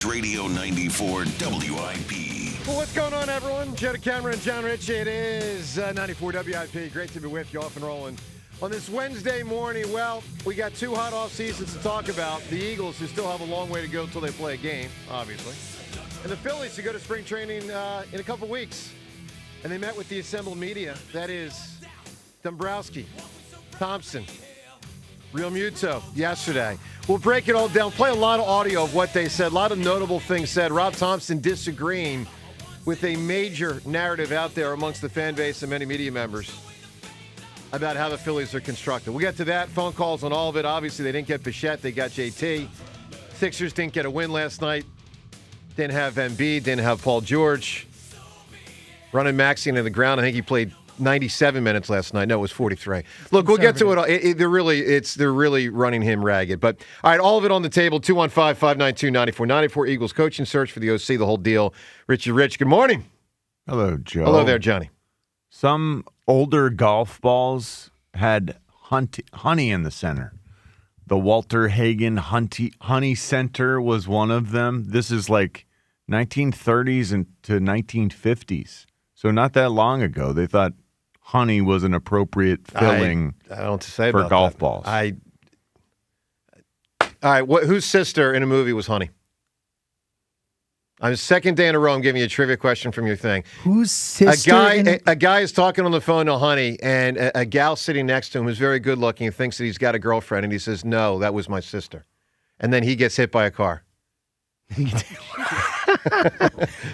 Radio 94 WIP. Well, what's going on, everyone? Joe Cameron and John Rich. It is 94 WIP. Great to be with you, off and rolling on this Wednesday morning. Well, we got two hot off seasons to talk about. The Eagles, who still have a long way to go until they play a game, obviously. And the Phillies, who go to spring training in a couple weeks. And they met with the assembled media. That is Dombrowski, Thomson, Real Muto yesterday. We'll break it all down, play a lot of audio of what they said, a lot of notable things said. Rob Thomson disagreeing with a major narrative out there amongst the fan base and many media members about how the Phillies are constructed. We'll get to that, phone calls on all of it. Obviously, they didn't get Bichette, they got JT. Sixers didn't get a win last night. Didn't have Embiid, didn't have Paul George. Running Maxey into the ground. I think he played 97 minutes last night. No, it was 43. Look, we'll get to it all. They're really running him ragged. But, all right, all of it on the table. 215-592-9494. Eagles coaching search for the OC, the whole deal. Richard Rich, good morning. Hello, Joe. Hello there, Johnny. Some older golf balls had honey in the center. The Walter Hagen Honey Center was one of them. This is like 1930s and to 1950s. So not that long ago, they thought honey was an appropriate filling I don't know what to say for about golf that. balls. All right, whose sister in a movie was Honey? On the second day in a row, I'm giving you a trivia question from your thing. Whose sister? A guy is talking on the phone to Honey, and a gal sitting next to him who's very good looking and thinks that he's got a girlfriend, and he says, "No, that was my sister." And then he gets hit by a car.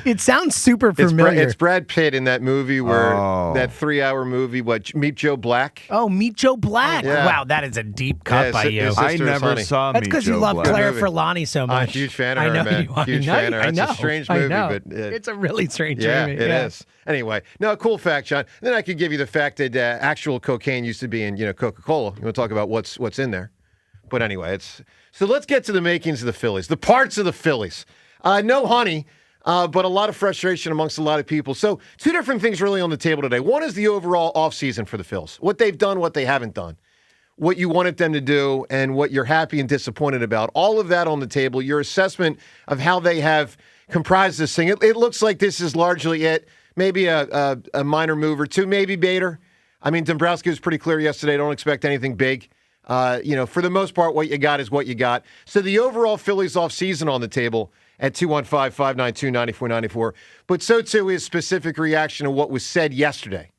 It sounds super familiar. It's Brad Pitt in that movie that 3-hour movie, Meet Joe Black? Oh, Meet Joe Black. Yeah. Wow, that is a deep cut by you. I never saw That's Meet because you Joe love Black. Claire Good movie. Forlani so much. I'm a huge fan of I her, know man. you are. Huge fan of her. It's a strange movie, but it's a really strange yeah, movie. it is. Anyway, no, cool fact, John. Then I could give you the fact that actual cocaine used to be in, Coca-Cola. You want to talk about what's in there? But anyway, so let's get to the makings of the Phillies, the parts of the Phillies. No Honey, but a lot of frustration amongst a lot of people. So two different things really on the table today. One is the overall offseason for the Phils, what they've done, what they haven't done, what you wanted them to do, and what you're happy and disappointed about. All of that on the table, your assessment of how they have comprised this thing. It looks like this is largely it. Maybe a minor move or two, maybe Bader. I mean, Dombrowski was pretty clear yesterday. Don't expect anything big. For the most part, what you got is what you got. So the overall Phillies offseason on the table at 215-592-9494. But so too is specific reaction to what was said yesterday.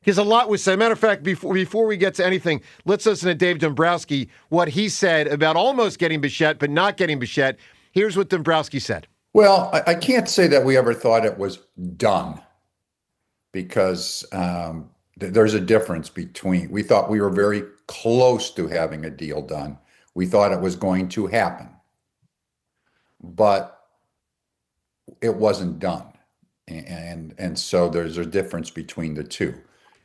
Because a lot was said. Matter of fact, before we get to anything, let's listen to Dave Dombrowski, what he said about almost getting Bichette, but not getting Bichette. Here's what Dombrowski said. Well, I can't say that we ever thought it was done because there's a difference between, we thought we were very close to having a deal done. We thought it was going to happen, but it wasn't done. And so there's a difference between the two.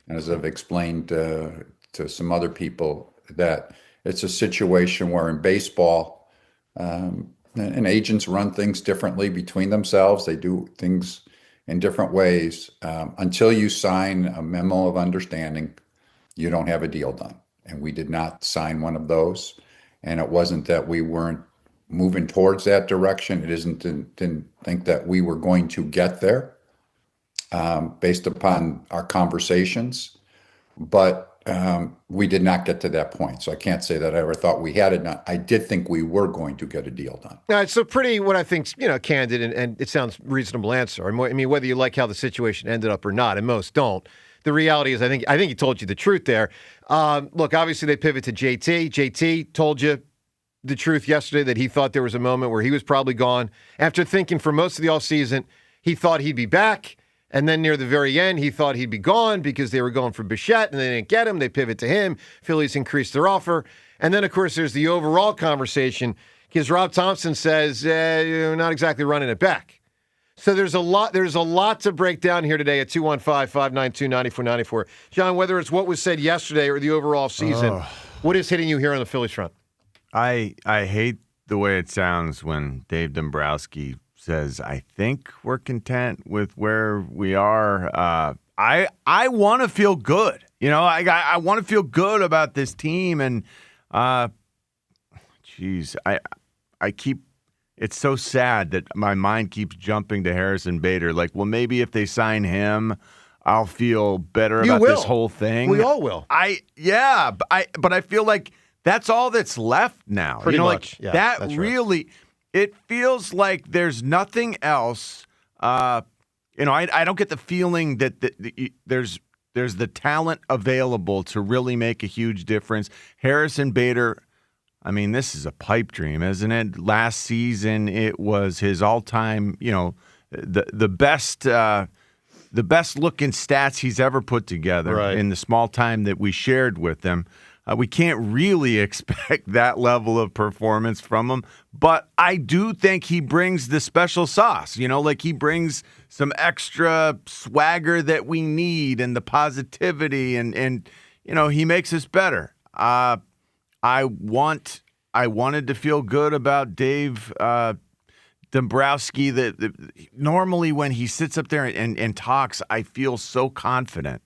And as I've explained to some other people, that it's a situation where in baseball, and agents run things differently between themselves. They do things in different ways. Until you sign a memo of understanding, you don't have a deal done. And we did not sign one of those. And it wasn't that we weren't moving towards that direction. It didn't think that we were going to get there based upon our conversations. But we did not get to that point. So I can't say that I ever thought we had it done. I did think we were going to get a deal done. Now, it's a pretty, what I think, candid and it sounds reasonable answer. I mean, whether you like how the situation ended up or not, and most don't. The reality is, I think he told you the truth there. Look, obviously they pivot to JT. JT told you the truth yesterday that he thought there was a moment where he was probably gone. After thinking for most of the offseason, he thought he'd be back. And then near the very end, he thought he'd be gone because they were going for Bichette and they didn't get him. They pivot to him. Phillies increased their offer. And then, of course, there's the overall conversation because Rob Thomson says, you're not exactly running it back. So there's a lot to break down here today at 215-592-9494. John, whether it's what was said yesterday or the overall season, what is hitting you here on the Phillies front? I hate the way it sounds when Dave Dombrowski says, I think we're content with where we are. I want to feel good. I want to feel good about this team. And, I keep it's so sad that my mind keeps jumping to Harrison Bader. Like, well, maybe if they sign him, I'll feel better about this whole thing. We all will. But I feel like that's all that's left now. Pretty much. Like, Yeah, that that's really, it feels like there's nothing else. I don't get the feeling that there's the talent available to really make a huge difference. Harrison Bader, I mean, this is a pipe dream, isn't it? Last season, it was his all-time, the best looking stats he's ever put together in the small time that we shared with him. We can't really expect that level of performance from him, but I do think he brings the special sauce. Like he brings some extra swagger that we need and the positivity, and he makes us better. I wanted to feel good about Dave Dombrowski. That normally when he sits up there and talks, I feel so confident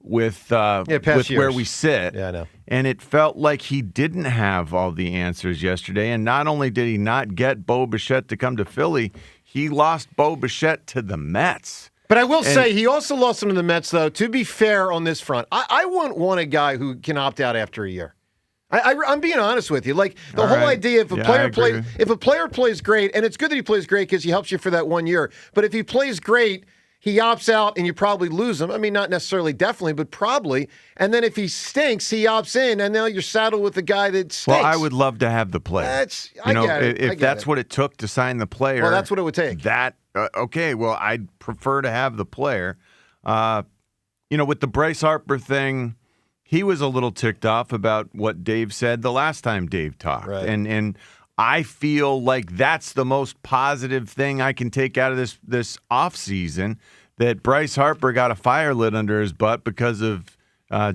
with where we sit. Yeah, I know. And it felt like he didn't have all the answers yesterday. And not only did he not get Bo Bichette to come to Philly, he lost Bo Bichette to the Mets. But I will say he also lost him to the Mets, though. To be fair on this front, I wouldn't want a guy who can opt out after a year. I'm being honest with you. Like the whole idea, if a player plays great, and it's good that he plays great because he helps you for that 1 year. But if he plays great, he opts out and you probably lose him. I mean, not necessarily, definitely, but probably. And then if he stinks, he opts in, and now you're saddled with the guy that stinks. Well, I would love to have the player. If that's what it took to sign the player. Well, that's what it would take. Okay. Well, I'd prefer to have the player. With the Bryce Harper thing, he was a little ticked off about what Dave said the last time Dave talked. Right. And I feel like that's the most positive thing I can take out of this offseason, that Bryce Harper got a fire lit under his butt because of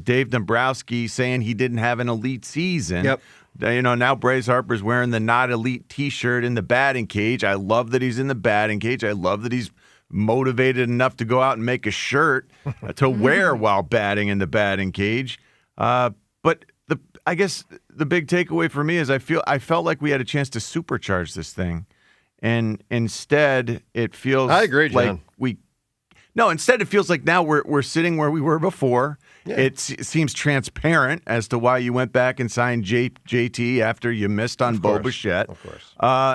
Dave Dombrowski saying he didn't have an elite season. Yep. Now Bryce Harper's wearing the not elite T-shirt in the batting cage. I love that he's in the batting cage. I love that he's motivated enough to go out and make a shirt to wear while batting in the batting cage. But I guess the big takeaway for me is I felt like we had a chance to supercharge this thing, and instead it feels I agree, John. Instead it feels like now we're sitting where we were before. Yeah. It seems transparent as to why you went back and signed JT after you missed on Bo Bichette. Of course.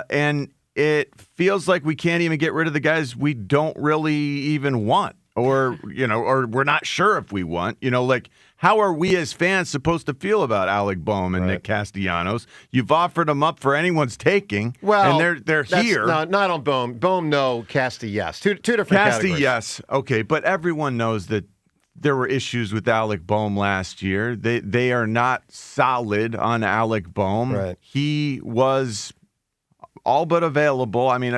And it feels like we can't even get rid of the guys we don't really even want, or we're not sure if we want. Like, how are we as fans supposed to feel about Alec Boehm and Nick Castellanos? You've offered them up for anyone's taking, and they're here. No, not on Boehm. Boehm, no. Casti, yes. Two different categories. Casti, yes. Okay, but everyone knows that there were issues with Alec Boehm last year. They are not solid on Alec Boehm. Right. He was all but available. I mean,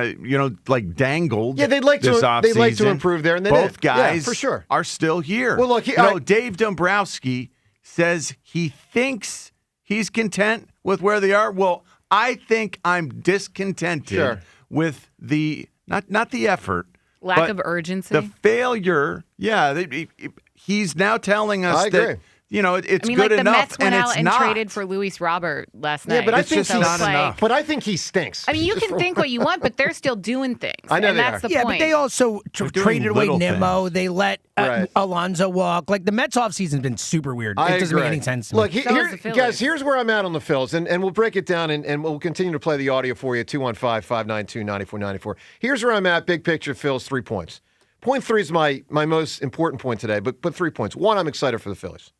like dangled. Yeah, they'd like to improve there, and both guys for sure are still here. Well, look, Dave Dombrowski says he thinks he's content with where they are. Well, I think I'm discontented with the not the effort, lack of urgency, the failure. Yeah, he's now telling us that. It's good the enough, Mets went and out it's and not. traded for Luis Robert last night. Yeah, but I think he's not enough. But I think he stinks. I mean, you can think what you want, but they're still doing things. I know and they that's are. the Yeah, point. but they also traded away little Nimmo. things. They let Alonso walk. Like, the Mets offseason's been super weird. It doesn't make any sense to me. Look, guys, here's where I'm at on the Phils, and we'll break it down, and we'll continue to play the audio for you, 215-592-9494. Here's where I'm at, big picture, Phils, 3 points. Point 3 is my most important point today, but 3 points. 1, I'm excited for the Phillies.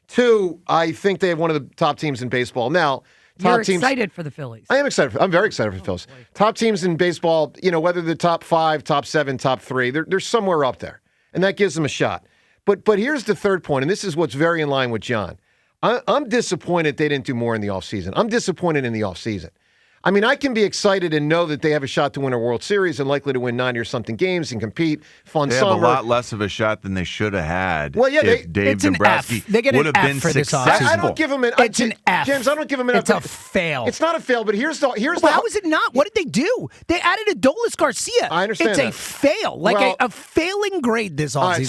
2, I think they have one of the top teams in baseball. Now, You're excited for the Phillies. I am excited. I'm very excited for the Phillies. Boy. Top teams in baseball, whether the top 5, top 7, top 3, they're somewhere up there, and that gives them a shot. But here's the third point, and this is what's very in line with John. I'm disappointed they didn't do more in the offseason. I'm disappointed in the offseason. I mean, I can be excited and know that they have a shot to win a World Series and likely to win 90 or something games and compete. Fun they summer. They have a lot less of a shot than they should have had. Well, yeah, if Dave Dombrowski would have been successful. I don't give them an. It's an F. James, I don't give them an. It's a fail. It's not a fail, but here's the. How is it not? What did they do? They added Adolis Garcia. I understand. It's that. a fail, like a failing grade this offseason. All right,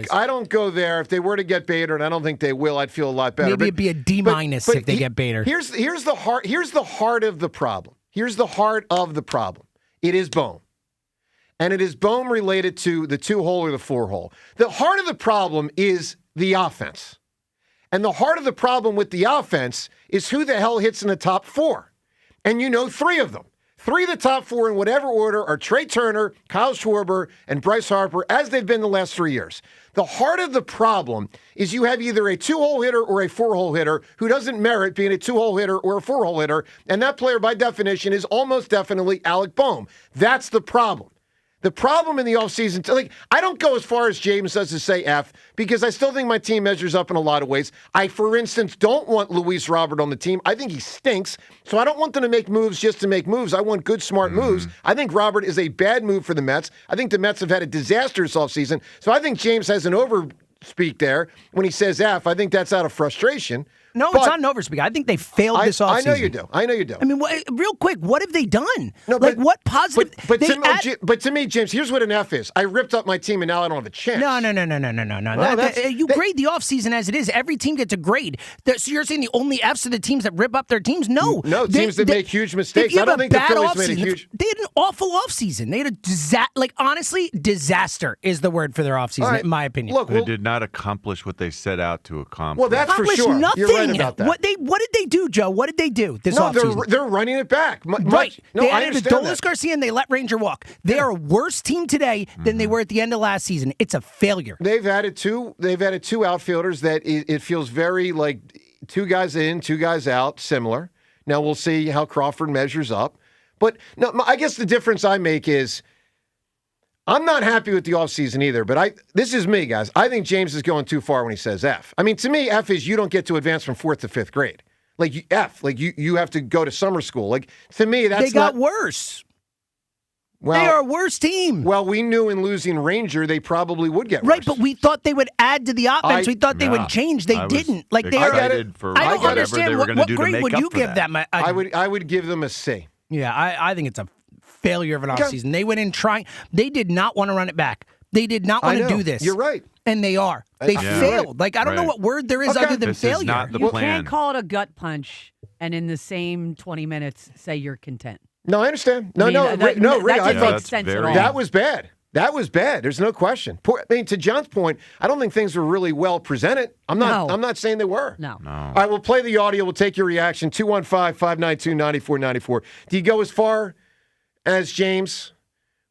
so I don't go there. If they were to get Bader, and I don't think they will, I'd feel a lot better. Maybe it'd be a D- if they get Bader. Here's the heart of the problem. Here's the heart of the problem. It is Bohm. And it is Bohm related to the 2-hole or the 4-hole. The heart of the problem is the offense. And the heart of the problem with the offense is who the hell hits in the top 4. And you know 3 of them. 3 of the top 4 in whatever order are Trey Turner, Kyle Schwarber, and Bryce Harper, as they've been the last 3 years. The heart of the problem is you have either a 2-hole hitter or a 4-hole hitter who doesn't merit being a 2-hole hitter or a 4-hole hitter, and that player, by definition, is almost definitely Alec Bohm. That's the problem. The problem in the offseason, like, I don't go as far as James does to say F, because I still think my team measures up in a lot of ways. I, for instance, don't want Luis Robert on the team. I think he stinks, so I don't want them to make moves just to make moves. I want good, smart moves. I think Robert is a bad move for the Mets. I think the Mets have had a disastrous offseason, so I think James has an overspeak there when he says F. I think that's out of frustration. No, it's not an overspeak. I think they failed this offseason. I know you do. I know you do. I mean, real quick, what have they done? No, what positive? But to me, James, here's what an F is. I ripped up my team, and now I don't have a chance. No. Well, You grade the offseason as it is. Every team gets a grade. So you're saying the only Fs are the teams that rip up their teams? No. Teams that make huge mistakes. I don't think the Phillies made a huge... They had an awful offseason. They had a honestly, disaster is the word for their offseason, in my opinion. Look, they did not accomplish what they set out to accomplish. Well, that's for sure. Nothing. You're right about that. What did they do, Joe? What did they do this offseason? They're running it back. Right. They I added understand Adolis Garcia and they let Ranger walk. They are a worse team today than they were at the end of last season. It's a failure. They've added two outfielders that it feels very like 2 guys in, 2 guys out, similar. Now we'll see how Crawford measures up. But no, I guess the difference I make is I'm not happy with the offseason either, but this is me, guys. I think James is going too far when he says F. I mean, to me, F is you don't get to advance from 4th to 5th grade. Like, F, like you have to go to summer school. Like, to me, that's They got worse. Well, they are a worse team. Well, we knew in losing Ranger, they probably would get worse. Right, but we thought they would add to the offense. We thought they would change. They didn't. Like they I don't understand what grade would you give them? I would give them a C. Yeah, I think it's a failure of an offseason. They went in trying. They did not want to run it back. They did not want to do this. You're right. And they are. They failed. Like, I don't know what word there is other than this failure. Is not the You plan. can't call it a gut punch and in the same 20 minutes say you're content. No, I understand. No, Ray, I thought that was bad. That was bad. There's no question. To John's point, I don't think things were really well presented. I'm not saying they were. No. All right, we'll play the audio. We'll take your reaction. 215-592-9494. Do you go as far as James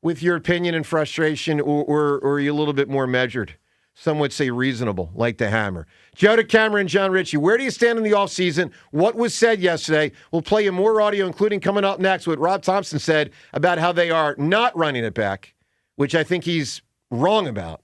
with your opinion and frustration, or are you a little bit more measured? Some would say reasonable, like the hammer. Joe DeCamera, John Ritchie, where do you stand in the offseason? What was said yesterday? We'll play you more audio, including coming up next, what Rob Thomson said about how they are not running it back, which I think he's wrong about.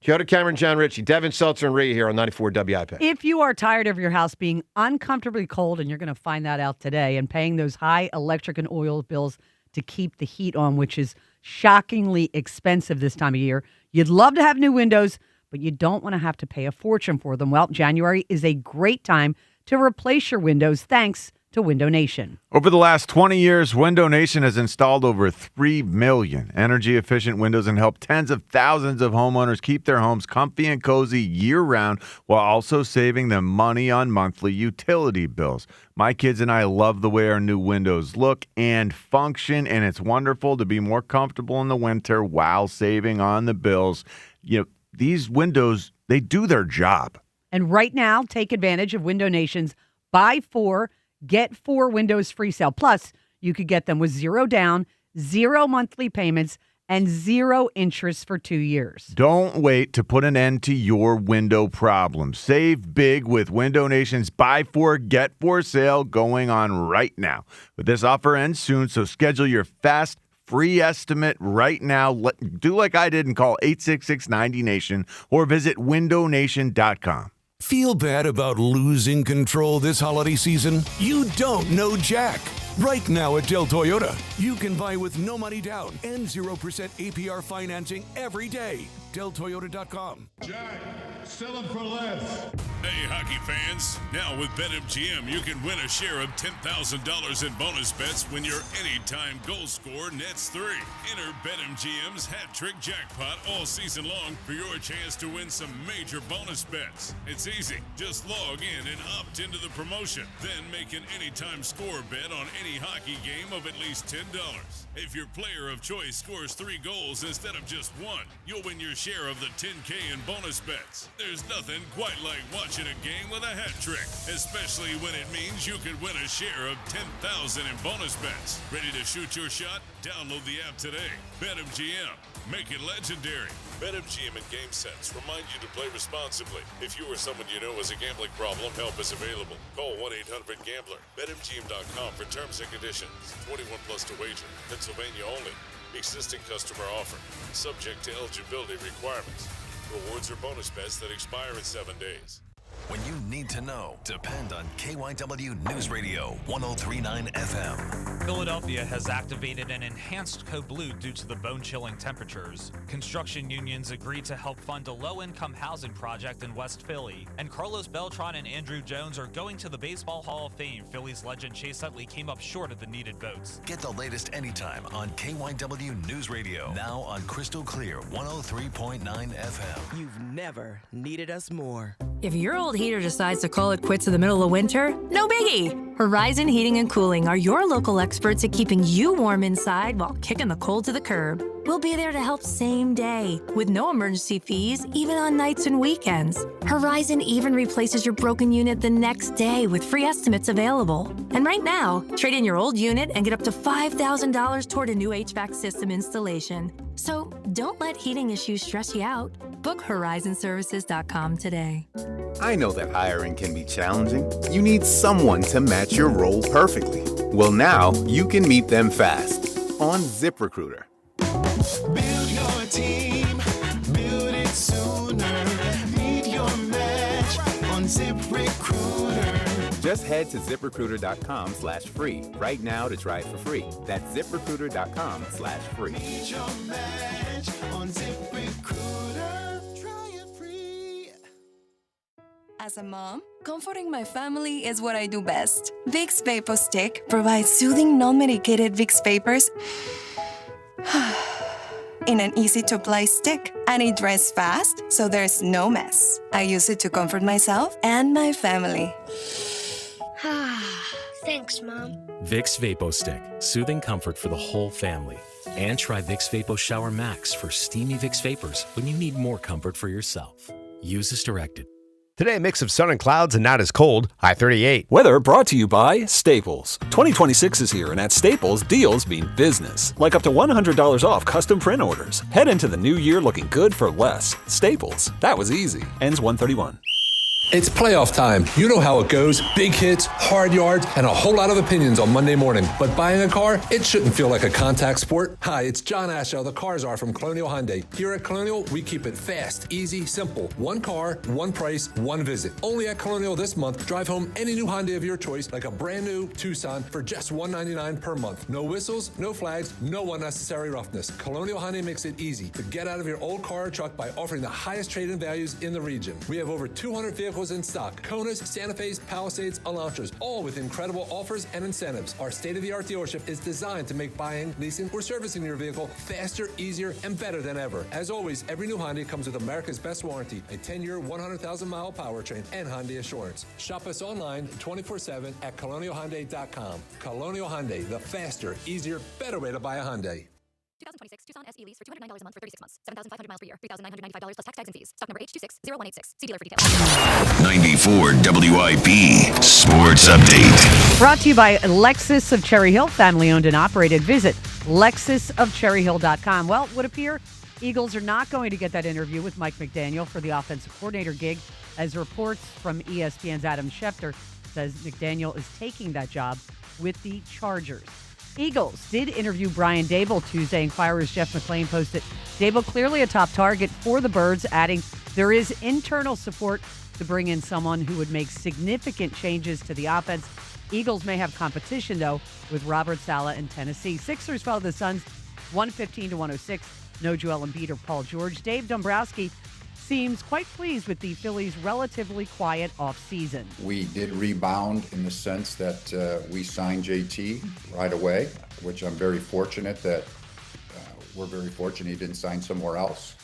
Joe DeCamera, John Ritchie, Devin Seltzer, and Ray here on 94 WIP. If you are tired of your house being uncomfortably cold, and you're going to find that out today, and paying those high electric and oil bills to keep the heat on, which is shockingly expensive this time of year, you'd love to have new windows, but you don't want to have to pay a fortune for them. Well, January is a great time to replace your windows thanks to Window Nation. Over the last 20 years, Window Nation has installed over 3 million energy-efficient windows and helped tens of thousands of homeowners keep their homes comfy and cozy year-round while also saving them money on monthly utility bills. My kids and I love the way our new windows look and function, and it's wonderful to be more comfortable in the winter while saving on the bills. You know, these windows, they do their job. And right now, take advantage of Window Nation's Buy 4, Get 4 windows free sale. Plus, you could get them with 0 down, 0 monthly payments, and 0 interest for 2 years. Don't wait to put an end to your window problems. Save big with Window Nation's Buy 4, Get 4 sale going on right now. But this offer ends soon, so schedule your fast free estimate right now. Do like I did and call 866-90-NATION or visit windownation.com. Feel bad about losing control this holiday season? You don't know Jack. Right now at Del Toyota, you can buy with no money down and 0% APR financing every day. DelToyota.com. Jack. Sell them for less. Hey, hockey fans. Now with BetMGM, you can win a share of $10,000 in bonus bets when your anytime goal scorer nets 3. Enter BetMGM's Hat Trick Jackpot all season long for your chance to win some major bonus bets. It's easy. Just log in and opt into the promotion. Then make an anytime score bet on any hockey game of at least $10. If your player of choice scores 3 goals instead of just 1, you'll win your share of the $10K in bonus bets. There's nothing quite like watching a game with a hat trick, especially when it means you could win a share of $10,000 in bonus bets. Ready to shoot your shot? Download the app today. BetMGM. Make it legendary. BetMGM and GameSense remind you to play responsibly. If you or someone you know has a gambling problem, help is available. Call 1-800-GAMBLER. BetMGM.com for terms and conditions. 21 plus to wager. Pennsylvania only. Existing customer offer. Subject to eligibility requirements. Rewards or bonus bets that expire in 7 days. When you need to know, depend on KYW News Radio 103.9 FM. Philadelphia has activated an enhanced code blue due to the bone-chilling temperatures. Construction unions agreed to help fund a low-income housing project in West Philly. And Carlos Beltran and Andrew Jones are going to the Baseball Hall of Fame. Phillies legend Chase Utley came up short of the needed votes. Get the latest anytime on KYW News Radio. Now on Crystal Clear 103.9 FM. You've never needed us more. If your old heater decides to call it quits in the middle of winter, no biggie. Horizon Heating and Cooling are your local experts at keeping you warm inside while kicking the cold to the curb. We'll be there to help same day with no emergency fees, even on nights and weekends. Horizon even replaces your broken unit the next day with free estimates available. And right now, trade in your old unit and get up to $5,000 toward a new HVAC system installation. So don't let heating issues stress you out. Book horizonservices.com today. I know that hiring can be challenging. You need someone to match your role perfectly. Well, now you can meet them fast on ZipRecruiter. Build your team, build it sooner. Meet your match on ZipRecruiter. Just head to ZipRecruiter.com/free right now to try it for free. That's ZipRecruiter.com/free. Meet your match on ZipRecruiter. Try it free. As a mom, comforting my family is what I do best. Vicks Vapor Stick provides soothing, non-medicated Vicks Vapors in an easy-to-apply stick, and it dries fast, so there's no mess. I use it to comfort myself and my family. Thanks, Mom. Vicks Vapo Stick, soothing comfort for the whole family. And try Vicks Vapo Shower Max for steamy Vicks Vapors when you need more comfort for yourself. Use as directed. Today, a mix of sun and clouds and not as cold. High 38. Weather brought to you by Staples. 2026 is here, and at Staples, deals mean business. Like up to $100 off custom print orders. Head into the new year looking good for less. Staples. That was easy. Ends 1/31. It's playoff time. You know how it goes. Big hits, hard yards, and a whole lot of opinions on Monday morning. But buying a car, it shouldn't feel like a contact sport. Hi, it's John Ashow, the Cars Are from Colonial Hyundai. Here at Colonial, we keep it fast, easy, simple. One car, one price, one visit. Only at Colonial this month, drive home any new Hyundai of your choice, like a brand new Tucson, for just $199 per month. No whistles, no flags, no unnecessary roughness. Colonial Hyundai makes it easy to get out of your old car or truck by offering the highest trade-in values in the region. We have over 200 vehicles in stock. Konas, Santa Fe's, Palisades, Elantras, all with incredible offers and incentives. Our state-of-the-art dealership is designed to make buying, leasing, or servicing your vehicle faster, easier, and better than ever. As always, every new Hyundai comes with America's best warranty, a 10-year, 100,000-mile powertrain, and Hyundai Assurance. Shop us online 24/7 at colonialhyundai.com. Colonial Hyundai, the faster, easier, better way to buy a Hyundai. 2026 Tucson SE lease for $209 a month for 36 months. 7,500 miles per year. $3,995 plus tax, tags, and fees. Stock number H260186. See dealer for details. 94 WIP Sports Update. Brought to you by Lexus of Cherry Hill, family owned and operated. Visit lexusofcherryhill.com. Well, it would appear Eagles are not going to get that interview with Mike McDaniel for the offensive coordinator gig, as reports from ESPN's Adam Schefter says McDaniel is taking that job with the Chargers. Eagles did interview Brian Daboll Tuesday. Inquirer's Jeff McClain posted, Daboll clearly a top target for the Birds, adding there is internal support to bring in someone who would make significant changes to the offense. Eagles may have competition, though, with Robert Saleh in Tennessee. Sixers fell to the Suns 115-106. No Joel Embiid or Paul George. Dave Dombrowski seems quite pleased with the Phillies' relatively quiet offseason. We did rebound in the sense that we signed JT right away, which I'm very fortunate that we're very fortunate he didn't sign somewhere else.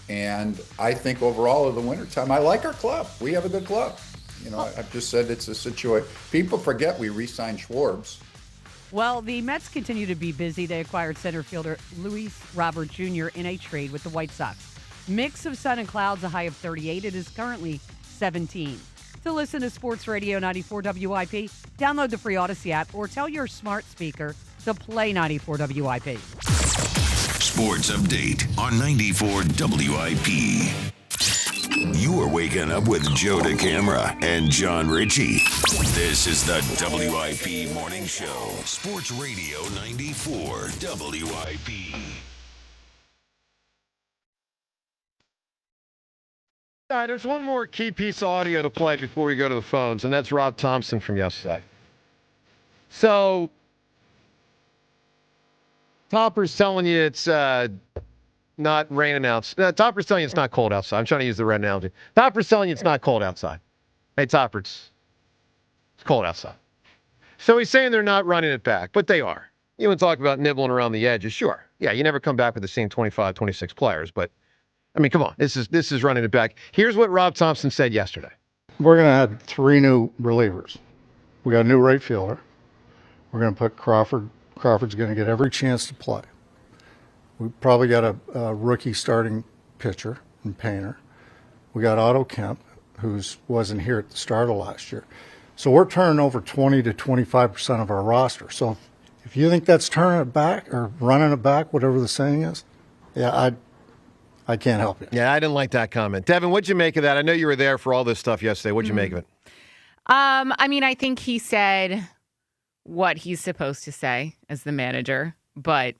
And I think overall of the wintertime, I like our club. We have a good club. You know, I've just said it's a situation. People forget we re-signed Schwartz. Well, the Mets continue to be busy. They acquired center fielder Luis Robert Jr. in a trade with the White Sox. Mix of sun and clouds, a high of 38. It is currently 17. To listen to Sports Radio 94 WIP, download the free Odyssey app or tell your smart speaker to play 94 WIP. Sports Update on 94 WIP. You are waking up with Joe DeCamara and John Ritchie. This is the WIP Morning Show. Sports Radio 94 WIP. All right, there's one more key piece of audio to play before we go to the phones, and that's Rob Thomson from yesterday. So, Topper's telling you it's not rain announced. Topper's telling you it's not cold outside. I'm trying to use the red analogy. Topper's telling you it's not cold outside. Hey, Topper, it's cold outside. So he's saying they're not running it back, but they are. You want to talk about nibbling around the edges? Sure. Yeah, you never come back with the same 25, 26 players, but I mean, come on. This is running it back. Here's what Rob Thomson said yesterday. We're going to add 3 new relievers. We got a new right fielder. We're going to put Crawford. Crawford's going to get every chance to play. We probably got a rookie starting pitcher in Painter. We got Otto Kemp, who wasn't here at the start of last year. So we're turning over 20 to 25% of our roster. So if you think that's turning it back or running it back, whatever the saying is, yeah, I can't help you. Yeah, I didn't like that comment. Devin, what'd you make of that? I know you were there for all this stuff yesterday. What'd you make of it? I mean, I think he said what he's supposed to say as the manager, but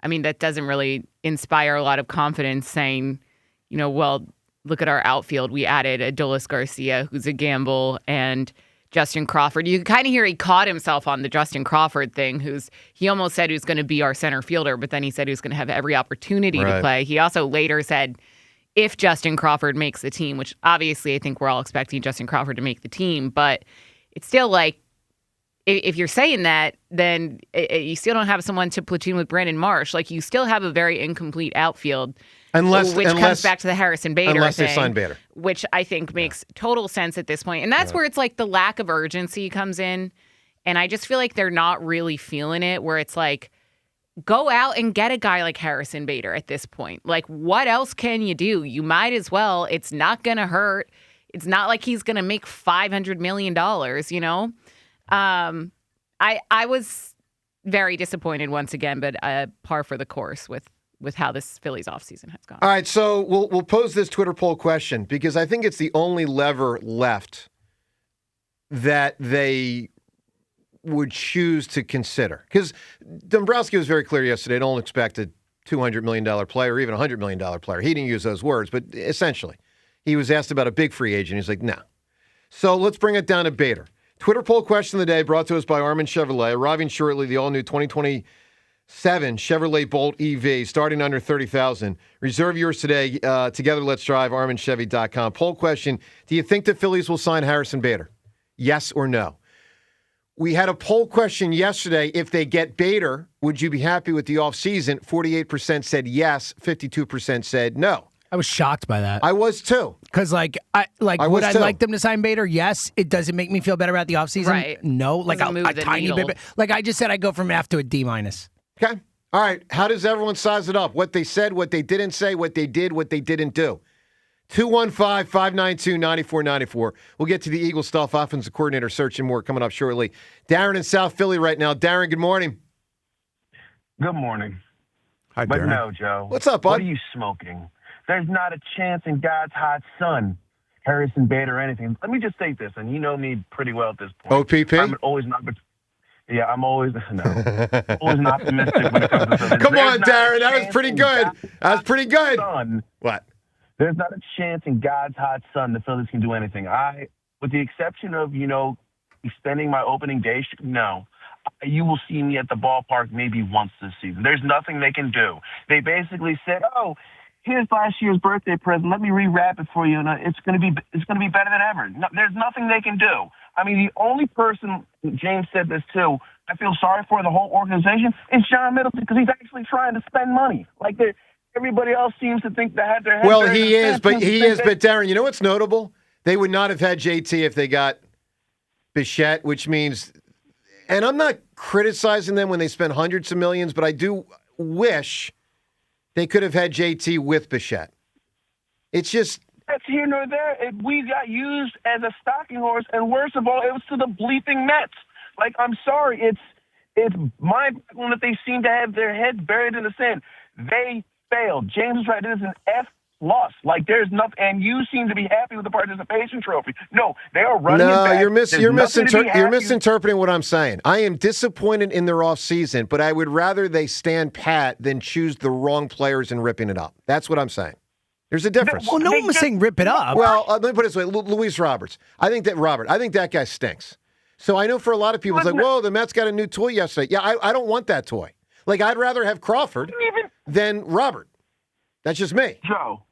I mean, that doesn't really inspire a lot of confidence saying, you know, well, look at our outfield. We added Adolis Garcia, who's a gamble, and Justin Crawford. You kind of hear he caught himself on the Justin Crawford thing, he almost said he was going to be our center fielder, but then he said he was going to have every opportunity to play. He also later said, if Justin Crawford makes the team, which obviously I think we're all expecting Justin Crawford to make the team, but it's still like, if you're saying that, then you still don't have someone to platoon with Brandon Marsh. Like, you still have a very incomplete outfield, which comes back to the Harrison Bader unless thing, they sign Bader, which I think makes total sense at this point. And that's where it's like the lack of urgency comes in. And I just feel like they're not really feeling it, where it's like, go out and get a guy like Harrison Bader at this point. Like, what else can you do? You might as well. It's not going to hurt. It's not like he's going to make $500 million, you know? I was very disappointed once again, but par for the course with how this Phillies offseason has gone. All right, so we'll pose this Twitter poll question because I think it's the only lever left that they would choose to consider. Because Dombrowski was very clear yesterday, don't expect a $200 million player or even a $100 million player. He didn't use those words, but essentially, he was asked about a big free agent. He's like, no. So let's bring it down to Bader. Twitter poll question of the day brought to us by Armin Chevrolet. Arriving shortly, the all-new 2027 Chevrolet Bolt EV, starting under $30,000. Reserve yours today. Together, let's drive. ArminChevy.com. Poll question: do you think the Phillies will sign Harrison Bader? Yes or no? We had a poll question yesterday. If they get Bader, would you be happy with the offseason? 48% said yes. 52% said no. I was shocked by that. I was too. Because, would I like them to sign Bader? Yes. It doesn't make me feel better about the offseason? Right. No. Like a tiny bit. Like I just said, I go from F to a D-. Okay. All right. How does everyone size it up? What they said, what they didn't say, what they did, what they didn't do. 215-592-9494. We'll get to the Eagle stuff, offensive coordinator search and more coming up shortly. Darren in South Philly right now. Darren, good morning. Good morning. Hi, but Darren. no, Joe. What's up, bud? What are you smoking? There's not a chance in God's hot sun, Harrison Bader or anything. Let me just say this, and you know me pretty well at this point. OPP? I'm always always an optimistic when it comes to something. Come on, Darren. That was pretty good. That was pretty good. What? There's not a chance in God's hot sun the Phillies can do anything. With the exception of, extending my opening day, no. You will see me at the ballpark maybe once this season. There's nothing they can do. They basically said, here's last year's birthday present. Let me rewrap it for you, and it's going to be better than ever. No, there's nothing they can do. I mean, the only person, James said this too, I feel sorry for the whole organization is John Middleton, because he's actually trying to spend money. Like everybody else seems to think they had their head. Well, he is, but Darren, you know what's notable? They would not have had JT if they got Bichette, which means, and I'm not criticizing them when they spend hundreds of millions, but I do wish they could have had JT with Bichette. It's just... That's here nor there. We got used as a stalking horse, and worst of all, it was to the bleeping Mets. Like, I'm sorry, it's mind-boggling that they seem to have their heads buried in the sand. They failed. James is right. It is an F loss. Like, there's nothing, and you seem to be happy with the participation trophy. No, they are running it back. You're misinterpreting what I'm saying. I am disappointed in their offseason, but I would rather they stand pat than choose the wrong players and ripping it up. That's what I'm saying. There's a difference. Well, no one was saying rip it up. Well, let me put it this way. Luis Roberts. I think that guy stinks. So I know for a lot of people, it's like, whoa, the Mets got a new toy yesterday. Yeah, I don't want that toy. Like, I'd rather have Crawford than Robert. That's just me. Joe.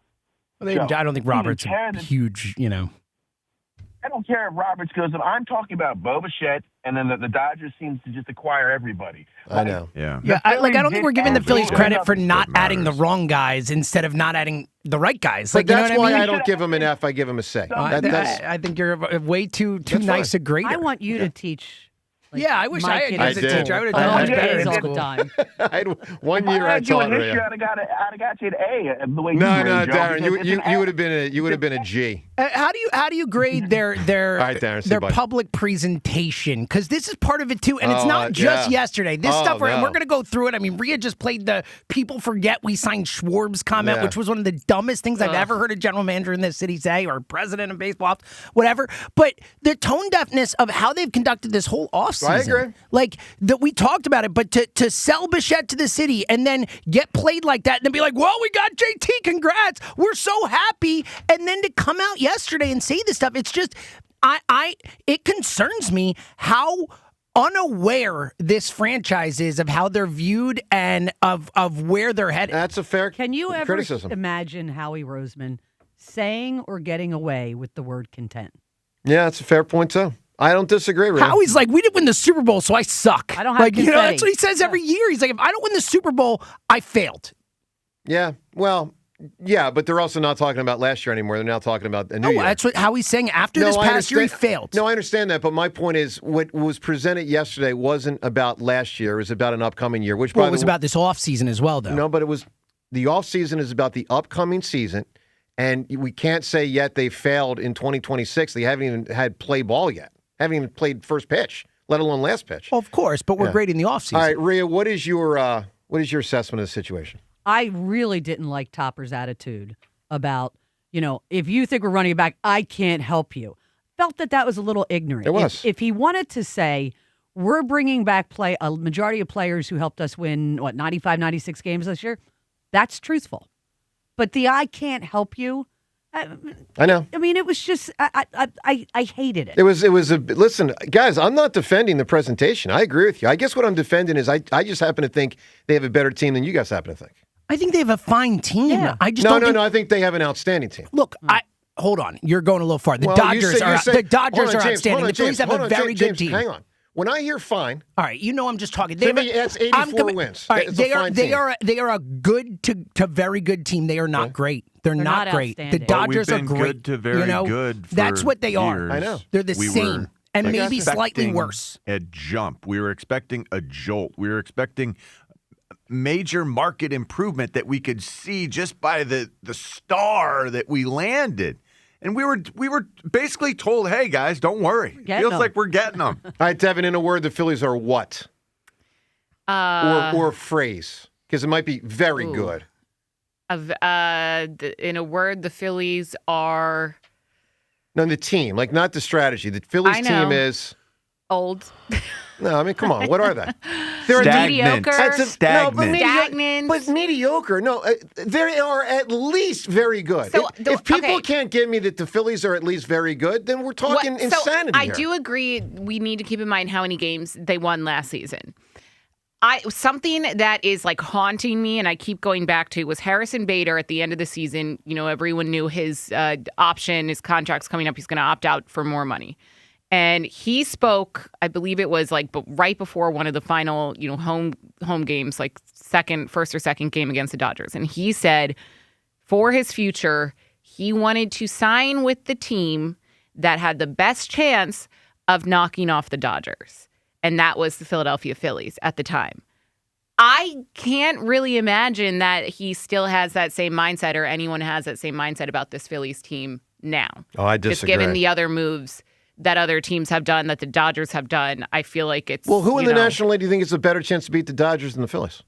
I don't think Robert's a huge, I don't care if Roberts goes up. I'm talking about Bo Bichette, and then the Dodgers seems to just acquire everybody. I know. Yeah. I don't think we're giving the Phillies credit for not adding the wrong guys instead of not adding the right guys. But that's why I don't give them an F. I give them a C. I think you're way too nice a grader. I want you to teach. Yeah, I wish I had as a teacher. I would have done much better in school. I had 1 year I taught her. I'd have got you an A. The way no, Darren, you would have been a G. How do you grade their right, Darren, public presentation? Because this is part of it too, and it's not just yesterday. This stuff, and we're going to go through it. I mean, Rhea just played the "People forget we signed Schwarb's" comment, which was one of the dumbest things I've ever heard a general manager in this city say, or president of baseball, whatever. But the tone deafness of how they've conducted this whole offseason. I agree. Like that, we talked about it, but to sell Bichette to the city and then get played like that, and then be like, "Well, we got JT, congrats, we're so happy," and then to come out yesterday and say this stuff, it's just, it concerns me how unaware this franchise is of how they're viewed and of where they're headed. That's a fair criticism. Can you ever criticism. Imagine Howie Roseman saying or getting away with the word content? Yeah, that's a fair point too. I don't disagree with Howie's like, we didn't win the Super Bowl, so I suck. I don't have confetti. That's what he says every year. He's like, if I don't win the Super Bowl, I failed. Yeah, well, yeah, but they're also not talking about last year anymore. They're now talking about the new year. That's what Howie's saying. After this past year, he failed. No, I understand that, but my point is, what was presented yesterday wasn't about last year. It was about an upcoming year, which it was about this offseason as well, though. No, but the offseason is about the upcoming season, and we can't say yet they failed in 2026. They haven't even had play ball yet. Haven't even played first pitch, let alone last pitch. Well, of course, but we're grading the offseason. All right, Rhea, what is your assessment of the situation? I really didn't like Topper's attitude about, if you think we're running it back, I can't help you. Felt that was a little ignorant. It was. If he wanted to say, we're bringing back a majority of players who helped us win, 95, 96 games this year, that's truthful. But the I can't help you, I know. I mean, it was just, I hated it. It was listen, guys, I'm not defending the presentation. I agree with you. I guess what I'm defending is I just happen to think they have a better team than you guys happen to think. I think they have a fine team. Yeah. I just No, I think they have an outstanding team. Look, hold on. You're going a little far. The Dodgers are outstanding. The Phillies have a very good team. Hang on. When I hear fine, all right, I'm just talking. To me, that's 84 wins. All right, they are a good to very good team. They are not great. They're not great. The Dodgers are great. Good to very good. For that's what they are. years. I know. They're the same, and maybe slightly worse. A jump. We were expecting a jolt. We were expecting major market improvement that we could see just by the star that we landed. And we were basically told, hey, guys, don't worry. Feels like we're getting them. All right, Devin, in a word, the Phillies are what? Or phrase, because it might be very good. In a word, the Phillies are... No, the team, like not the strategy. The Phillies team is... Old. No, I mean, come on. What are they? They're mediocre. Stagnant. But mediocre. No, they are at least very good. So, if people can't give me that the Phillies are at least very good, then we're talking insanity I do agree we need to keep in mind how many games they won last season. Something that is like haunting me, and I keep going back to, was Harrison Bader at the end of the season. You know, everyone knew his option, his contract's coming up. He's going to opt out for more money. And he spoke, I believe it was like right before one of the final, home games, like first or second game against the Dodgers. And he said for his future, he wanted to sign with the team that had the best chance of knocking off the Dodgers. And that was the Philadelphia Phillies at the time. I can't really imagine that he still has that same mindset, or anyone has that same mindset about this Phillies team now. Oh, I disagree. Just given the other moves that other teams have done, that the Dodgers have done, I feel like it's... Well, who in the National League do you think has a better chance to beat the Dodgers than the Phillies?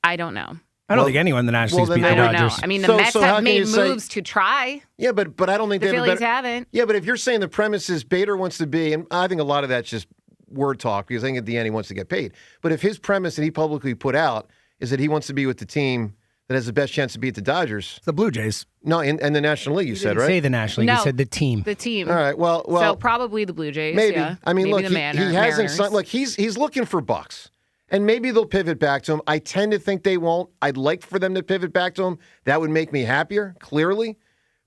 I don't know. I don't think anyone in the National League beat the Dodgers. I mean, the Mets have made moves to try. Yeah, but I don't think the Phillies haven't. Yeah, but if you're saying the premise is Bader wants to be, and I think a lot of that's just word talk, because I think at the end he wants to get paid. But if his premise that he publicly put out is that he wants to be with the team that has the best chance to beat the Dodgers. It's the Blue Jays. No, in the National League, you said, right? Say the National League. No, you said the team. The team. All right, well. So probably the Blue Jays, maybe. Yeah. I mean, maybe look, the he hasn't signed. Look, he's looking for bucks. And maybe they'll pivot back to him. I tend to think they won't. I'd like for them to pivot back to him. That would make me happier, clearly.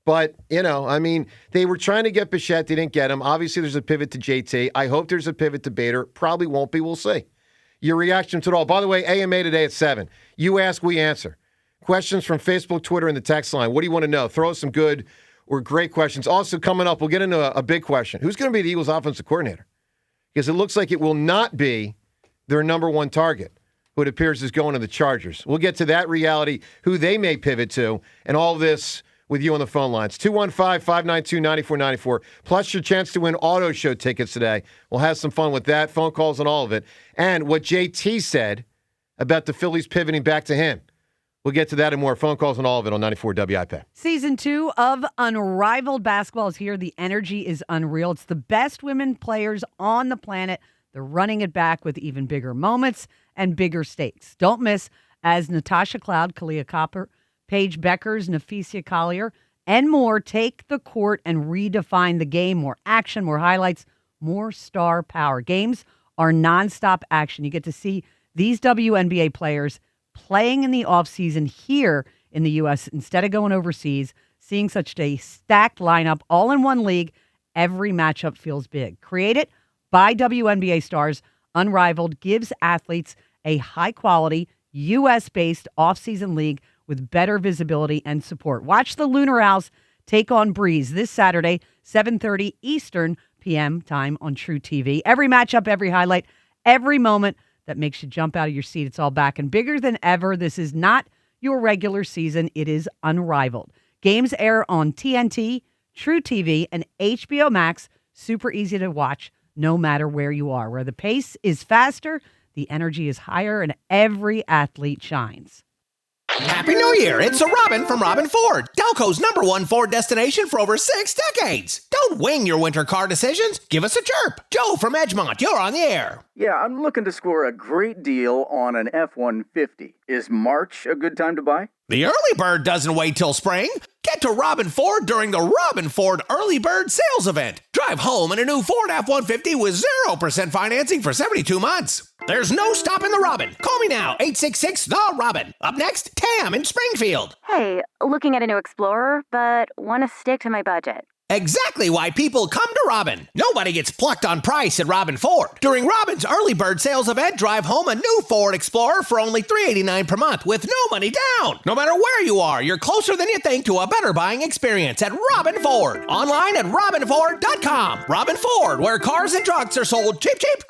But, I mean, they were trying to get Bichette. They didn't get him. Obviously, there's a pivot to JT. I hope there's a pivot to Bader. Probably won't be. We'll see. Your reaction to it all. By the way, AMA today at 7. You ask, we answer. Questions from Facebook, Twitter, and the text line. What do you want to know? Throw us some good or great questions. Also, coming up, we'll get into a big question. Who's going to be the Eagles' offensive coordinator? Because it looks like it will not be their number one target, who it appears is going to the Chargers. We'll get to that reality, who they may pivot to, and all this with you on the phone lines. 215-592-9494. Plus your chance to win auto show tickets today. We'll have some fun with that, phone calls and all of it. And what JT said about the Phillies pivoting back to him. We'll get to that and more. Phone calls and all of it on 94 WIP. Season 2 of Unrivaled Basketball is here. The energy is unreal. It's the best women players on the planet. They're running it back with even bigger moments and bigger stakes. Don't miss as Natasha Cloud, Kalia Copper, Paige Beckers, Nafisia Collier, and more take the court and redefine the game. More action, more highlights, more star power. Games are nonstop action. You get to see these WNBA players playing in the offseason here in the U.S. instead of going overseas, seeing such a stacked lineup all in one league. Every matchup feels big. Create it by WNBA stars. Unrivaled gives athletes a high-quality, U.S.-based off-season league with better visibility and support. Watch the Lunar Owls take on Breeze this Saturday, 7:30 Eastern p.m. time on True TV. Every matchup, every highlight, every moment that makes you jump out of your seat. It's all back and bigger than ever. This is not your regular season. It is Unrivaled. Games air on TNT, True TV, and HBO Max. Super easy to watch no matter where you are. Where the pace is faster, the energy is higher, and every athlete shines. Happy New Year! It's a Robin from Robin Ford, Delco's #1 Ford destination for over 6 decades. Don't wing your winter car decisions. Give us a chirp. Joe from Edgemont, you're on the air. Yeah, I'm looking to score a great deal on an F-150. Is March a good time to buy? The early bird doesn't wait till spring. Get to Robin Ford during the Robin Ford Early Bird Sales Event. Drive home in a new Ford F-150 with 0% financing for 72 months. There's no stopping the Robin. Call me now, 866-THE-ROBIN. Up next, Tam in Springfield. Hey, looking at a new Explorer, but want to stick to my budget. Exactly why people come to Robin. Nobody gets plucked on price at Robin Ford. During Robin's Early Bird Sales Event, drive home a new Ford Explorer for only $389 per month with no money down. No matter where you are, you're closer than you think to a better buying experience at Robin Ford. Online at robinford.com. Robin Ford, where cars and trucks are sold cheap, cheap.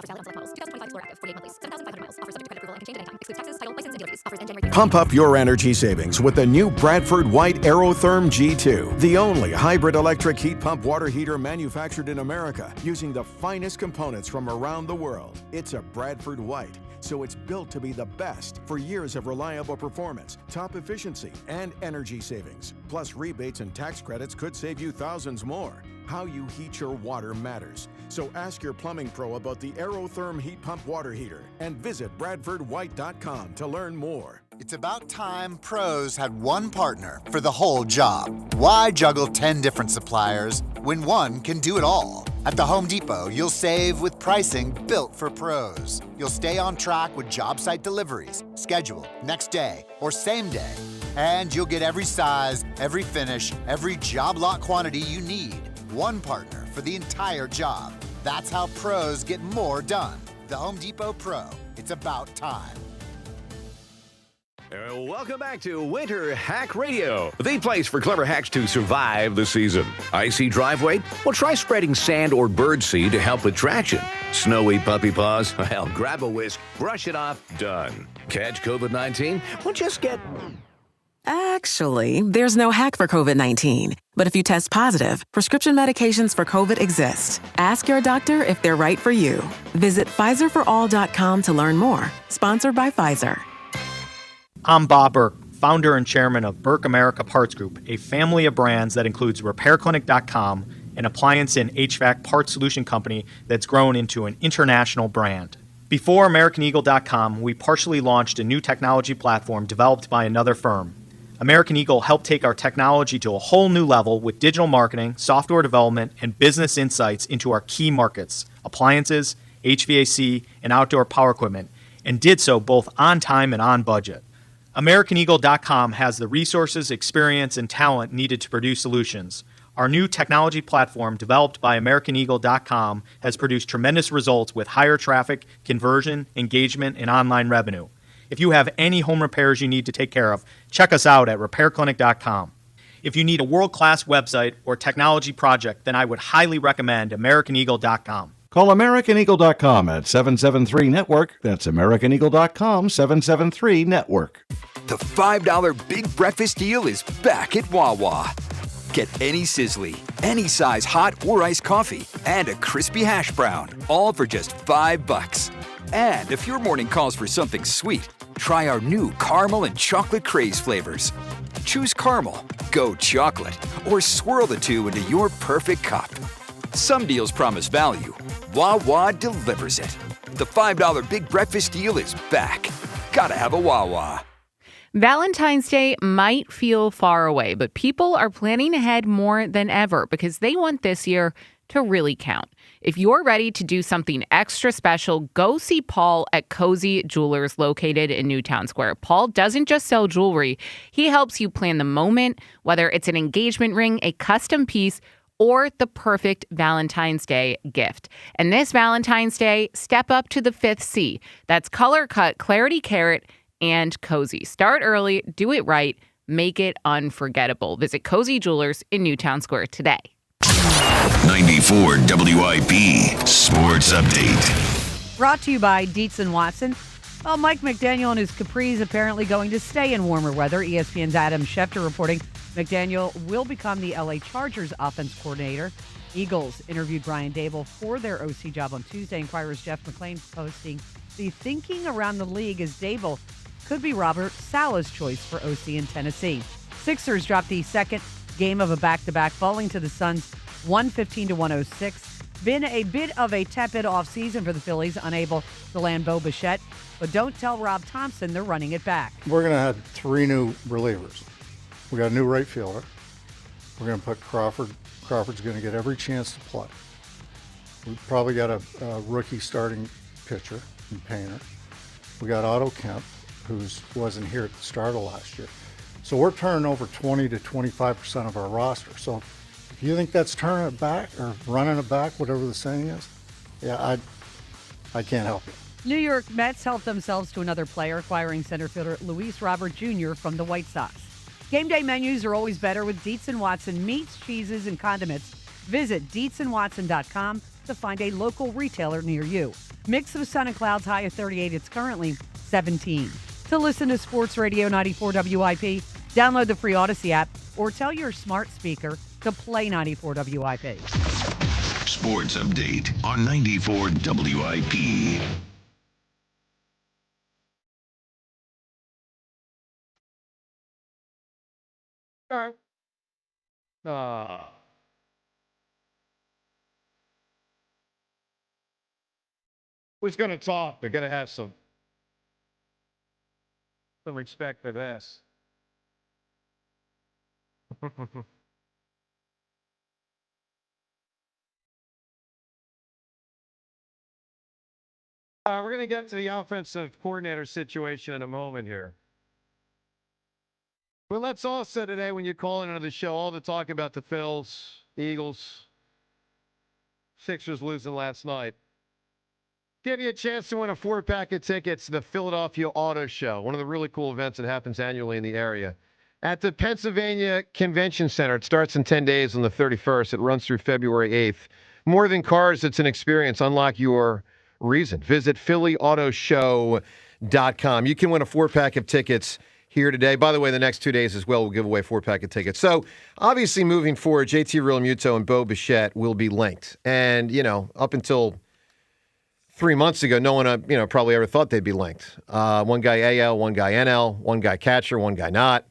Pump up your energy savings with the new Bradford White Aerotherm G2, the only hybrid electric heat pump water heater manufactured in America using the finest components from around the world. It's a Bradford White, so it's built to be the best for years of reliable performance, top efficiency, and energy savings. Plus, rebates and tax credits could save you thousands more. How you heat your water matters. So ask your plumbing pro about the Aerotherm heat pump water heater and visit BradfordWhite.com to learn more. It's about time pros had one partner for the whole job. Why juggle 10 different suppliers when one can do it all? At the Home Depot, you'll save with pricing built for pros. You'll stay on track with job site deliveries, scheduled, next day, or same day. And you'll get every size, every finish, every job lot quantity you need. One partner for the entire job. That's how pros get more done. The Home Depot Pro. It's about time. Welcome back to Winter Hack Radio, the place for clever hacks to survive the season. Icy driveway? Well, try spreading sand or birdseed to help with traction. Snowy puppy paws? Well, grab a whisk, brush it off, done. Catch COVID-19? Well, just get... Actually, there's no hack for COVID-19. But if you test positive, prescription medications for COVID exist. Ask your doctor if they're right for you. Visit PfizerForAll.com to learn more. Sponsored by Pfizer. I'm Bob Burke, founder and chairman of Burke America Parts Group, a family of brands that includes RepairClinic.com, an appliance and HVAC parts solution company that's grown into an international brand. Before AmericanEagle.com, we partially launched a new technology platform developed by another firm. American Eagle helped take our technology to a whole new level with digital marketing, software development, and business insights into our key markets, appliances, HVAC, and outdoor power equipment, and did so both on time and on budget. AmericanEagle.com has the resources, experience, and talent needed to produce solutions. Our new technology platform, developed by AmericanEagle.com, has produced tremendous results with higher traffic, conversion, engagement, and online revenue. If you have any home repairs you need to take care of, check us out at RepairClinic.com. If you need a world-class website or technology project, then I would highly recommend AmericanEagle.com. Call AmericanEagle.com at 773-NETWORK. That's AmericanEagle.com, 773-NETWORK. The $5 Big Breakfast Deal is back at Wawa. Get any sizzly, any size hot or iced coffee, and a crispy hash brown, all for just $5. And if your morning calls for something sweet, try our new caramel and chocolate craze flavors. Choose caramel, go chocolate, or swirl the two into your perfect cup. Some deals promise value. Wawa delivers it. The $5 Big Breakfast Deal is back. Gotta have a Wawa. Valentine's Day might feel far away, but people are planning ahead more than ever because they want this year to really count. If you're ready to do something extra special, go see Paul at Cozy Jewelers located in Newtown Square. Paul doesn't just sell jewelry. He helps you plan the moment, whether it's an engagement ring, a custom piece, or the perfect Valentine's Day gift. And this Valentine's Day, step up to the 5th C. That's color cut, clarity carrot, and cozy. Start early, do it right, make it unforgettable. Visit Cozy Jewelers in Newtown Square today. 94 WIP Sports Update. Brought to you by Dietz & Watson. Well, Mike McDaniel and his Capris apparently going to stay in warmer weather. ESPN's Adam Schefter reporting McDaniel will become the LA Chargers offense coordinator. Eagles interviewed Brian Dable for their OC job on Tuesday. Inquirer's Jeff McClain posting the thinking around the league as Dable could be Robert Saleh's choice for OC in Tennessee. Sixers dropped the second game of a back-to-back, falling to the Suns 115-106. Been a bit of a tepid offseason for the Phillies, unable to land Bo Bichette. But don't tell Rob Thomson they're running it back. We're going to have 3 new relievers. We got a new right fielder. We're going to put Crawford. Crawford's going to get every chance to play. We've probably got a rookie starting pitcher in Painter. We got Otto Kemp, who wasn't here at the start of last year. So we're turning over 20 to 25% of our roster. So if you think that's turning it back or running it back, whatever the saying is, yeah, I can't help you. New York Mets helped themselves to another player, acquiring center fielder Luis Robert Jr. from the White Sox. Game day menus are always better with Dietz & Watson meats, cheeses, and condiments. Visit DietzandWatson.com to find a local retailer near you. Mix of sun and clouds, high of 38. It's currently 17. To listen to Sports Radio 94 WIP, download the free Odyssey app or tell your smart speaker to play 94 WIP. Sports Update on 94 WIP. Who's going to talk? They're going to have some respect for this. We're going to get to the offensive coordinator situation in a moment here. But let's also today, when you call into the show, all the talk about the Phils, the Eagles, Sixers losing last night. Give you a chance to win a 4-pack of tickets to the Philadelphia Auto Show, one of the really cool events that happens annually in the area. At the Pennsylvania Convention Center, it starts in 10 days on the 31st. It runs through February 8th. More than cars, it's an experience. Unlock your reason. Visit PhillyAutoShow.com. You can win a 4-pack of tickets here today. By the way, the next 2 days as well, we'll give away 4-pack of tickets. So, obviously, moving forward, JT Realmuto and Bo Bichette will be linked. And, up until 3 months ago, no one, probably ever thought they'd be linked. One guy AL, one guy NL, one guy catcher, one guy not.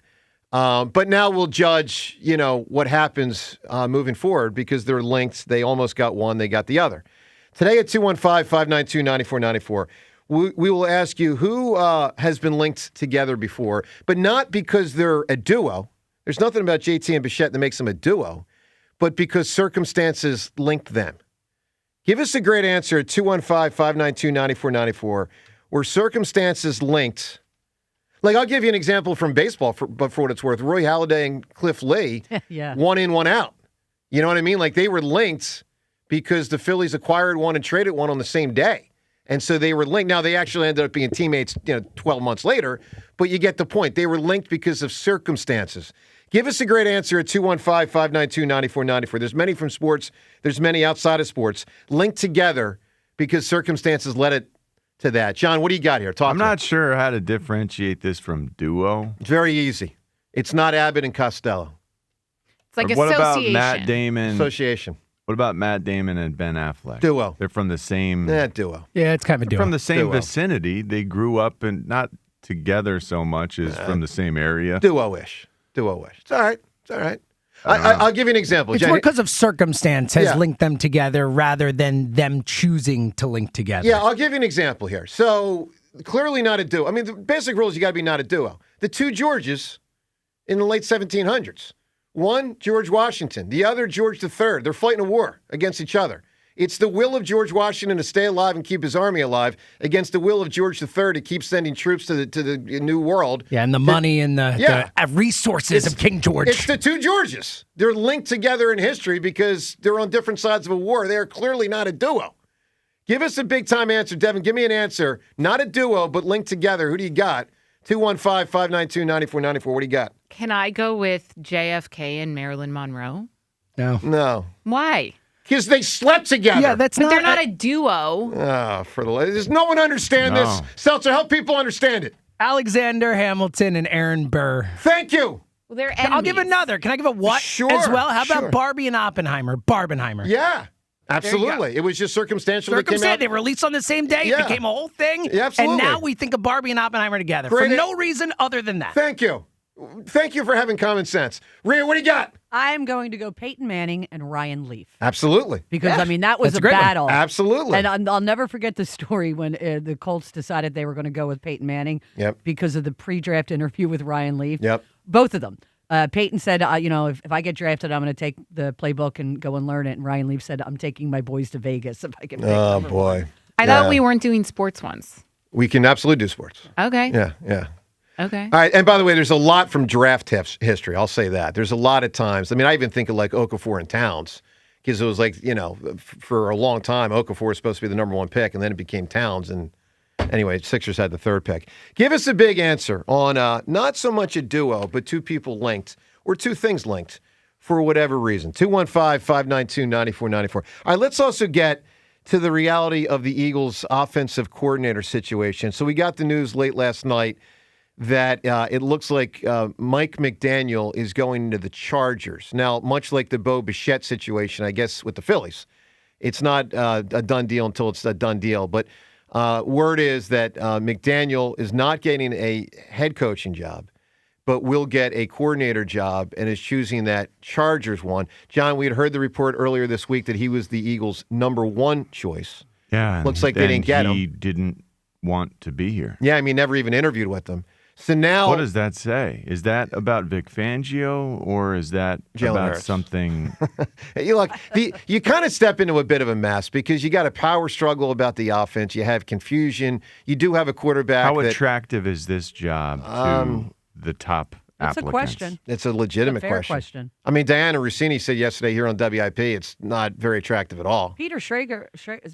But now we'll judge, what happens moving forward because they're linked. They almost got one. They got the other. Today at 215-592-9494, we will ask you who has been linked together before, but not because they're a duo. There's nothing about JT and Bichette that makes them a duo, but because circumstances linked them. Give us a great answer at 215-592-9494 where circumstances linked. Like, I'll give you an example from baseball, but for what it's worth. Roy Halladay and Cliff Lee, Yeah. one in, one out. You know what I mean? Like, they were linked because the Phillies acquired one and traded one on the same day. And so they were linked. Now, they actually ended up being teammates 12 months later, but you get the point. They were linked because of circumstances. Give us a great answer at 215-592-9494. There's many from sports. There's many outside of sports. Linked together because circumstances led it to that. John, what do you got here? I'm not sure how to differentiate this from duo. It's very easy. It's not Abbott and Costello. It's like What about association. Matt Damon? Association. What about Matt Damon and Ben Affleck? Duo. They're from the same. Duo. Yeah, it's kind of a they're duo. from the same Duo. vicinity. They grew up and not together so much as from the same area. Duo-ish. It's all right. I'll give you an example. It's Jen, more because of circumstance has Yeah. linked them together rather than them choosing to link together. Yeah, I'll give you an example here. So, clearly not a duo. I mean, the basic rule is you got to be not a duo. The two Georges in the late 1700s. One, George Washington. The other, George III. They're fighting a war against each other. It's the will of George Washington to stay alive and keep his army alive against the will of George III to keep sending troops to the New World. Yeah, and the money and the resources of King George. It's the two Georges. They're linked together in history because they're on different sides of a war. They are clearly not a duo. Give us a big-time answer, Devin. Give me an answer. Not a duo, but linked together. Who do you got? 215-592-9494. What do you got? Can I go with JFK and Marilyn Monroe? No. Why? Because they slept together. Yeah, that's But they're not a duo. Does no one understand this? Seltzer, help people understand it. Alexander Hamilton and Aaron Burr. Thank you. Well, they're I'll give another. Can I give a what Sure, as well? How about sure. Barbie and Oppenheimer? Barbenheimer. Yeah, absolutely. It was just circumstantial. That came out. They were released on the same day. Yeah. It became a whole thing. Yeah, absolutely. And now we think of Barbie and Oppenheimer together for Great. no reason other than that. Thank you. Thank you for having common sense. Rhea, what do you got? I'm going to go Peyton Manning and Ryan Leaf. Absolutely. Because, that was That's a great one. battle. Absolutely. And I'll never forget the story when the Colts decided they were going to go with Peyton Manning because of the pre-draft interview with Ryan Leaf. Yep. Both of them. Peyton said, if I get drafted, I'm going to take the playbook and go and learn it. And Ryan Leaf said, I'm taking my boys to Vegas if I can pick Oh, number boy. one. I thought we weren't doing sports ones. We can absolutely do sports. Okay. Yeah. Okay. All right, and by the way, there's a lot from draft history. I'll say that. There's a lot of times. I mean, I even think of like Okafor and Towns because it was like, for a long time, Okafor was supposed to be the number one pick, and then it became Towns. And anyway, Sixers had the third pick. Give us a big answer on not so much a duo, but two people linked or two things linked for whatever reason. 215-592-9494. All right, let's also get to the reality of the Eagles' offensive coordinator situation. So we got the news late last night that it looks like Mike McDaniel is going into the Chargers. Now, much like the Bo Bichette situation, I guess, with the Phillies, it's not a done deal until it's a done deal. But word is that McDaniel is not getting a head coaching job, but will get a coordinator job and is choosing that Chargers one. John, we had heard the report earlier this week that he was the Eagles' number one choice. Yeah. Looks like they didn't get him. He didn't want to be here. Yeah, I mean, never even interviewed with them. So now, what does that say? Is that about Vic Fangio, or is that Jalen about Hurts. something? You look, you kind of step into a bit of a mess because you got a power struggle about the offense. You have confusion. You do have a quarterback. How attractive is this job to the top That's a applicants? question. It's a legitimate It's a fair question. I mean, Diana Rossini said yesterday here on WIP, it's not very attractive at all. Peter Schrager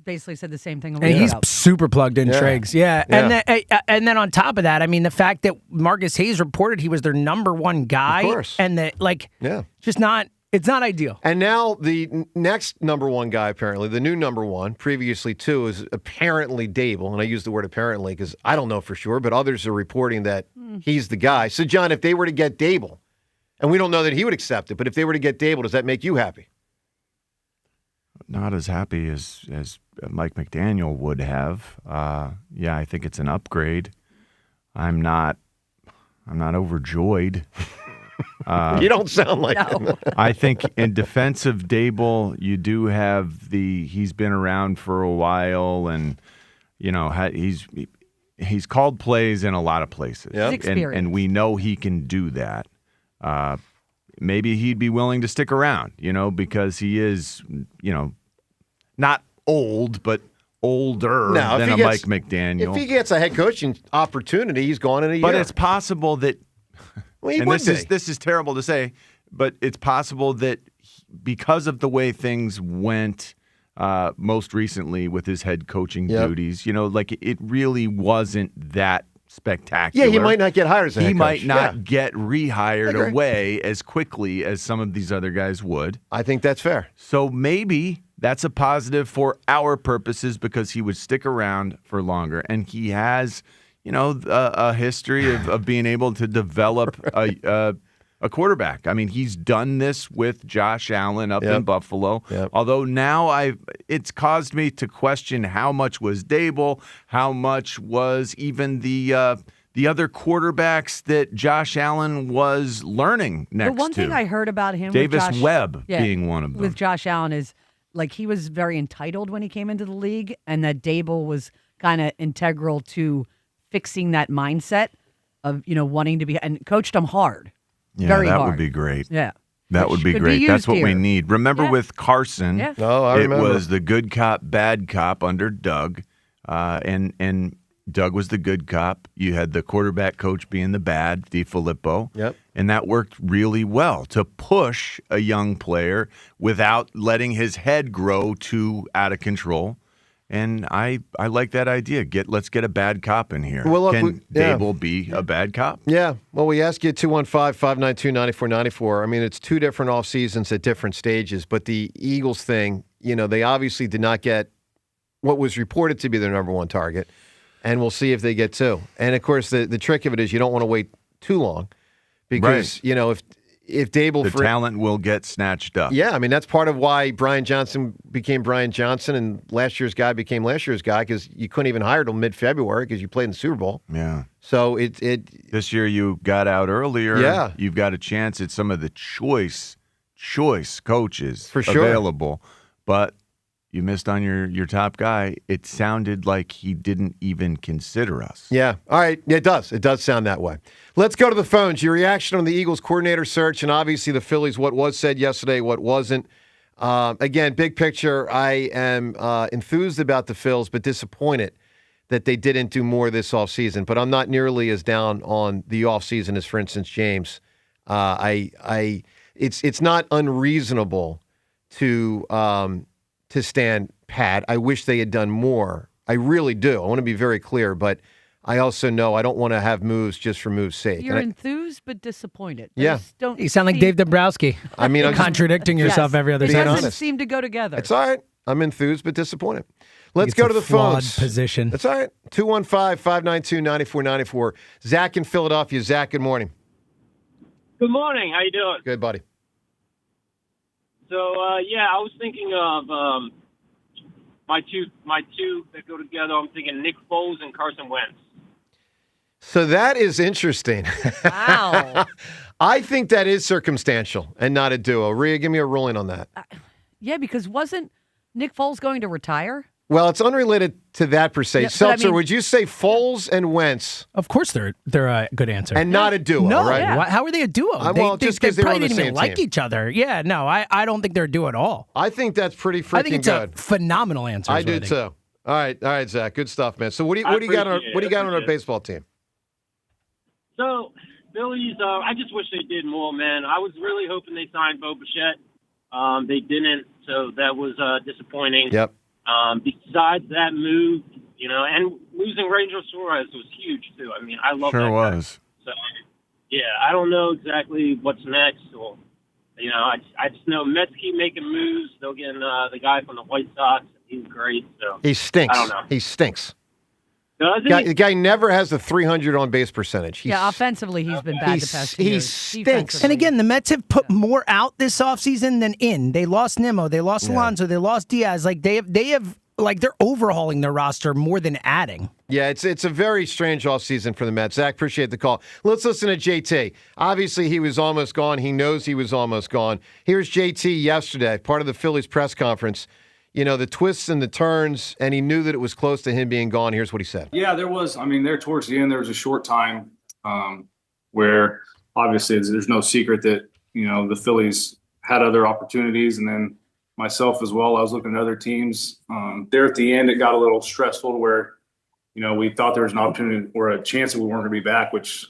basically said the same thing. And he's super plugged in, Yeah. Triggs. Yeah. And then on top of that, I mean, the fact that Marcus Hayes reported he was their number one guy. Of course. And that, Yeah. just not, it's not ideal. And now the next number one guy, apparently, the new number one, previously two, is apparently Dable. And I use the word apparently because I don't know for sure, but others are reporting that he's the guy. So, John, if they were to get Dable, and we don't know that he would accept it, but if they were to get Dable, does that make you happy? Not as happy as Mike McDaniel would have. Yeah, I think it's an upgrade. I'm not overjoyed. You don't sound like him. I think in defense of Dable, you do have he's been around for a while, and he's called plays in a lot of places. Yep. And we know he can do that. Maybe he'd be willing to stick around, because he is, not old, but older than a Mike McDaniel. If he gets a head coaching opportunity, he's gone in a year. But it's possible that, Well, and this is terrible to say, but it's possible that because of the way things went most recently with his head coaching duties, it really wasn't that spectacular. Yeah, he might not get hired as a head He coach. might not Yeah. get rehired away as quickly as some of these other guys would. I think that's fair. So maybe that's a positive for our purposes because he would stick around for longer. And he has, a history of being able to develop a quarterback. I mean, he's done this with Josh Allen up in Buffalo. Yep. Although now it's caused me to question how much was Dable, how much was even the other quarterbacks that Josh Allen was learning next to. The one thing I heard about him, Davis with Josh, Webb being one of them. with Josh Allen, is he was very entitled when he came into the league, and that Dable was kind of integral to fixing that mindset of wanting to be, and coached him hard. Yeah, very that hard. would be great. Yeah. That Which would be could great. be That's used what we here. need. Remember with Carson, Yeah. Oh, I remember. It was the good cop, bad cop under Doug, and Doug was the good cop. You had the quarterback coach being the bad, DeFilippo. Yep. And that worked really well to push a young player without letting his head grow too out of control. And I like that idea. Let's get a bad cop in here. Well, look, Can Dable be a bad cop? Yeah. Well, we ask you 215-592-9494. I mean, it's two different off seasons at different stages, but the Eagles thing, they obviously did not get what was reported to be their number one target, and we'll see if they get two. And, of course, the trick of it is you don't want to wait too long because, if Dable... The talent will get snatched up. Yeah, I mean, that's part of why Brian Johnson became Brian Johnson and last year's guy became last year's guy because you couldn't even hire till mid-February because you played in the Super Bowl. Yeah. So this year you got out earlier. Yeah. You've got a chance at some of the choice coaches For sure. available, but you missed on your top guy. It sounded like he didn't even consider us. Yeah. All right. Yeah, it does. It does sound that way. Let's go to the phones. Your reaction on the Eagles coordinator search and obviously the Phillies, what was said yesterday, what wasn't. Again, big picture, I am enthused about the Phils, but disappointed that they didn't do more this offseason. But I'm not nearly as down on the offseason as, for instance, James. It's not unreasonable to stand pat. I wish they had done more. I really do. I want to be very clear, but I also know I don't want to have moves just for moves' sake. You're And enthused but disappointed. Yeah. You sound like Dave Dombrowski. I mean, I'm just contradicting yourself every other It being doesn't sentence. honest. seem to go together. It's all right. I'm enthused but disappointed. Let's It's go a to the flawed phones. position. That's all right. 215-592-9494. Zach in Philadelphia. Zach, good morning. Good morning. How you doing? Good, buddy. So, I was thinking of my two that go together. I'm thinking Nick Foles and Carson Wentz. So that is interesting. Wow. I think that is circumstantial and not a duo. Rhea, give me a ruling on that. Yeah, because wasn't Nick Foles going to retire? Well, it's unrelated to that per se. Yeah, but I Seltzer, mean- would you say Foles and Wentz Of course, they're a good answer. and not a duo, No, right? how are they a duo? Well, just because they were on probably the didn't same even like team. each other. Yeah, no, I don't think they're a duo at all. I think that's pretty freaking I think it's good. a phenomenal answer. I is what do think. too. All right, Zach. Good stuff, man. So what do you I got on appreciate what do you got on our it. baseball team? So, Phillies, I just wish they did more, man. I was really hoping they signed Bo Bichette. They didn't, so that was disappointing. Yep. Besides that move, and losing Ranger Suarez was huge, too. I mean, I love that Sure guy. was. So, yeah, I don't know exactly what's next. Or, I just know Mets keep making moves. They'll get the guy from the White Sox. He's great. So He stinks. I don't know. He stinks. Does he? The guy never has a 300 on base percentage. Yeah, offensively, he's been bad the past he years. stinks. Defensively- And again, the Mets have put more out this offseason than in. They lost Nimmo, they lost Alonso, they lost Diaz. Like they have they're overhauling their roster more than adding. Yeah, it's a very strange offseason for the Mets. Zach, appreciate the call. Let's listen to JT. Obviously, he was almost gone. He knows he was almost gone. Here's JT yesterday, part of the Phillies press conference. The twists and the turns, and he knew that it was close to him being gone. Here's what he said. Yeah, there was. I mean, there towards the end, there was a short time where obviously there's no secret that, the Phillies had other opportunities, and then myself as well. I was looking at other teams. There at the end, it got a little stressful to where, we thought there was an opportunity or a chance that we weren't going to be back, which,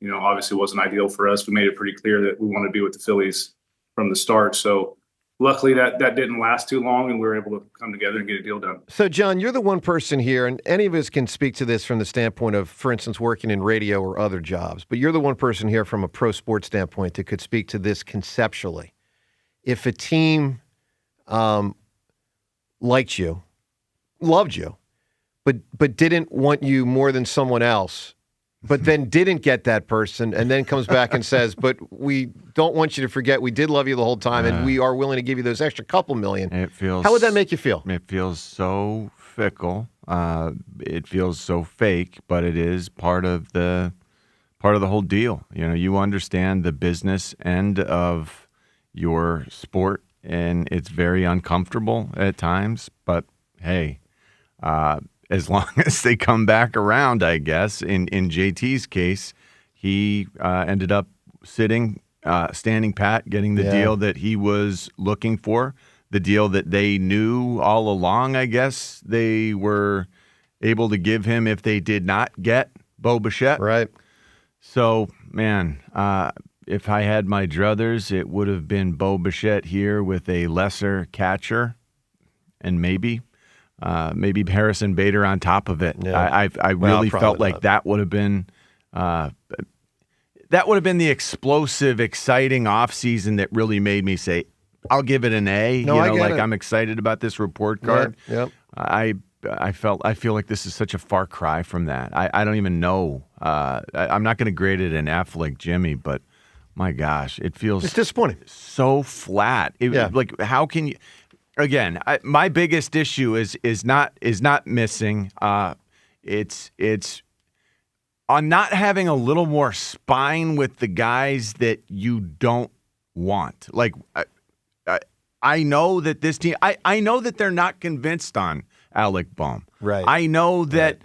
obviously wasn't ideal for us. We made it pretty clear that we wanted to be with the Phillies from the start. So luckily that didn't last too long, and we were able to come together and get a deal done. So, John, you're the one person here, and any of us can speak to this from the standpoint of, for instance, working in radio or other jobs, but you're the one person here from a pro sports standpoint that could speak to this conceptually. If a team liked you, loved you, but didn't want you more than someone else, but then didn't get that person, and then comes back and says, but we don't want you to forget we did love you the whole time, and we are willing to give you those extra couple million. How would that make you feel? It feels so fickle. It feels so fake, but it is part of the whole deal. You understand the business end of your sport, and it's very uncomfortable at times, but hey, as long as they come back around, I guess. In JT's case, he ended up standing pat, getting the deal that he was looking for, the deal that they knew all along, I guess, they were able to give him if they did not get Bo Bichette. Right. So, man, if I had my druthers, it would have been Bo Bichette here with a lesser catcher, and maybe Harrison Bader on top of it. Yeah. I really felt like that would have been the explosive, exciting offseason that really made me say, I'll give it an A. No, I get it. I'm excited about this report card. Yep. I feel like this is such a far cry from that. I don't even know. I'm not going to grade it an F like Jimmy, but my gosh, it's disappointing. So flat. Like, how can you? Again, my biggest issue is not missing. It's on not having a little more spine with the guys that you don't want. Like, I know that this team. I know that they're not convinced on Alec Bohm. Right. I know that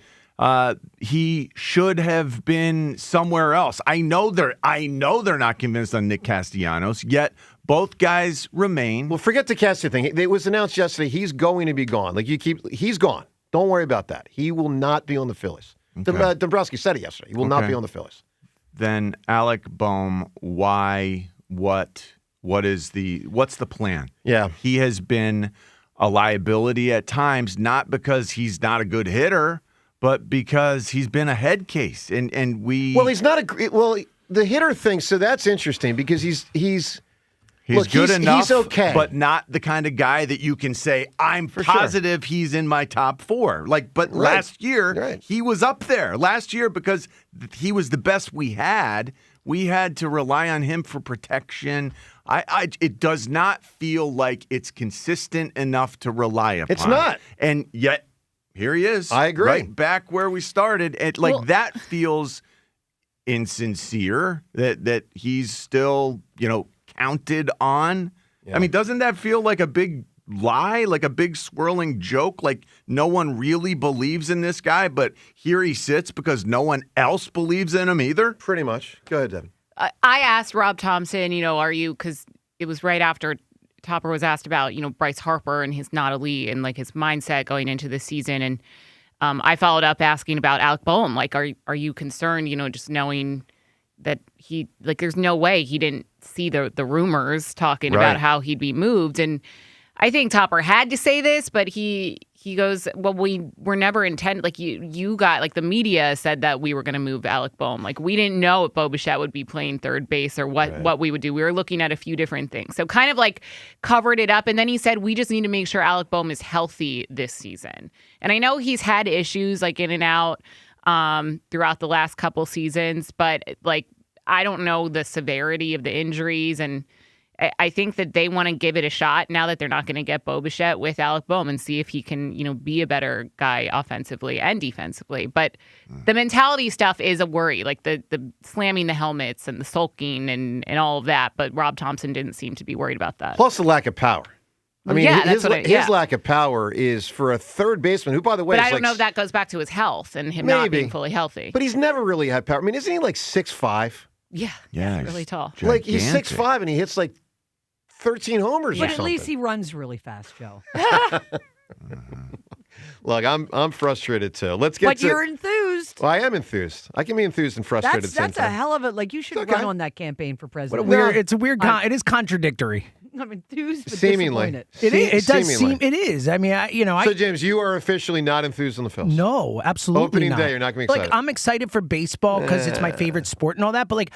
he should have been somewhere else. I know they're not convinced on Nick Castellanos, yet both guys remain. Well, forget the Cassidy thing. It was announced yesterday he's going to be gone. He's gone. Don't worry about that. He will not be on the Phillies. Okay. Dombrowski said it yesterday. He will not be on the Phillies. Then Alec Bohm, why? What's the plan? Yeah. He has been a liability at times, not because he's not a good hitter, but because he's been a head case. And we. Well, he's not the hitter thing. So that's interesting because he's good enough. He's okay, but not the kind of guy that you can say, I'm positive he's in my top four. Last year, he was up there. Last year, because he was the best we had to rely on him for protection. It does not feel like it's consistent enough to rely upon. It's not. And yet, here he is. I agree. Right back where we started. That feels insincere that he's still, counted on. Yeah. I mean, doesn't that feel like a big lie, like a big swirling joke, like no one really believes in this guy, but here he sits because no one else believes in him either? Pretty much. Go ahead, Devin. I asked Rob Thomson, are you, because it was right after Topper was asked about, Bryce Harper and his not elite and like his mindset going into the season. And I followed up asking about Alec Boehm. Like, are you concerned, just knowing that he, like, there's no way he didn't see the rumors talking about how he'd be moved. And I think Topper had to say this, but he goes, well, we were never intended, like you got, like the media said that we were going to move Alec Boehm. Like we didn't know if Bo Bichette would be playing third base or what we would do. We were looking at a few different things. So kind of like covered it up. And then he said, we just need to make sure Alec Boehm is healthy this season. And I know he's had issues like in and out throughout the last couple seasons, but like, I don't know the severity of the injuries, and I think that they want to give it a shot now that they're not going to get Bo Bichette with Alec Boehm and see if he can, be a better guy offensively and defensively. But the mentality stuff is a worry, like the slamming the helmets and the sulking and all of that. But Rob Thomson didn't seem to be worried about that. Plus the lack of power. I mean, his lack of power is for a third baseman who, by the way, but I don't know if that goes back to his health and him not being fully healthy. But he's never really had power. I mean, isn't he like 6'5"? Yeah, he's really tall. Like he's 6'5" and he hits like 13 homers or But something. at least he runs really fast, Joe. Look, I'm frustrated too. Let's get But you're enthused. Well, I am enthused. I can be enthused and frustrated at the same That's time. a hell of it. Like you should run on that campaign for president. It's a weird. It is contradictory. I'm enthused, but Seemingly. disappointed. It does seem. It is. I mean, So, James, you are officially not enthused on the Phils. No, absolutely Opening not. day, you're not going to be excited. Like I'm excited for baseball because it's my favorite sport and all that. But like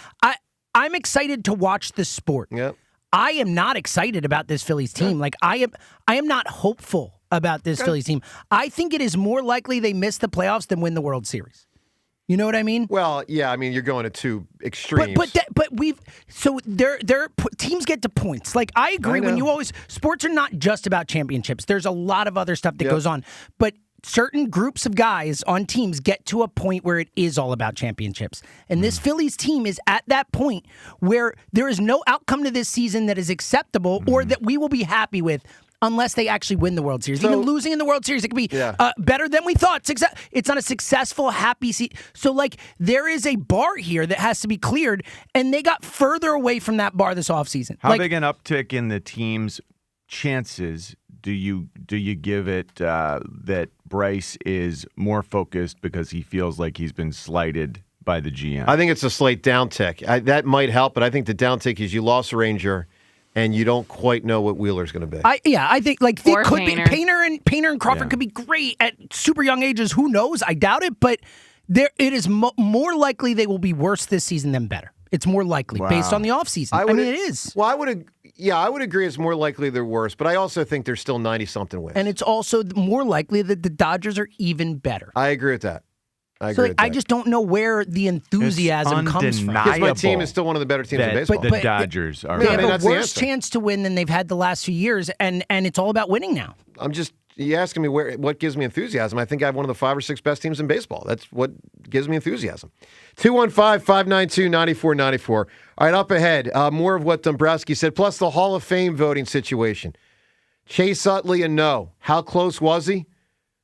I'm excited to watch the sport. Yep. I am not excited about this Phillies team. Like I am not hopeful about this Phillies team. I think it is more likely they miss the playoffs than win the World Series. You know what I mean? Well, yeah. I mean, you're going to two extremes. But teams get to points. Like I agree when you always sports are not just about championships. There's a lot of other stuff that goes on, but certain groups of guys on teams get to a point where it is all about championships. And this Phillies team is at that point where there is no outcome to this season that is acceptable or that we will be happy with unless they actually win the World Series. Even losing in the World Series, it could be better than we thought. It's not a successful, happy season. So, like, there is a bar here that has to be cleared, and they got further away from that bar this offseason. How big an uptick in the team's chances do you give it that Bryce is more focused because he feels like he's been slighted by the GM? I think it's a slight downtick. That might help, but I think the downtick is you lost a Ranger and you don't quite know what Wheeler's going to be. I think like Or it could Painter. be Painter and Crawford could be great at super young ages. Who knows? I doubt it, but it is more likely they will be worse this season than better. It's more likely based on the offseason. I mean, it is. Well, I would agree it's more likely they're worse, but I also think they're still 90-something wins. And it's also more likely that the Dodgers are even better. I agree with that. I just don't know where the enthusiasm comes from. Because my team is still one of the better teams in baseball. The Dodgers are. They have a worse chance to win than they've had the last few years, and it's all about winning now. You asking me what gives me enthusiasm? I think I have one of the 5 or 6 best teams in baseball. That's what gives me enthusiasm. 215-592-9494. All right, up ahead, more of what Dombrowski said, plus the Hall of Fame voting situation. Chase Utley and no. How close was he?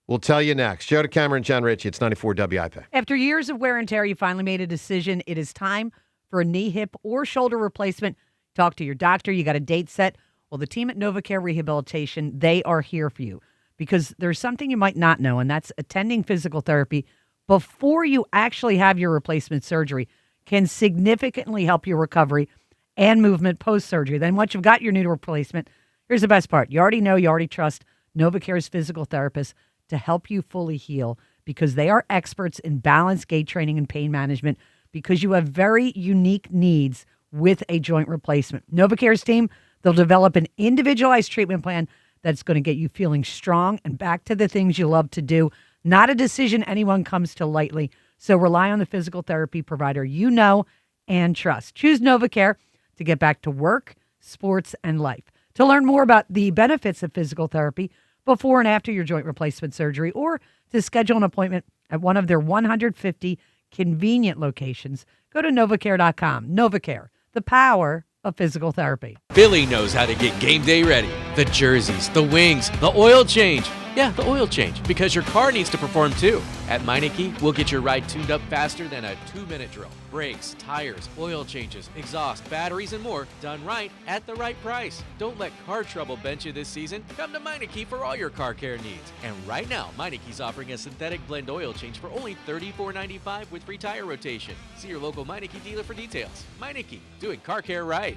We'll tell you next. Joe DeCamera and John Ritchie. It's 94 WIP. After years of wear and tear, you finally made a decision. It is time for a knee, hip, or shoulder replacement. Talk to your doctor. You got a date set. Well, the team at NovaCare Rehabilitation, they are here for you because there's something you might not know, and that's attending physical therapy before you actually have your replacement surgery can significantly help your recovery and movement post-surgery. Then once you've got your knee replacement, here's the best part. You already know, you already trust NovaCare's physical therapists to help you fully heal because they are experts in balance, gait training, and pain management because you have very unique needs with a joint replacement. NovaCare's team, they'll develop an individualized treatment plan that's going to get you feeling strong and back to the things you love to do. Not a decision anyone comes to lightly. So rely on the physical therapy provider you know and trust. Choose NovaCare to get back to work, sports, and life. To learn more about the benefits of physical therapy before and after your joint replacement surgery, or to schedule an appointment at one of their 150 convenient locations, go to NovaCare.com. NovaCare, the power of physical therapy. Billy knows how to get game day ready. The jerseys, the wings, the oil change. Yeah, the oil change, because your car needs to perform too. At Meineke, we'll get your ride tuned up faster than a 2-minute drill. Brakes, tires, oil changes, exhaust, batteries, and more done right at the right price. Don't let car trouble bench you this season. Come to Meineke for all your car care needs. And right now, Meineke's offering a synthetic blend oil change for only $34.95 with free tire rotation. See your local Meineke dealer for details. Meineke, doing car care right.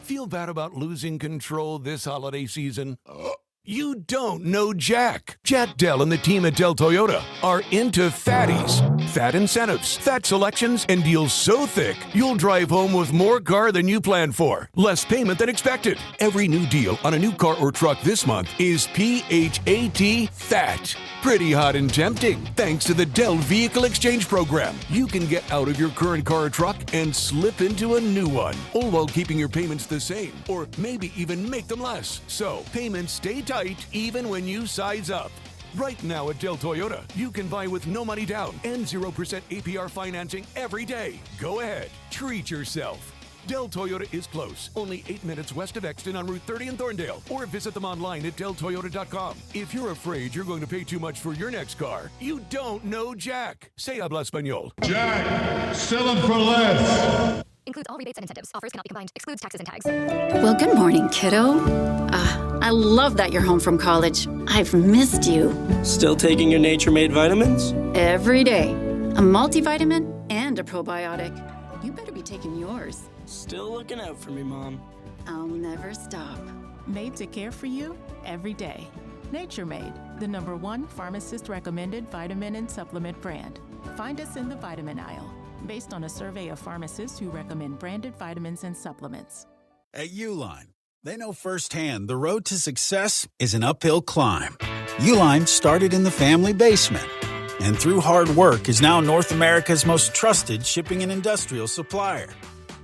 Feel bad about losing control this holiday season? You don't know Jack. Jack Dell and the team at Dell Toyota are into fatties. Fat incentives, fat selections, and deals so thick, you'll drive home with more car than you planned for. Less payment than expected. Every new deal on a new car or truck this month is PHAT fat. Pretty hot and tempting, thanks to the Dell Vehicle Exchange Program. You can get out of your current car or truck and slip into a new one, all while keeping your payments the same, or maybe even make them less. So, payments stay tight even when you size up. Right now at Dell Toyota, you can buy with no money down and 0% APR financing every day. Go ahead, treat yourself. Dell Toyota is close, only 8 minutes west of Exton on Route 30 in Thorndale, or visit them online at DellToyota.com. If you're afraid you're going to pay too much for your next car, you don't know Jack. Se habla español. Jack, sell them for less. Includes all rebates and incentives. Offers cannot be combined. Excludes taxes and tags. Well, good morning, kiddo. I love that you're home from college. I've missed you. Still taking your Nature-Made vitamins? Every day. A multivitamin and a probiotic. You better be taking yours. Still looking out for me, Mom. I'll never stop. Made to care for you every day. Nature-Made, the #1 pharmacist-recommended vitamin and supplement brand. Find us in the vitamin aisle, based on a survey of pharmacists who recommend branded vitamins and supplements. At Uline, they know firsthand the road to success is an uphill climb. Uline started in the family basement, and through hard work is now North America's most trusted shipping and industrial supplier.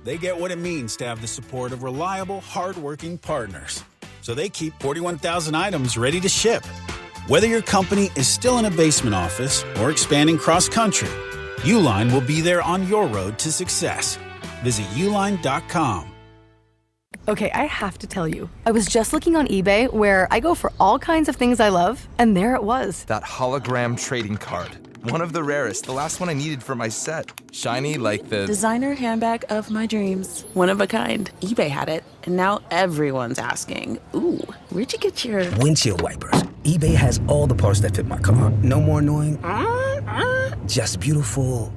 They get what it means to have the support of reliable, hard-working partners. So they keep 41,000 items ready to ship. Whether your company is still in a basement office or expanding cross-country, Uline will be there on your road to success. Visit uline.com. Okay, I have to tell you, I was just looking on eBay where I go for all kinds of things I love, and there it was. That hologram trading card. One of the rarest, the last one I needed for my set. Shiny like the designer handbag of my dreams. One of a kind. eBay had it, and now everyone's asking, ooh, where'd you get your windshield wipers? eBay has all the parts that fit my car. No more annoying, just beautiful.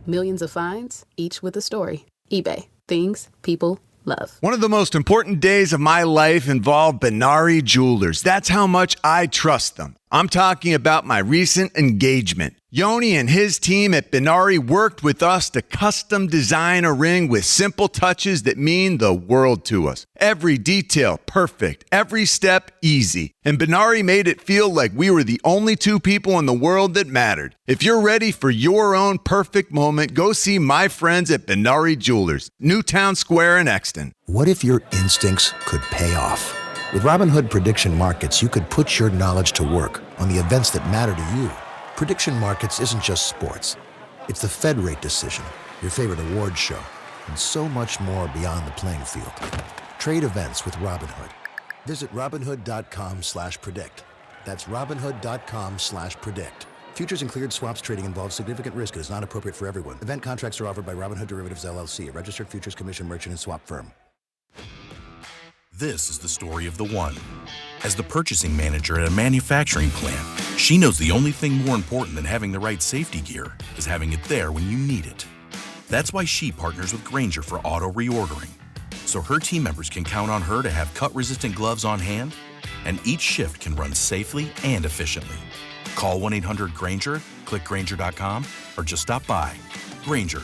Millions of finds, each with a story. eBay. Things people love. One of the most important days of my life involved Benari Jewelers. That's how much I trust them. I'm talking about my recent engagement. Yoni and his team at Benari worked with us to custom design a ring with simple touches that mean the world to us. Every detail perfect, every step easy. And Benari made it feel like we were the only two people in the world that mattered. If you're ready for your own perfect moment, go see my friends at Benari Jewelers, Newtown Square in Exton. What if your instincts could pay off? With Robinhood Prediction Markets, you could put your knowledge to work on the events that matter to you. Prediction Markets isn't just sports. It's the Fed rate decision, your favorite award show, and so much more beyond the playing field. Trade events with Robinhood. Visit Robinhood.com/predict. That's Robinhood.com/predict. Futures and cleared swaps trading involves significant risk and is not appropriate for everyone. Event contracts are offered by Robinhood Derivatives LLC, a registered futures commission merchant and swap firm. This is the story of the one. As the purchasing manager at a manufacturing plant, she knows the only thing more important than having the right safety gear is having it there when you need it. That's why she partners with Grainger for auto reordering, so her team members can count on her to have cut-resistant gloves on hand, and each shift can run safely and efficiently. Call 1-800-GRAINGER, click Grainger.com, or just stop by. Grainger,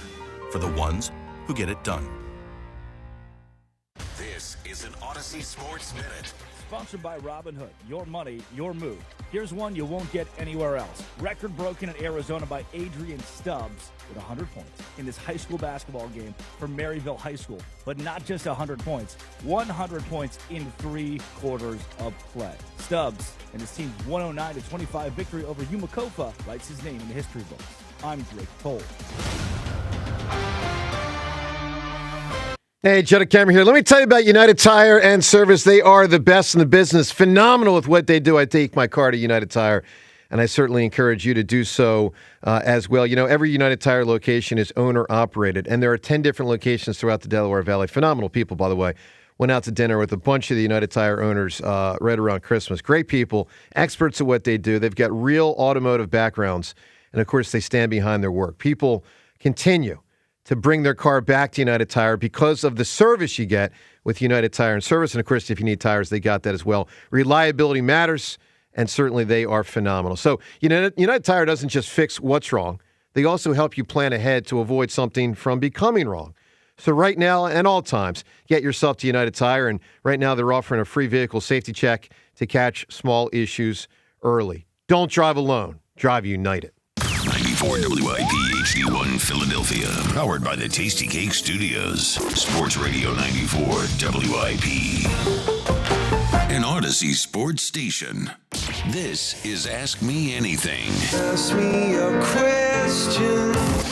for the ones who get it done. This is an Odyssey Sports Minute. Sponsored by Robinhood. Your money, your move. Here's one you won't get anywhere else. Record broken in Arizona by Adrian Stubbs with 100 points in this high school basketball game for Maryville High School. But not just 100 points, 100 points in 3 quarters of play. Stubbs and his team's 109-25 victory over Umakofa writes his name in the history books. I'm Drake Cole. Hey, Joe Cameron here. Let me tell you about United Tire and Service. They are the best in the business. Phenomenal with what they do. I take my car to United Tire, and I certainly encourage you to do so as well. You know, every United Tire location is owner-operated, and there are 10 different locations throughout the Delaware Valley. Phenomenal people, by the way. Went out to dinner with a bunch of the United Tire owners right around Christmas. Great people, experts at what they do. They've got real automotive backgrounds, and, of course, they stand behind their work. People continue to bring their car back to United Tire because of the service you get with United Tire and Service. And, of course, if you need tires, they got that as well. Reliability matters, and certainly they are phenomenal. So, United Tire doesn't just fix what's wrong. They also help you plan ahead to avoid something from becoming wrong. So right now and all times, get yourself to United Tire. And right now they're offering a free vehicle safety check to catch small issues early. Don't drive alone. Drive United. 94 WIP HD1 Philadelphia. Powered by the Tasty Cake Studios. Sports Radio 94 WIP. An Odyssey sports station. This is Ask Me Anything. Ask me a question.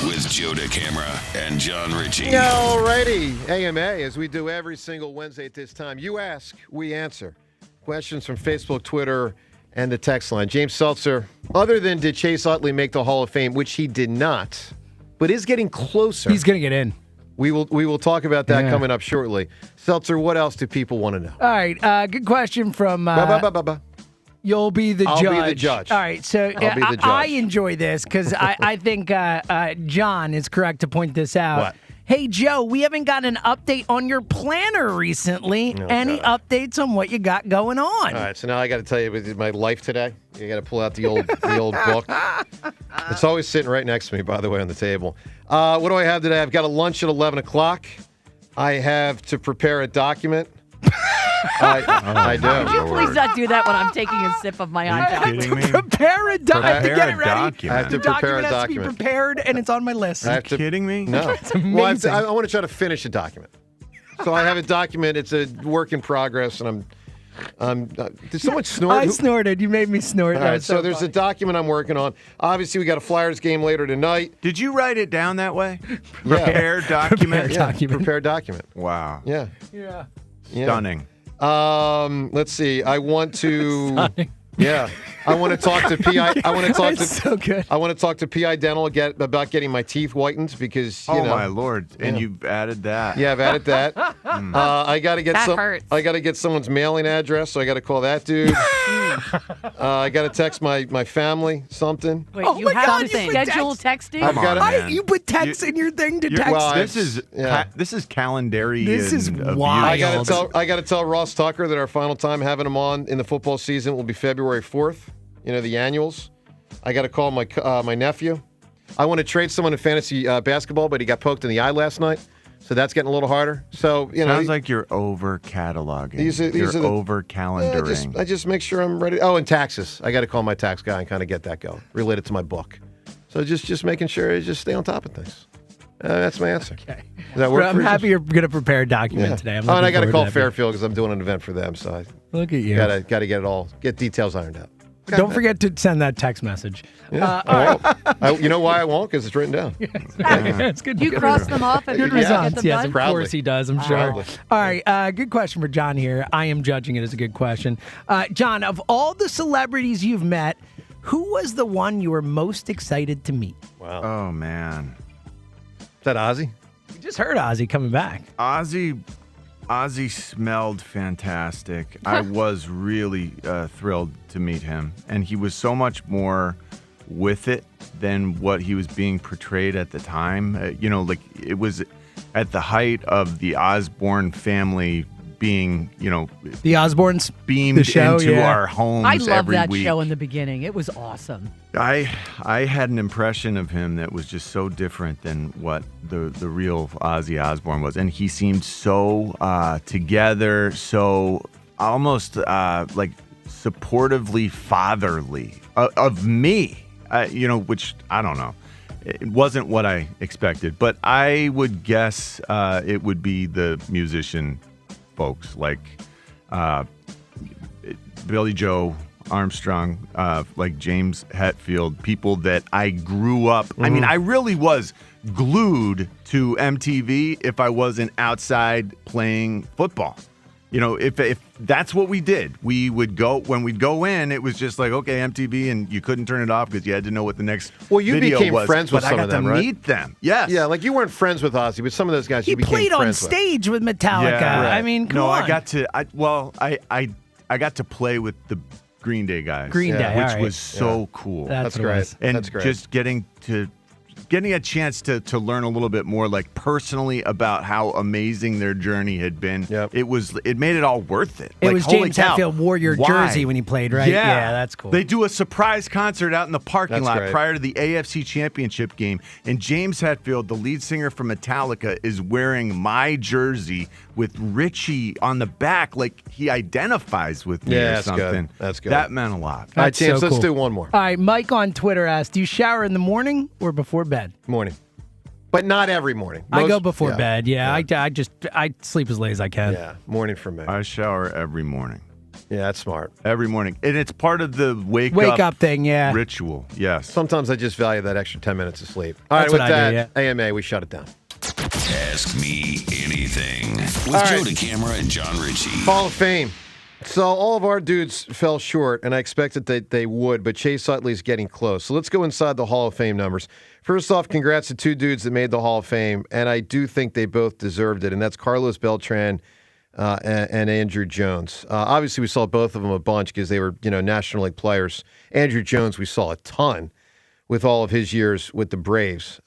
With Joe DeCamera and John Ritchie. All righty. AMA, as we do every single Wednesday at this time. You ask, we answer. Questions from Facebook, Twitter, and the text line. James Seltzer, other than did Chase Utley make the Hall of Fame, which he did not, but is getting closer. He's going to get in. We will talk about that coming up shortly. Seltzer, what else do people want to know? All right. Good question from... You'll be the judge. I'll be the judge. All right. So I enjoy this because I think John is correct to point this out. What? Hey, Joe, we haven't got an update on your planner recently. Any updates on what you got going on? All right, so now I got to tell you with my life today. You got to pull out the old book. It's always sitting right next to me, by the way, on the table. What do I have today? I've got a lunch at 11 o'clock. I have to prepare a document. I do. Could you please not do that when I'm taking a sip of my hot chocolate? Prepare a document. Get it ready. I have to prepare a document. Has to be prepared, and it's on my list. Are you kidding me? No. It's amazing. Well, I want to try to finish a document. So I have a document. It's a work in progress, and did someone snort? I snorted. You made me snort. All right, so there's a document I'm working on. Obviously, we got a Flyers game later tonight. Did you write it down that way? Prepared document? Prepared document. Wow. Yeah. Stunning. Let's see. I want to. Yeah. I want to talk to PI. I want to talk to. So good. I want to talk to PI Dental about getting my teeth whitened because you know. My Lord! And you've added that. Yeah, I've added that. I got to get That some. hurts. I got to get someone's mailing address, so I got to call that dude. I got to text my family something. Wait, Oh you my have God, to you put schedule texting? I've got man. You put text in your thing to text. well, This is calendary. This is abuse. wild. I got to tell Ross Tucker that our final time having him on in the football season will be February 4th. You know, the annuals. I got to call my nephew. I want to trade someone in fantasy basketball, but he got poked in the eye last night, so that's getting a little harder. So Sounds like you're over cataloging. You're over calendaring. I just make sure I'm ready. Oh, and taxes. I got to call my tax guy and kind of get that going, related to my book. So just making sure I just stay on top of things. That's my answer. Okay. Does that work I'm for you? happy you're going to prepare a document today. And I got to call Fairfield because I'm doing an event for them. So I Look at you. got to get details ironed out. Don't forget to send that text message. Yeah. I won't. You know why I won't? Because it's written down. It's good. You cross them off and Good you get results. them Yes, done? of Proudly. course he does, I'm sure. Proudly. All right, good question for John here. I am judging it as a good question. John, of all the celebrities you've met, who was the one you were most excited to meet? Wow. Oh man. Is that Ozzy? We just heard Ozzy coming back. Ozzy smelled fantastic. I was really thrilled to meet him, and he was so much more with it than what he was being portrayed at the time. Like it was at the height of the Osborne family being, The Osbournes beamed the show, into yeah. our homes I loved every that week. show in the beginning. It was awesome. I had an impression of him that was just so different than what the real Ozzy Osbourne was, and he seemed so together, so almost like supportively fatherly of me, which I don't know. It wasn't what I expected, but I would guess it would be the musician folks like Billy Joe Armstrong, like James Hetfield, people that I grew up. I mean, I really was glued to MTV if I wasn't outside playing football. You know, if that's what we did, we would go, when we'd go in, it was just like, okay, MTV, and you couldn't turn it off because you had to know what the next you video became was. friends with but some I of got them, to right? meet them. Yes. Yeah, like you weren't friends with Ozzy, but some of those guys He you became played on friends with. stage with Metallica. Yeah. I mean, come no, on. I got to. I got to play with the Green Day guys. Green Day, which all right. was so cool. That's great. And That's great. just getting a chance to learn a little bit more, like personally, about how amazing their journey had been. Yep. It made it all worth it. It Like, was holy James cow, Hetfield wore your why? jersey when he played, right? Yeah, that's cool. They do a surprise concert out in the parking That's lot great. prior to the AFC Championship game, and James Hetfield, the lead singer from Metallica, is wearing my jersey with Richie on the back, like he identifies with me Yeah, or that's good. something. That's good. That meant a lot. All right, That's James, so let's cool. do one more. All right, Mike on Twitter asked, do you shower in the morning or before bed? Morning. But not every morning. I go Most- before yeah. bed. Yeah, I sleep as late as I can. Yeah, morning for me. I shower every morning. Yeah, that's smart. Every morning. And it's part of the wake up thing, yeah. ritual. Yes. Sometimes I just value that extra 10 minutes of sleep. All That's right, with what I that, do, AMA, we shut it down. Ask Me Anything with All Joe right. DeCamera and John Ritchie. Hall of Fame. So all of our dudes fell short, and I expected that they would, but Chase Utley's getting close. So let's go inside the Hall of Fame numbers. First off, congrats to two dudes that made the Hall of Fame, and I do think they both deserved it, and that's Carlos Beltran and Andrew Jones. Obviously, we saw both of them a bunch because they were, National League players. Andrew Jones, we saw a ton with all of his years with the Braves.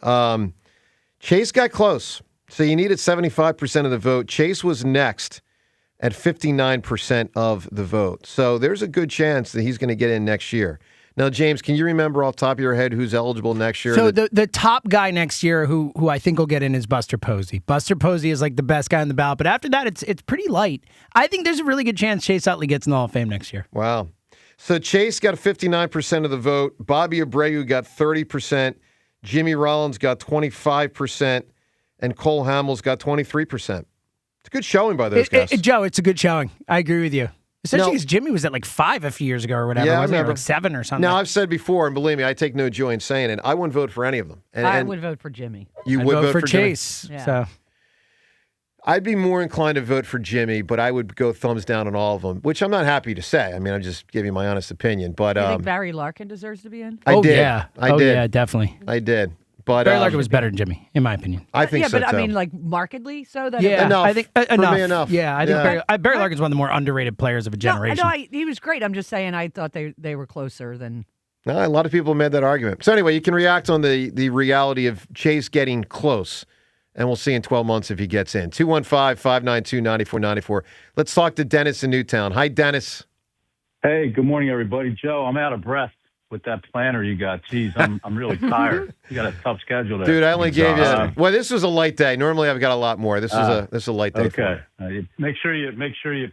Chase got close, so you needed 75% of the vote. Chase was next at 59% of the vote. So there's a good chance that he's going to get in next year. Now, James, can you remember off the top of your head who's eligible next year? So the top guy next year who I think will get in is Buster Posey. Buster Posey is like the best guy on the ballot, but after that, it's pretty light. I think there's a really good chance Chase Utley gets in the Hall of Fame next year. Wow. So Chase got 59% of the vote. Bobby Abreu got 30%. Jimmy Rollins got 25%. And Cole Hamels got 23%. It's a good showing by those guys. Joe, it's a good showing. I agree with you. Especially No. because Jimmy was at like 5 a few years ago or whatever. Yeah, I Wasn't he? Or remember. like 7 or something. Now, I've said before, and believe me, I take no joy in saying it, I wouldn't vote for any of them. I would vote for Jimmy. You I'd would vote for Jimmy? Chase. Yeah. So I'd be more inclined to vote for Jimmy, but I would go thumbs down on all of them, which I'm not happy to say. I mean, I'm just giving you my honest opinion. But Do you think Barry Larkin deserves to be in? I did. Yeah. I did. Yeah, definitely. I did. But Barry Larkin was better than Jimmy, in my opinion. I think yeah, so but too. I mean, like markedly so. That Yeah, Enough. I think For me, enough. Yeah, I think Yeah. Barry Larkin's one of the more underrated players of a generation. No, he was great. I'm just saying, I thought they were closer than. No, a lot of people made that argument. So anyway, you can react on the reality of Chase getting close, and we'll see in 12 months if he gets in. 215-592-9494. Let's talk to Dennis in Newtown. Hi, Dennis. Hey, good morning, everybody. Joe, I'm out of breath with that planner you got. Jeez, I'm really tired. You got a tough schedule there. Dude, I only gave you. Well, this was a light day. Normally, I've got a lot more. This is a light day. Okay. Make sure you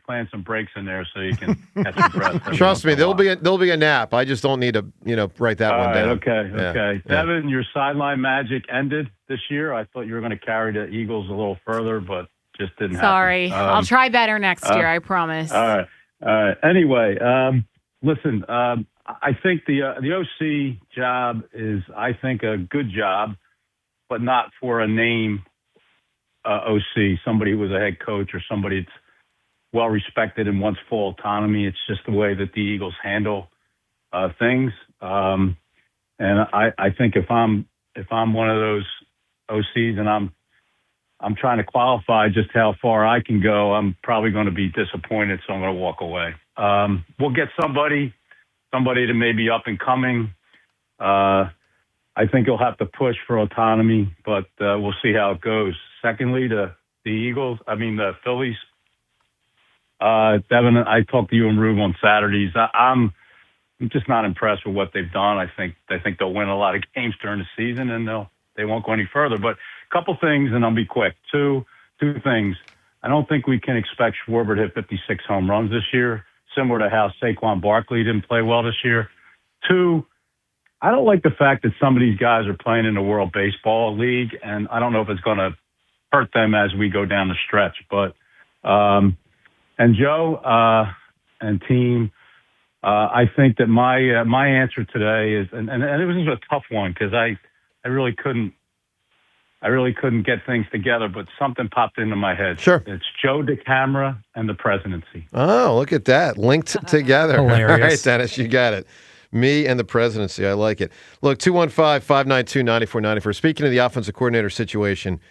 plan some breaks in there so you can catch your breath. Trust me, there'll be a nap. I just don't need to write that one down. Okay. Yeah, Okay. yeah. Devin, your sideline magic ended this year. I thought you were going to carry the Eagles a little further, but just didn't Sorry. happen. I'll try better next year, I promise. All right. Anyway, listen, I think the OC job is, I think, a good job, but not for a name OC, somebody who was a head coach or somebody that's well respected and wants full autonomy. It's just the way that the Eagles handle things. And I think if I'm one of those OCs and I'm trying to qualify just how far I can go, I'm probably going to be disappointed, so I'm going to walk away. We'll get somebody to maybe up and coming. I think he'll have to push for autonomy, but we'll see how it goes. Secondly, the Phillies. Devin, I talked to you and Rube on Saturdays. I'm just not impressed with what they've done. I think they'll win a lot of games during the season, and they won't go any further. But a couple things, and I'll be quick. Two things. I don't think we can expect Schwarber to hit 56 home runs this year, similar to how Saquon Barkley didn't play well this year. Two, I don't like the fact that some of these guys are playing in the World Baseball League, and I don't know if it's going to hurt them as we go down the stretch. But and Joe and team, I think that my answer today is, and it was a tough one because I really couldn't I really couldn't get things together, but something popped into my head. Sure. It's Joe DeCamara and the presidency. Oh, look at that. Linked together. Hilarious. All right, Dennis, you got it. Me and the presidency. I like it. Look, 215-592-9494. Speaking of the offensive coordinator situation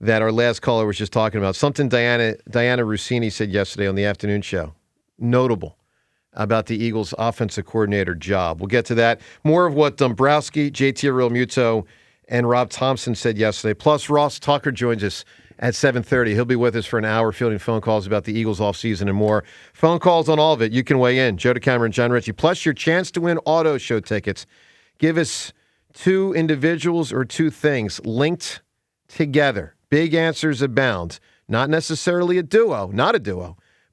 that our last caller was just talking about, something Diana Rossini said yesterday on the afternoon show, notable about the Eagles' offensive coordinator job. We'll get to that. More of what Dombrowski, JT Realmuto, and Rob Thomson said yesterday. Plus, Ross Tucker joins us at 7:30. He'll be with us for an hour fielding phone calls about the Eagles offseason and more. Phone calls on all of it. You can weigh in. Joe DeCamara and John Ritchie. Plus, your chance to win auto show tickets. Give us two individuals or two things linked together. Big answers abound. Not necessarily a duo,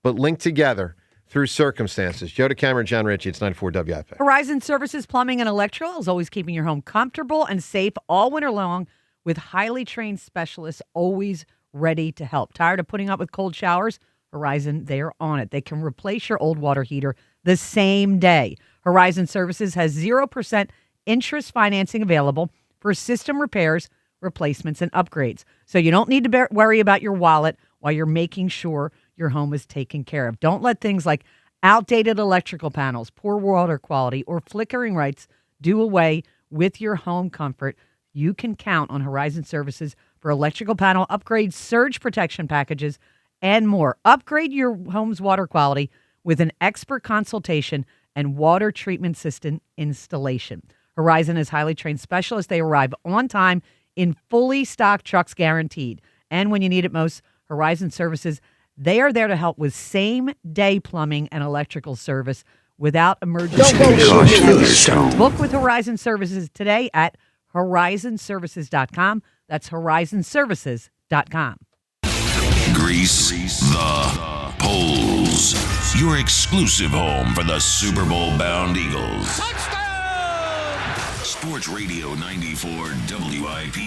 but linked together through circumstances. Joe DeCamara and John Ritchie. It's 94 WIP. Horizon Services Plumbing and Electrical is always keeping your home comfortable and safe all winter long with highly trained specialists always ready to help. Tired of putting up with cold showers? Horizon, they're on it. They can replace your old water heater the same day. Horizon Services has 0% interest financing available for system repairs, replacements, and upgrades. So you don't need to worry about your wallet while you're making sure your home is taken care of. Don't let things like outdated electrical panels, poor water quality, or flickering lights do away with your home comfort. You can count on Horizon Services for electrical panel upgrades, surge protection packages, and more. Upgrade your home's water quality with an expert consultation and water treatment system installation. Horizon is highly trained specialists. They arrive on time in fully stocked trucks guaranteed. And when you need it most, Horizon Services, they are there to help with same-day plumbing and electrical service without emergency. Book with Horizon Services today at horizonservices.com. That's horizonservices.com. Grease the polls. Your exclusive home for the Super Bowl-bound Eagles. Sports Radio 94 WIP.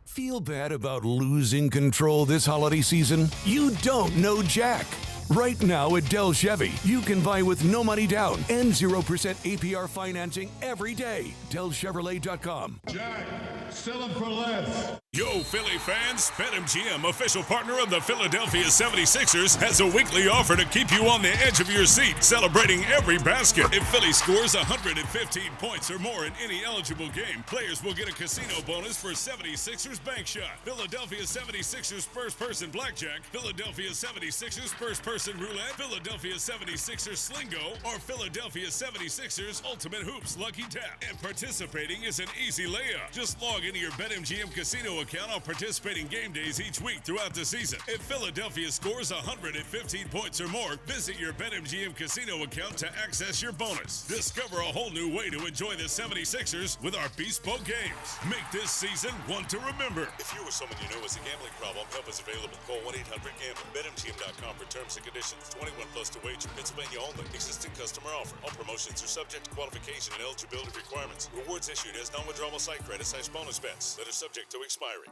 Feel bad about losing control this holiday season? You don't know Jack. Right now at Del Chevy, you can buy with no money down and 0% APR financing every day. DelChevrolet.com. Jack, sell them for less. Yo, Philly fans, BetMGM, official partner of the Philadelphia 76ers, has a weekly offer to keep you on the edge of your seat, celebrating every basket. If Philly scores 115 points or more in any eligible game, players will get a casino bonus for 76ers Bank Shot, Philadelphia 76ers first-person blackjack, Philadelphia 76ers first-person roulette, Philadelphia 76ers Slingo, or Philadelphia 76ers Ultimate Hoops Lucky Tap. And participating is an easy layup. Just log into your BetMGM casino account on participating game days each week throughout the season. If Philadelphia scores 115 points or more, visit your BetMGM casino account to access your bonus. Discover a whole new way to enjoy the 76ers with our bespoke games. Make this season one to remember. If you or someone you know has a gambling problem, help is available. Call 1-800-GAMBLER. BetMGM.com for terms and conditions. 21 plus to wager. Pennsylvania only. Existing customer offer. All promotions are subject to qualification and eligibility requirements. Rewards issued as non-withdrawable site credit/bonus bets that are subject to expiry.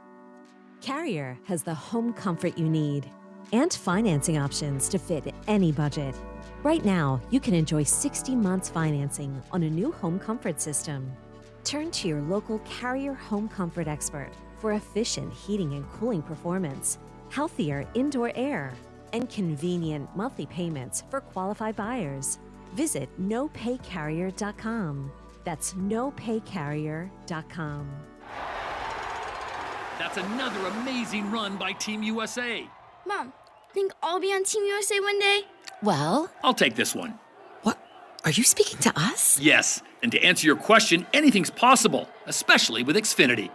Carrier has the home comfort you need and financing options to fit any budget. Right now, you can enjoy 60 months financing on a new home comfort system. Turn to your local Carrier home comfort expert for efficient heating and cooling performance, healthier indoor air, and convenient monthly payments for qualified buyers. Visit nopaycarrier.com. That's nopaycarrier.com. That's another amazing run by Team USA. Mom, think I'll be on Team USA one day? Well, I'll take this one. Are you speaking to us? Yes, and to answer your question, anything's possible, especially with Xfinity.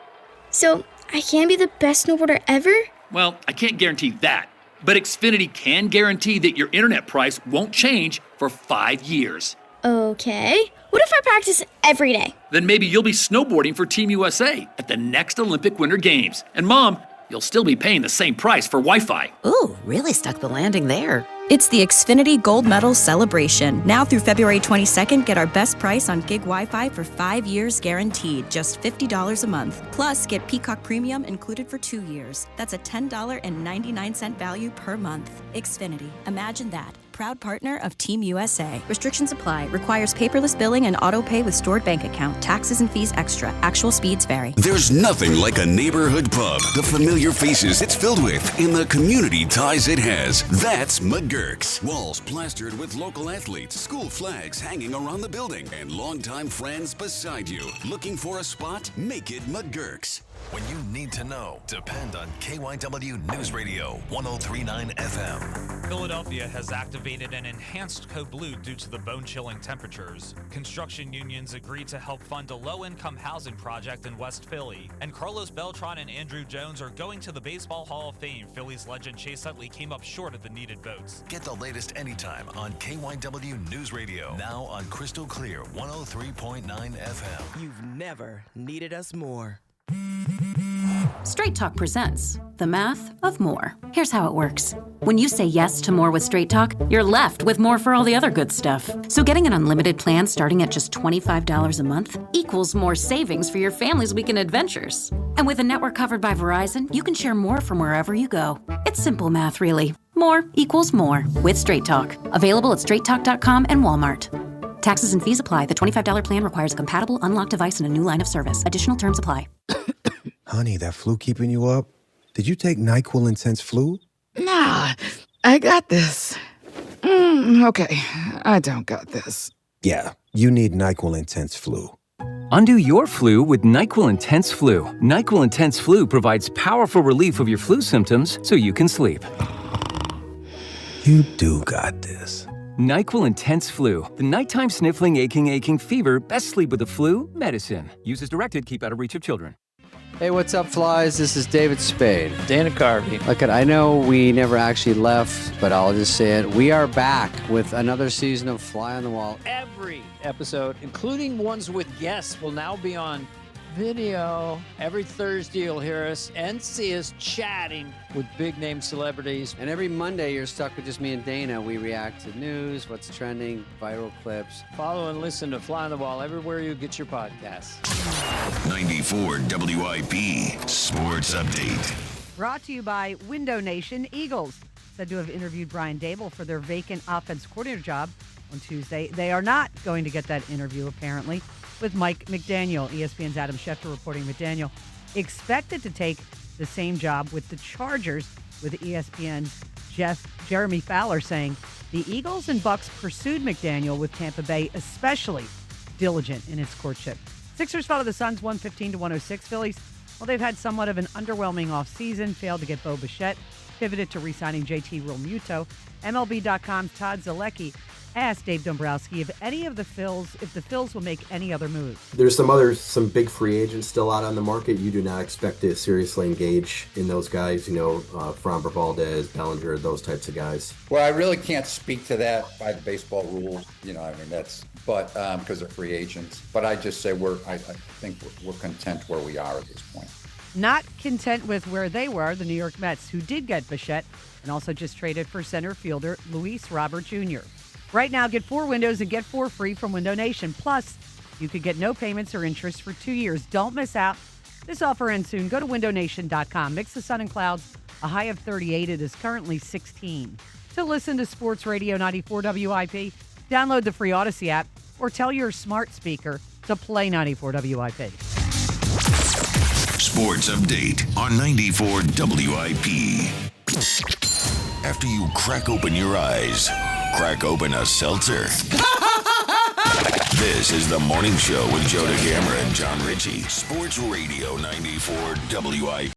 So, I can be the best snowboarder ever? Well, I can't guarantee that, but Xfinity can guarantee that your internet price won't change for 5 years. Okay. What if I practice every day? Then maybe you'll be snowboarding for Team USA at the next Olympic Winter Games. And Mom, you'll still be paying the same price for Wi-Fi. Ooh, really stuck the landing there. It's the Xfinity Gold Medal Celebration. Now through February 22nd, get our best price on gig Wi-Fi for 5 years guaranteed, just $50 a month. Plus, get Peacock Premium included for 2 years. That's a $10.99 value per month. Xfinity. Imagine that. proud partner of Team USA. Restrictions apply. Requires paperless billing and auto pay with stored bank account. Taxes and fees extra. Actual speeds vary. There's nothing like a neighborhood pub. The familiar faces it's filled with and the community ties it has. That's McGurk's. Walls plastered with local athletes, school flags hanging around the building, and longtime friends beside you. Looking for a spot? Make it McGurk's. When you need to know, depend on KYW News Radio 103.9 FM. Philadelphia has activated an enhanced code blue due to the bone-chilling temperatures. Construction unions agreed to help fund a low-income housing project in West Philly. And Carlos Beltran and Andrew Jones are going to the Baseball Hall of Fame. Phillies legend Chase Utley came up short of the needed votes. Get the latest anytime on KYW News Radio. Now on Crystal Clear 103.9 FM. You've never needed us more. Straight Talk presents The Math of More. Here's how it works. When you say yes to more with Straight Talk, you're left with more for all the other good stuff. So getting an unlimited plan starting at just $25 a month equals more savings for your family's weekend adventures. And with a network covered by Verizon, you can share more from wherever you go. It's simple math, really. More equals more with Straight Talk. Available at straighttalk.com and Walmart. Taxes and fees apply. The $25 plan requires a compatible unlocked device and a new line of service. Additional terms apply. Honey, that flu keeping you up? Did you take NyQuil Intense Flu? Nah, I got this. Okay, I don't got this. Yeah, you need NyQuil Intense Flu. Undo your flu with NyQuil Intense Flu. NyQuil Intense Flu provides powerful relief of your flu symptoms so you can sleep. You do got this. NyQuil Intense Flu. The nighttime sniffling, aching fever. Best sleep with the flu medicine. Use as directed. Keep out of reach of children. Hey, what's up, flies? This is David Spade. Dana Carvey. Look, I know we never actually left, but I'll just say it. We are back with another season of Fly on the Wall. Every episode, including ones with guests, will now be on video. Every Thursday, you'll hear us and see us chatting with big-name celebrities. And every Monday, you're stuck with just me and Dana. We react to news, what's trending, viral clips. Follow and listen to Fly on the Wall everywhere you get your podcasts. 94 WIP Sports Update. Brought to you by Window Nation. Eagles said to have interviewed Brian Dable for their vacant offense coordinator job on Tuesday. They are not going to get that interview, apparently, with Mike McDaniel. ESPN's Adam Schefter reporting McDaniel expected to take the same job with the Chargers, with ESPN's Jeremy Fowler saying the Eagles and Bucks pursued McDaniel, with Tampa Bay especially diligent in its courtship. Sixers fell to the Suns 115-106. Phillies, well, they've had somewhat of an underwhelming offseason, failed to get Bo Bichette, pivoted to re-signing JT Realmuto. MLB.com's Todd Zalecki asked Dave Dombrowski if the Phils will make any other moves. There's some big free agents still out on the market. You do not expect to seriously engage in those guys, Framber Valdez, Bellinger, those types of guys. Well, I really can't speak to that by the baseball rules, because they're free agents. But I just say I think we're content where we are at this point. Not content with where they were, the New York Mets, who did get Bichette and also just traded for center fielder Luis Robert Jr. Right now, get 4 windows and get 4 free from Window Nation. Plus, you could get no payments or interest for 2 years. Don't miss out. This offer ends soon. Go to windownation.com. Mix the sun and clouds. A high of 38. It is currently 16. To listen to Sports Radio 94 WIP, download the free Odyssey app or tell your smart speaker to play 94 WIP. Sports Update on 94 WIP. After you crack open your eyes, crack open a seltzer. This is the Morning Show with Joe DeCamara and John Ritchie. Sports Radio 94 WIP.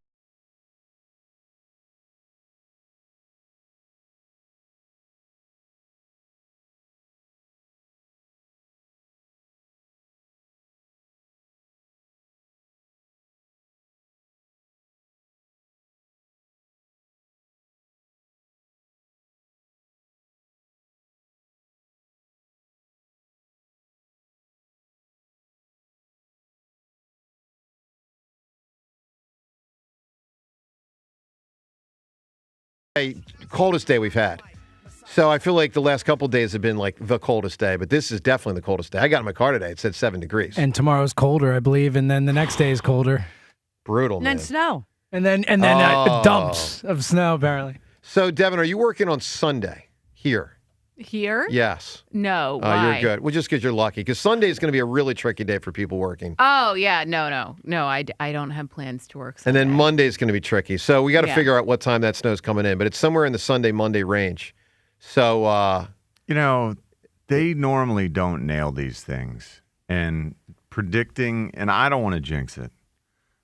Coldest day we've had. So I feel like the last couple of days have been like the coldest day, but this is definitely the coldest day. I got in my car today. It said 7 degrees. And tomorrow's colder, I believe, and then the next day is colder. Brutal, And man. then snow. And then dumps of snow, apparently. So, Devin, are you working on Sunday here? Here? Yes. No. Why? You're good. Well, just because you're lucky. Because Sunday is going to be a really tricky day for people working. Oh, yeah. No. I don't have plans to work Sunday. And then Monday is going to be tricky. So we got to Yeah. figure out what time that snow's coming in. But it's somewhere in the Sunday-Monday range. So, they normally don't nail these things. And predicting, and I don't want to jinx it.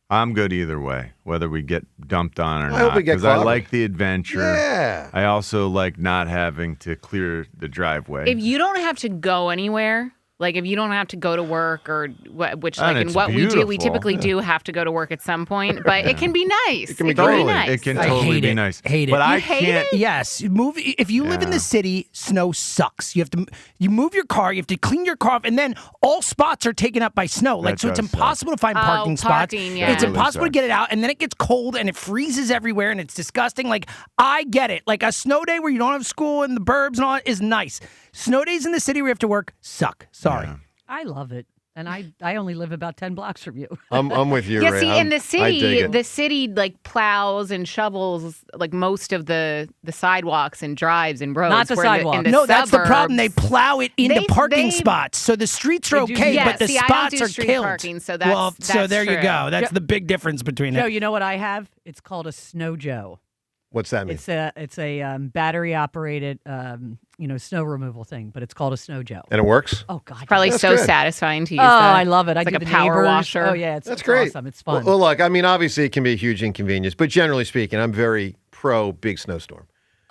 I'm good either way, whether we get dumped on or I hope not. we get Because I clobbered. like the adventure. Yeah. I also like not having to clear the driveway. If you don't have to go anywhere, like if you don't have to go to work or which And like in it's what we do, we beautiful. typically do have to go to work at some point, but it can be nice. It can be really great. nice. It can I totally hate be it. nice. Hate it. But You I hate can't. it? Yes, move. If you live in the city, snow sucks. You move your car. You have to clean your car off, and then all spots are taken up by snow. Like That so, it's does suck. impossible to find parking spots. parking, yeah. It's That really impossible to sucks. get it out, and then it gets cold and it freezes everywhere, and it's disgusting. Like I get it. Like a snow day where you don't have school in the burbs and all that is nice. Snow days in the city where you have to work suck. Sorry. Yeah. I love it. And I only live about 10 blocks from you. I'm with you, Yeah, Ray. see, in the I dig city, it. the city like plows and shovels like most of the sidewalks and drives and roads. Not the where sidewalks. in the No, that's the problem. They suburbs- plow it into They- parking they- spots, so the streets are They do- okay, yeah, but the see, I don't spots do are street killed. parking, so that's- well, so that's there you true. go. That's the big difference between Joe, it. you know what I have? It's called a Snow Joe. What's that mean? It's a battery operated snow removal thing, but it's called a Snow Joe. And it works? Oh God, Probably That's so good. satisfying to use. Oh, that. I love it. I It's do like a the power neighbors. washer. Oh yeah, That's great. Awesome. It's fun. Well, look, I mean, obviously it can be a huge inconvenience, but generally speaking, I'm very pro big snowstorm.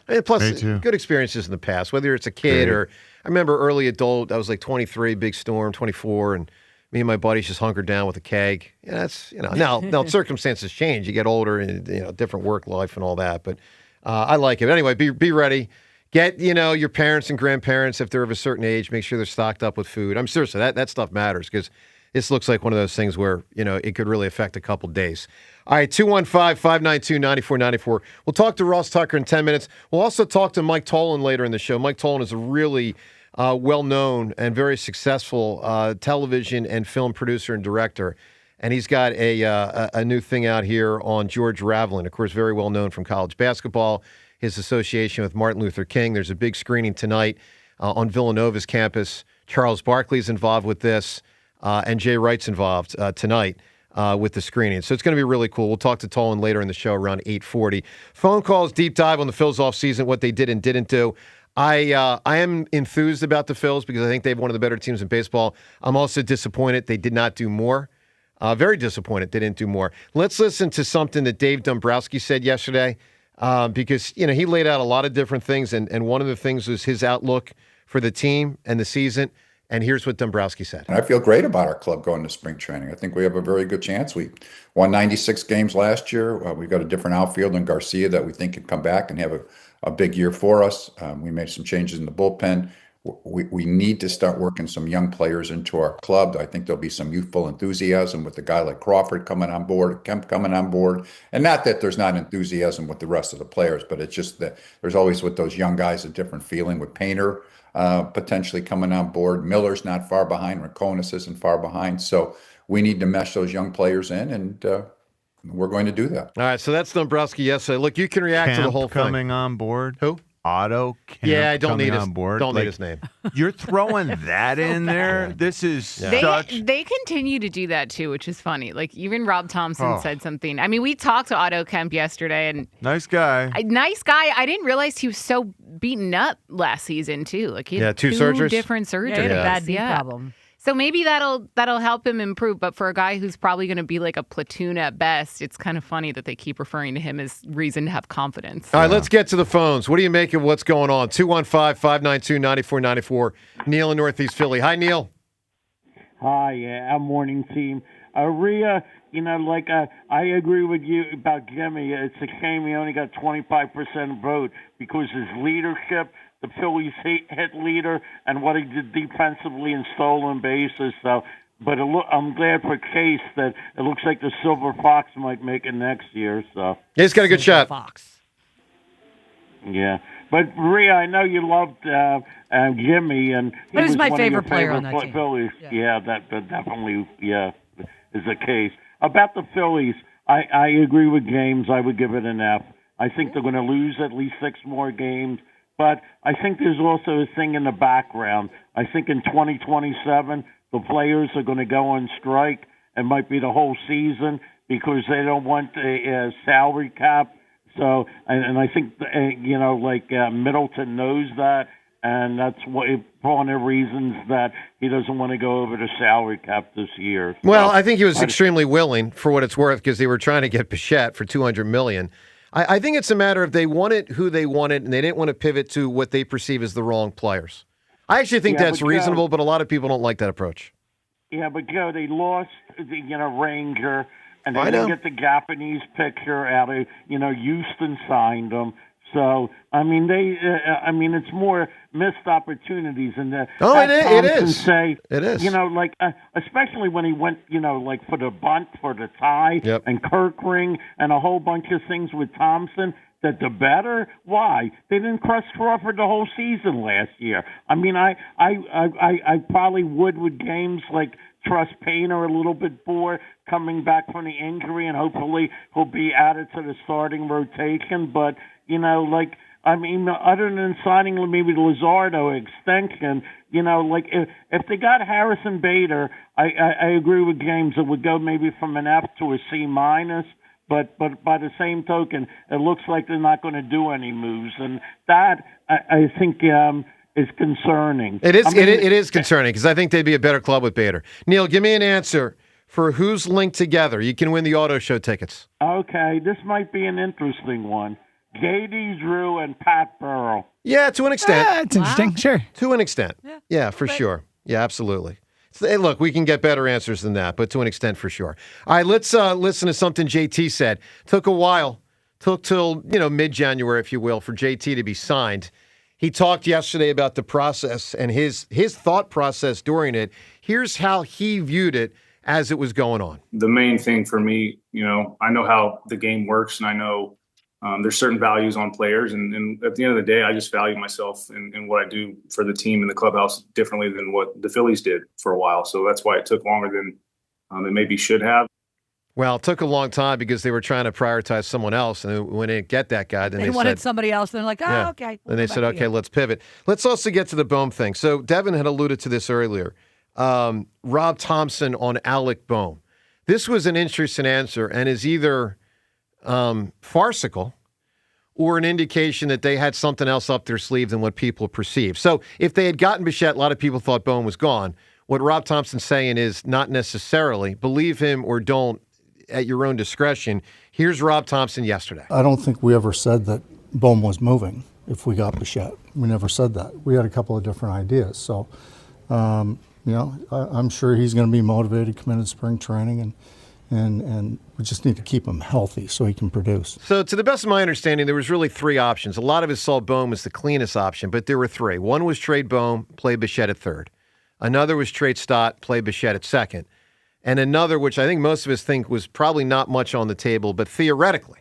And plus, Me too. good experiences in the past, whether it's a kid or I remember early adult, I was like 23, big storm, 24, and me and my buddies just hunkered down with a keg. Yeah, that's, now circumstances change. You get older and, different work life and all that, but I like it. But anyway, be ready. Get, your parents and grandparents, if they're of a certain age, make sure they're stocked up with food. I'm seriously, that stuff matters because this looks like one of those things where, it could really affect a couple days. All right, 215-592-9494. We'll talk to Ross Tucker in 10 minutes. We'll also talk to Mike Tolan later in the show. Mike Tolan is a really well-known and very successful television and film producer and director. And he's got a new thing out here on George Raveling, of course, very well known from college basketball, his association with Martin Luther King. There's a big screening tonight on Villanova's campus. Charles Barkley's involved with this, and Jay Wright's involved tonight with the screening. So it's going to be really cool. We'll talk to Tolan later in the show around 8:40. Phone calls, deep dive on the Phils offseason, what they did and didn't do. I am enthused about the Phils because I think they have one of the better teams in baseball. I'm also disappointed they did not do more. Very disappointed they didn't do more. Let's listen to something that Dave Dombrowski said yesterday because, he laid out a lot of different things, and one of the things was his outlook for the team and the season. And here's what Dombrowski said. And I feel great about our club going to spring training. I think we have a very good chance. We won 96 games last year. We've got a different outfield in Garcia that we think can come back and have a big year for us. We made some changes in the bullpen. We need to start working some young players into our club. I think there'll be some youthful enthusiasm with a guy like Crawford coming on board, Kemp coming on board. And not that there's not enthusiasm with the rest of the players, but it's just that there's always with those young guys a different feeling with Painter potentially coming on board. Miller's not far behind. Rakonis isn't far behind. So we need to mesh those young players in, and we're going to do that. All right, so that's Dombrowski yesterday. Look, you can react to the whole thing. Coming on board. Who? Otto Kemp. Yeah, I don't coming need his on board. Don't need his name. You're throwing that in there. This is such. They continue to do that too, which is funny. Like even Rob Thomson Oh. said something. I mean, we talked to Otto Kemp yesterday, and Nice guy. nice guy. I didn't realize he was so beaten up last season too. Like he had two surgeries? different surgeries. Yeah, he had a bad knee problem. So maybe that'll help him improve. But for a guy who's probably going to be like a platoon at best, it's kind of funny that they keep referring to him as reason to have confidence. All right, let's get to the phones. What do you make of what's going on? 215-592-9494. Neil in Northeast Philly. Hi, Neil. Hi, yeah, I'm morning team. Rhea, I agree with you about Jimmy. It's a shame he only got 25% vote because his leadership, the Phillies hit leader, and what he did defensively in stolen bases. So, but I'm glad for Case that it looks like the Silver Fox might make it next year. So Yeah, he's got a good shot. Fox. Yeah, but Rhea, I know you loved Jimmy, and he He was my one of your favorite player on that team. Phillies. Yeah, that definitely is the case. About the Phillies, I agree with James. I would give it an F. I think they're going to lose at least 6 more games. But I think there's also a thing in the background. I think in 2027, the players are going to go on strike. It might be the whole season because they don't want a salary cap. So, and I think, Middleton knows that. And that's one of the reasons that he doesn't want to go over the salary cap this year. Well, I think he was extremely willing for what it's worth because they were trying to get Bichette for $200 million. I think it's a matter of they wanted who they wanted, and they didn't want to pivot to what they perceive as the wrong players. I actually think that's reasonable, but a lot of people don't like that approach. Yeah, but Joe, they lost Ranger, and they didn't get the Japanese pitcher out of Houston signed them. So it's more missed opportunities, and it is. Say, it is. Especially when he went, for the bunt, for the tie, and Kirkring, and a whole bunch of things with Thomson. That the better? Why? They didn't crush Crawford the whole season last year. I mean, I probably would with games like trust Painter a little bit more coming back from the injury, and hopefully he'll be added to the starting rotation. But other than signing maybe the Luzardo extension, if they got Harrison Bader, I agree with James. It would go maybe from an F to a C minus. But by the same token, it looks like they're not going to do any moves, and that I think is concerning. It is. It is concerning because I think they'd be a better club with Bader. Neil, give me an answer for who's linked together. You can win the auto show tickets. Okay, this might be an interesting one. J.D. Drew and Pat Burrell. Yeah, to an extent. It's interesting. Sure. To an extent. Yeah, for sure. Yeah, absolutely. Hey, look, we can get better answers than that, but to an extent for sure. All right, let's listen to something JT said. Took a while. Took till, mid-January, if you will, for JT to be signed. He talked yesterday about the process and his thought process during it. Here's how he viewed it as it was going on. The main thing for me, I know how the game works, and I know there's certain values on players. And at the end of the day, I just value myself and what I do for the team and the clubhouse differently than what the Phillies did for a while. So that's why it took longer than it maybe should have. Well, it took a long time because they were trying to prioritize someone else. And when they didn't get that guy, then they wanted said, somebody else. And they're like, okay. Then they said, okay, let's pivot. Let's also get to the Bohm thing. So Devin had alluded to this earlier. Rob Thomson on Alec Bohm. This was an interesting answer and is either farcical or an indication that they had something else up their sleeve than what people perceive. So if they had gotten Bichette, a lot of people thought Bohm was gone. What Rob Thompson's saying is not necessarily. Believe him or don't at your own discretion. Here's Rob Thompson yesterday. I don't think we ever said that Bohm was moving if we got Bichette. We never said that. We had a couple of different ideas. So, I'm sure he's going to be motivated, committed to spring training, and we just need to keep him healthy so he can produce. So to the best of my understanding, there was really three options. A lot of us saw Bohm as the cleanest option, but there were three. One was trade Bohm, play Bichette at third. Another was trade Stott, play Bichette at second. And another, which I think most of us think was probably not much on the table, but theoretically,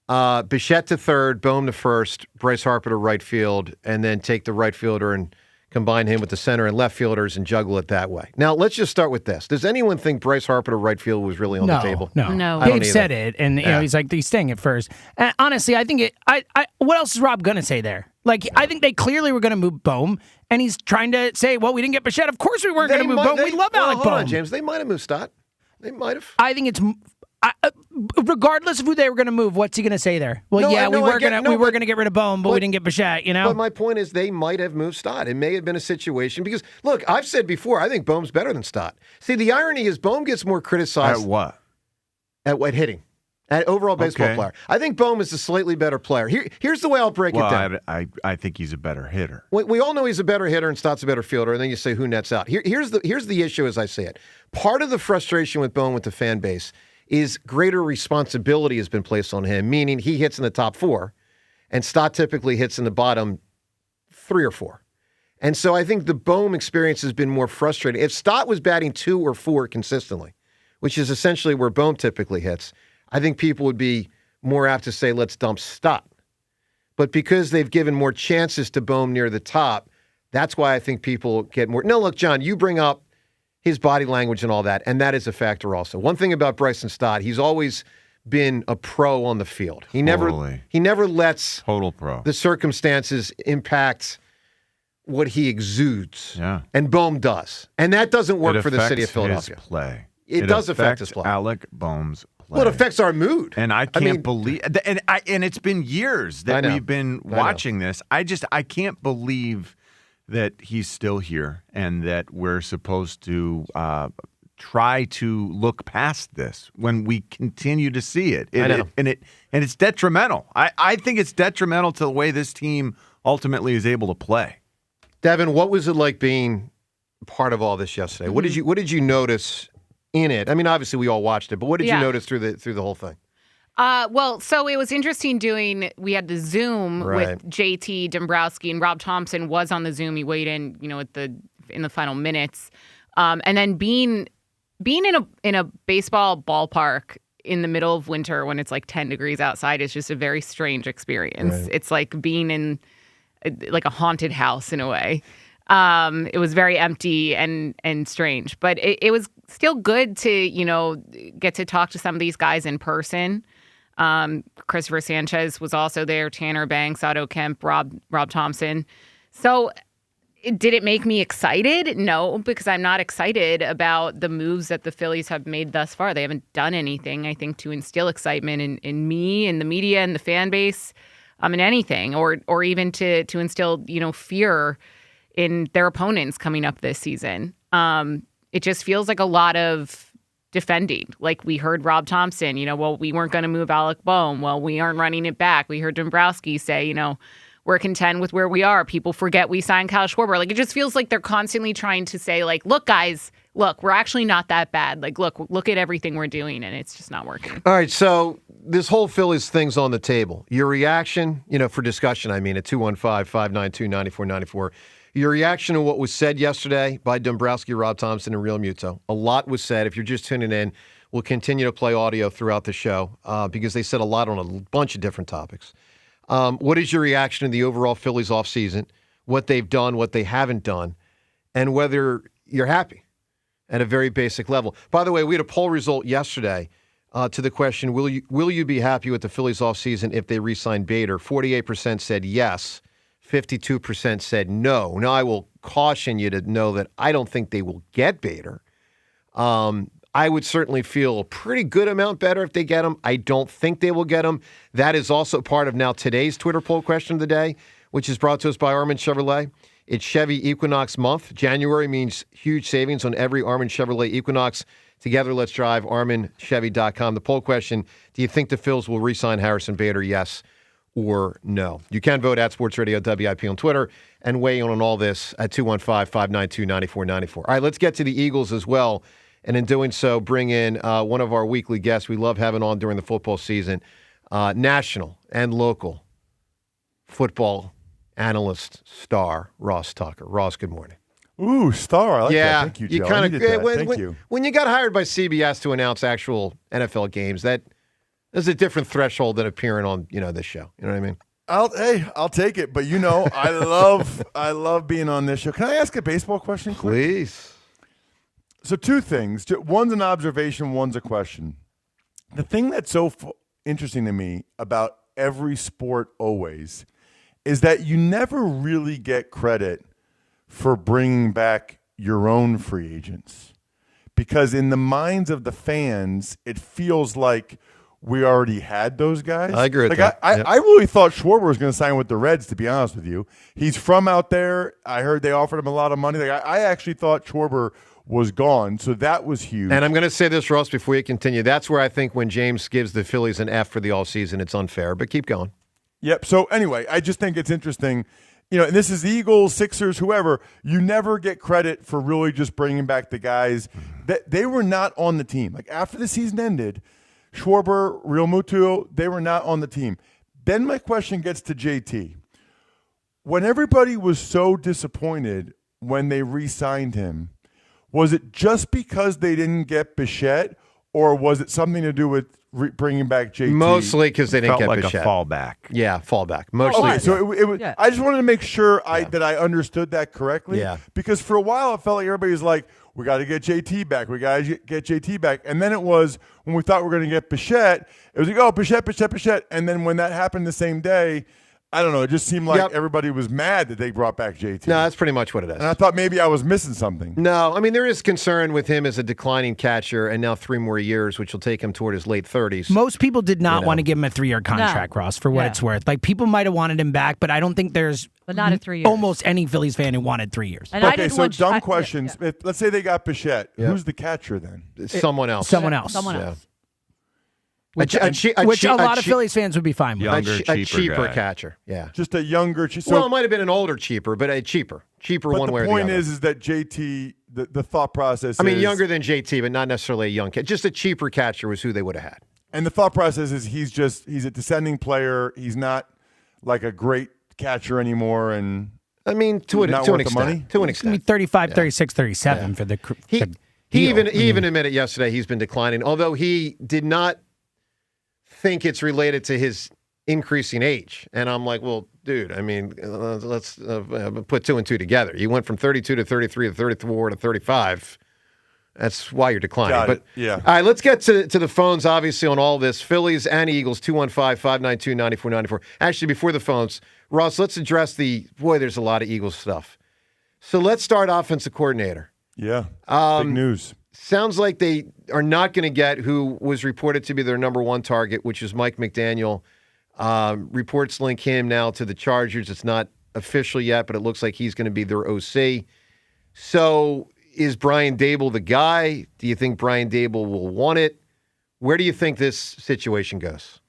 Bichette to third, Bohm to first, Bryce Harper to right field, and then take the right fielder and combine him with the center and left fielders and juggle it that way. Now, let's just start with this. Does anyone think Bryce Harper to right field was really on the table? No. Dave said it, and he's like, he's staying at first. And honestly, I think what else is Rob going to say there? Like, I think they clearly were going to move Bohm, and he's trying to say, well, we didn't get Bichette. Of course we weren't going to move Bohm. We love Alec Bohm. Hold on, James. They might have moved Stott. They might have. I think it's... regardless of who they were going to move, what's he going to say there? Well, we were going to get rid of Bohm, but we didn't get Bichette, But my point is they might have moved Stott. It may have been a situation because, look, I've said before, I think Bohm's better than Stott. See, the irony is Bohm gets more criticized. At what? At what hitting. At overall baseball player. I think Bohm is a slightly better player. Here's the way I'll break it down. I think he's a better hitter. We all know he's a better hitter and Stott's a better fielder, and then you say who nets out. Here's the issue as I see it. Part of the frustration with Bohm with the fan base is greater responsibility has been placed on him, meaning he hits in the top four, and Stott typically hits in the bottom 3 or 4. And so I think the Bohm experience has been more frustrating. If Stott was batting 2 or 4 consistently, which is essentially where Bohm typically hits, I think people would be more apt to say, let's dump Stott. But because they've given more chances to Bohm near the top, that's why I think people get more. No, look, John, you bring up his body language and all that, and that is a factor also. One thing about Bryson Stott, he's always been a pro on the field. He Totally. never lets Total pro. the circumstances impact what he exudes. Yeah. And Bohm does. And that doesn't work It for the city of affects Philadelphia. his play. It does affect his affects play. Alec Bohm's play. Well, it affects our mood. And I can't believe, and it's been years that we've been watching this. I can't believe that he's still here and that we're supposed to try to look past this when we continue to see it. I know. And it's detrimental. I think it's detrimental to the way this team ultimately is able to play. Devin, what was it like being part of all this yesterday? What did you notice in it? I mean, obviously we all watched it, but what did you notice through the whole thing? Well, so it was interesting we had the Zoom with JT Dombrowski, and Rob Thomson was on the Zoom. He weighed in, in the final minutes. And then being in a baseball ballpark in the middle of winter when it's like 10 degrees outside is just a very strange experience. Right. It's like being in like a haunted house in a way. It was very empty and strange, but it was still good to, get to talk to some of these guys in person. Christopher Sanchez was also there, Tanner Banks, Otto Kemp, Rob Thomson. So did it make me excited? No, because I'm not excited about the moves that the Phillies have made thus far. They haven't done anything, I think, to instill excitement in me and the media and the fan base, in anything, or even to instill, fear in their opponents coming up this season. It just feels like a lot of defending. Like we heard Rob Thomson, well, we weren't going to move Alec Bohm. Well, we aren't running it back. We heard Dombrowski say, we're content with where we are. People forget we signed Kyle Schwarber. Like, it just feels like they're constantly trying to say, like, look, guys, we're actually not that bad. Like, look at everything we're doing, and it's just not working. All right, so this whole Phillies thing's on the table. Your reaction, for discussion, at 215-592-9494. Your reaction to what was said yesterday by Dombrowski, Rob Thomson, and Real Muto. A lot was said. If you're just tuning in, we'll continue to play audio throughout the show because they said a lot on a bunch of different topics. What is your reaction to the overall Phillies offseason, what they've done, what they haven't done, and whether you're happy at a very basic level? By the way, we had a poll result yesterday to the question, will you be happy with the Phillies offseason if they re-sign Bader? 48% said yes. 52% said no. Now, I will caution you to know that I don't think they will get Bader. I would certainly feel a pretty good amount better if they get him. I don't think they will get him. That is also part of now today's Twitter poll question of the day, which is brought to us by Armin Chevrolet. It's Chevy Equinox month. January means huge savings on every Armin Chevrolet Equinox. Together, let's drive. ArminChevy.com. The poll question, do you think the Phils will re-sign Harrison Bader? Yes or no? You can vote at Sports Radio WIP on Twitter and weigh in on all this at 215-592-9494. All right, let's get to the Eagles as well. And in doing so, bring in one of our weekly guests we love having on during the football season, national and local football analyst star, Ross Tucker. Ross, good morning. Ooh, star. I like that. Thank you, Joe. Thank you. When you got hired by CBS to announce actual NFL games, there's a different threshold than appearing on this show. You know what I mean? I'll take it. But I love being on this show. Can I ask a baseball question, quick? Please. So two things. One's an observation, one's a question. The thing that's so interesting to me about every sport always is that you never really get credit for bringing back your own free agents. Because in the minds of the fans, it feels like we already had those guys. I agree with that. I really thought Schwarber was going to sign with the Reds, to be honest with you. He's from out there. I heard they offered him a lot of money. I actually thought Schwarber was gone, so that was huge. And I'm going to say this, Ross, before you continue. That's where I think when James gives the Phillies an F for the all season, it's unfair. But keep going. Yep. So anyway, I just think it's interesting. And this is the Eagles, Sixers, whoever. You never get credit for really just bringing back the guys that they were not on the team. Like after the season ended, Schwarber, Real Muto, they were not on the team. Then my question gets to JT. When everybody was so disappointed when they re-signed him, was it just because they didn't get Bichette, or was it something to do with bringing back JT. Mostly because they didn't get like Bichette. a fallback. Yeah, fallback. Mostly. Okay, so it was. Yeah. I just wanted to make sure that I understood that correctly. Yeah. Because for a while it felt like everybody was like, "We got to get JT back. We got to get JT back." And then it was when we thought we were going to get Bichette. It was like, "Oh, Bichette." And then when that happened the same day, I don't know. It just seemed like everybody was mad that they brought back JT. No, that's pretty much what it is. And I thought maybe I was missing something. No, I mean, there is concern with him as a declining catcher and now 3 more years, which will take him toward his late 30s. Most people did not want to give him a 3-year contract, Ross, for what Yeah. it's worth. Like, people might have wanted him back, but I don't think there's But not at 3 years. almost any Phillies fan who wanted 3 years. And I Okay, didn't so want you- dumb questions. If, let's say they got Bichette. Yeah. Who's the catcher then? Someone else. Someone else. Someone Yeah. else. Which a lot of Phillies fans would be fine with. Younger, a cheaper guy. catcher. Yeah. Just a younger. Well, it might have been an older cheaper, but a cheaper but one the way or the point other. is that JT, the thought process. I mean, is, younger than JT, but not necessarily a young catcher. Just a cheaper catcher was who they would have had. And the thought process is he's a descending player. He's not like a great catcher anymore. And I mean, to an not worth the extent. money? To an It's going to extent. be 35, 36, 37 for the He deal. even admitted yesterday he's been declining, although he did not think it's related to his increasing age. And I'm like, well, dude, I mean, let's put 2 and 2 together. You went from 32 to 33 to 34 to 35. That's why you're declining. Got but it. Yeah. All right, let's get to the phones, obviously, on all this. Phillies and Eagles, 215-592-9494. Actually, before the phones, Ross, let's address there's a lot of Eagles stuff. So let's start offensive coordinator. yeah, big news. Sounds like they are not going to get who was reported to be their number 1 target, which is Mike McDaniel. Reports link him now to the Chargers. It's not official yet, but it looks like he's going to be their OC. So is Brian Dable the guy? Do you think Brian Dable will want it? Where do you think this situation goes?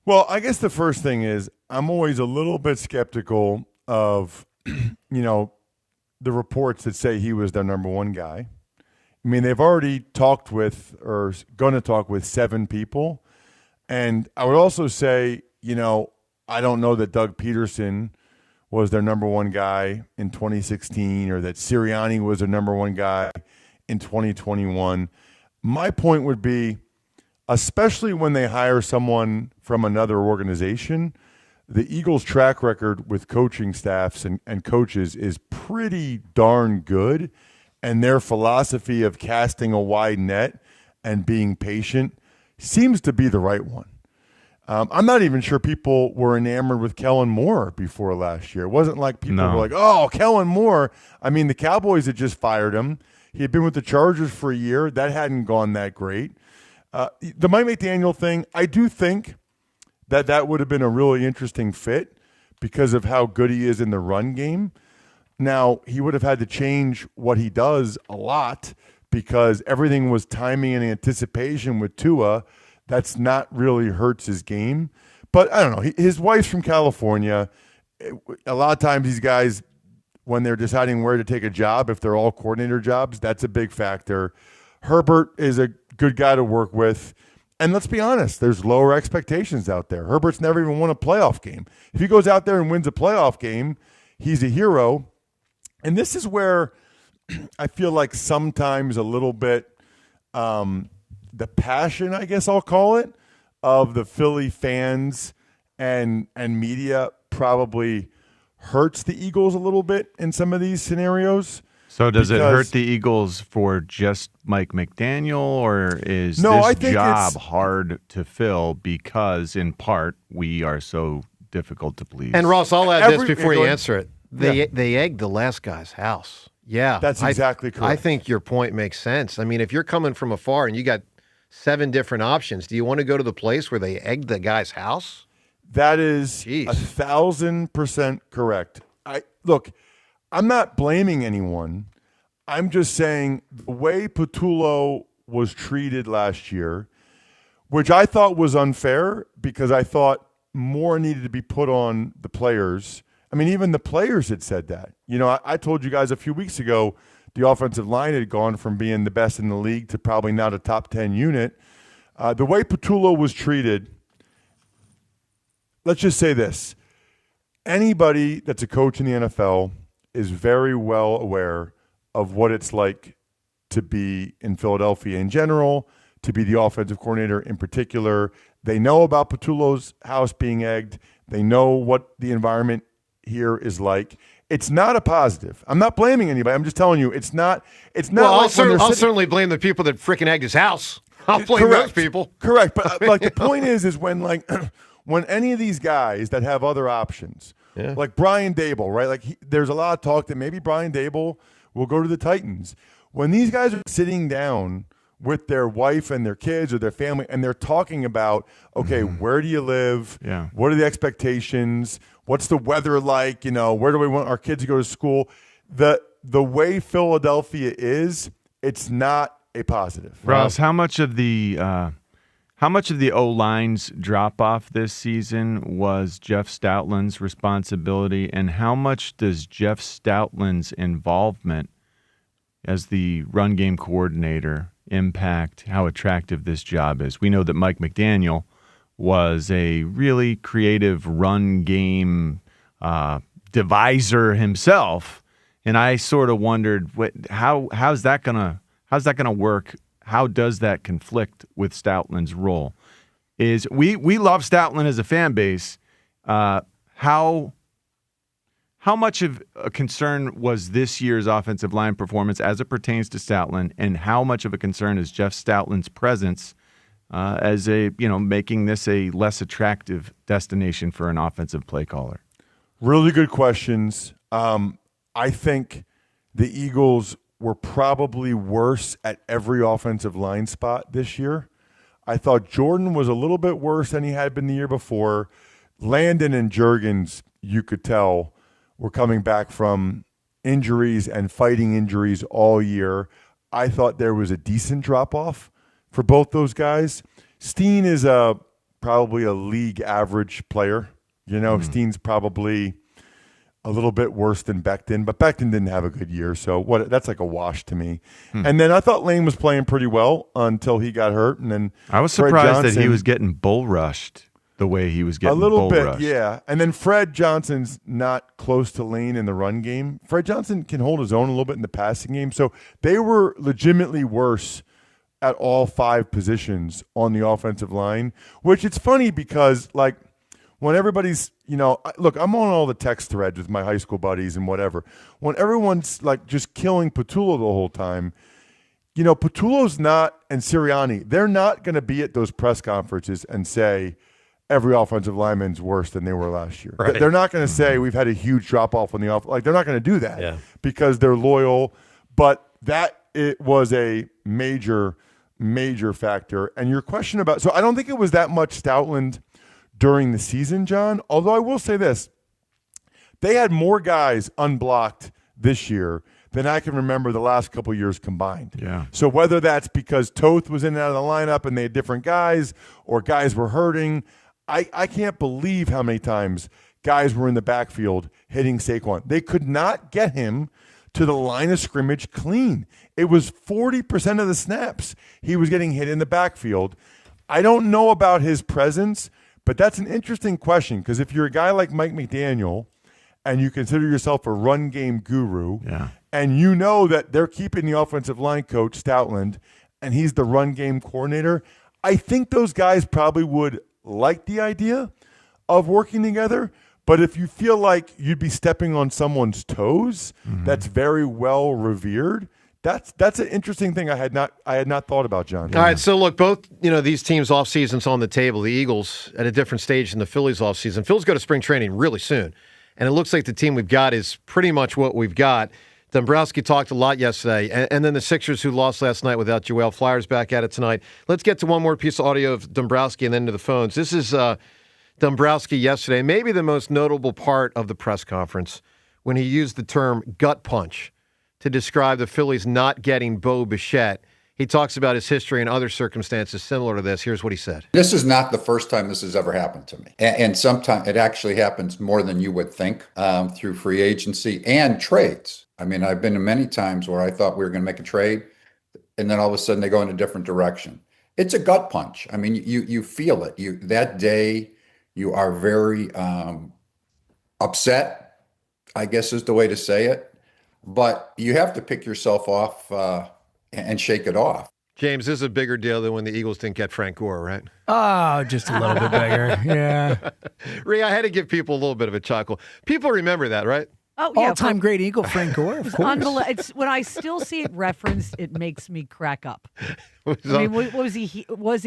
Well, I guess the first thing is I'm always a little bit skeptical of, the reports that say he was their number 1 guy. I mean, they've already talked with or going to talk with 7 people. And I would also say, I don't know that Doug Peterson was their number 1 guy in 2016 or that Sirianni was their number 1 guy in 2021. My point would be, especially when they hire someone from another organization, the Eagles' track record with coaching staffs and coaches is pretty darn good. And their philosophy of casting a wide net and being patient seems to be the right one. I'm not even sure people were enamored with Kellen Moore before last year. It wasn't like people were like, oh, Kellen Moore. I mean, the Cowboys had just fired him. He had been with the Chargers for a year. That hadn't gone that great. The Mike McDaniel thing, I do think that would have been a really interesting fit because of how good he is in the run game. Now, he would have had to change what he does a lot because everything was timing and anticipation with Tua. That's not really hurts his game. But I don't know. His wife's from California. A lot of times these guys, when they're deciding where to take a job, if they're all coordinator jobs, that's a big factor. Herbert is a good guy to work with. And let's be honest, there's lower expectations out there. Herbert's never even won a playoff game. If he goes out there and wins a playoff game, he's a hero. And this is where I feel like sometimes a little bit the passion, I guess I'll call it, of the Philly fans and media probably hurts the Eagles a little bit in some of these scenarios. So does it hurt the Eagles for just Mike McDaniel, or is I this think job it's hard to fill because, in part, we are so difficult to please? And Ross, I'll add this before you answer it. They egged the last guy's house. Yeah. That's exactly correct. I think your point makes sense. I mean, if you're coming from afar and you got 7 different options, do you want to go to the place where they egged the guy's house? That is 1,000% correct. Look, I'm not blaming anyone. I'm just saying the way Patullo was treated last year, which I thought was unfair because I thought more needed to be put on the players. I mean, even the players had said that. I told you guys a few weeks ago the offensive line had gone from being the best in the league to probably not a top 10 unit. The way Patullo was treated, let's just say this. Anybody that's a coach in the NFL is very well aware of what it's like to be in Philadelphia in general, to be the offensive coordinator in particular. They know about Patullo's house being egged. They know what the environment here is like. It's not a positive. I'm not blaming anybody. I'm just telling you, it's not. Well, Like I'll certainly blame the people that freaking egged his house. I'll blame those people. Correct. But like the point is when like when any of these guys that have other options, like Brian Dable, right? Like there's a lot of talk that maybe Brian Dable will go to the Titans. When these guys are sitting down with their wife and their kids or their family, and they're talking about, okay, where do you live? Yeah. What are the expectations? What's the weather like? Where do we want our kids to go to school? The way Philadelphia is, it's not a positive. Ross, how much of the O-line's drop-off this season was Jeff Stoutland's responsibility, and how much does Jeff Stoutland's involvement as the run game coordinator impact how attractive this job is? We know that Mike McDaniel was a really creative run game deviser himself, and I sort of wondered how's that gonna work? How does that conflict with Stoutland's role? We love Stoutland as a fan base. How much of a concern was this year's offensive line performance as it pertains to Stoutland, and how much of a concern is Jeff Stoutland's presence as making this a less attractive destination for an offensive play caller? Really good questions. I think the Eagles were probably worse at every offensive line spot this year. I thought Jordan was a little bit worse than he had been the year before. Landon and Juergens, you could tell, were coming back from injuries and fighting injuries all year. I thought there was a decent drop-off for both those guys. Steen is probably a league average player. Steen's probably a little bit worse than Becton, but Becton didn't have a good year, so that's like a wash to me. And then I thought Lane was playing pretty well until he got hurt, and then I was Fred surprised Johnson, that he was getting bull rushed the way he was getting a little bull bit, rushed. yeah. And then Fred Johnson's not close to Lane in the run game. Fred Johnson can hold his own a little bit in the passing game, so they were legitimately worse at all 5 positions on the offensive line, which it's funny because like when everybody's, look, I'm on all the text threads with my high school buddies and whatever. When everyone's like just killing Patullo the whole time, Patullo's not, and Sirianni, they're not going to be at those press conferences and say every offensive lineman's worse than they were last year. Right. They're not going to say we've had a huge drop off on the off. Like they're not going to do that because they're loyal. But it was a major factor. And your question about, so I don't think it was that much Stoutland during the season, John, although I will say this, they had more guys unblocked this year than I can remember the last couple of years combined. Yeah. So whether that's because Toth was in and out of the lineup and they had different guys or guys were hurting, I can't believe how many times guys were in the backfield hitting Saquon. They could not get him to the line of scrimmage clean. It was 40% of the snaps he was getting hit in the backfield. I don't know about his presence, but that's an interesting question because if you're a guy like Mike McDaniel and you consider yourself a run game guru and you know that they're keeping the offensive line coach, Stoutland, and he's the run game coordinator, I think those guys probably would like the idea of working together. But if you feel like you'd be stepping on someone's toes that's very well revered, that's an interesting thing I had not thought about, John. All right, so look, both these teams' off seasons on the table. The Eagles at a different stage than the Phillies off season. Phillies go to spring training really soon, and it looks like the team we've got is pretty much what we've got. Dombrowski talked a lot yesterday, and then the Sixers who lost last night without Joel. Flyers back at it tonight. Let's get to one more piece of audio of Dombrowski and then to the phones. This is Dombrowski yesterday, maybe the most notable part of the press conference when he used the term gut punch to describe the Phillies not getting Bo Bichette. He talks about his history and other circumstances similar to this. Here's what he said. This is not the first time this has ever happened to me. And sometimes it actually happens more than you would think through free agency and trades. I mean, I've been to many times where I thought we were going to make a trade, and then all of a sudden they go in a different direction. It's a gut punch. I mean, you feel it. That day, you are very upset, I guess is the way to say it. But you have to pick yourself off and shake it off. James, this is a bigger deal than when the Eagles didn't get Frank Gore, right? Oh, just a little bit bigger. Yeah. Rhea, I had to give people a little bit of a chuckle. People remember that, right? Oh, yeah. All-time great Eagle, Frank Gore, of course. It's when I still see it referenced, it makes me crack up. Was he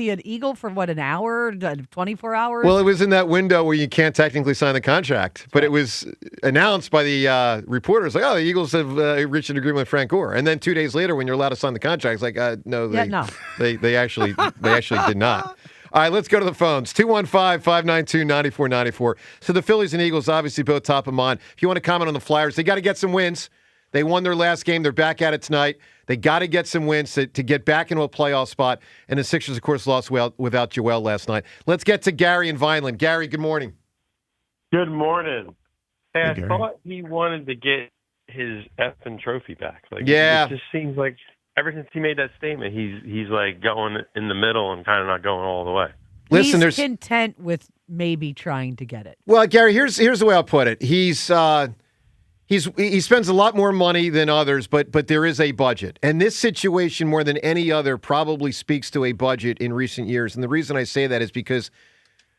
an Eagle for an hour, 24 hours? Well, it was in that window where you can't technically sign the contract, but it was announced by the reporters like, "Oh, the Eagles have reached an agreement with Frank Gore." And then 2 days later, when you're allowed to sign the contract, it's like, "No, they actually did not." All right, let's go to the phones. 215-592-9494. So the Phillies and Eagles obviously both top of mind. If you want to comment on the Flyers, they got to get some wins. They won their last game. They're back at it tonight. They got to get some wins to get back into a playoff spot. And the Sixers, of course, lost without Joel last night. Let's get to Gary in Vineland. Gary, good morning. Good morning. Hey, I Gary. thought he wanted to get his effing trophy back. Yeah. It just seems like ever since he made that statement, he's like going in the middle and kind of not going all the way. Listen, he's content with maybe trying to get it. Well, Gary, here's the way I'll put it. He spends a lot more money than others, but there is a budget. And this situation, more than any other, probably speaks to a budget in recent years. And the reason I say that is because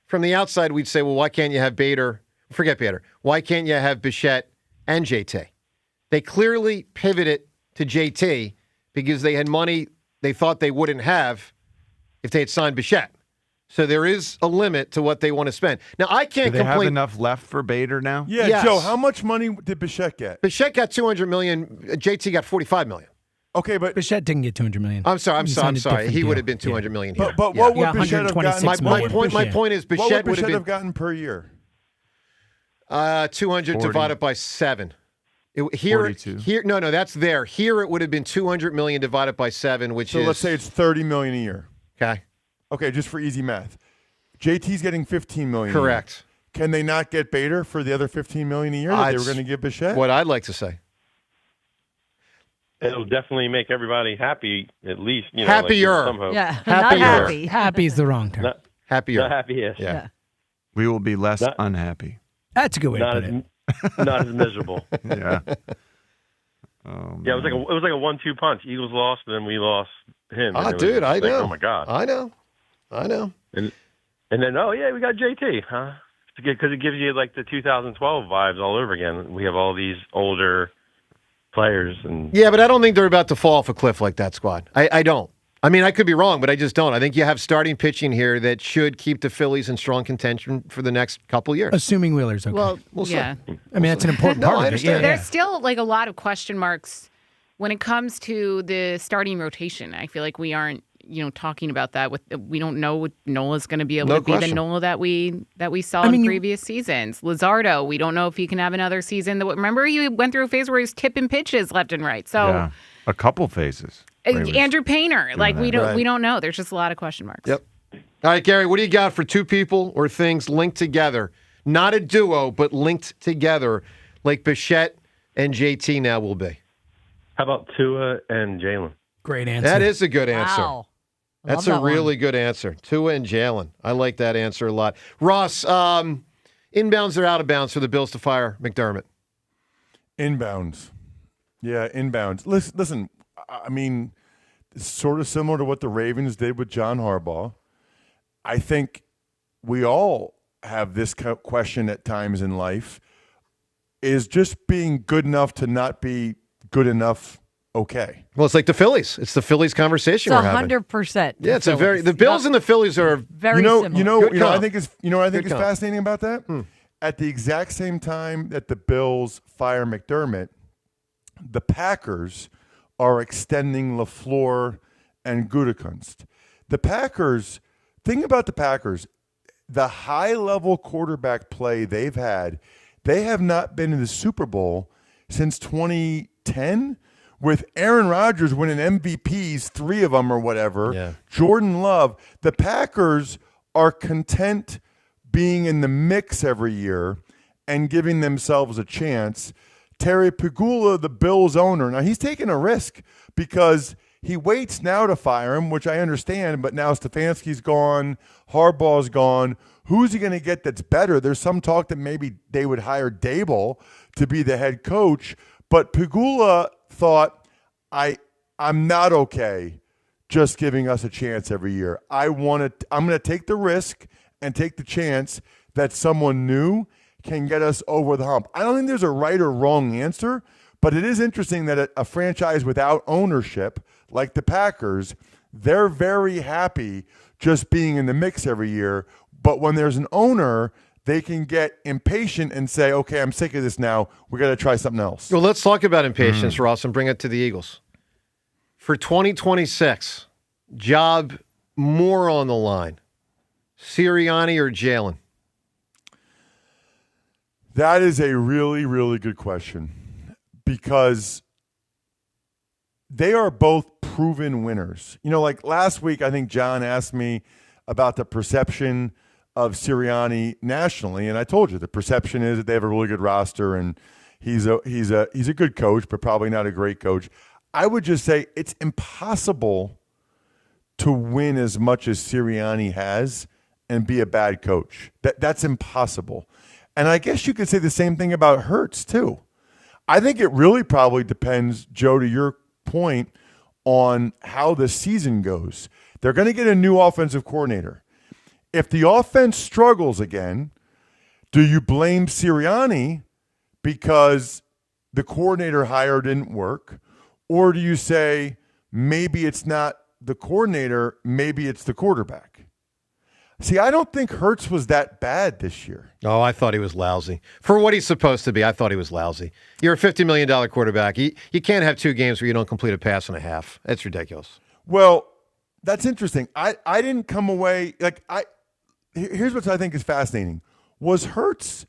from the outside, we'd say, well, why can't you have Bader? Forget Bader. Why can't you have Bichette and JT? They clearly pivoted to JT because they had money they thought they wouldn't have if they had signed Bichette. So there is a limit to what they want to spend. Now, I can't Do they complain. have enough left for Bader now? Yeah, Yes. Joe, how much money did Bichette get? Bichette got $200 million. JT got $45 million. Okay, but Bichette didn't get $200 million. I'm sorry. He signed a He different would deal. have been $200 million here. But what would Bichette have gotten? My point is, What Bichette would would have gotten per year? 200 40. divided by 7. Here, 42. no, that's there. Here it would have been $200 million divided by 7, which So is let's say it's $30 million a year. okay. Okay, just for easy math. JT's getting $15 million. Correct. A year. Can they not get Bader for the other $15 million a year that they were going to give Bichette? What I'd like to say. It'll definitely make everybody happy, at least. Happier. Some hope. Yeah, Happier. not happy. Happy is the wrong term. Happier. Not happy, yes. Yeah. We will be less unhappy. That's a good way to Not put as, it. not as miserable. Yeah. Yeah, it was like a 1-2 punch. Eagles lost, and then we lost him. And it was Dude, just I like, know. Oh my God. I know. And then, oh yeah, we got JT, huh? Because it gives you like the 2012 vibes all over again. We have all these older players, and Yeah, but I don't think they're about to fall off a cliff like that squad. I don't. I mean, I could be wrong, but I just don't. I think you have starting pitching here that should keep the Phillies in strong contention for the next couple years. Assuming Wheeler's okay. Well, We'll see. yeah. I mean, that's an important No, I part of it. understand. There's still like a lot of question marks when it comes to the starting rotation. I feel like we aren't, talking about that. We don't know what Nola's going to be able No to be the question. Nola that we saw in previous seasons. Luzardo, we don't know if he can have another season. Remember, he went through a phase where he was tipping pitches left and right. So Yeah. A couple phases. Andrew Painter, like we Right. don't know. There's just a lot of question marks. Yep. All right, Gary, what do you got for two people or things linked together? Not a duo, but linked together like Bichette and JT now will be. how about Tua and Jalen? Great answer. That is a good answer. Wow. That's Love a that really good answer. Tua and Jalen. I like that answer a lot. Ross, inbounds or out of bounds for the Bills to fire McDermott? Inbounds. Yeah, inbounds. Listen, I mean, it's sort of similar to what the Ravens did with John Harbaugh. I think we all have this question at times in life. Is just being good enough to not be good enough okay? Well, it's like the Phillies. It's the Phillies conversation It's we're having. 100%. Yeah, it's the Bills and the Phillies are very You similar. know, Good I comp. think is I think Good is comp. fascinating about that. At the exact same time that the Bills fire McDermott, the Packers are extending LaFleur and Gutekunst. The Packers, think about the Packers, the high-level quarterback play they've had, they have not been in the Super Bowl since 2010 with Aaron Rodgers winning MVPs, 3 of them or whatever, Yeah. Jordan Love. The Packers are content being in the mix every year and giving themselves a chance. Terry Pegula, the Bills owner, now he's taking a risk because he waits now to fire him, which I understand, but now Stefanski's gone, Harbaugh's gone. Who's he going to get that's better? There's some talk that maybe they would hire Dable to be the head coach, but Pegula thought, I'm not okay just giving us a chance every year. I'm going to take the risk and take the chance that someone new can get us over the hump. I don't think there's a right or wrong answer, but it is interesting that a franchise without ownership, like the Packers, they're very happy just being in the mix every year. But when there's an owner, they can get impatient and say, okay, I'm sick of this now. We got to try something else. Well, let's talk about impatience, Ross, and bring it to the Eagles. For 2026, job more on the line, Sirianni or Jalen? That is a really, really good question because they are both proven winners. You know, like last week, I think John asked me about the perception of Sirianni nationally, and I told you the perception is that they have a really good roster and he's a good coach, but probably not a great coach. I would just say it's impossible to win as much as Sirianni has and be a bad coach. That's impossible. And I guess you could say the same thing about Hurts too. I think it really probably depends, Joe, to your point, on how the season goes. They're going to get a new offensive coordinator. If the offense struggles again, do you blame Sirianni because the coordinator hire didn't work? Or do you say maybe it's not the coordinator, maybe it's the quarterback? See, I don't think Hurts was that bad this year. Oh, I thought he was lousy. For what he's supposed to be, I thought he was lousy. You're a $50 million quarterback. You can't have 2 games where you don't complete a pass and a half. That's ridiculous. Well, that's interesting. I didn't come away like here's what I think is fascinating. Was Hurts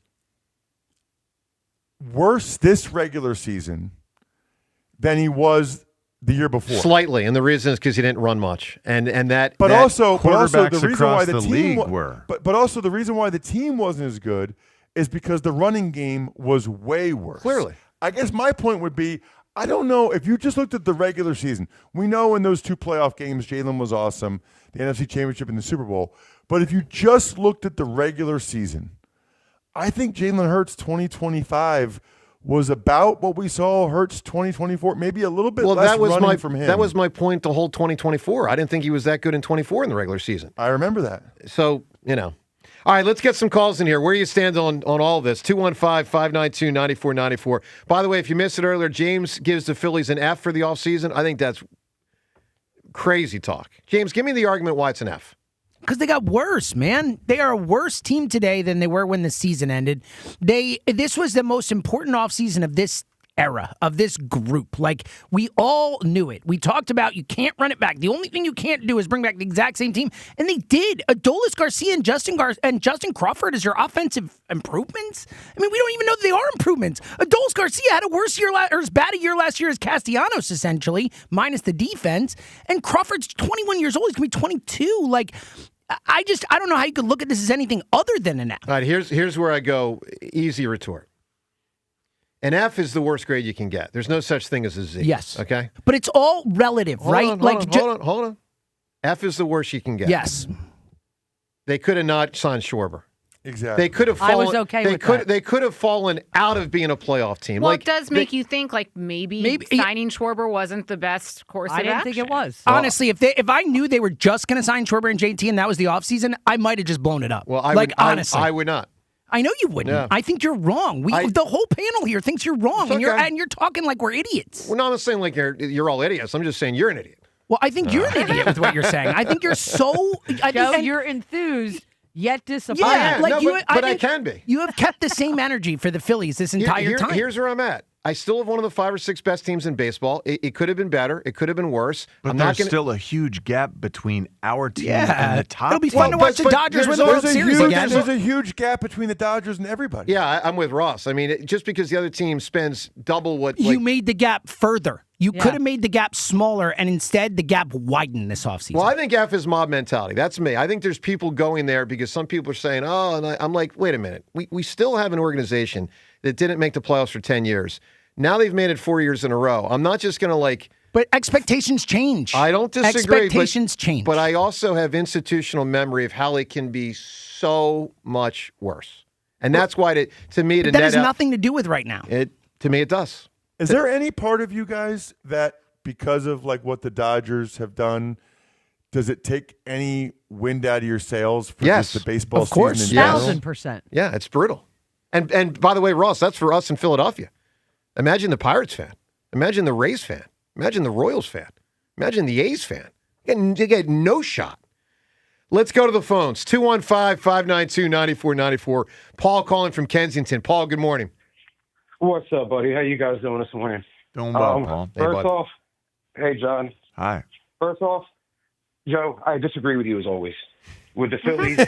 worse this regular season than he was the year before? Slightly, and the reason is because he didn't run much, and that. But also quarterbacks the reason why across the the team league were. But also the reason why the team wasn't as good is because the running game was way worse. Clearly, I guess my point would be, I don't know if you just looked at the regular season. We know in those 2 playoff games, Jalen was awesome, the NFC Championship and the Super Bowl. But if you just looked at the regular season, I think Jalen Hurts 2025 was about what we saw Hurts 2024, maybe a little bit less running from him. That was my point the whole 2024. I didn't think he was that good in 24 in the regular season. I remember that. So, you know. All right, let's get some calls in here. Where do you stand on all of this? 215-592-9494. By the way, if you missed it earlier, James gives the Phillies an F for the offseason. I think that's crazy talk. James, give me the argument why it's an F. Because they got worse, man. They are a worse team today than they were when the season ended. This was the most important offseason of this era, of this group. Like, we all knew it. We talked about you can't run it back. The only thing you can't do is bring back the exact same team. And they did. Adolis Garcia and Justin Crawford as your offensive improvements? I mean, we don't even know that they are improvements. Adolis Garcia had a worse year or as bad a year last year as Castellanos, essentially, minus the defense. And Crawford's 21 years old. He's going to be 22. Like, I don't know how you could look at this as anything other than an F. All right, here's where I go. Easy retort. An F is the worst grade you can get. There's no such thing as a Z. Yes. Okay? But it's all relative, right? Hold on. F is the worst you can get. Yes. They could have not signed Schwarber. Exactly. They could have fallen. I was okay with that. They could have fallen out of being a playoff team. Well, it does make you think like maybe signing Schwarber wasn't the best course of action. I didn't think it was. Honestly, if I knew they were just going to sign Schwarber and JT and that was the offseason, I might have just blown it up. Well, honestly. I would not. I know you wouldn't. Yeah. I think you're wrong. The whole panel here thinks you're wrong, and you're talking like we're idiots. Well, no, I'm not saying like you're all idiots. I'm just saying you're an idiot. Well, I think you're an idiot with what you're saying. I think you're so. Joe, you're enthused yet disappointed. Yeah, but I can be. You have kept the same energy for the Phillies this entire time. Here's where I'm at. I still have one of the 5 or 6 best teams in baseball. It could have been better. It could have been worse. But there's still a huge gap between our team and the top. It'll be fun to watch the Dodgers win the World Series again. There's a huge gap between the Dodgers and everybody. Yeah, I'm with Ross. I mean, just because the other team spends double what... You made the gap further. You could have made the gap smaller, and instead the gap widened this offseason. Well, I think F is mob mentality. That's me. I think there's people going there because some people are saying, oh, and I'm like, wait a minute. We still have an organization that didn't make the playoffs for 10 years. Now they've made it 4 years in a row. I'm not just going to But expectations change. I don't disagree. Expectations change. But I also have institutional memory of how it can be so much worse. And that's why, to me, that has nothing to do with right now. To me, it does. Is there any part of you guys that, because of what the Dodgers have done, does it take any wind out of your sails for Yes, just the baseball of course. season in general? 1,000%. Yeah, it's brutal. And by the way, Ross, that's for us in Philadelphia. Imagine the Pirates fan. Imagine the Rays fan. Imagine the Royals fan. Imagine the A's fan. You get no shot. Let's go to the phones. 215-592-9494. Paul calling from Kensington. Paul, good morning. What's up, buddy? How you guys doing this morning? Doing well, Paul. First off, hey, John. Hi. First off, Joe, I disagree with you as always. With the Phillies,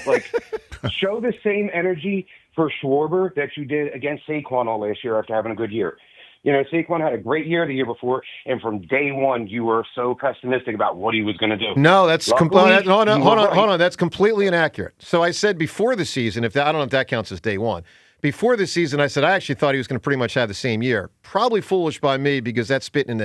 show the same energy for Schwarber that you did against Saquon all last year after having a good year. You know, Saquon had a great year the year before, and from day one, you were so pessimistic about what he was going to do. No, that's hold Luckily, on. That's completely inaccurate. So I said before the season, I don't know if that counts as day one. Before the season, I said I actually thought he was going to pretty much have the same year. Probably foolish by me because that's spitting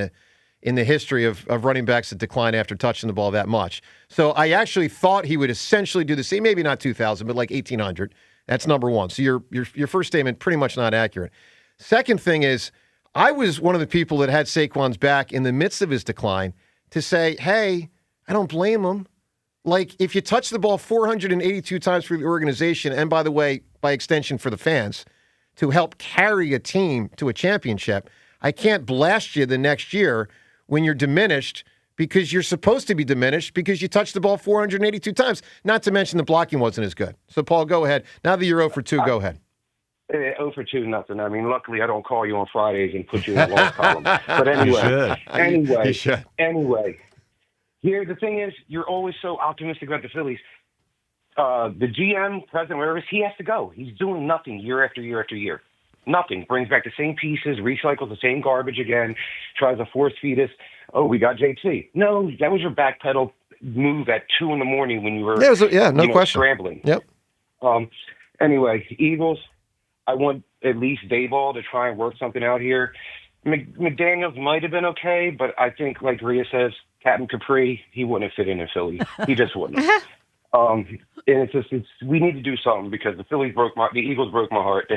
in the history of running backs that decline after touching the ball that much. So I actually thought he would essentially do the same, maybe not 2,000, but like 1,800. That's number one. So your first statement pretty much not accurate. Second thing is, I was one of the people that had Saquon's back in the midst of his decline to say, hey, I don't blame him. Like, if you touch the ball 482 times for the organization, and by the way, by extension for the fans, to help carry a team to a championship, I can't blast you the next year when you're diminished because you're supposed to be diminished because you touched the ball 482 times, not to mention the blocking wasn't as good. So, Paul, go ahead. Now that you're 0 for 2, go ahead. 0 for 2, nothing. I mean, luckily, I don't call you on Fridays and put you in the long column. But anyway, anyway, here the thing is, you're always so optimistic about the Phillies. The GM, president, whatever it is, he has to go. He's doing nothing year after year after year. Nothing. Brings back the same pieces, recycles the same garbage again, tries to force feed us. Oh, we got JT. No, that was your backpedal move at 2 in the morning when you were no question. Scrambling. Yep. Anyway, Eagles, I want at least Dayball to try and work something out here. McDaniels might have been okay, but I think, like Rhea says, Captain Capri, he wouldn't have fit in Philly. He just wouldn't. And we need to do something because the Eagles broke my heart. The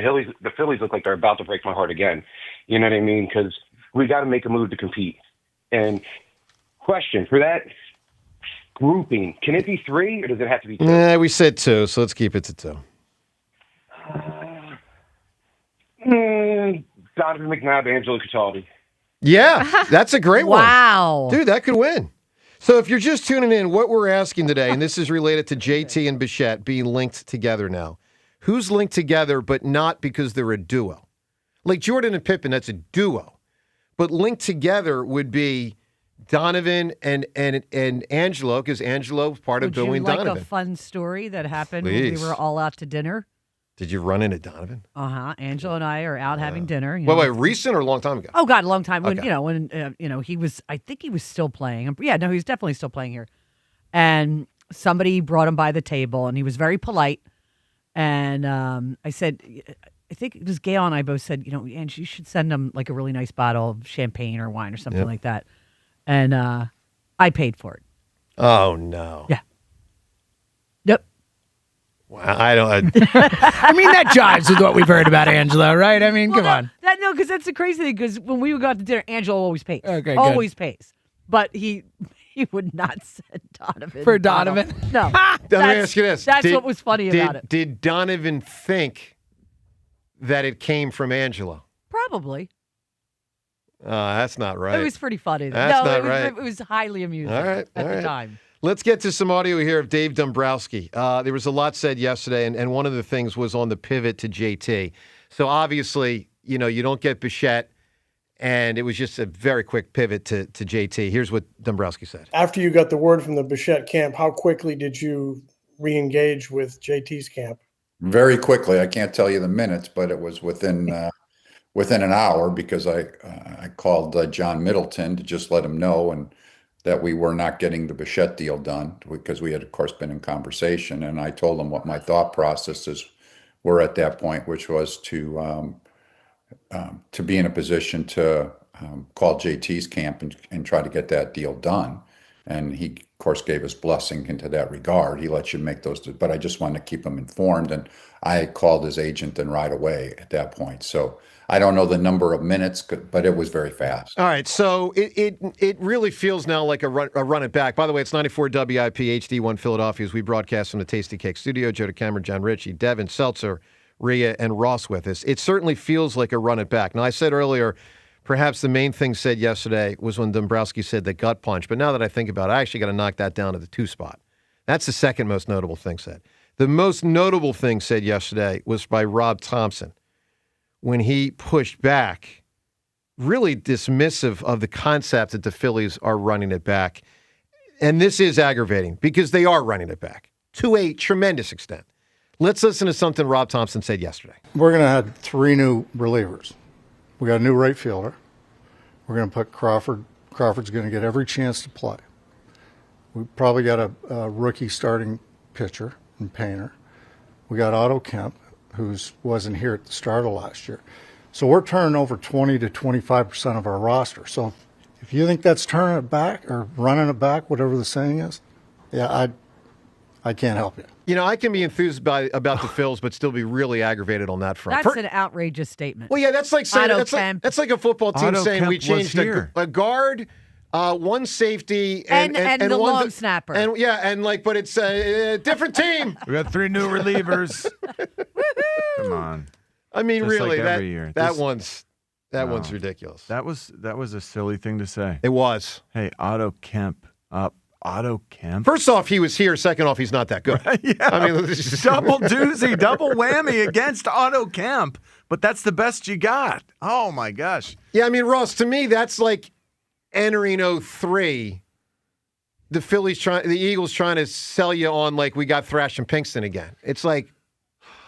Phillies look like they're about to break my heart again. You know what I mean? Because we got to make a move to compete. And question for that grouping, can it be 3 or does it have to be 2? Nah, we said 2, so let's keep it to 2. Donovan McNabb, Angelo Cataldi. Yeah, that's a great one. Wow. Dude, that could win. So if you're just tuning in, what we're asking today, and this is related to JT and Bichette being linked together now. Who's linked together, but not because they're a duo? Like Jordan and Pippen, that's a duo. But linked together would be Donovan and Angelo, because Angelo was part of Billy and Donovan. Would you like a fun story that happened Please. when we were all out to dinner? Did you run into Donovan? Angelo and I are out having dinner. Wait, recent or a long time ago? Oh God, a long time. When Okay. He was. I think he was still playing. Yeah, no, he's definitely still playing here. And somebody brought him by the table, and he was very polite. And I said, I think it was Gail and I both said, Ange, you should send him like a really nice bottle of champagne or wine or something like that. And I paid for it. Oh no. Yeah. Yep. Wow, I don't. I mean, that jives with what we've heard about Angelo, right? I mean, come on. Because that's the crazy thing. Because when we would go out to dinner, Angelo always pays. Okay, always pays. But he would not send Donovan. For Donovan? No. Let me ask you this. That's what was funny about it. Did Donovan think that it came from Angelo? Probably. That's not right. It was pretty funny. That's not right. It was highly amusing All right, at the time. Let's get to some audio here of Dave Dombrowski. There was a lot said yesterday, and one of the things was on the pivot to JT. So obviously, you don't get Bichette, and it was just a very quick pivot to JT. Here's what Dombrowski said. After you got the word from the Bichette camp, how quickly did you re-engage with JT's camp? Very quickly. I can't tell you the minutes, but it was within an hour because I called John Middleton to just let him know and that we were not getting the Bichette deal done because we had, of course, been in conversation. And I told him what my thought processes were at that point, which was to be in a position to call JT's camp and try to get that deal done. And he, of course, gave his blessing into that regard. He lets you make those, but I just wanted to keep him informed. And I called his agent and right away at that point. So I don't know the number of minutes, but it was very fast. All right, so it really feels now like a run it back. By the way, it's 94 WIP HD1 Philadelphia as we broadcast from the Tasty Cake Studio. Joe DeCamera, John Ritchie, Devin Seltzer, Rhea, and Ross with us. It certainly feels like a run it back. Now, I said earlier, perhaps the main thing said yesterday was when Dombrowski said the gut punch. But now that I think about it, I actually got to knock that down to the 2 spot. That's the second most notable thing said. The most notable thing said yesterday was by Rob Thomson when he pushed back, really dismissive of the concept that the Phillies are running it back. And this is aggravating because they are running it back to a tremendous extent. Let's listen to something Rob Thomson said yesterday. We're going to have 3 new relievers. We got a new right fielder. We're going to put Crawford. Crawford's going to get every chance to play. We probably got a rookie starting pitcher and Painter. We got Otto Kemp, who wasn't here at the start of last year. So we're turning over 20 to 25% of our roster. So if you think that's turning it back or running it back, whatever the saying is, yeah, I can't help you. You know, I can be enthused about the Phils, but still be really aggravated on that front. That's an outrageous statement. Well, yeah, that's like saying that's like a football team Otto saying Kemp we changed a guard, one safety, and the one long snapper. But it's a different team. We got 3 new relievers. Come on. I mean, Just really, like every year. that one's ridiculous. That was a silly thing to say. It was. Hey, Otto Kemp up. Otto Kemp. First off, he was here. Second off, he's not that good. Right, yeah. I mean, double doozy, double whammy against Otto Kemp. But that's the best you got. Oh my gosh. Yeah, I mean, Ross, to me, that's like entering 03. The Eagles trying to sell you on like we got Thrash and Pinkston again. It's like,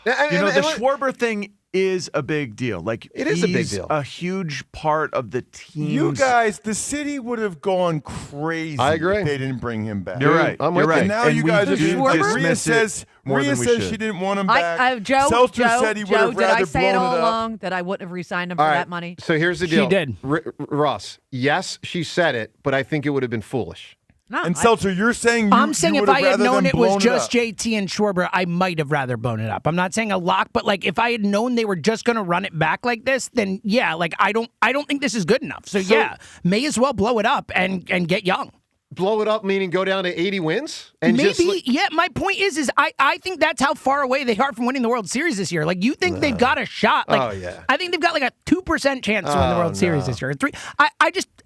the Schwarber thing is a big deal. Like, it is a big deal. A huge part of the team. You guys, the city would have gone crazy. I agree. If they didn't bring him back. You're right. You're right. And now you guys are doing. Rhea says she didn't want him back. Joe said he would have did I rather say it blown all it up. along that I wouldn't have re-signed him for that money? So here's the deal. She did. Ross, yes, she said it, but I think it would have been foolish. No, And Seltzer, you're saying I'm saying if I had known it was just Jay. JT and Schwarber, I might have rather blown it up. I'm not saying a lock, but like if I had known they were just going to run it back like this, then yeah, like I don't think this is good enough. So yeah, may as well blow it up and get young. Blow it up meaning go down to 80 wins? And maybe, yeah. My point is I think that's how far away they are from winning the World Series this year. Like you think they've got a shot? Like, I think they've got like a 2% chance to win the World Series this year. 3.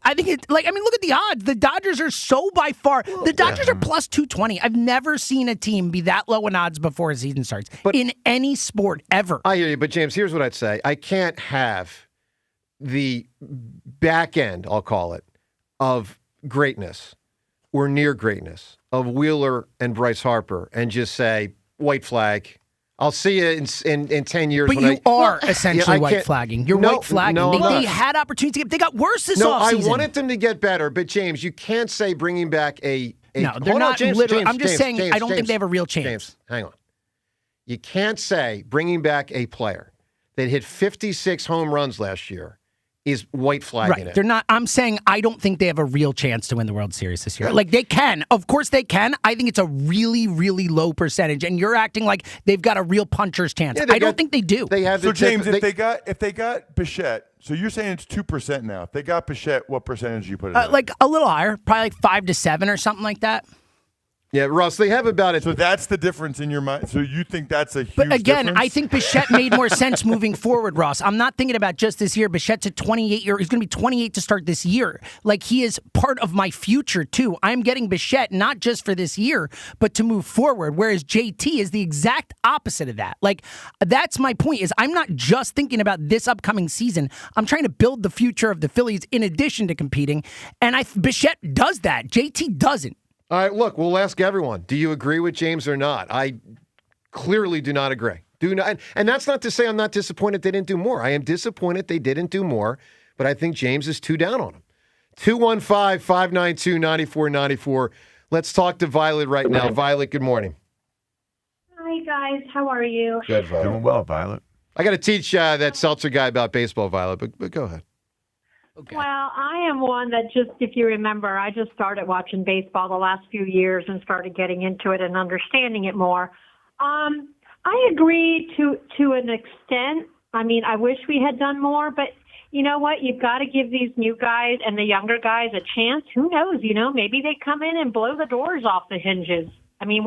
I think it's like, I mean, look at the odds. The Dodgers are so by far. The Dodgers are plus 220. I've never seen a team be that low in odds before a season starts in any sport ever. I hear you, but James, here's what I'd say. I can't have the back end, I'll call it, of greatness or near greatness of Wheeler and Bryce Harper and just say, white flag. I'll see you in 10 years. But you are essentially white flagging. You're white flagging. No, they had opportunities. They got worse this offseason. No, I wanted them to get better. But, James, you can't say bringing back No, they're not literally. I'm just saying I don't think they have a real chance. James, hang on. You can't say bringing back a player that hit 56 home runs last year is white flagging it. They're not. I'm saying I don't think they have a real chance to win the World Series this year. Like they can. Of course they can. I think it's a really, really low percentage. And you're acting like they've got a real puncher's chance. I don't think they do. They have. So James, if they got Bichette, so you're saying it's 2% now. If they got Bichette, what percentage do you put it at? Like a little higher, probably like 5 to 7 or something like that. Yeah, Ross, they have about it. So that's the difference in your mind. So you think that's a huge But again, difference? I think Bichette made more sense moving forward, Ross. I'm not thinking about just this year. Bichette's a 28-year. He's going to be 28 to start this year. Like, he is part of my future, too. I'm getting Bichette not just for this year, but to move forward, whereas JT is the exact opposite of that. Like, that's my point, is I'm not just thinking about this upcoming season. I'm trying to build the future of the Phillies in addition to competing, and Bichette does that. JT doesn't. All right, look, we'll ask everyone. Do you agree with James or not? I clearly do not agree. And that's not to say I'm not disappointed they didn't do more. I am disappointed they didn't do more, but I think James is too down on him. 215-592-9494. Let's talk to Violet right now. Violet, good morning. Hi, guys. How are you? Good, Violet. Doing well, Violet. I got to teach that Seltzer guy about baseball, Violet, but go ahead. Okay. Well, I am one that just, if you remember, I just started watching baseball the last few years and started getting into it and understanding it more. I agree to an extent. I mean, I wish we had done more, but you know what? You've got to give these new guys and the younger guys a chance. Who knows? Maybe they come in and blow the doors off the hinges. I mean,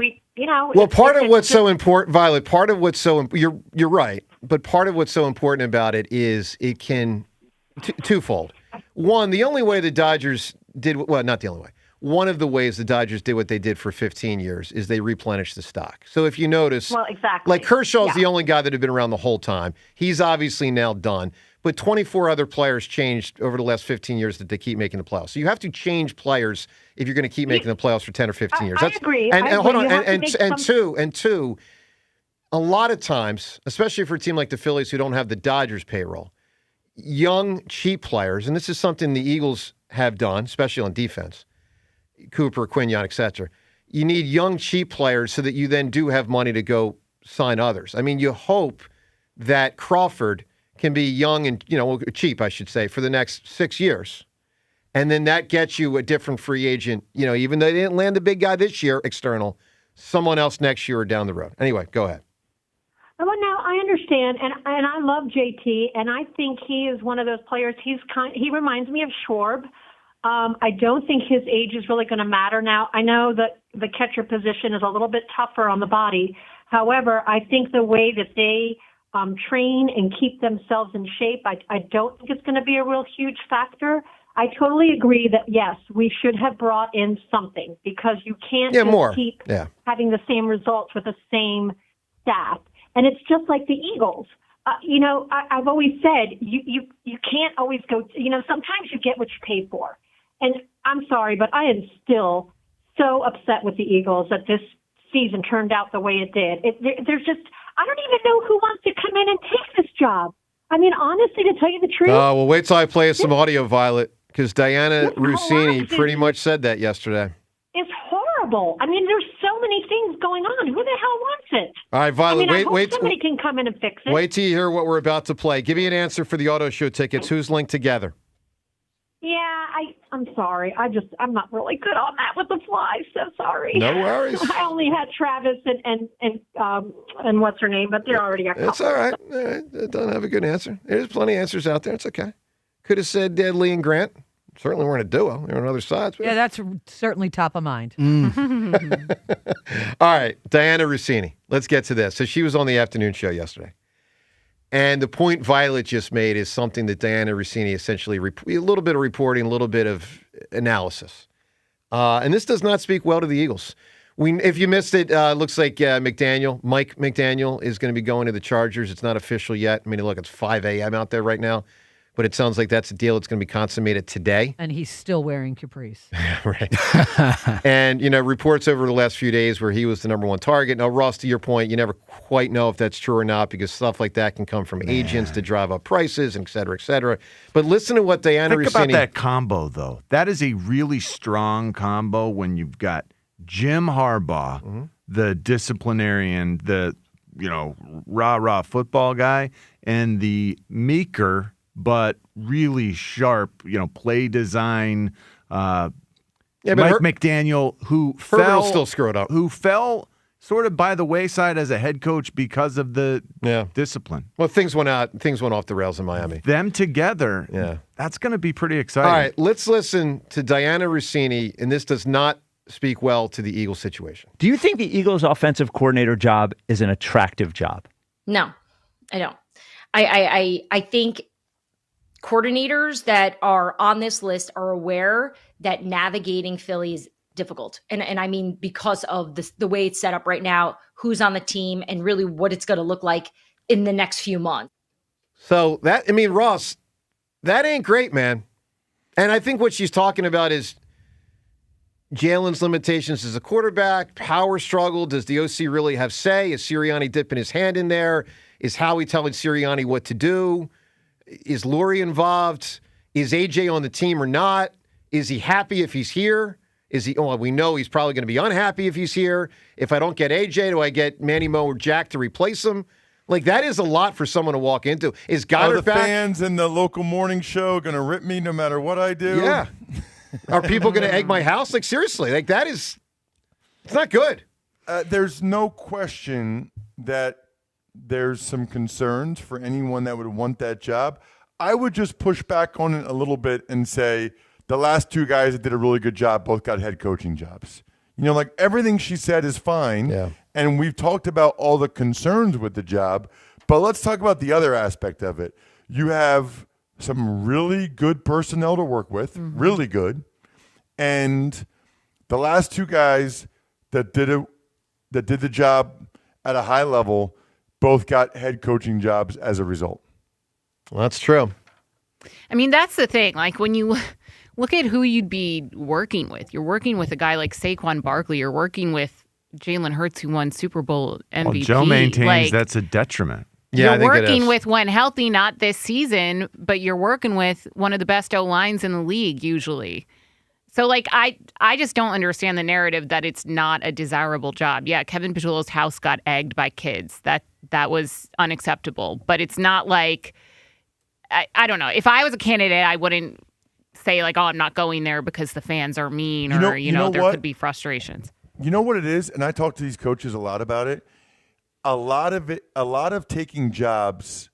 Well, part of what's so important, Violet, you're right, but part of what's so important about it is it can, twofold. One, the only way the Dodgers not the only way. One of the ways the Dodgers did what they did for 15 years is they replenished the stock. So if you notice, exactly. Like Kershaw's the only guy that had been around the whole time. He's obviously now done. But 24 other players changed over the last 15 years that they keep making the playoffs. So you have to change players if you're going to keep making the playoffs for 10 or 15 years. I agree. Hold on. And two, a lot of times, especially for a team like the Phillies who don't have the Dodgers payroll, young, cheap players, and this is something the Eagles have done, especially on defense, Cooper, Quignon, etc. You need young, cheap players so that you then do have money to go sign others. I mean, you hope that Crawford can be young and, cheap, I should say, for the next 6 years. And then that gets you a different free agent, even though they didn't land the big guy this year, external, someone else next year or down the road. Anyway, go ahead. Well, now I understand, and I love JT, and I think he is one of those players. He reminds me of Schwarb. I don't think his age is really going to matter now. I know that the catcher position is a little bit tougher on the body. However, I think the way that they train and keep themselves in shape, I don't think it's going to be a real huge factor. I totally agree that, yes, we should have brought in something because you can't keep having the same results with the same staff. And it's just like the Eagles. I've always said you can't always go, sometimes you get what you pay for. And I'm sorry, but I am still so upset with the Eagles that this season turned out the way it did. There's just, I don't even know who wants to come in and take this job. I mean, honestly, to tell you the truth. Well, wait till I play us some audio, Violet, because Diana Rossini pretty much said that yesterday. It's horrible. I mean, there's so many things going on. Who the hell wants it? All right, Violet, I hope somebody can come in and fix it. Wait till you hear what we're about to play. Give me an answer for the auto show tickets. Who's linked together? Yeah, I'm sorry. I'm not really good on that with the fly. So sorry. No worries. I only had Travis and what's her name, but they're already a couple. It's all right. I don't have a good answer. There's plenty of answers out there. It's okay. Could have said Lee and Grant. Certainly weren't a duo. They're on other sides. Yeah, that's certainly top of mind. All right, Diana Rossini. Let's get to this. So she was on the afternoon show yesterday. And the point Violet just made is something that Diana Rossini essentially, a little bit of reporting, a little bit of analysis. And this does not speak well to the Eagles. If you missed it, looks like Mike McDaniel is going to be going to the Chargers. It's not official yet. I mean, look, it's 5 a.m. out there right now. But it sounds like that's a deal that's going to be consummated today. And he's still wearing capris. Right. And, reports over the last few days where he was the number one target. Now, Ross, to your point, you never quite know if that's true or not because stuff like that can come from agents to drive up prices, et cetera, et cetera. But listen to what Diana Rossini... Think about that combo, though. That is a really strong combo when you've got Jim Harbaugh, the disciplinarian, the, rah-rah football guy, and the meeker... but really sharp, play design. Mike McDaniel, who fell, still screwed up, who fell sort of by the wayside as a head coach because of the discipline. Well, things went off the rails in Miami. Them together, that's going to be pretty exciting. All right, let's listen to Diana Rossini, and this does not speak well to the Eagles situation. Do you think the Eagles' offensive coordinator job is an attractive job? No, I don't. I think coordinators that are on this list are aware that navigating Philly is difficult. And I mean, because of the way it's set up right now, who's on the team and really what it's going to look like in the next few months. So Ross, that ain't great, man. And I think what she's talking about is Jalen's limitations as a quarterback, power struggle. Does the OC really have say? Is Sirianni dipping his hand in there? Is Howie telling Sirianni what to do? Is Lurie involved? Is AJ on the team or not? Is he happy if he's here? We know he's probably going to be unhappy if he's here. If I don't get AJ, do I get Manny Moe or Jack to replace him? Like, that is a lot for someone to walk into. Is Are Goddard the back? fans in the local morning show going to rip me no matter what I do? Yeah. Are people going to egg my house? Like, seriously, like, that is, it's not good. There's no question that there's some concerns for anyone that would want that job. I would just push back on it a little bit and say the last two guys that did a really good job both got head coaching jobs. You know, like, everything she said is fine. Yeah. And we've talked about all the concerns with the job, but let's talk about the other aspect of it. You have some really good personnel to work with, really good. And the last two guys that did the job at a high level both got head coaching jobs as a result. Well, that's true. I mean, that's the thing. Like, when you look at who you'd be working with, you're working with a guy like Saquon Barkley. You're working with Jalen Hurts, who won Super Bowl MVP. Well, Joe maintains that's a detriment. Yeah, you're working with, when healthy, not this season, but you're working with one of the best O-lines in the league usually. So, like, I just don't understand the narrative that it's not a desirable job. Yeah, Kevin Patullo's house got egged by kids. That was unacceptable. But it's not like, I don't know. If I was a candidate, I wouldn't say, like, oh, I'm not going there because the fans are mean or, you know there could be frustrations. You know what it is? And I talk to these coaches a lot about it. A lot of taking jobs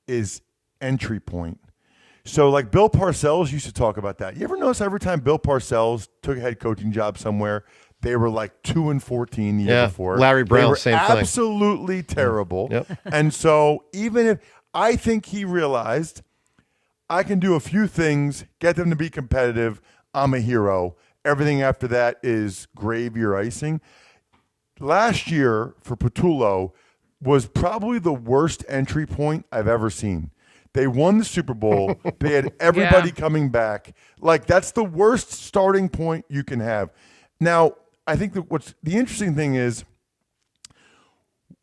is entry point. So, like, Bill Parcells used to talk about that. You ever notice every time Bill Parcells took a head coaching job somewhere, they were like 2-14 the year before. Larry Brown, same thing. Absolutely terrible. Yep. And so, even if I think he realized I can do a few things, get them to be competitive, I'm a hero. Everything after that is gravy or icing. Last year for Patullo was probably the worst entry point I've ever seen. They won the Super Bowl. They had everybody coming back. Like, that's the worst starting point you can have. Now, I think that what's the interesting thing is,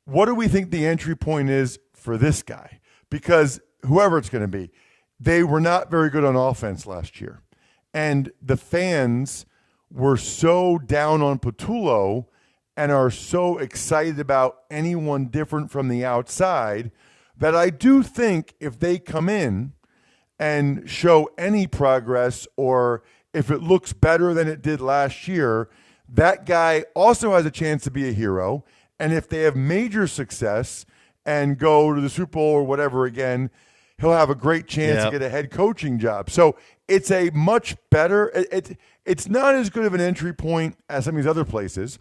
what do we think the entry point is for this guy? Because whoever it's going to be, they were not very good on offense last year. And the fans were so down on Patullo and are so excited about anyone different from the outside that I do think if they come in and show any progress, or if it looks better than it did last year, that guy also has a chance to be a hero. And if they have major success and go to the Super Bowl or whatever again, he'll have a great chance to get a head coaching job. So it's a much better, it's not as good of an entry point as some of these other places,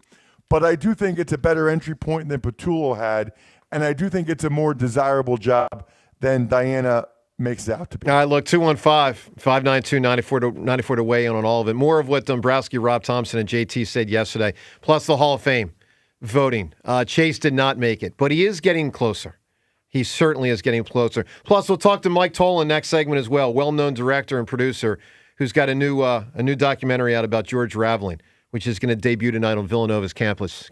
but I do think it's a better entry point than Patullo had, and I do think it's a more desirable job than Diana makes it out to be. All right, look, 215-592-94 to weigh in on all of it. More of what Dombrowski, Rob Thomson, and JT said yesterday, plus the Hall of Fame voting. Chase did not make it, but he is getting closer. He certainly is getting closer. Plus, we'll talk to Mike Tolan next segment as well, well-known director and producer who's got a new documentary out about George Raveling, which is going to debut tonight on Villanova's campus.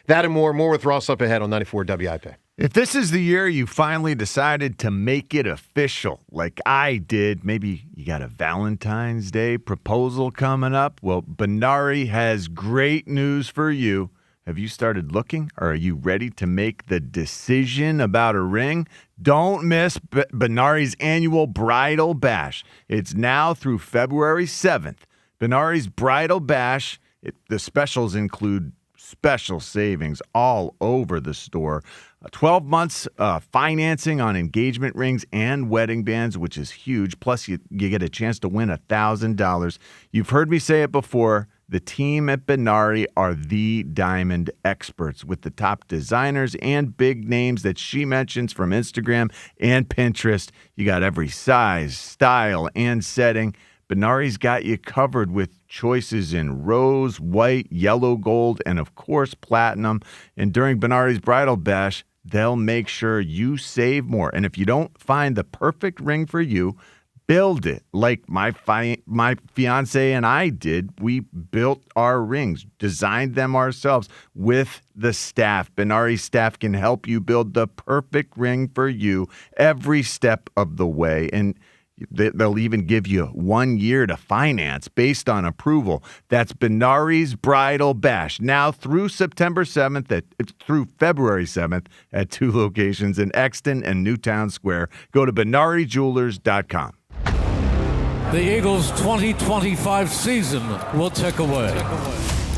That and more with Ross up ahead on 94 WIP. If this is the year you finally decided to make it official, like I did, maybe you got a Valentine's Day proposal coming up, well, Benari has great news for you. Have you started looking, or are you ready to make the decision about a ring? Don't miss Benari's annual Bridal Bash. It's now through February 7th. Benari's Bridal Bash, the specials include special savings all over the store. 12 months financing on engagement rings and wedding bands, which is huge. Plus, you get a chance to win $1,000. You've heard me say it before. The team at Benari are the diamond experts with the top designers and big names that she mentions from Instagram and Pinterest. You got every size, style, and setting. Benari's got you covered with choices in rose, white, yellow gold, and of course platinum. And during Benari's Bridal Bash, they'll make sure you save more. And if you don't find the perfect ring for you, build it like my fiance and I did. We built our rings, designed them ourselves with the staff. Benari's staff can help you build the perfect ring for you every step of the way. And They'll even give you 1 year to finance based on approval. That's Benari's Bridal Bash. Now through February 7th at 2 locations in Exton and Newtown Square. Go to BenariJewelers.com. The Eagles' 2025 season will tick away.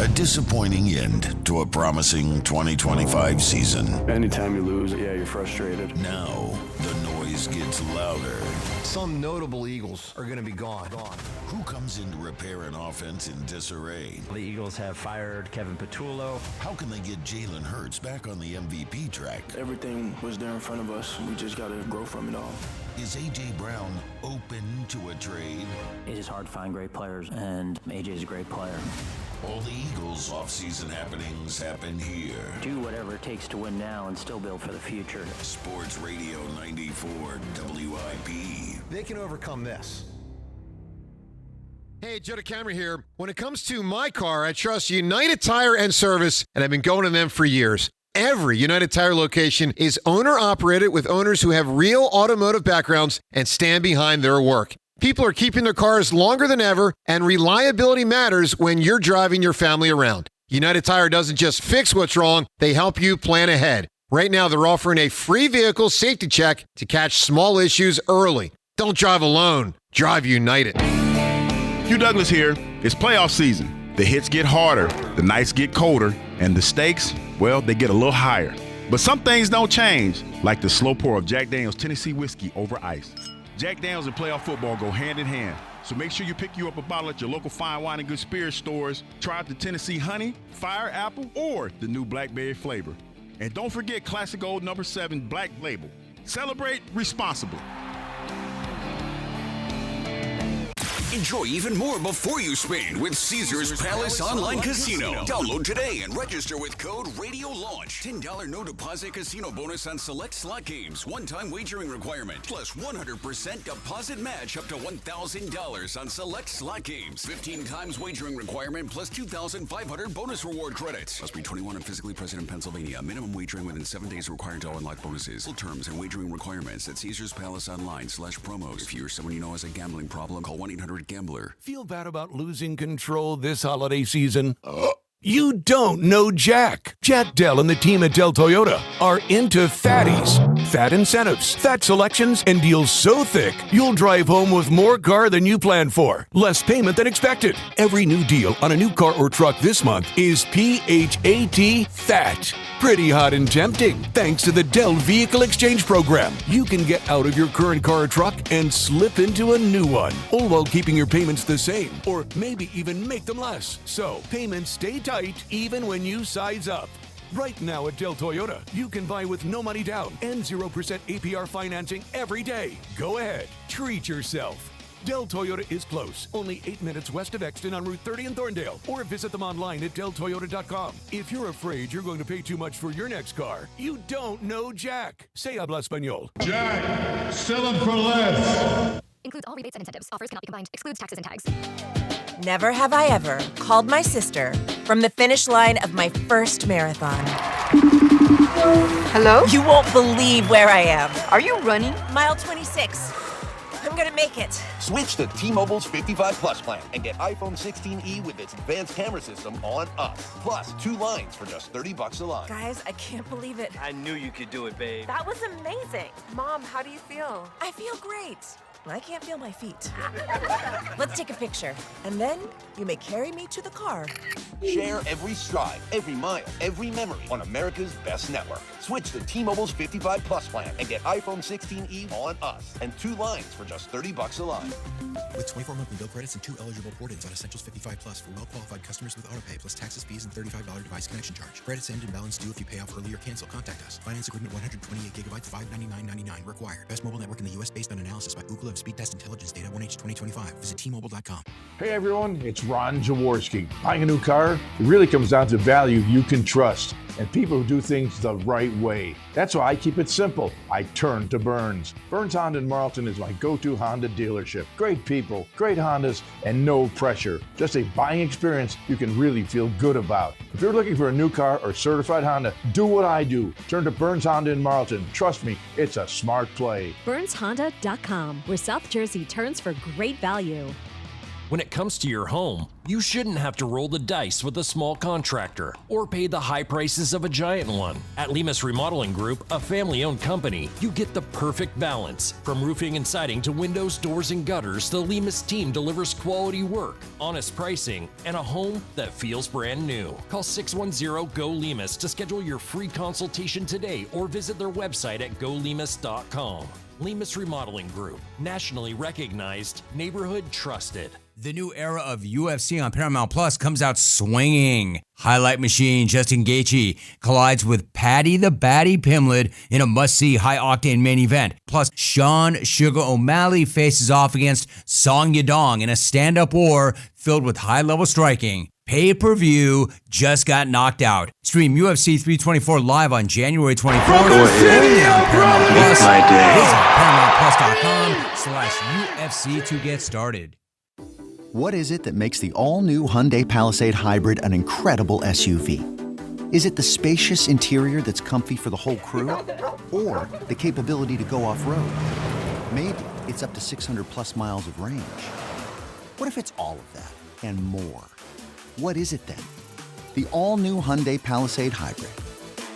A disappointing end to a promising 2025 season. Anytime you lose, you're frustrated. Now, the noise gets louder. Some notable Eagles are going to be gone. Who comes in to repair an offense in disarray? The Eagles have fired Kevin Patullo. How can they get Jalen Hurts back on the MVP track? Everything was there in front of us. We just got to grow from it all. Is A.J. Brown open to a trade? It is hard to find great players, and AJ is a great player. All the Eagles' offseason happenings happen here. Do whatever it takes to win now and still build for the future. Sports Radio 94 WIP. They can overcome this. Hey, Joe DeCamera here. When it comes to my car, I trust United Tire and Service, and I've been going to them for years. Every United Tire location is owner-operated with owners who have real automotive backgrounds and stand behind their work. People are keeping their cars longer than ever, and reliability matters when you're driving your family around. United Tire doesn't just fix what's wrong, they help you plan ahead. Right now, they're offering a free vehicle safety check to catch small issues early. Don't drive alone. Drive United. Hugh Douglas here. It's playoff season. The hits get harder, the nights get colder, and the stakes, well, they get a little higher. But some things don't change, like the slow pour of Jack Daniel's Tennessee whiskey over ice. Jack Daniel's and playoff football go hand in hand. So make sure you pick you up a bottle at your local fine wine and good spirits stores. Try out the Tennessee Honey, Fire Apple, or the new Blackberry flavor. And don't forget Classic Old No. 7 Black Label. Celebrate responsibly. Enjoy even more before you spend with Caesars Palace Online Casino. Download today and register with code RADIOLAUNCH. $10 no deposit casino bonus on select slot games. One-time wagering requirement. Plus 100% deposit match up to $1,000 on select slot games. 15 times wagering requirement plus 2,500 bonus reward credits. Must be 21 and physically present in Pennsylvania. Minimum wagering within 7 days required to unlock bonuses. Full terms and wagering requirements at Caesars Palace Online/promos. If you or someone you know has a gambling problem, call 1-800-GAMBLER. Feel bad about losing control this holiday season? You don't know Jack. Jack Dell and the team at Dell Toyota are into fatties. Fat incentives, fat selections, and deals so thick, you'll drive home with more car than you planned for. Less payment than expected. Every new deal on a new car or truck this month is PHAT fat. Pretty hot and tempting. Thanks to the Dell Vehicle Exchange Program, you can get out of your current car or truck and slip into a new one, all while keeping your payments the same, or maybe even make them less. So payments stay tight even when you size up. Right now at Dell Toyota, you can buy with no money down and 0% APR financing every day. Go ahead, treat yourself. Dell Toyota is close, only 8 minutes west of Exton on Route 30 in Thorndale, or visit them online at DellToyota.com. If you're afraid you're going to pay too much for your next car, you don't know Jack. Se habla español. Jack, sell them for less. Includes all rebates and incentives. Offers cannot be combined. Excludes taxes and tags. Never have I ever called my sister from the finish line of my first marathon. Hello? You won't believe where I am. Are you running? Mile 26. I'm gonna make it. Switch to T-Mobile's 55 Plus plan and get iPhone 16e with its advanced camera system on us. Plus, 2 lines for just $30 a line. Guys, I can't believe it. I knew you could do it, babe. That was amazing. Mom, how do you feel? I feel great. I can't feel my feet. Let's take a picture. And then you may carry me to the car. Share every stride, every mile, every memory on America's best network. Switch to T-Mobile's 55 Plus plan and get iPhone 16e on us and 2 lines for just $30 a line. With 24 monthly bill credits and 2 eligible port-ins on Essentials 55 Plus for well-qualified customers with autopay plus taxes, fees, and $35 device connection charge. Credits end and balance due if you pay off early or cancel. Contact us. Finance agreement 128 gigabytes, $599.99 required. Best mobile network in the U.S. based on analysis by Ookla of Speed Test Intelligence Data 1H 2025. Visit T-Mobile.com. Hey everyone, it's Ron Jaworski. Buying a new car, it really comes down to value you can trust. and people who do things the right way. That's why I keep it simple. I turn to Burns. Burns Honda in Marlton is my go-to Honda dealership. Great people, great Hondas, and no pressure. Just a buying experience you can really feel good about. If you're looking for a new car or certified Honda, do what I do. Turn to Burns Honda in Marlton. Trust me, it's a smart play. BurnsHonda.com, where South Jersey turns for great value. When it comes to your home, you shouldn't have to roll the dice with a small contractor or pay the high prices of a giant one. At Lemus Remodeling Group, a family-owned company, you get the perfect balance. From roofing and siding to windows, doors, and gutters, the Lemus team delivers quality work, honest pricing, and a home that feels brand new. Call 610-GO-LEMUS to schedule your free consultation today or visit their website at golemus.com. Lemus Remodeling Group, nationally recognized, neighborhood trusted. The new era of UFC on Paramount Plus comes out swinging. Highlight machine Justin Gaethje collides with Paddy the Baddy Pimblett in a must-see high-octane main event. Plus, Sean Sugar O'Malley faces off against Song Yadong in a stand-up war filled with high-level striking. Pay-per-view just got knocked out. Stream UFC 324 live on January 24th. Only on Paramount Plus. Visit ParamountPlus.com/UFC to get started. What is it that makes the all-new Hyundai Palisade Hybrid an incredible SUV? Is it the spacious interior that's comfy for the whole crew? Or the capability to go off-road? Maybe it's up to 600-plus miles of range. What if it's all of that and more? What is it then? The all-new Hyundai Palisade Hybrid.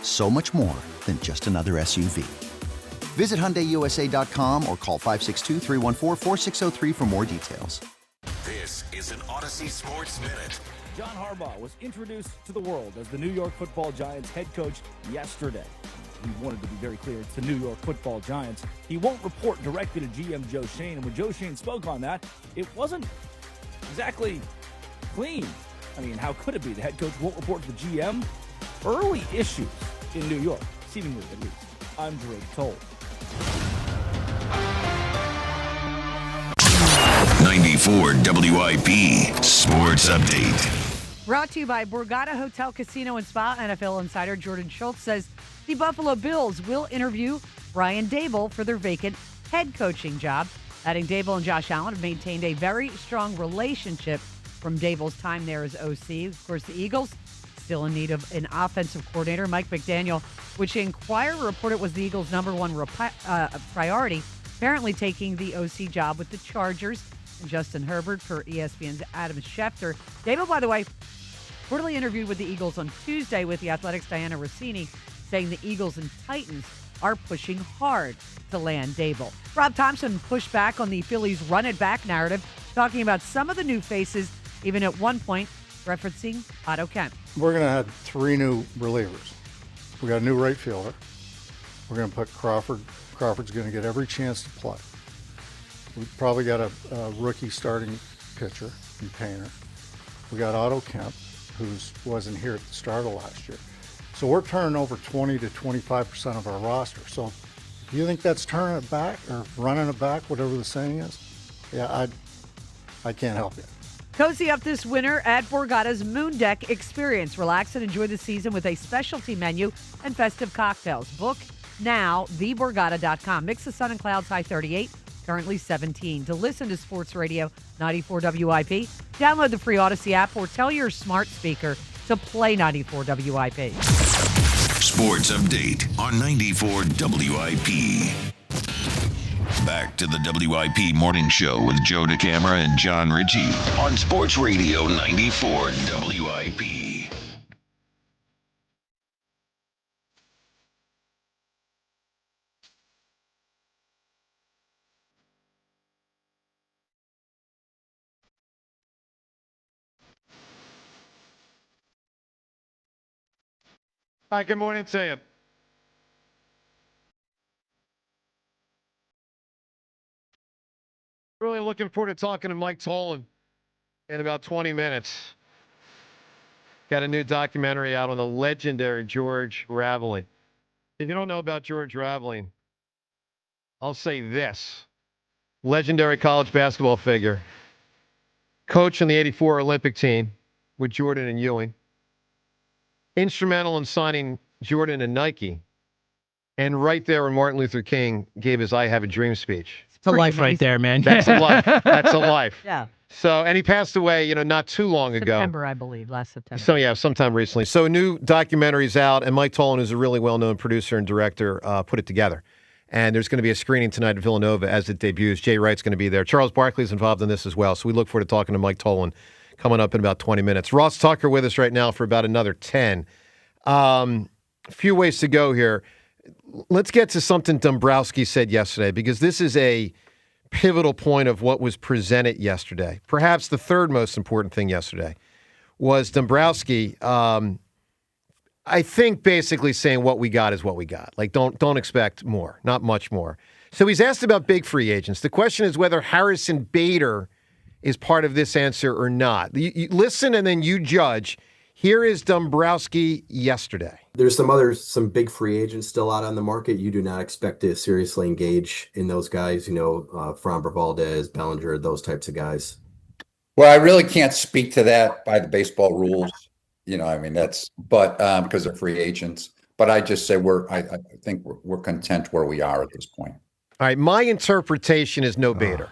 So much more than just another SUV. Visit HyundaiUSA.com or call 562-314-4603 for more details. This is an Odyssey Sports Minute. John Harbaugh was introduced to the world as the New York Football Giants head coach yesterday. We wanted to be very clear, it's the New York Football Giants. He won't report directly to GM Joe Schoen, and when Joe Schoen spoke on that, it wasn't exactly clean. I mean, how could it be? The head coach won't report to the GM? Early issues in New York, seemingly at least. I'm Drake Toll. 94 WIP Sports Update. Brought to you by Borgata Hotel, Casino, and Spa. NFL insider Jordan Schultz says the Buffalo Bills will interview Brian Daboll for their vacant head coaching job. Adding Daboll and Josh Allen have maintained a very strong relationship from Daboll's time there as OC. Of course, the Eagles still in need of an offensive coordinator. Mike McDaniel, which Inquirer reported was the Eagles' number one priority, apparently taking the OC job with the Chargers. And Justin Herbert for ESPN's Adam Schefter. Daboll, by the way, reportedly interviewed with the Eagles on Tuesday with the Athletics' Diana Rossini, saying the Eagles and Titans are pushing hard to land Daboll. Rob Thomson pushed back on the Phillies run-it-back narrative, talking about some of the new faces, even at one point referencing Otto Kemp. We're going to have 3 new relievers. We got a new right fielder. We're going to put Crawford. Crawford's going to get every chance to play. We've probably got a rookie starting pitcher in Painter. We got Otto Kemp, who wasn't here at the start of last year. So we're turning over 20 to 25% of our roster. So if you think that's turning it back or running it back, whatever the saying is, yeah, I can't help you. Cozy up this winter at Borgata's Moon Deck Experience. Relax and enjoy the season with a specialty menu and festive cocktails. Book now, theborgata.com. Mix the sun and clouds, high 38, currently 17. To listen to Sports Radio 94 WIP, download the free Odyssey app or tell your smart speaker to play 94 WIP. Sports Update on 94 WIP. Back to the WIP Morning Show with Joe DeCamara and John Ritchie on Sports Radio 94 WIP. Hi, good morning to you. Really looking forward to talking to Mike Tolan in about 20 minutes. Got a new documentary out on the legendary George Raveling. If you don't know about George Raveling, I'll say this. Legendary college basketball figure. Coach on the 84 Olympic team with Jordan and Ewing. instrumental in signing Jordan and Nike. And right there when Martin Luther King gave his I Have a Dream speech. It's a life right there, man. That's a life. That's a life. Yeah. So, and he passed away, not too long ago. September, I believe, last September. So, yeah, sometime recently. So, a new documentary's out, and Mike Tolan, who's a really well-known producer and director, put it together. And there's going to be a screening tonight at Villanova as it debuts. Jay Wright's going to be there. Charles Barkley's involved in this as well. So we look forward to talking to Mike Tolan coming up in about 20 minutes. Ross Tucker with us right now for about another 10. A few ways to go here. Let's get to something Dombrowski said yesterday, because this is a pivotal point of what was presented yesterday. Perhaps the third most important thing yesterday was Dombrowski, I think, basically saying what we got is what we got. Like, don't expect more, not much more. So he's asked about big free agents. The question is whether Harrison Bader is part of this answer or not. You listen and then you judge. Here is Dombrowski yesterday. There's some big free agents still out on the market. You do not expect to seriously engage in those guys, Framber Valdez, Bellinger, those types of guys. Well, I really can't speak to that by the baseball rules. Because they're free agents. But I just say I think we're content where we are at this point. All right, my interpretation is no Bader.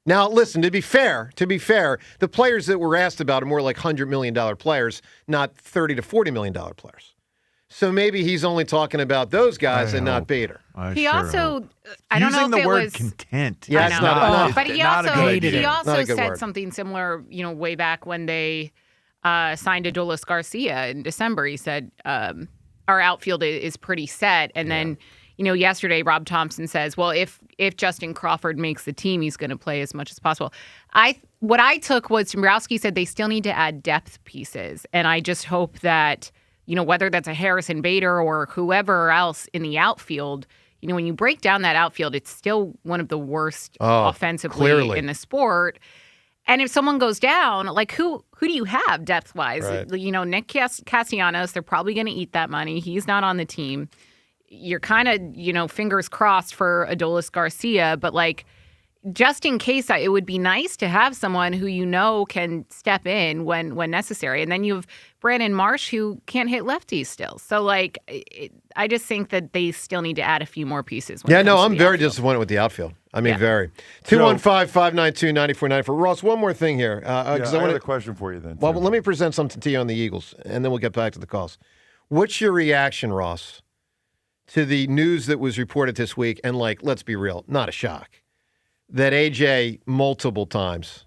Now, listen, to be fair, the players that were asked about are more like $100 million players, not $30 to $40 million players. So maybe he's only talking about those guys and not Bader. He also, I don't know if it was content. Yeah, it's not. But he also said word. something similar. Way back when they signed Adolis Garcia in December, he said our outfield is pretty set. And then, yesterday Rob Thomson says, well, if Justin Crawford makes the team, he's going to play as much as possible. What I took was Dombrowski said they still need to add depth pieces, and I just hope that whether that's a Harrison Bader or whoever else in the outfield, when you break down that outfield, it's still one of the worst offensively in the sport. And if someone goes down, like who do you have depth-wise? Right. Nick Castellanos, they're probably going to eat that money. He's not on the team. You're kind of, fingers crossed for Adolis Garcia, but just in case, it would be nice to have someone who can step in when necessary. And then you have Brandon Marsh, who can't hit lefties still. So, I just think that they still need to add a few more pieces. I'm very disappointed with the outfield. Very. 215-592-9494. Ross, one more thing here. I have a question for you then. Well, let me present something to you on the Eagles, and then we'll get back to the calls. What's your reaction, Ross, to the news that was reported this week? And, let's be real, not a shock, that AJ multiple times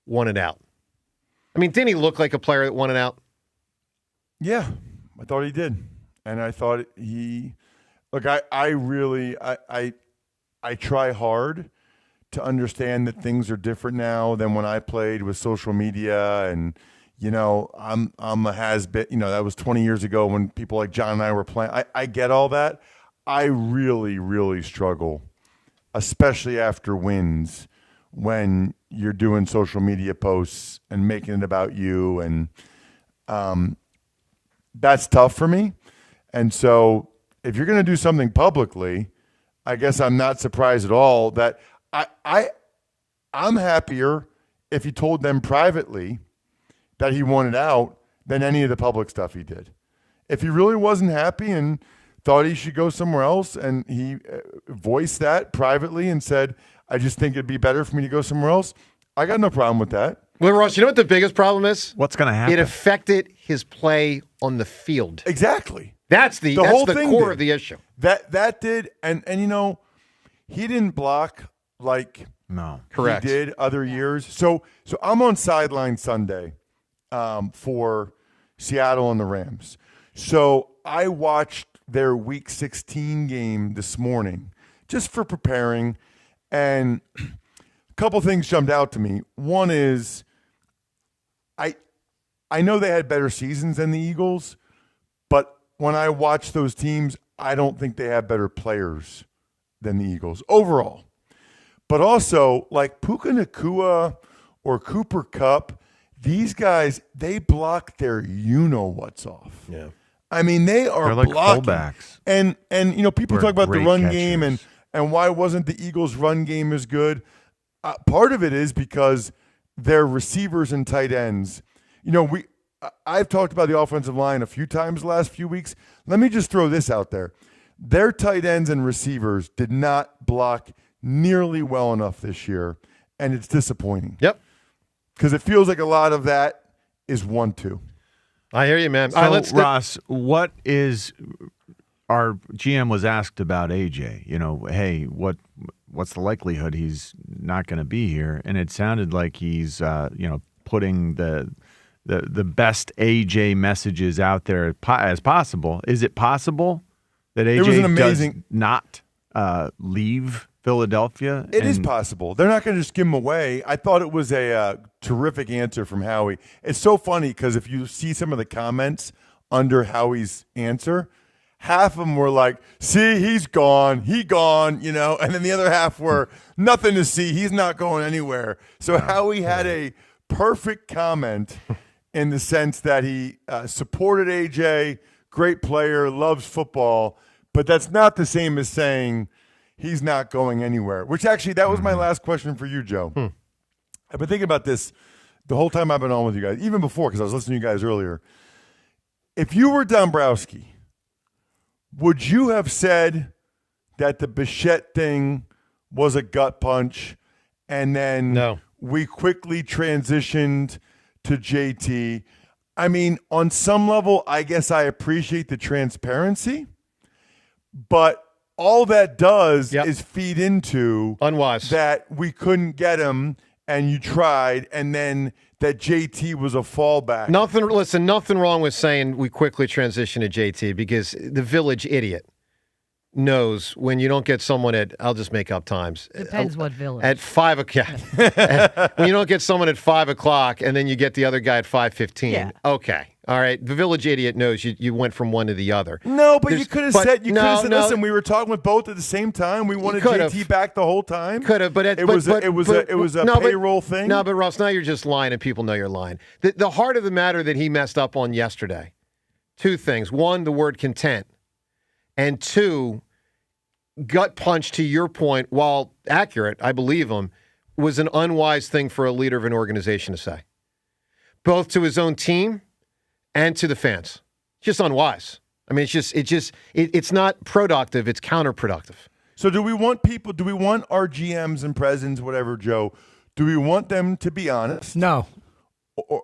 wanted out. I mean, didn't he look like a player that wanted out? Yeah, I thought he did. And I thought he – look, I try hard to understand that things are different now than when I played with social media and, I'm a has-been. That was 20 years ago when people like John and I were playing. I get all that. I really, really struggle, especially after wins, when you're doing social media posts and making it about you. And that's tough for me. And so if you're going to do something publicly, I guess I'm not surprised at all that I'm happier if he told them privately that he wanted out than any of the public stuff he did. If he really wasn't happy and thought he should go somewhere else and he voiced that privately and said, I just think it'd be better for me to go somewhere else, I got no problem with that. Well, Ross, you know what the biggest problem is? What's going to happen? It affected his play on the field. Exactly. That's the core of the issue. That did, and he didn't block like correct. He did other years. So I'm on sideline Sunday for Seattle and the Rams. So I watched their Week 16 game this morning just for preparing, and a couple things jumped out to me. One is I know they had better seasons than the Eagles, but when I watch those teams, I don't think they have better players than the Eagles overall. But also, like Puka Nacua or Cooper Kupp, these guys, they block their you-know-what's off. Yeah. I mean, they're like blocking. Fullbacks. And people They're talk about the run great game catchers. and why wasn't the Eagles' run game as good. Part of it is because their receivers and tight ends, I've talked about the offensive line a few times the last few weeks. Let me just throw this out there. Their tight ends and receivers did not block nearly well enough this year, and it's disappointing. Yep. Because it feels like a lot of that is 1-2. I hear you, man. So, All right, Ross, what is our GM was asked about AJ? Hey, what's the likelihood he's not going to be here? And it sounded like he's putting the best AJ messages out there as possible. Is it possible that AJ does not leave Philadelphia? It is possible. They're not going to just give him away. I thought it was a terrific answer from Howie. It's so funny because if you see some of the comments under Howie's answer, half of them were like, see, he's gone, and then the other half were nothing to see, he's not going anywhere. So Howie had a perfect comment in the sense that he supported AJ, great player, loves football, but that's not the same as saying he's not going anywhere, which actually, that was my last question for you, Joe. I've been thinking about this the whole time I've been on with you guys, even before, because I was listening to you guys earlier. If you were Dombrowski, would you have said that the Bichette thing was a gut punch and then we quickly transitioned to JT? I mean, on some level, I guess I appreciate the transparency, but all that does is feed into unwise that we couldn't get him and you tried, and then that JT was a fallback. Nothing wrong with saying we quickly transition to JT because the village idiot knows when you don't get someone at, I'll just make up times. Depends what village. At 5 o'clock. When you don't get someone at 5 o'clock and then you get the other guy at 5:15. Yeah. Okay. All right. The village idiot knows you went from one to the other. No, but you could have said, listen, we were talking with both at the same time. We wanted JT back the whole time. Could have, but it was a payroll thing. No, but Ross, now you're just lying and people know you're lying. The heart of the matter that he messed up on yesterday, two things. One, the word content. And two, gut punch, to your point, while accurate, I believe him, was an unwise thing for a leader of an organization to say. Both to his own team and to the fans. Just unwise. I mean, it's not productive, it's counterproductive. So do we want our GMs and presidents, whatever, Joe, do we want them to be honest? No.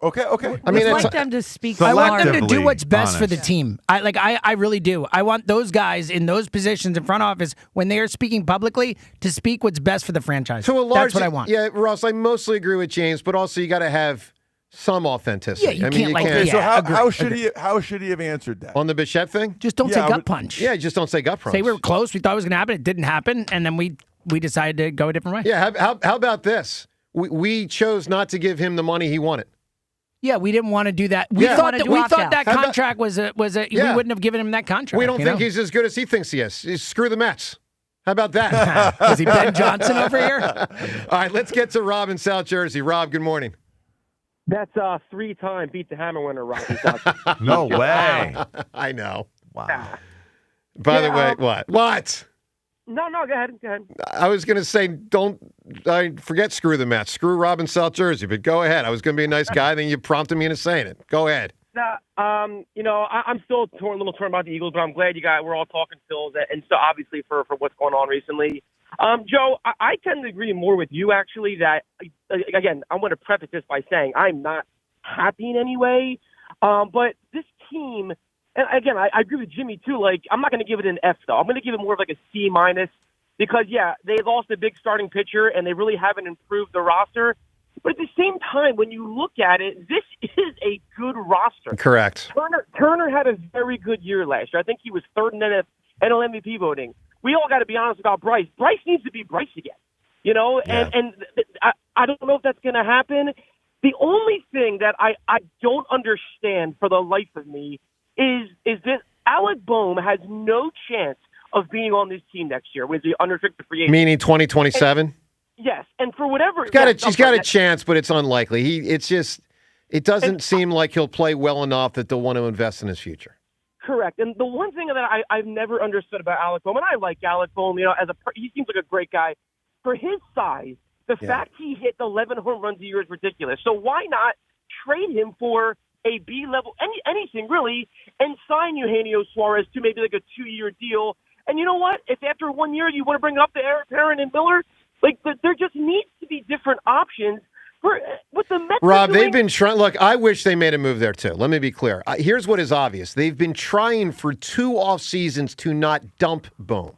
Okay. I mean, I'd like them to speak. I want them to do what's best for the team. I really do. I want those guys in those positions in front office when they are speaking publicly to speak what's best for the franchise. That's what I want. Yeah, Ross, I mostly agree with James, but also you got to have some authenticity. Yeah, you can't. So how should he have answered that on the Bichette thing? Just don't say gut punch. Yeah, just don't say gut punch. Say we were close. We thought it was going to happen. It didn't happen, and then we decided to go a different way. Yeah. How about this? We chose not to give him the money he wanted. Yeah, we didn't want to do that. We thought that contract was a we wouldn't have given him that contract. We don't think he's as good as he thinks he is. Screw the Mets. How about that? Is he Ben Johnson over here? All right, let's get to Rob in South Jersey. Rob, good morning. That's a 3-time Beat the Hammer winner, Rocky. No way. I know. Wow. By the way, what? No, go ahead. I was going to say, forget screw the Mets. Screw Rob in South Jersey, but go ahead. I was going to be a nice guy, then you prompted me into saying it. Go ahead. I'm still a little torn about the Eagles, but I'm glad we're all talking Phils, and so obviously for what's going on recently. Joe, I tend to agree more with you, actually, that, again, I want to preface this by saying I'm not happy in any way, but this team, and again, I agree with Jimmy, too. Like, I'm not going to give it an F, though. I'm going to give it more of like a C-, because, yeah, they lost a big starting pitcher, and they really haven't improved the roster. But at the same time, when you look at it, this is a good roster. Correct. Turner had a very good year last year. I think he was third in NL MVP voting. We all got to be honest about Bryce. Bryce needs to be Bryce again, and I don't know if that's going to happen. The only thing that I don't understand for the life of me is that Alec Boehm has no chance of being on this team next year with the unrestricted free agent. Meaning 2027? Yes, and for whatever... He's got a chance, but it's unlikely. It doesn't seem like he'll play well enough that they'll want to invest in his future. Correct. And the one thing that I've never understood about Alec Boehm, and I like Alec Boehm, he seems like a great guy. For his size, the fact he hit 11 home runs a year is ridiculous. So why not trade him for a B-level, anything really, and sign Eugenio Suarez to maybe like a 2-year deal. And you know what? If after 1 year you want to bring up the Eric Perrin and Miller, there just needs to be different options. With the Mets Rob, doing, they've been trying. Look, I wish they made a move there too. Let me be clear. Here's what is obvious. They've been trying for 2 off seasons to not dump Bohm.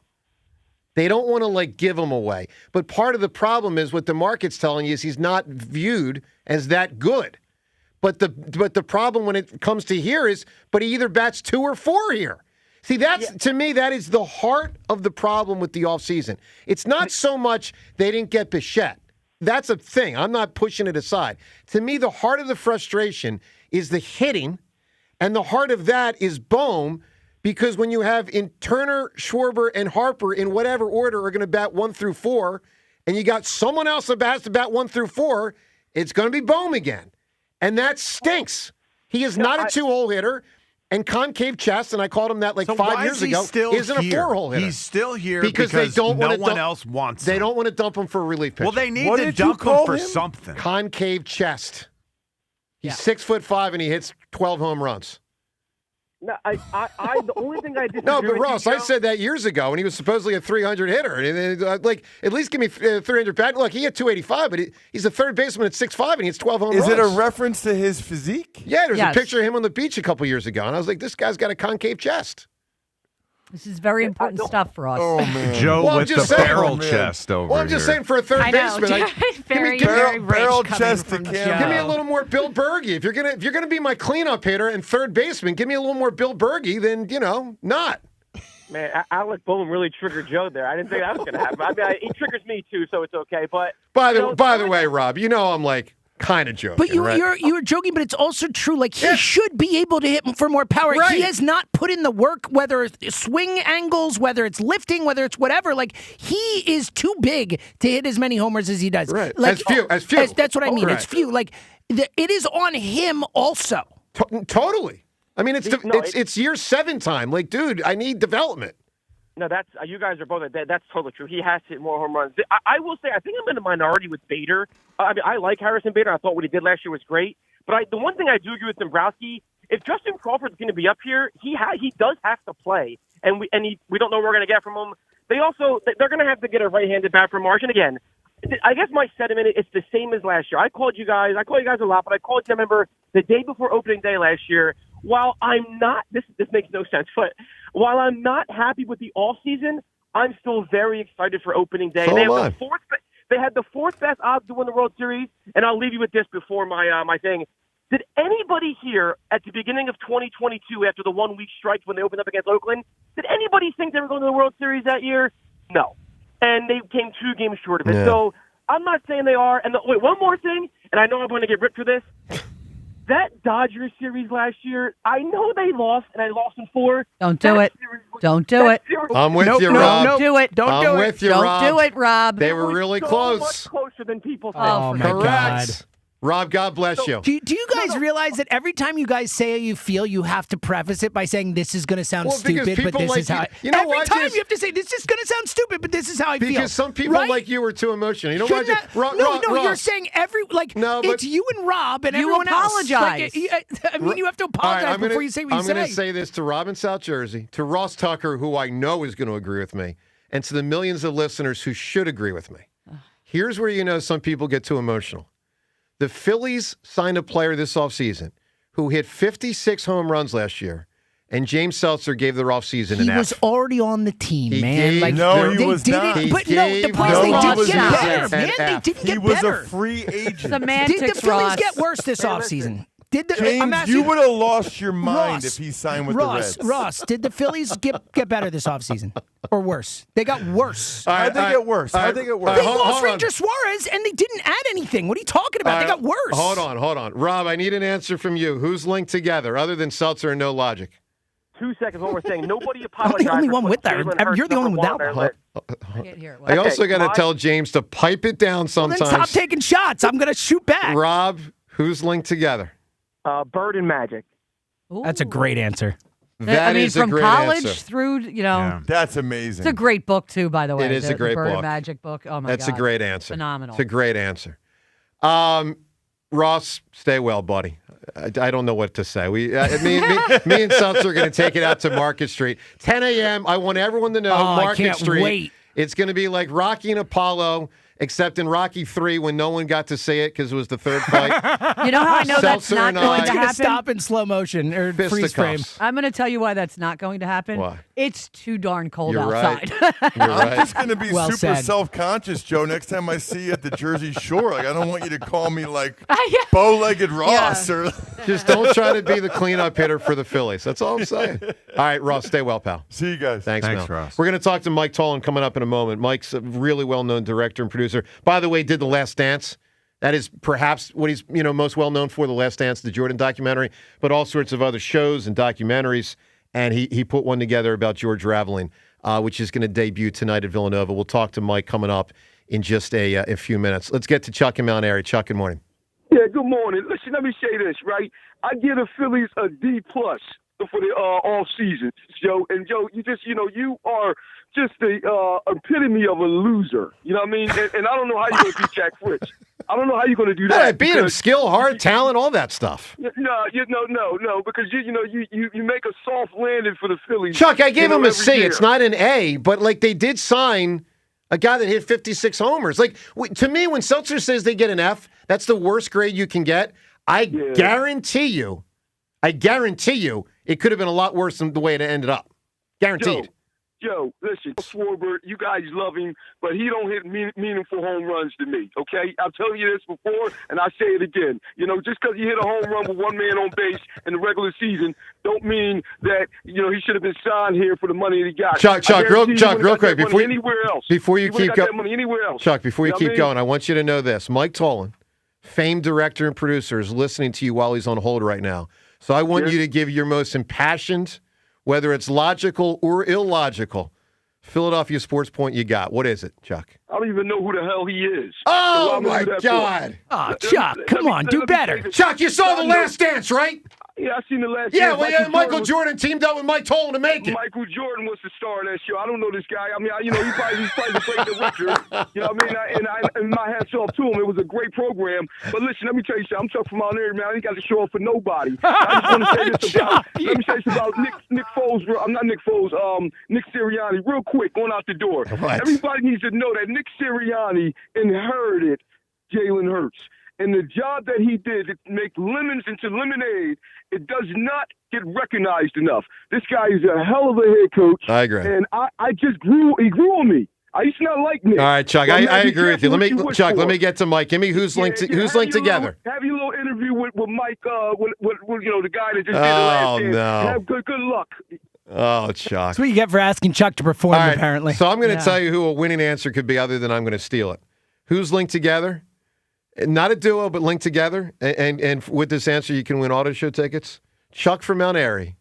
They don't want to give him away. But part of the problem is what the market's telling you is he's not viewed as that good. But the problem when it comes to here is, but he either bats 2 or 4 here. See, to me, that is the heart of the problem with the offseason. It's not so much they didn't get Bichette. That's a thing. I'm not pushing it aside. To me, the heart of the frustration is the hitting, and the heart of that is Bohm, because when you have in Turner, Schwarber, and Harper in whatever order are going to bat 1 through 4, and you got someone else that has to bat 1 through 4, it's going to be Bohm again. And that stinks. He is not a 2-hole hitter. And concave chest, and I called him that 5 years ago, isn't a 4-hole hitter. He's still here because they don't no want one else wants him. They don't want to dump him for a relief pitcher. Well, they need to dump him for something. Concave chest. He's 6'5" and he hits 12 home runs. No, the only thing I disagree No, but with Ross, you, I said that years ago, and he was supposedly a 300 hitter. And at least give me 300 bat. Look, he hit 285, but he's a third baseman at 6'5", and he hits 12 home runs. Is it a reference to his physique? Yeah, there's a picture of him on the beach a couple years ago, and I was like, this guy's got a concave chest. This is very important stuff for us. Oh, man. Joe with the barrel chest over here. Well, I'm just saying for a third baseman. Very barrel rich chest coming to from Cam. Joe. Give me a little more Bill Berge. If you're gonna be my cleanup hitter and third baseman, give me a little more Bill Berge than not. Man, Alec Bohm really triggered Joe there. I didn't think that was going to happen. I mean, he triggers me too, so it's okay. But by the way, Rob, I'm kind of joking. But right? you're joking, but it's also true. He should be able to hit for more power. Right. He has not put in the work, whether it's swing angles, whether it's lifting, whether it's whatever. He is too big to hit as many homers as he does. Right. As few. That's what I mean. Right. It's few. It is on him also. Totally. I mean, it's year 7 time. Dude, I need development. No, that's you guys are both. That's totally true. He has to hit more home runs. I will say, I think I'm in the minority with Bader. I mean, I like Harrison Bader. I thought what he did last year was great. But the one thing I do agree with Dombrowski, if Justin Crawford's going to be up here, he does have to play, and we don't know what we're going to get from him. They're going to have to get a right-handed bat for Marsh. And again, I guess my sentiment is the same as last year. I called you guys a lot, but I called you, I remember, the day before opening day last year. While I'm not, this makes no sense, but while I'm not happy with the off season, I'm still very excited for opening day. So They am have I. They had the 4th best odds to win the World Series, and I'll leave you with this before my thing. Did anybody here at the beginning of 2022, after the 1-week strike when they opened up against Oakland, did anybody think they were going to the World Series that year? No. And they came 2 games short of it. Yeah. So I'm not saying they are. And wait, one more thing, and I know I'm going to get ripped for this. That Dodgers series last year, I know they lost, and I lost in 4. Don't do it. Don't do it. I'm with you, Rob. Don't do it. Don't do it. I'm with you, Don't Rob. do it, Rob. They were really so close. much closer than people think. Oh, my Correct. God. Rob, God bless you. Do you guys realize that every time you guys say how you feel, you have to preface it by saying this is going to sound Well, because stupid, but people this like is how. you know every what? time Just- you have to say this is going to sound stupid, but this is how I feel. Because some people right? like you are too emotional. You know Shouldn't what? that- No, you're Ross. saying No, but- it's you and Rob and You everyone apologize. else. I mean, you have to All right, apologize before you say what you I'm say. going to say this to Rob in South Jersey, to Ross Tucker, who I know is going to agree with me, and to the millions of listeners who should agree with me. Here's where you know some people get too emotional. The Phillies signed a player this offseason who hit 56 home runs last year, and James Seltzer gave their offseason an He F. was already on the team, He man. gave- Like, No, he they was did not. it, He but no, the gave point is no they did offseason get better, an man. They F. didn't He get was better. a free agent. Semantics, Did the Phillies Ross. get worse this offseason? Did the I'm James, asking- you would have lost your mind Ross, if he signed with Ross, the Reds. Ross, did the Phillies get better this offseason? Or worse? They got worse. How'd they get worse? How'd they get worse? They lost Ranger Suarez, and they didn't add anything. What are you talking about? They got worse. Hold on. Rob, I need an answer from you. Who's linked together other than Seltzer and no logic? 2 seconds, one more thing. Nobody I'm apologized. the only for one putting with that. Jalen Hurts You're the only one number without one one. on their list. I can't hear it. I also got to my- tell James to pipe it down Well, sometimes. then stop taking shots. I'm going to shoot back. Rob, who's linked together? Bird and Magic. That's a great answer. That is from a great college answer. through, That's amazing. it's a great book too, by the way. It is the, a great the Bird book. and Magic book. Oh my That's God, a great answer. Phenomenal. It's a great answer. Ross, stay well, buddy. I don't know what to say. Me and Suts are going to take it out to Market Street. 10 a.m. I want everyone to know Market I can't Street. wait. It's going to be like Rocky and Apollo, except in Rocky 3 when no one got to say it because it was the third fight. You know how I know that's Seltzer not and going I- to happen? Stop in slow motion or freeze frame. Fisticuffs. I'm going to tell you why that's not going to happen. Why? It's too darn cold You're outside. right. You're I'm right. just going to be Well super said. self-conscious, Joe, next time I see you at the Jersey Shore. Like, I don't want you to call me, like, bow-legged Ross. Or Just don't try to be the cleanup hitter for the Phillies. That's all I'm saying. All right, Ross, stay well, pal. See you guys. Thanks, Thanks, Mel. Ross. We're going to talk to Mike Tollin coming up in a moment. Mike's a really well-known director and producer. By the way, did The Last Dance. That is perhaps what he's most well-known for, The Last Dance, the Jordan documentary, but all sorts of other shows and documentaries. And he put one together about George Raveling, which is going to debut tonight at Villanova. We'll talk to Mike coming up in just a few minutes. Let's get to Chuck in Mount Airy. Chuck, good morning. Yeah, good morning. Listen, let me say this, right? I give the Phillies a D+ for the off season, Joe. And Joe, you just, you are just the epitome of a loser. You know what I mean? And I don't know how you're going to beat Jack Fritz. I don't know how you're going to do that. Yeah, beat him, skill, hard, talent, all that stuff. No, because you make a soft landing for the Phillies. Chuck, I gave him a every C. year. It's not an A, but like they did sign a guy that hit 56 homers. Like to me, when Seltzer says they get an F, that's the worst grade you can get. I guarantee you, it could have been a lot worse than the way it ended up. Guaranteed. Joe, listen, Schwarber, you guys love him, but he don't hit meaningful home runs to me, okay? I've told you this before, and I say it again. Just because you hit a home run with one man on base in the regular season don't mean that, he should have been signed here for the money that he got. Chuck, real quick, before you keep got that money anywhere else. Chuck, before you know keep what I mean? going, I want you to know this. Mike Tollin, famed director and producer, is listening to you while he's on hold right now. So I want you to give your most impassioned, whether it's logical or illogical, Philadelphia sports point you got. What is it, Chuck? I don't even know who the hell he is. Oh, So why would I my do that God. for? Oh, Chuck, come on, do better. Chuck, you saw The Last Dance, right? Yeah, I seen The Last Yeah, Dance. well, Michael Jordan teamed up with Mike Tollin to make it. Michael Jordan was the star of that show. I don't know this guy. I mean, he's probably played the Richard. You know what I mean? And my hats off to him. It was a great program. But listen, let me tell you something. I'm Chuck from Mount Airy, man. I ain't got to show up for nobody. I just want to say this about. Let me say this about Nick Foles. I'm not Nick Foles. Nick Sirianni. Real quick, going out the door. What? Everybody needs to know that Nick Sirianni inherited Jalen Hurts. And the job that he did to make lemons into lemonade, it does not get recognized enough. This guy is a hell of a head coach. I agree. And he grew on me. I used to not like Nick. All right, Chuck, So, I man, be agree with you. careful what you wish Chuck, let for. me get to Mike. Give me who's linked together. Have your little interview with Mike, with the guy that just did the last dance. no. Have good luck. Oh, Chuck. That's what you get for asking Chuck to perform, All right, apparently. So I'm going to tell you who a winning answer could be other than I'm going to steal it. Who's linked together? Not a duo, but linked together. And with this answer, you can win auto show tickets. Chuck from Mount Airy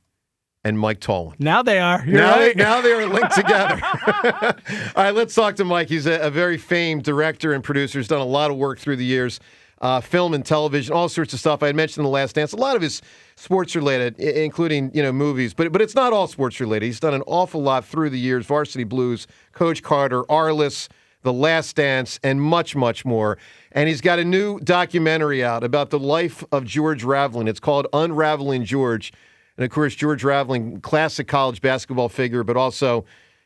and Mike Tollin. Now they are. Now they are linked together. All right, let's talk to Mike. He's a very famed director and producer. He's done a lot of work through the years, film and television, all sorts of stuff. I had mentioned in The Last Dance. A lot of his sports related, including movies, but it's not all sports related. He's done an awful lot through the years. Varsity Blues, Coach Carter, Arliss, The Last Dance, and much, much more. And he's got a new documentary out about the life of George Raveling. It's called Unraveling George. And, of course, George Raveling, classic college basketball figure, but also,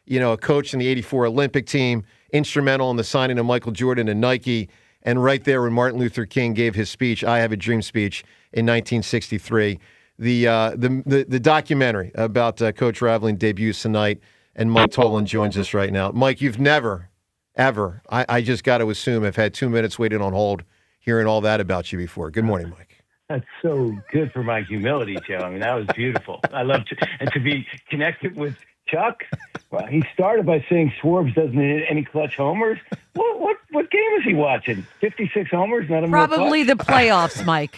a coach in the 84 Olympic team, instrumental in the signing of Michael Jordan and Nike. And right there when Martin Luther King gave his speech, I Have a Dream speech, in 1963. The documentary about Coach Raveling debuts tonight, and Mike Tollin joins us right now. Mike, you've never, ever, I just got to assume, have had 2 minutes waiting on hold hearing all that about you before. Good morning, Mike. That's so good for my humility, Joe. I mean, that was beautiful. I love to be connected with Chuck. Well, he started by saying Schwartz doesn't hit any clutch homers. What game is he watching? 56 homers, not a Probably the playoffs, Mike.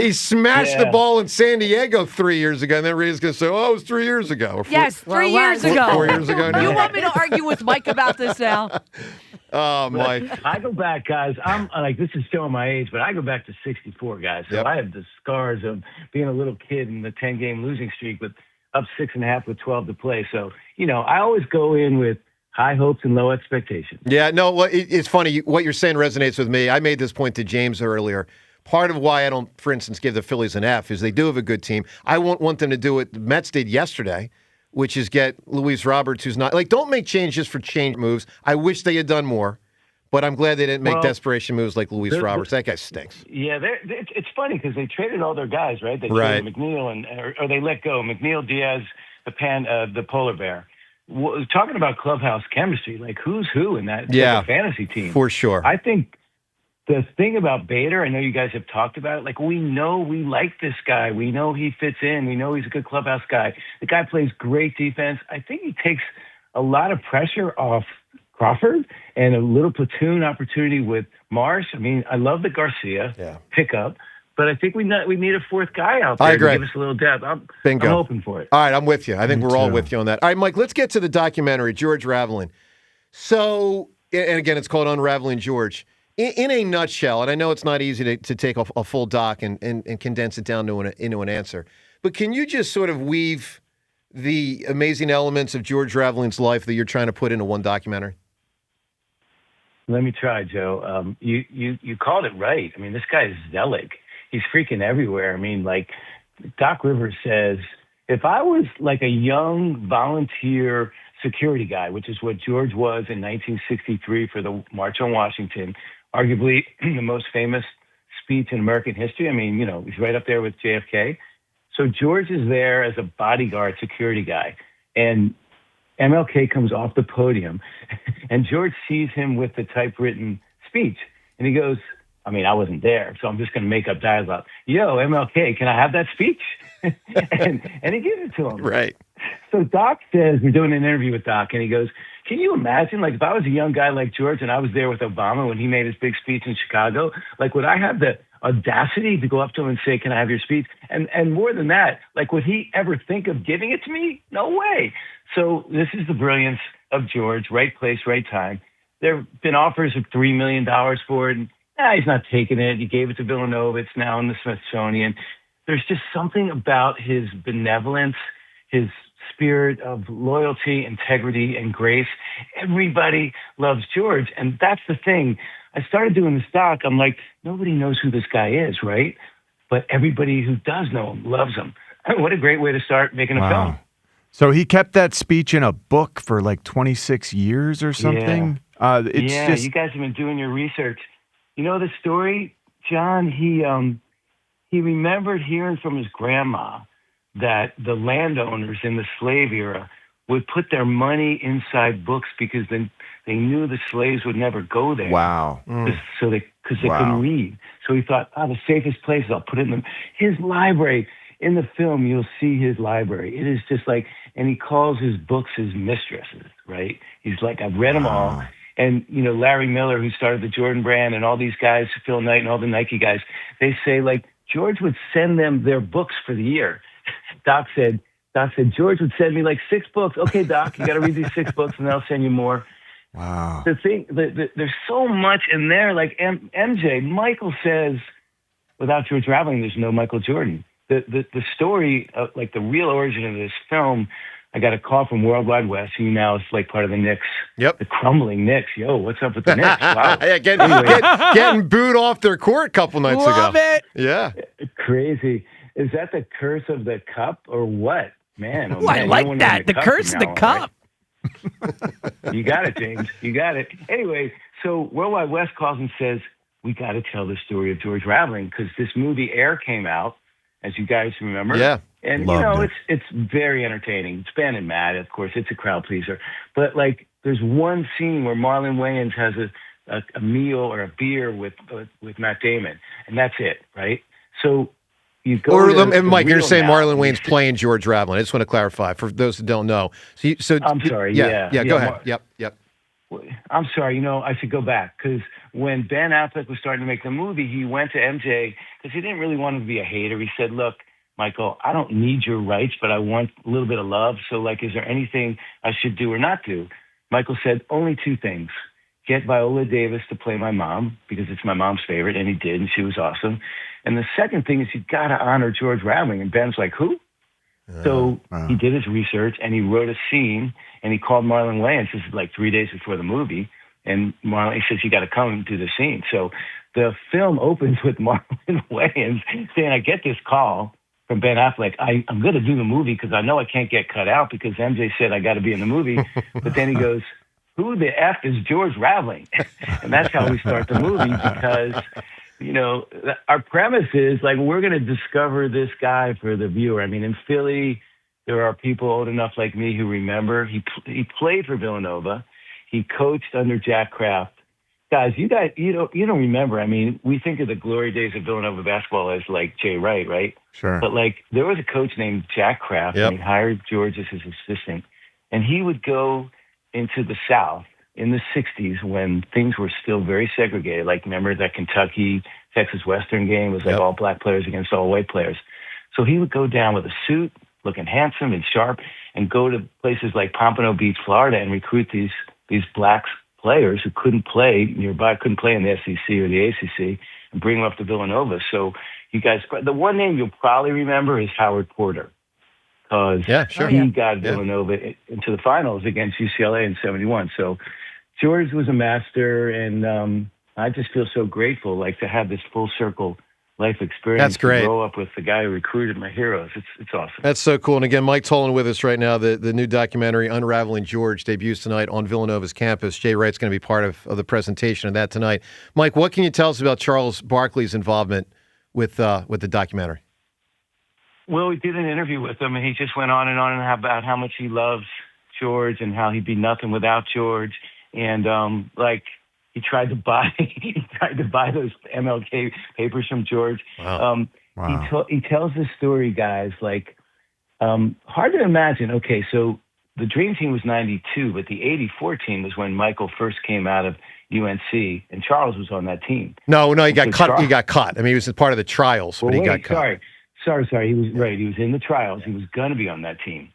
He smashed the ball in San Diego 3 years ago, and then Rita's going to say, it was 3 years ago. Or Yes, 3 years ago. 4 years ago now. You want me to argue with Mike about this now? Oh, Mike. I go back, guys. I'm like, this is showing my age, but I go back to 64, guys. So I have the scars of being a little kid in the 10-game losing streak with up 6.5 with 12 to play. So, I always go in with high hopes and low expectations. Yeah, no, it's funny. What you're saying resonates with me. I made this point to James earlier. Part of why I don't, for instance, give the Phillies an F is they do have a good team. I won't want them to do what the Mets did yesterday, which is get Luis Roberts, who's not, like, don't make changes for change moves. I wish they had done more, but I'm glad they didn't make desperation moves like Luis Roberts. That guy stinks. Yeah, it's funny because they traded all their guys, right? They Right. traded McNeil or they let go McNeil, Diaz, the polar bear. Talking about clubhouse chemistry, like who's who in that fantasy team? For sure. I think the thing about Bader, I know you guys have talked about it, like we know we like this guy. We know he fits in. We know he's a good clubhouse guy. The guy plays great defense. I think he takes a lot of pressure off Crawford and a little platoon opportunity with Marsh. I mean, I love the Garcia pickup, but I think we need a fourth guy out there I agree. to give us a little depth. Bingo. I'm hoping for it. All right, I'm with you. I think we're all with you on that. All right, Mike, let's get to the documentary, George Raveling. So, and again, it's called Unraveling George. In a nutshell, and I know it's not easy to take a full doc and condense it down into an answer, but can you just sort of weave the amazing elements of George Raveling's life that you're trying to put into one documentary? Let me try, Joe. You called it right. I mean, this guy is Zelig. He's freaking everywhere. I mean, like Doc Rivers says, if I was like a young volunteer security guy, which is what George was in 1963 for the March on Washington, arguably the most famous speech in American history. I mean, he's right up there with JFK. So George is there as a bodyguard security guy. And MLK comes off the podium and George sees him with the typewritten speech. And he goes, I mean, I wasn't there, so I'm just going to make up dialogue. Yo, MLK, can I have that speech? and he gives it to him. Right. So Doc says, we're doing an interview with Doc, and he goes, can you imagine, like, if I was a young guy like George and I was there with Obama when he made his big speech in Chicago, like, would I have the audacity to go up to him and say, can I have your speech? And more than that, like, would he ever think of giving it to me? No way. So this is the brilliance of George, right place, right time. There have been offers of $3 million for it, and he's not taking it. He gave it to Villanova. It's now in the Smithsonian. There's just something about his benevolence, his spirit of loyalty, integrity, and grace. Everybody loves George, and that's the thing. I started doing this doc. I'm like, nobody knows who this guy is, right? But everybody who does know him loves him. What a great way to start making a film. So he kept that speech in a book for like 26 years or something? Yeah, you guys have been doing your research. You know the story, John? He remembered hearing from his grandma that the landowners in the slave era would put their money inside books because then they knew the slaves would never go there. Wow. So because they couldn't read. So he thought, the safest place, I'll put it in his library. In the film, you'll see his library. It is just like, and he calls his books his mistresses, right? He's like, I've read them all. And, Larry Miller, who started the Jordan brand, and all these guys, Phil Knight and all the Nike guys, they say, like, George would send them their books for the year. Doc said, George would send me like 6 books. Okay, Doc, you got to read these 6 books, and I'll send you more. Wow. The thing, there's so much in there. Like Michael says, without George Raveling, there's no Michael Jordan. The story, like the real origin of this film, I got a call from World Wide West, who now is like part of the Knicks. Yep. The crumbling Knicks. Yo, what's up with the Knicks? Wow. Yeah, getting booed off their court a couple nights ago. Love it. Yeah. Crazy. Is that the curse of the cup or what? Man, Ooh, I like that. The curse of the cup. Right? You got it, James. You got it. Anyway, so World Wide West calls and says, we got to tell the story of George Raveling because this movie Air came out, as you guys remember. Yeah. And, it's very entertaining. It's Ben and Matt, of course. It's a crowd pleaser. But, like, there's one scene where Marlon Wayans has a meal or a beer with Matt Damon, and that's it, right? So you go and Mike, you're saying Marlon Wayans playing George Raveling. I just want to clarify for those who don't know. I'm sorry. Yeah, go ahead. Yep. I'm sorry. I should go back because when Ben Affleck was starting to make the movie, he went to MJ because he didn't really want him to be a hater. He said, look, Michael, I don't need your rights, but I want a little bit of love. So, like, is there anything I should do or not do? Michael said, only 2 things. Get Viola Davis to play my mom because it's my mom's favorite, and he did, and she was awesome. And the second thing is you got to honor George Raveling. And Ben's like, who? So he did his research, and he wrote a scene, and he called Marlon Wayans. This is like 3 days before the movie. And Marlon, he says, you got to come and do the scene. So the film opens with Marlon Wayans saying, I get this call from Ben Affleck. I'm going to do the movie because I know I can't get cut out because MJ said I got to be in the movie. But then he goes, who the F is George Raveling? And that's how we start the movie because, you know, our premise is like we're going to discover this guy for the viewer. I mean, in Philly, there are people old enough like me who remember. He played for Villanova. He coached under Jack Kraft. Guys, you don't remember. I mean, we think of the glory days of Villanova basketball as like Jay Wright, right? Sure. But like there was a coach named Jack Kraft, and he hired George as his assistant, and he would go into the South in the 60s when things were still very segregated. Like, remember that Kentucky Texas Western game was like all black players against all white players. So he would go down with a suit, looking handsome and sharp, and go to places like Pompano Beach, Florida, and recruit these black players who couldn't play nearby, couldn't play in the SEC or the ACC, and bring them up to Villanova. So you guys, the one name you'll probably remember is Howard Porter. Because he got Villanova into the finals against UCLA in 71. So George was a master, and I just feel so grateful, like, to have this full circle life experience. That's great. To grow up with the guy who recruited my heroes. It's awesome. That's so cool. And again, Mike Tolan with us right now. The new documentary, Unraveling George, debuts tonight on Villanova's campus. Jay Wright's going to be part of the presentation of that tonight. Mike, what can you tell us about Charles Barkley's involvement with the documentary? Well, we did an interview with him, and he just went on about how much he loves George and how he'd be nothing without George. And he tried to buy those MLK papers from George. Wow. He tells this story, guys, like hard to imagine. Okay, so the Dream Team was 92, but the 84 team was when Michael first came out of UNC, and Charles was on that team. No, he got cut. He got cut. I mean, he was part of the trials, but he got cut. Sorry. He was right. He was in the trials. He was going to be on that team.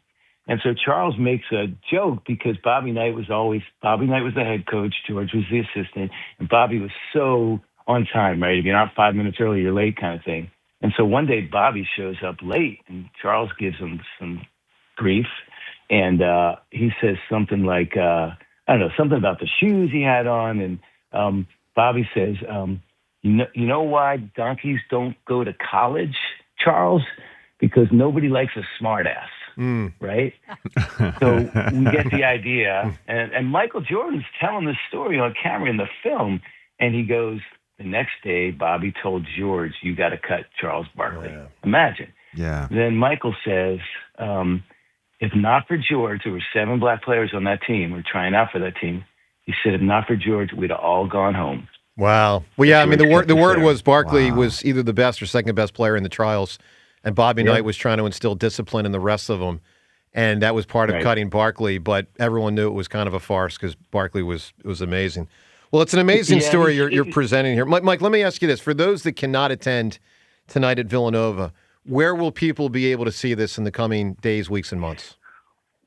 And so Charles makes a joke because Bobby Knight was the head coach, George was the assistant, and Bobby was so on time, right? If you're not 5 minutes early, you're late kind of thing. And so one day Bobby shows up late, and Charles gives him some grief, and he says something like, something about the shoes he had on, and Bobby says, you know why donkeys don't go to college, Charles? Because nobody likes a smartass. Right? So we get the idea. And Michael Jordan's telling this story on camera in the film, and he goes, the next day, Bobby told George, you got to cut Charles Barkley. Yeah. Imagine. Yeah. Then Michael says, if not for George, there were 7 black players on that team who were trying out for that team. He said, if not for George, we'd have all gone home. Wow. Well, yeah, I mean, the word was Barkley was either the best or second best player in the trials, and Bobby Knight was trying to instill discipline in the rest of them, and that was part of cutting Barkley, but everyone knew it was kind of a farce because Barkley was amazing. Well, it's an amazing story you're presenting here. Mike, let me ask you this. For those that cannot attend tonight at Villanova, where will people be able to see this in the coming days, weeks, and months?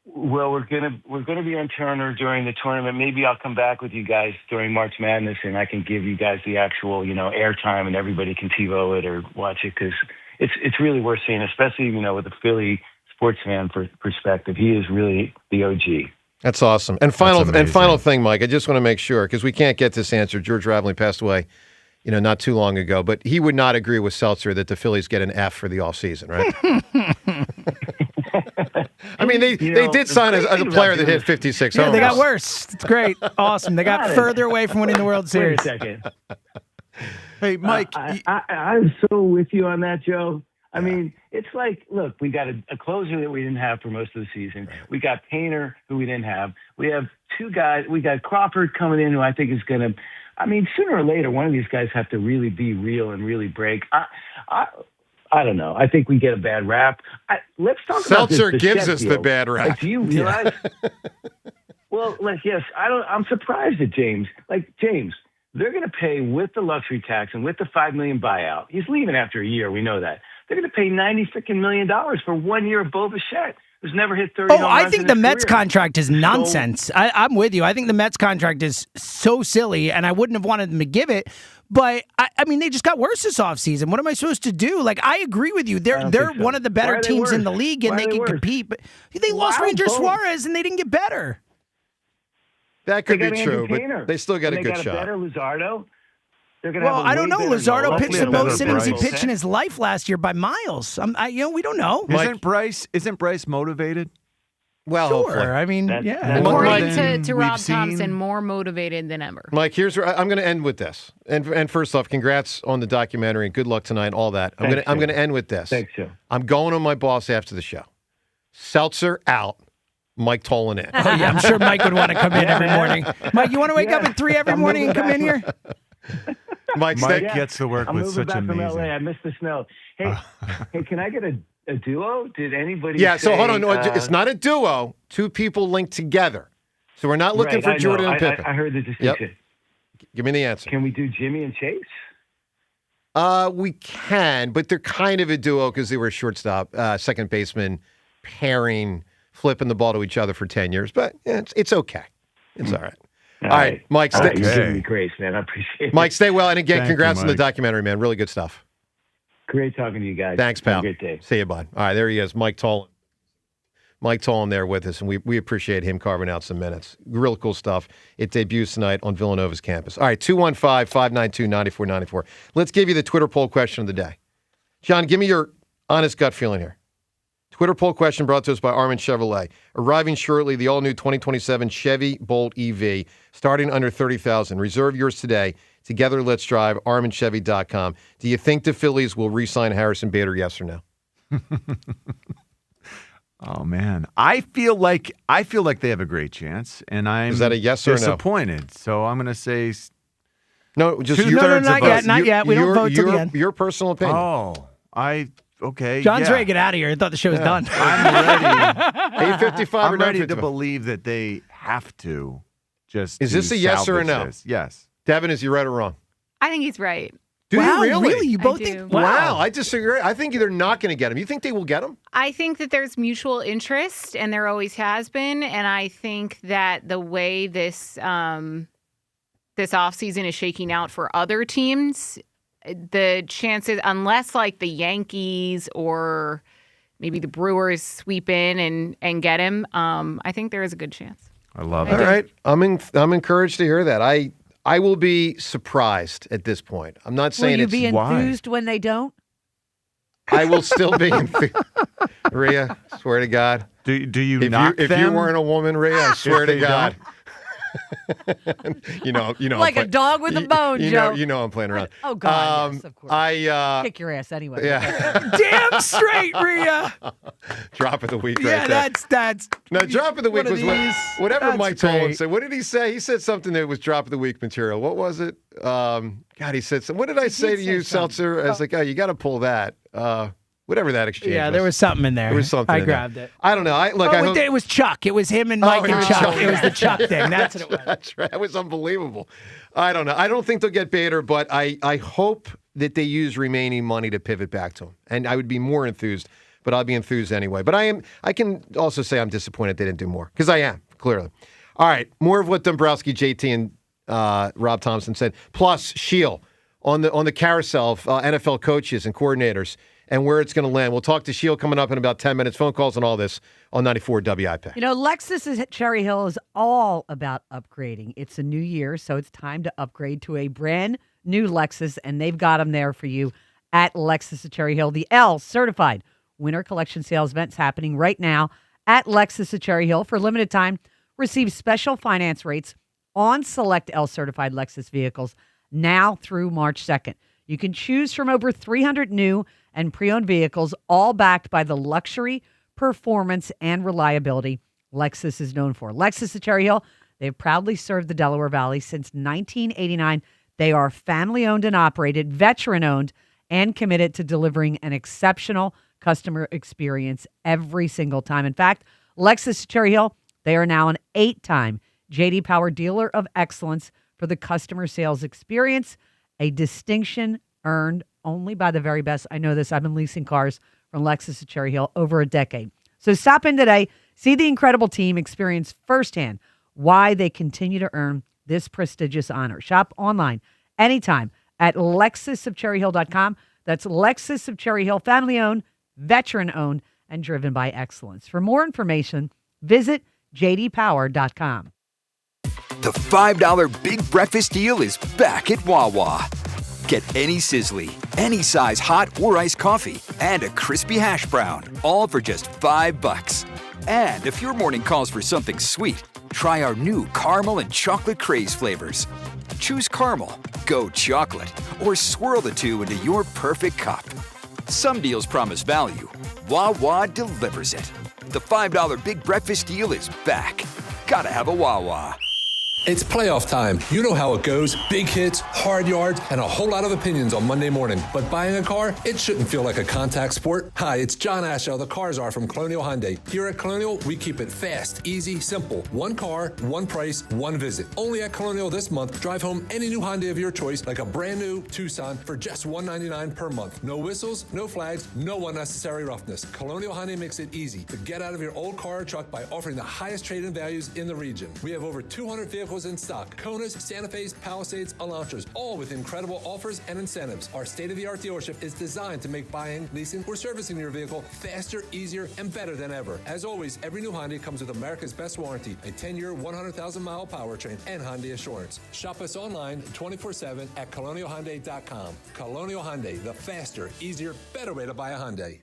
Well, we're gonna be on Turner during the tournament. Maybe I'll come back with you guys during March Madness, and I can give you guys the actual, airtime, and everybody can TiVo it or watch it because it's really worth seeing, especially with the Philly sports fan perspective. He is really the OG. That's awesome. And final thing, Mike, I just want to make sure because we can't get this answer. George Raveling passed away, not too long ago, but he would not agree with Seltzer that the Phillies get an F for the offseason, right? I mean, they did sign as a player that hit 56 homers. They got worse. It's great. Awesome. They got further away from winning the World Series. Wait a second. Hey, Mike. I'm so with you on that, Joe. I mean, it's like, look, we got a closer that we didn't have for most of the season. We got Painter, who we didn't have. We have 2 guys. We got Crawford coming in, who I think is going to, sooner or later, one of these guys have to really be real and really break. I don't know. I think we get a bad rap. Let's talk about this. Seltzer gives us the bad rap. Like, do you realize? Well, yes, I'm surprised at James. Like, James, they're going to pay with the luxury tax and with the $5 million buyout. He's leaving after a year. We know that. They're going to pay $90 million for 1 year of Bo Bichette, who's never hit 30 home runs I think in the his Mets career. contract is nonsense. I'm with you. I think the Mets contract is so silly, and I wouldn't have wanted them to give it. But, they just got worse this offseason. What am I supposed to do? Like, I agree with you. They're one of the better teams in the league, and they can compete. But they lost Ranger Suarez, and they didn't get better. That could be true, but they still got a good shot. They got a better Luzardo. They're going to have a I don't way know. better Luzardo goal. pitched the most innings he Bryce. pitched in his life last year by miles. We don't know. Isn't Bryce motivated? Well, Sure. hopefully. I mean, yeah. According to we've Rob seen- Thomson, more motivated than ever. Mike, here's where I'm going to end with this. And first off, congrats on the documentary and good luck tonight. All that. I'm Thanks, going Joe. to end with this. Thanks, Joe. I'm going to my boss after the show. Seltzer out. Mike Tolan in. Oh, yeah, I'm sure Mike would want to come in every morning. Mike, you want to wake up at 3 every I'm morning and moving come in here? Mike gets to work I'm with moving such back from amazing. LA. I missed the snow. Hey, hey, can I get a duo? Did anybody? Yeah, so say, hold on. No, it's not a duo. Two people linked together. So we're not looking right, for I know. Jordan and Pippen. I heard the distinction. Give me the answer. Can we do Jimmy and Chase? We can, but they're kind of a duo because they were shortstop, second baseman, pairing, flipping the ball to each other for 10 years. But yeah, it's okay. It's all right. All right, Mike. All right, Stay, you're giving me grace, man. I appreciate it. Mike, stay well. And again, Thank congrats you, on the Mike. documentary, man. Really good stuff. Great talking to you guys. Thanks, Have pal. a great day. See you, bud. All right, there he is, Mike Tolan. Mike Tolan there with us, and we appreciate him carving out some minutes. Real cool stuff. It debuts tonight on Villanova's campus. All right, 215-592-9494. Let's give you the Twitter poll question of the day. John, give me your honest gut feeling here. Twitter poll question brought to us by Armin Chevrolet. Arriving shortly, the all-new 2027 Chevy Bolt EV, starting under $30,000. Reserve yours today. Together, let's drive. ArminChevy.com. Do you think the Phillies will re-sign Harrison Bader, yes or no? Oh man, I feel like they have a great chance, and I'm Is that a yes or no? disappointed. So I'm going to say No, just Two-thirds your, No, no, not of yet, us. not yet. We don't vote till the end. Your personal opinion. okay. John's yeah. ready to get out of here. I thought the show was done. I'm ready. 855 or I'm ready to 955. believe that they have to just. Is this to a yes or a salvage no? this. Yes. Devin, is you right or wrong? I think he's right. Do Wow, you really? You I both do. think? Wow, I disagree. I think they're not going to get him. You think they will get him? I think that there's mutual interest, and there always has been. And I think that the way this offseason is shaking out for other teams, the chances, unless like the Yankees or maybe the Brewers sweep in and get him, I think there is a good chance. I love All it. right, I'm encouraged to hear that. I will be surprised at this point. I'm not Will saying you it's be enthused when they don't? I will still be enthused. Rhea, swear to God. Do you if knock you if you them? weren't a woman, Rhea, I swear to they God. you know, Like a dog with a bone, Joe. You know I'm playing around. Oh God, yes, of course. I Kick your ass anyway. yeah. Damn straight, Rhea. Drop of the week Yeah, right there. that's. No, drop of the week one of was these. whatever That's Mike Tolan great. said. What did he say? He said something that was drop of the week material. What was it? God, he said something. What did I say to you, Seltzer? I was like, oh, you got to pull that. Whatever that exchange Yeah, was. there was something in there. There was something I in there. grabbed it. I don't know. I hope- It was Chuck. It was him and Mike it and was Chuck. Chuck. It was the Chuck thing. That's what it was. That's right. That was unbelievable. I don't know. I don't think they'll get Bader, but I hope that they use remaining money to pivot back to him. And I would be more enthused, but I'll be enthused anyway. But I can also say I'm disappointed they didn't do more, because I am, clearly. All right, more of what Dombrowski, JT, and Rob Thomson said. Plus, Sheil on the carousel of NFL coaches and coordinators and where it's going to land. We'll talk to Sheil coming up in about 10 minutes. Phone calls and all this on 94 WIP. You know, Lexus at Cherry Hill is all about upgrading. It's a new year, so it's time to upgrade to a brand new Lexus, and they've got them there for you at Lexus at Cherry Hill. The L certified winter collection sales event's happening right now at Lexus at Cherry Hill. For limited time, receive special finance rates on select L certified Lexus vehicles now through March 2nd. You can choose from over 300 new and pre-owned vehicles, all backed by the luxury, performance, and reliability Lexus is known for. Lexus at Cherry Hill, they've proudly served the Delaware Valley since 1989. They are family-owned and operated, veteran-owned, and committed to delivering an exceptional customer experience every single time. In fact, Lexus at Cherry Hill, they are now an 8-time J.D. Power Dealer of Excellence for the customer sales experience, a distinction earned only by the very best. I know this. I've been leasing cars from Lexus at Cherry Hill over a decade. So stop in today, see the incredible team, experience firsthand why they continue to earn this prestigious honor. Shop online anytime at LexusofCherryHill.com. That's Lexus of Cherry Hill, family-owned, veteran-owned, and driven by excellence. For more information, visit jdpower.com. The $5 Big Breakfast Deal is back at Wawa. Get any Sizzli, any size hot or iced coffee, and a crispy hash brown, all for just $5. And if your morning calls for something sweet, try our new caramel and chocolate craze flavors. Choose caramel, go chocolate, or swirl the two into your perfect cup. Some deals promise value. Wawa delivers it. The $5 Big Breakfast deal is back. Gotta have a Wawa. It's playoff time. You know how it goes. Big hits, hard yards, and a whole lot of opinions on Monday morning. But buying a car, it shouldn't feel like a contact sport. Hi, it's John Ashow, the Cars Are from Colonial Hyundai. Here at Colonial, we keep it fast, easy, simple. One car, one price, one visit. Only at Colonial this month, drive home any new Hyundai of your choice, like a brand new Tucson, for just $199 per month. No whistles, no flags, no unnecessary roughness. Colonial Hyundai makes it easy to get out of your old car or truck by offering the highest trade-in values in the region. We have over 200 vehicles in stock. Konas, Santa Fe's, Palisades, Elantras, all with incredible offers and incentives. Our state-of-the-art dealership is designed to make buying, leasing, or servicing your vehicle faster, easier, and better than ever. As always, every new Hyundai comes with America's best warranty, a 10-year, 100,000-mile powertrain, and Hyundai Assurance. Shop us online 24/7 at colonialhyundai.com. Colonial Hyundai, the faster, easier, better way to buy a Hyundai.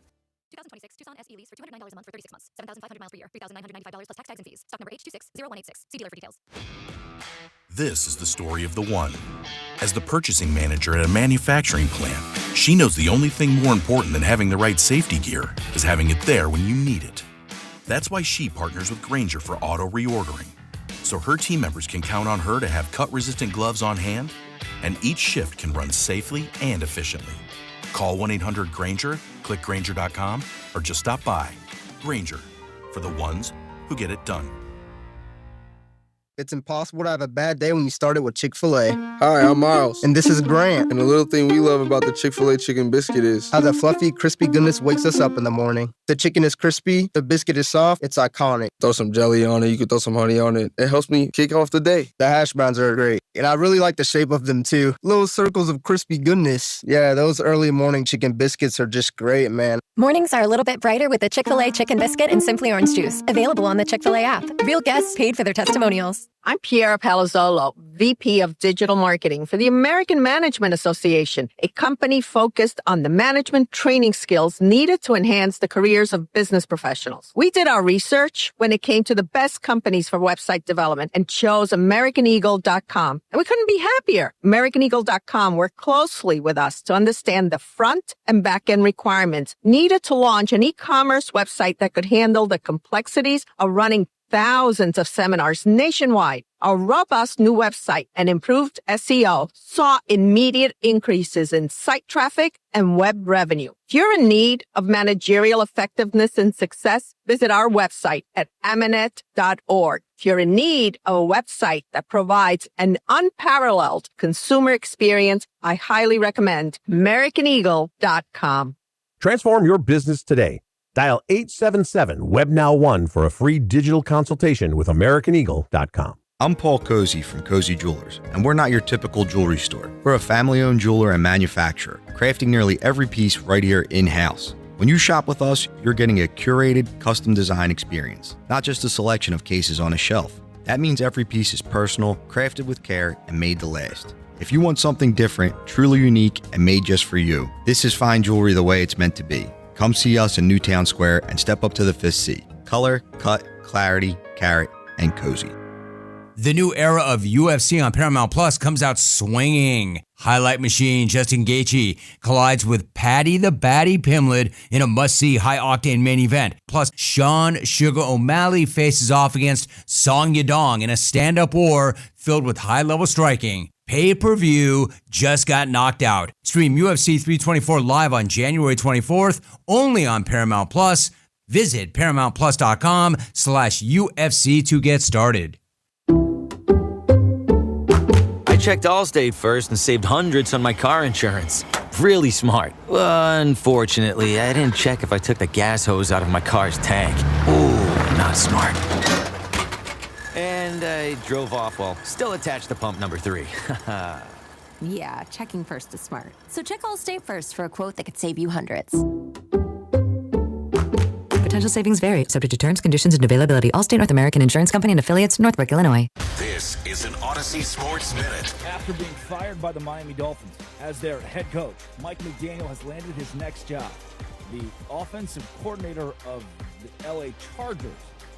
2026 Tucson SE lease for $209 a month for 36 months. 7,500 miles per year. $3,995 plus tax, tags, and fees. Stock number H260186. See dealer for details. This is the story of the one. As the purchasing manager at a manufacturing plant, she knows the only thing more important than having the right safety gear is having it there when you need it. That's why she partners with Grainger for auto reordering, so her team members can count on her to have cut-resistant gloves on hand, and each shift can run safely and efficiently. Call 1-800-GRAINGER, click Grainger.com, or just stop by. Grainger, for the ones who get it done. It's impossible to have a bad day when you start it with Chick-fil-A. Hi, I'm Miles. And this is Grant. And the little thing we love about the Chick-fil-A chicken biscuit is how the fluffy, crispy goodness wakes us up in the morning. The chicken is crispy, the biscuit is soft, it's iconic. Throw some jelly on it, you can throw some honey on it. It helps me kick off the day. The hash browns are great. And I really like the shape of them too. Little circles of crispy goodness. Yeah, those early morning chicken biscuits are just great, man. Mornings are a little bit brighter with the Chick-fil-A Chicken Biscuit and Simply Orange Juice. Available on the Chick-fil-A app. Real guests paid for their testimonials. I'm Piera Palazzolo, VP of Digital Marketing for the American Management Association, a company focused on the management training skills needed to enhance the careers of business professionals. We did our research when it came to the best companies for website development and chose AmericanEagle.com. And we couldn't be happier. AmericanEagle.com worked closely with us to understand the front and back end requirements needed to launch an e-commerce website that could handle the complexities of running thousands of seminars nationwide. Our robust new website and improved SEO saw immediate increases in site traffic and web revenue. If you're in need of managerial effectiveness and success, visit our website at amanet.org. If you're in need of a website that provides an unparalleled consumer experience, I highly recommend AmericanEagle.com. Transform your business today. Dial 877-WEBNOW1 for a free digital consultation with AmericanEagle.com. I'm Paul Cozy from Cozy Jewelers, and we're not your typical jewelry store. We're a family-owned jeweler and manufacturer, crafting nearly every piece right here in-house. When you shop with us, you're getting a curated, custom design experience, not just a selection of cases on a shelf. That means every piece is personal, crafted with care, and made to last. If you want something different, truly unique, and made just for you, this is fine jewelry the way it's meant to be. Come see us in Newtown Square and step up to the 5th C. Color, cut, clarity, carat, and cozy. The new era of UFC on Paramount Plus comes out swinging. Highlight machine Justin Gaethje collides with Paddy the Baddy Pimblett in a must-see high-octane main event. Plus, Sean Sugar O'Malley faces off against Song Yadong in a stand-up war filled with high-level striking. Pay-per-view just got knocked out. Stream UFC 324 live on January 24th, only on Paramount Plus. Visit ParamountPlus.com/UFC to get started. I checked Allstate first and saved hundreds on my car insurance. Really smart. Unfortunately, I didn't check if I took the gas hose out of my car's tank. Ooh, not smart. And I drove off while still attached to pump number 3. Yeah, checking first is smart. So check Allstate first for a quote that could save you hundreds. Potential savings vary, subject to terms, conditions, and availability. Allstate North American Insurance Company and affiliates, Northbrook, Illinois. This is an Odyssey Sports Minute. After being fired by the Miami Dolphins as their head coach, Mike McDaniel has landed his next job, the offensive coordinator of the LA Chargers.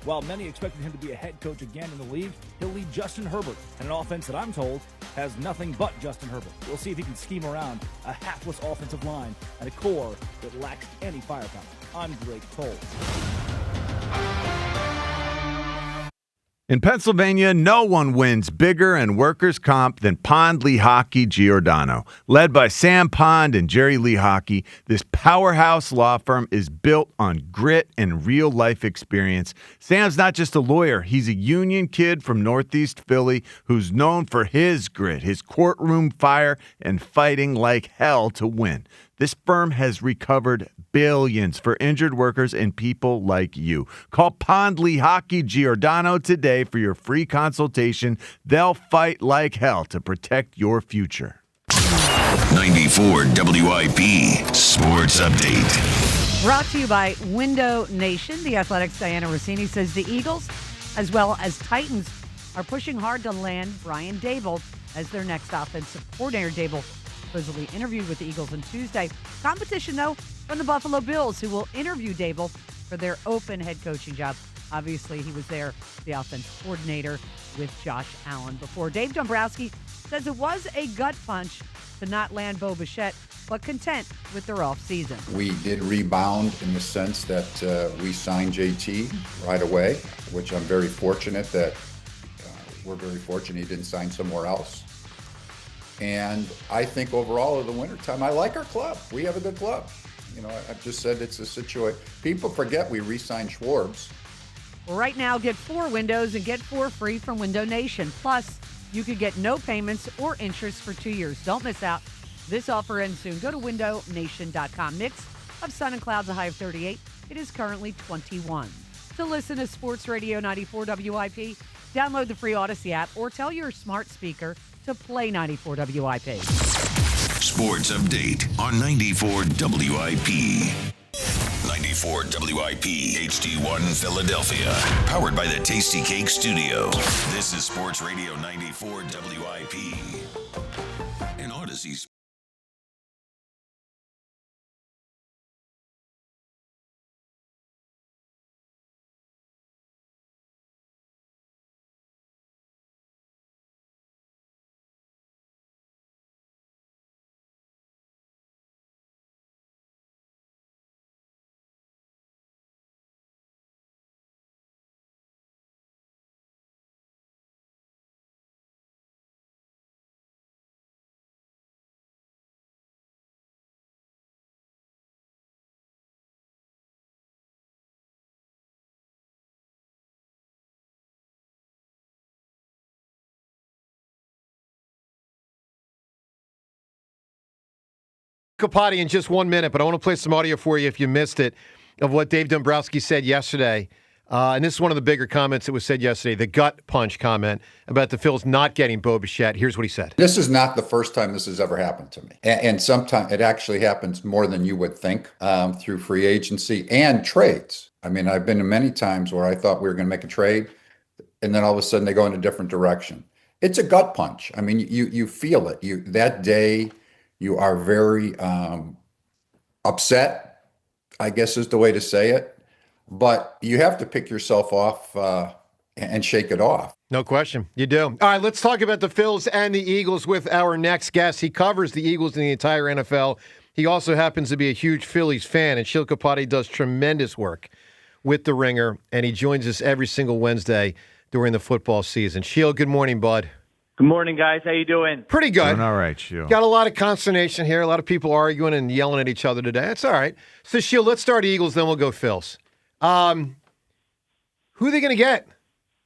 While many expected him to be a head coach again in the league, he'll lead Justin Herbert and an offense that I'm told has nothing but Justin Herbert. We'll see if he can scheme around a hapless offensive line and a core that lacks any firepower. I'm Drake Toll. In Pennsylvania, no one wins bigger and workers' comp than Pond Lehocky Giordano. Led by Sam Pond and Jerry Lehocky, this powerhouse law firm is built on grit and real-life experience. Sam's not just a lawyer. He's a union kid from Northeast Philly who's known for his grit, his courtroom fire, and fighting like hell to win. This firm has recovered billions for injured workers and people like you. Call Pond Lehocky Giordano today for your free consultation. They'll fight like hell to protect your future. 94 WIP Sports Update. Brought to you by Window Nation. The Athletics' Diana Rossini says the Eagles, as well as Titans, are pushing hard to land Brian Daboll as their next offensive coordinator. Daboll supposedly interviewed with the Eagles on Tuesday. Competition, though, from the Buffalo Bills, who will interview Daboll for their open head coaching job. Obviously, he was there, the offense coordinator with Josh Allen before. Dave Dombrowski says it was a gut punch to not land Bo Bichette, but content with their offseason. We did rebound in the sense that we signed JT right away, which I'm very fortunate that we're very fortunate he didn't sign somewhere else. And I think overall in the wintertime, I like our club. We have a good club. You know, I've just said it's a situation. People forget we re-signed Schwarbs. Right now, get 4 windows and get 4 free from Window Nation. Plus, you could get no payments or interest for 2 years. Don't miss out. This offer ends soon. Go to windownation.com. Mix of sun and clouds, a high of 38. It is currently 21. To listen to Sports Radio 94 WIP, download the free Odyssey app or tell your smart speaker to play 94 WIP. Sports Update on 94 WIP. 94 WIP HD1 Philadelphia. Powered by the Tasty Cake Studio. This is Sports Radio 94 WIP. And Odyssey. Capati in just 1 minute, but I want to play some audio for you if you missed it of what Dave Dombrowski said yesterday. And this is one of the bigger comments that was said yesterday, the gut punch comment about the Phils not getting Bo Bichette. Here's what he said. This is not the first time this has ever happened to me. And sometimes it actually happens more than you would think through free agency and trades. I mean, I've been to many times where I thought we were going to make a trade, and then all of a sudden they go in a different direction. It's a gut punch. I mean, you feel it. That day, you are very upset, I guess is the way to say it. But you have to pick yourself off and shake it off. No question. You do. All right, let's talk about the Phils and the Eagles with our next guest. He covers the Eagles in the entire NFL. He also happens to be a huge Phillies fan, and Shil Kapati does tremendous work with The Ringer, and he joins us every single Wednesday during the football season. Shil, good morning, bud. Good morning, guys. How you doing? Pretty good. Doing all right, Shil. Got a lot of consternation here. A lot of people arguing and yelling at each other today. That's all right. So, Shil, let's start Eagles, then we'll go Phils. Who are they going to get?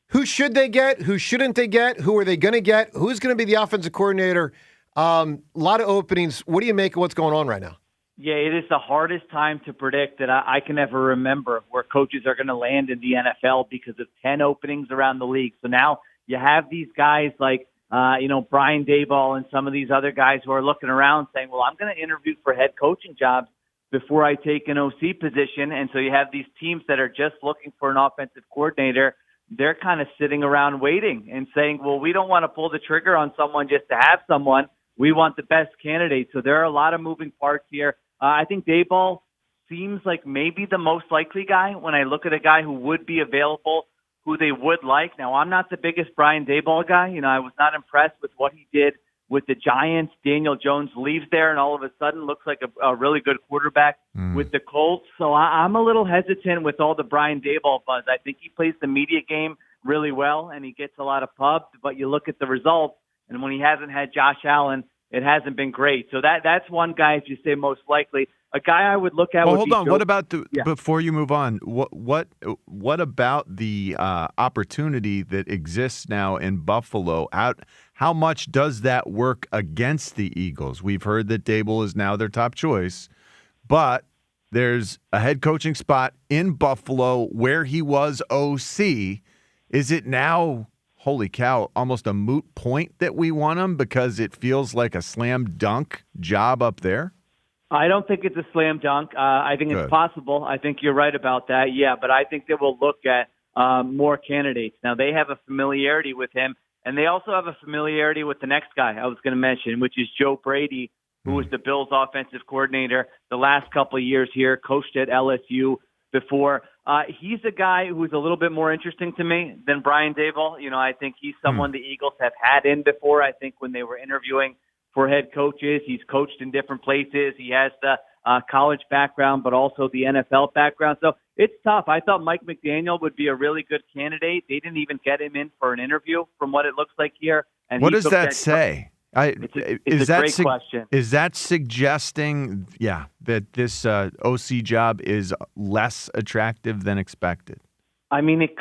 Who should they get? Who shouldn't they get? Who are they going to get? Who's going to be the offensive coordinator? A lot of openings. What do you make of what's going on right now? Yeah, it is the hardest time to predict that I can ever remember where coaches are going to land in the NFL because of 10 openings around the league. So now you have these guys like, Brian Daboll and some of these other guys who are looking around saying, well, I'm going to interview for head coaching jobs. before I take an OC position. And so you have these teams that are just looking for an offensive coordinator. They're kind of sitting around waiting and saying, well, we don't want to pull the trigger on someone just to have someone. We want the best candidate. So there are a lot of moving parts here. I think Daboll seems like maybe the most likely guy when I look at a guy who would be available, who they would like. Now, I'm not the biggest Brian Daboll guy. I was not impressed with what he did with the Giants. Daniel Jones leaves there and all of a sudden looks like a really good quarterback with the Colts. So I'm a little hesitant with all the Brian Daboll buzz. I think he plays the media game really well and he gets a lot of pubs, but you look at the results, and when he hasn't had Josh Allen, it hasn't been great. So that's one guy, if you say most likely. A guy I would look at. Well, hold on. What about before you move on? What about the opportunity that exists now in Buffalo? How much does that work against the Eagles? We've heard that Daboll is now their top choice, but there's a head coaching spot in Buffalo where he was OC. Is it now, holy cow, almost a moot point that we want him because it feels like a slam dunk job up there? I don't think it's a slam dunk. I think it's possible. I think you're right about that. Yeah, but I think they will look at more candidates. Now, they have a familiarity with him, and they also have a familiarity with the next guy I was going to mention, which is Joe Brady, who was the Bills' offensive coordinator the last couple of years here, coached at LSU before. He's a guy who's a little bit more interesting to me than Brian Daboll. I think he's someone the Eagles have had in before. I think when they were interviewing for head coaches, he's coached in different places. He has the college background, but also the NFL background. So it's tough. I thought Mike McDaniel would be a really good candidate. They didn't even get him in for an interview from what it looks like here. And what does that say? It's a great question. Is that suggesting, that this OC job is less attractive than expected? I mean, it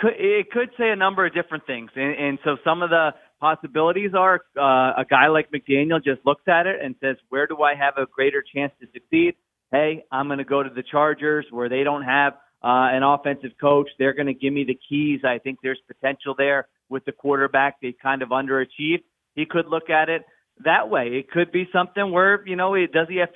could say a number of different things. And so some of the possibilities are a guy like McDaniel just looks at it and says, where do I have a greater chance to succeed? Hey, I'm going to go to the Chargers where they don't have an offensive coach. They're going to give me the keys. I think there's potential there with the quarterback. They kind of underachieved. He could look at it that way. It could be something where, does he have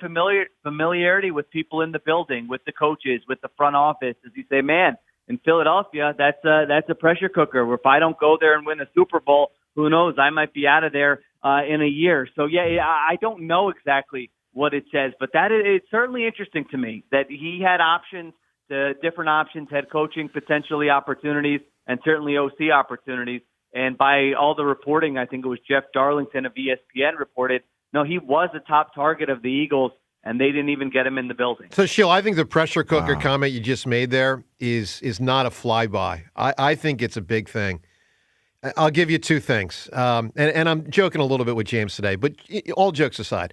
familiarity with people in the building, with the coaches, with the front office? Does he say, man, in Philadelphia, that's a pressure cooker. If I don't go there and win a Super Bowl, who knows? I might be out of there in a year. So, I don't know exactly what it says, but it's certainly interesting to me that he had options, different options, head coaching, potentially opportunities, and certainly OC opportunities. And by all the reporting, I think it was Jeff Darlington of ESPN reported, no, he was a top target of the Eagles, and they didn't even get him in the building. So, Sheil, I think the pressure cooker comment you just made there is not a flyby. I think it's a big thing. I'll give you two things. And I'm joking a little bit with James today, but all jokes aside,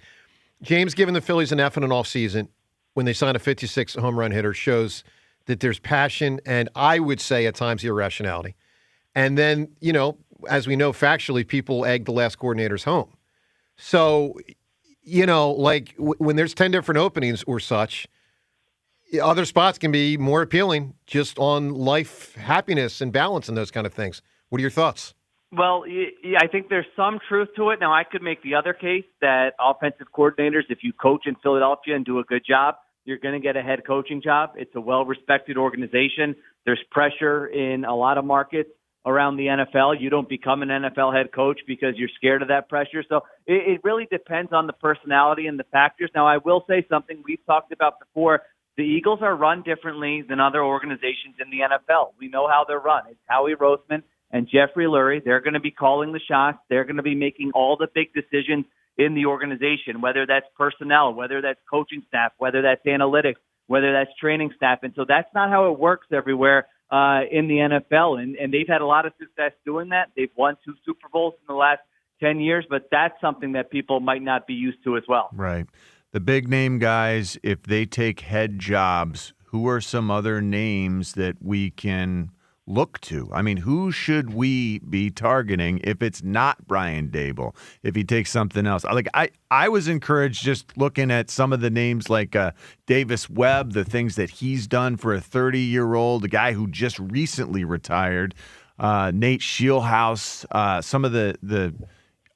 James giving the Phillies an F in an offseason when they sign a 56 home run hitter shows that there's passion and I would say at times irrationality. And then, as we know factually, people egg the last coordinators home. So, when there's 10 different openings or such, other spots can be more appealing just on life, happiness, and balance and those kind of things. What are your thoughts? Well, I think there's some truth to it. Now, I could make the other case that offensive coordinators, if you coach in Philadelphia and do a good job, you're going to get a head coaching job. It's a well-respected organization. There's pressure in a lot of markets around the NFL. You don't become an NFL head coach because you're scared of that pressure. So it really depends on the personality and the factors. Now, I will say something we've talked about before. The Eagles are run differently than other organizations in the NFL. We know how they're run. It's Howie Roseman and Jeffrey Lurie. They're going to be calling the shots. They're going to be making all the big decisions in the organization, whether that's personnel, whether that's coaching staff, whether that's analytics, whether that's training staff. And so that's not how it works everywhere in the NFL. And they've had a lot of success doing that. They've won 2 Super Bowls in the last 10 years, but that's something that people might not be used to as well. Right. The big name guys, if they take head jobs, who are some other names that we can look to? I mean, who should we be targeting if it's not Brian Daboll, if he takes something else? Like I was encouraged just looking at some of the names like Davis Webb, the things that he's done for a 30-year-old, a guy who just recently retired, Nate Scheelhaus, some of the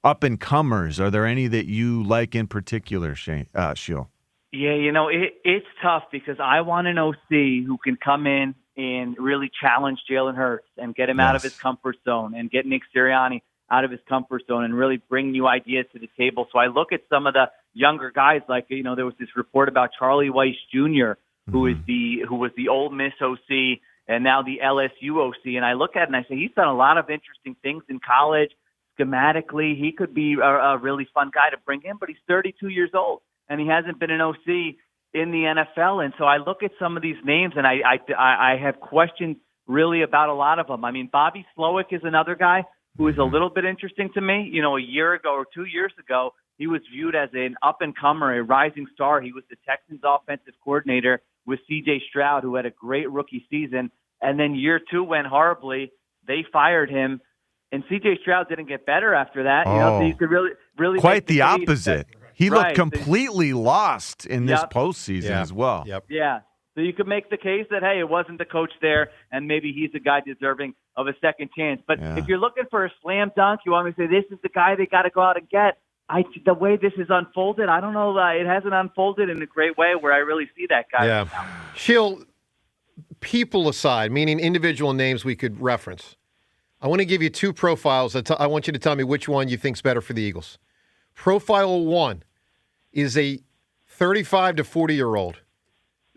up-and-comers. Are there any that you like in particular, Sheil? Yeah, it's tough because I want an OC who can come in and really challenge Jalen Hurts and get him out of his comfort zone and get Nick Sirianni out of his comfort zone and really bring new ideas to the table. So I look at some of the younger guys, like, there was this report about Charlie Weiss Jr., who was the Ole Miss OC and now the LSU OC. And I look at it and I say, he's done a lot of interesting things in college. Schematically, he could be a really fun guy to bring in, but he's 32 years old and he hasn't been an OC in the NFL. And so I look at some of these names and I have questions really about a lot of them. I mean, Bobby Slowick is another guy who is a little bit interesting to me. A year ago or 2 years ago, he was viewed as an up-and-comer, a rising star. He was the Texans' offensive coordinator with C.J. Stroud, who had a great rookie season. And then year two went horribly. They fired him. And C.J. Stroud didn't get better after that. So you could really quite the case opposite. That, he looked completely lost in this postseason as well. Yeah. So you could make the case that, hey, it wasn't the coach there, and maybe he's a guy deserving of a second chance. But if you're looking for a slam dunk, you want me to say this is the guy they got to go out and get. The way this is unfolded, I don't know. It hasn't unfolded in a great way where I really see that guy. Yeah. Sheil, people aside, meaning individual names we could reference, I want to give you two profiles. I want you to tell me which one you think's better for the Eagles. Profile one is a 35 to 40-year-old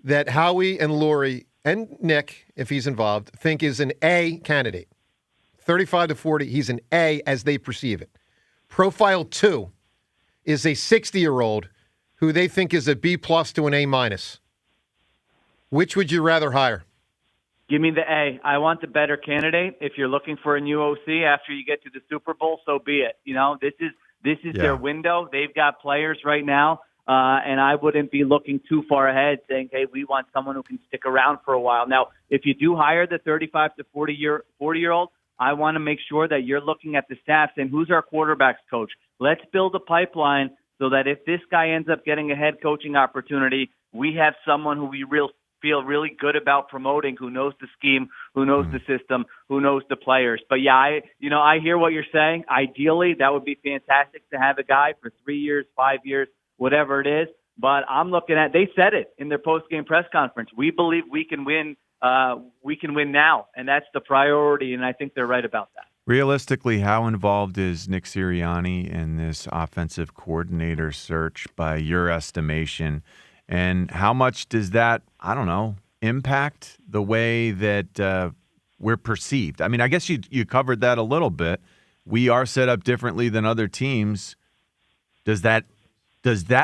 that Howie and Lori and Nick, if he's involved, think is an A candidate. 35 to 40, he's an A as they perceive it. Profile two is a 60-year-old who they think is a B plus to an A minus. Which would you rather hire? Give me the A. I want the better candidate. If you're looking for a new OC after you get to the Super Bowl, so be it. This is their window. They've got players right now. And I wouldn't be looking too far ahead saying, hey, we want someone who can stick around for a while. Now, if you do hire the 35 to 40-year-old, I want to make sure that you're looking at the staff saying, who's our quarterbacks coach? Let's build a pipeline so that if this guy ends up getting a head coaching opportunity, we have someone who we feel really good about promoting, who knows the scheme, who knows the system, who knows the players. But, yeah, I hear what you're saying. Ideally, that would be fantastic to have a guy for 3 years, 5 years, whatever it is. But I'm looking at, they said it in their post-game press conference. We believe we can win now, and that's the priority, and I think they're right about that. Realistically, how involved is Nick Sirianni in this offensive coordinator search by your estimation? And how much does that, impact the way that we're perceived? I mean, I guess you covered that a little bit. We are set up differently than other teams. Does that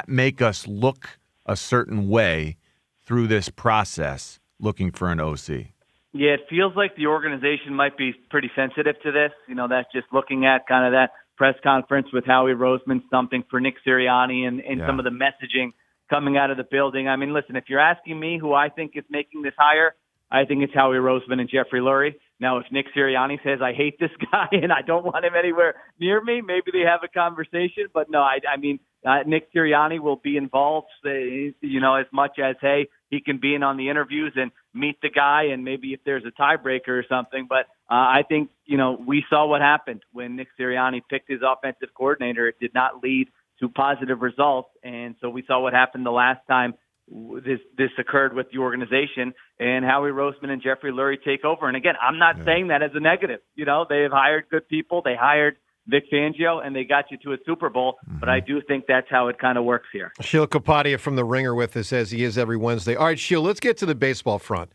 make us look a certain way through this process, looking for an OC? Yeah, it feels like the organization might be pretty sensitive to this. That's just looking at kind of that press conference with Howie Roseman stumping for Nick Sirianni and some of the messaging coming out of the building. I mean, listen, if you're asking me who I think is making this hire, I think it's Howie Roseman and Jeffrey Lurie. Now, if Nick Sirianni says, I hate this guy and I don't want him anywhere near me, maybe they have a conversation. But no, I mean, Nick Sirianni will be involved, as much as, hey, he can be in on the interviews and meet the guy and maybe if there's a tiebreaker or something. But I think, we saw what happened when Nick Sirianni picked his offensive coordinator. It did not lead to positive results. And so we saw what happened the last time this occurred with the organization, and Howie Roseman and Jeffrey Lurie take over. And again, I'm not saying that as a negative. They have hired good people. They hired Vic Fangio, and they got you to a Super Bowl. But I do think that's how it kind of works here. Sheil Kapadia from The Ringer with us, as he is every Wednesday. All right, Sheil, let's get to the baseball front.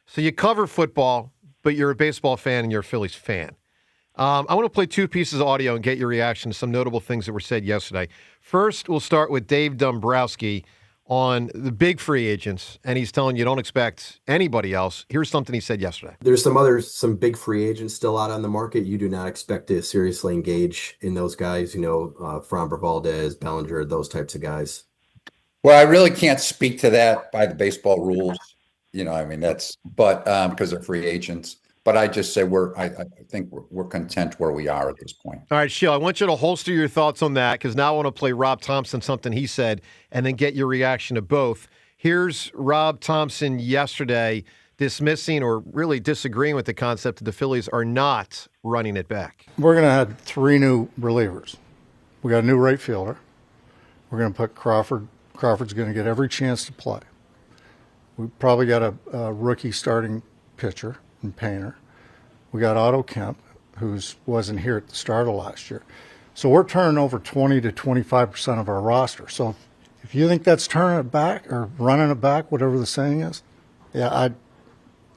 So you cover football, but you're a baseball fan and you're a Phillies fan. I want to play two pieces of audio and get your reaction to some notable things that were said yesterday. First, we'll start with Dave Dombrowski on the big free agents, and he's telling you don't expect anybody else. Here's something he said yesterday. There's some big free agents still out on the market. You do not expect to seriously engage in those guys, Framber Valdez, Bellinger, those types of guys. Well, I really can't speak to that by the baseball rules. Because they're free agents. But I just say I think we're content where we are at this point. All right, Sheil, I want you to holster your thoughts on that because now I want to play Rob Thomson, something he said, and then get your reaction to both. Here's Rob Thomson yesterday dismissing or really disagreeing with the concept that the Phillies are not running it back. We're going to have 3 new relievers. We got a new right fielder. We're going to put Crawford Crawford's going to get every chance to play. We probably got a rookie starting pitcher in Painter. We got Otto Kemp, who wasn't here at the start of last year. So we're turning over 20 to 25% of our roster. So if you think that's turning it back or running it back, whatever the saying is, yeah,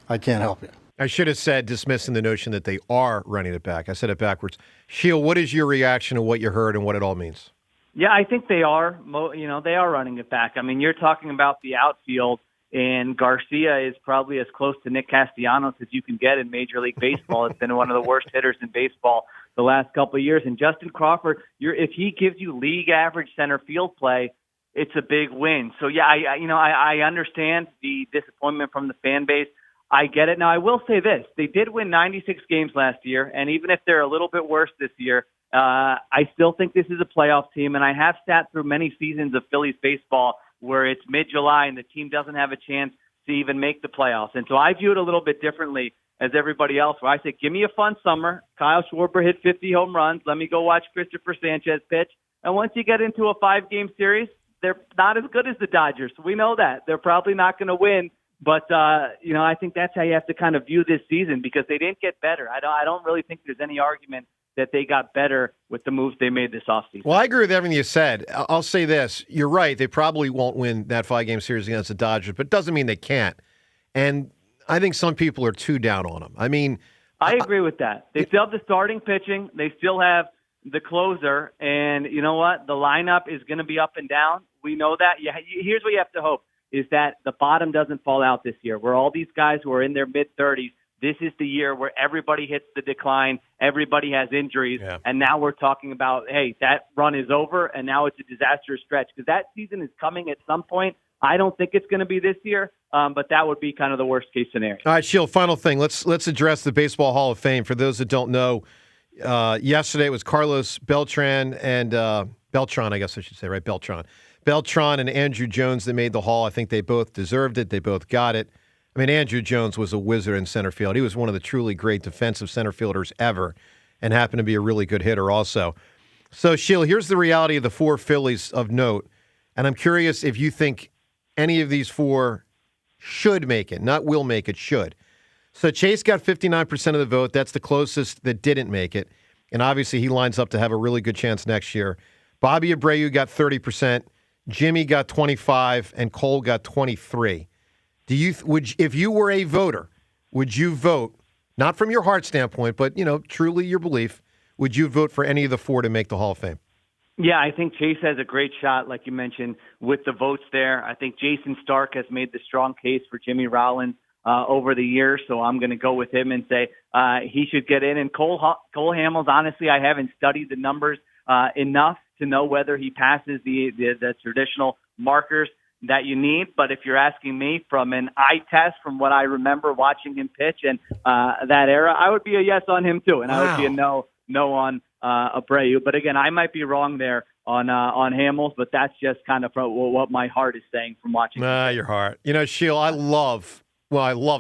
I can't help you. I should have said dismissing the notion that they are running it back. I said it backwards. Sheil, what is your reaction to what you heard and what it all means? Yeah, I think they are. They are running it back. I mean, you're talking about the outfield, and Garcia is probably as close to Nick Castellanos as you can get in Major League Baseball. It's been one of the worst hitters in baseball the last couple of years. And Justin Crawford, if he gives you league average center field play, it's a big win. So yeah, I understand the disappointment from the fan base. I get it. Now I will say this: they did win 96 games last year, and even if they're a little bit worse this year, I still think this is a playoff team. And I have sat through many seasons of Phillies baseball where it's mid-July and the team doesn't have a chance to even make the playoffs. And so I view it a little bit differently as everybody else, where I say, give me a fun summer. Kyle Schwarber hit 50 home runs. Let me go watch Christopher Sanchez pitch. And once you get into a 5-game series, they're not as good as the Dodgers. We know that. They're probably not going to win. But, I think that's how you have to kind of view this season, because they didn't get better. I don't really think there's any argument that they got better with the moves they made this offseason. Well, I agree with everything you said. I'll say this. You're right. They probably won't win that 5-game series against the Dodgers, but it doesn't mean they can't. And I think some people are too down on them. I mean, I agree with that. They still have the starting pitching. They still have the closer. And you know what? The lineup is going to be up and down. We know that. Here's what you have to hope, is that the bottom doesn't fall out this year, where all these guys who are in their mid-30s, this is the year where everybody hits the decline, everybody has injuries, and now we're talking about, hey, that run is over, and now it's a disastrous stretch, because that season is coming at some point. I don't think it's going to be this year, but that would be kind of the worst-case scenario. All right, Sheil, final thing. Let's address the Baseball Hall of Fame. For those that don't know, yesterday it was Carlos Beltran and Beltran, I guess I should say, right? Beltran and Andrew Jones that made the Hall. I think they both deserved it. They both got it. I mean, Andrew Jones was a wizard in center field. He was one of the truly great defensive center fielders ever, and happened to be a really good hitter also. So, Sheil, here's the reality of the 4 Phillies of note, and I'm curious if you think any of these 4 should make it, not will make it, should. So Chase got 59% of the vote. That's the closest that didn't make it, and obviously he lines up to have a really good chance next year. Bobby Abreu got 30%, Jimmy got 25%, and Cole got 23%. If you were a voter, would you vote, not from your heart standpoint, but, truly your belief, would you vote for any of the 4 to make the Hall of Fame? Yeah, I think Chase has a great shot, like you mentioned, with the votes there. I think Jason Stark has made the strong case for Jimmy Rollins over the years, so I'm going to go with him and say he should get in. And Cole Hamels, honestly, I haven't studied the numbers enough to know whether he passes the traditional markers that you need. But if you're asking me from an eye test, from what I remember watching him pitch and that era, I would be a yes on him too, and I would be a no on Abreu. But again, I might be wrong there on Hamels, but that's just kind of what my heart is saying from watching. Your heart. Sheil, I love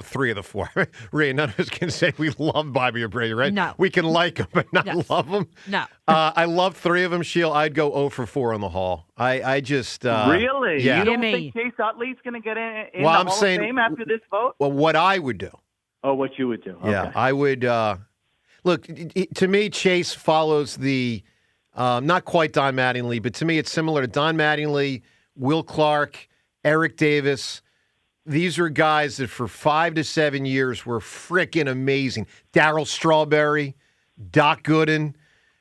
3 of the 4. Really, none of us can say we love Bobby Abreu, right? No. We can like him, but not love him. No. I love 3 of them, Sheil. I'd go 0 for 4 on the Hall. I just... really? Yeah. You don't think Chase Utley's going to get in well, the I'm Hall saying, of Fame after this vote? Well, what I would do. Oh, what you would do. Okay. Yeah, I would... look, to me, Chase follows the... not quite Don Mattingly, but to me it's similar to Don Mattingly, Will Clark, Eric Davis. These are guys that for 5 to 7 years were frickin' amazing. Darryl Strawberry, Doc Gooden.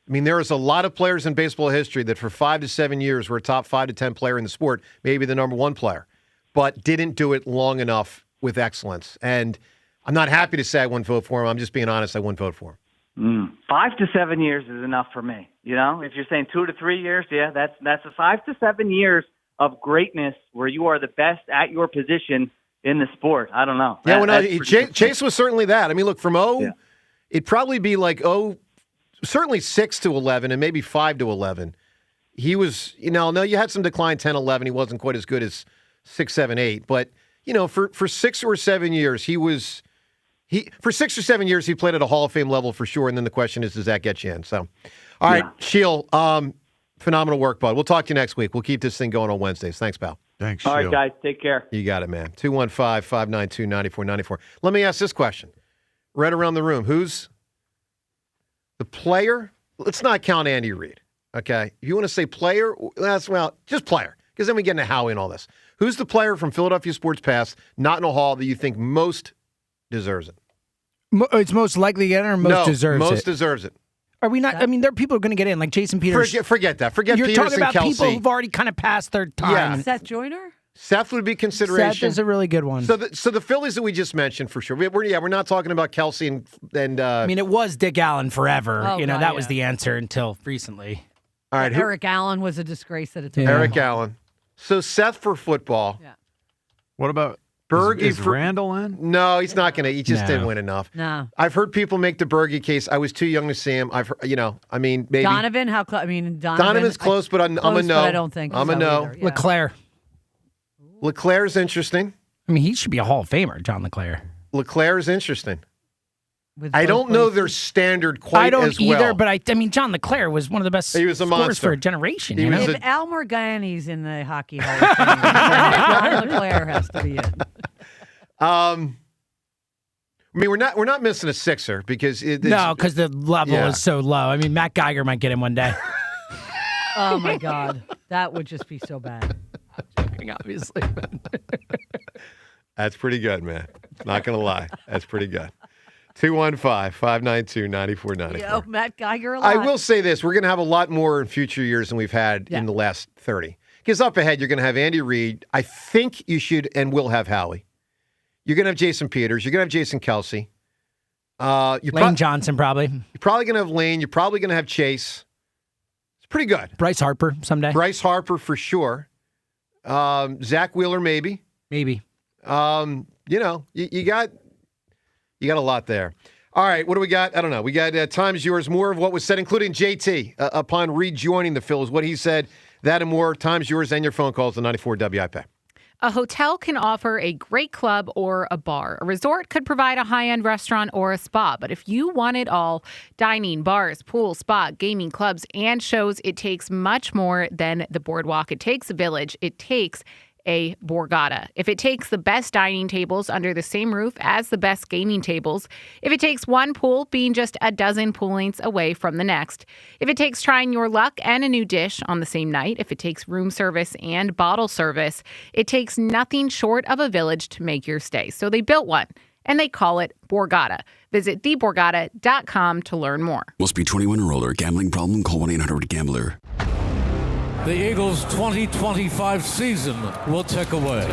I mean, there is a lot of players in baseball history that for 5 to 7 years were a top 5 to 10 player in the sport, maybe the number 1 player, but didn't do it long enough with excellence. And I'm not happy to say I wouldn't vote for him. I'm just being honest. I wouldn't vote for him. 5 to 7 years is enough for me. If you're saying 2 to 3 years, yeah, that's a 5 to 7 years of greatness where you are the best at your position in the sport. I don't know. Chase was certainly that. I mean, look, from it'd probably be like certainly 6 to 11 and maybe 5 to 11. He was, no, you had some decline 10, 11. He wasn't quite as good as 6, 7, 8. But, for 6 or 7 years, for 6 or 7 years, he played at a Hall of Fame level for sure. And then the question is, does that get you in? So, all right, Sheil, Phenomenal work, bud. We'll talk to you next week. We'll keep this thing going on Wednesdays. Thanks, pal. Thanks, All right, guys. Take care. You got it, man. 215-592-9494. Let me ask this question. Right around the room. Who's the player? Let's not count Andy Reid, okay? If you want to say player, just player, because then we get into Howie and all this. Who's the player from Philadelphia sports past, not in a hall, that you think most deserves it? It's most likely to get it or most deserves it? Most deserves it. Are we not? I mean, there are people who are going to get in, like Jason Peters. Forget that. Forget You're Peters talking about and Kelsey. people who've already kind of passed their time. Yeah. Seth Joyner? Seth would be consideration. Seth is a really good one. So the Phillies that we just mentioned for sure. We're not talking about Kelsey and. I mean, it was Dick Allen forever. Oh, God, that was the answer until recently. All right, Eric Allen was a disgrace at a time. Eric Allen. So Seth for football. Yeah. What about Berge? Is Randall in? No, he's not going to. He just didn't win enough. No. I've heard people make the Berge case. I was too young to see him. Maybe Donovan, how close? Donovan's close, but I'm a no. But I don't think I'm a so no. either. Yeah. LeClaire. LeClaire's interesting. I mean, he should be a Hall of Famer, John LeClaire. LeClaire is interesting. With I both don't know places. their standard quite as well. I don't either, but I mean, John LeClaire was one of the best He was a scorers monster. for a generation. He you know? was If Al Morgani's in the Hockey Hall of Fame, John LeClaire has to be in. I mean, we're not missing a Sixer because because the level is so low. I mean, Matt Geiger might get him one day. Oh my God, that would just be so bad. Obviously. That's pretty good, man. Not going to lie. That's pretty good. 215-592-9494. Yo, Matt Geiger a lot. I will say this. We're going to have a lot more in future years than we've had in the last 30. Because up ahead, you're going to have Andy Reid. I think you should and will have Howie. You're going to have Jason Peters. You're going to have Jason Kelsey. Lane Johnson, probably. You're probably going to have Lane. You're probably going to have Chase. It's pretty good. Bryce Harper someday. Bryce Harper for sure. Zach Wheeler, maybe. Maybe. You got a lot there. All right, what do we got? I don't know. We got Time's Yours, more of what was said, including JT upon rejoining the Phillies. What he said, that and more. Time's Yours and your phone calls to 94 WIP. A hotel can offer a great club or a bar. A resort could provide a high-end restaurant or a spa. But if you want it all, dining, bars, pool, spa, gaming, clubs, and shows, it takes much more than the boardwalk. It takes a village. It takes a Borgata. If it takes the best dining tables under the same roof as the best gaming tables, if it takes one pool being just a dozen poolings away from the next, if it takes trying your luck and a new dish on the same night, if it takes room service and bottle service, it takes nothing short of a village to make your stay. So they built one, and they call it Borgata. Visit theborgata.com to learn more. Must be 21 or older. Gambling problem? Call 1-800-GAMBLER. The Eagles' 2025 season will tick away.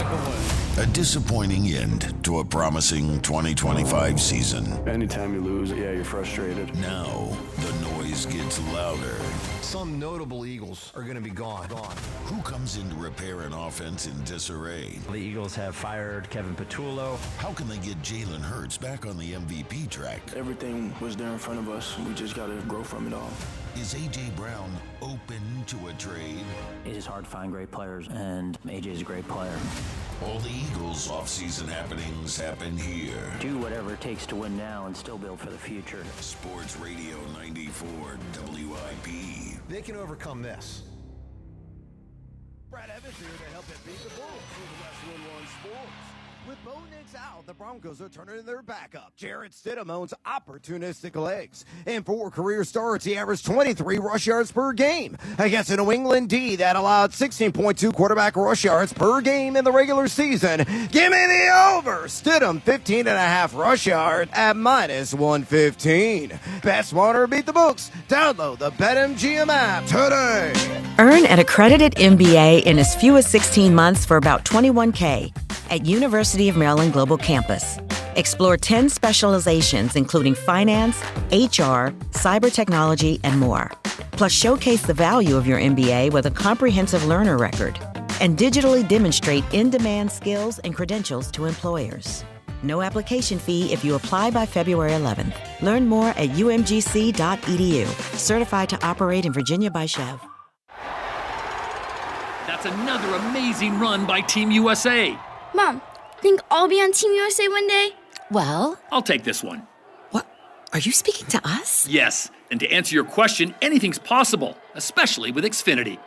A disappointing end to a promising 2025 season. Anytime you lose, you're frustrated. Now, the noise gets louder. Some notable Eagles are going to be gone. Who comes in to repair an offense in disarray? The Eagles have fired Kevin Patullo. How can they get Jalen Hurts back on the MVP track? Everything was there in front of us. We just got to grow from it all. Is A.J. Brown open to a trade? It is hard to find great players, and A.J. is a great player. All the Eagles' offseason happenings happen here. Do whatever it takes to win now and still build for the future. Sports Radio 94 WIP. They can overcome this. Brad Evans here to help it beat the Bulls for the West 1-1 Sports. With Bo Nix out, the Broncos are turning their backup. Jarrett Stidham owns opportunistic legs. In 4 career starts, he averaged 23 rush yards per game against a New England D that allowed 16.2 quarterback rush yards per game in the regular season. Give me the over. Stidham, 15.5 rush yards at -115. Bet smarter, beat the books. Download the BetMGM app today. Earn an accredited MBA in as few as 16 months for about $21K at University of Maryland Global Campus. Explore 10 specializations including finance, HR, cyber technology, and more. Plus showcase the value of your MBA with a comprehensive learner record and digitally demonstrate in-demand skills and credentials to employers. No application fee if you apply by February 11th. Learn more at umgc.edu. Certified to operate in Virginia by Chev. That's another amazing run by Team USA. Mom, think I'll be on Team USA one day? Well, I'll take this one. Are you speaking to us? Yes, and to answer your question, anything's possible, especially with Xfinity.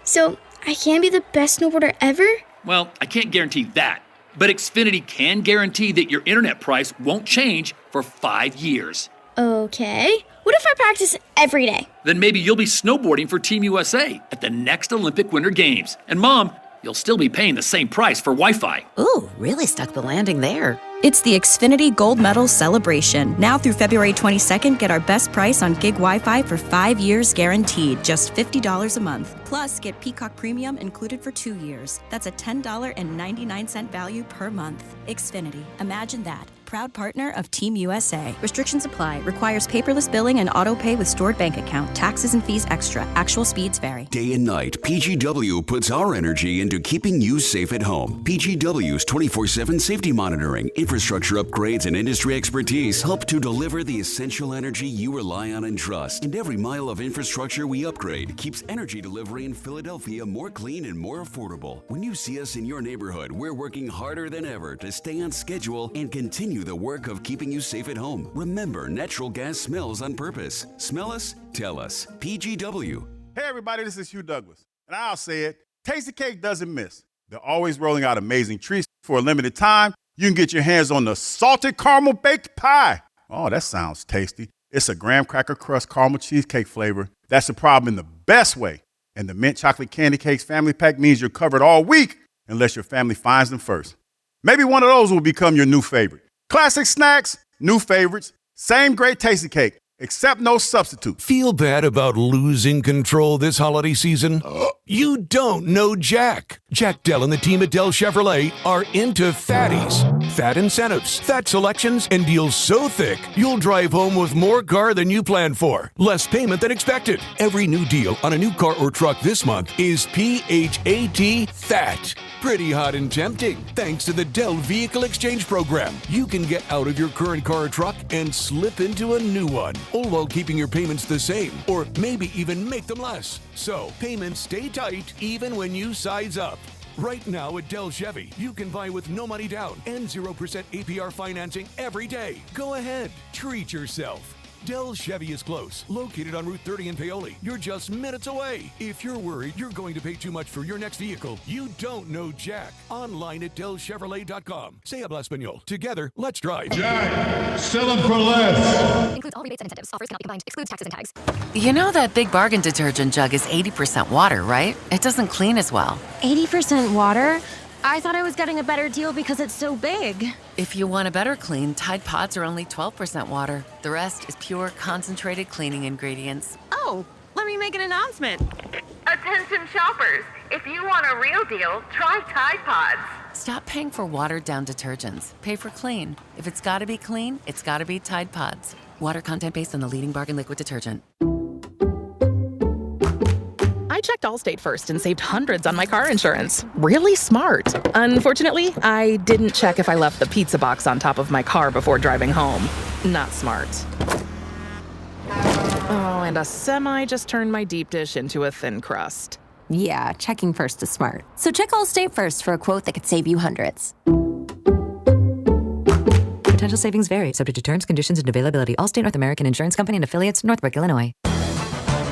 So, I can be the best snowboarder ever? Well, I can't guarantee that, but Xfinity can guarantee that your internet price won't change for 5 years. Okay. What if I practice every day? Then maybe you'll be snowboarding for Team USA at the next Olympic Winter Games. And Mom, you'll still be paying the same price for Wi-Fi. Ooh, really stuck the landing there. It's the Xfinity Gold Medal Celebration. Now through February 22nd, get our best price on gig Wi-Fi for 5 years guaranteed, just $50 a month. Plus, get Peacock Premium included for 2 years. That's a $10.99 value per month. Xfinity. Imagine that. Proud partner of Team USA. Restrictions apply. Requires paperless billing and auto pay with stored bank account. Taxes and fees extra. Actual speeds vary. Day and night, PGW puts our energy into keeping you safe at home. PGW's 24/7 safety monitoring, infrastructure upgrades, and industry expertise help to deliver the essential energy you rely on and trust. And every mile of infrastructure we upgrade keeps energy delivery in Philadelphia more clean and more affordable. When you see us in your neighborhood, we're working harder than ever to stay on schedule and continue the work of keeping you safe at home. Remember, natural gas smells on purpose. Smell us? Tell us. PGW. Hey everybody, this is Hugh Douglas, and I'll say it, Tasty Cake doesn't miss. They're always rolling out amazing treats. For a limited time, you can get your hands on the salted caramel baked pie. Oh, that sounds tasty. It's a graham cracker crust caramel cheesecake flavor. That's the problem in the best way. And the mint chocolate candy cakes family pack means you're covered all week unless your family finds them first. Maybe one of those will become your new favorite. Classic snacks, new favorites, same great Tasty Cake, except no substitute. Feel bad about losing control this holiday season? You don't know Jack. Jack Dell and the team at Dell Chevrolet are into fatties. Fat incentives, fat selections, and deals so thick, you'll drive home with more car than you planned for. Less payment than expected. Every new deal on a new car or truck this month is PHAT fat. Pretty hot and tempting. Thanks to the Dell Vehicle Exchange Program, you can get out of your current car or truck and slip into a new one, all while keeping your payments the same, or maybe even make them less. So payments stay tight even when you size up. Right now at Dell Chevy, you can buy with no money down and 0% APR financing every day. Go ahead, treat yourself. Dell Chevy is close, located on Route 30 in Paoli. You're just minutes away. If you're worried you're going to pay too much for your next vehicle, you don't know Jack. Online at DellChevrolet.com. Se habla español. Together, let's drive. Jack, sell them for less. Includes all rebates and incentives. Offers cannot be combined. Excludes taxes and tags. You know that Big Bargain detergent jug is 80% water, right? It doesn't clean as well. 80% water? I thought I was getting a better deal because it's so big. If you want a better clean, Tide Pods are only 12% water. The rest is pure, concentrated cleaning ingredients. Oh, let me make an announcement. Attention shoppers, if you want a real deal, try Tide Pods. Stop paying for watered-down detergents. Pay for clean. If it's gotta be clean, it's gotta be Tide Pods. Water content based on the leading bargain liquid detergent. I checked Allstate first and saved hundreds on my car insurance. Really smart. Unfortunately, I didn't check if I left the pizza box on top of my car before driving home. Not smart. Oh, and a semi just turned my deep dish into a thin crust. Yeah, checking first is smart. So check Allstate first for a quote that could save you hundreds. Potential savings vary, subject to terms, conditions, and availability. Allstate North American Insurance Company and affiliates, Northbrook, Illinois.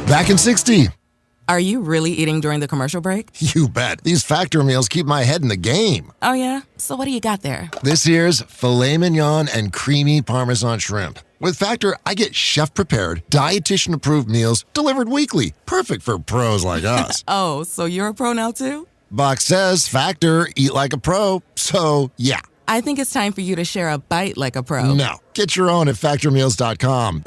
Back in 60. Are you really eating during the commercial break? You bet. These Factor meals keep my head in the game. Oh, yeah? So what do you got there? This year's filet mignon and creamy Parmesan shrimp. With Factor, I get chef-prepared, dietitian-approved meals delivered weekly. Perfect for pros like us. Oh, so you're a pro now, too? Box says Factor, eat like a pro. So, yeah. I think it's time for you to share a bite like a pro. No. Get your own at factormeals.com.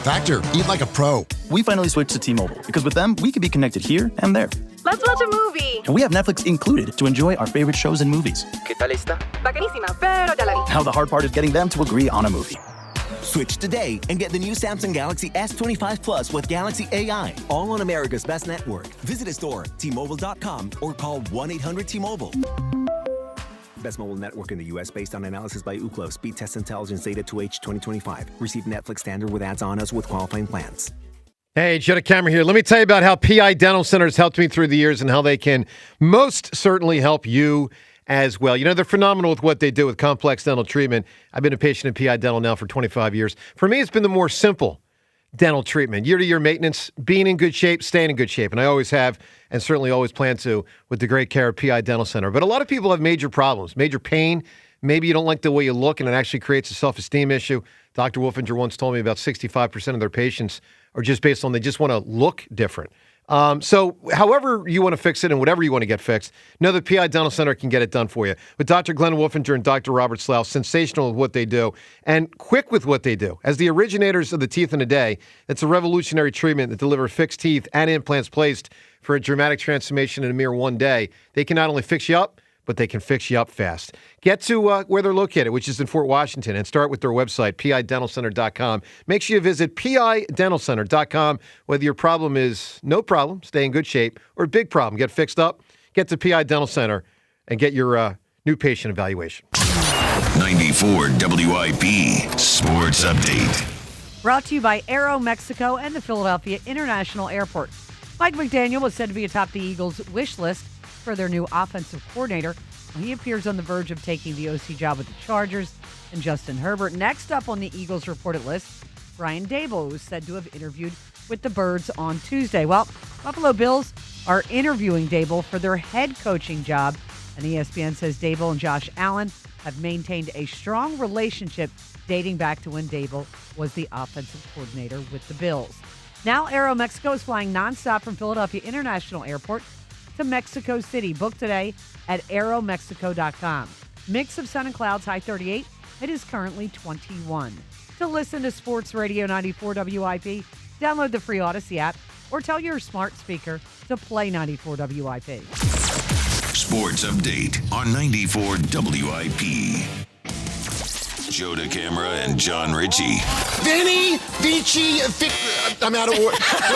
Factor, eat like a pro. We finally switched to T-Mobile because with them, we can be connected here and there. Let's watch a movie. And we have Netflix included to enjoy our favorite shows and movies. ¿Qué tal está? Bacanísima, pero ya la vi. Now the hard part is getting them to agree on a movie. Switch today and get the new Samsung Galaxy S25 Plus with Galaxy AI. All on America's best network. Visit a store, T-Mobile.com, or call 1-800-T-Mobile. Best mobile network in the U.S. based on analysis by Ookla. Speed test intelligence data to H 2025. Receive Netflix standard with ads on us with qualifying plans. Hey, Joe Cameron here. Let me tell you about how PI Dental Center has helped me through the years and how they can most certainly help you as well. You know, they're phenomenal with what they do with complex dental treatment. I've been a patient in PI Dental now for 25 years. For me, it's been the more simple dental treatment. Year-to-year maintenance, being in good shape, staying in good shape. And I always have, and certainly always plan to, with the great care of PI Dental Center. But a lot of people have major problems, major pain. Maybe you don't like the way you look, and it actually creates a self-esteem issue. Dr. Wolfinger once told me about 65% of their patients are just based on they just want to look different. So however you want to fix it and whatever you want to get fixed, know that PI Dental Center can get it done for you. With Dr. Glenn Wolfinger and Dr. Robert Slough, sensational with what they do and quick with what they do. As the originators of the teeth in a day, it's a revolutionary treatment that delivers fixed teeth and implants placed for a dramatic transformation in a mere one day. They can not only fix you up, but they can fix you up fast. Get to where they're located, which is in Fort Washington, and start with their website, pidentalcenter.com. Make sure you visit pidentalcenter.com. Whether your problem is no problem, stay in good shape, or big problem, get fixed up, get to PI Dental Center and get your new patient evaluation. 94 WIP Sports Update. Brought to you by Aero Mexico and the Philadelphia International Airport. Mike McDaniel was said to be atop the Eagles' wish list for their new offensive coordinator. He appears on the verge of taking the OC job with the Chargers. And Justin Herbert, next up on the Eagles' reported list, Brian Daboll, was said to have interviewed with the Birds on Tuesday. Well, Buffalo Bills are interviewing Daboll for their head coaching job. And ESPN says Daboll and Josh Allen have maintained a strong relationship dating back to when Daboll was the offensive coordinator with the Bills. Now Aero Mexico is flying nonstop from Philadelphia International Airport to Mexico City. Book today at aeromexico.com. Mix of sun and clouds, high 38. It is currently 21. To listen to Sports Radio 94 WIP, download the free Odyssey app or tell your smart speaker to play 94 WIP. Sports Update on 94 WIP. Joe DeCamara and John Ritchie. Vinny, Vici, I'm out of order. What do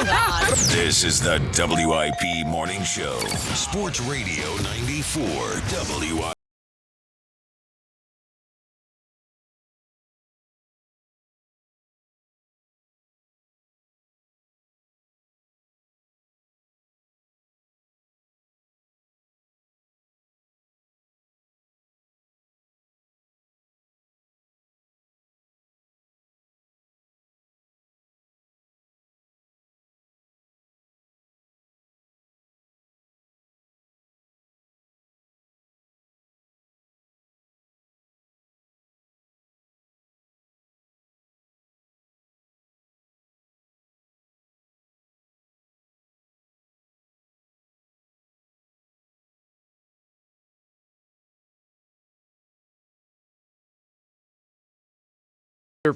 I do? This is the WIP Morning Show. Sports Radio 94 WIP.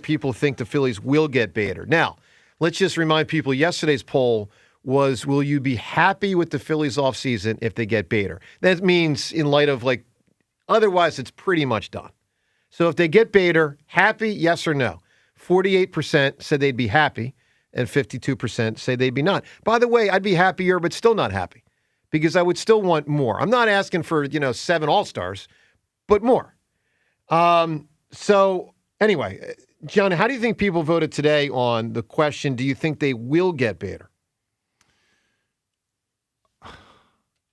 People think the Phillies will get Bader. Now, let's just remind people, yesterday's poll was, will you be happy with the Phillies offseason if they get Bader? That means in light of, otherwise it's pretty much done. So if they get Bader, happy, yes or no? 48% said they'd be happy, and 52% say they'd be not. By the way, I'd be happier, but still not happy, because I would still want more. I'm not asking for, 7 All-Stars, but more. So anyway, John, how do you think people voted today on the question, do you think they will get Bader?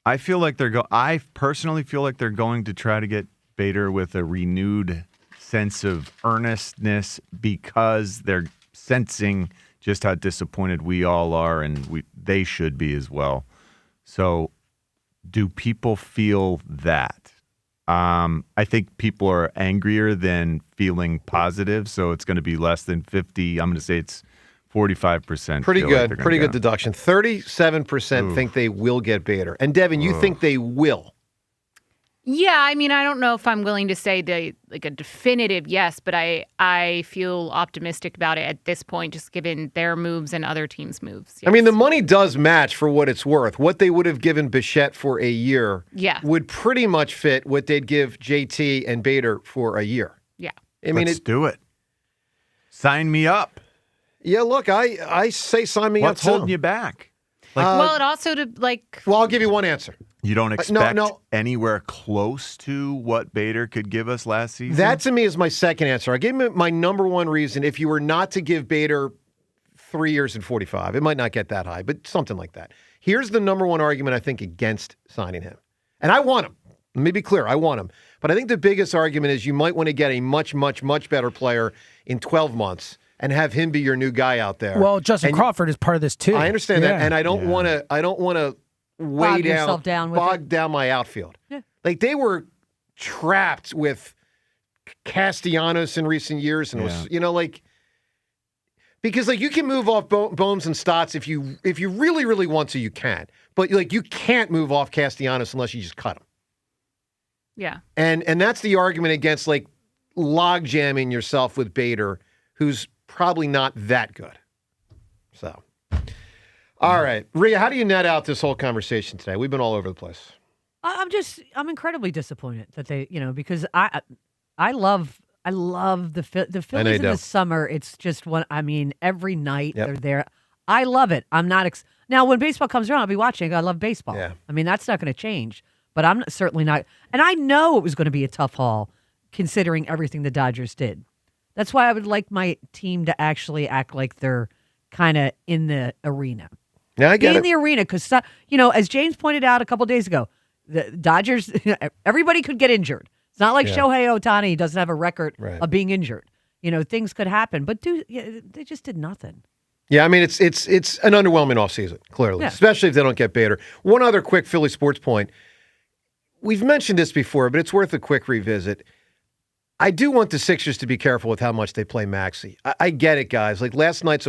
I personally feel like they're going to try to get Bader with a renewed sense of earnestness, because they're sensing just how disappointed we all are, and they should be as well. So do people feel that? I think people are angrier than feeling positive, so it's going to be less than 50. I'm going to say it's 45%. Pretty good. Pretty good deduction. 37% think they will get Bader. And Devin, you think they will? Yeah, I mean, I don't know if I'm willing to say a definitive yes, but I feel optimistic about it at this point, just given their moves and other teams' moves. Yes. I mean, the money does match for what it's worth. What they would have given Bichette for a year would pretty much fit what they'd give JT and Bader for a year. Yeah. Let's do it. Sign me up. Yeah, look, I say sign me up. What's holding you back? Well, it also Well, I'll give you one answer. You don't expect anywhere close to what Bader could give us last season? That, to me, is my second answer. I gave him my number one reason. If you were not to give Bader 3 years and 45, it might not get that high, but something like that. Here's the number one argument, I think, against signing him. And I want him. Let me be clear. I want him. But I think the biggest argument is you might want to get a much, much, much better player in 12 months and have him be your new guy out there. Well, Justin Crawford is part of this too. I understand that, and I don't want to bog down my outfield. Yeah. Like they were trapped with Castellanos in recent years, and it was because you can move off Bohms and Stotts if you really, really want to, you can. But you can't move off Castellanos unless you just cut him. Yeah. And that's the argument against log jamming yourself with Bader, who's probably not that good. So, all right, Rhea, how do you net out this whole conversation today? We've been all over the place. I'm incredibly disappointed that they, because I love the Phillies in the summer. It's just every night they're there. I love it. I'm not now when baseball comes around, I'll be watching. I love baseball. Yeah. That's not going to change. But I'm certainly not. And I know it was going to be a tough haul, considering everything the Dodgers did. That's why I would like my team to actually act like they're kind of in the arena. Yeah, I get it. In the arena, because as James pointed out a couple days ago, the Dodgers, everybody could get injured. It's not like Shohei Ohtani doesn't have a record of being injured. Things could happen, but they just did nothing. Yeah, it's an underwhelming offseason, clearly, especially if they don't get Bader. One other quick Philly sports point. We've mentioned this before, but it's worth a quick revisit. I do want the Sixers to be careful with how much they play Maxey. I get it, guys. Last night's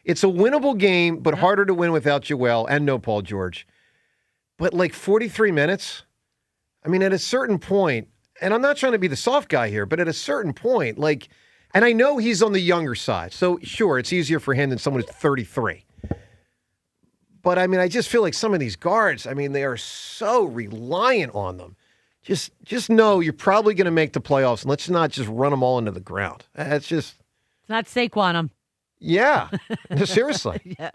it's a winnable game, but harder to win without Joel and no Paul George. But 43 minutes? At a certain point, and I'm not trying to be the soft guy here, but at a certain point, and I know he's on the younger side, so sure, it's easier for him than someone who's 33. But, I just feel like some of these guards, they are so reliant on them. Just know you're probably going to make the playoffs, and let's not just run them all into the ground. It's just... It's not Saquon. Yeah. Seriously. Yeah.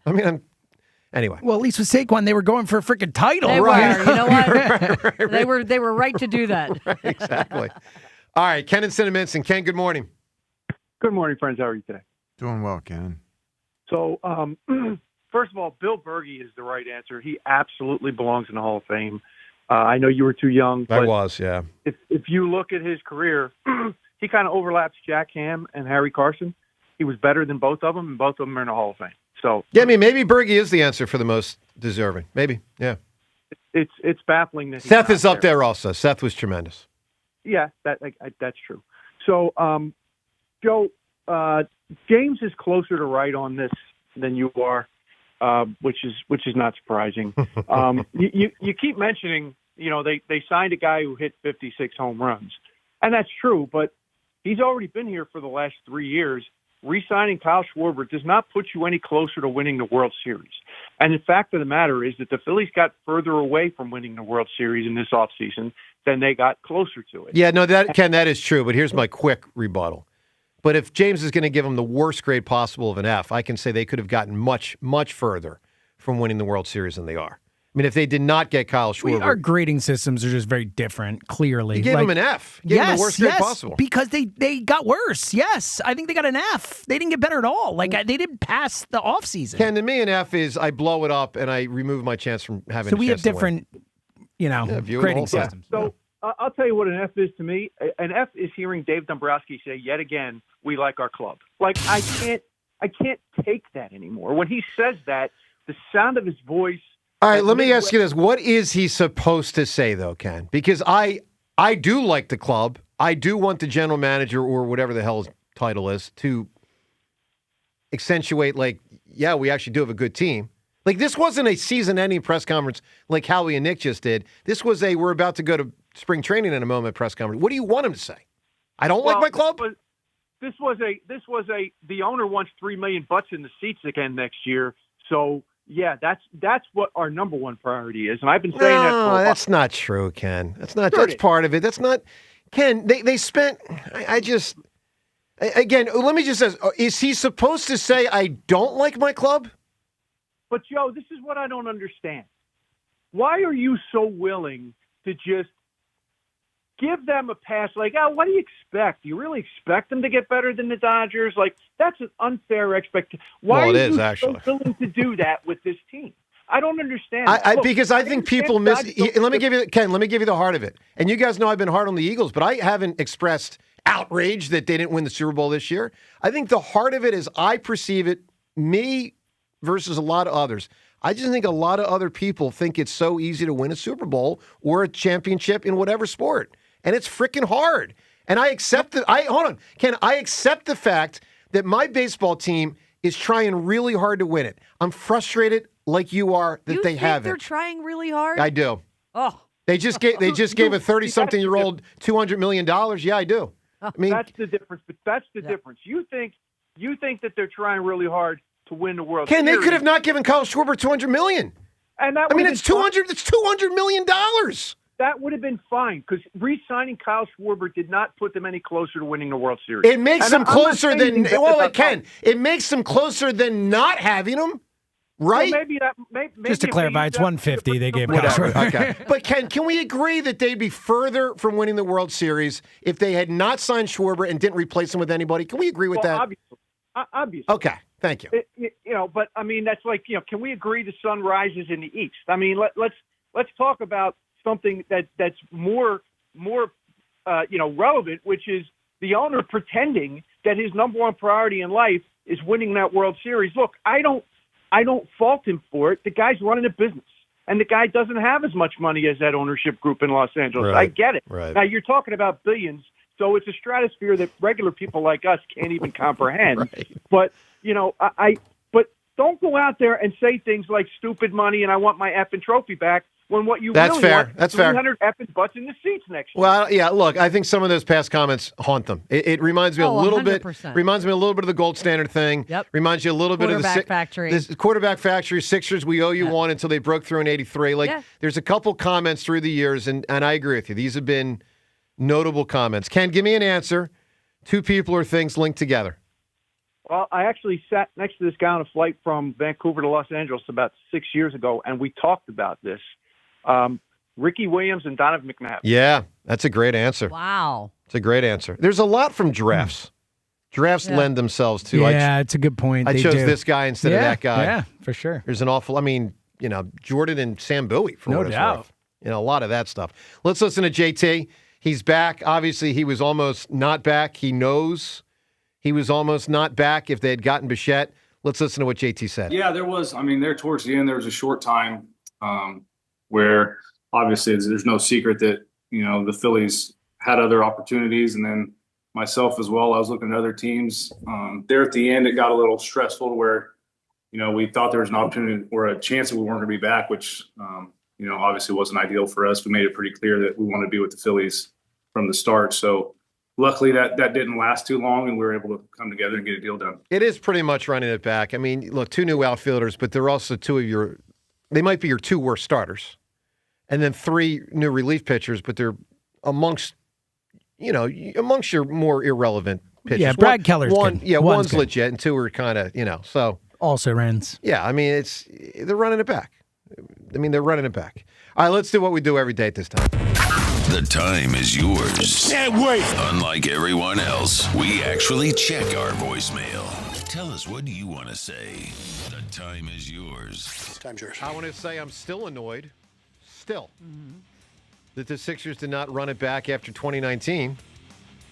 Anyway. Well, at least with Saquon, they were going for a freaking title. They right. were. You know what? Right. They were right to do that. Right, exactly. All right, Ken and Cinnamon. Ken, good morning. Good morning, friends. How are you today? Doing well, Ken. So, first of all, Bill Bergey is the right answer. He absolutely belongs in the Hall of Fame. I know you were too young. I was, yeah. If you look at his career, he kind of overlaps Jack Ham and Harry Carson. He was better than both of them, and both of them are in the Hall of Fame. So yeah, maybe Bergey is the answer for the most deserving. Maybe, yeah. It's baffling that Seth is up there also. Seth was tremendous. Yeah, that's true. So, Joe, James is closer to right on this than you are, which is not surprising. You keep mentioning, they signed a guy who hit 56 home runs, and that's true. But he's already been here for the last 3 years. Re-signing Kyle Schwarber does not put you any closer to winning the World Series. And the fact of the matter is that the Phillies got further away from winning the World Series in this offseason than they got closer to it. Yeah, no, Ken, that is true. But here's my quick rebuttal. But if James is going to give them the worst grade possible of an F, I can say they could have gotten much, much further from winning the World Series than they are. If they did not get Kyle Schwarber. Our grading systems are just very different, clearly. You gave them an F. You gave them the worst grade possible. Because they got worse. Yes, I think they got an F. They didn't get better at all. They didn't pass the offseason. Ken, to me, an F is I blow it up and I remove my chance from having. So we have different, grading systems. So I'll tell you what an F is to me. An F is hearing Dave Dombrowski say yet again, "We like our club." I can't take that anymore. When he says that, the sound of his voice. All right, let me ask you this. What is he supposed to say, though, Ken? Because I do like the club. I do want the general manager or whatever the hell his title is to accentuate, we actually do have a good team. This wasn't a season-ending press conference like Howie and Nick just did. This was we're about to go to spring training in a moment press conference. What do you want him to say? I don't like my club? This was the owner wants $3 million butts in the seats again next year, so... Yeah, that's what our number one priority is, and I've been saying that for a while. That's not true, Ken. That's part of it. That's not, Ken. They spent. Again. Let me just say: is he supposed to say I don't like my club? But Joe, this is what I don't understand. Why are you so willing to just give them a pass? What do you expect? Do you really expect them to get better than the Dodgers? That's an unfair expectation. Why are you so willing to do that with this team? I don't understand. Look, because I think people miss. Let me give you, Ken. Let me give you the heart of it. And you guys know I've been hard on the Eagles, but I haven't expressed outrage that they didn't win the Super Bowl this year. I think the heart of it is I perceive it, me versus a lot of others. I just think a lot of other people think it's so easy to win a Super Bowl or a championship in whatever sport, and it's freaking hard. And I accept that. Hold on, Ken. I accept the fact that my baseball team is trying really hard to win it. I'm frustrated, like you are, that they haven't. They're trying really hard. I do. Oh, they just gave a 30-something-year-old $200 million. Yeah, I do. I mean, that's the difference. But that's the difference. You think that they're trying really hard to win the World Ken, Series. they could have not given Kyle Schwarber $200 million. And that it's $200 million. That would have been fine because re-signing Kyle Schwarber did not put them any closer to winning the World Series. It makes them closer than Ken. It makes them closer than not having him, right? Well, maybe just to clarify, it's 150 they gave Kyle Schwarber. Okay, but Ken, can we agree that they'd be further from winning the World Series if they had not signed Schwarber and didn't replace him with anybody? Can we agree with that? Obviously. Okay, thank you. But I mean, that's like, can we agree the sun rises in the east? I mean, let's talk about something that's more relevant, which is the owner pretending that his number one priority in life is winning that World Series. Look, I don't fault him for it. The guy's running a business, and the guy doesn't have as much money as that ownership group in Los Angeles. Right. I get it. Right. Now you're talking about billions, so it's a stratosphere that regular people like us can't even comprehend. Right. But but don't go out there and say things like stupid money and I want my effing trophy back. When what you That's really fair. want That's is fair. 300 effing butts in the seats next year. Well, yeah. Look, I think some of those past comments haunt them. It reminds me a little 100%. bit. Reminds me a little bit of the gold standard thing. Yep. Reminds you a little bit of the Quarterback factory. This quarterback factory. Sixers. We owe you one until they broke through in '83. There's a couple comments through the years, and I agree with you. These have been notable comments. Ken, give me an answer. Two people or things linked together. Well, I actually sat next to this guy on a flight from Vancouver to Los Angeles about 6 years ago, and we talked about this. Ricky Williams and Donovan McNabb. Yeah, that's a great answer. Wow. It's a great answer. There's a lot from giraffes. Giraffes lend themselves to. Yeah, it's a good point. I They chose do. this guy instead of that guy. Yeah, for sure. There's an awful. I mean, Jordan and Sam Bowie for No what it's doubt. worth. A lot of that stuff. Let's listen to JT. He's back. Obviously, he was almost not back. He knows he was almost not back if they had gotten Bichette. Let's listen to what JT said. Yeah, there was. I mean, there towards the end, there was a short time where obviously there's no secret that, the Phillies had other opportunities. And then myself as well, I was looking at other teams. There at the end, it got a little stressful to where, we thought there was an opportunity or a chance that we weren't going to be back, which, obviously wasn't ideal for us. We made it pretty clear that we wanted to be with the Phillies from the start. So luckily that didn't last too long and we were able to come together and get a deal done. It is pretty much running it back. I mean, look, two new outfielders, but they're also they might be your two worst starters. And then three new relief pitchers, but they're amongst your more irrelevant pitchers. Yeah, Brad Keller's good. Yeah, one's good. legit, and two are kind of, so. Also runs. Yeah, I mean, they're running it back. They're running it back. All right, let's do what we do every day at this time. The time is yours. Can't wait. Unlike everyone else, we actually check our voicemail. Tell us, what do you want to say? The time is yours. Time's yours. I want to say I'm still annoyed. That the Sixers did not run it back after 2019.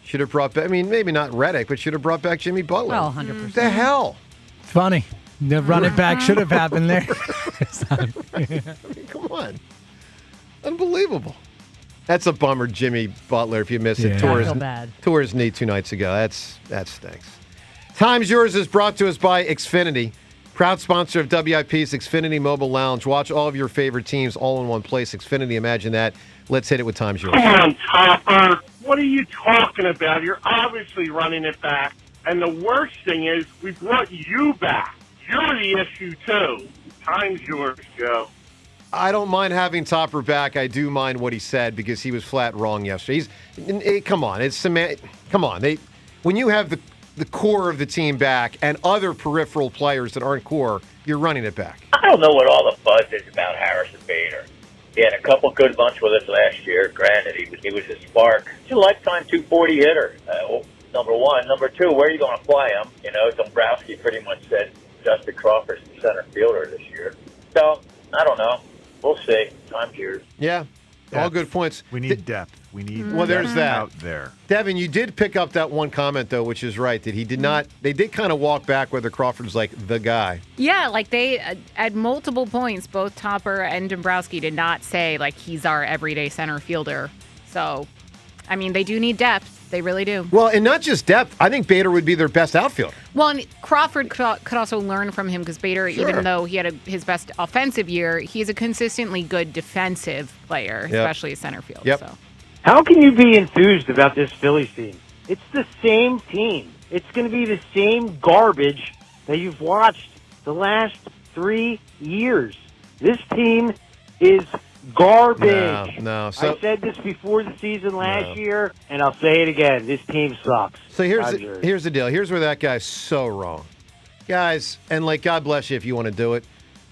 Should have brought back, maybe not Redick, but should have brought back Jimmy Butler. Well, 100%. The hell? It's funny. The run it back should have happened there. Come on. Unbelievable. That's a bummer, Jimmy Butler, if you missed it. Tore his knee 2 nights ago. That stinks. Time's Yours is brought to us by Xfinity. Proud sponsor of WIP's Xfinity Mobile Lounge. Watch all of your favorite teams all in one place. Xfinity, imagine that. Let's hit it with Time's Yours. Come on, Topper. What are you talking about? You're obviously running it back. And the worst thing is, we brought you back. You're the issue, too. Time's Yours, Joe. I don't mind having Topper back. I do mind what he said because he was flat wrong yesterday. Come on. When you have the core of the team back and other peripheral players that aren't core, you're running it back. I don't know what all the buzz is about Harrison Bader. He had a couple good months with us last year. Granted, he was a spark. He's a lifetime 240 hitter, number one. Number two, where are you going to play him? Dombrowski pretty much said Justin Crawford's the center fielder this year. So I don't know. We'll see. Time's yours. Yeah. All good points. We need depth. We need Well, there's depth that. out there. Devin, you did pick up that one comment, though, which is right, that he did not, they did kind of walk back whether Crawford's like the guy. Yeah, like they, at multiple points, both Topper and Dombrowski did not say, like, he's our everyday center fielder. So, I mean, they do need depth. They really do. Well, and not just depth. I think Bader would be their best outfielder. Well, and Crawford could also learn from him because Bader, even though he had his best offensive year, he's a consistently good defensive player, especially center field. So. How can you be enthused about this Phillies team? It's the same team. It's going to be the same garbage that you've watched the last 3 years. This team is garbage. No. So, I said this before the season last year, and I'll say it again. This team sucks. So here's the deal. Here's where that guy's so wrong. Guys, and like, God bless you if you want to do it.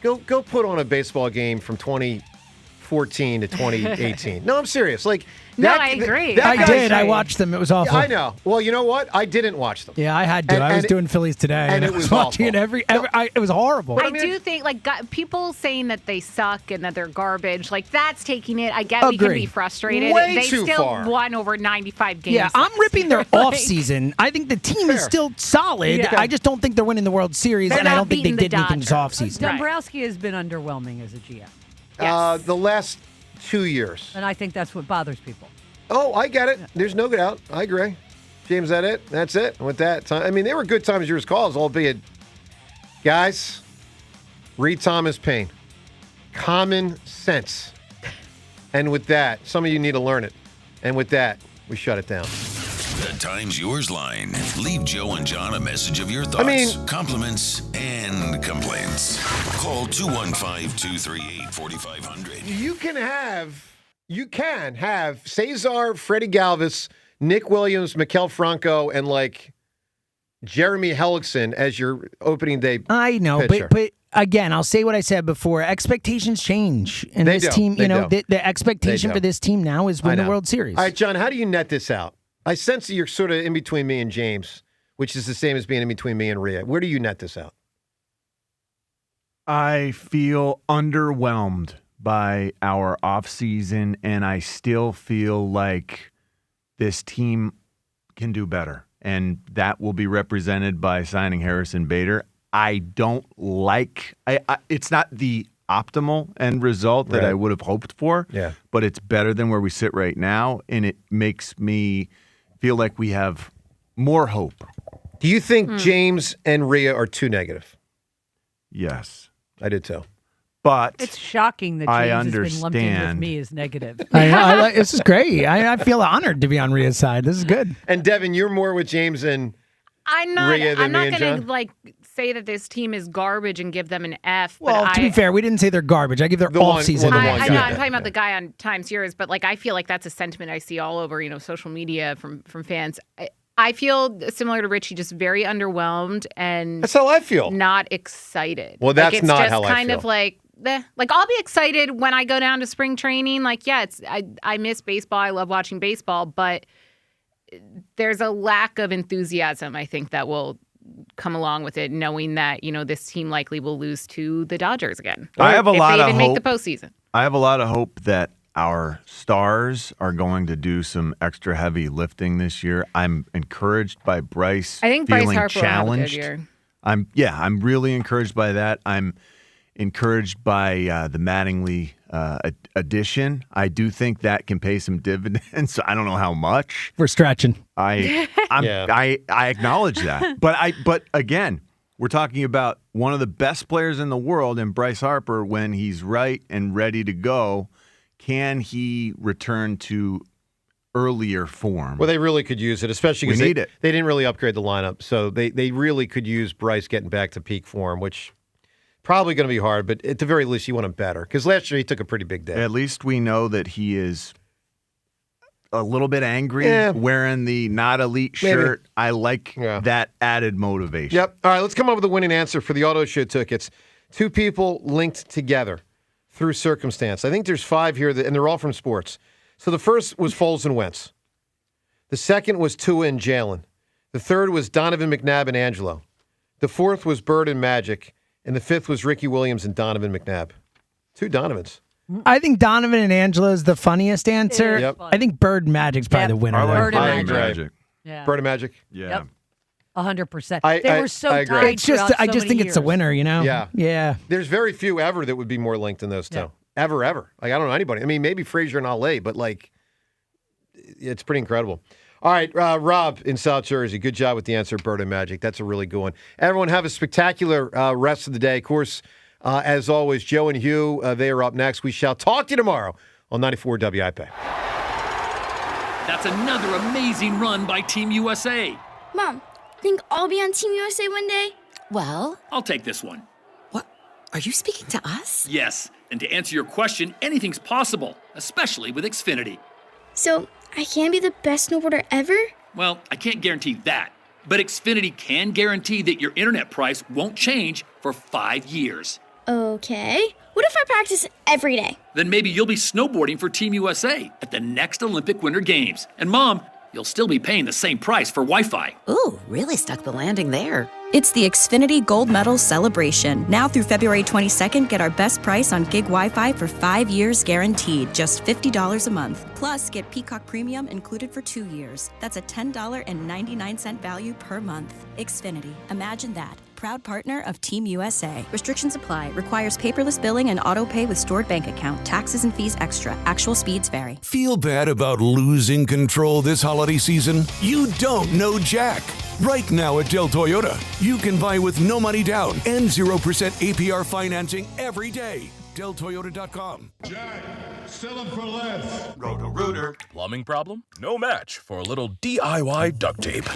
Go put on a baseball game from 2014 to 2018. No, I'm serious. Like, I agree. I did. I watched them. It was awful. Yeah, I know. Well, you know what? I didn't watch them. Yeah, I had to. I was doing Phillies today, and it was I was watching it it was horrible. I do think, like, people saying that they suck and that they're garbage, like, that's taking it. I get we can be frustrated. Way they too still far. won over 95 games. Yeah, I'm ripping their offseason. I think the team is still solid. Yeah. I just don't think they're winning the World Series, They're and I not don't think they beating the did anything this offseason. Dombrowski has been underwhelming as a GM. The last 2 years. And I think that's what bothers people. Oh, I get it. There's no doubt. I agree. James, that it? That's it. With that time, I mean, they were good times yours calls, albeit, guys, read Thomas Paine. Common sense. And with that, some of you need to learn it. And with that, we shut it down. The Time's Yours line. Leave Joe and John a message of your thoughts, compliments, and complaints. Call 215-238-4500. You can have Cesar, Freddie Galvis, Nick Williams, Maikel Franco, and like Jeremy Hellickson as your opening day I know, pitcher. but again, I'll say what I said before. Expectations change. And They this do. team, They do. the expectation They for do. this team now is win the know. World Series. All right, John, how do you net this out? I sense that you're sort of in between me and James, which is the same as being in between me and Rhea. Where do you net this out? I feel underwhelmed by our offseason, and I still feel like this team can do better. And that will be represented by signing Harrison Bader. I don't like it's not the optimal end result that I would have hoped for, but it's better than where we sit right now, and it makes me feel like we have more hope. Do you think James and Rhea are too negative? Yes. I did too. But It's shocking that I James has been lumped in with understand. me as negative. This is great. I feel honored to be on Rhea's side. This is good. And Devin, you're more with James and I'm not Rhea than me and going John? to, like, say that this team is garbage and give them an F. Well, but to be fair, we didn't say they're garbage. I give their off-season. I know, I'm talking about the guy on Times Yours, but, like, I feel like that's a sentiment I see all over, social media from fans. I feel similar to Richie, just very underwhelmed and that's how I feel. Not excited. Well, that's it's not just how I kind feel. of like, like I'll be excited when I go down to spring training. Like, yeah, I miss baseball. I love watching baseball, but there's a lack of enthusiasm, I think, that will come along with it, knowing that, this team likely will lose to the Dodgers again. I have a lot of hope. If they even hope. make the postseason. I have a lot of hope that our stars are going to do some extra heavy lifting this year. I'm encouraged by Bryce. I think Bryce feeling Harper will have a good challenged. year. I'm really encouraged by that. I'm encouraged by the Mattingly addition. I do think that can pay some dividends. I don't know how much. We're stretching. I acknowledge that. But again, we're talking about one of the best players in the world, and Bryce Harper, when he's right and ready to go, can he return to earlier form? Well, they really could use it, especially because We need it. they didn't really upgrade the lineup. So they really could use Bryce getting back to peak form, which probably going to be hard, but at the very least, you want him better. Because last year, he took a pretty big day. At least we know that he is a little bit angry wearing the not elite Maybe. shirt. I like that added motivation. Yep. All right, let's come up with a winning answer for the auto show tickets. Two people linked together through circumstance. I think there's 5 here, and they're all from sports. So the first was Foles and Wentz. The second was Tua and Jalen. The third was Donovan McNabb and Angelo. The fourth was Bird and Magic. And the fifth was Ricky Williams and Donovan McNabb. Two Donovans. I think Donovan and Angela is the funniest answer. Yep. I think Bird Magic's probably the winner. I like Bird and Bird Magic. Magic. Yeah. Bird and Magic. Yeah. Yep. 100%. I They were so agree. tied It's just, throughout I so just many think it's a years. winner, you know? Yeah. Yeah. There's very few ever that would be more linked than those two. Yeah. Ever. Like, I don't know anybody. I mean, maybe Frazier and Ale, but, like, it's pretty incredible. All right, Rob in South Jersey, good job with the answer, Bird and Magic. That's a really good one. Everyone have a spectacular rest of the day. Of course, as always, Joe and Hugh, they are up next. We shall talk to you tomorrow on 94 WIP. That's another amazing run by Team USA. Mom, think I'll be on Team USA one day? Well, I'll take this one. are you speaking to us? Yes, and to answer your question, anything's possible, especially with Xfinity. So, I can be the best snowboarder ever? Well, I can't guarantee that, but Xfinity can guarantee that your internet price won't change for 5 years. Okay. What if I practice every day? Then maybe you'll be snowboarding for Team USA at the next Olympic Winter Games. And Mom, you'll still be paying the same price for Wi-Fi. Ooh, really stuck the landing there. It's the Xfinity Gold Medal Celebration. Now through February 22nd, get our best price on gig Wi-Fi for 5 years guaranteed, just $50 a month. Plus, get Peacock Premium included for 2 years. That's a $10.99 value per month. Xfinity. Imagine that. Proud partner of Team USA. Restrictions apply. Requires paperless billing and auto pay with stored bank account. Taxes and fees extra. Actual speeds vary. Feel bad about losing control this holiday season? You don't know Jack. Right now at Del Toyota, you can buy with no money down and 0% APR financing every day. DelToyota.com. Jack, sell them for less. Roto-Rooter. Plumbing problem? No match for a little DIY duct tape.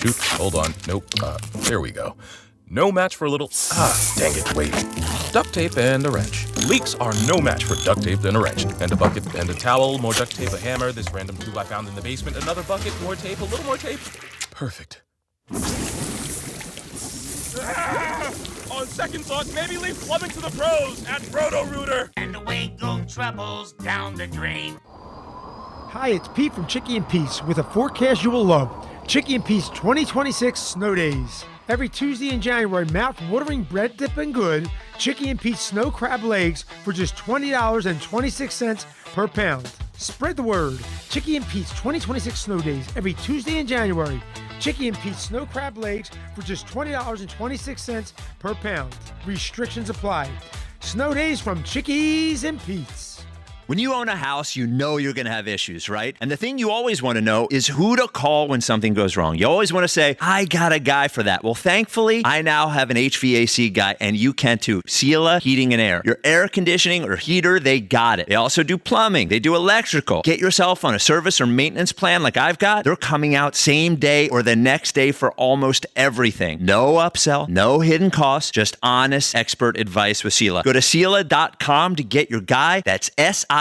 Shoot, hold on. Nope. There we go. No match for a little... dang it, wait. Duct tape and a wrench. Leaks are no match for duct tape and a wrench. And a bucket and a towel, more duct tape, a hammer, this random tube I found in the basement, another bucket, more tape, a little more tape. Perfect. On second thought, maybe leave plumbing to the pros at Roto-Rooter. And away go troubles down the drain. Hi, it's Pete from Chicky and Pete's with a forecast you will love. Chicky and Pete's 2026 Snow Days. Every Tuesday in January, mouth-watering bread dipping good, Chicky and Pete's snow crab legs for just $20.26 per pound. Spread the word. Chicky and Pete's 2026 Snow Days every Tuesday in January. Chicky and Pete's snow crab legs for just $20.26 per pound. Restrictions apply. Snow Days from Chickies and Pete's. When you own a house, you know you're going to have issues, right? And the thing you always want to know is who to call when something goes wrong. You always want to say, I got a guy for that. Well, thankfully, I now have an HVAC guy, and you can too. Sela Heating and Air. Your air conditioning or heater, they got it. They also do plumbing. They do electrical. Get yourself on a service or maintenance plan like I've got. They're coming out same day or the next day for almost everything. No upsell, no hidden costs, just honest expert advice with Sela. Go to Sela.com to get your guy. That's SILA.com.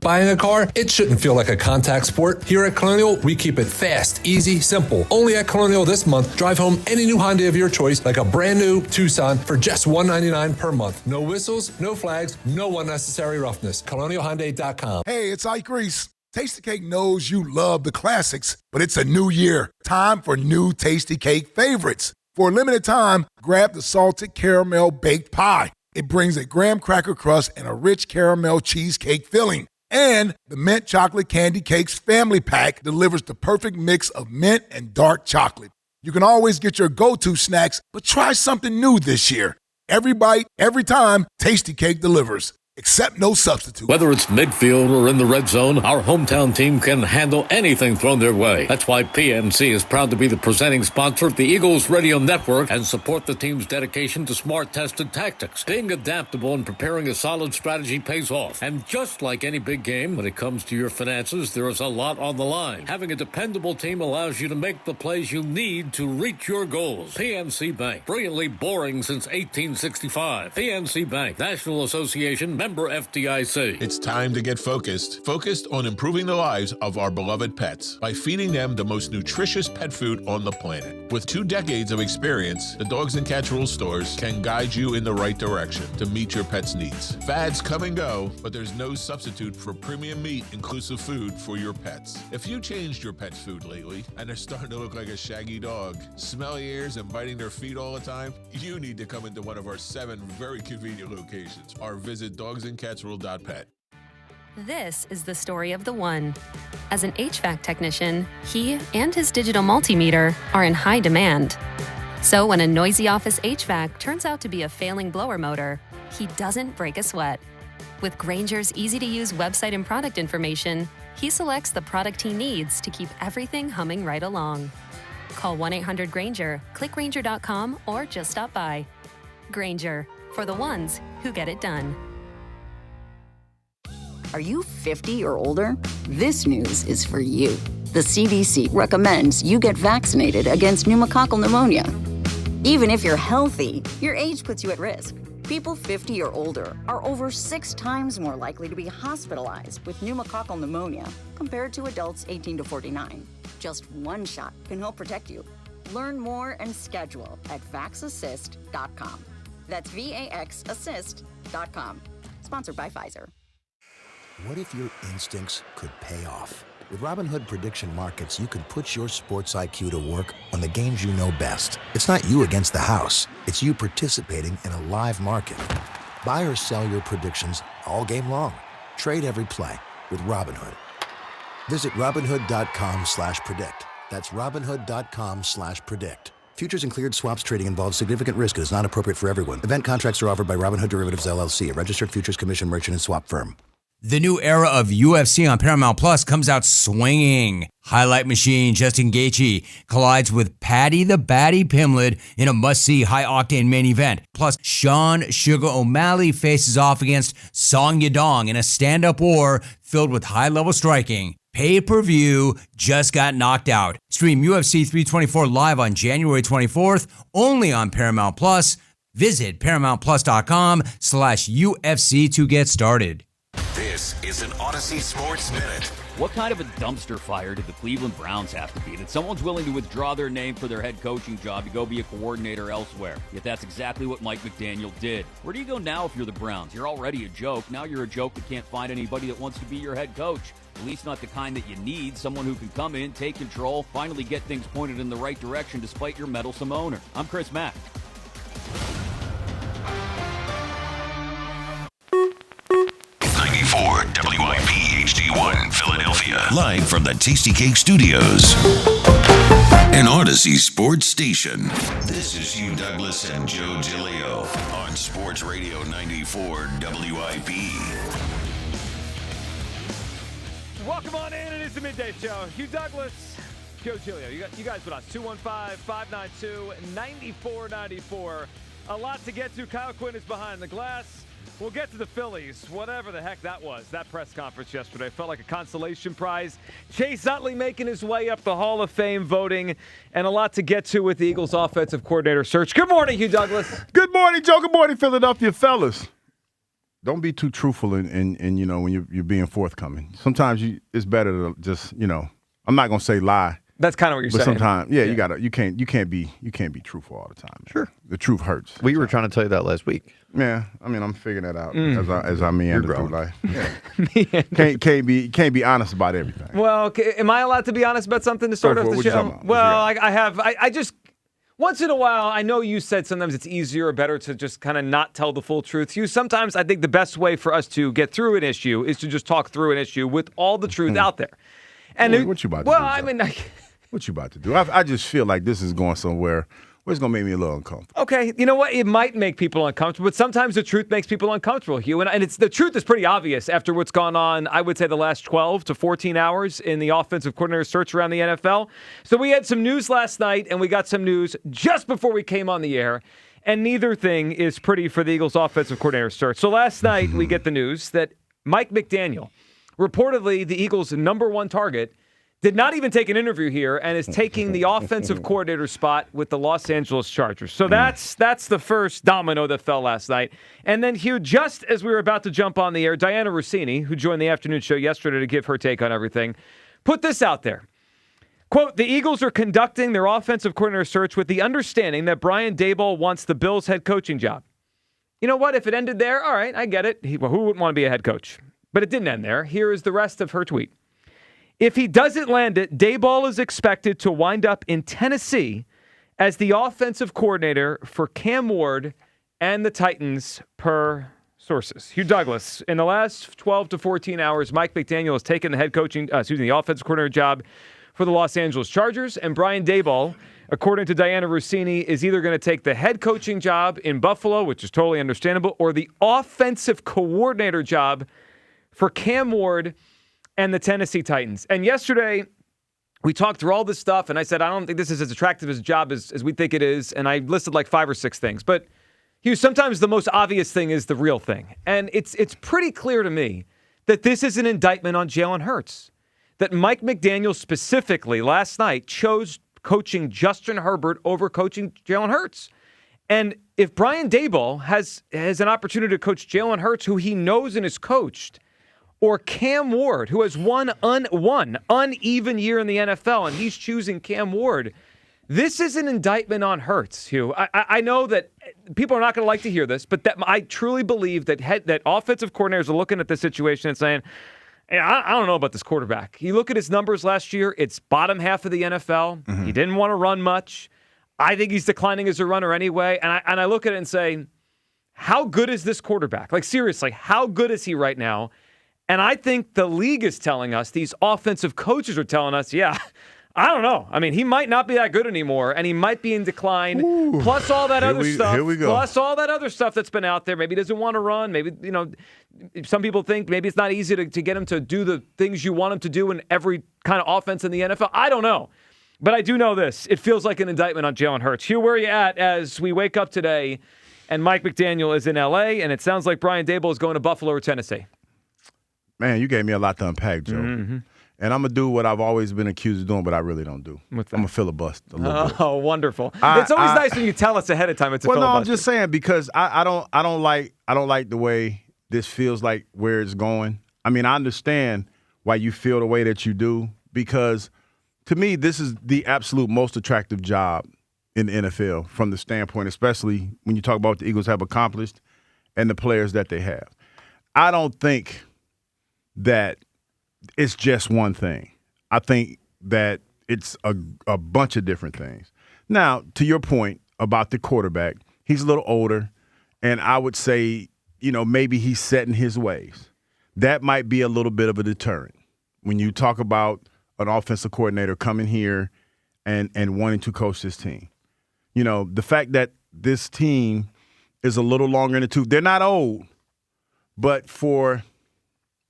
Buying a car, it shouldn't feel like a contact sport. Here at Colonial, we keep it fast, easy, simple. Only at Colonial this month, drive home any new Hyundai of your choice, like a brand new Tucson, for just $199 per month. No whistles, no flags, no unnecessary roughness. ColonialHyundai.com. Hey, it's Ike Reese. Tasty Cake knows you love the classics, but it's a new year. Time for new Tasty Cake favorites. For a limited time, grab the salted caramel baked pie. It brings a graham cracker crust and a rich caramel cheesecake filling. And the Mint Chocolate Candy Cakes Family Pack delivers the perfect mix of mint and dark chocolate. You can always get your go-to snacks, but try something new this year. Every bite, every time, Tasty Cake delivers. Accept no substitute. Whether it's midfield or in the red zone, our hometown team can handle anything thrown their way. That's why PNC is proud to be the presenting sponsor of the Eagles Radio Network and support the team's dedication to smart, tested tactics. Being adaptable and preparing a solid strategy pays off. And just like any big game, when it comes to your finances, there is a lot on the line. Having a dependable team allows you to make the plays you need to reach your goals. PNC Bank, brilliantly boring since 1865. PNC Bank, National Association, member member FDIC. It's time to get focused. Focused on improving the lives of our beloved pets by feeding them the most nutritious pet food on the planet. With 2 decades of experience, the Dogs and Cats Rules stores can guide you in the right direction to meet your pet's needs. Fads come and go, but there's no substitute for premium meat inclusive food for your pets. If you changed your pet's food lately and they're starting to look like a shaggy dog, smelly ears and biting their feet all the time, you need to come into one of our 7 very convenient locations or visit dogsandcatsrule.pet. This is the story of the one. As an HVAC technician, he and his digital multimeter are in high demand. So when a noisy office HVAC turns out to be a failing blower motor, he doesn't break a sweat. With Grainger's easy-to-use website and product information, he selects the product he needs to keep everything humming right along. Call 1-800-GRAINGER, click Grainger.com, or just stop by. Grainger, for the ones who get it done. Are you 50 or older? This news is for you. The CDC recommends you get vaccinated against pneumococcal pneumonia. Even if you're healthy, your age puts you at risk. People 50 or older are over 6 times more likely to be hospitalized with pneumococcal pneumonia compared to adults 18 to 49. Just one shot can help protect you. Learn more and schedule at vaxassist.com. That's VAXassist.com. Sponsored by Pfizer. What if your instincts could pay off? With Robinhood Prediction Markets, you could put your sports IQ to work on the games you know best. It's not you against the house. It's you participating in a live market. Buy or sell your predictions all game long. Trade every play with Robinhood. Visit Robinhood.com/predict. That's Robinhood.com/predict. Futures and cleared swaps trading involves significant risk and is not appropriate for everyone. Event contracts are offered by Robinhood Derivatives LLC, a registered futures commission merchant and swap firm. The new era of UFC on Paramount Plus comes out swinging. Highlight machine Justin Gaethje collides with Paddy the Baddy Pimblett in a must-see high-octane main event. Plus, Sean Sugar O'Malley faces off against Song Yadong in a stand-up war filled with high-level striking. Pay-per-view just got knocked out. Stream UFC 324 live on January 24th, only on Paramount Plus. Visit ParamountPlus.com/UFC to get started. This is an Odyssey Sports Minute. What kind of a dumpster fire did the Cleveland Browns have to be that someone's willing to withdraw their name for their head coaching job to go be a coordinator elsewhere? Yet that's exactly what Mike McDaniel did. Where do you go now if you're the Browns? You're already a joke. Now you're a joke that can't find anybody that wants to be your head coach. At least not the kind that you need. Someone who can come in, take control, finally get things pointed in the right direction despite your meddlesome owner. I'm Chris Mack. WIP HD1 Philadelphia. Live from the Tasty Cake Studios. An Odyssey Sports Station. This is Hugh Douglas and Joe Giglio on Sports Radio 94 WIP. Welcome on in. It is the Midday Show. Hugh Douglas, Joe Giglio. You guys with us. 215-592-9494. A lot to get to. Kyle Quinn is behind the glass. We'll get to the Phillies, whatever the heck that was. That press conference yesterday felt like a consolation prize. Chase Utley making his way up the Hall of Fame voting, and a lot to get to with the Eagles offensive coordinator search. Good morning, Hugh Douglas. Good morning, Joe. Good morning, Philadelphia fellas. Don't be too truthful in you know, when you're being forthcoming. Sometimes it's better to just, you know, I'm not gonna say lie. That's kind of what you're saying. But sometimes, yeah, you can't be truthful all the time. Man. Sure, the truth hurts. We were trying to tell you that last week. Yeah, I mean, I'm figuring that out as I meander through life. Yeah. can't be honest about everything. Well, okay, am I allowed to be honest about something to start off the show? Well, I just once in a while, I know you said sometimes it's easier or better to just kind of not tell the full truth. Sometimes I think the best way for us to get through an issue is to just talk through an issue with all the truth out there. And what you about to do? Well, I mean, what you about to do? I just feel like this is going somewhere where it's going to make me a little uncomfortable. Okay, you know what? It might make people uncomfortable, but sometimes the truth makes people uncomfortable, Hugh. And the truth is pretty obvious after what's gone on, I would say, the last 12 to 14 hours in the offensive coordinator search around the NFL. So we had some news last night, and we got some news just before we came on the air. And neither thing is pretty for the Eagles offensive coordinator search. So last night, we get the news that Mike McDaniel, reportedly the Eagles' number one target, did not even take an interview here and is taking the offensive coordinator spot with the Los Angeles Chargers. So that's the first domino that fell last night. And then, Hugh, just as we were about to jump on the air, Diana Rossini, who joined the afternoon show yesterday to give her take on everything, put this out there. Quote, the Eagles are conducting their offensive coordinator search with the understanding that Brian Daboll wants the Bills' head coaching job. You know what? If it ended there, all right, I get it. Who wouldn't want to be a head coach? But it didn't end there. Here is the rest of her tweet. If he doesn't land it, Daboll is expected to wind up in Tennessee as the offensive coordinator for Cam Ward and the Titans, per sources. Hugh Douglas, in the last 12 to 14 hours, Mike McDaniel has taken the offensive coordinator job for the Los Angeles Chargers, and Brian Daboll, according to Diana Rossini, is either going to take the head coaching job in Buffalo, which is totally understandable, or the offensive coordinator job for Cam Ward and the Tennessee Titans. And yesterday, we talked through all this stuff, and I said, I don't think this is as attractive as a job as we think it is, and I listed like 5 or 6 things. But, Hugh, sometimes the most obvious thing is the real thing. And it's pretty clear to me that this is an indictment on Jalen Hurts. That Mike McDaniel specifically last night chose coaching Justin Herbert over coaching Jalen Hurts. And if Brian Daboll has an opportunity to coach Jalen Hurts, who he knows and has coached, or Cam Ward, who has one uneven year in the NFL, and he's choosing Cam Ward, this is an indictment on Hurts, Hugh. I know that people are not going to like to hear this, but I truly believe that offensive coordinators are looking at this situation and saying, hey, I don't know about this quarterback. You look at his numbers last year, it's bottom half of the NFL. Mm-hmm. He didn't want to run much. I think he's declining as a runner anyway. And I look at it and say, how good is this quarterback? Like, seriously, how good is he right now? And I think the league is telling us, these offensive coaches are telling us, yeah, I don't know. I mean, he might not be that good anymore, and he might be in decline. Ooh, plus all that other stuff. Here we go. Plus all that other stuff that's been out there. Maybe he doesn't want to run. Maybe, some people think maybe it's not easy to get him to do the things you want him to do in every kind of offense in the NFL. I don't know. But I do know this. It feels like an indictment on Jalen Hurts. Hugh, where are you at as we wake up today and Mike McDaniel is in L.A., and it sounds like Brian Daboll is going to Buffalo or Tennessee? Man, you gave me a lot to unpack, Joe. Mm-hmm. And I'm going to do what I've always been accused of doing, but I really don't do. What's that? I'm going to filibuster a little bit. Oh, wonderful. It's always nice when you tell us ahead of time it's a filibuster. Well, no, I'm just saying because I don't like the way this feels like where it's going. I mean, I understand why you feel the way that you do because to me, this is the absolute most attractive job in the NFL from the standpoint, especially when you talk about what the Eagles have accomplished and the players that they have. I don't think that it's just one thing. I think that it's a bunch of different things. Now, to your point about the quarterback, he's a little older, and I would say, maybe he's set in his ways. That might be a little bit of a deterrent when you talk about an offensive coordinator coming here and wanting to coach this team. The fact that this team is a little longer in the tooth. They're not old, but for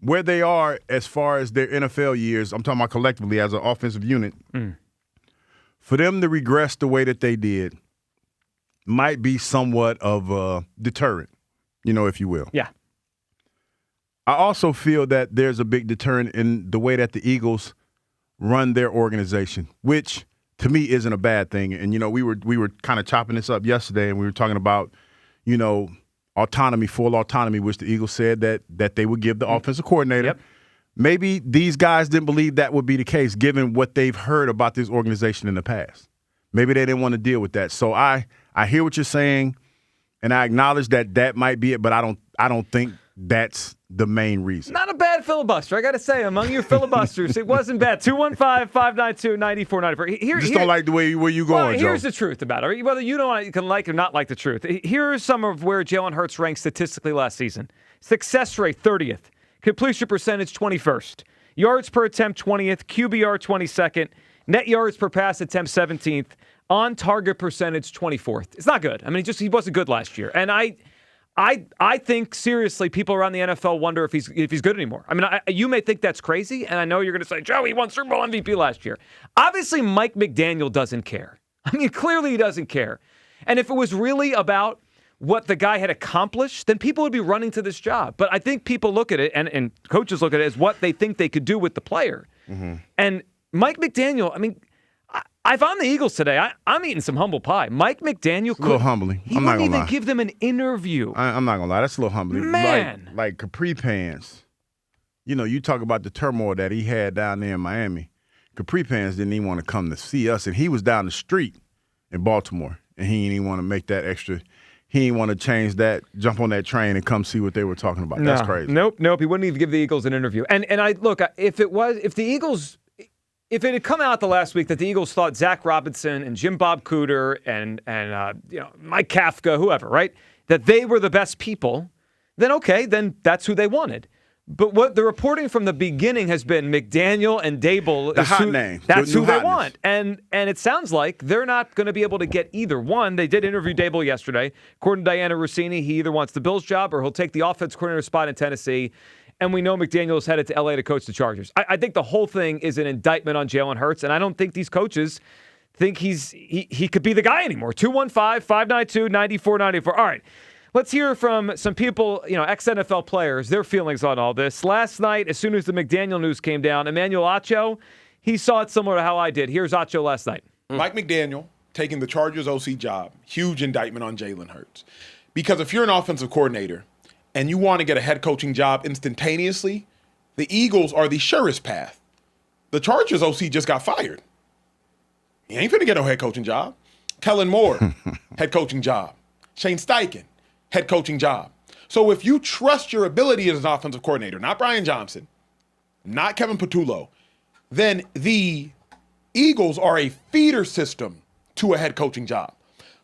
where they are as far as their NFL years, I'm talking about collectively as an offensive unit, for them to regress the way that they did might be somewhat of a deterrent, if you will. Yeah. I also feel that there's a big deterrent in the way that the Eagles run their organization, which to me isn't a bad thing. And, we were kind of chopping this up yesterday, and we were talking about, autonomy, full autonomy, which the Eagles said that they would give the offensive coordinator. Yep. Maybe these guys didn't believe that would be the case, given what they've heard about this organization in the past. Maybe they didn't want to deal with that. So I hear what you're saying, and I acknowledge that might be it, but I don't think that's the main reason. Not a bad filibuster, I got to say. Among your filibusters, it wasn't bad. 215-592-9494. Don't like the way where you going, Joe. Here's the truth about it. Whether you can like or not like the truth. Here's some of where Jalen Hurts ranked statistically last season. Success rate, 30th. Completion percentage, 21st. Yards per attempt, 20th. QBR, 22nd. Net yards per pass attempt, 17th. On-target percentage, 24th. It's not good. I mean, he wasn't good last year. And I think, seriously, people around the NFL wonder if he's good anymore. I mean, you may think that's crazy, and I know you're going to say, Joe, he won Super Bowl MVP last year. Obviously, Mike McDaniel doesn't care. I mean, clearly he doesn't care. And if it was really about what the guy had accomplished, then people would be running to this job. But I think people look at it, and coaches look at it as what they think they could do with the player. Mm-hmm. And Mike McDaniel, I mean, if I'm the Eagles today, I'm eating some humble pie. Mike McDaniel It's a little humbling. He I'm not wouldn't gonna even lie. give them an interview. I'm not gonna lie. That's a little humbling. Man. Like Capri Pants. You know, you talk about the turmoil that he had down there in Miami. Capri Pants didn't even want to come to see us, and he was down the street in Baltimore, and he didn't even want to make that extra. He didn't want to change that, jump on that train, and come see what they were talking about. That's crazy. Nope. He wouldn't even give the Eagles an interview. And I look, if it had come out the last week that the Eagles thought Zach Robinson and Jim Bob Cooter and Mike Kafka, whoever, right, that they were the best people, then okay, then that's who they wanted. But what the reporting from the beginning has been McDaniel and Dable. The hot name. That's who they hotness. want. And it sounds like they're not going to be able to get either one. They did interview Dable yesterday. According to Diana Rossini, he either wants the Bills job or he'll take the offense coordinator spot in Tennessee. And we know McDaniel is headed to L.A. to coach the Chargers. I think the whole thing is an indictment on Jalen Hurts, and I don't think these coaches think he could be the guy anymore. 215-592-9494. All right. Let's hear from some people, ex-NFL players, their feelings on all this. Last night, as soon as the McDaniel news came down, Emmanuel Acho, he saw it similar to how I did. Here's Acho last night. Mike McDaniel taking the Chargers OC job, huge indictment on Jalen Hurts. Because if you're an offensive coordinator and you want to get a head coaching job instantaneously, the Eagles are the surest path. The Chargers OC just got fired. He ain't finna get no head coaching job. Kellen Moore, head coaching job. Shane Steichen, head coaching job. So if you trust your ability as an offensive coordinator, not Brian Johnson, not Kevin Patullo, then the Eagles are a feeder system to a head coaching job.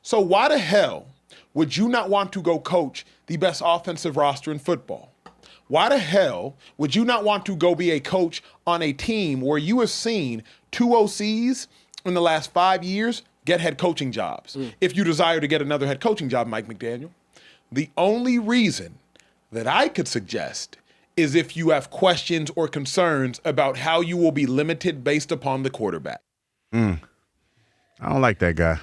So why the hell would you not want to go coach the best offensive roster in football? Why the hell would you not want to go be a coach on a team where you have seen two OCs in the last 5 years get head coaching jobs? If you desire to get another head coaching job, Mike McDaniel, the only reason that I could suggest is if you have questions or concerns about how you will be limited based upon the quarterback. I don't like that guy.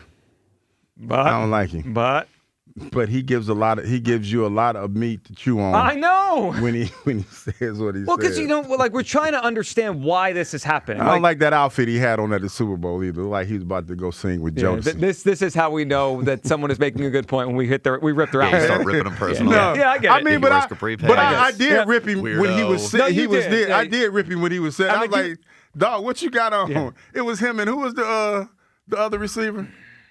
I don't like him. But he gives you a lot of meat to chew on. I know. When he says what he says. Well, because we're trying to understand why this is happening. I don't like that outfit he had on at the Super Bowl either. Like he was about to go sing with Jonas. This is how we know that someone is making a good point when we rip their outfit. Start ripping him personally. Yeah, I get it. I mean, I did rip him when he was No, sitting. you did. I did rip him when he was sitting. I was like, dog, what you got on? Yeah. It was him, and who was the other receiver?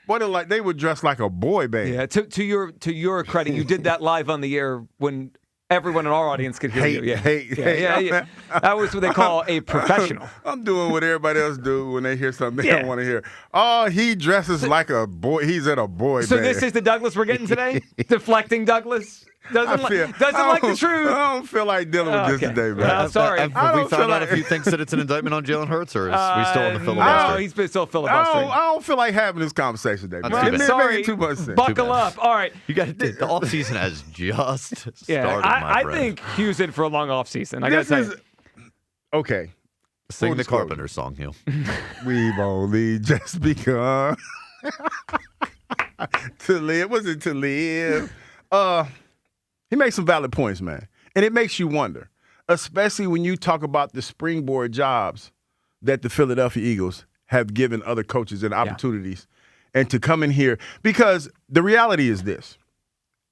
Boy, they were dressed like a boy band. Yeah, to your credit, you did that live on the air when everyone in our audience could hear you. Yeah. That was what they call a professional. I'm doing what everybody else do when they hear something they don't want to hear. Oh, he dresses like a boy. He's at a boy band. So this is the Douglas we're getting today? Deflecting Douglas? Doesn't like the truth. I don't feel like dealing with this today, man. Sorry. Have we found out if he thinks that it's an indictment on Jalen Hurts, or is we still on the filibuster? No, he's still filibustering. I don't feel like having this conversation today, man. That's too bad. Sorry. Too much sense. Buckle up. All right. You got the offseason has just started, I think Hugh's in for a long offseason. I got to tell you. Okay. Sing the Carpenter song, Hugh. We've only just begun to live. Was it to live? He makes some valid points, man. And it makes you wonder, especially when you talk about the springboard jobs that the Philadelphia Eagles have given other coaches and opportunities and to come in here. Because the reality is this.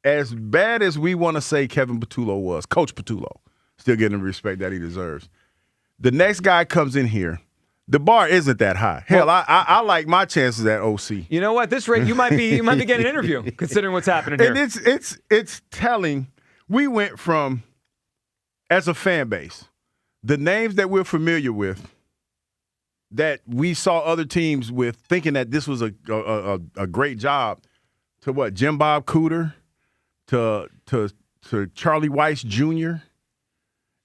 As bad as we want to say Kevin Patullo was, Coach Patullo, still getting the respect that he deserves, the next guy comes in here, the bar isn't that high. Hell, I like my chances at OC. You know what? This rate, you might be getting an interview considering what's happening here. And it's telling. We went from, as a fan base, the names that we're familiar with, that we saw other teams with, thinking that this was a great job, to what? Jim Bob Cooter, to Charlie Weiss Jr.,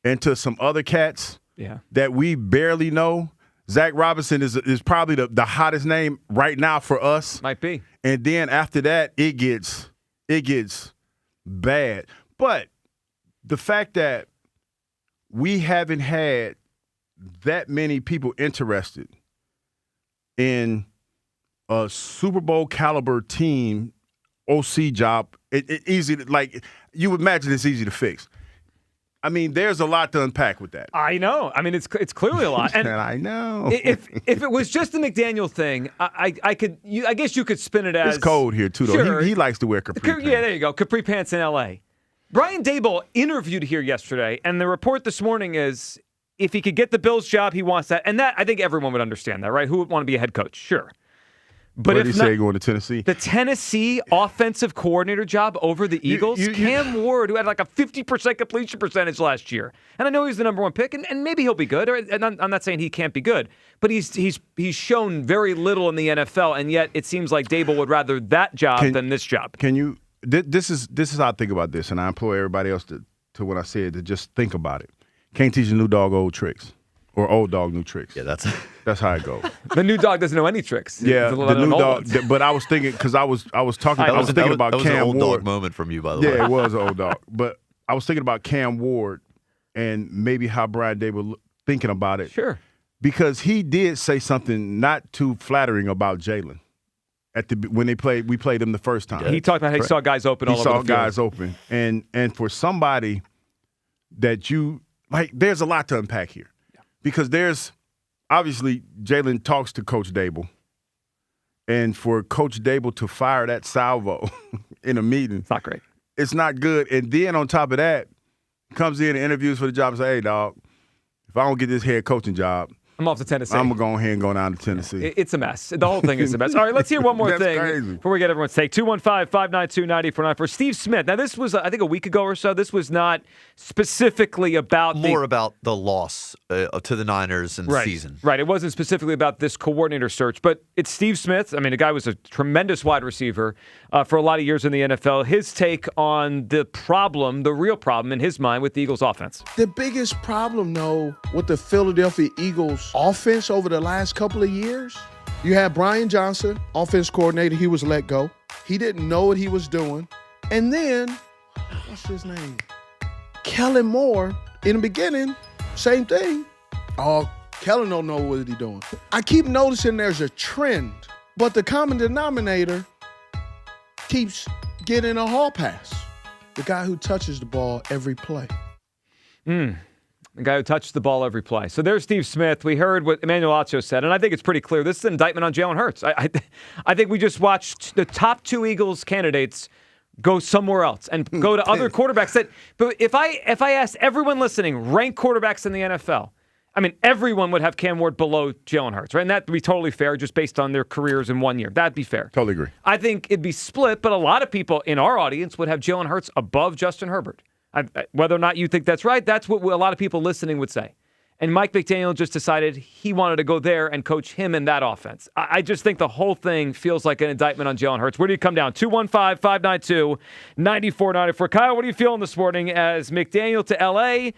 and to some other cats that we barely know. Zach Robinson is probably the hottest name right now for us. Might be. And then after that, it gets bad. But the fact that we haven't had that many people interested in a Super Bowl caliber team OC job, it easy to, like, you would imagine it's easy to fix. I mean, there's a lot to unpack with that. I know. I mean, it's clearly a lot. And I know. If it was just a McDaniel thing, I guess you could spin it as it's cold here too, though. Sure. He likes to wear capri pants. Yeah, there you go. Capri pants in L.A. Brian Daboll interviewed here yesterday, and the report this morning is if he could get the Bills job, he wants that. And that I think everyone would understand that, right? Who would want to be a head coach? Sure. But what did he say going to Tennessee? The Tennessee offensive coordinator job over the Eagles? Cam Ward, who had like a 50% completion percentage last year. And I know he's the number one pick, and maybe he'll be good. And I'm not saying he can't be good. But he's shown very little in the NFL, and yet it seems like Daboll would rather that job than this job. Can you – this is how I think about this, and I implore everybody else to what I said, to just think about it. Can't teach a new dog old tricks. Or old dog, new tricks. Yeah, that's how it goes. The new dog doesn't know any tricks. Yeah, the new dog. But I was thinking because I was thinking about that was Cam an old Ward. dog moment from you, by the way. Yeah, it was an old dog. But I was thinking about Cam Ward and maybe how Brian Daboll thinking about it. Sure. Because he did say something not too flattering about Jalen when we played him the first time. Yeah, he talked about how he saw guys open all over the field. He saw guys open, and for somebody that you like, there's a lot to unpack here because there's. Obviously, Jalen talks to Coach Daboll, and for Coach Daboll to fire that salvo in a meeting, it's not great. It's not good. And then on top of that, comes in and interviews for the job and say, "Hey, dog, if I don't get this head coaching job, I'm off to Tennessee. I'm going to go ahead and go down to Tennessee." It's a mess. The whole thing is a mess. All right, let's hear one more That's thing crazy. before we get everyone's take. 215-592-9494 for Steve Smith. Now, this was, I think, a week ago or so. This was not specifically about about the loss to the Niners and the season. Right. It wasn't specifically about this coordinator search, but it's Steve Smith. I mean, the guy was a tremendous wide receiver for a lot of years in the NFL. His take on the real problem in his mind with the Eagles offense. The biggest problem, though, with the Philadelphia Eagles offense over the last couple of years, you had Brian Johnson, offense coordinator. He was let go. He didn't know what he was doing. And then, what's his name? Kellen Moore, in the beginning, same thing. Oh, Kellen don't know what he's doing. I keep noticing there's a trend, but the common denominator keeps getting a hall pass. The guy who touches the ball every play. The guy who touches the ball every play. So there's Steve Smith. We heard what Emmanuel Acho said, and I think it's pretty clear. This is an indictment on Jalen Hurts. I think we just watched the top two Eagles candidates go somewhere else and go to other quarterbacks. But if I asked everyone listening, rank quarterbacks in the NFL, I mean, everyone would have Cam Ward below Jalen Hurts, right? And that would be totally fair just based on their careers in 1 year. That'd be fair. Totally agree. I think it'd be split, but a lot of people in our audience would have Jalen Hurts above Justin Herbert. Whether or not you think that's right, that's what a lot of people listening would say. And Mike McDaniel just decided he wanted to go there and coach him in that offense. I just think the whole thing feels like an indictment on Jalen Hurts. Where do you come down? 215-592-9494. Kyle, what are you feeling this morning as McDaniel to L.A.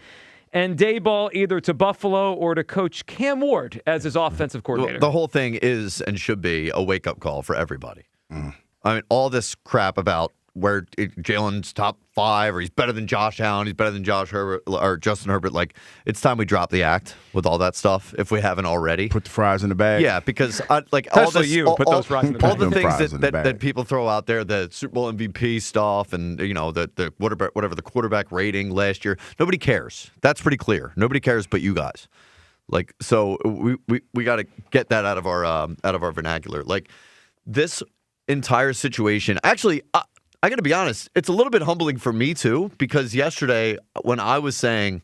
and Daboll either to Buffalo or to coach Cam Ward as his offensive coordinator? The whole thing is and should be a wake-up call for everybody. I mean, all this crap about where Jalen's top 5 or he's better than Josh Allen, he's better than Josh Herbert or Justin Herbert. Like, it's time we drop the act with all that stuff if we haven't already. Put the fries in the bag. Yeah, because all those fries in the bag. All the things that people throw out there, the Super Bowl MVP stuff and, you know, the whatever the quarterback rating last year, nobody cares. That's pretty clear. Nobody cares but you guys. Like, so we got to get that out of our vernacular. Like, this entire situation, actually, I got to be honest, it's a little bit humbling for me, too, because yesterday when I was saying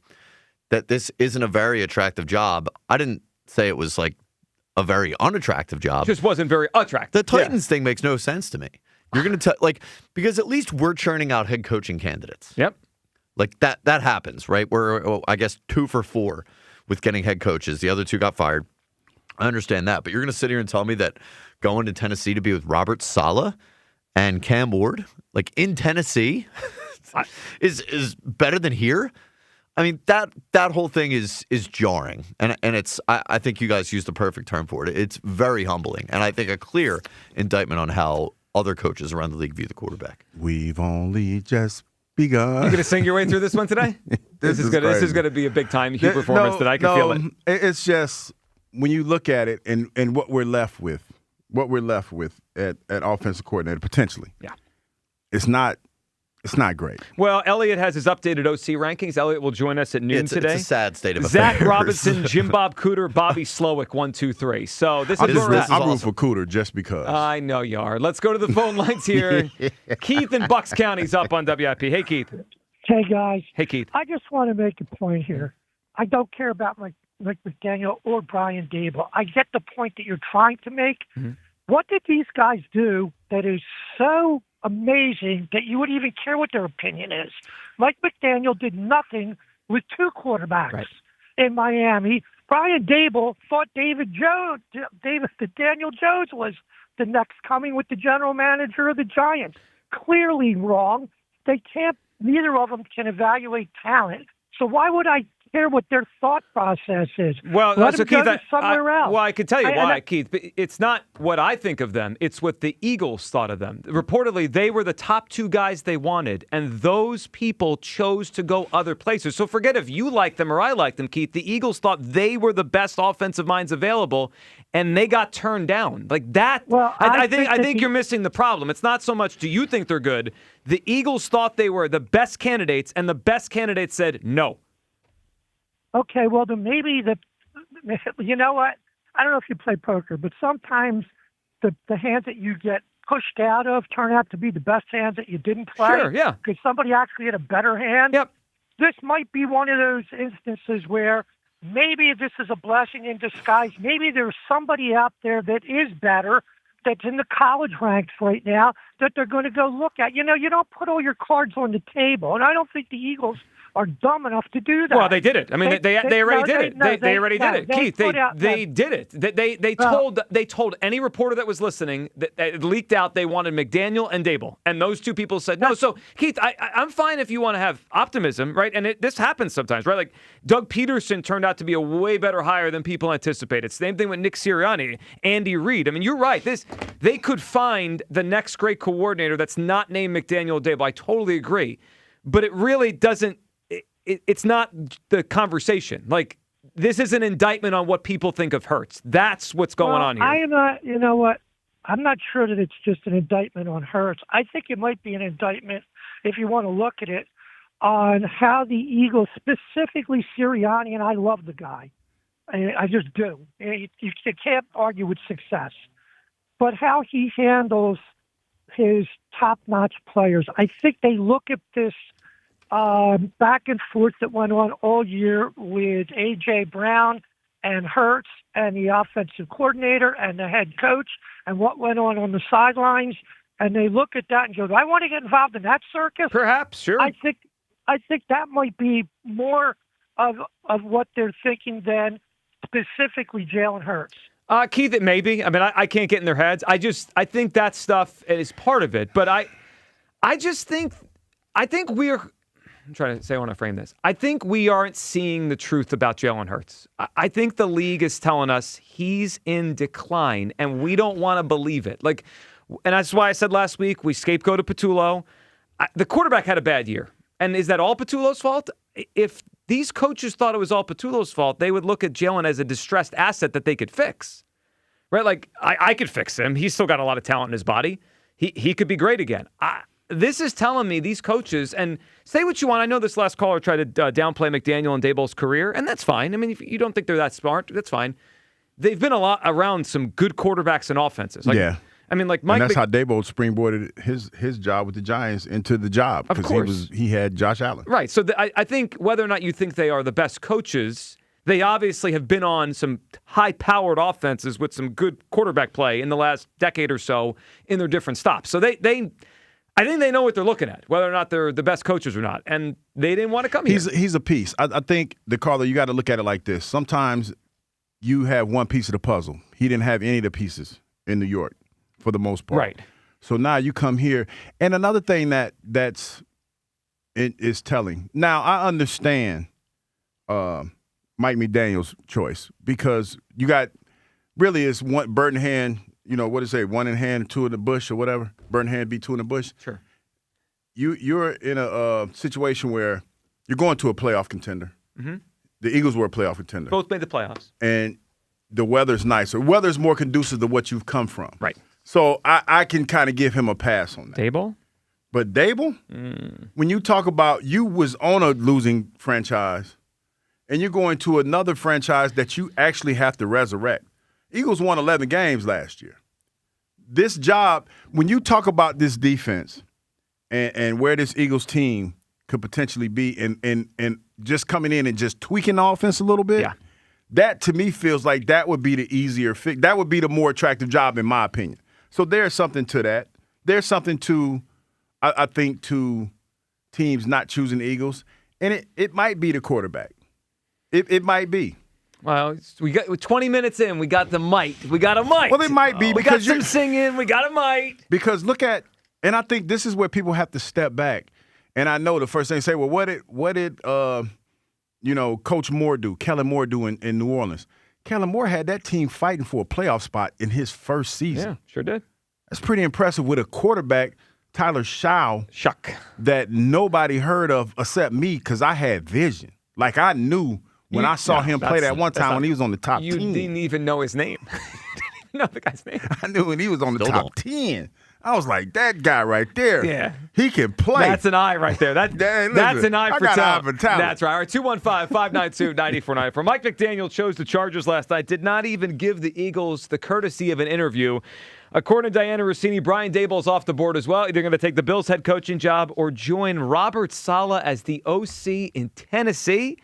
that this isn't a very attractive job, I didn't say it was like a very unattractive job. It just wasn't very attractive. The Titans thing makes no sense to me. You're going to because at least we're churning out head coaching candidates. Yep. Like that happens, right? We're, I guess, 2 for 4 with getting head coaches. The other 2 got fired. I understand that. But you're going to sit here and tell me that going to Tennessee to be with Robert Saleh and Cam Ward, like in Tennessee, is better than here. I mean, that whole thing is jarring, and it's I think you guys used the perfect term for it. It's very humbling, and I think a clear indictment on how other coaches around the league view the quarterback. We've only just begun. You gonna sing your way through this one today? This is gonna be a big time Hugh performance that I can feel it. It's just when you look at it and what we're left with at offensive coordinator potentially. Yeah. It's not It's not great. Well, Elliot has his updated OC rankings. Elliot will join us at noon today. It's a sad state of Zach affairs. Robinson, Jim Bob Cooter, Bobby Slowick, 1, 2, 3. So this is where we're at. I'm rooting for Cooter just because. I know you are. Let's go to the phone lines here. Keith in Bucks County's up on WIP. Hey, Keith. Hey, guys. Hey, Keith. I just want to make a point here. I don't care about Mike McDaniel or Brian Dable. I get the point that you're trying to make. Mm-hmm. What did these guys do that is so amazing that you would even care what their opinion is? Mike McDaniel did nothing with 2 quarterbacks in Miami. Brian Dable thought Daniel Jones was the next coming with the general manager of the Giants. Clearly wrong. Neither of them can evaluate talent. So why would I care what their thought process is? Well, Let so them Keith, somewhere else. Well, I can tell you why, Keith. But it's not what I think of them. It's what the Eagles thought of them. Reportedly, they were the top 2 guys they wanted, and those people chose to go other places. So forget if you like them or I like them, Keith. The Eagles thought they were the best offensive minds available, and they got turned down. Like that. Well, I think you're missing the problem. It's not so much do you think they're good. The Eagles thought they were the best candidates, and the best candidates said no. Okay, well, then maybe you know what? I don't know if you play poker, but sometimes the hands that you get pushed out of turn out to be the best hands that you didn't play. Sure, yeah. Because somebody actually had a better hand. Yep. This might be one of those instances where maybe this is a blessing in disguise. Maybe there's somebody out there that is better, that's in the college ranks right now, that they're going to go look at. You know, you don't put all your cards on the table, and I don't think the Eagles are dumb enough to do that. Well, they did it. I mean, they already did it. They already did it. Keith, they did it. They told any reporter that was listening that it leaked out they wanted McDaniel and Dable, and those 2 people said no. So, Keith, I'm fine if you want to have optimism, right? And this happens sometimes, right? Like Doug Peterson turned out to be a way better hire than people anticipated. Same thing with Nick Sirianni, Andy Reid. I mean, you're right. They could find the next great coordinator that's not named McDaniel or Dable. I totally agree, but it really doesn't. It's not the conversation. Like, this is an indictment on what people think of Hurts. That's what's going on here. I am not, you know what? I'm not sure that it's just an indictment on Hurts. I think it might be an indictment, if you want to look at it, on how the Eagles, specifically Sirianni, and I love the guy. I just do. You can't argue with success. But how he handles his top-notch players. I think they look at this back and forth that went on all year with A.J. Brown and Hurts and the offensive coordinator and the head coach and what went on the sidelines. And they look at that and go, do I want to get involved in that circus? Perhaps, sure. I think that might be more of what they're thinking than specifically Jalen Hurts. Keith, it may be. I mean, I can't get in their heads. I think that stuff is part of it. But I think we're... I'm trying to say I want to frame this. I think we aren't seeing the truth about Jalen Hurts. I think the league is telling us he's in decline, and we don't want to believe it. And that's why I said last week we scapegoated Patullo. The quarterback had a bad year. And is that all Patullo's fault? If these coaches thought it was all Patullo's fault, they would look at Jalen as a distressed asset that they could fix. Right? Like, I could fix him. He's still got a lot of talent in his body. He could be great again. This is telling me these coaches, and say what you want. I know this last caller tried to downplay McDaniel and Dable's career, and that's fine. I mean, if you don't think they're that smart, that's fine. They've been a lot around some good quarterbacks and offenses. Yeah. I mean, like Mike. And that's how Dable springboarded his job with the Giants into the job. Of course. He had Josh Allen. Right. So I think whether or not you think they are the best coaches, they obviously have been on some high-powered offenses with some good quarterback play in the last decade or so in their different stops. So I think they know what they're looking at, whether or not they're the best coaches or not, and they didn't want to come here. He's a piece. I think, DeCarlo, you got to look at it like this. Sometimes you have one piece of the puzzle. He didn't have any of the pieces in New York for the most part. Right. So now you come here. And another thing that's telling. Now, I understand Mike McDaniel's choice because you got really it's one bird in hand. You know, what do you say, one in hand, two in the bush or whatever? Bird in hand, be two in the bush? Sure. You're in a situation where you're going to a playoff contender. Mm-hmm. The Eagles were a playoff contender. Both made the playoffs. And the weather's nicer. Weather's more conducive to what you've come from. Right. So I can kind of give him a pass on that. Dable? But Dable, when you talk about you was on a losing franchise and you're going to another franchise that you actually have to resurrect. Eagles won 11 games last year. This job, when you talk about this defense and where this Eagles team could potentially be and just coming in and just tweaking the offense a little bit, that to me feels like that would be the easier fix. That would be the more attractive job in my opinion. So there's something to that. There's something to, I think, to teams not choosing the Eagles. And it might be the quarterback. It might be. Well, we got 20 minutes in. We got the might. We got a might. Well, it might be we got because some singing. We got a might. Because look at, and I think this is where people have to step back. And I know the first thing they say, well, what did Coach Moore do, Kellen Moore do in New Orleans? Kellen Moore had that team fighting for a playoff spot in his first season. Yeah, sure did. That's pretty impressive with a quarterback, Tyler Shuck, that nobody heard of except me because I had vision. Like I knew when I saw him play that one time when he was on the top 10. You didn't even know his name. You didn't know the guy's name. I knew when he was on the top 10. I was like, that guy right there. Yeah. He can play. That's an eye right there. That's an eye for talent. That's right. All right, 215-592-9494. Mike McDaniel chose the Chargers last night, did not even give the Eagles the courtesy of an interview. According to Diana Rossini, Brian Daboll's off the board as well. Either going to take the Bills head coaching job or join Robert Saleh as the OC in Tennessee.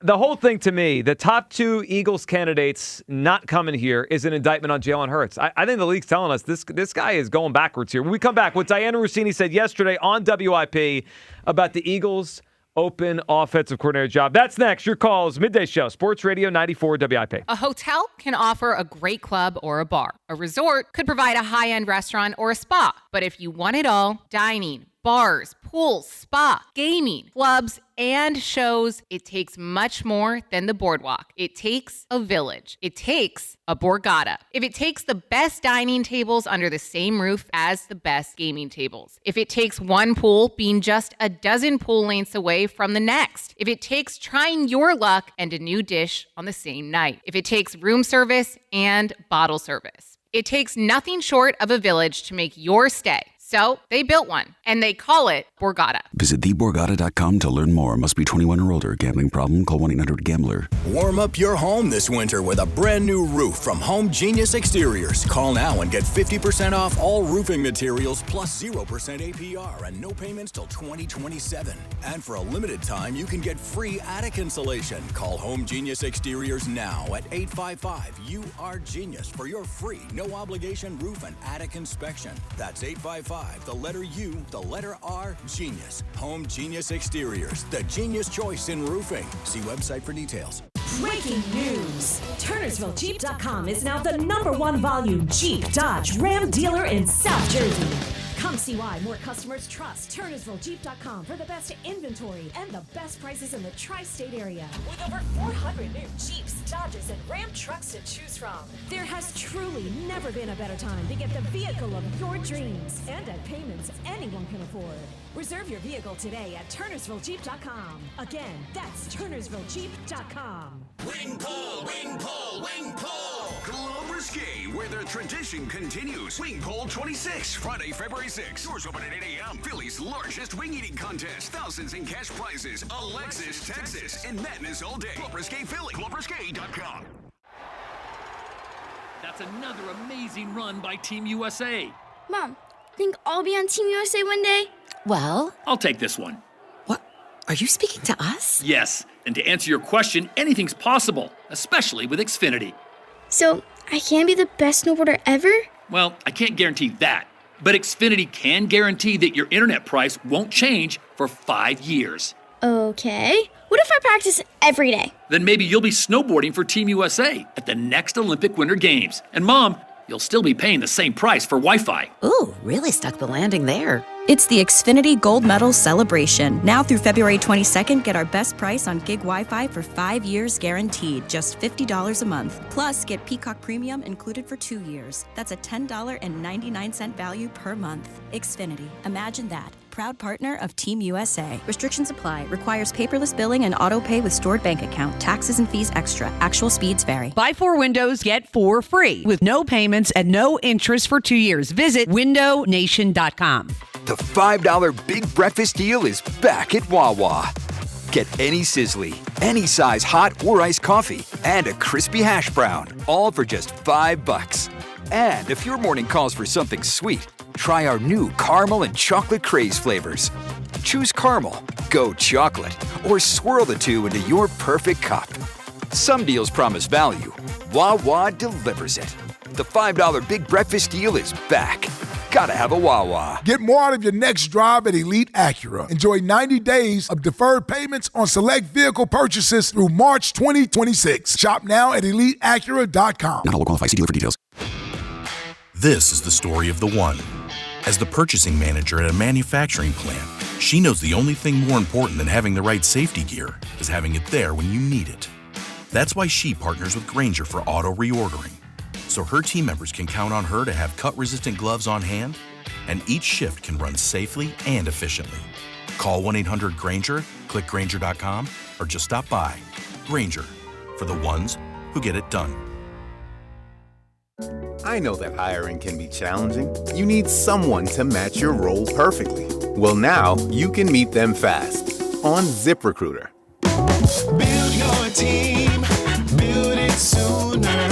The whole thing to me, the top two Eagles candidates not coming here is an indictment on Jalen Hurts. I think the league's telling us this guy is going backwards here. When we come back, what Diana Rossini said yesterday on WIP about the Eagles' open offensive coordinator job. That's next. Your calls, Midday Show, Sports Radio 94 WIP. A hotel can offer a great club or a bar. A resort could provide a high-end restaurant or a spa. But if you want it all, dining, bars, pools, spa, gaming, clubs, and shows, it takes much more than the boardwalk. It takes a village. It takes a Borgata. If it takes the best dining tables under the same roof as the best gaming tables. If it takes one pool being just a dozen pool lengths away from the next. If it takes trying your luck and a new dish on the same night. If it takes room service and bottle service. It takes nothing short of a village to make your stay. So they built one, and they call it Borgata. Visit theborgata.com to learn more. Must be 21 or older. Gambling problem? Call 1-800-GAMBLER. Warm up your home this winter with a brand new roof from Home Genius Exteriors. Call now and get 50% off all roofing materials plus 0% APR and no payments till 2027. And for a limited time, you can get free attic insulation. Call Home Genius Exteriors now at 855-UR-GENIUS for your free, no obligation roof and attic inspection. That's 855. The letter U, the letter R, Genius. Home Genius Exteriors, the genius choice in roofing. See website for details. Breaking news. TurnersvilleJeep.com is now the #1 volume Jeep, Dodge, Ram dealer in South Jersey. Come see why more customers trust TurnersvilleJeep.com for the best inventory and the best prices in the tri-state area. With over 400 new Jeeps, Dodges, and Ram trucks to choose from, there has truly never been a better time to get the vehicle of your dreams and at payments anyone can afford. Reserve your vehicle today at TurnersvilleJeep.com. Again, that's TurnersvilleJeep.com. Wing Pole, Wing Pole, Wing Pole! Clover's Gate, where the tradition continues. Wing Pole 26, Friday, February 6th. Doors open at 8 a.m. Philly's largest wing eating contest. Thousands in cash prizes. Alexis, Texas, and madness all day. Clover's Gate, Philly. CloversGate.com. That's another amazing run by Team USA. Mom, think I'll be on Team USA one day? Well, I'll take this one. Are you speaking to us? Yes, and to answer your question, anything's possible, especially with Xfinity. So, I can be the best snowboarder ever? Well, I can't guarantee that, but Xfinity can guarantee that your internet price won't change for 5 years. Okay. What if I practice every day? Then maybe you'll be snowboarding for Team USA at the next Olympic Winter Games. And Mom, you'll still be paying the same price for Wi-Fi. Ooh, really stuck the landing there. It's the Xfinity Gold Medal Celebration. Now through February 22nd, get our best price on gig Wi-Fi for 5 years guaranteed, just $50 a month. Plus, get Peacock Premium included for 2 years. That's a $10.99 value per month. Xfinity. Imagine that. Proud partner of Team USA. Restrictions apply. Requires paperless billing and auto pay with stored bank account. Taxes and fees extra. Actual speeds vary. Buy 4 windows, get 4 free with no payments and no interest for 2 years. Visit windownation.com. The $5 Big Breakfast Deal is back at Wawa. Get any Sizzly, any size hot or iced coffee, and a crispy hash brown, all for just $5. And if your morning calls for something sweet, try our new caramel and chocolate craze flavors. Choose caramel, go chocolate, or swirl the two into your perfect cup. Some deals promise value. Wawa delivers it. The $5 Big Breakfast Deal is back. Gotta have a Wawa. Get more out of your next drive at Elite Acura. Enjoy 90 days of deferred payments on select vehicle purchases through March 2026. Shop now at EliteAcura.com. Not all will qualify. See dealer for details. This is the story of the one. As the purchasing manager at a manufacturing plant, she knows the only thing more important than having the right safety gear is having it there when you need it. That's why she partners with Grainger for auto reordering, so her team members can count on her to have cut-resistant gloves on hand, and each shift can run safely and efficiently. Call 1-800-GRAINGER, click Grainger.com, or just stop by. Grainger, for the ones who get it done. I know that hiring can be challenging. You need someone to match your role perfectly. Well, now you can meet them fast on ZipRecruiter. Build your team, build it sooner.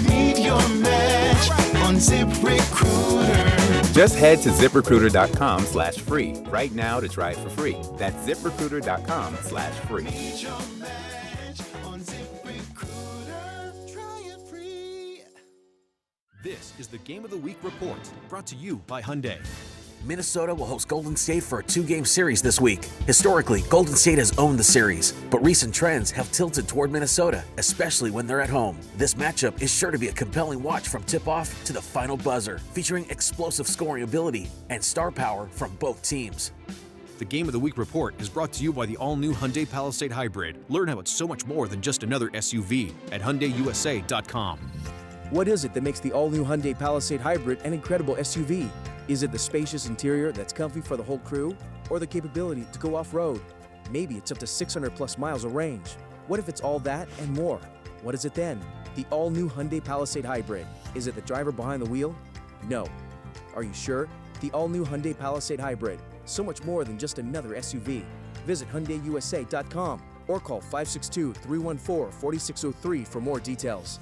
Meet your match on ZipRecruiter. Just head to ZipRecruiter.com/free right now to try it for free. That's ZipRecruiter.com/free. Meet your match on ZipRecruiter. Try it free. This is the Game of the Week report, brought to you by Hyundai. Minnesota will host Golden State for a 2-game series this week. Historically, Golden State has owned the series, but recent trends have tilted toward Minnesota, especially when they're at home. This matchup is sure to be a compelling watch from tip-off to the final buzzer, featuring explosive scoring ability and star power from both teams. The Game of the Week report is brought to you by the all-new Hyundai Palisade Hybrid. Learn how it's so much more than just another SUV at HyundaiUSA.com. What is it that makes the all-new Hyundai Palisade Hybrid an incredible SUV? Is it the spacious interior that's comfy for the whole crew? Or the capability to go off-road? Maybe it's up to 600-plus miles of range. What if it's all that and more? What is it then? The all-new Hyundai Palisade Hybrid. Is it the driver behind the wheel? No. Are you sure? The all-new Hyundai Palisade Hybrid. So much more than just another SUV. Visit HyundaiUSA.com or call 562-314-4603 for more details.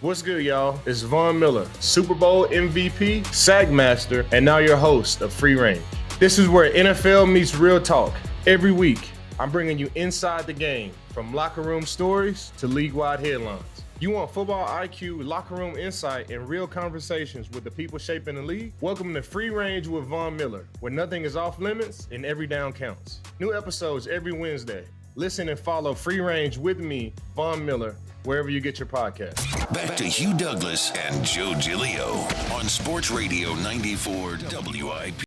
What's good, y'all? It's Von Miller, Super Bowl MVP, Sagmaster, and now your host of Free Range. This is where NFL meets real talk. Every week, I'm bringing you inside the game, from locker room stories to league-wide headlines. You want football IQ, locker room insight, and real conversations with the people shaping the league? Welcome to Free Range with Von Miller, where nothing is off limits and every down counts. New episodes every Wednesday. Listen and follow Free Range with me, Von Miller, wherever you get your podcast. Back to Hugh Douglas and Joe Giglio on Sports Radio 94 WIP.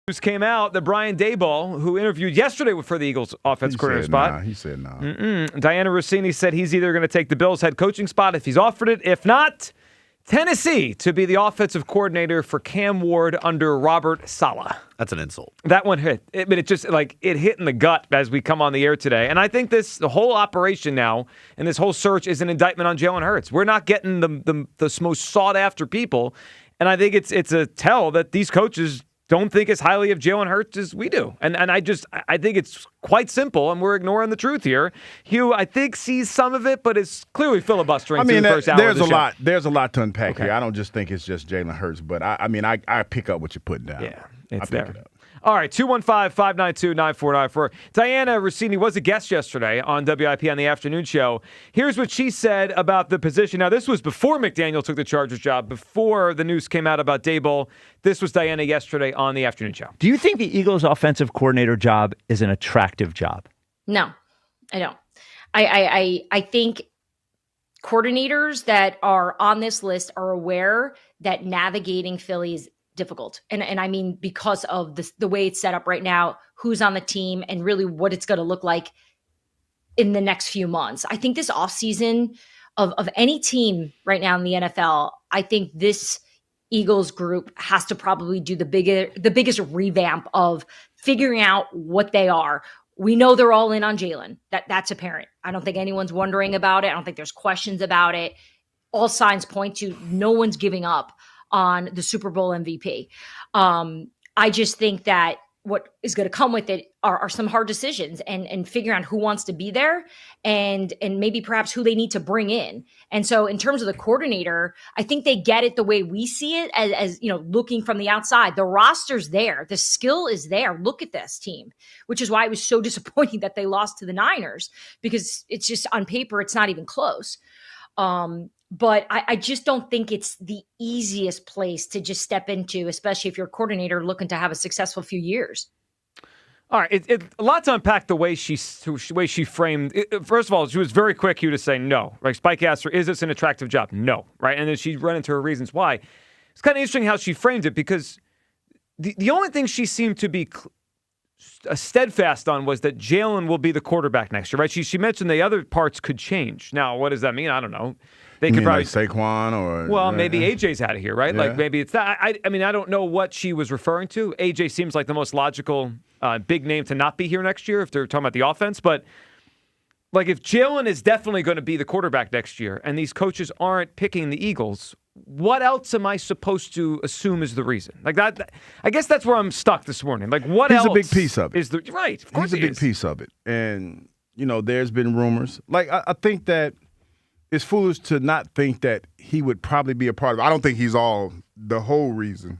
News came out that Brian Daboll, who interviewed yesterday for the Eagles offense coordinator spot. He said nah. Diana Rossini said he's either going to take the Bills head coaching spot if he's offered it. If not, Tennessee to be the offensive coordinator for Cam Ward under Robert Saleh. That's an insult. That one hit. It hit in the gut as we come on the air today. And I think the whole operation now and this whole search is an indictment on Jalen Hurts. We're not getting the most sought after people. And I think it's a tell that these coaches don't think as highly of Jalen Hurts as we do. And I think it's quite simple, and we're ignoring the truth here. Hugh, I think, sees some of it, but is clearly filibustering through the first hour of the show. There's a lot to unpack here. I don't just think it's just Jalen Hurts, but I pick up what you're putting down. Yeah, it's there. All right, 215-592-9494. Diana Rossini was a guest yesterday on WIP on the afternoon show. Here's what she said about the position. Now, this was before McDaniel took the Chargers job, before the news came out about Daboll. This was Diana yesterday on the afternoon show. Do you think the Eagles' offensive coordinator job is an attractive job? No, I don't. I think coordinators that are on this list are aware that navigating Philly is difficult. And I mean, because of the way it's set up right now, who's on the team and really what it's going to look like in the next few months. I think this offseason of any team right now in the NFL, I think this Eagles group has to probably do the biggest revamp of figuring out what they are. We know they're all in on Jalen. That's apparent. I don't think anyone's wondering about it. I don't think there's questions about it. All signs point to no one's giving up on the Super Bowl MVP. I just think that what is going to come with it are some hard decisions and figuring out who wants to be there and maybe perhaps who they need to bring in. And so in terms of the coordinator, I think they get it the way we see it as looking from the outside. The roster's there. The skill is there. Look at this team, which is why it was so disappointing that they lost to the Niners, because it's just on paper, it's not even close. But I just don't think it's the easiest place to just step into, especially if you're a coordinator looking to have a successful few years. All right, a lot to unpack the way she framed it. First of all, she was very quick here to say no. Right? Spike asked her, is this an attractive job? No. Right? And then she ran into her reasons why. It's kind of interesting how she framed it, because the only thing she seemed to be steadfast on was that Jalen will be the quarterback next year. Right? She mentioned the other parts could change. Now, what does that mean? I don't know. They could probably like Saquon or maybe AJ's out of here, right? Yeah. Like maybe it's that. I mean, I don't know what she was referring to. AJ seems like the most logical big name to not be here next year if they're talking about the offense. But like if Jalen is definitely going to be the quarterback next year and these coaches aren't picking the Eagles, what else am I supposed to assume is the reason? Like that, I guess that's where I'm stuck this morning. Like what else? He's a big piece of it. Is the right? Of course he's a big piece of it. And there's been rumors. Like I think that it's foolish to not think that he would probably be a part of it. I don't think he's the whole reason,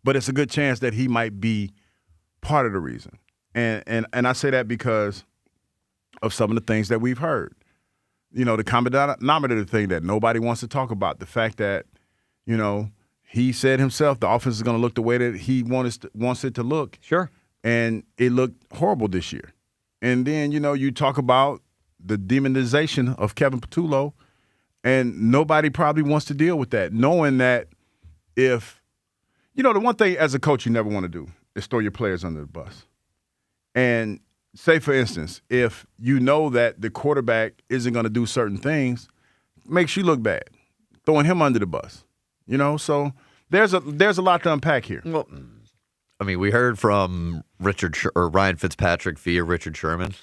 but it's a good chance that he might be part of the reason. And I say that because of some of the things that we've heard. The common denominator thing that nobody wants to talk about, the fact that, he said himself the offense is going to look the way that he wants it to look. Sure. And it looked horrible this year. And then, you talk about the demonization of Kevin Patullo, and nobody probably wants to deal with that, knowing that if, the one thing as a coach you never want to do is throw your players under the bus. And say, for instance, if you know that the quarterback isn't going to do certain things, makes you look bad, throwing him under the bus, so there's a lot to unpack here. Well, I mean, we heard from Ryan Fitzpatrick via Richard Sherman.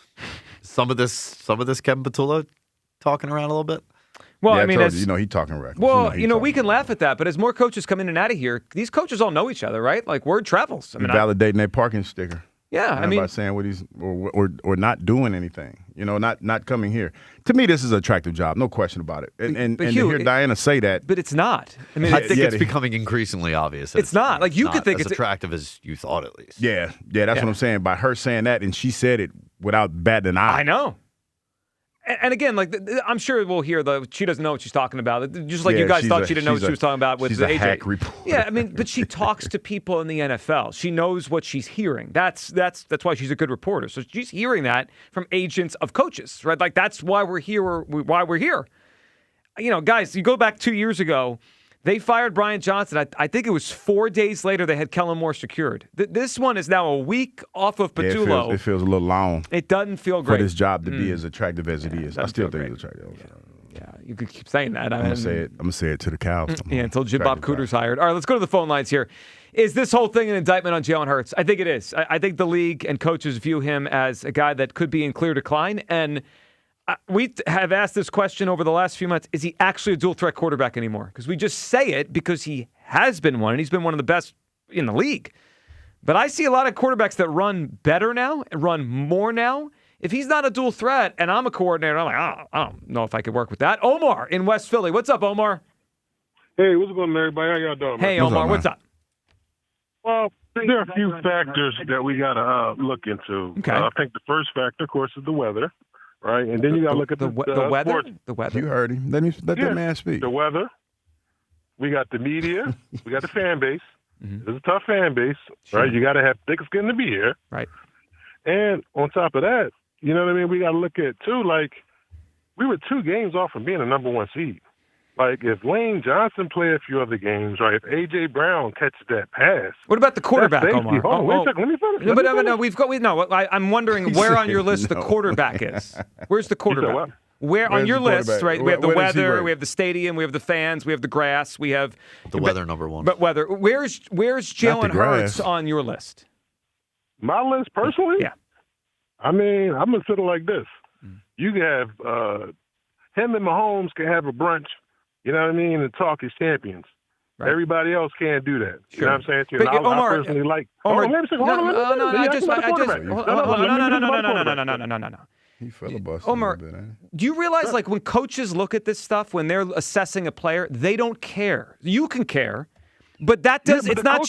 Some of this Kevin Patullo talking around a little bit. Well, yeah, I mean, he talking records. Well, we can laugh at that, but as more coaches come in and out of here, these coaches all know each other, right? Like word travels. I mean, validating that parking sticker. Yeah, I mean, by saying what he's or not doing anything, not coming here. To me, this is an attractive job, no question about it. And Hugh, to hear Diana say that, but it's not. I mean, I think it's becoming increasingly obvious. It's not like you could think it's attractive as you thought, at least. Yeah, that's what I'm saying. By her saying that, and she said it without batting an eye. I know. And again, like I'm sure we'll hear she doesn't know what she's talking about. Just like you guys thought she didn't know what she was talking about with the AJ. Hack reporter. Yeah, I mean, but she talks to people in the NFL. She knows what she's hearing. That's why she's a good reporter. So she's hearing that from agents of coaches, right? Like that's why we're here. Why we're here. Guys, you go back 2 years ago. They fired Brian Johnson. I think it was 4 days later they had Kellen Moore secured. This one is now a week off of Patullo. It feels a little long. It doesn't feel great. For this job to be as attractive as it is. I still think it's attractive. Yeah, you could keep saying that. I'm going to say it to the cows. Yeah, until Jim Bob Cooter's hired. All right, let's go to the phone lines here. Is this whole thing an indictment on Jalen Hurts? I think it is. I think the league and coaches view him as a guy that could be in clear decline. And we have asked this question over the last few months. Is he actually a dual-threat quarterback anymore? Because we just say it because he has been one, and he's been one of the best in the league. But I see a lot of quarterbacks that run better now and run more now. If he's not a dual threat and I'm a coordinator, I'm like, I don't know if I could work with that. Omar in West Philly. What's up, Omar? Hey, what's going on, everybody? How y'all doing? Hey, Omar, what's up? Well, there are a few factors that we got to look into. Okay. I think the first factor, of course, is the weather. Right, and then you got to look at the weather. Sports. The weather. You heard him. Let that man speak. The weather. We got the media. We got the fan base. Mm-hmm. It's a tough fan base, right? You got to have thick skin to be here. Right. And on top of that, you know what I mean? We got to look at, too, like, we were 2 games off from being a number 1 seed. Like, if Lane Johnson play a few other games, right, if A.J. Brown catches that pass. What about the quarterback, Omar? Hold on, wait a second. Let me finish. No, I'm wondering where on your list the quarterback is. Where's the quarterback? Where on your list, right? We have the weather, we have the stadium, we have the fans, we have the grass, we have the weather number 1. But weather. Where's Jalen Hurts on your list? My list personally? Yeah. I mean, I'm gonna consider like this. You can have him and Mahomes can have a brunch, you know what I mean, and talk as champions. Right. Everybody else can't do that. Sure. You know what I'm saying? I personally like. Omar, no. He filibustered Omar, a bit, ain't he? do you realize, like, when coaches look at this stuff, when they're assessing a player, they don't care. You can care, but that does. It's not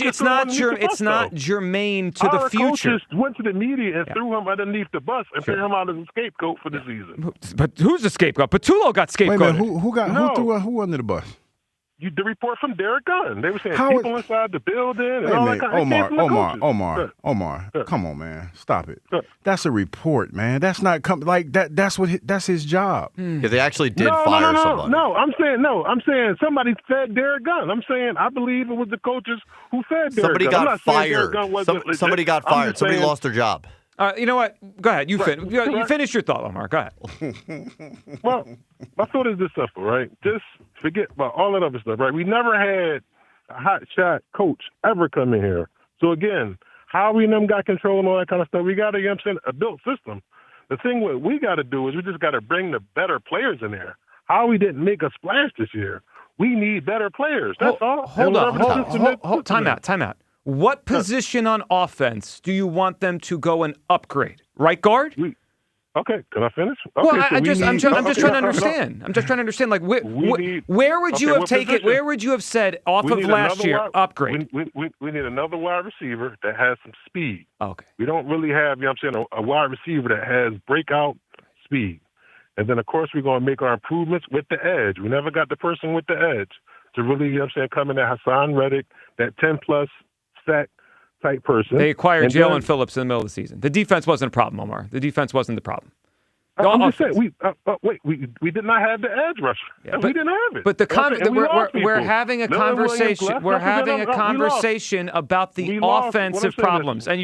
germane to the future. Coaches went to the media and threw him underneath the bus and threw him out as a scapegoat for the season. But who's the scapegoat? Patullo got scapegoated. Wait a minute, who under the bus? The report from Derek Gunn. They were saying people inside the building and all that kind of Omar, come on, man. Stop it. That's a report, man. That's not that's his job. Yeah, they actually did fire somebody. I'm saying somebody fed Derek Gunn. I'm saying I believe it was the coaches who fed Derek Gunn. Got fired. Somebody got fired. Somebody lost their job. You know what? Go ahead. You finish your thought, Omar. Go ahead. Well, my thought is this simple, right? Just forget about all that other stuff, right? We never had a hot shot coach ever come in here. So again, how we them got control and all that kind of stuff, we got a built system. The thing what we got to do is we just got to bring the better players in there. How we didn't make a splash this year. We need better players. That's all. Hold on. Time out. What position on offense do you want them to go and upgrade? Right guard? Okay, can I finish? Okay, well, I'm just trying to understand. I'm just trying to understand. Like, where would you have taken? Where would you have said off of last year upgrade? We need another wide receiver that has some speed. Okay. We don't really have, a wide receiver that has breakout speed. And then, of course, we're going to make our improvements with the edge. We never got the person with the edge to really, come in at Hassan Reddick, that 10-plus sack type person. They acquired Jalen Phillips in the middle of the season. The defense wasn't a problem, Omar. The defense wasn't the problem. I'm just saying, we did not have the edge rusher. Yeah, we didn't have it. But we're having a conversation. We're having a conversation about the offensive problems. And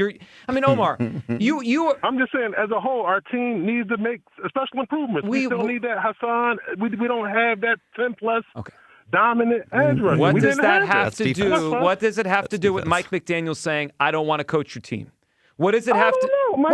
Omar, you. I'm just saying, as a whole, our team needs to make special improvements. We still need that Hassan. We don't have that 10-plus. Okay. Dominant edge rusher. What does that have to do? What does it have to do with Mike McDaniel saying, "I don't want to coach your team"? What does it have to? Mike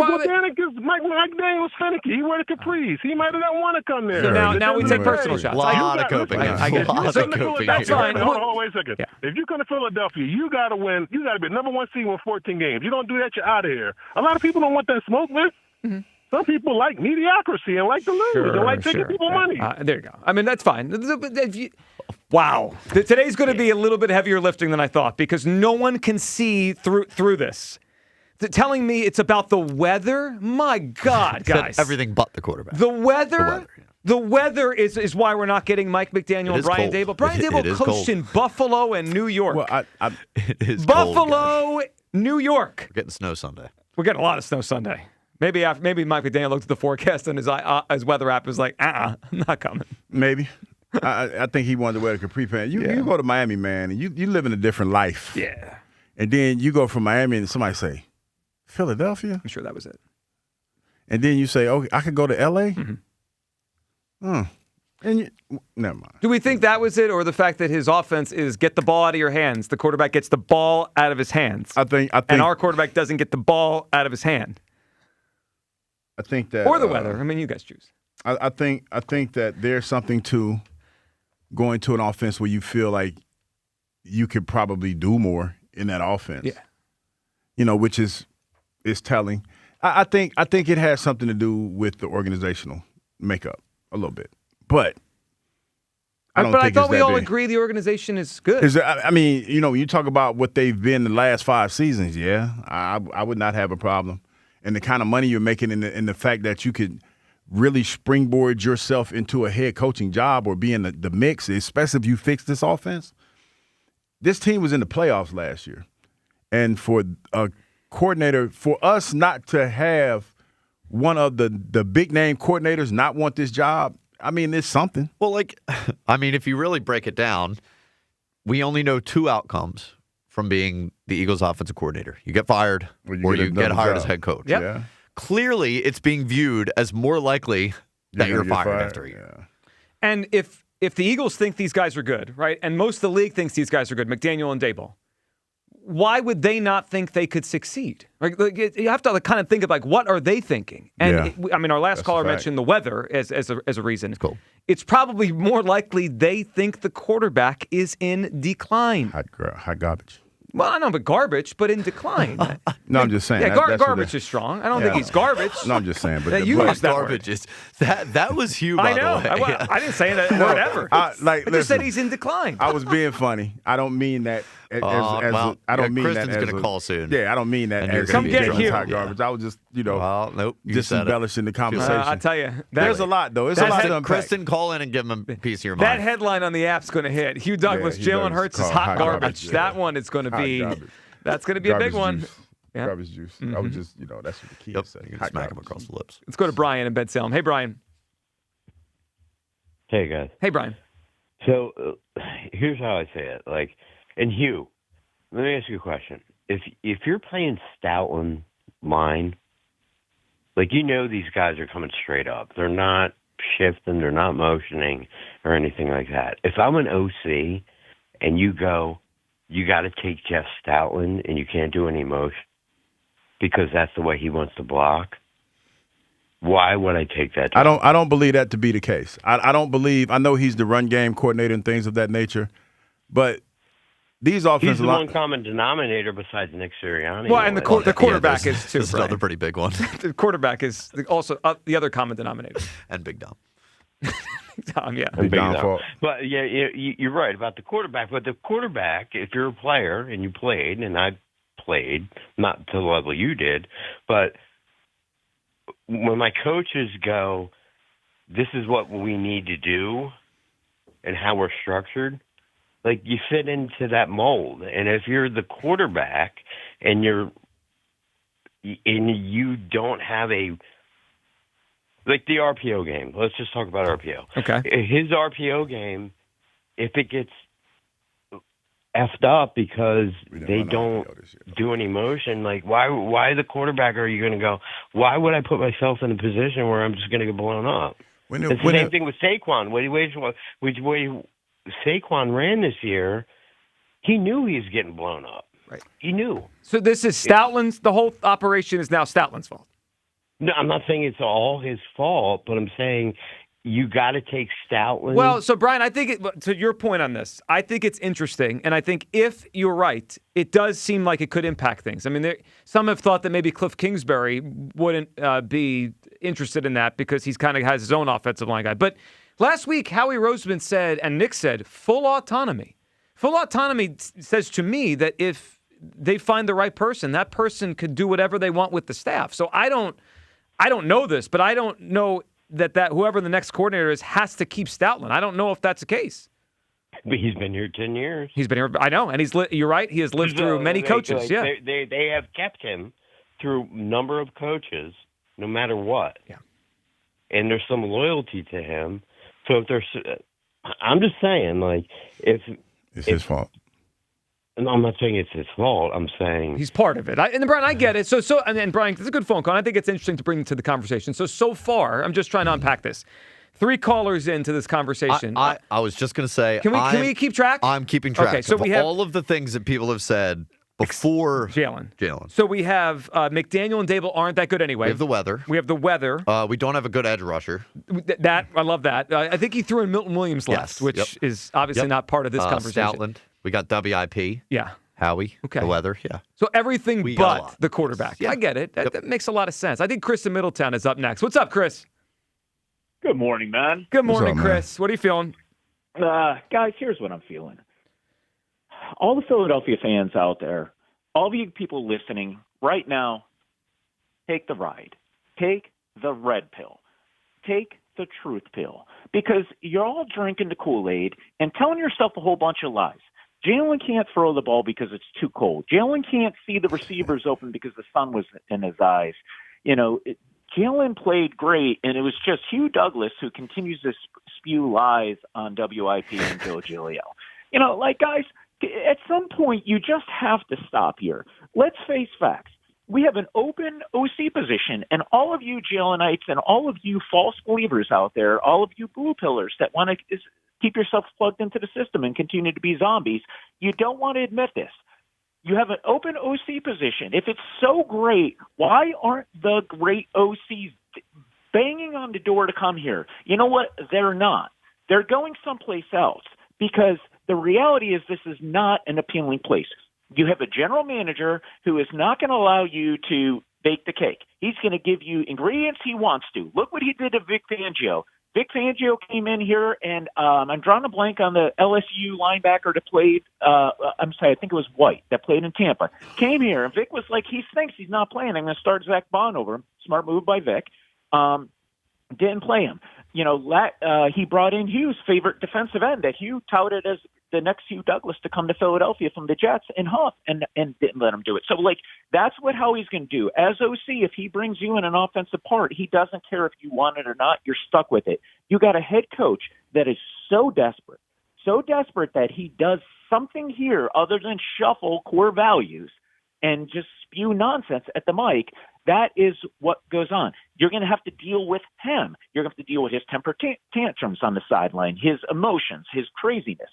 McDaniel's finicky. He went to Caprice. He might have not want to come there. So now we take personal shots. A lot of coping. That's fine. Hold on, wait a second. Yeah. If you come to Philadelphia, you got to win. You got to be number 1 seed with 14 games. You don't do that, you're out of here. A lot of people don't want that smoke, man. Mm-hmm. Some people like mediocrity and like to lose and like taking people money. There you go. I mean, that's fine. Wow. Today's going to be a little bit heavier lifting than I thought because no one can see through this. Telling me it's about the weather? My God, guys. Everything but the quarterback. The weather is why we're not getting Mike McDaniel and Brian Daboll. Brian Daboll coached in Buffalo and New York. Well, it is Buffalo, New York. We're getting snow Sunday. We're getting a lot of snow Sunday. Maybe Mike McDaniel looked at the forecast and his weather app was like, I'm not coming. Maybe. I think he wanted to wear the capri pants. You go to Miami, man, and you live in a different life. Yeah. And then you go from Miami and somebody say, Philadelphia? I'm sure that was it. And then you say, "Oh, I could go to L.A.?" Mm-hmm. Never mind. Do we think that was it, or the fact that his offense is get the ball out of your hands? The quarterback gets the ball out of his hands. I think, and our quarterback doesn't get the ball out of his hand. I think that, or the weather. I mean, you guys choose. I think that there's something to going to an offense where you feel like you could probably do more in that offense. Yeah. Which is telling. I think it has something to do with the organizational makeup a little bit, but I thought we all agree the organization is good. When you talk about what they've been the last 5 seasons, I would not have a problem, and the kind of money you're making, and the fact that you could really springboard yourself into a head coaching job or be in the mix, especially if you fix this offense. This team was in the playoffs last year, and for a coordinator, for us not to have one of the big name coordinators not want this job, I mean, it's something. Well, if you really break it down, we only know two outcomes from being the Eagles offensive coordinator. You get fired or you get hired as head coach. Yep. Yeah. Clearly, it's being viewed as more likely that you're fired after a year. Yeah. And if the Eagles think these guys are good, right, and most of the league thinks these guys are good, McDaniel and Daboll, why would they not think they could succeed? Like you have to kind of think of what are they thinking? And our last caller mentioned the weather as a reason. Cool. It's probably more likely they think the quarterback is in decline. Hot garbage. Well, I know, but garbage, but in decline. No, I'm just saying. Yeah, garbage is strong. I don't think he's garbage. No, I'm just saying. But that you use that garbage word. is that was you. By I know. The way. I didn't say that word ever. I just said he's in decline. I was being funny. I don't mean that. I don't mean Kristen's that. Gonna call soon. Yeah, I don't mean that. And Come get here. Hot garbage. I was just nope. Just embellishing the conversation. I tell you, there's a lot though. There's a lot to unpack. Kristen, call in and give him a piece of your mind. That headline on the app's going to hit. Hugh Douglas, Jalen Hurts is hot garbage. That one is going to be. That's going to be a big one. Yeah. Garbage juice. Mm-hmm. I was just, that's what the key is. You're gonna smack him across the lips. Let's go to Brian in Bed Salem. Hey, Brian. Hey, guys. Hey, Brian. So here's how I say it. And Hugh, let me ask you a question. If you're playing Stoutland line, these guys are coming straight up. They're not shifting. They're not motioning or anything like that. If I'm an OC and you go, you got to take Jeff Stoutland and you can't do any motion because that's the way he wants to block. Why would I take that? I don't believe that to be the case. I don't believe. I know he's the run game coordinator and things of that nature, but these offensive he's the one common denominator besides Nick Sirianni. Well, and the quarterback is too. That's another pretty big one. The quarterback is also the other common denominator. And Big Dom. Tom, yeah. Big Dom. But yeah, you're right about the quarterback. But the quarterback, if you're a player and you played, and I played, not to the level you did, but when my coaches go, this is what we need to do and how we're structured, you fit into that mold. And if you're the quarterback and you don't have the RPO game. Let's just talk about RPO. Okay. His RPO game, if it gets effed up because they don't do any motion, why the quarterback are you going to go, why would I put myself in a position where I'm just going to get blown up? It's the same thing with Saquon. Which way Saquon ran this year, he knew he was getting blown up. Right. He knew. So this is Stoutland's, the whole operation is now Stoutland's fault. No, I'm not saying it's all his fault, but I'm saying you got to take Stoutland. Well, so Brian, I think to your point on this, I think it's interesting, and I think if you're right, it does seem like it could impact things. I mean, some have thought that maybe Cliff Kingsbury wouldn't be interested in that because he's kind of has his own offensive line guy. But last week, Howie Roseman said, and Nick said, full autonomy. Full autonomy says to me that if they find the right person, that person could do whatever they want with the staff. So I don't know this, but I don't know that whoever the next coordinator is has to keep Stoutland. I don't know if that's the case. But he's been here 10 years. He's been here. I know, and you're right. He has lived through many coaches. Yeah, they have kept him through number of coaches, no matter what. Yeah, and there's some loyalty to him. So if there's, I'm just saying, if it's his fault. No, I'm not saying it's his fault. I'm saying he's part of it. And Brian, I get it. So, and Brian, it's a good phone call. I think it's interesting to bring to the conversation. So far, I'm just trying to unpack this. 3 callers into this conversation. I was just going to say, can we keep track? I'm keeping track. Okay, so of we have all of the things that people have said before Jalen. So we have McDaniel and Daboll aren't that good anyway. We have the weather. We don't have a good edge rusher. I love that. I think he threw in Milton Williams last, which is obviously not part of this conversation. Stoutland. We got WIP. Yeah. Howie. Okay. The weather. Yeah. So everything but the quarterback. Yeah. I get it. That makes a lot of sense. I think Chris in Middletown is up next. What's up, Chris? Good morning, man. Good morning, Chris. What are you feeling? Guys, here's what I'm feeling. All the Philadelphia fans out there, all of you people listening right now, take the ride. Take the red pill. Take the truth pill. Because you're all drinking the Kool-Aid and telling yourself a whole bunch of lies. Jalen can't throw the ball because it's too cold. Jalen can't see the receivers open because the sun was in his eyes. Jalen played great, and it was just Hugh Douglas who continues to spew lies on WIP and Joe Giglio. You know, like, guys, at some point you just have to stop here. Let's face facts. We have an open OC position, and all of you Jalenites and all of you false believers out there, all of you blue pillars that want to keep yourself plugged into the system and continue to be zombies, you don't want to admit this. You have an open OC position. If it's so great, why aren't the great OCs banging on the door to come here? You know what? They're not. They're going someplace else because the reality is this is not an appealing place. You have a general manager who is not going to allow you to bake the cake. He's going to give you ingredients he wants to. Look what he did to Vic Fangio. Vic Fangio came in here, and I'm drawing a blank on the LSU linebacker that played, I'm sorry, I think it was White, that played in Tampa. Came here, and Vic was like, he thinks he's not playing. I'm going to start Zach Bond over him. Smart move by Vic. Didn't play him. You know, he brought in Hugh's favorite defensive end that Hugh touted as the next Hugh Douglas to come to Philadelphia from the Jets and Huff, and didn't let him do it. So, like, that's what Howie's going to do. As OC, if he brings you in an offensive part, he doesn't care if you want it or not. You're stuck with it. You got a head coach that is so desperate that he does something here other than shuffle core values and just spew nonsense at the mic. That is what goes on. You're going to have to deal with him. You're going to have to deal with his temper tantrums on the sideline, his emotions, his craziness.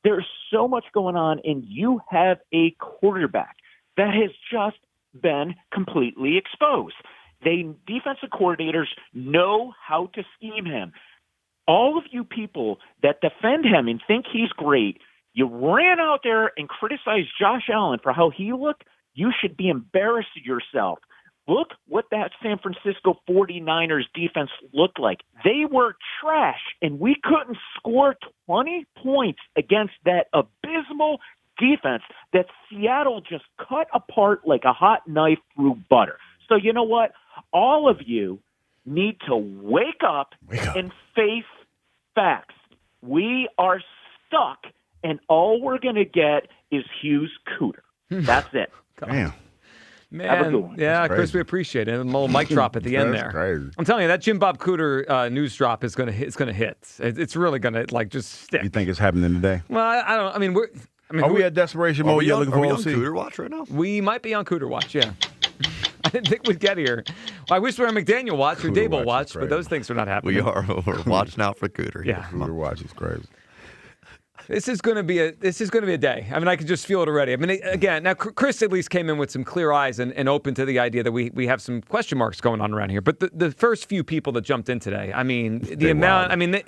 There's so much going on, and you have a quarterback that has just been completely exposed. Defensive coordinators know how to scheme him. All of you people that defend him and think he's great, you ran out there and criticized Josh Allen for how he looked. You should be embarrassed of yourself. Look what that San Francisco 49ers defense looked like. They were trash, and we couldn't score 20 points against that abysmal defense that Seattle just cut apart like a hot knife through butter. So you know what? All of you need to wake up and face facts. We are stuck, and all we're going to get is Hugh's cooter. That's it. Damn. Man, yeah, Chris, we appreciate it. And a little mic drop at the end there. Crazy. I'm telling you, that Jim Bob Cooter news drop is going to hit. It's going to hit. It's really going to like just stick. You think it's happening today? Well, I don't. I mean, are we at desperation mode? You're looking for on Cooter Watch right now? We might be on Cooter Watch. Yeah. I didn't think we'd get here. Well, I wish we were on McDaniel Watch or Dable Watch, but those things are not happening. We are. We're watching out for Cooter. Yeah, Cooter Watch is crazy. This is going to be a day. I mean, I can just feel it already. I mean, again, now Chris at least came in with some clear eyes and open to the idea that we have some question marks going on around here. But the first few people that jumped in today, I mean, the amount. I mean,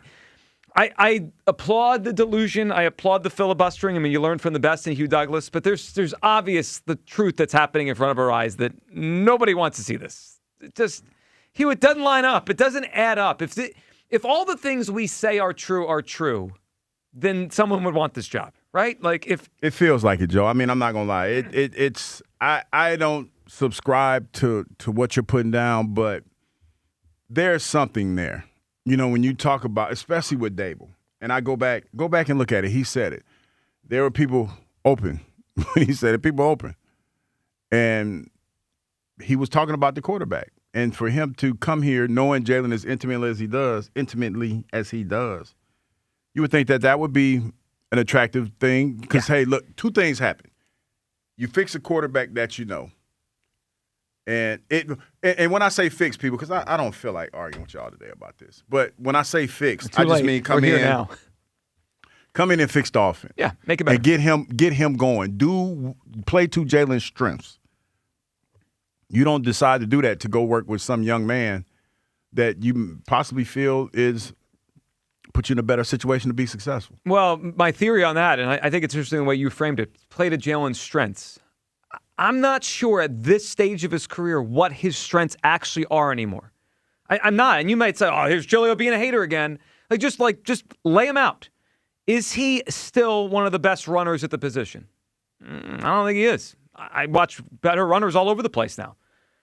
I applaud the delusion. I applaud the filibustering. I mean, you learn from the best in Hugh Douglas. But there's obvious the truth that's happening in front of our eyes that nobody wants to see this. It doesn't line up. It doesn't add up. If all the things we say are true, then someone would want this job, right? Like if it feels like it, Joe. I mean, I'm not gonna lie. It's I don't subscribe to what you're putting down, but there's something there. You know, when you talk about, especially with Dable, and I go back and look at it. He said it. There were people open when he said it. People open, and he was talking about the quarterback. And for him to come here knowing Jalen as intimately as he does. You would think that would be an attractive thing because, hey, look, two things happen. You fix a quarterback that you know. And when I say fix, people, because I don't feel like arguing with y'all today about this. But when I say fix, I just mean come in and fix the offense. Yeah, make it better. And get him going. Play to Jalen's strengths. You don't decide to do that to go work with some young man that you possibly feel is – put you in a better situation to be successful. Well, my theory on that, and I think it's interesting the way you framed it, play to Jalen's strengths. I'm not sure at this stage of his career what his strengths actually are anymore. I'm not. And you might say, oh, here's Giglio being a hater again. Just lay him out. Is he still one of the best runners at the position? I don't think he is. I watch better runners all over the place now.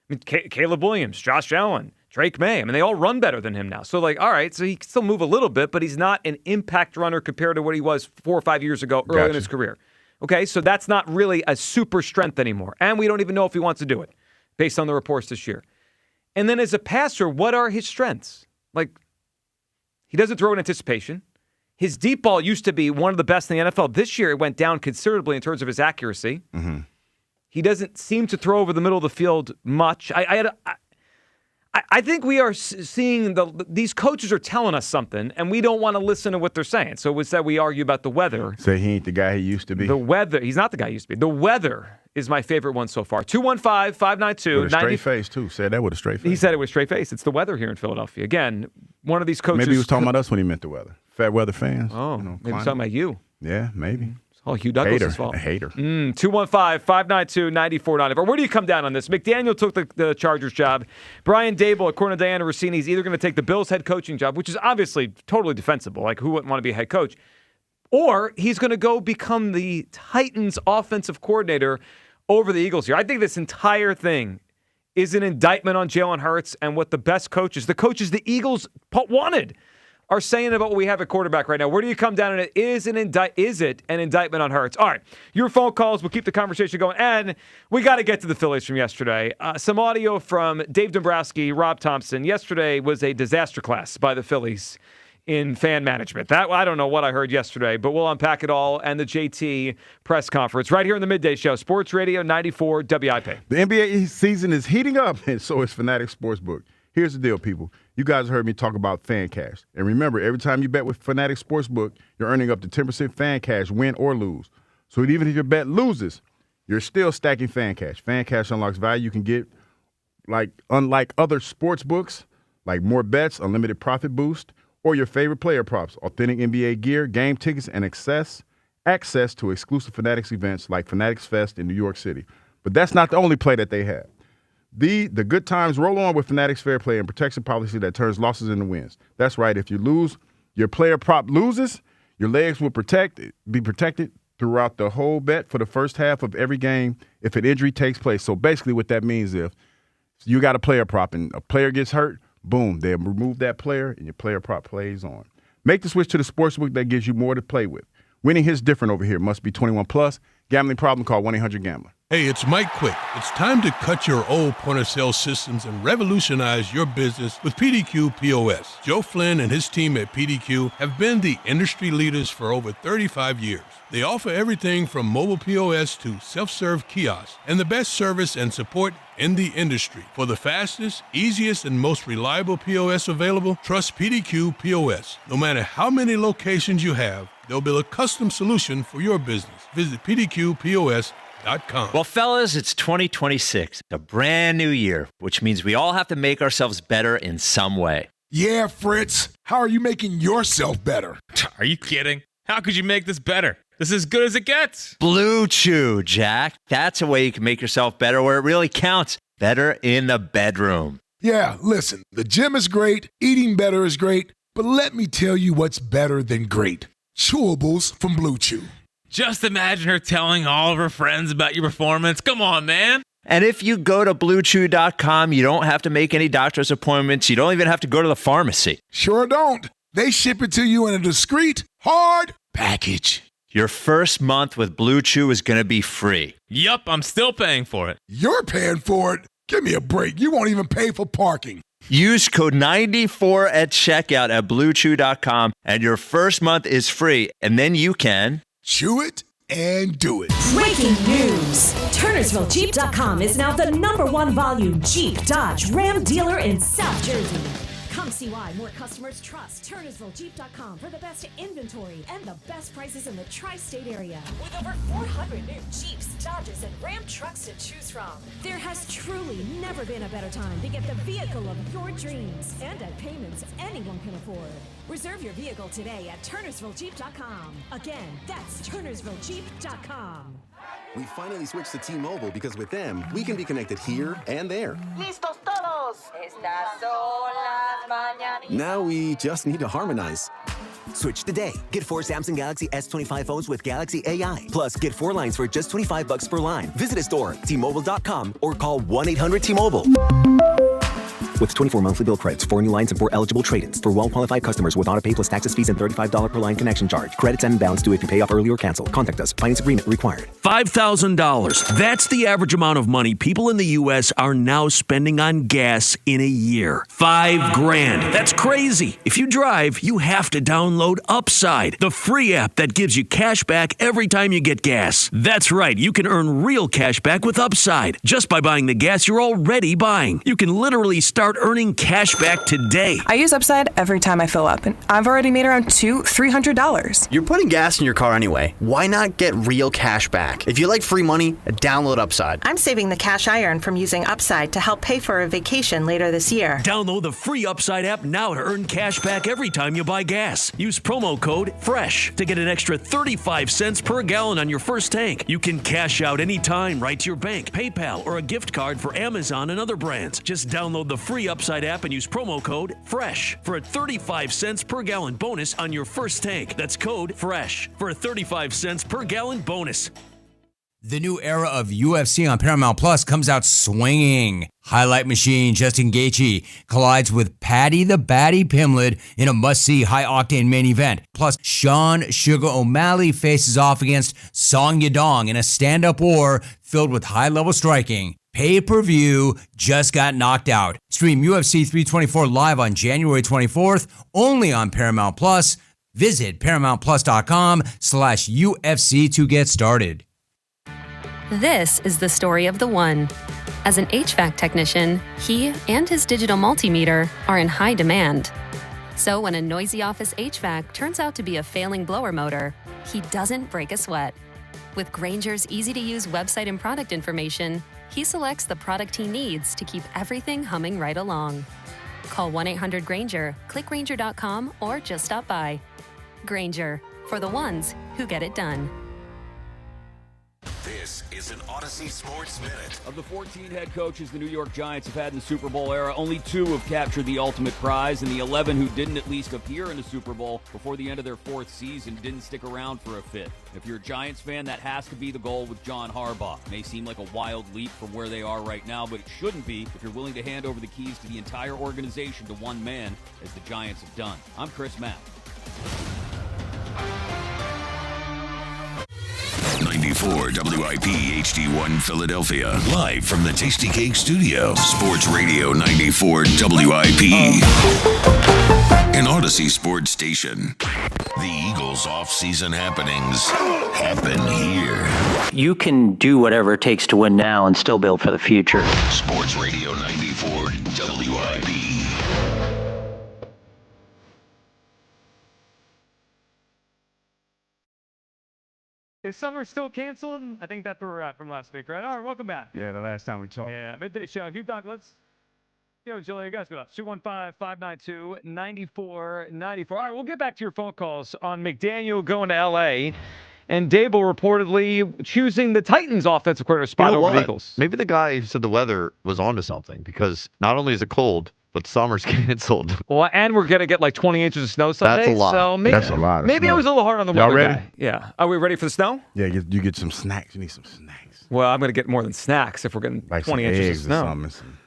I mean, Caleb Williams, Josh Allen, Drake May. I mean, they all run better than him now. So, all right, so he can still move a little bit, but he's not an impact runner compared to what he was 4 or 5 years ago early in his career. Okay, so that's not really a super strength anymore. And we don't even know if he wants to do it based on the reports this year. And then as a passer, what are his strengths? Like, he doesn't throw in anticipation. His deep ball used to be one of the best in the NFL. This year, it went down considerably in terms of his accuracy. Mm-hmm. He doesn't seem to throw over the middle of the field much. I think we are seeing these coaches are telling us something, and we don't want to listen to what they're saying. So it's that we argue about the weather. Say he ain't the guy he used to be. The weather. He's not the guy he used to be. The weather is my favorite one so far. 215-592. With a straight face, too. Said that with a straight face. He said it with a straight face. It's the weather here in Philadelphia. Again, one of these coaches. Maybe he was talking about us when he meant the weather. Fat weather fans. Oh, maybe he's talking about you. Yeah, maybe. Oh, Hugh Douglas' fault. A hater. 215-592-9490. Where do you come down on this? McDaniel took the Chargers job. Brian Dable, according to Diana Rossini, is either going to take the Bills head coaching job, which is obviously totally defensible. Like, who wouldn't want to be a head coach? Or he's going to go become the Titans offensive coordinator over the Eagles here. I think this entire thing is an indictment on Jalen Hurts and what the best coaches, the coaches the Eagles wanted, are saying about what we have at quarterback right now. Where do you come down on it? Is it an indictment on Hurts? All right, your phone calls. We'll keep the conversation going. And we got to get to the Phillies from yesterday. Some audio from Dave Dombrowski, Rob Thomson. Yesterday was a disaster class by the Phillies in fan management. That I don't know what I heard yesterday, but we'll unpack it all and the JT press conference right here in the Midday Show. Sports Radio 94 WIP. The NBA season is heating up, and so is Fanatics Sportsbook. Here's the deal, people. You guys heard me talk about fan cash. And remember, every time you bet with Fanatics Sportsbook, you're earning up to 10% fan cash, win or lose. So even if your bet loses, you're still stacking fan cash. Fan cash unlocks value you can get, unlike other sports books, like more bets, unlimited profit boost, or your favorite player props, authentic NBA gear, game tickets, and access to exclusive Fanatics events like Fanatics Fest in New York City. But that's not the only play that they have. The good times roll on with Fanatics Fair Play and protection policy that turns losses into wins. That's right. If you lose, your player prop loses, your legs will be protected throughout the whole bet for the first half of every game if an injury takes place. So basically what that means, if you got a player prop and a player gets hurt, boom, they remove that player and your player prop plays on. Make the switch to the sportsbook that gives you more to play with. Winning hits different over here. Must be 21 plus. Gambling problem? Call 1-800-GAMBLER. Hey, it's Mike Quick. It's time to cut your old point-of-sale systems and revolutionize your business with PDQ POS. Joe Flynn and his team at PDQ have been the industry leaders for over 35 years. They offer everything from mobile POS to self-serve kiosks and the best service and support in the industry. For the fastest, easiest, and most reliable POS available, trust PDQ POS. No matter how many locations you have, they'll build a custom solution for your business. Visit PDQPOS.com. Well, fellas, it's 2026, a brand new year, which means we all have to make ourselves better in some way. Yeah, Fritz. How are you making yourself better? Are you kidding? How could you make this better? This is as good as it gets. Blue Chew, Jack. That's a way you can make yourself better where it really counts. Better in the bedroom. Yeah, listen, the gym is great, eating better is great, but let me tell you what's better than great. Chewables from Blue Chew. Just imagine her telling all of her friends about your performance. Come on, man. And if you go to BlueChew.com, you don't have to make any doctor's appointments. You don't even have to go to the pharmacy. Sure don't. They ship it to you in a discreet, hard package. Your first month with Blue Chew is going to be free. Yup, I'm still paying for it. You're paying for it? Give me a break. You won't even pay for parking. Use code 94 at checkout at BlueChew.com, and your first month is free. And then you can... chew it and do it. Breaking news. TurnersvilleJeep.com is now the #1 volume Jeep, Dodge, Ram dealer in South Jersey. Come see why more customers trust TurnersvilleJeep.com for the best inventory and the best prices in the tri-state area. With over 400 new Jeeps, Dodges, and Ram trucks to choose from, there has truly never been a better time to get the vehicle of your dreams and at payments anyone can afford. Reserve your vehicle today at TurnersvilleJeep.com. Again, that's TurnersvilleJeep.com. We finally switched to T-Mobile because with them, we can be connected here and there. Listos todos. Estas son las mañanitas. Now we just need to harmonize. Switch today. Get 4 Samsung Galaxy S25 phones with Galaxy AI. Plus, get 4 lines for just $25 per line. Visit a store, T-Mobile.com, or call 1-800-T-Mobile. With 24 monthly bill credits, 4 new lines, and 4 eligible trade-ins. For well-qualified customers with auto-pay plus taxes, fees, and $35 per line connection charge. Credits and balance due if you pay off early or cancel. Contact us. Finance agreement required. $5,000. That's the average amount of money people in the U.S. are now spending on gas in a year. $5,000. That's crazy. If you drive, you have to download Upside, the free app that gives you cash back every time you get gas. That's right. You can earn real cash back with Upside just by buying the gas you're already buying. You can literally start earning cash back today. I use Upside every time I fill up, and I've already made around $200-$300. You're putting gas in your car anyway. Why not get real cash back? If you like free money, download Upside. I'm saving the cash I earn from using Upside to help pay for a vacation later this year. Download the free Upside app now to earn cash back every time you buy gas. Use promo code FRESH to get an extra 35 cents per gallon on your first tank. You can cash out anytime right to your bank, PayPal, or a gift card for Amazon and other brands. Just download the free Upside app and use promo code FRESH for a 35 cents per gallon bonus on your first tank. That's code FRESH for a 35 cents per gallon bonus. The new era of UFC on Paramount Plus comes out swinging. Highlight machine Justin Gaethje collides with Paddy the Baddy Pimblett in a must-see high-octane main event. Plus, Sean Sugar O'Malley faces off against Song Yadong in a stand-up war filled with high-level striking. Pay-per-view just got knocked out. Stream UFC 324 live on January 24th, only on Paramount Plus. Visit ParamountPlus.com/UFC to get started. This is the story of the one. As an HVAC technician, he and his digital multimeter are in high demand. So when a noisy office HVAC turns out to be a failing blower motor, he doesn't break a sweat. With Grainger's easy-to-use website and product information, he selects the product he needs to keep everything humming right along. Call 1-800-GRAINGER, click Grainger.com, or just stop by. Grainger, for the ones who get it done. This is an Odyssey Sports Minute. Of the 14 head coaches the New York Giants have had in the Super Bowl era, only 2 have captured the ultimate prize, and the 11 who didn't at least appear in the Super Bowl before the end of their 4th season didn't stick around for a 5th. If you're a Giants fan, that has to be the goal with John Harbaugh. It may seem like a wild leap from where they are right now, but it shouldn't be if you're willing to hand over the keys to the entire organization to one man, as the Giants have done. I'm Chris Mack. 94 WIP HD1 Philadelphia. Live from the Tasty Cake Studio. Sports Radio 94 WIP. An Odyssey Sports Station. The Eagles off-season happenings happen here. You can do whatever it takes to win now and still build for the future. Sports Radio 94 WIP. Is summer still canceled? I think that's where we're at from last week, right? All right, welcome back. Yeah, the last time we talked. Yeah, midday show. Hugh Douglas. Julia, you guys go up. 215-592-9494. All right, we'll get back to your phone calls on McDaniel going to L.A. and Dable reportedly choosing the Titans offensive coordinator spot over the Eagles. Maybe the guy who said the weather was onto something, because not only is it cold, but summer's canceled. Well, and we're going to get like 20 inches of snow Sunday. That's a lot. So maybe, That's a lot. Maybe I was a little hard on the weather ready? guy. Yeah. Are we ready for the snow? Yeah, you get some snacks. You need some snacks. Well, I'm going to get more than snacks if we're getting Like 20 some inches eggs of snow. or something.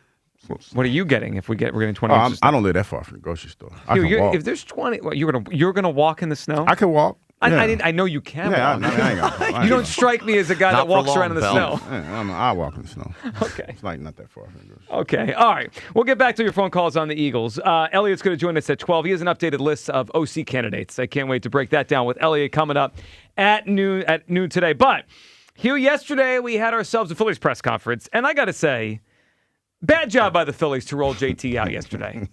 What are you getting if we're getting 20 inches of snow? I don't live that far from the grocery store. I Dude, can walk. if there's 20, what, you're gonna walk in the snow? I can walk. Yeah. I know you can Yeah, walk. I ain't got- You don't strike me as a guy that walks around in the snow. I walk in the snow. Okay. It's like not that far from the grocery. Okay. All right. We'll get back to your phone calls on the Eagles. Elliot's going to join us at 12. He has an updated list of OC candidates. I can't wait to break that down with Elliot coming up at noon today. But Hugh, yesterday we had ourselves a Phillies press conference, and I got to say, bad job by the Phillies to roll JT out yesterday.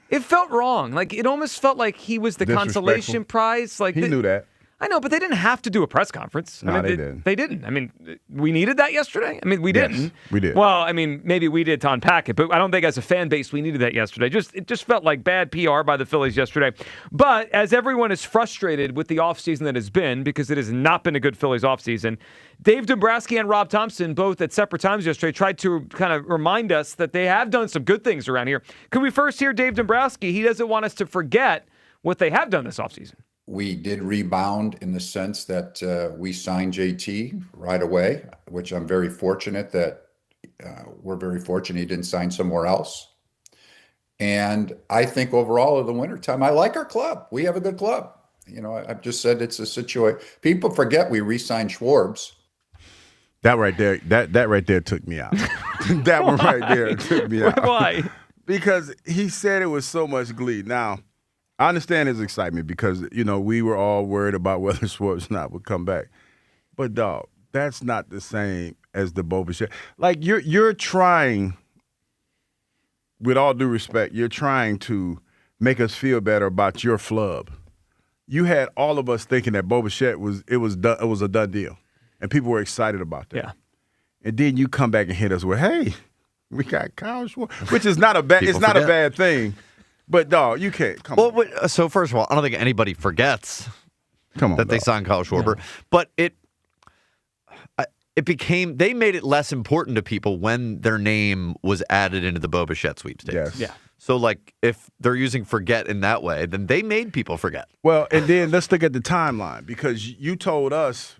It felt wrong. Like, it almost felt like he was the consolation prize. Like, he knew that. I know, but they didn't have to do a press conference. No, they didn't. They didn't. I mean, we needed that yesterday? I mean, we Yes, didn't. we did. Well, I mean, maybe we did to unpack it, but I don't think as a fan base we needed that yesterday. It just felt like bad PR by the Phillies yesterday. But as everyone is frustrated with the offseason that has been, because it has not been a good Phillies offseason, Dave Dombrowski and Rob Thomson, both at separate times yesterday, tried to kind of remind us that they have done some good things around here. Could we first hear Dave Dombrowski? He doesn't want us to forget what they have done this offseason. We did rebound in the sense that we signed JT right away, which I'm very fortunate that we're very fortunate he didn't sign somewhere else. And I think overall in the wintertime, I like our club. We have a good club. I've just said it's a situation. People forget we re-signed Schwarbs. That right there took me out. That one right there took me out. Why? Because he said it with so much glee. Now, I understand his excitement because, we were all worried about whether Schwarbs or not would come back. But, dog, that's not the same as the Bo Bichette. Like, you're trying, with all due respect, you're trying to make us feel better about your flub. You had all of us thinking that Bo Bichette was a done deal. And people were excited about that. Yeah. And then you come back and hit us with, hey, we got Kyle Schwarber, which is not a bad. It's not a bad thing. But dog, you can't come on. So first of all, I don't think anybody forgets that they signed Kyle Schwarber. Yeah. But it became, they made it less important to people when their name was added into the Bo Bichette sweepstakes. Yes. Yeah. So, like, if they're using forget in that way, then they made people forget. Well, and then let's look at the timeline, because you told us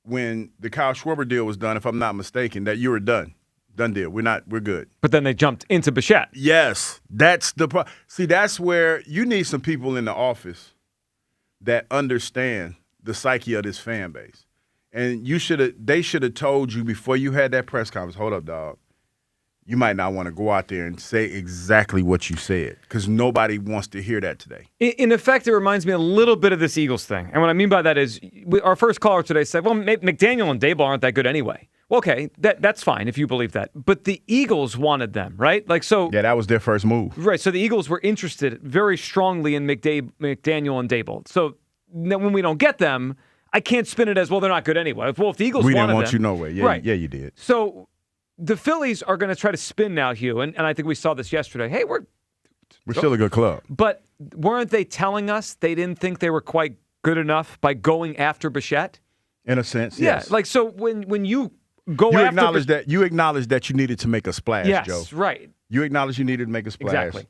when the Kyle Schwarber deal was done, if I'm not mistaken, that you were done. Done deal. We're good. But then they jumped into Bichette. Yes. That's the problem. See, that's where you need some people in the office that understand the psyche of this fan base. And they should have told you before you had that press conference, hold up, dog. You might not want to go out there and say exactly what you said, because nobody wants to hear that today. In effect, it reminds me a little bit of this Eagles thing. And what I mean by that is our first caller today said, well, McDaniel and Daboll aren't that good anyway. Well, okay, that's fine if you believe that. But the Eagles wanted them, right? Yeah, that was their first move. Right, so the Eagles were interested very strongly in McDaniel and Daboll. So when we don't get them, I can't spin it as, well, they're not good anyway. Well, if the Eagles we wanted didn't want them, you no way. Yeah, right. Yeah, you did. So the Phillies are going to try to spin now, Hugh, and I think we saw this yesterday. Hey, we're still a good club. But weren't they telling us they didn't think they were quite good enough by going after Bichette? In a sense, yes. Yeah, so when you go you after you acknowledge that you needed to make a splash, yes, Joe. Right. You acknowledge you needed to make a splash. Exactly.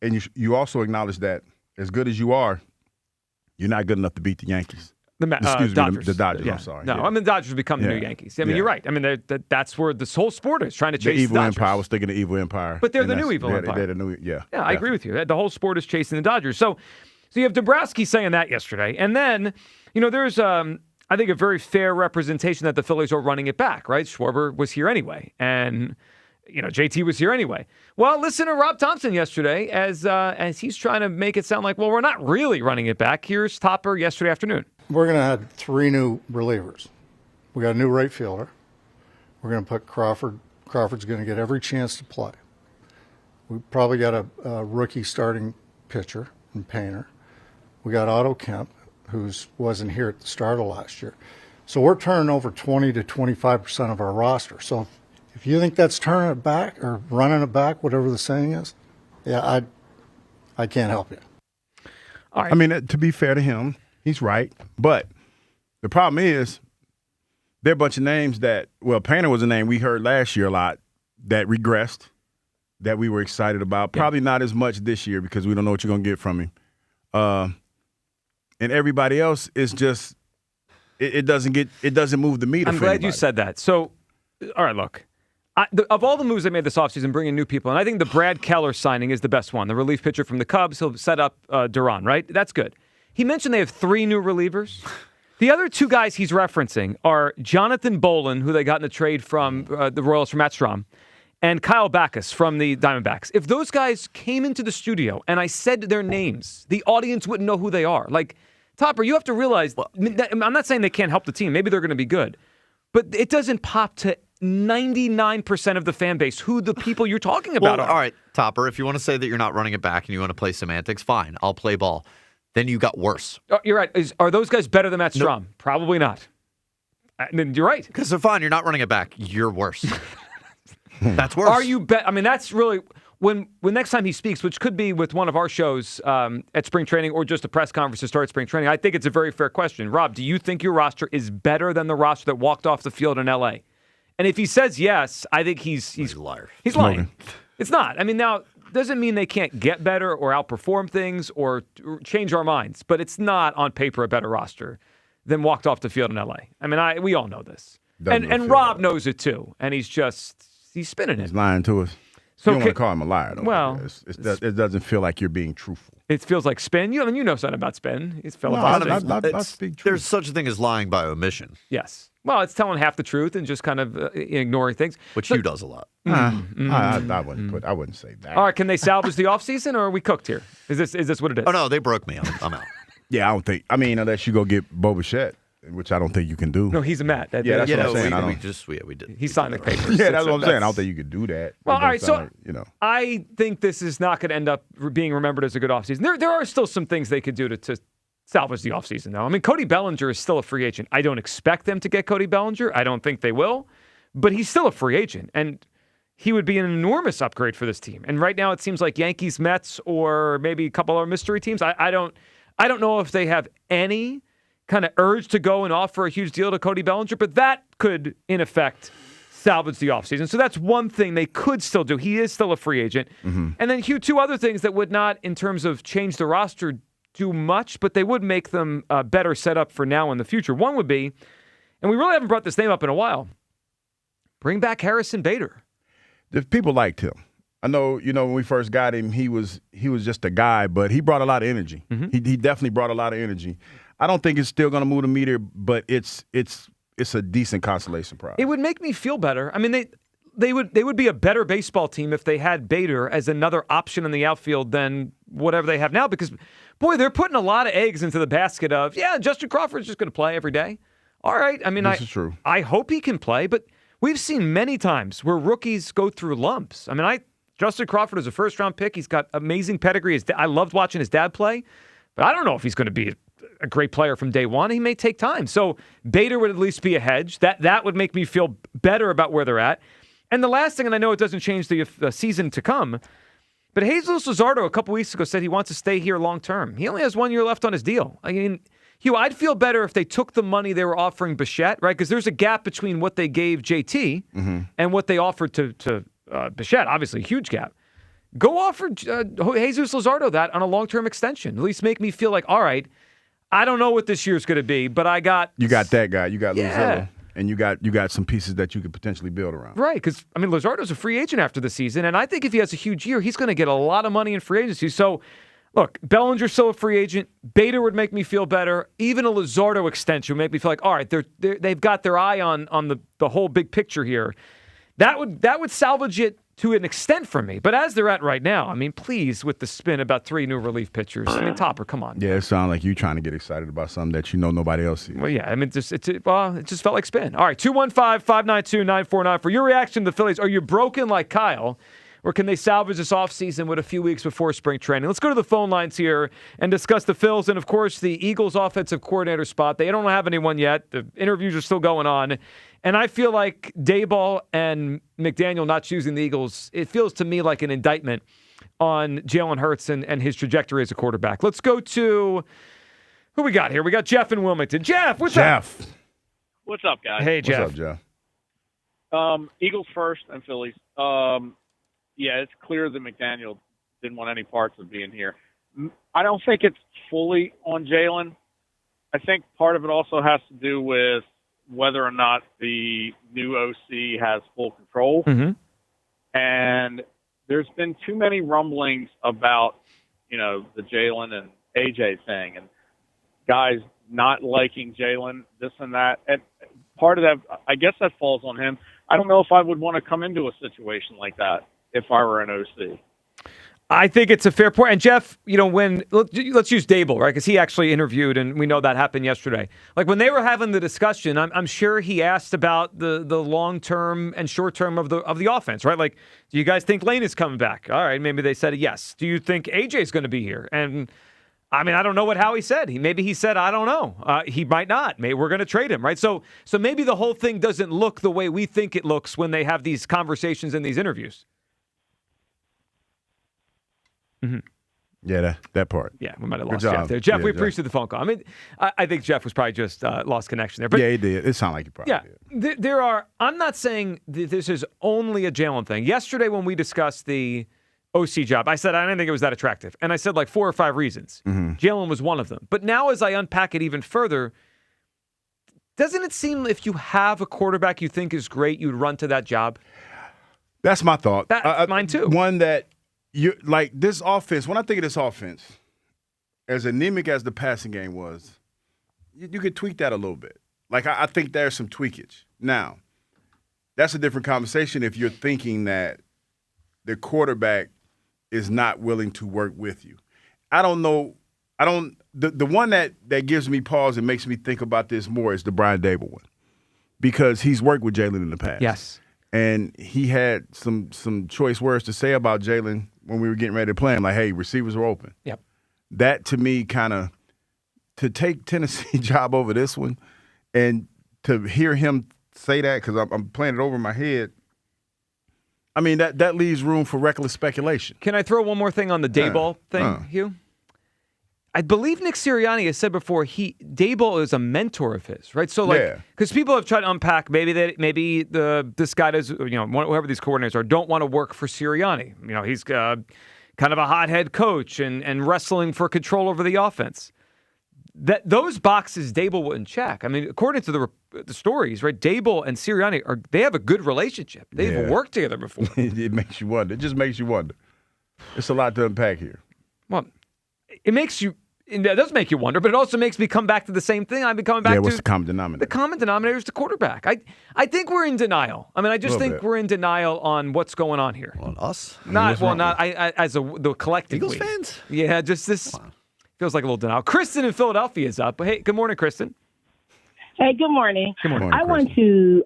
And you also acknowledge that as good as you are, you're not good enough to beat the Yankees. Excuse me, Dodgers. The Dodgers, Yeah. I'm sorry. No, yeah. I mean, the Dodgers become the new Yankees. I mean, you're right. I mean, that's where this whole sport is, trying to chase the evil Dodgers. empire. I was thinking the evil empire. But they're the new evil empire. They're the new, Yeah, I agree with you. The whole sport is chasing the Dodgers. So you have Dombrowski saying that yesterday. And then, there's, I think, a very fair representation that the Phillies are running it back, right? Schwarber was here anyway. And JT was here anyway. Well, listen to Rob Thomson yesterday as he's trying to make it sound like, well, we're not really running it back. Here's Topper yesterday afternoon. We're going to have 3 new relievers. We got a new right fielder. We're going to put Crawford. Crawford's going to get every chance to play. We probably got a rookie starting pitcher and Painter. We got Otto Kemp, who wasn't here at the start of last year. So we're turning over 20 to 25% of our roster. So if you think that's turning it back or running it back, whatever the saying is, yeah, I can't help you. All right. I mean, to be fair to him, he's right. But the problem is there are a bunch of names that, well, Painter was a name we heard last year a lot that regressed, that we were excited about. Probably not as much this year because we don't know what you're going to get from him. And everybody else is just it doesn't move the meter. I'm glad you said that. So, all right, look. Of all the moves they made this offseason, bringing new people, and I think the Brad Keller signing is the best one. The relief pitcher from the Cubs, he'll set up Duran, right? That's good. He mentioned they have 3 new relievers. The other 2 guys he's referencing are Jonathan Bolin, who they got in a trade from the Royals from Matt Strom, and Kyle Backus from the Diamondbacks. If those guys came into the studio and I said their names, the audience wouldn't know who they are. Like, Topper, you have to realize, I'm not saying they can't help the team. Maybe they're going to be good. But it doesn't pop to 99% of the fan base who the people you're talking about are. All right, Topper, if you want to say that you're not running it back and you want to play semantics, fine. I'll play ball. Then you got worse. Oh, you're right. Are those guys better than Matt Strom? Nope. Probably not. You're right. Because they're fine. You're not running it back. You're worse. That's worse. Are you? I mean, that's really when next time he speaks, which could be with one of our shows at spring training or just a press conference to start spring training. I think it's a very fair question. Rob, do you think your roster is better than the roster that walked off the field in L.A.? And if he says yes, I think he's a liar. He's lying. It's not. I mean, now doesn't mean they can't get better or outperform things or change our minds, but it's not on paper a better roster than walked off the field in L.A. I mean, we all know this. And Rob knows it too, and he's spinning it. He's lying to us. So you don't want to call him a liar, though. Well, it doesn't feel like you're being truthful. It feels like spin. You know something about spin. He's filibustering. I speak truth. There's such a thing as lying by omission. Yes. Well, it's telling half the truth and just kind of ignoring things. Which Hugh does a lot. I wouldn't say that. All right, can they salvage the offseason, or are we cooked here? Is this what it is? Oh, no, they broke me. I'm out. Yeah, I don't think. I mean, unless you go get Bo Bichette, which I don't think you can do. No, he's a Matt. That's what I'm saying. We did. He signed the papers. Yeah, that's what I'm saying. I don't think you could do that. Well, all right, so I think this is not going to end up being remembered as a good offseason. There are still some things they could do to salvage the offseason, though. I mean, Cody Bellinger is still a free agent. I don't expect them to get Cody Bellinger. I don't think they will. But he's still a free agent, and he would be an enormous upgrade for this team. And right now it seems like Yankees, Mets, or maybe a couple other mystery teams. I don't know if they have any kind of urge to go and offer a huge deal to Cody Bellinger, but that could, in effect, salvage the offseason. So that's one thing they could still do. He is still a free agent. Mm-hmm. And then, Hugh, two other things that would not, in terms of change the roster, do much, but they would make them better set up for now and the future. One would be, and we really haven't brought this name up in a while, bring back Harrison Bader. The people liked him. I know, when we first got him, he was just a guy, but he brought a lot of energy. Mm-hmm. He definitely brought a lot of energy. I don't think it's still going to move the meter, but it's a decent consolation prize. It would make me feel better. I mean, they would be a better baseball team if they had Bader as another option in the outfield than whatever they have now, because, boy, they're putting a lot of eggs into the basket of, Justin Crawford's just going to play every day. All right. I mean, this is true. I hope he can play, but we've seen many times where rookies go through lumps. I mean, Justin Crawford is a first-round pick. He's got amazing pedigree. I loved watching his dad play, but I don't know if he's going to be a great player from day one. He may take time. So Bader would at least be a hedge. That would make me feel better about where they're at. And the last thing, and I know it doesn't change the season to come, but Jesus Luzardo a couple weeks ago said he wants to stay here long-term. He only has 1 year left on his deal. I mean, Hugh, I'd feel better if they took the money they were offering Bichette, right? Because there's a gap between what they gave JT and what they offered to Bichette. Obviously, a huge gap. Go offer Jesus Luzardo that on a long-term extension. At least make me feel like, all right, I don't know what this year's going to be, but I got... You got that guy. You got Luzardo. And you got some pieces that you could potentially build around. Right, because, I mean, Luzardo's a free agent after the season, and I think if he has a huge year, he's going to get a lot of money in free agency. So, look, Bellinger's still a free agent. Bader would make me feel better. Even a Luzardo extension would make me feel like, all right, they've got their eye on the whole big picture here. That would salvage it to an extent for me. But as they're at right now, I mean, please, with the spin about 3 new relief pitchers. I mean, Topper, come on. Yeah, it sounds like you trying to get excited about something that nobody else sees. Well, yeah, I mean, it just felt like spin. All right, 215-592-9494. For your reaction to the Phillies, are you broken like Kyle, or can they salvage this offseason with a few weeks before spring training? Let's go to the phone lines here and discuss the Phils and, of course, the Eagles' offensive coordinator spot. They don't have anyone yet. The interviews are still going on. And I feel like Daboll and McDaniel not choosing the Eagles, it feels to me like an indictment on Jalen Hurts and his trajectory as a quarterback. Let's go to who we got here. We got Jeff in Wilmington. Jeff, what's up? What's up, guys? Hey, Jeff. What's up, Jeff? Eagles first and Phillies. Yeah, it's clear that McDaniel didn't want any parts of being here. I don't think it's fully on Jalen. I think part of it also has to do with whether or not the new OC has full control. Mm-hmm. And there's been too many rumblings about, the Jalen and AJ thing and guys not liking Jalen, this and that. And part of that, I guess that falls on him. I don't know if I would want to come into a situation like that if I were an OC. I think it's a fair point. And Jeff, let's use Daboll, right? Because he actually interviewed, and we know that happened yesterday. Like when they were having the discussion, I'm sure he asked about the long term and short term of the offense, right? Like, do you guys think Lane is coming back? All right, maybe they said yes. Do you think AJ is going to be here? And I mean, I don't know what Howie said. Maybe he said, I don't know. He might not. Maybe we're going to trade him, right? So maybe the whole thing doesn't look the way we think it looks when they have these conversations and these interviews. Mm-hmm. Yeah, that part. Yeah, we might have lost Jeff there. Jeff, we appreciate the phone call. I mean, I think Jeff was probably just lost connection there. But yeah, he did. It sounded like he probably did. There are. I'm not saying this is only a Jalen thing. Yesterday when we discussed the OC job, I said I didn't think it was that attractive. And I said like 4 or 5 reasons. Mm-hmm. Jalen was one of them. But now as I unpack it even further, doesn't it seem if you have a quarterback you think is great, you'd run to that job? That's my thought. That's mine too. One that you like this offense. When I think of this offense, as anemic as the passing game was, you could tweak that a little bit. Like I think there's some tweakage. Now, that's a different conversation if you're thinking that the quarterback is not willing to work with you. I don't know. The one that gives me pause and makes me think about this more is the Brian Dable one, because he's worked with Jalen in the past. Yes. And he had some choice words to say about Jalen when we were getting ready to play him, like, hey, receivers are open. Yep. That, to me, kind of, to take Tennessee job over this one and to hear him say that, because I'm playing it over in my head, I mean, that leaves room for reckless speculation. Can I throw one more thing on the Daboll thing, Hugh? I believe Nick Sirianni has said before Daboll is a mentor of his, right? So because people have tried to unpack maybe this guy does, whoever these coordinators are, don't want to work for Sirianni. He's kind of a hothead coach and wrestling for control over the offense. Those boxes Daboll wouldn't check. I mean, according to the stories, right? Daboll and Sirianni they have a good relationship. They've worked together before. It makes you wonder. It just makes you wonder. It's a lot to unpack here. Well, it does make you wonder, but it also makes me come back to the same thing. I've been coming back to what's the common denominator? The common denominator is the quarterback. I think we're in denial. I mean, I just think we're in denial on what's going on here. On us? As the collective Eagles fans? Yeah, just this feels like a little denial. Kristen in Philadelphia is up. Hey, good morning, Kristen. Hey, good morning. Good morning. I want to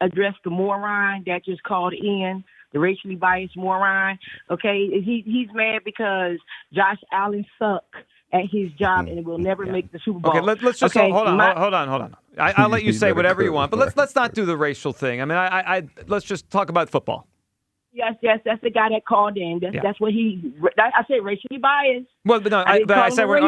address the moron that just called in, the racially biased moron. Okay, he's mad because Josh Allen sucked at his job and will never make the Super Bowl. Okay, let's just hold on. I'll let you say whatever you want, but let's not do the racial thing. I mean, let's just talk about football. Yes, that's the guy that called in. That's what I said, racially biased. Well, but no, I said we're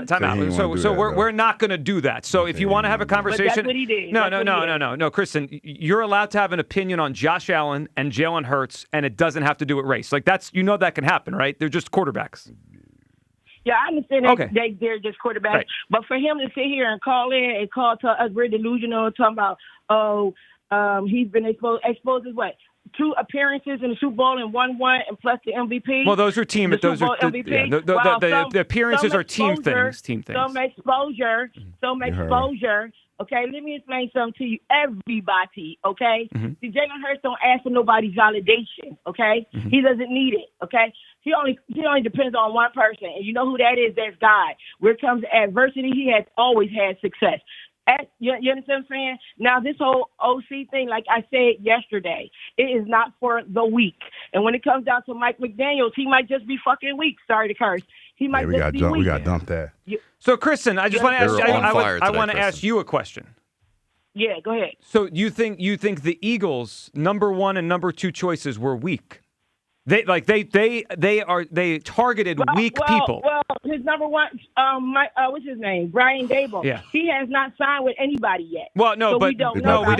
time out. So we're not going to do that. So if you want to have a conversation, but that's what he did. No, Kristen, you're allowed to have an opinion on Josh Allen and Jalen Hurts, and it doesn't have to do with race. Like that can happen, right? They're just quarterbacks. Yeah, I understand that they're just quarterbacks. Right. But for him to sit here and call in and call to us, we're delusional, talking about, he's been exposed as what? 2 appearances in the Super Bowl and 1 and plus the MVP. Well, those are team. Those are the appearances are team things. Some exposure. Okay, let me explain something to you, everybody. Okay, See, Jalen Hurts don't ask for nobody's validation. Okay, he doesn't need it. Okay, he only depends on one person, and you know who that is? That's God. Where it comes to adversity, he has always had success. You understand what I'm saying? Now, this whole OC thing, like I said yesterday, it is not for the weak. And when it comes down to Mike McDaniels, he might just be fucking weak. Sorry to curse. He might just be weak. We got dumped that. So, Kristen, I just want to ask. I want to ask you a question. Yeah, go ahead. So, you think the Eagles' number 1 and number 2 choices were weak? They targeted weak people. Well, his number 1, what's his name? Brian Dable. Yeah. He has not signed with anybody yet. Well, no, so but we don't know we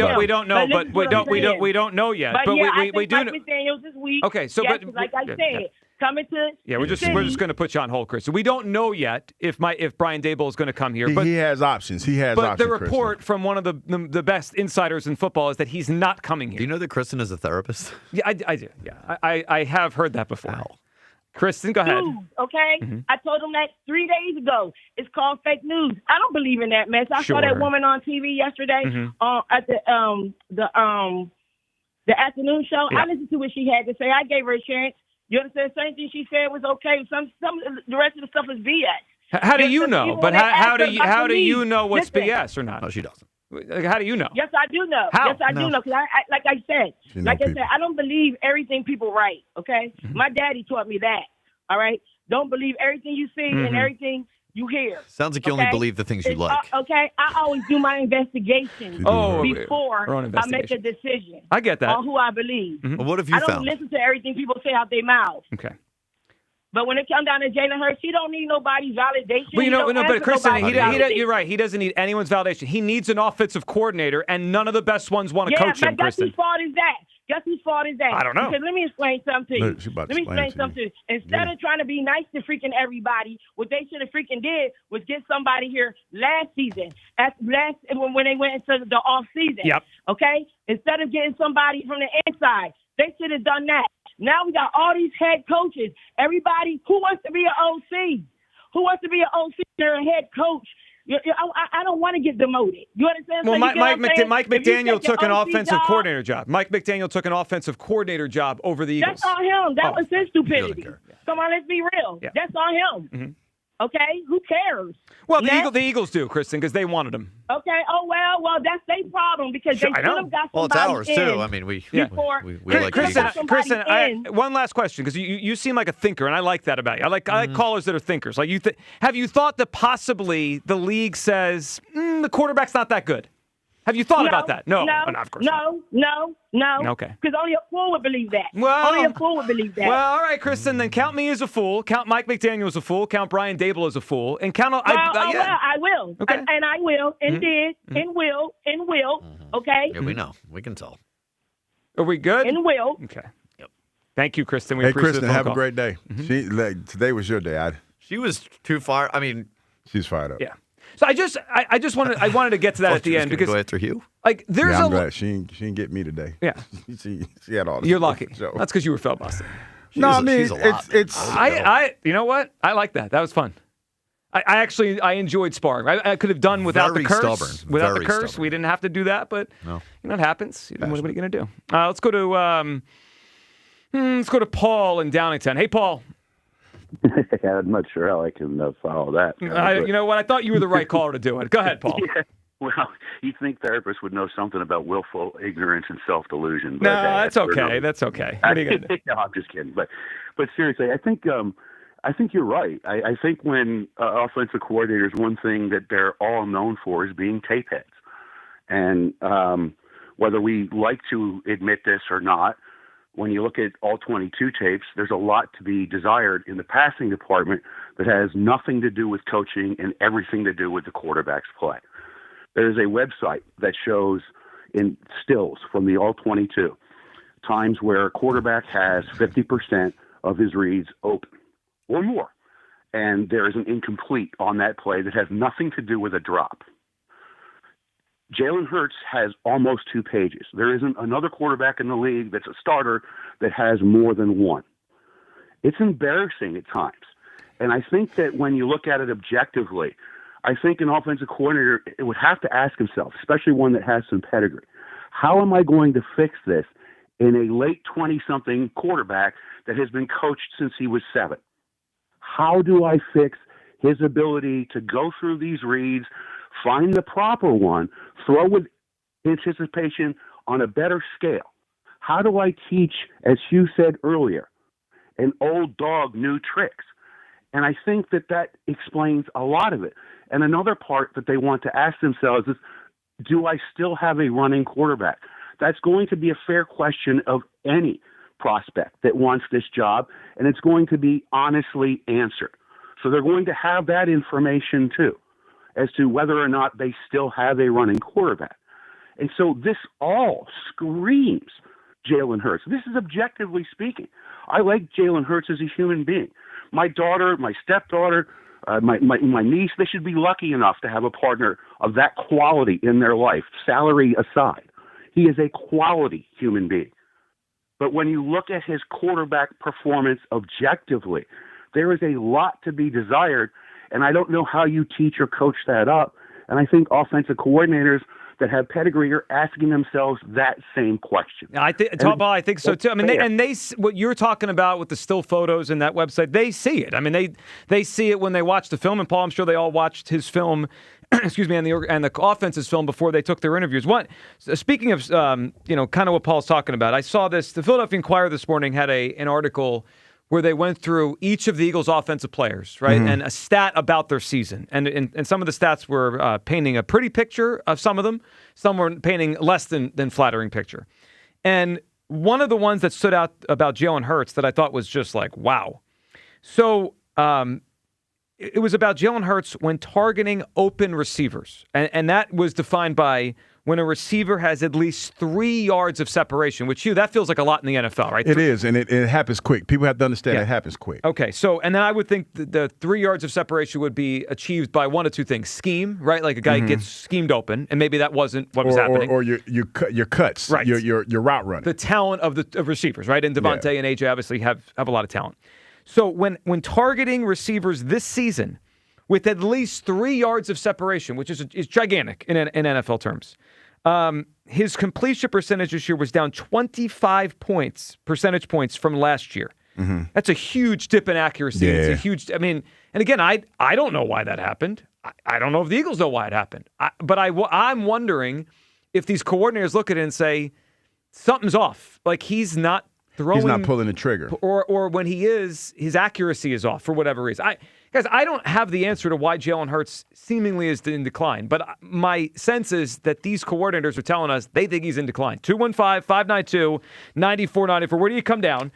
don't know yet. But we do know. McDaniels is weak. Okay, so yes, like I said. Coming to we're just going to put you on hold, Chris. So we don't know yet if Brian Dable is going to come here. But he has options. But the report from one of the best insiders in football is that he's not coming here. Do you know that Kristen is a therapist? Yeah, I do. Yeah, I have heard that before. Wow. Kristen, go ahead. News, okay, I told him that 3 days ago. It's called fake news. I don't believe in that mess. I saw that woman on TV yesterday at the afternoon show. Yeah. I listened to what she had to say. I gave her a chance. You understand? The same thing she said was okay. Some the rest of the stuff is BS. How do you know? But how do you know what's BS or not? No, she doesn't. How do you know? Yes, I do know. How? Yes, I do know. Because like I said, I don't believe everything people write. Okay, my daddy taught me that. All right, don't believe everything you see and everything you hear. Sounds like you only believe the things you like. Okay, I always do my investigation before I make a decision. I get that. On who I believe. Well, what have you found? I don't listen to everything people say out their mouth. Okay. But when it comes down to Jalen Hurts, he don't need nobody's validation. Well, but Kristen, you're right. He doesn't need anyone's validation. He needs an offensive coordinator, and none of the best ones want to coach him, Kristen. Guess whose fault is that? Guess whose fault is that? I don't know. Because let me explain something to you. Let me explain something to you. Instead of trying to be nice to freaking everybody, what they should have freaking did was get somebody here last season, when they went into the off season. Yep. Okay? Instead of getting somebody from the inside, They should have done that. Now we got all these head coaches. Everybody who wants to be an OC, who wants to be an OC, they're a head coach. I don't want to get demoted. You understand? Well, So Mike McDaniel took an OC offensive job, coordinator job. Mike McDaniel took an offensive coordinator job over the Eagles. That's on him. That was his stupidity. Come on, let's be real. Yeah. That's on him. Mm-hmm. Okay, who cares? Well, the Eagles do, Kristen, because they wanted him. Okay. Oh well, that's their problem because they should have got somebody. Well, it's ours in too. I mean, we like Kristen, one last question, because you seem like a thinker, and I like that about you. I like callers that are thinkers. Like have you thought that possibly the league says the quarterback's not that good? Have you thought about that? No, of course not. No. Okay. Because only a fool would believe that. Well, only a fool would believe that. Well, all right, Kristen, then count me as a fool. Count Mike McDaniel as a fool. Count Brian Dable as a fool. And count... I will. Okay. And I will, and did, and will, okay? Yeah, we know. We can tell. Are we good? And will. Okay. Yep. Thank you, Kristen. We Hey, appreciate Kristen, the phone have call. a great day. Today was your day. She was too far. I mean... She's fired up. Yeah. So I wanted to get to that at the end because go after Hugh. Like there's I'm glad she didn't get me today. Yeah, she had all. This You're lucky. So. That's because you were filibustering. No, I mean it's. I you know what? I like that. That was fun. I enjoyed sparring. I could have done without Very the curse. stubborn. Without Very the curse, stubborn. we didn't have to do that. But No. you know, it happens. What are you going to do? Let's go to Paul in Downingtown. Hey, Paul. I'm not sure how I can follow that. You know what? I thought you were the right caller to do it. Go ahead, Paul. Yeah. Well, you'd think therapists would know something about willful ignorance and self-delusion. No, that's okay. That's okay. What are you gonna do? No, I'm just kidding. But seriously, I think you're right. I think when offensive coordinators, one thing that they're all known for is being tape heads. And whether we like to admit this or not, when you look at all 22 tapes, there's a lot to be desired in the passing department that has nothing to do with coaching and everything to do with the quarterback's play. There's a website that shows in stills from the all 22 times where a quarterback has 50% of his reads open or more, and there is an incomplete on that play that has nothing to do with a drop. Jalen Hurts has almost 2 pages. There isn't another quarterback in the league that's a starter that has more than one. It's embarrassing at times. And I think that when you look at it objectively, I think an offensive coordinator would have to ask himself, especially one that has some pedigree, how am I going to fix this in a late 20-something quarterback that has been coached since he was 7? How do I fix his ability to go through these reads, find the proper one, throw with anticipation on a better scale? How do I teach, as Hugh said earlier, an old dog new tricks? And I think that explains a lot of it. And another part that they want to ask themselves is, do I still have a running quarterback? That's going to be a fair question of any prospect that wants this job, and it's going to be honestly answered. So they're going to have that information too, as to whether or not they still have a running quarterback. And so this all screams Jalen Hurts. This is objectively speaking. I like Jalen Hurts as a human being. My daughter, my stepdaughter, my niece, they should be lucky enough to have a partner of that quality in their life, salary aside. He is a quality human being. But when you look at his quarterback performance objectively, there is a lot to be desired, and I don't know how you teach or coach that up. And I think offensive coordinators that have pedigree are asking themselves that same question. I think so too. I mean, what you're talking about with the still photos and that website, they see it. I mean, they see it when they watch the film. And Paul, I'm sure they all watched his film, excuse me, and the offense's film before they took their interviews. Speaking of, kind of what Paul's talking about, I saw this. The Philadelphia Inquirer this morning had an article where they went through each of the Eagles' offensive players, right, and a stat about their season. And some of the stats were painting a pretty picture of some of them. Some were painting less than flattering picture. And one of the ones that stood out about Jalen Hurts that I thought was just like, wow. So it was about Jalen Hurts when targeting open receivers. And that was defined by when a receiver has at least 3 yards of separation, which that feels like a lot in the NFL, right? It is, and it happens quick. People have to understand it happens quick. Okay, so, and then I would think the 3 yards of separation would be achieved by one of two things. Scheme, right? Like a guy gets schemed open, and maybe that wasn't what was happening. Or your cuts, right. your route running. The talent of receivers, right? And Devontae and AJ obviously have a lot of talent. So when targeting receivers this season with at least 3 yards of separation, which is gigantic in NFL terms, his completion percentage this year was down 25 percentage points from last year. That's a huge dip in accuracy. Yeah. It's a huge. I mean, and again, I don't know why that happened. I don't know if the Eagles know why it happened. But I'm wondering if these coordinators look at it and say something's off. Like he's not throwing. He's not pulling the trigger. Or when he is, his accuracy is off for whatever reason. Guys, I don't have the answer to why Jalen Hurts seemingly is in decline, but my sense is that these coordinators are telling us they think he's in decline. 215-592-9494. Where do you come down?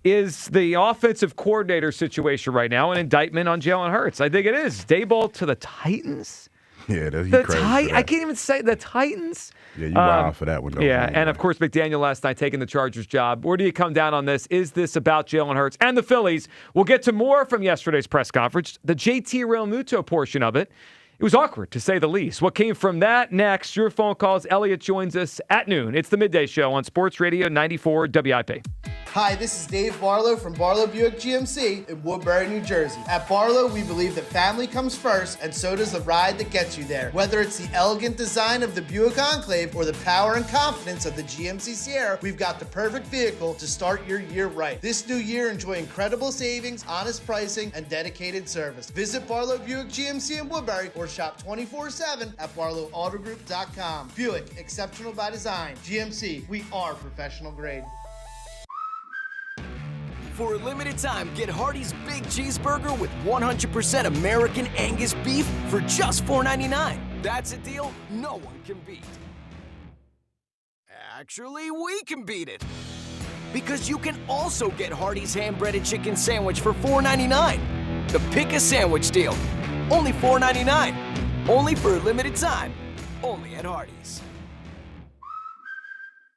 Is the offensive coordinator situation right now an indictment on Jalen Hurts? I think it is. Daboll to the Titans? Yeah, that's crazy. I can't even say the Titans. Yeah, you wild for that one, though. Yeah, and of course, McDaniel last night taking the Chargers job. Where do you come down on this? Is this about Jalen Hurts and the Phillies? We'll get to more from yesterday's press conference, the JT Realmuto portion of it. It was awkward, to say the least. What came from that next? Your phone calls. Elliot joins us at noon. It's the Midday Show on Sports Radio 94 WIP. Hi, this is Dave Barlow from Barlow Buick GMC in Woodbury, New Jersey. At Barlow, we believe that family comes first, and so does the ride that gets you there. Whether it's the elegant design of the Buick Enclave or the power and confidence of the GMC Sierra, we've got the perfect vehicle to start your year right. This new year, enjoy incredible savings, honest pricing, and dedicated service. Visit Barlow Buick GMC in Woodbury or shop 24/7 at barlowautogroup.com. Buick, exceptional by design. GMC, we are professional grade. For a limited time, get Hardee's Big Cheeseburger with 100% American Angus beef for just $4.99. That's a deal no one can beat. Actually, we can beat it. Because you can also get Hardee's Hand-Breaded Chicken Sandwich for $4.99. The Pick a Sandwich deal. Only $4.99. Only for a limited time. Only at Hardee's.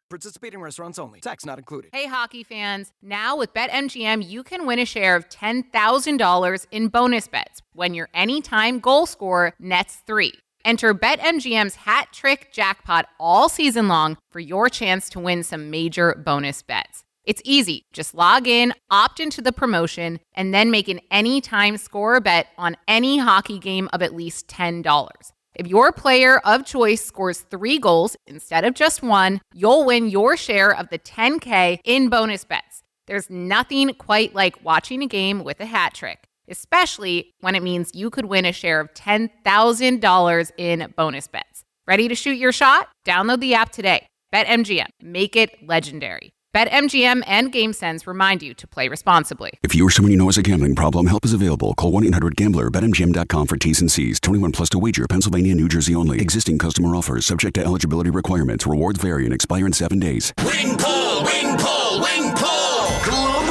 Participating restaurants only. Tax not included. Hey, hockey fans. Now with BetMGM, you can win a share of $10,000 in bonus bets when your anytime goal scorer nets 3. Enter BetMGM's Hat Trick Jackpot all season long for your chance to win some major bonus bets. It's easy. Just log in, opt into the promotion, and then make an anytime scorer bet on any hockey game of at least $10. If your player of choice scores 3 goals instead of just 1, you'll win your share of the $10K in bonus bets. There's nothing quite like watching a game with a hat trick, especially when it means you could win a share of $10,000 in bonus bets. Ready to shoot your shot? Download the app today. BetMGM. Make it legendary. BetMGM and GameSense remind you to play responsibly. If you or someone you know has a gambling problem, help is available. Call 1-800-GAMBLER. BetMGM.com for T's and C's. 21 plus to wager. Pennsylvania and New Jersey only. Existing customer offers. Subject to eligibility requirements. Rewards vary and expire in 7 days. Wing pull, wing pull, wing pull. Globe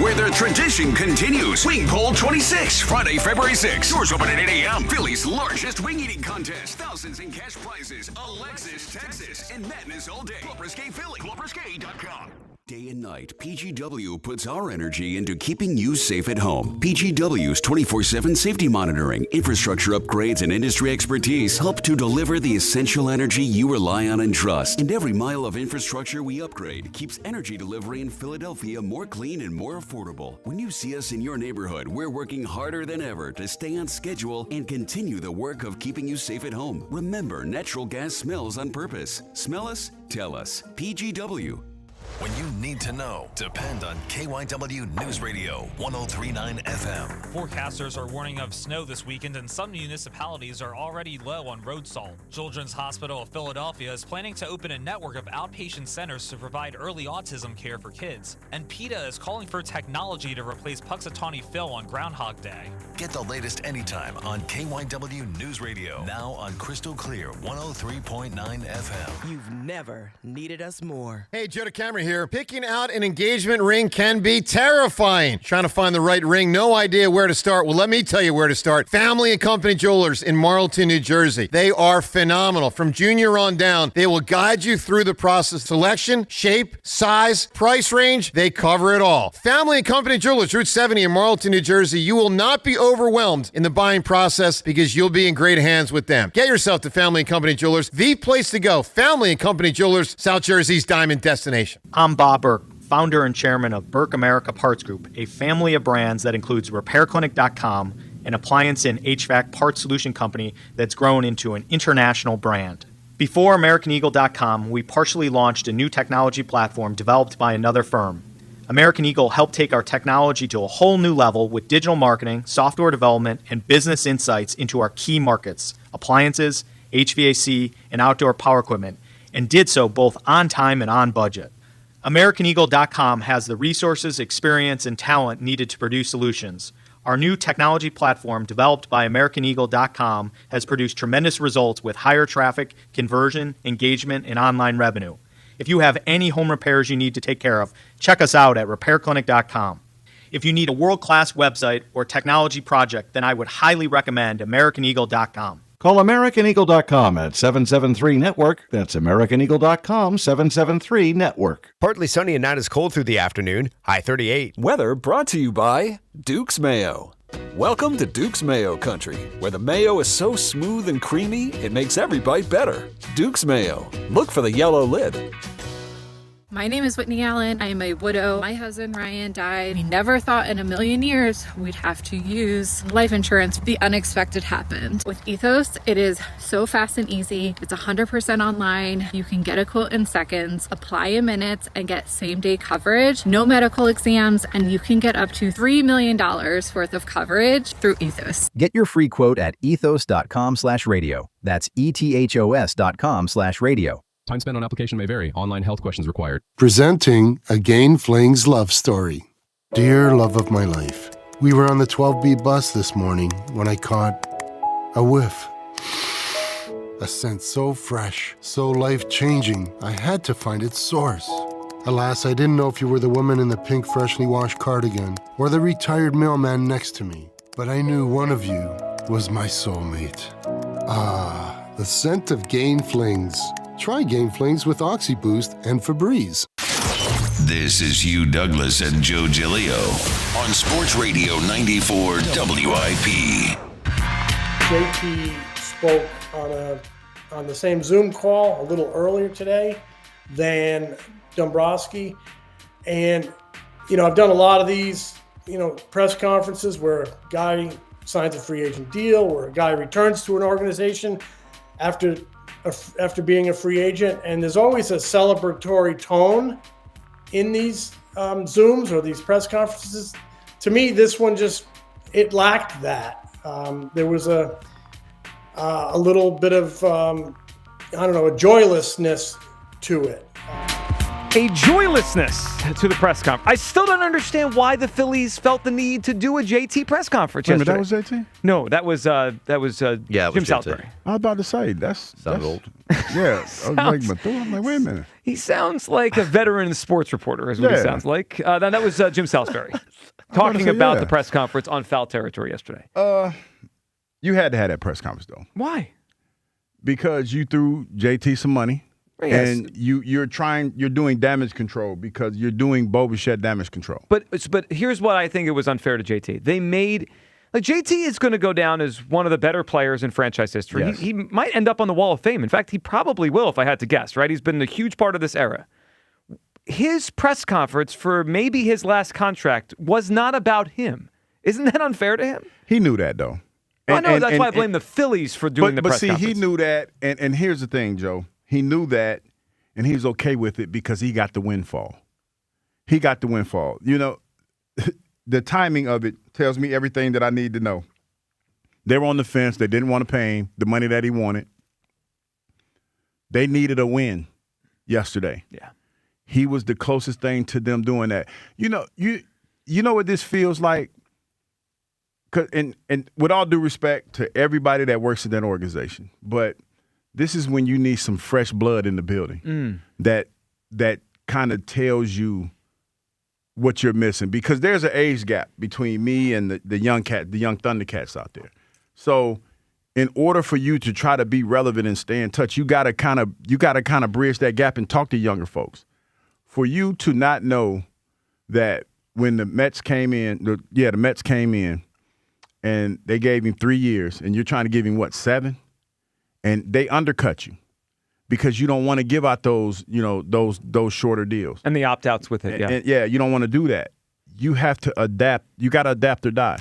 where the tradition continues. Wing Pull 26, Friday, February 6th. Doors open at 8 a.m. Philly's largest wing eating contest. Thousands in cash prizes. Alexis, Texas, and madness all day. Globe Philly. GlobeRisque.com. Day and night, PGW puts our energy into keeping you safe at home. PGW's 24/7 safety monitoring, infrastructure upgrades, and industry expertise help to deliver the essential energy you rely on and trust. And every mile of infrastructure we upgrade keeps energy delivery in Philadelphia more clean and more affordable. When you see us in your neighborhood, we're working harder than ever to stay on schedule and continue the work of keeping you safe at home. Remember, natural gas smells on purpose. Smell us? Tell us. PGW. When you need to know, depend on KYW News Radio 103.9 FM. Forecasters are warning of snow this weekend, and some municipalities are already low on road salt. Children's Hospital of Philadelphia is planning to open a network of outpatient centers to provide early autism care for kids. And PETA is calling for technology to replace Puxatawny Phil on Groundhog Day. Get the latest anytime on KYW News Radio. Now on Crystal Clear 103.9 FM. You've never needed us more. Hey, Joe DeCamera here. Picking out an engagement ring can be terrifying. Trying to find the right ring, no idea where to start. Well, let me tell you where to start. Family and Company Jewelers in Marlton, New Jersey. They are phenomenal. From junior on down, they will guide you through the process. Selection, shape, size, price range, they cover it all. Family and Company Jewelers, Route 70 in Marlton, New Jersey. You will not be overwhelmed in the buying process because you'll be in great hands with them. Get yourself to Family and Company Jewelers, the place to go. Family and Company Jewelers, South Jersey's diamond destination. I'm Bob Burke, founder and chairman of Burke America Parts Group, a family of brands that includes RepairClinic.com, an appliance and HVAC parts solution company that's grown into an international brand. Before AmericanEagle.com, we partially launched a new technology platform developed by another firm. American Eagle helped take our technology to a whole new level with digital marketing, software development, and business insights into our key markets, appliances, HVAC, and outdoor power equipment, and did so both on time and on budget. AmericanEagle.com has the resources, experience, and talent needed to produce solutions. Our new technology platform, developed by AmericanEagle.com, has produced tremendous results with higher traffic, conversion, engagement, and online revenue. If you have any home repairs you need to take care of, check us out at RepairClinic.com. If you need a world-class website or technology project, then I would highly recommend AmericanEagle.com. Call AmericanEagle.com at 773-NETWORK. That's AmericanEagle.com, 773-NETWORK. Partly sunny and not as cold through the afternoon. High 38. Weather brought to you by Duke's Mayo. Welcome to Duke's Mayo Country, where the mayo is so smooth and creamy, it makes every bite better. Duke's Mayo. Look for the yellow lid. My name is Whitney Allen. I am a widow. My husband, Ryan, died. We never thought in a million years we'd have to use life insurance. The unexpected happened. With Ethos, it is so fast and easy. It's 100% online. You can get a quote in seconds, apply in minutes, and get same-day coverage. No medical exams, and you can get up to $3 million worth of coverage through Ethos. Get your free quote at ethos.com/radio. That's ethos.com/radio. Time spent on application may vary. Online health questions required. Presenting Again Fling's love story. Dear love of my life, we were on the 12B bus this morning when I caught a whiff. A scent so fresh, so life-changing, I had to find its source. Alas, I didn't know if you were the woman in the pink freshly washed cardigan or the retired mailman next to me, but I knew one of you was my soulmate. Ah, the scent of Gain Flings. Try Gain Flings with OxyBoost and Febreze. This is Hugh Douglas and Joe Giglio on Sports Radio 94 WIP. JT spoke on the same Zoom call a little earlier today than Dombrowski. And, I've done a lot of these, press conferences where a guy signs a free agent deal, where a guy returns to an organization after being a free agent, and there's always a celebratory tone in these Zooms or these press conferences. To me, this one it lacked that. There was a little bit of, a joylessness to it. A joylessness to the press conference. I still don't understand why the Phillies felt the need to do a JT press conference yesterday. That was JT? No, that was Jim Salisbury. I was about to say that's old. Yeah, I was like, I'm like, wait a minute. He sounds like a veteran sports reporter, is what he sounds like. That was Jim Salisbury talking about the press conference on foul territory yesterday. You had to have that press conference though. Why? Because you threw JT some money. Yes. And you're doing damage control because you're doing Bo Bichette damage control. But here's what I think it was unfair to JT. They made JT is going to go down as one of the better players in franchise history. Yes. He might end up on the Wall of Fame. In fact, he probably will if I had to guess, right? He's been a huge part of this era. His press conference for maybe his last contract was not about him. Isn't that unfair to him? He knew that though. I know that's why I blame the Phillies for doing the press conference. But see, he knew that, and here's the thing, Joe. He knew that, and he was okay with it because he got the windfall. He got the windfall. The timing of it tells me everything that I need to know. They were on the fence. They didn't want to pay him the money that he wanted. They needed a win yesterday. Yeah. He was the closest thing to them doing that. You know what this feels like? And with all due respect to everybody that works in that organization, but this is when you need some fresh blood in the building that kind of tells you what you're missing, because there's an age gap between me and the young Thundercats out there. So in order for you to try to be relevant and stay in touch, you gotta kind of bridge that gap and talk to younger folks. For you to not know that when the Mets came in, and they gave him 3 years, and you're trying to give him 7, and they undercut you because you don't want to give out those shorter deals and the opt-outs with it. And you don't want to do that. You have to adapt. You got to adapt or die.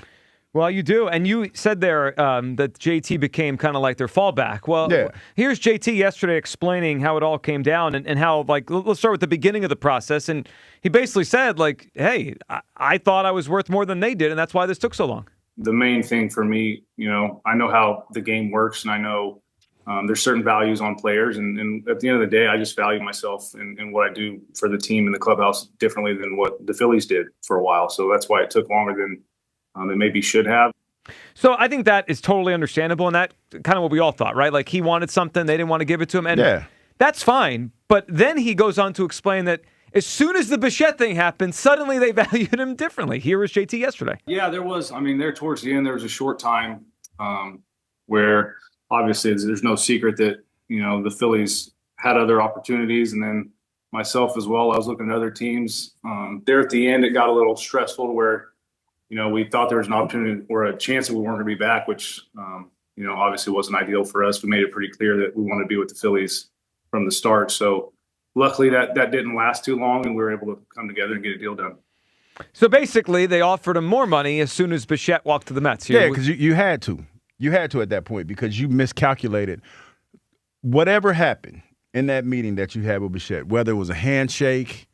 Well, you do. And you said there that JT became kind of like their fallback. Well, here's JT yesterday explaining how it all came down and how, like, let's start with the beginning of the process. And he basically said, like, hey, I thought I was worth more than they did, and that's why this took so long. The main thing for me, I know how the game works, and I know there's certain values on players. And at the end of the day, I just value myself and what I do for the team and the clubhouse differently than what the Phillies did for a while. So that's why it took longer than it maybe should have. So I think that is totally understandable, and that kind of what we all thought, right? Like, he wanted something, they didn't want to give it to him, and that's fine. But then he goes on to explain that as soon as the Bichette thing happened, suddenly they valued him differently. Here was JT yesterday. Yeah, there was. There towards the end, there was a short time where obviously there's no secret that, the Phillies had other opportunities, and then myself as well. I was looking at other teams. There at the end, it got a little stressful to where, we thought there was an opportunity or a chance that we weren't going to be back, which, obviously wasn't ideal for us. We made it pretty clear that we wanted to be with the Phillies from the start. So luckily that didn't last too long, and we were able to come together and get a deal done. So basically they offered him more money as soon as Bichette walked to the Mets. Yeah, because you had to. You had to at that point, because you miscalculated. Whatever happened in that meeting that you had with Bichette, whether it was a handshake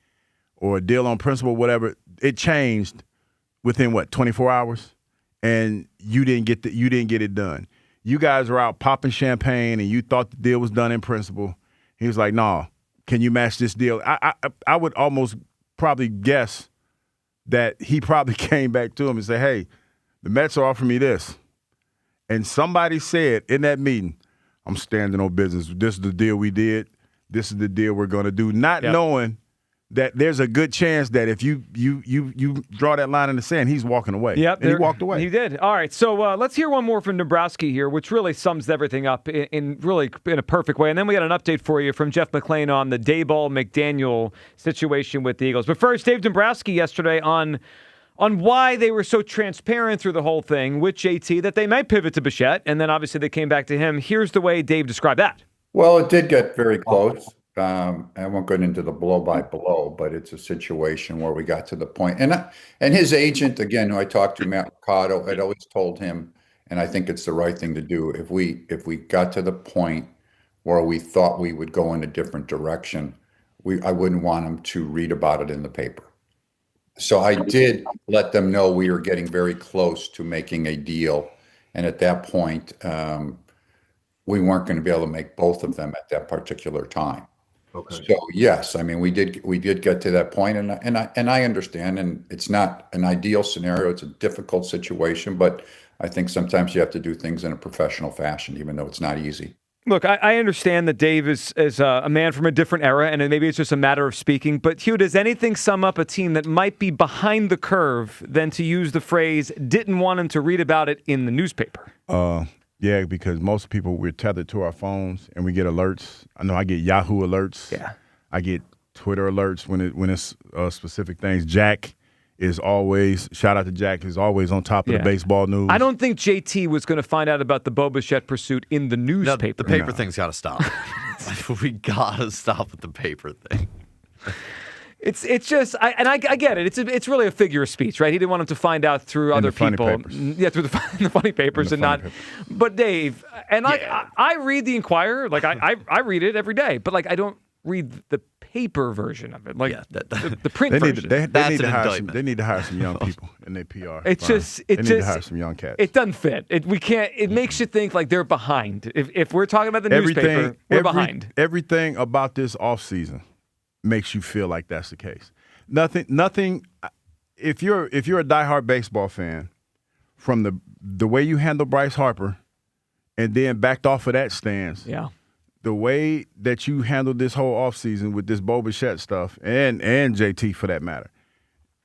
or a deal on principle, whatever, it changed within 24 hours, and you didn't get it done. You guys were out popping champagne, and you thought the deal was done in principle. He was like, "No, can you match this deal?" I would almost probably guess that he probably came back to him and said, "Hey, the Mets are offering me this," and somebody said in that meeting, "I'm standing on business. This is the deal we did. This is the deal we're going to do," not knowing that there's a good chance that if you draw that line in the sand, he's walking away. Yep, and he walked away. He did. All right, so let's hear one more from Dombrowski here, which really sums everything up in a perfect way. And then we got an update for you from Jeff McClain on the Dayball McDaniel situation with the Eagles. But first, Dave Dombrowski yesterday on why they were so transparent through the whole thing with JT that they might pivot to Bichette, and then obviously they came back to him. Here's the way Dave described that. Well, it did get very close. I won't go into the blow by blow, but it's a situation where we got to the point. And his agent, again, who I talked to, Matt Mercado, had always told him, and I think it's the right thing to do, if we got to the point where we thought we would go in a different direction, I wouldn't want him to read about it in the paper. So I did let them know we were getting very close to making a deal. And at that point, we weren't going to be able to make both of them at that particular time. Okay. So yes, we did get to that point, and I understand, and it's not an ideal scenario. It's a difficult situation, but I think sometimes you have to do things in a professional fashion, even though it's not easy. Look, I understand that Dave is a man from a different era, and maybe it's just a matter of speaking. But Hugh, does anything sum up a team that might be behind the curve than to use the phrase "didn't want him to read about it in the newspaper"? Yeah, because most people, we're tethered to our phones and we get alerts. I know I get Yahoo alerts. Yeah. I get Twitter alerts when it's specific things. Jack is always, shout out to Jack, is always on top of the baseball news. I don't think JT was going to find out about the Bo Bichette pursuit in the newspaper. No, the paper thing's got to stop. We got to stop with the paper thing. It's just I get it. It's really a figure of speech, right? He didn't want him to find out through other people. Yeah, through the funny papers and not. But Dave, and I read the Inquirer, like I read it every day, but like I don't read the paper version of it, like the print version. They need to hire some young people in their PR. They need to hire some young cats. It doesn't fit. It makes you think like they're behind. If we're talking about the newspaper, we're behind. Everything about this offseason makes you feel like that's the case. Nothing. If you're a diehard baseball fan, from the way you handle Bryce Harper, and then backed off of that stance, the way that you handled this whole offseason with this Bo Bichette stuff and JT for that matter,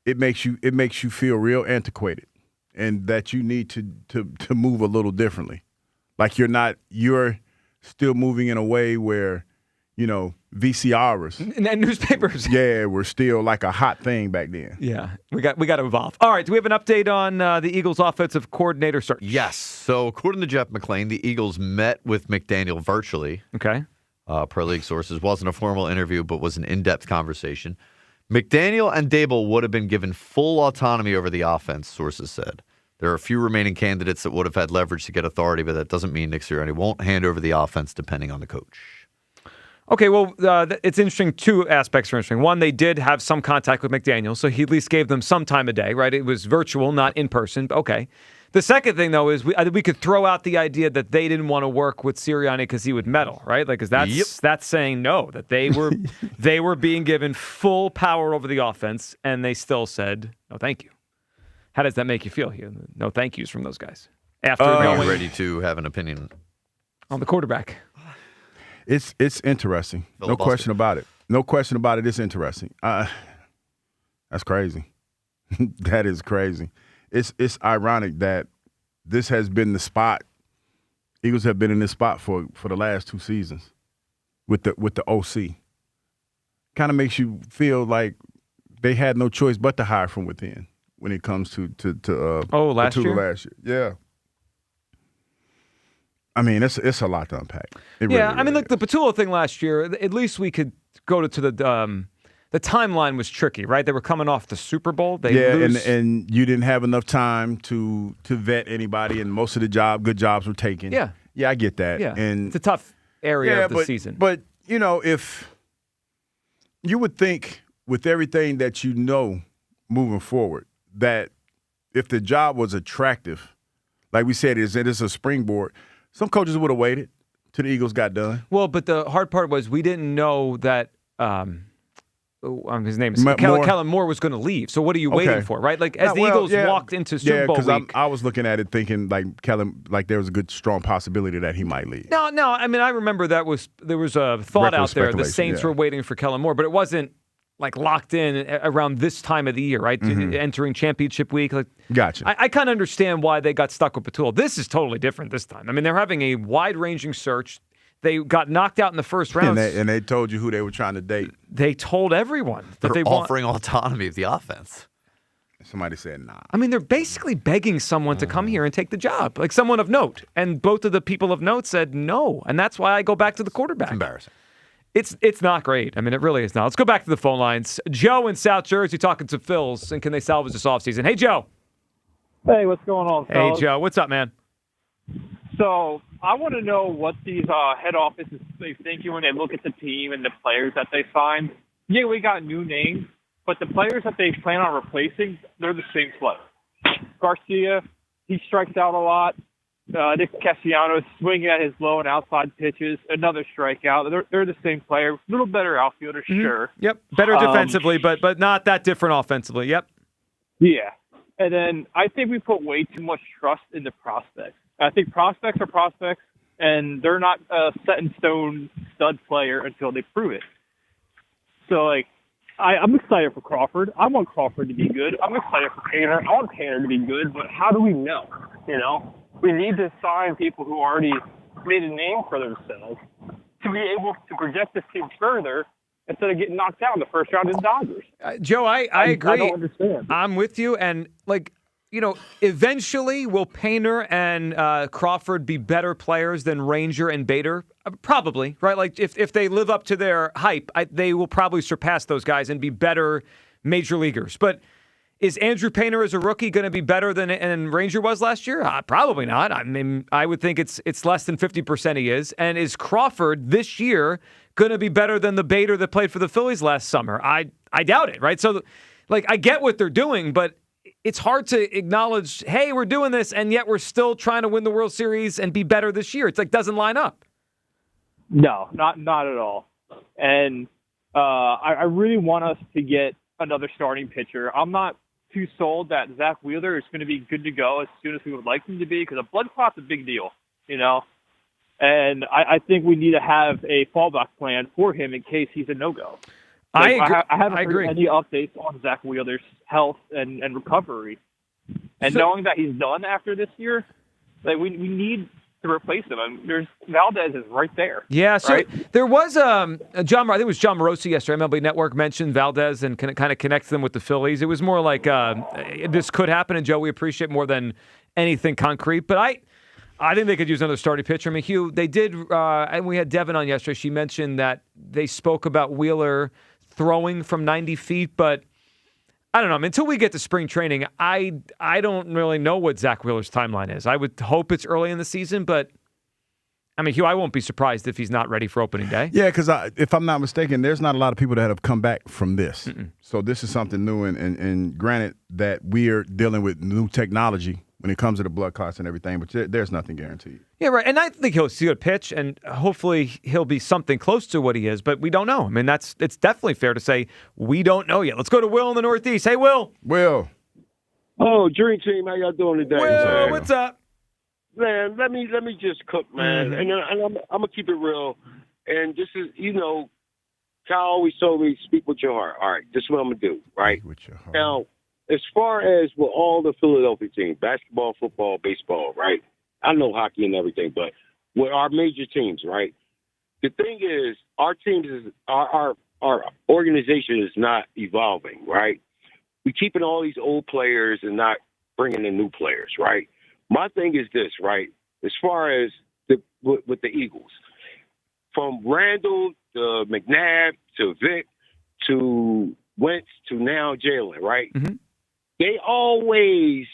it makes you feel real antiquated, and that you need to move a little differently. Like you're still moving in a way where, VCRs and newspapers. Yeah, were still like a hot thing back then. Yeah, we got to evolve. All right, do we have an update on the Eagles' offensive coordinator search? Yes. So according to Jeff McClain, the Eagles met with McDaniel virtually. Okay. Per league sources. Wasn't a formal interview, but was an in-depth conversation. McDaniel and Dable would have been given full autonomy over the offense, sources said. There are a few remaining candidates that would have had leverage to get authority, but that doesn't mean Nick Sirianni won't hand over the offense depending on the coach. Okay, well, it's interesting. Two aspects are interesting. One, they did have some contact with McDaniel, so he at least gave them some time a day, right? It was virtual, not in person. Okay. The second thing, though, is we could throw out the idea that they didn't want to work with Sirianni because he would meddle, right? Like, because that's saying no, that they were being given full power over the offense, and they still said no, thank you. How does that make you feel? No thank yous from those guys after Are you ready to have an opinion on the quarterback? It's interesting. No question about it. No question about it. It's interesting. That's crazy. That is crazy. It's ironic that this has been the spot. Eagles have been in this spot for the last 2 seasons with the OC. Kind of makes you feel like they had no choice but to hire from within when it comes to last year. Yeah. I mean, it's a lot to unpack. Look, the Patullo thing last year, at least we could go to the timeline was tricky, right? They were coming off the Super Bowl. And you didn't have enough time to vet anybody, and most of the good jobs were taken. Yeah. Yeah, I get that. Yeah. And it's a tough area of the season. But, if you would think with everything that moving forward, that if the job was attractive, like we said, it is a springboard, some coaches would have waited till the Eagles got done. Well, but the hard part was we didn't know that his name is Kellen Moore was going to leave. So what are you waiting for, right? Like as the Eagles walked into Super Bowl week. I was looking at it thinking like Kellen, like there was a good strong possibility that he might leave. No. I mean, I remember there was a thought out there the Saints were waiting for Kellen Moore, but it wasn't like locked in around this time of the year, right? Mm-hmm. Entering championship week. Like, gotcha. I kind of understand why they got stuck with Patullo. This is totally different this time. I mean, they're having a wide-ranging search. They got knocked out in the first round. And they told you who they were trying to date. They told everyone that they offering autonomy of the offense. Somebody said nah. I mean, they're basically begging someone to come here and take the job, like someone of note. And both of the people of note said no. And that's why I go back to the quarterback. It's embarrassing. It's not great. I mean, it really is not. Let's go back to the phone lines. Joe in South Jersey talking to Phils, and can they salvage this offseason? Hey, Joe. Hey, what's going on, fellas? Hey, Joe. What's up, man? So I want to know what these head offices are thinking when they look at the team and the players that they signed. Yeah, we got new names, but the players that they plan on replacing, they're the same players. Garcia, he strikes out a lot. Nick Castellanos swinging at his low and outside pitches, another strikeout. They're the same player, a little better outfielder, sure. Yep, better defensively, but not that different offensively. Yep. Yeah, and then I think we put way too much trust in the prospects. I think prospects are prospects, and they're not a set in stone stud player until they prove it. So like, I'm excited for Crawford. I want Crawford to be good. I'm excited for Painter. I want Painter to be good, but how do we know? We need to sign people who already made a name for themselves to be able to project this team further instead of getting knocked out in the first round of the Dodgers. Joe, I agree. I don't understand. I'm with you. And, eventually will Painter and Crawford be better players than Ranger and Bader? Probably, right? Like, if they live up to their hype, they will probably surpass those guys and be better major leaguers. But is Andrew Painter as a rookie going to be better than Ranger was last year? Probably not. I mean, I would think it's less than 50% he is. And is Crawford this year going to be better than the Bader that played for the Phillies last summer? I doubt it, right? So, I get what they're doing, but it's hard to acknowledge, hey, we're doing this, and yet we're still trying to win the World Series and be better this year. It's doesn't line up. No, not at all. And I really want us to get another starting pitcher. I'm not too sold that Zach Wheeler is going to be good to go as soon as we would like him to be, because a blood clot's a big deal, And And I think we need to have a fallback plan for him in case he's a no-go. I haven't agree. heard any updates on Zach Wheeler's health and recovery. And knowing that he's done after this year, like we need to replace him. I mean, there's Valdez is right there. Yeah, so right? there was I think it was John Morosi yesterday. MLB Network mentioned Valdez and kind of connects them with the Phillies. It was more like this could happen, and Joe, we appreciate more than anything concrete. But I think they could use another starting pitcher. I mean, Hugh, they did, and we had Devin on yesterday. She mentioned that they spoke about Wheeler throwing from 90 feet, but I don't know. I mean, until we get to spring training, I don't really know what Zach Wheeler's timeline is. I would hope it's early in the season, but I mean, Hugh, I won't be surprised if he's not ready for opening day. Yeah, because if I'm not mistaken, there's not a lot of people that have come back from this. So this is something new, and granted that we are dealing with new technology when it comes to the blood clots and everything, but there's nothing guaranteed. Yeah, right. And I think he'll see a pitch, and hopefully he'll be something close to what he is, but we don't know. I mean, it's definitely fair to say we don't know yet. Let's go to Will in the Northeast. Hey, Will. Will. Oh, Dream Team, how y'all doing today? Will, what's up? Man, let me just cook, man, and I'm gonna keep it real. And this is, Kyle always told me, speak with your heart. All right, this is what I'm gonna do. Right speak with your heart. Now, as far as with all the Philadelphia teams, basketball, football, baseball, right? I know hockey and everything, but with our major teams, right? The thing is, our teams our organization is not evolving, right? We're keeping all these old players and not bringing in new players, right? My thing is this, right? As far as with the Eagles, from Randall to McNabb to Vic to Wentz to now Jalen, right? Mm-hmm. They always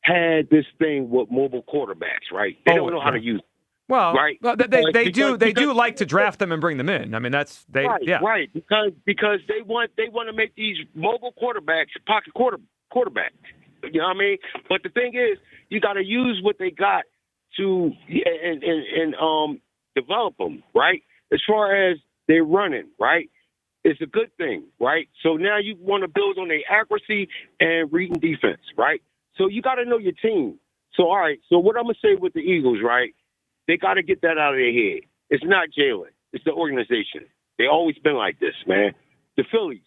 had this thing with mobile quarterbacks, right? They don't know how to use it. Well, right? They do like to draft them and bring them in. I mean, right, because they want to make these mobile quarterbacks pocket quarterbacks. You know what I mean? But the thing is, you got to use what they got to and develop them, right? As far as they're running, right? It's a good thing, right? So now you want to build on their accuracy and reading defense, right? So you got to know your team. So, all right, so what I'm going to say with the Eagles, right? They got to get that out of their head. It's not Jalen. It's the organization. They always been like this, man. The Phillies,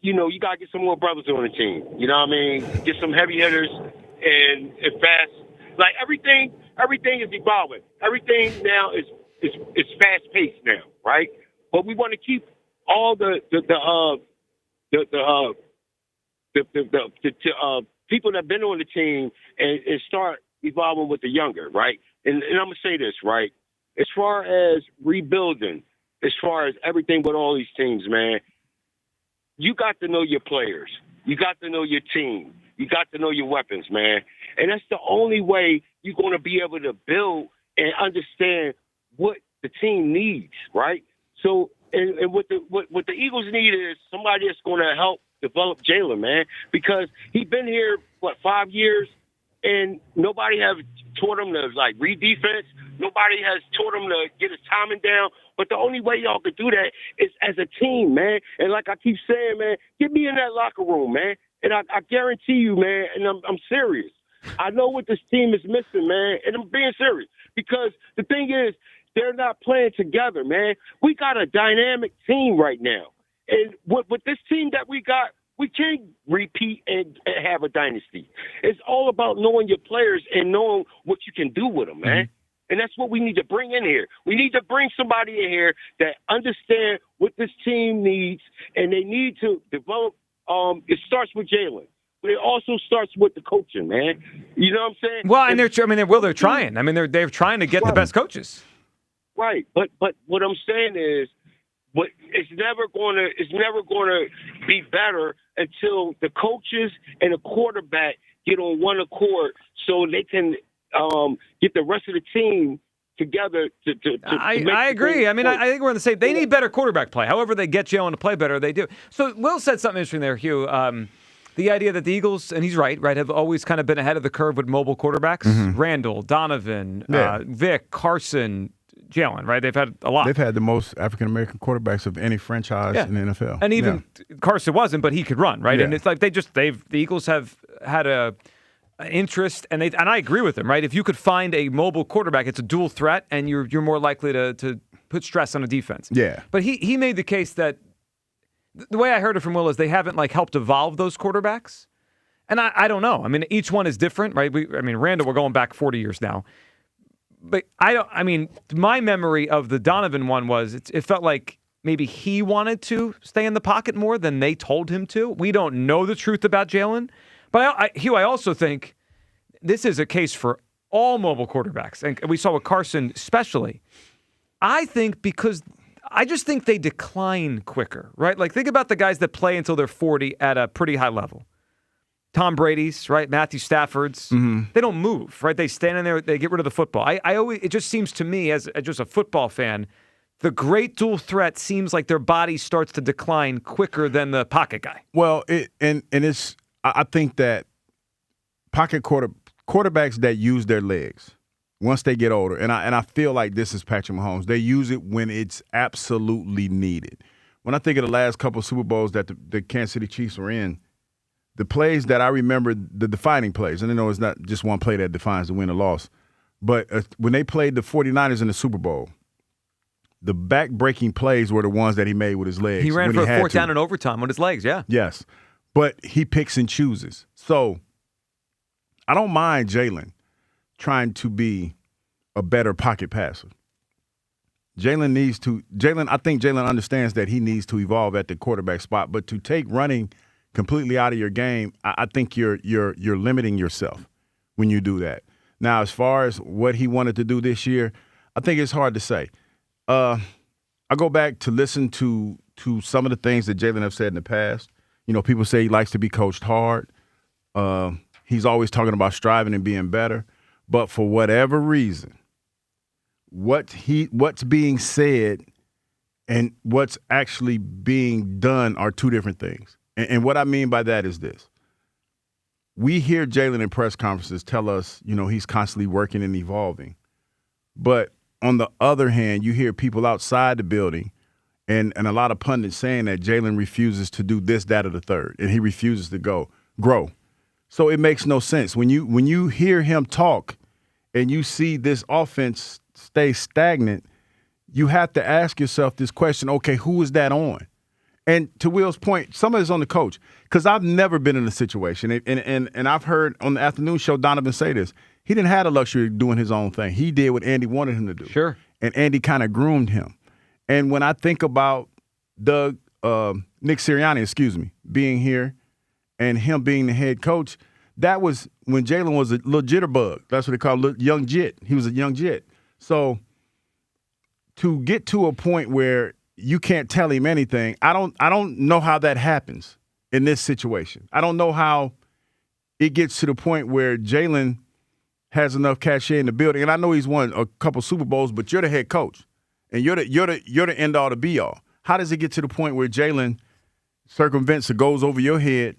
you got to get some more brothers on the team. You know what I mean? Get some heavy hitters and fast. Like everything is evolving. Everything now is fast paced now, right? But we want to keep all the people that have been on the team and start evolving with the younger, right? And I'm gonna say this, right? As far as rebuilding, as far as everything with all these teams, man, you got to know your players. You got to know your team. You got to know your weapons, man. And that's the only way you're going to be able to build and understand what the team needs, right? So, and what the Eagles need is somebody that's going to help develop Jalen, man, because he's been here, 5 years, and nobody have taught him to, read defense. Nobody has taught him to get his timing down. But the only way y'all could do that is as a team, man. And like I keep saying, man, get me in that locker room, man. And I guarantee you, man, and I'm serious. I know what this team is missing, man, and I'm being serious. Because the thing is, they're not playing together, man. We got a dynamic team right now. And with this team that we got, we can't repeat and have a dynasty. It's all about knowing your players and knowing what you can do with them, man. And that's what we need to bring in here. We need to bring somebody in here that understand what this team needs, and they need to develop. It starts with Jalen, but it also starts with the coaching, man. You know what I'm saying? Well, and they're trying. I mean, they're trying to get the best coaches. Right, but what I'm saying is, it's never going to be better until the coaches and the quarterback get on one accord, so they can get the rest of the team together to I agree. I mean, I think we're on the same. They need better quarterback play. However they get Jalen to play better, they do. So Will said something interesting there, Hugh. The idea that the Eagles, and he's right, have always kind of been ahead of the curve with mobile quarterbacks. Randall, Donovan, Vic, Carson, Jalen, right? They've had a lot. They've had the most African-American quarterbacks of any franchise in the NFL. And even Carson wasn't, but he could run, right? Yeah. And it's like the Eagles have had a interest, and I agree with him, right? If you could find a mobile quarterback, it's a dual threat, and you're more likely to put stress on a defense. Yeah. But he made the case that the way I heard it from Will is they haven't helped evolve those quarterbacks. And I don't know. I mean, each one is different, right? Randall, we're going back 40 years now. But my memory of the Donovan one was it felt like maybe he wanted to stay in the pocket more than they told him to. We don't know the truth about Jalen. But Hugh, I also think this is a case for all mobile quarterbacks. And we saw with Carson especially. I think because I just think they decline quicker, right? Think about the guys that play until they're 40 at a pretty high level. Tom Brady's, right? Matthew Stafford's. Mm-hmm. They don't move, right? They stand in there, they get rid of the football. It just seems to me, as just a football fan, the great dual threat seems like their body starts to decline quicker than the pocket guy. Well, I think that pocket quarterbacks that use their legs once they get older, and I feel like this is Patrick Mahomes, they use it when it's absolutely needed. When I think of the last couple of Super Bowls that the Kansas City Chiefs were in, the plays that I remember, the defining plays, and I know it's not just one play that defines the win or loss, but when they played the 49ers in the Super Bowl, the back-breaking plays were the ones that he made with his legs. He ran for a fourth down in overtime with his legs, yeah. Yes, but he picks and chooses. So I don't mind Jalen trying to be a better pocket passer. I think Jalen understands that he needs to evolve at the quarterback spot, but to take running completely out of your game, I think you're limiting yourself when you do that. Now, as far as what he wanted to do this year, I think it's hard to say. I go back to listen to some of the things that Jalen have said in the past. People say he likes to be coached hard. He's always talking about striving and being better. But for whatever reason, what's being said and what's actually being done are two different things. And what I mean by that is this. We hear Jalen in press conferences tell us, he's constantly working and evolving. But on the other hand, you hear people outside the building and a lot of pundits saying that Jalen refuses to do this, that, or the third, and he refuses to grow. So it makes no sense. When you hear him talk and you see this offense stay stagnant, you have to ask yourself this question, okay, who is that on? And to Will's point, some of it's on the coach, because I've never been in a situation, and I've heard on the afternoon show Donovan say this. He didn't have the luxury of doing his own thing. He did what Andy wanted him to do. Sure. And Andy kind of groomed him. And when I think about Nick Sirianni, being here and him being the head coach, that was when Jalen was a little jitterbug. That's what they call a young jit. He was a young jit. So to get to a point where you can't tell him anything, I don't know how that happens in this situation. I don't know how it gets to the point where Jalen has enough cachet in the building. And I know he's won a couple Super Bowls, but you're the head coach. And you're the end all to be all. How does it get to the point where Jalen circumvents or goes over your head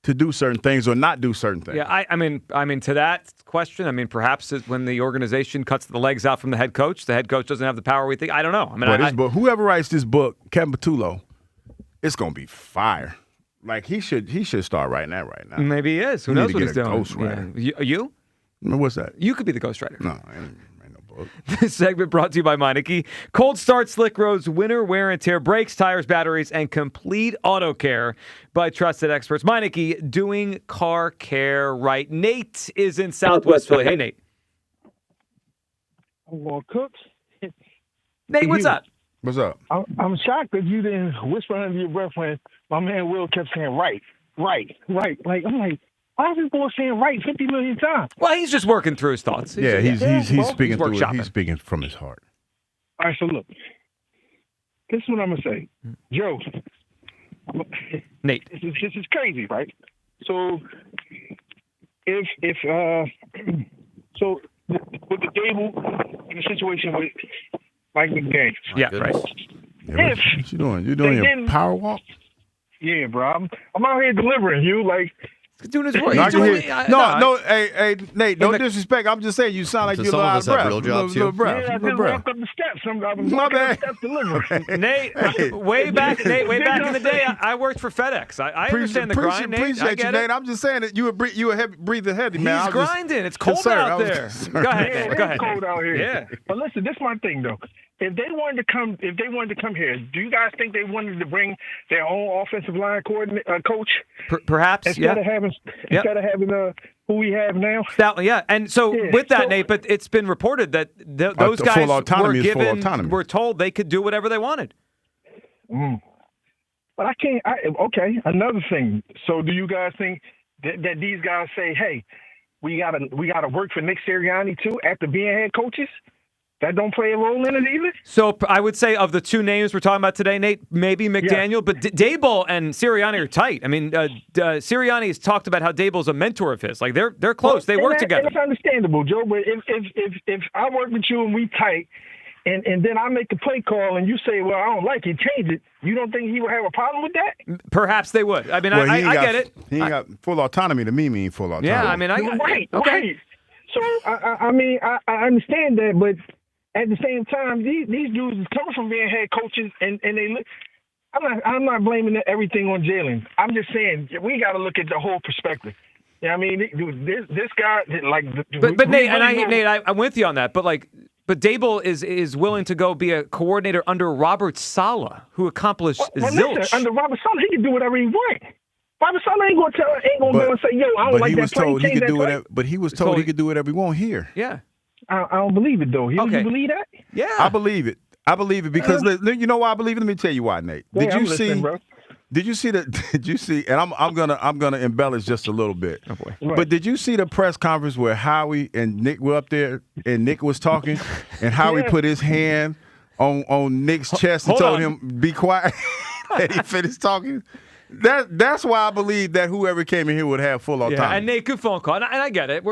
to do certain things or not do certain things? Yeah, I mean, to that question, perhaps when the organization cuts the legs out from the head coach doesn't have the power we think. I don't know. This book, whoever writes this book, Kevin Patullo, it's gonna be fire. He should start writing that right now. Maybe he is. Who knows what he's doing? Ghostwriter. Yeah. You? What's that? You could be the ghostwriter. No, I ain't no book. This segment brought to you by Meineke. Cold Start Slick Roads, winter wear and tear, brakes, tires, batteries, and complete auto care by trusted experts. Meineke, doing car care right. Nate is in Southwest Philly. Hey, Nate. Well, Cooks. Nate, what's up? What's up? I'm shocked that you didn't whisper under your breath when my man Will kept saying right. I'm like, why is this boy saying right 50 million times? Well, he's just working through his thoughts. He's speaking through it. He's speaking from his heart. All right, so look. This is what I'm going to say. Joe. Nate. This is crazy, right? So, with the Dable in the situation with Mike McDaniels. Yeah, right. Yeah, what you doing? You doing your power walk? Yeah, bro. I'm out here delivering, you. doing his work. No, He's doing, hey, Nate, no disrespect. I'm just saying you sound like you're a little out of breath. Real jobs, little breath. Yeah, I just walked up the steps. I was My walking bad. up the steps delivering. Nate, way back in the day, I worked for FedEx. I understand the grind, Nate. Appreciate I get you, Nate. it. I'm just saying that you were breathing heavy, man. He's grinding. It's cold out there. Go ahead, Nate. Go ahead. It's cold out here. Yeah. But listen, this is my thing though. If they wanted to come here, do you guys think they wanted to bring their own offensive line coach? Perhaps, instead of having who we have now. Yeah, and so with that, Nate, but it's been reported that those guys were told they could do whatever they wanted. But I can't. Okay, another thing. So do you guys think that these guys say, "Hey, we gotta work for Nick Sirianni too after being head coaches"? That don't play a role in it either? So I would say of the two names we're talking about today, Nate, maybe McDaniel, but Daboll and Sirianni are tight. I mean, Sirianni has talked about how Daboll's a mentor of his. Like they're close. They work together. It's understandable, Joe. But if I work with you and we tight, and then I make a play call and you say, "Well, I don't like it, change it," you don't think he would have a problem with that? Perhaps they would. I mean, I get it. He ain't got full autonomy to mean full autonomy. Yeah, I mean, right. Okay. So I mean, I understand that, but at the same time, these dudes is coming from being head coaches, and they look. I'm not blaming everything on Jalen. I'm just saying we got to look at the whole perspective. Yeah, I mean, this guy like. But Nate, I'm with you on that. But Daboll is willing to go be a coordinator under Robert Saleh, who accomplished zilch. Listen, under Robert Saleh, he can do whatever he wants. Robert Saleh ain't gonna go and say, "Yo, I don't like that play." But he was told he could do whatever he want here. Yeah. I don't believe it though. You believe that? Yeah, I believe it. I believe it because you know why I believe it. Let me tell you why, Nate. Did you see? And I'm gonna embellish just a little bit. Oh boy. Right. But did you see the press conference where Howie and Nick were up there and Nick was talking and Howie put his hand on Nick's chest and told him be quiet and he finished talking? That's why I believe that whoever came in here would have full autonomy. Yeah, and Nate, good phone call, and I get it.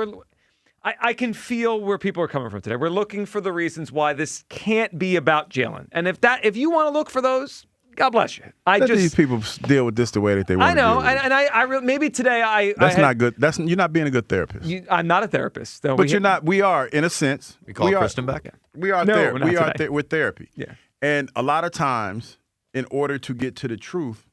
I can feel where people are coming from today. We're looking for the reasons why this can't be about Jalen. And if you want to look for those, God bless you. Let these people deal with this the way that they want to know, deal with and I maybe today That's not good. You're not being a good therapist. I'm not a therapist. But you're not. We are, in a sense. We call Kristen back. We are with therapy. Yeah. And a lot of times, in order to get to the truth,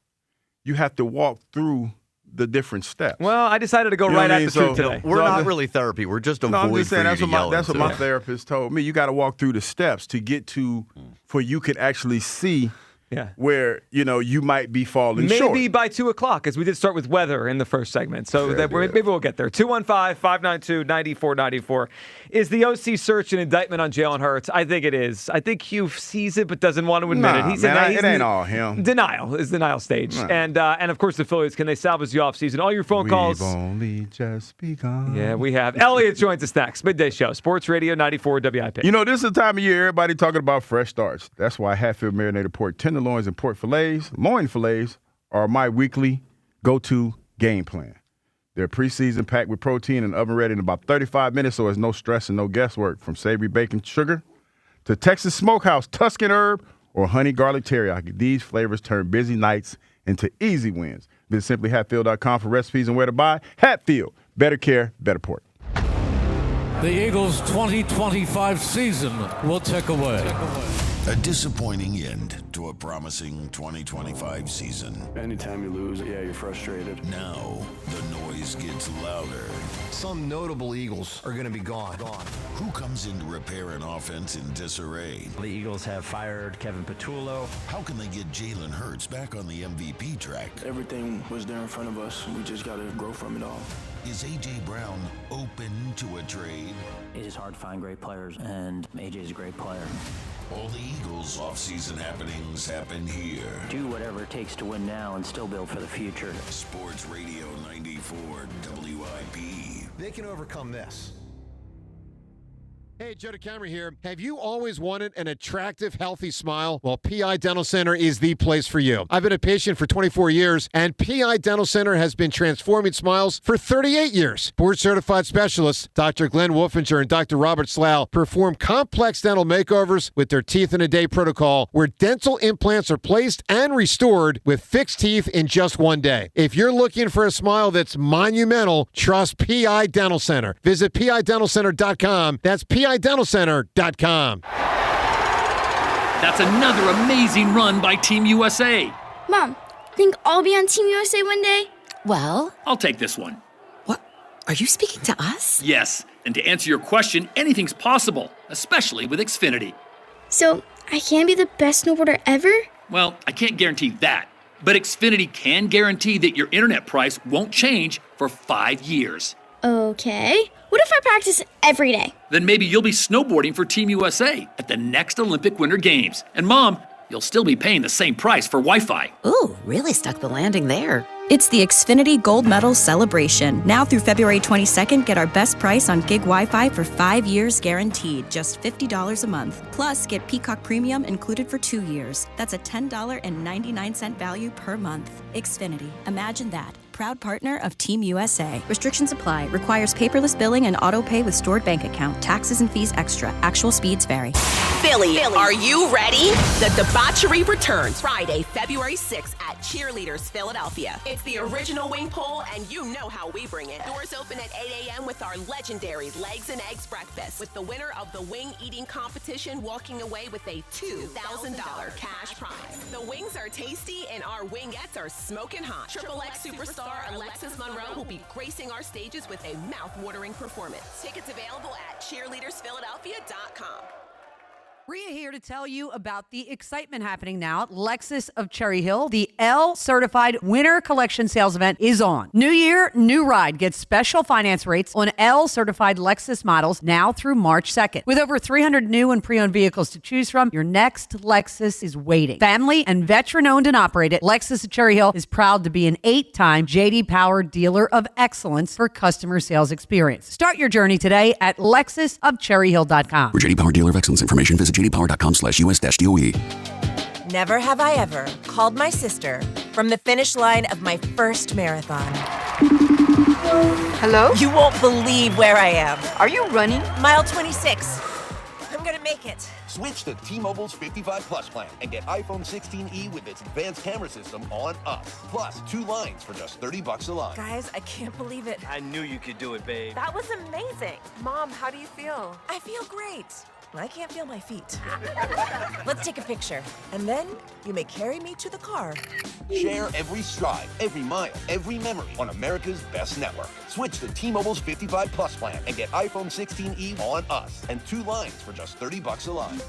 you have to walk through the different steps. Well, I decided to go right at the truth today. We're not really therapy. We're just a void for you to yell that's what my therapist told me. You got to walk through the steps to get to, for you can actually see where, you might be falling short. Maybe by 2 o'clock, as we did start with weather in the first segment. So maybe we'll get there. 215-592-9494. Is the OC search an indictment on Jalen Hurts? I think it is. I think Hugh sees it but doesn't want to admit it. It ain't all him. Denial is denial stage. Nah. And of course, the Phillies, can they salvage the offseason? All your phone calls. We've only just begun. Yeah, we have. Elliot joins us next. Midday Show, Sports Radio 94 WIP. This is the time of year everybody talking about fresh starts. That's why Hatfield marinated pork tenderloins and pork fillets, loin fillets, are my weekly go-to game plan. They're preseason packed with protein and oven ready in about 35 minutes, so there's no stress and no guesswork. From savory bacon sugar to Texas Smokehouse, Tuscan herb, or honey garlic teriyaki, these flavors turn busy nights into easy wins. Visit simplyhatfield.com for recipes and where to buy. Hatfield, better care, better pork. The Eagles' 2025 season will tick away. A disappointing end to a promising 2025 season. Anytime you lose, you're frustrated. Now, the noise gets louder. Some notable Eagles are going to be gone. Who comes in to repair an offense in disarray? The Eagles have fired Kevin Patullo. How can they get Jalen Hurts back on the MVP track? Everything was there in front of us. We just got to grow from it all. Is A.J. Brown open to a trade? It is hard to find great players, and A.J. is a great player. All the Eagles' offseason happenings happen here. Do whatever it takes to win now and still build for the future. Sports Radio 94 WIP. They can overcome this. Hey, Joe DeCamera here. Have you always wanted an attractive, healthy smile? Well, PI Dental Center is the place for you. I've been a patient for 24 years, and PI Dental Center has been transforming smiles for 38 years. Board-certified specialists, Dr. Glenn Wolfinger and Dr. Robert Slough, perform complex dental makeovers with their teeth-in-a-day protocol, where dental implants are placed and restored with fixed teeth in just one day. If you're looking for a smile that's monumental, trust PI Dental Center. Visit PIDentalCenter.com. That's PIDentalCenter.com. That's another amazing run by Team USA. Mom, think I'll be on Team USA one day? Well, I'll take this one. What? Are you speaking to us? Yes, and to answer your question, anything's possible, especially with Xfinity. So, I can be the best snowboarder ever? Well, I can't guarantee that, but Xfinity can guarantee that your internet price won't change for 5 years. Okay. What if I practice every day? Then maybe you'll be snowboarding for Team USA at the next Olympic Winter Games. And Mom, you'll still be paying the same price for Wi-Fi. Ooh, really stuck the landing there. It's the Xfinity Gold Medal Celebration. Now through February 22nd, get our best price on gig Wi-Fi for 5 years guaranteed, just $50 a month. Plus, get Peacock Premium included for 2 years. That's a $10.99 value per month. Xfinity. Imagine that. Proud partner of Team USA. Restrictions apply. Requires paperless billing and auto pay with stored bank account. Taxes and fees extra. Actual speeds vary. Philly, are you ready? The debauchery returns Friday, February 6th at Cheerleaders Philadelphia. It's the original wing pole, and you know how we bring it. Doors open at 8 a.m. with our legendary Legs and Eggs breakfast, with the winner of the wing eating competition walking away with a $2,000 cash prize. The wings are tasty, and our wingettes are smoking hot. Triple X superstar Alexis Monroe will be gracing our stages with a mouth-watering performance. Tickets available at cheerleadersphiladelphia.com. Rhea here to tell you about the excitement happening now at Lexus of Cherry Hill. The L-certified Winter Collection sales event is on. New year, new ride. Get special finance rates on L-certified Lexus models now through March 2nd. With over 300 new and pre-owned vehicles to choose from, your next Lexus is waiting. Family and veteran-owned and operated, Lexus of Cherry Hill is proud to be an 8-time J.D. Power Dealer of Excellence for customer sales experience. Start your journey today at lexusofcherryhill.com. For J.D. Power Dealer of Excellence information, visit jdpower.com/US-DOE. Never have I ever called my sister from the finish line of my first marathon. Hello? You won't believe where I am. Are you running? Mile 26. I'm gonna make it. Switch to T-Mobile's 55 Plus plan and get iPhone 16e with its advanced camera system on us. Plus, 2 lines for just $30 a line. Guys, I can't believe it. I knew you could do it, babe. That was amazing. Mom, how do you feel? I feel great. I can't feel my feet. Let's take a picture, and then you may carry me to the car. Share every stride, every mile, every memory on America's best network. Switch to T-Mobile's 55 Plus plan and get iPhone 16e on us and 2 lines for just $30 a line.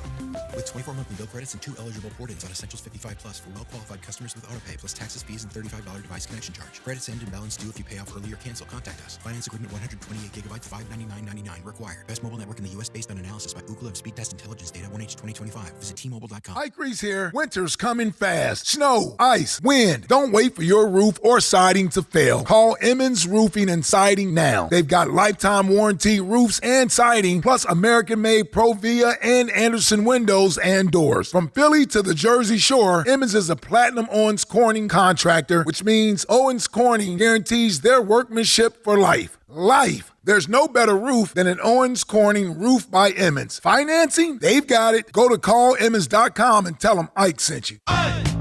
With 24 monthly bill credits and 2 eligible port-ins on Essentials 55 Plus for well-qualified customers with autopay plus taxes, fees, and $35 device connection charge. Credits end and balance due if you pay off early or cancel. Contact us. Finance agreement 128 gigabytes, $599.99 required. Best mobile network in the U.S. based on analysis by Ookla of Speed Test Intelligence data 1H 2025. Visit T-Mobile.com. Ike Reese here. Winter's coming fast. Snow, ice, wind. Don't wait for your roof or siding to fail. Call Emmons Roofing and Siding now. They've got lifetime warranty roofs and siding, plus American-made Provia and Anderson windows and doors. From Philly to the Jersey Shore, Emmons is a Platinum Owens Corning contractor, which means Owens Corning guarantees their workmanship for life. Life. There's no better roof than an Owens Corning roof by Emmons. Financing? They've got it. Go to callemmons.com and tell them Ike sent you. Let's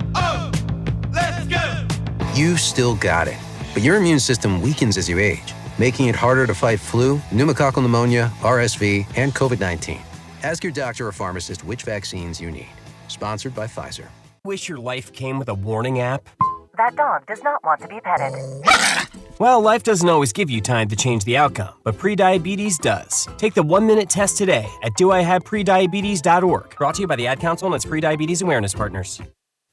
go! You still got it, but your immune system weakens as you age, making it harder to fight flu, pneumococcal pneumonia, RSV, and COVID-19. Ask your doctor or pharmacist which vaccines you need. Sponsored by Pfizer. Wish your life came with a warning app? That dog does not want to be petted. Well, life doesn't always give you time to change the outcome, but prediabetes does. Take the 1-minute test today at doihaveprediabetes.org. Brought to you by the Ad Council and its Prediabetes Awareness Partners.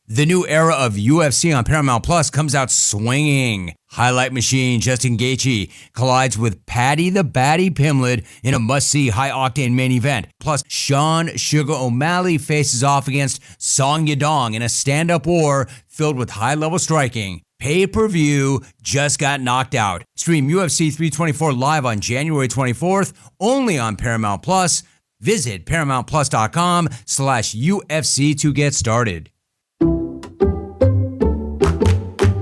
The new era of UFC on Paramount Plus comes out swinging. Highlight machine Justin Gaethje collides with Paddy the Baddy Pimblett in a must-see high-octane main event. Plus, Sean Sugar O'Malley faces off against Song Yadong in a stand-up war filled with high-level striking. Pay-per-view just got knocked out. Stream UFC 324 live on January 24th, only on Paramount Plus. Visit ParamountPlus.com/UFC to get started.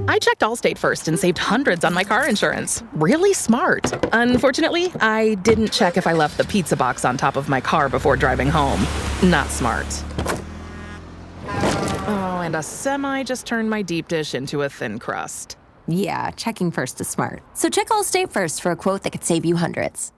I checked Allstate first and saved hundreds on my car insurance. Really smart. Unfortunately, I didn't check if I left the pizza box on top of my car before driving home. Not smart. Oh, and a semi just turned my deep dish into a thin crust. Yeah, checking first is smart. So check Allstate first for a quote that could save you hundreds.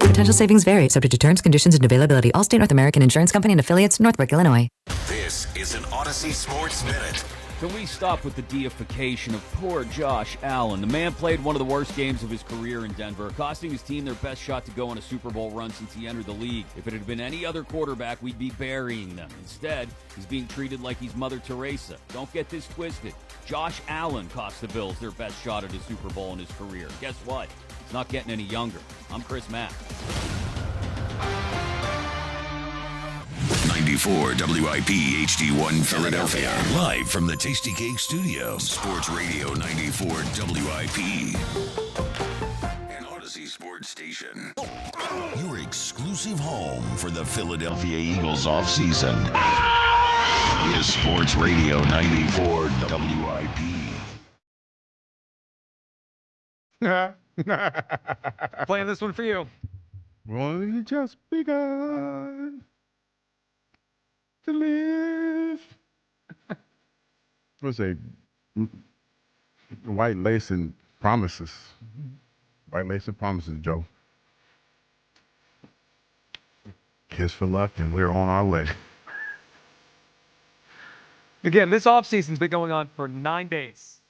Potential savings vary, subject to terms, conditions, and availability. Allstate North American Insurance Company and affiliates, Northbrook, Illinois. This is an Odyssey Sports Minute. Can we stop with the deification of poor Josh Allen? The man played one of the worst games of his career in Denver, costing his team their best shot to go on a Super Bowl run since he entered the league. If it had been any other quarterback, we'd be burying them. Instead, he's being treated like he's Mother Teresa. Don't get this twisted. Josh Allen cost the Bills their best shot at a Super Bowl in his career. Guess what? It's not getting any younger. I'm Chris Mack. 94 WIP HD1 Philadelphia. Live from the Tasty Cake Studio. Sports Radio 94 WIP. An Odyssey Sports Station. Your exclusive home for the Philadelphia Eagles offseason. Is Sports Radio 94 WIP. Playing this one for you. Only just begun to live. What's a white lace and promises? White lace and promises, Joe. Kiss for luck, and we're on our way. Again, this offseason's been going on for 9 days.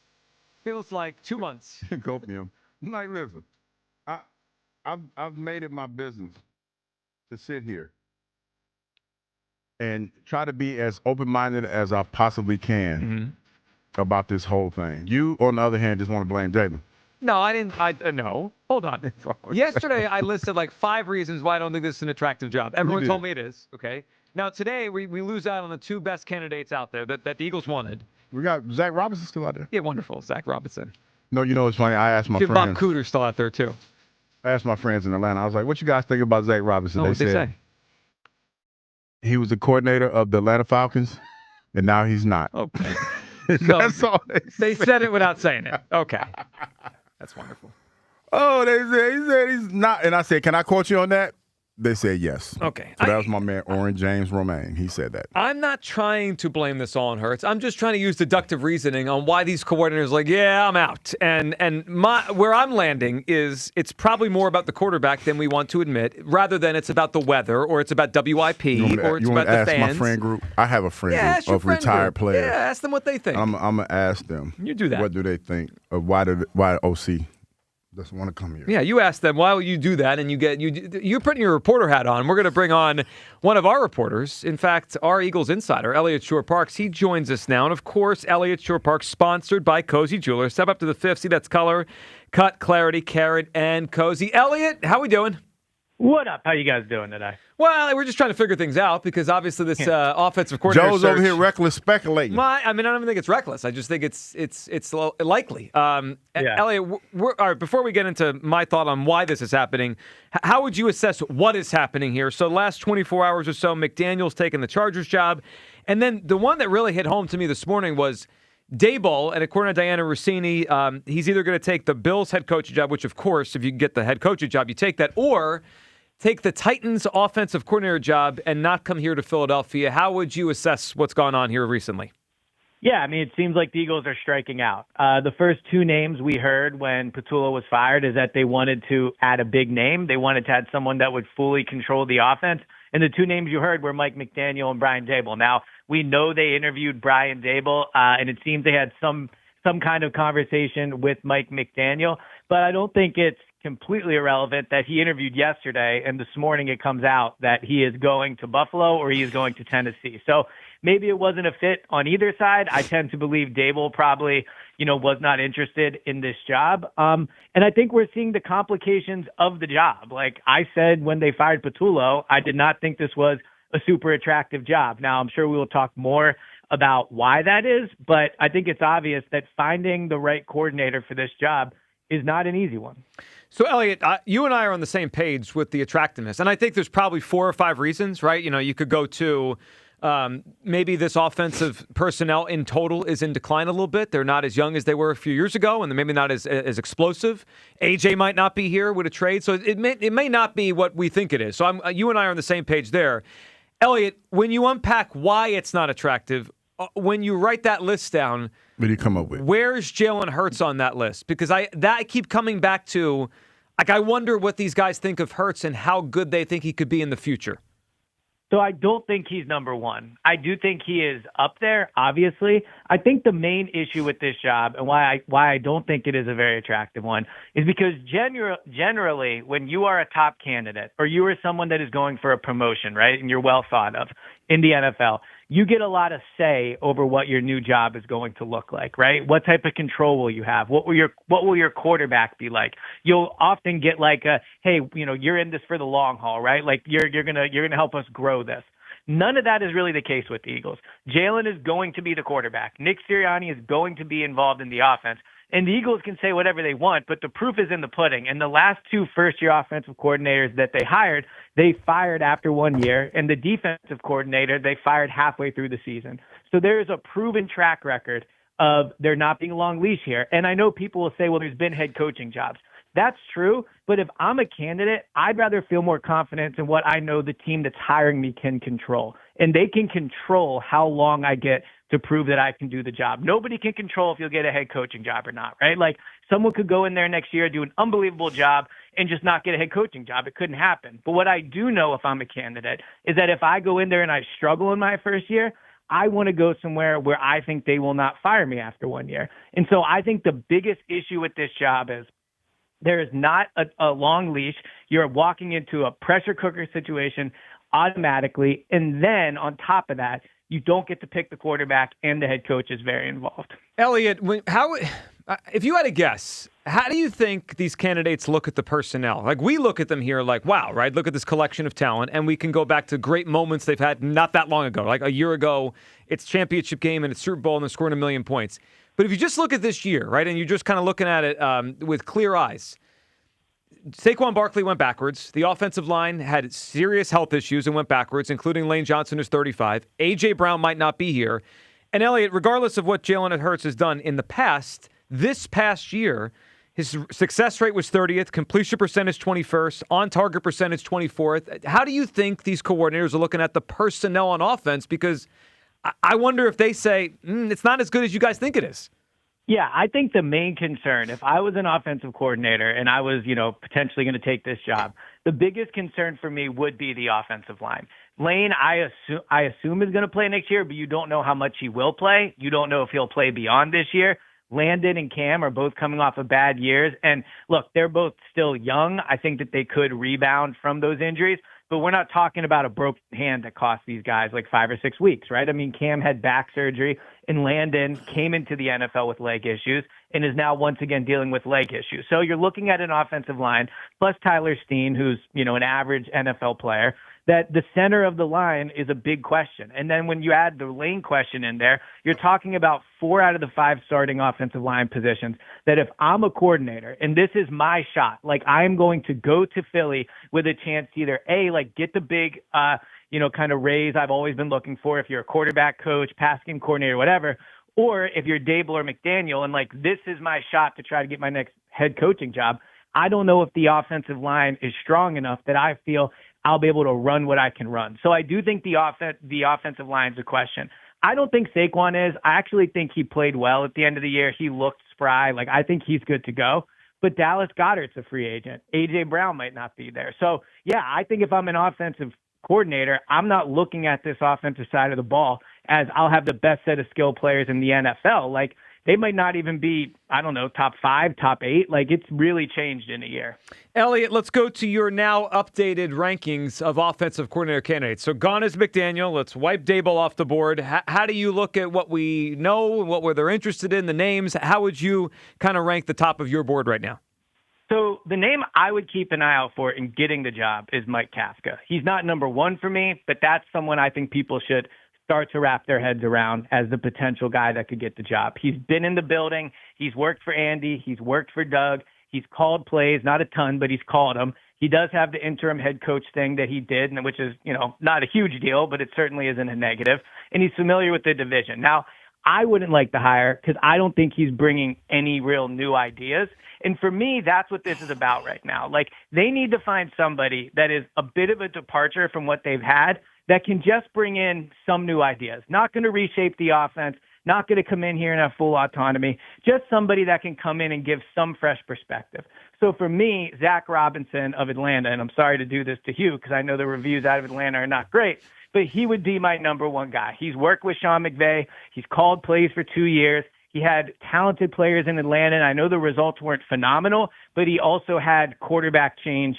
Feels like 2 months. Copium. Like, listen, I've made it my business to sit here and try to be as open-minded as I possibly can about this whole thing. You, on the other hand, just want to blame Jalen. No, I didn't. No. Hold on. Yesterday, I listed like 5 reasons why I don't think this is an attractive job. Everyone told me it is, okay? Now, today, we lose out on the 2 best candidates out there that the Eagles wanted. We got Zach Robinson still out there. Yeah, wonderful. Zach Robinson. No, you know what's funny? I asked my friends. Bob Cooter's still out there, too. I asked my friends in Atlanta. I was like, what you guys think about Zach Robinson? What'd they say? He was the coordinator of the Atlanta Falcons, and now he's not. Okay. That's all they said it without saying it. Okay. That's wonderful. Oh, he said he's not. And I said, can I quote you on that? They said yes. Okay. So that was my man, Oren James Romaine. He said that. I'm not trying to blame this all on Hurts. I'm just trying to use deductive reasoning on why these coordinators are like, yeah, I'm out. And where I'm landing is it's probably more about the quarterback than we want to admit, rather than it's about the weather or it's about WIP or it's about the fans. My friend group? I have a friend group of retired players. Yeah, ask them what they think. I'm going to ask them. You do that. What do they think? Why OC doesn't want to come here? Yeah, you ask them, why will you do that? And you're putting your reporter hat on. We're going to bring on one of our reporters. In fact, our Eagles insider, Elliot Shore-Parks, he joins us now. And of course, Elliot Shore-Parks, sponsored by Cozy Jewelers. Step up to the fifth. See, that's color, cut, clarity, carrot, and cozy. Elliot, how we doing? What up? How you guys doing today? Well, we're just trying to figure things out because obviously this offensive coordinator Joe's over here reckless speculating. Well, I mean, I don't even think it's reckless. I just think it's likely. Elliot, all right, before we get into my thought on why this is happening, how would you assess what is happening here? So the last 24 hours or so, McDaniel's taken the Chargers job. And then the one that really hit home to me this morning was Daboll, and according to Diana Rossini, he's either going to take the Bills head coach job, which, of course, if you can get the head coach job, you take that, or take the Titans offensive coordinator job and not come here to Philadelphia. How would you assess what's gone on here recently? Yeah, I mean, it seems like the Eagles are striking out. The first 2 names we heard when Patullo was fired is that they wanted to add a big name. They wanted to add someone that would fully control the offense. And the 2 names you heard were Mike McDaniel and Brian Daboll. Now, we know they interviewed Brian Daboll, and it seems they had some kind of conversation with Mike McDaniel. But I don't think it's completely irrelevant that he interviewed yesterday, and this morning it comes out that he is going to Buffalo or he is going to Tennessee. So maybe it wasn't a fit on either side. I tend to believe Daboll probably, was not interested in this job. And I think we're seeing the complications of the job. Like I said when they fired Patullo, I did not think this was a super attractive job. Now, I'm sure we will talk more about why that is, but I think it's obvious that finding the right coordinator for this job is not an easy one. So, Elliot, you and I are on the same page with the attractiveness. And I think there's probably 4 or 5 reasons, right? You could go to maybe this offensive personnel in total is in decline a little bit. They're not as young as they were a few years ago, and they're maybe not as explosive. AJ might not be here with a trade, so it may not be what we think it is. So you and I are on the same page there. Elliot, when you unpack why it's not attractive, when you write that list down, what do you come up with? Where's Jalen Hurts on that list? Because I keep coming back to, I wonder what these guys think of Hurts and how good they think he could be in the future. So I don't think he's number one. I do think he is up there, obviously. I think the main issue with this job and why I don't think it is a very attractive one is because generally when you are a top candidate or you are someone that is going for a promotion, right, and you're well thought of in the NFL, you get a lot of say over what your new job is going to look like, right? What type of control will you have? What will your quarterback be like? You'll often get like hey, you're in this for the long haul, right? Like you're gonna help us grow this. None of that is really the case with the Eagles. Jalen is going to be the quarterback. Nick Sirianni is going to be involved in the offense. And the Eagles can say whatever they want, but the proof is in the pudding. And the last 2 first-year offensive coordinators that they hired, they fired after 1 year. And the defensive coordinator, they fired halfway through the season. So there is a proven track record of there not being a long leash here. And I know people will say, well, there's been head coaching jobs. That's true. But if I'm a candidate, I'd rather feel more confidence in what I know the team that's hiring me can control. And they can control how long I get to prove that I can do the job. Nobody can control if you'll get a head coaching job or not, right? Like someone could go in there next year, do an unbelievable job, and just not get a head coaching job. It couldn't happen. But what I do know if I'm a candidate is that if I go in there and I struggle in my first year, I want to go somewhere where I think they will not fire me after 1 year. And so I think the biggest issue with this job is there is not a long leash. You're walking into a pressure cooker situation automatically. And then on top of that, you don't get to pick the quarterback, and the head coach is very involved. Elliot, if you had a guess, how do you think these candidates look at the personnel? Like we look at them here like, wow, right? Look at this collection of talent, and we can go back to great moments they've had not that long ago. Like a year ago, it's championship game and it's Super Bowl and they're scoring 1 million points. But if you just look at this year, right, and you're just kind of looking at it with clear eyes, Saquon Barkley went backwards. The offensive line had serious health issues and went backwards, including Lane Johnson, who's 35. A.J. Brown might not be here. And Elliot, regardless of what Jalen Hurts has done in the past, this past year, his success rate was 30th, completion percentage 21st, on-target percentage 24th. How do you think these coordinators are looking at the personnel on offense? Because I wonder if they say, it's not as good as you guys think it is. Yeah, I think the main concern, if I was an offensive coordinator and I was, potentially going to take this job, the biggest concern for me would be the offensive line. Lane, I assume is going to play next year, but you don't know how much he will play. You don't know if he'll play beyond this year. Landon and Cam are both coming off of bad years. And look, they're both still young. I think that they could rebound from those injuries. But we're not talking about a broken hand that cost these guys like 5 or 6 weeks, right? I mean, Cam had back surgery, and Landon came into the NFL with leg issues and is now once again dealing with leg issues. So you're looking at an offensive line, plus Tyler Steen, who's, an average NFL player, that the center of the line is a big question. And then when you add the Lane question in there, you're talking about 4 out of the 5 starting offensive line positions that if I'm a coordinator and this is my shot, like I'm going to go to Philly with a chance to either get the big, kind of raise I've always been looking for if you're a quarterback coach, pass game coordinator, whatever, or if you're Dable or McDaniel and this is my shot to try to get my next head coaching job. I don't know if the offensive line is strong enough that I feel I'll be able to run what I can run. So I do think the offensive line is a question. I don't think Saquon is. I actually think he played well at the end of the year. He looked spry. I think he's good to go. But Dallas Goedert's a free agent. A.J. Brown might not be there. So, yeah, I think if I'm an offensive coordinator, I'm not looking at this offensive side of the ball as I'll have the best set of skill players in the NFL. They might not even be, top 5, top 8. It's really changed in a year. Elliot, let's go to your now updated rankings of offensive coordinator candidates. So gone is McDaniel. Let's wipe Dable off the board. How do you look at what we know, what they're interested in, the names? How would you kind of rank the top of your board right now? So the name I would keep an eye out for in getting the job is Mike Kafka. He's not number 1 for me, but that's someone I think people should start to wrap their heads around as the potential guy that could get the job. He's been in the building. He's worked for Andy. He's worked for Doug. He's called plays, not a ton, but he's called them. He does have the interim head coach thing that he did, which is, not a huge deal, but it certainly isn't a negative. And he's familiar with the division. Now, I wouldn't like the hire because I don't think he's bringing any real new ideas. And for me, that's what this is about right now. Like, they need to find somebody that is a bit of a departure from what they've had that can just bring in some new ideas. Not going to reshape the offense, not going to come in here and have full autonomy, just somebody that can come in and give some fresh perspective. So for me, Zach Robinson of Atlanta, and I'm sorry to do this to Hugh because I know the reviews out of Atlanta are not great, but he would be my number one guy. He's worked with Sean McVay. He's called plays for 2 years. He had talented players in Atlanta, and I know the results weren't phenomenal, but he also had quarterback change,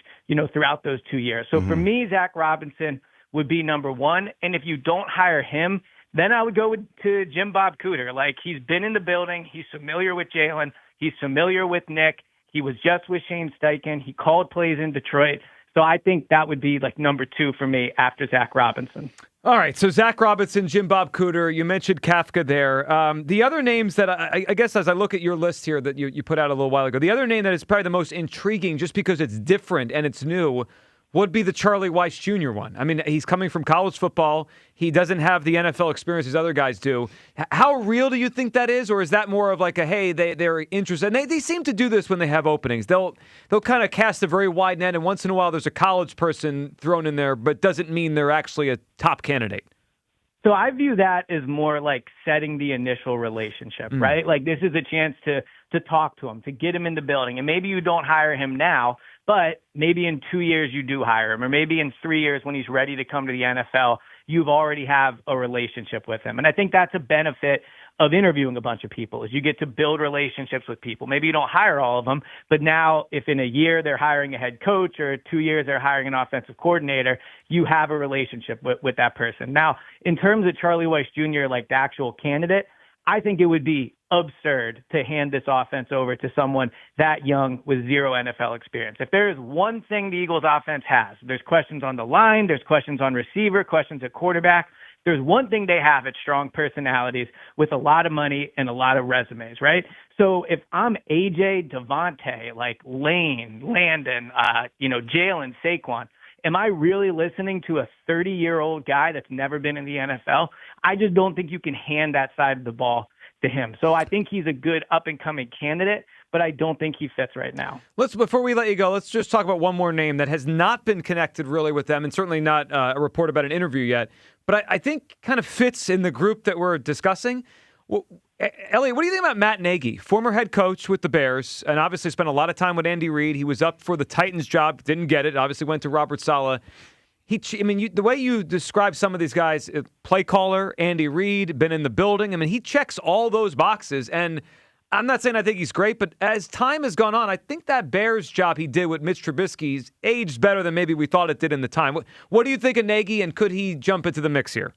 throughout those 2 years. So for me, Zach Robinson would be number one. And if you don't hire him, then I would go to Jim Bob Cooter. Like, he's been in the building. He's familiar with Jalen. He's familiar with Nick. He was just with Shane Steichen. He called plays in Detroit. So I think that would be like number two for me after Zach Robinson. All right, so Zach Robinson, Jim Bob Cooter, you mentioned Kafka there. The other names that I guess as I look at your list here that you put out a little while ago, the other name that is probably the most intriguing just because it's different and it's new would be the Charlie Weiss Jr. one. I mean, he's coming from college football. He doesn't have the NFL experience as other guys do. How real do you think that is? Or is that more of like a, hey, they're interested? And they seem to do this when they have openings. They'll kind of cast a very wide net, and once in a while there's a college person thrown in there, but doesn't mean they're actually a top candidate. So I view that as more like setting the initial relationship, right? Like, this is a chance to talk to him, to get him in the building. And maybe you don't hire him now, but maybe in 2 years you do hire him, or maybe in 3 years when he's ready to come to the NFL, you've already have a relationship with him. And I think that's a benefit of interviewing a bunch of people, is you get to build relationships with people. Maybe you don't hire all of them, but now if in a year they're hiring a head coach or 2 years they're hiring an offensive coordinator, you have a relationship with that person. Now, in terms of Charlie Weiss Jr., like the actual candidate, I think it would be absurd to hand this offense over to someone that young with zero NFL experience. If there is one thing the Eagles offense has, there's questions on the line, there's questions on receiver, questions at quarterback. There's one thing they have, it's strong personalities with a lot of money and a lot of resumes, right? So if I'm AJ, Devontae, like Lane, Landon, Jalen, Saquon, am I really listening to a 30-year-old guy that's never been in the NFL? I just don't think you can hand that side of the ball to him. So I think he's a good up-and-coming candidate, but I don't think he fits right now. Before we let you go, let's just talk about one more name that has not been connected really with them, and certainly not a report about an interview yet, but I think kind of fits in the group that we're discussing. Well, Elliot, what do you think about Matt Nagy, former head coach with the Bears, and obviously spent a lot of time with Andy Reid? He was up for the Titans job, didn't get it, obviously went to Robert Saleh. The way you describe some of these guys, play caller, Andy Reid, been in the building, he checks all those boxes. And I'm not saying I think he's great, but as time has gone on, I think that Bears job he did with Mitch Trubisky's aged better than maybe we thought it did in the time. What do you think of Nagy, and could he jump into the mix here?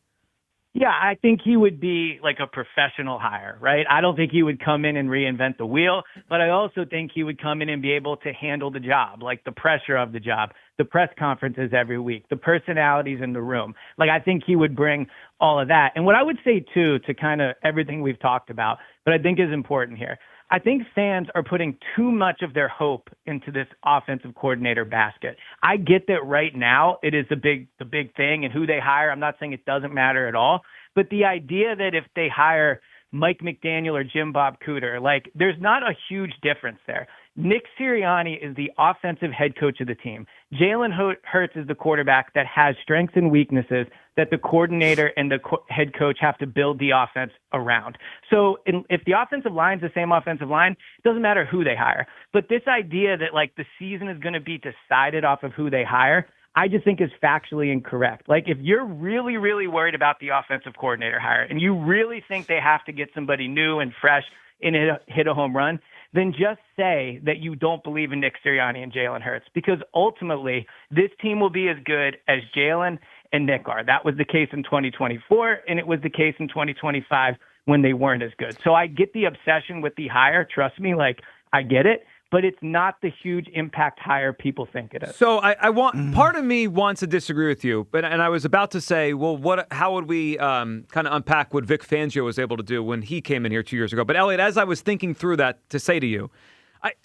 Yeah, I think he would be like a professional hire, right? I don't think he would come in and reinvent the wheel, but I also think he would come in and be able to handle the job, like the pressure of the job, the press conferences every week, the personalities in the room. Like, I think he would bring all of that. And what I would say, too, to kind of everything we've talked about, but I think is important here, I think fans are putting too much of their hope into this offensive coordinator basket. I get that right now it is the big thing, and who they hire, I'm not saying it doesn't matter at all, but the idea that if they hire Mike McDaniel or Jim Bob Cooter, like, there's not a huge difference there. Nick Sirianni is the offensive head coach of the team. Jalen Hurts is the quarterback that has strengths and weaknesses that the coordinator and the head coach have to build the offense around. So if the offensive line is the same offensive line, it doesn't matter who they hire. But this idea that, like, the season is going to be decided off of who they hire, I just think is factually incorrect. Like, if you're really, really worried about the offensive coordinator hire and you really think they have to get somebody new and fresh and hit a home run, then just say that you don't believe in Nick Sirianni and Jalen Hurts, because ultimately this team will be as good as Jalen and Nick are. That was the case in 2024, and it was the case in 2025 when they weren't as good. So I get the obsession with the hire. Trust me, like, I get it. But it's not the huge impact hire people think it is. So I want part of me wants to disagree with you, and I was about to say, well, how would we kind of unpack what Vic Fangio was able to do when he came in here 2 years ago? But Elliot, as I was thinking through that to say to you,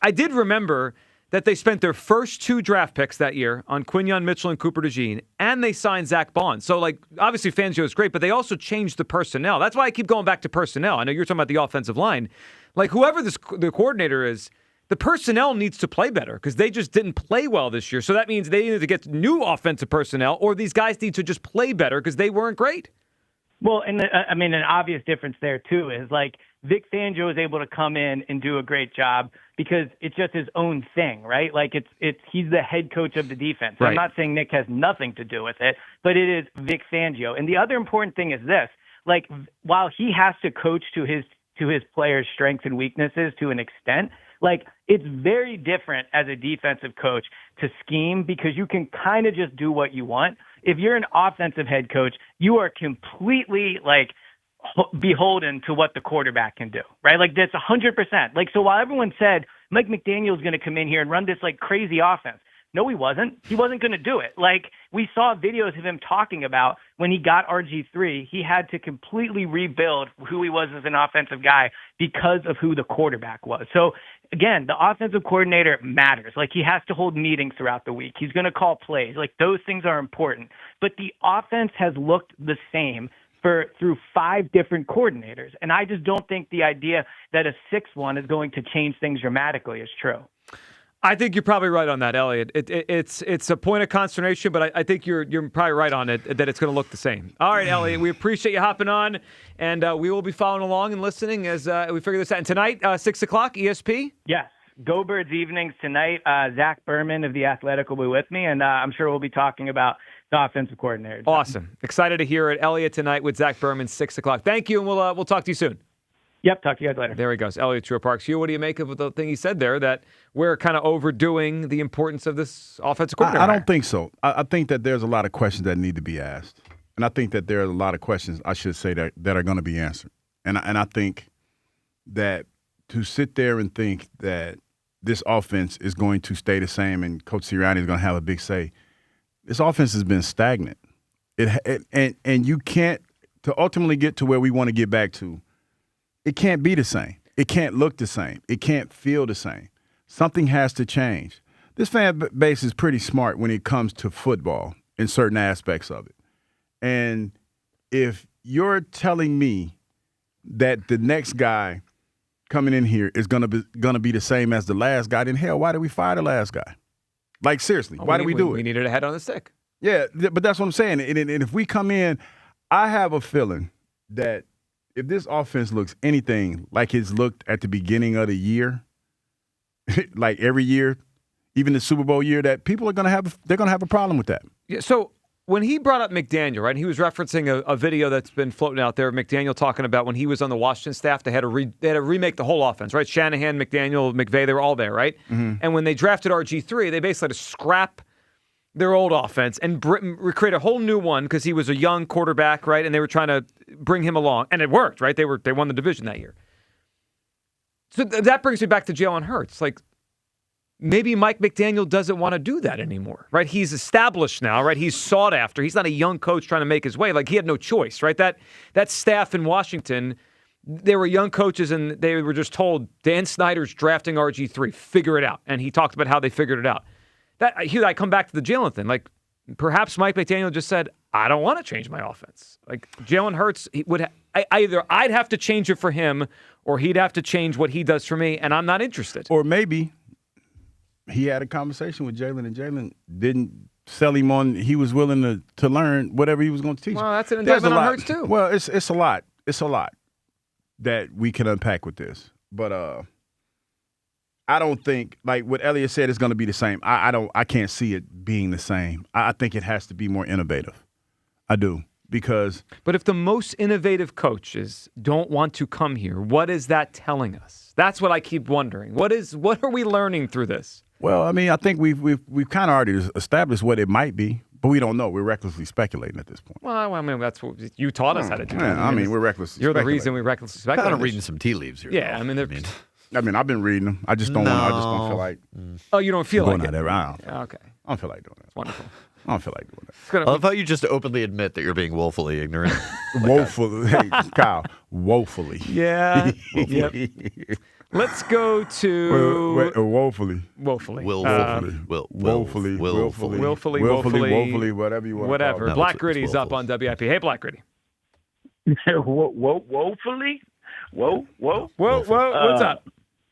I did remember that they spent their first 2 draft picks that year on Quinyon Mitchell and Cooper DeJean, and they signed Zach Bond. So, obviously Fangio is great, but they also changed the personnel. That's why I keep going back to personnel. I know you're talking about the offensive line. Whoever the coordinator is, the personnel needs to play better because they just didn't play well this year. So that means they need to get new offensive personnel, or these guys need to just play better because they weren't great. Well, and an obvious difference there too is Vic Fangio is able to come in and do a great job because it's just his own thing, right? He's the head coach of the defense. Right. I'm not saying Nick has nothing to do with it, but it is Vic Fangio. And the other important thing is this: while he has to coach to his players' strengths and weaknesses to an extent, it's very different as a defensive coach to scheme because you can kind of just do what you want. If you're an offensive head coach, you are completely beholden to what the quarterback can do, right? That's 100%. So while everyone said Mike McDaniel is going to come in here and run this crazy offense, no, he wasn't. He wasn't going to do it. We saw videos of him talking about when he got RG3, he had to completely rebuild who he was as an offensive guy because of who the quarterback was. So again, the offensive coordinator matters. He has to hold meetings throughout the week. He's going to call plays. Those things are important. But the offense has looked the same through 5 different coordinators. And I just don't think the idea that a 6th one is going to change things dramatically is true. I think you're probably right on that, Elliot. It's a point of consternation, but I think you're probably right on it, that it's going to look the same. All right, Elliot, we appreciate you hopping on, and we will be following along and listening as we figure this out. And tonight, 6 o'clock, ESP? Yes. Go Birds evenings tonight. Zach Berman of The Athletic will be with me, and I'm sure we'll be talking about the offensive coordinator. Awesome. Excited to hear it. Elliot tonight with Zach Berman, 6 o'clock. Thank you, and we'll talk to you soon. Yep, talk to you guys later. There he goes. Elliot Trueau-Parks. What do you make of the thing he said there, that we're kind of overdoing the importance of this offensive coordinator? I don't think so. I think that there's a lot of questions that need to be asked. And I think that there are a lot of questions, I should say, that are going to be answered. And I think that to sit there and think that this offense is going to stay the same and Coach Sirianni is going to have a big say, this offense has been stagnant. And you can't, to ultimately get to where we want to get back to, it can't be the same. It can't look the same. It can't feel the same. Something has to change. This fan base is pretty smart when it comes to football in certain aspects of it. And if you're telling me that the next guy coming in here is gonna be the same as the last guy, then hell, why did we fire the last guy? Seriously, why did we do it? We needed a head on the stick. Yeah, but that's what I'm saying. And if we come in, I have a feeling that if this offense looks anything like it's looked at the beginning of the year, like every year, even the Super Bowl year, that people are gonna have a problem with that. Yeah. So when he brought up McDaniel, right, he was referencing a video that's been floating out there. McDaniel talking about when he was on the Washington staff, they had to remake the whole offense, right? Shanahan, McDaniel, McVay, they were all there, right? Mm-hmm. And when they drafted RG3, they basically had to scrap their old offense and create a whole new one because he was a young quarterback, right? And they were trying to bring him along, and it worked, right? They won the division that year. So that brings me back to Jalen Hurts. Maybe Mike McDaniel doesn't want to do that anymore, right? He's established now, right? He's sought after. He's not a young coach trying to make his way. He had no choice, right? That staff in Washington, they were young coaches, and they were just told, Dan Snyder's drafting RG3, figure it out. And he talked about how they figured it out. I come back to the Jalen thing. Perhaps Mike McDaniel just said, I don't want to change my offense. Jalen Hurts, either I'd have to change it for him, or he'd have to change what he does for me, and I'm not interested. Or maybe he had a conversation with Jalen, and Jalen didn't sell him on he was willing to learn whatever he was going to teach. Well, that's an indictment on Hurts, too. Well, it's a lot. It's a lot that we can unpack with this. But I don't think, what Elliot said, is going to be the same. I can't see it being the same. I think it has to be more innovative. I do. But if the most innovative coaches don't want to come here, what is that telling us? That's what I keep wondering. What are we learning through this? Well, I think we've kind of already established what it might be, but we don't know. We're recklessly speculating at this point. Well, that's what you taught us how to do. Yeah, we're recklessly. You're the reason we recklessly speculate. Kind of reading some tea leaves here. Yeah, I've been reading them. I just don't want. I just don't feel like. Oh, you don't feel like it? Okay. I don't feel like doing that. Wonderful. I don't feel like doing that. I love how you just openly admit that you're being woefully ignorant. Woefully, hey, Kyle. Woefully. Yeah. Yep. Let's go to woefully. Woefully. Woefully, whatever you want. Whatever. To Black Gritty's up on WIP. Hey, Black Gritty. Woefully? Whoa. What's up?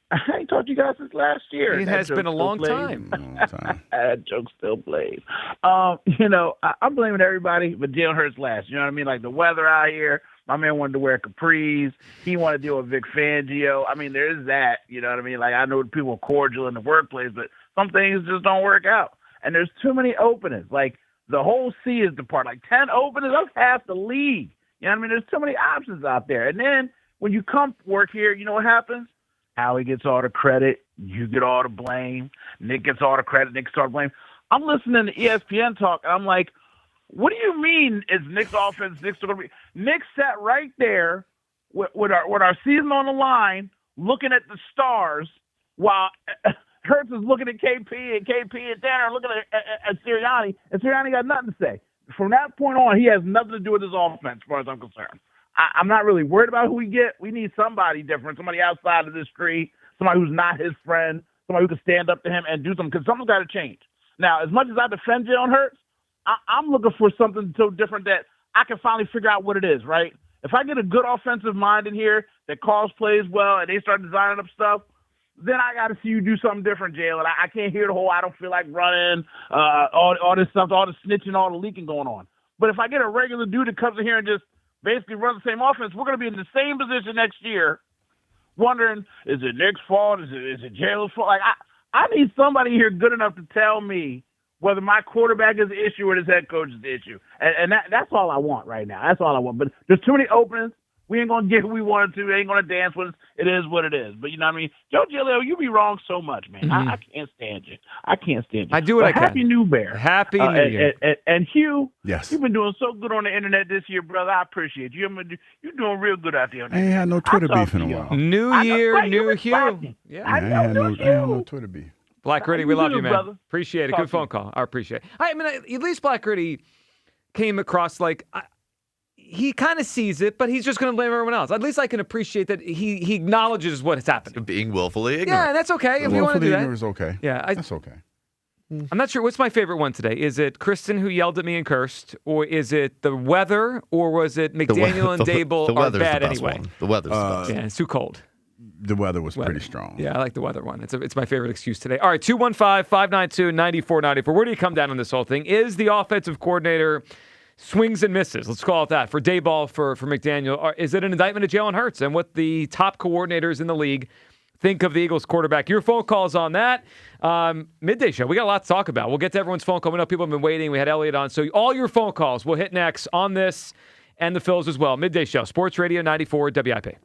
I ain't talked to you guys since last year. It has been a long time. That joke still plays. I'm blaming everybody but Jalen Hurts last. You know what I mean? Like the weather out here. My man wanted to wear capris. He wanted to deal with Vic Fangio. I mean, there is that. You know what I mean? Like I know people are cordial in the workplace, but some things just don't work out. And there's too many openings. Like the whole C is departed. Like 10 openings, that's half the league. You know what I mean? There's too many options out there. And then when you come work here, you know what happens? Howie gets all the credit. You get all the blame. Nick gets all the credit. Nick gets all the blame. I'm listening to ESPN talk, and I'm like, what do you mean is Nick's offense? Nick sat right there with our season on the line, looking at the stars, while Hurts is looking at KP and Tanner are looking at Sirianni, and Sirianni got nothing to say. From that point on, he has nothing to do with his offense, as far as I'm concerned. I'm not really worried about who we get. We need somebody different, somebody outside of this tree, somebody who's not his friend, somebody who can stand up to him and do something, because something's got to change. Now, as much as I defend Jalen Hurts, I'm looking for something so different that I can finally figure out what it is, right? If I get a good offensive mind in here that calls plays well and they start designing up stuff, then I got to see you do something different, Jalen. I can't hear the whole I don't feel like running, all this stuff, all the snitching, all the leaking going on. But if I get a regular dude that comes in here and just basically run the same offense, we're going to be in the same position next year, wondering, is it Nick's fault? Is it Jalen's fault? Like, I need somebody here good enough to tell me whether my quarterback is the issue or his head coach is the issue. And that's all I want right now. That's all I want. But there's too many openings. We ain't going to get who we wanted to. We ain't going to dance with us. It is what it is. But you know what I mean? Joe Giglio, you be wrong so much, man. Mm-hmm. I can't stand you. I can't stand you. I do what I can. Happy New Bear. Happy New Year. And Hugh, yes, you've been doing so good on the internet this year, brother. I appreciate you. You're doing real good out there. I ain't had no Twitter beef in a while. New Year, new Hugh. Yeah, I ain't had no Twitter beef. Black Gritty, we love you, man. Brother. Appreciate it. Good phone call. I appreciate it. I mean, at least Black Gritty came across like he kind of sees it, but he's just going to blame everyone else. At least I can appreciate that he acknowledges what has happened. Being willfully ignorant. Yeah, that's okay. If you want to do that. Ignorant is okay. Yeah, that's okay. I'm not sure. What's my favorite one today? Is it Kristen who yelled at me and cursed, or is it the weather, or was it McDaniel and Dable are bad anyway? One. The weather's the best. Yeah, it's too cold. The weather was pretty strong. Yeah, I like the weather one. It's my favorite excuse today. All right, 215-592-9494. Where do you come down on this whole thing? Is the offensive coordinator swings and misses? Let's call it that. For Dayball, for McDaniel. Or is it an indictment of Jalen Hurts and what the top coordinators in the league think of the Eagles quarterback? Your phone calls on that. Midday show. We got a lot to talk about. We'll get to everyone's phone call. We know people have been waiting. We had Elliot on. So all your phone calls we'll hit next on this and the Phils as well. Midday show. Sports Radio 94 WIP.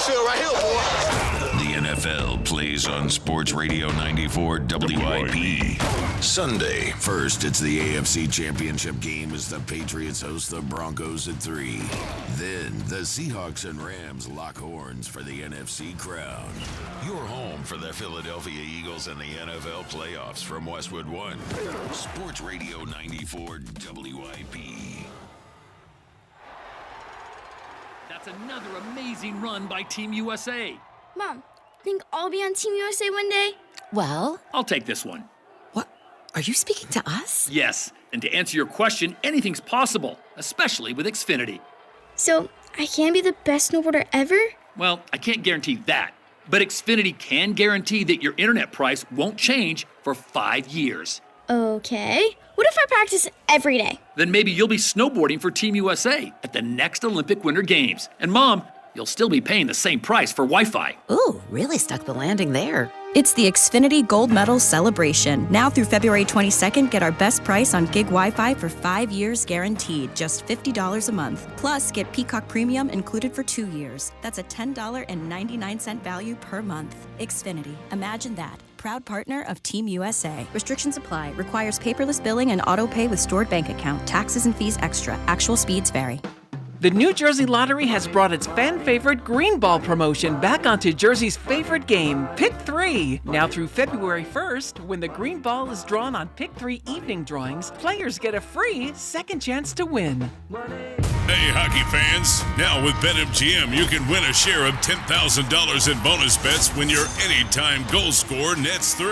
Right here, boy. The NFL plays on Sports Radio 94 WIP. Sunday, first, it's the AFC Championship game as the Patriots host the Broncos at 3. Then, the Seahawks and Rams lock horns for the NFC crown. Your home for the Philadelphia Eagles and the NFL playoffs from Westwood One. Sports Radio 94 WIP. That's another amazing run by Team USA. Mom, think I'll be on Team USA one day? Well, I'll take this one. What? Are you speaking to us? Yes, and to answer your question, anything's possible, especially with Xfinity. So, I can be the best snowboarder ever? Well, I can't guarantee that, but Xfinity can guarantee that your internet price won't change for 5 years. Okay. What if I practice every day? Then maybe you'll be snowboarding for Team USA at the next Olympic Winter Games. And Mom, you'll still be paying the same price for Wi-Fi. Ooh, really stuck the landing there. It's the Xfinity Gold Medal Celebration. Now through February 22nd, get our best price on gig Wi-Fi for 5 years guaranteed, just $50 a month. Plus, get Peacock Premium included for 2 years. That's a $10.99 value per month. Xfinity. Imagine that. Proud partner of Team USA. Restrictions apply. Requires paperless billing and auto pay with stored bank account. Taxes and fees extra. Actual speeds vary. The New Jersey Lottery has brought its fan-favorite Green Ball promotion back onto Jersey's favorite game, Pick 3. Now through February 1st, when the Green Ball is drawn on Pick 3 evening drawings, players get a free second chance to win. Hey, hockey fans. Now with BetMGM, you can win a share of $10,000 in bonus bets when your anytime goal scorer nets 3.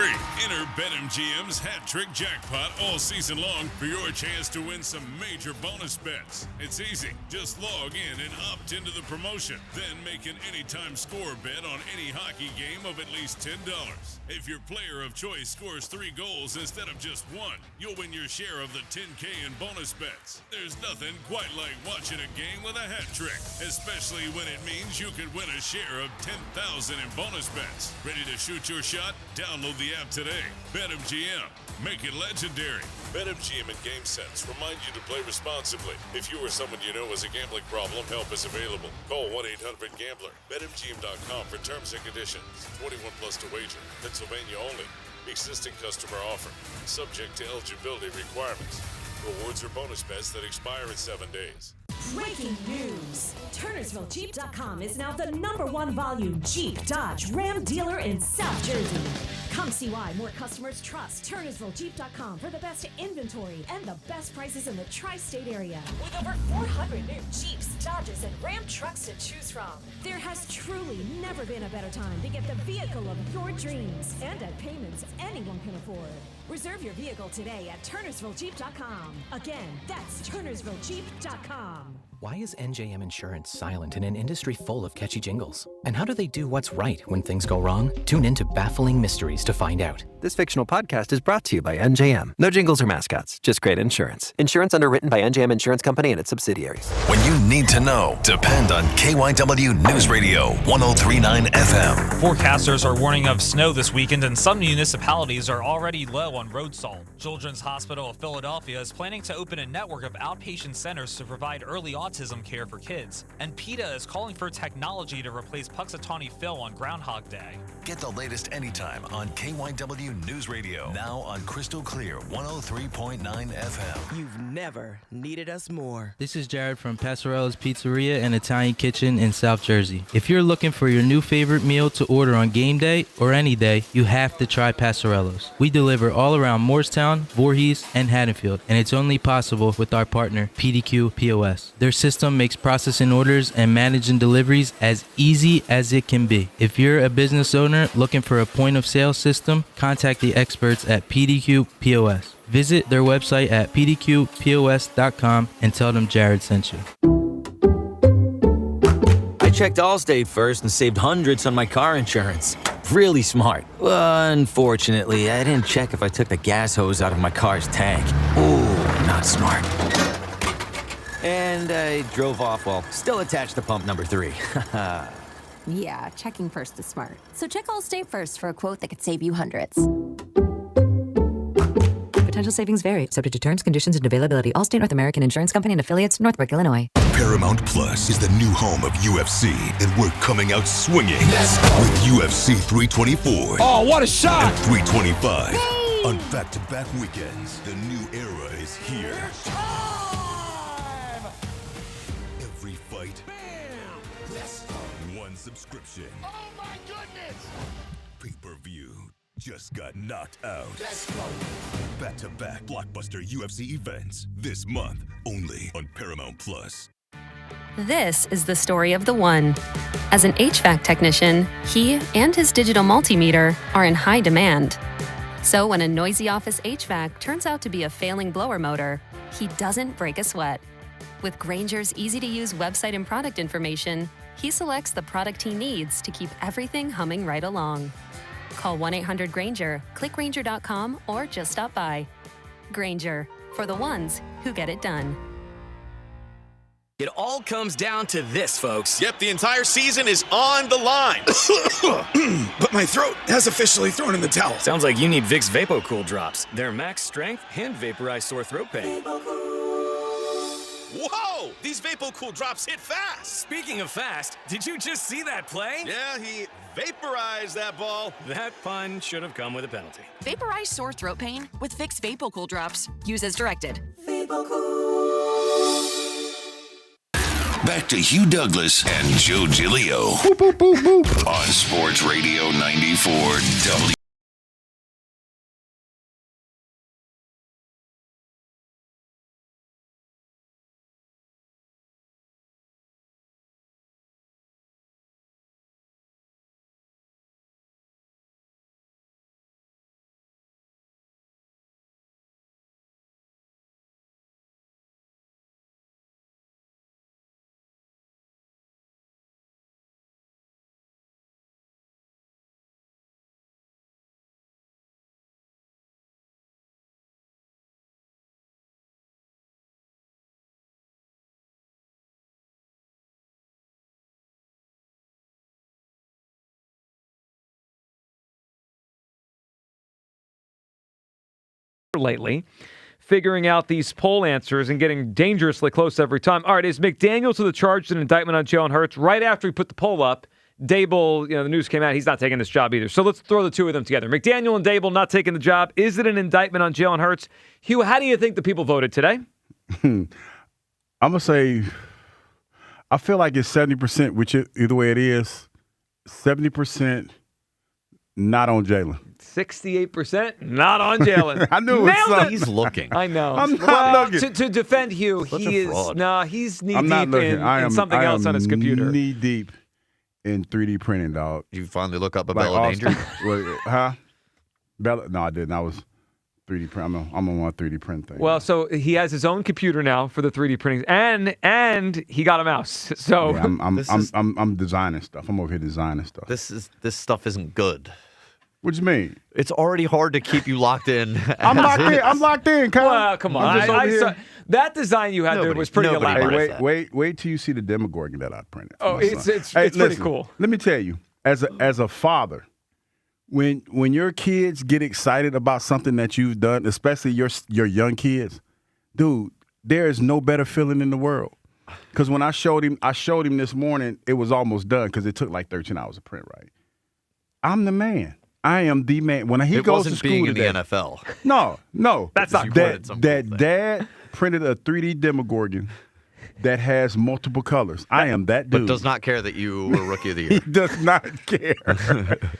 Enter BetMGM's hat trick jackpot all season long for your chance to win some major bonus bets. It's easy. Just log in and opt into the promotion. Then make an anytime score bet on any hockey game of at least $10. If your player of choice scores 3 goals instead of just 1, you'll win your share of the $10K in bonus bets. There's nothing quite like watching a game with a hat trick, especially when it means you could win a share of $10,000 in bonus bets. Ready to shoot your shot? Download the app today. BetMGM. Make it legendary. BetMGM and GameSense remind you to play responsibly. If you or someone you know has a gambling problem, help is available. Call 1-800-GAMBLER. BetMGM.com for terms and conditions. 21 plus to wager. Pennsylvania only. Existing customer offer. Subject to eligibility requirements. Rewards or bonus bets that expire in 7 days. Breaking news! TurnersvilleJeep.com is now the #1 volume Jeep, Dodge, Ram dealer in South Jersey. Come see why more customers trust TurnersvilleJeep.com for the best inventory and the best prices in the tri-state area. With over 400 new Jeeps, Dodges, and Ram trucks to choose from, there has truly never been a better time to get the vehicle of your dreams and at payments anyone can afford. Reserve your vehicle today at TurnersvilleJeep.com. Again, that's TurnersvilleJeep.com. Why is NJM Insurance silent in an industry full of catchy jingles? And how do they do what's right when things go wrong? Tune in to Baffling Mysteries to find out. This fictional podcast is brought to you by NJM. No jingles or mascots, just great insurance. Insurance underwritten by NJM Insurance Company and its subsidiaries. When you need to know, depend on KYW News Radio 1039 FM. Forecasters are warning of snow this weekend, and some municipalities are already low on road salt. Children's Hospital of Philadelphia is planning to open a network of outpatient centers to provide early autism care for kids. And PETA is calling for technology to replace Puxatawny Phil on Groundhog Day. Get the latest anytime on KYW News Radio. Now on Crystal Clear 103.9 FM. You've never needed us more. This is Jared from Passarella's Pizzeria and Italian Kitchen in South Jersey. If you're looking for your new favorite meal to order on game day or any day, you have to try Passarella's. We deliver all around Morristown, Voorhees, and Haddonfield, and it's only possible with our partner, PDQ POS. Their system makes processing orders and managing deliveries as easy as it can be. If you're a business owner looking for a point of sale system, contact the experts at PDQ POS. Visit their website at pdqpos.com and tell them Jared sent you. I checked Allstate first and saved hundreds on my car insurance. Really smart. Unfortunately, I didn't check if I took the gas hose out of my car's tank. Ooh, not smart. And I drove off while still attached to pump number 3. Yeah, checking first is smart. So check Allstate first for a quote that could save you hundreds. Potential savings vary, subject to terms, conditions, and availability. Allstate North American Insurance Company and affiliates, Northbrook, Illinois. Paramount Plus is the new home of UFC, and we're coming out swinging with UFC 324. Oh, what a shot! And 325 on back-to-back weekends. The new era is here. Every fight, one subscription. Oh my goodness! Pay-per-view just got knocked out. Let's go. Back-to-back blockbuster UFC events this month, only on Paramount Plus. This is the story of the one. As an HVAC technician, he and his digital multimeter are in high demand. So when a noisy office HVAC turns out to be a failing blower motor, he doesn't break a sweat. With Grainger's easy-to-use website and product information, he selects the product he needs to keep everything humming right along. Call 1-800-GRAINGER, click Grainger.com, or just stop by. Grainger, for the ones who get it done. It all comes down to this, folks. Yep, the entire season is on the line. But my throat has officially thrown in the towel. Sounds like you need Vicks VapoCool drops. They're max strength and vaporize sore throat pain. Whoa! These VapoCool drops hit fast. Speaking of fast, did you just see that play? Yeah, he vaporized that ball. That pun should have come with a penalty. Vaporize sore throat pain with Vicks VapoCool drops. Use as directed. Back to Hugh Douglas and Joe Giglio on Sports Radio 94 W. lately, figuring out these poll answers and getting dangerously close every time. All right, is McDaniels to the charge an indictment on Jalen Hurts? Right after we put the poll up, Dable, the news came out, he's not taking this job either. So let's throw the two of them together. McDaniel and Dable not taking the job. Is it an indictment on Jalen Hurts? Hugh, how do you think the people voted today? I'm going to say, I feel like it's 70%, which either way it is, 70% not on Jalen. 68% not on Jalen. I knew it was something. He's looking. I know. I'm not looking. To defend Hugh, Such he a fraud. is he's knee I'm not deep looking. in something else on his computer. Knee deep in 3D printing, dog. You finally look up a Like Bella Danger? Huh? Bella? No, I didn't. I was 3D print. I'm on one 3D print thing. Well, so he has his own computer now for the 3D printing, and he got a mouse. So yeah, I'm designing stuff. I'm over here designing stuff. This stuff isn't good. What do you mean? It's already hard to keep you locked in. I'm locked in. I'm locked in, Kyle. Well, come on. I saw, that design you had there was pretty elaborate. Hey, wait till you see the Demogorgon that I printed. Oh, it's Hey, pretty listen, cool. Let me tell you, as a father, when your kids get excited about something that you've done, especially your young kids, dude, there is no better feeling in the world. Because when I showed him this morning, it was almost done because it took like 13 hours to print, right? I'm the man. I am the man. When he goes to school being today, in the NFL. No. That's not that dad printed a 3D Demogorgon that has multiple colors. I am that dude. But does not care that you were Rookie of the Year. He does not care.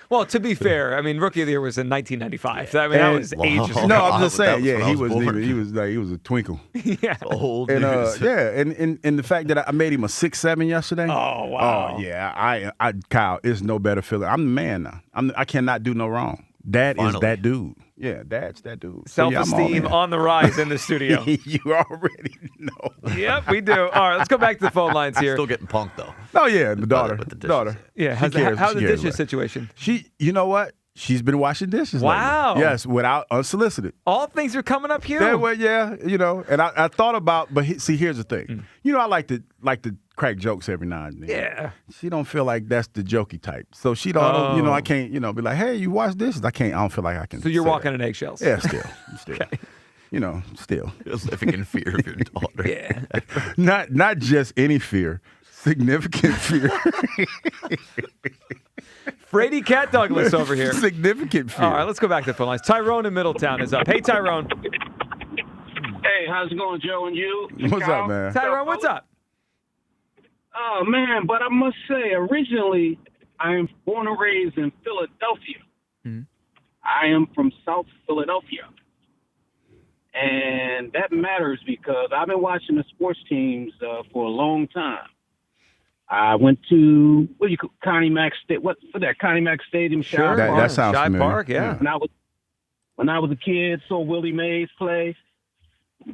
Well, to be fair, I mean, Rookie of the Year was in 1995. I mean, that was ages ago. No, I'm just saying. Yeah, he was a twinkle. Yeah. Old and news. and the fact that I made him a 6'7" yesterday. Oh wow. Oh yeah, I Kyle, it's no better feeling. I'm the man now. I cannot do no wrong. Dad is that dude. Yeah, Dad's that dude. Self-esteem on the rise in the studio. You already know. Yep, we do. All right, let's go back to the phone lines here. Still getting punked though. Oh yeah, the daughter. With the dishes. Daughter. Yeah, how's the dishes situation? You know what? She's been washing dishes. Wow. Lately. Yes, without unsolicited. All things are coming up here. Yeah, and I thought about, but see, here's the thing. I like to crack jokes every now and then. Yeah. She don't feel like that's the jokey type, so she don't. I can't. Be like, hey, you wash dishes. I can't. I don't feel like I can. So you're walking on eggshells. Yeah, still. Okay. Still. You're living in fear of your daughter. Yeah. Not just any fear, significant fear. Brady Cat Douglas over here. Significant fear. All right, let's go back to the phone lines. Tyrone in Middletown is up. Hey, Tyrone. Hey, how's it going, Joe and you? What's up, man? Tyrone, what's up? Oh, man, but I must say, originally, I am born and raised in Philadelphia. Mm-hmm. I am from South Philadelphia. And that matters because I've been watching the sports teams for a long time. I went to Connie Mack Stadium. Sure, that sounds familiar. Park, yeah. When I was a kid, saw Willie Mays play,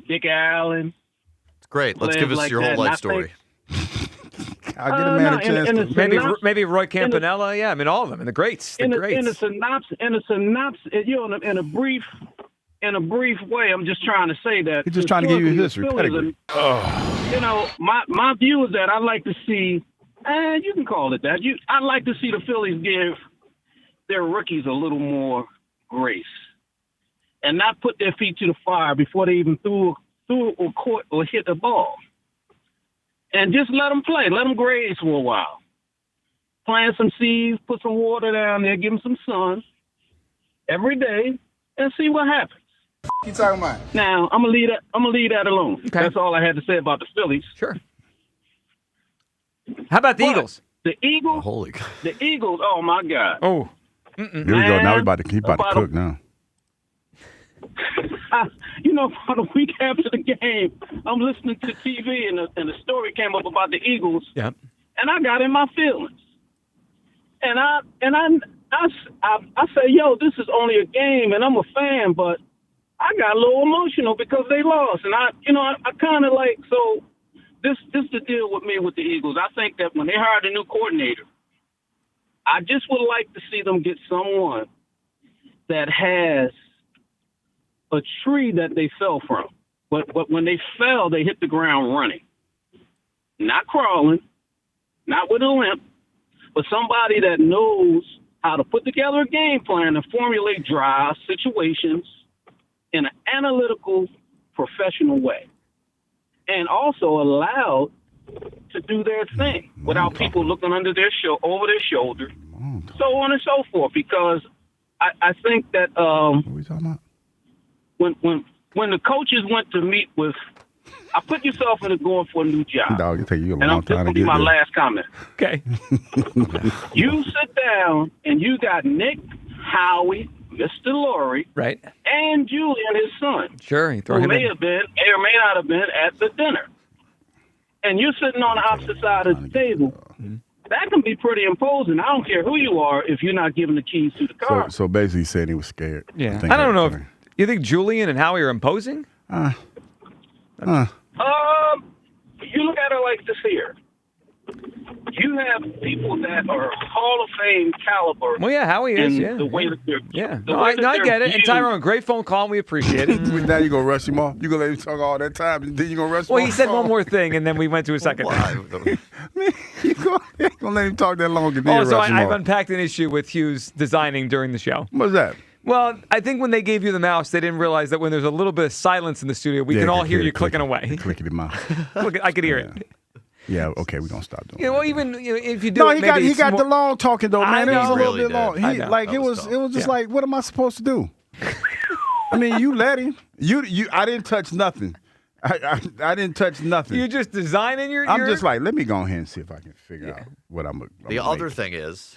Dick Allen. It's great. Let's give us your whole life story. I'll get a man a chance. Maybe Roy Campanella. Yeah, I mean all of them, and the greats. In a synopsis, in a brief way, I'm just trying to say that. He's just trying to give you his history. Pedigree. My view is that I like to see, you can call it that. I'd like to see the Phillies give their rookies a little more grace, and not put their feet to the fire before they even threw or caught or hit the ball, and just let them play, let them graze for a while, plant some seeds, put some water down there, give them some sun every day, and see what happens. You talking about? Now I'm gonna leave that alone. Okay. That's all I had to say about the Phillies. Sure. How about the Eagles? The Eagles. Oh, holy God. The Eagles. Oh my God. Oh. Here we go. Now he's about to cook now. About a week after the game, I'm listening to TV and the story came up about the Eagles. Yeah. And I got in my feelings. And I say, yo, this is only a game, and I'm a fan, but I got a little emotional because they lost, and I kind of like, so this is the deal with me with the Eagles. I think that when they hired a new coordinator, I just would like to see them get someone that has a tree that they fell from, but when they fell, they hit the ground running, not crawling, not with a limp, but somebody that knows how to put together a game plan and formulate drives, situations, in an analytical, professional way, and also allowed to do their thing without people looking over their shoulder, so on and so forth. Because I think that what are we talking about? When the coaches went to meet with, I put yourself in going for a new job. Dog, it take you a and long this time will to be get my there. last comment. Okay. You sit down and you got Nick, Howie, Mr. Laurie, right, and Julian, his son, Sure, you throw who him may in. have been or may not have been at the dinner. And you're sitting on the opposite side of the table. That can be pretty imposing. I don't care who you are if you're not given the keys to the car. So basically, he said he was scared. Yeah, think I don't know. that's If you think Julian and Howie are imposing? You look at it like this here. You have people that are Hall of Fame caliber. Well, yeah, Howie is. in Yeah, the way that they're yeah. the No, way I that they're get it. And viewed. Tyrone, great phone call. And we appreciate it. Now you gonna rush him off? You gonna let him talk all that time, and then you gonna rush him Well, off? he said one more thing, and then we went to a second. You gonna let him talk that long and then Also, rush him I've off? unpacked an issue with Hughes designing during the show. What's that? Well, I think when they gave you the mouse, they didn't realize that when there's a little bit of silence in the studio, we Yeah, can all could hear hear you it clicking away. Clickety mouse. Look, I could hear it. Yeah, okay, we're gonna stop doing. Yeah, well, even if you do, No, it, he maybe he it's got more- the long talking though, I man. It was a know. little Really bit long. did. I know. Like it was just like, what am I supposed to do? I mean, you let him. I didn't touch nothing. I didn't touch nothing. You're just designing your. I'm just like, let me go ahead and see if I can figure out what I'm. The other thing is,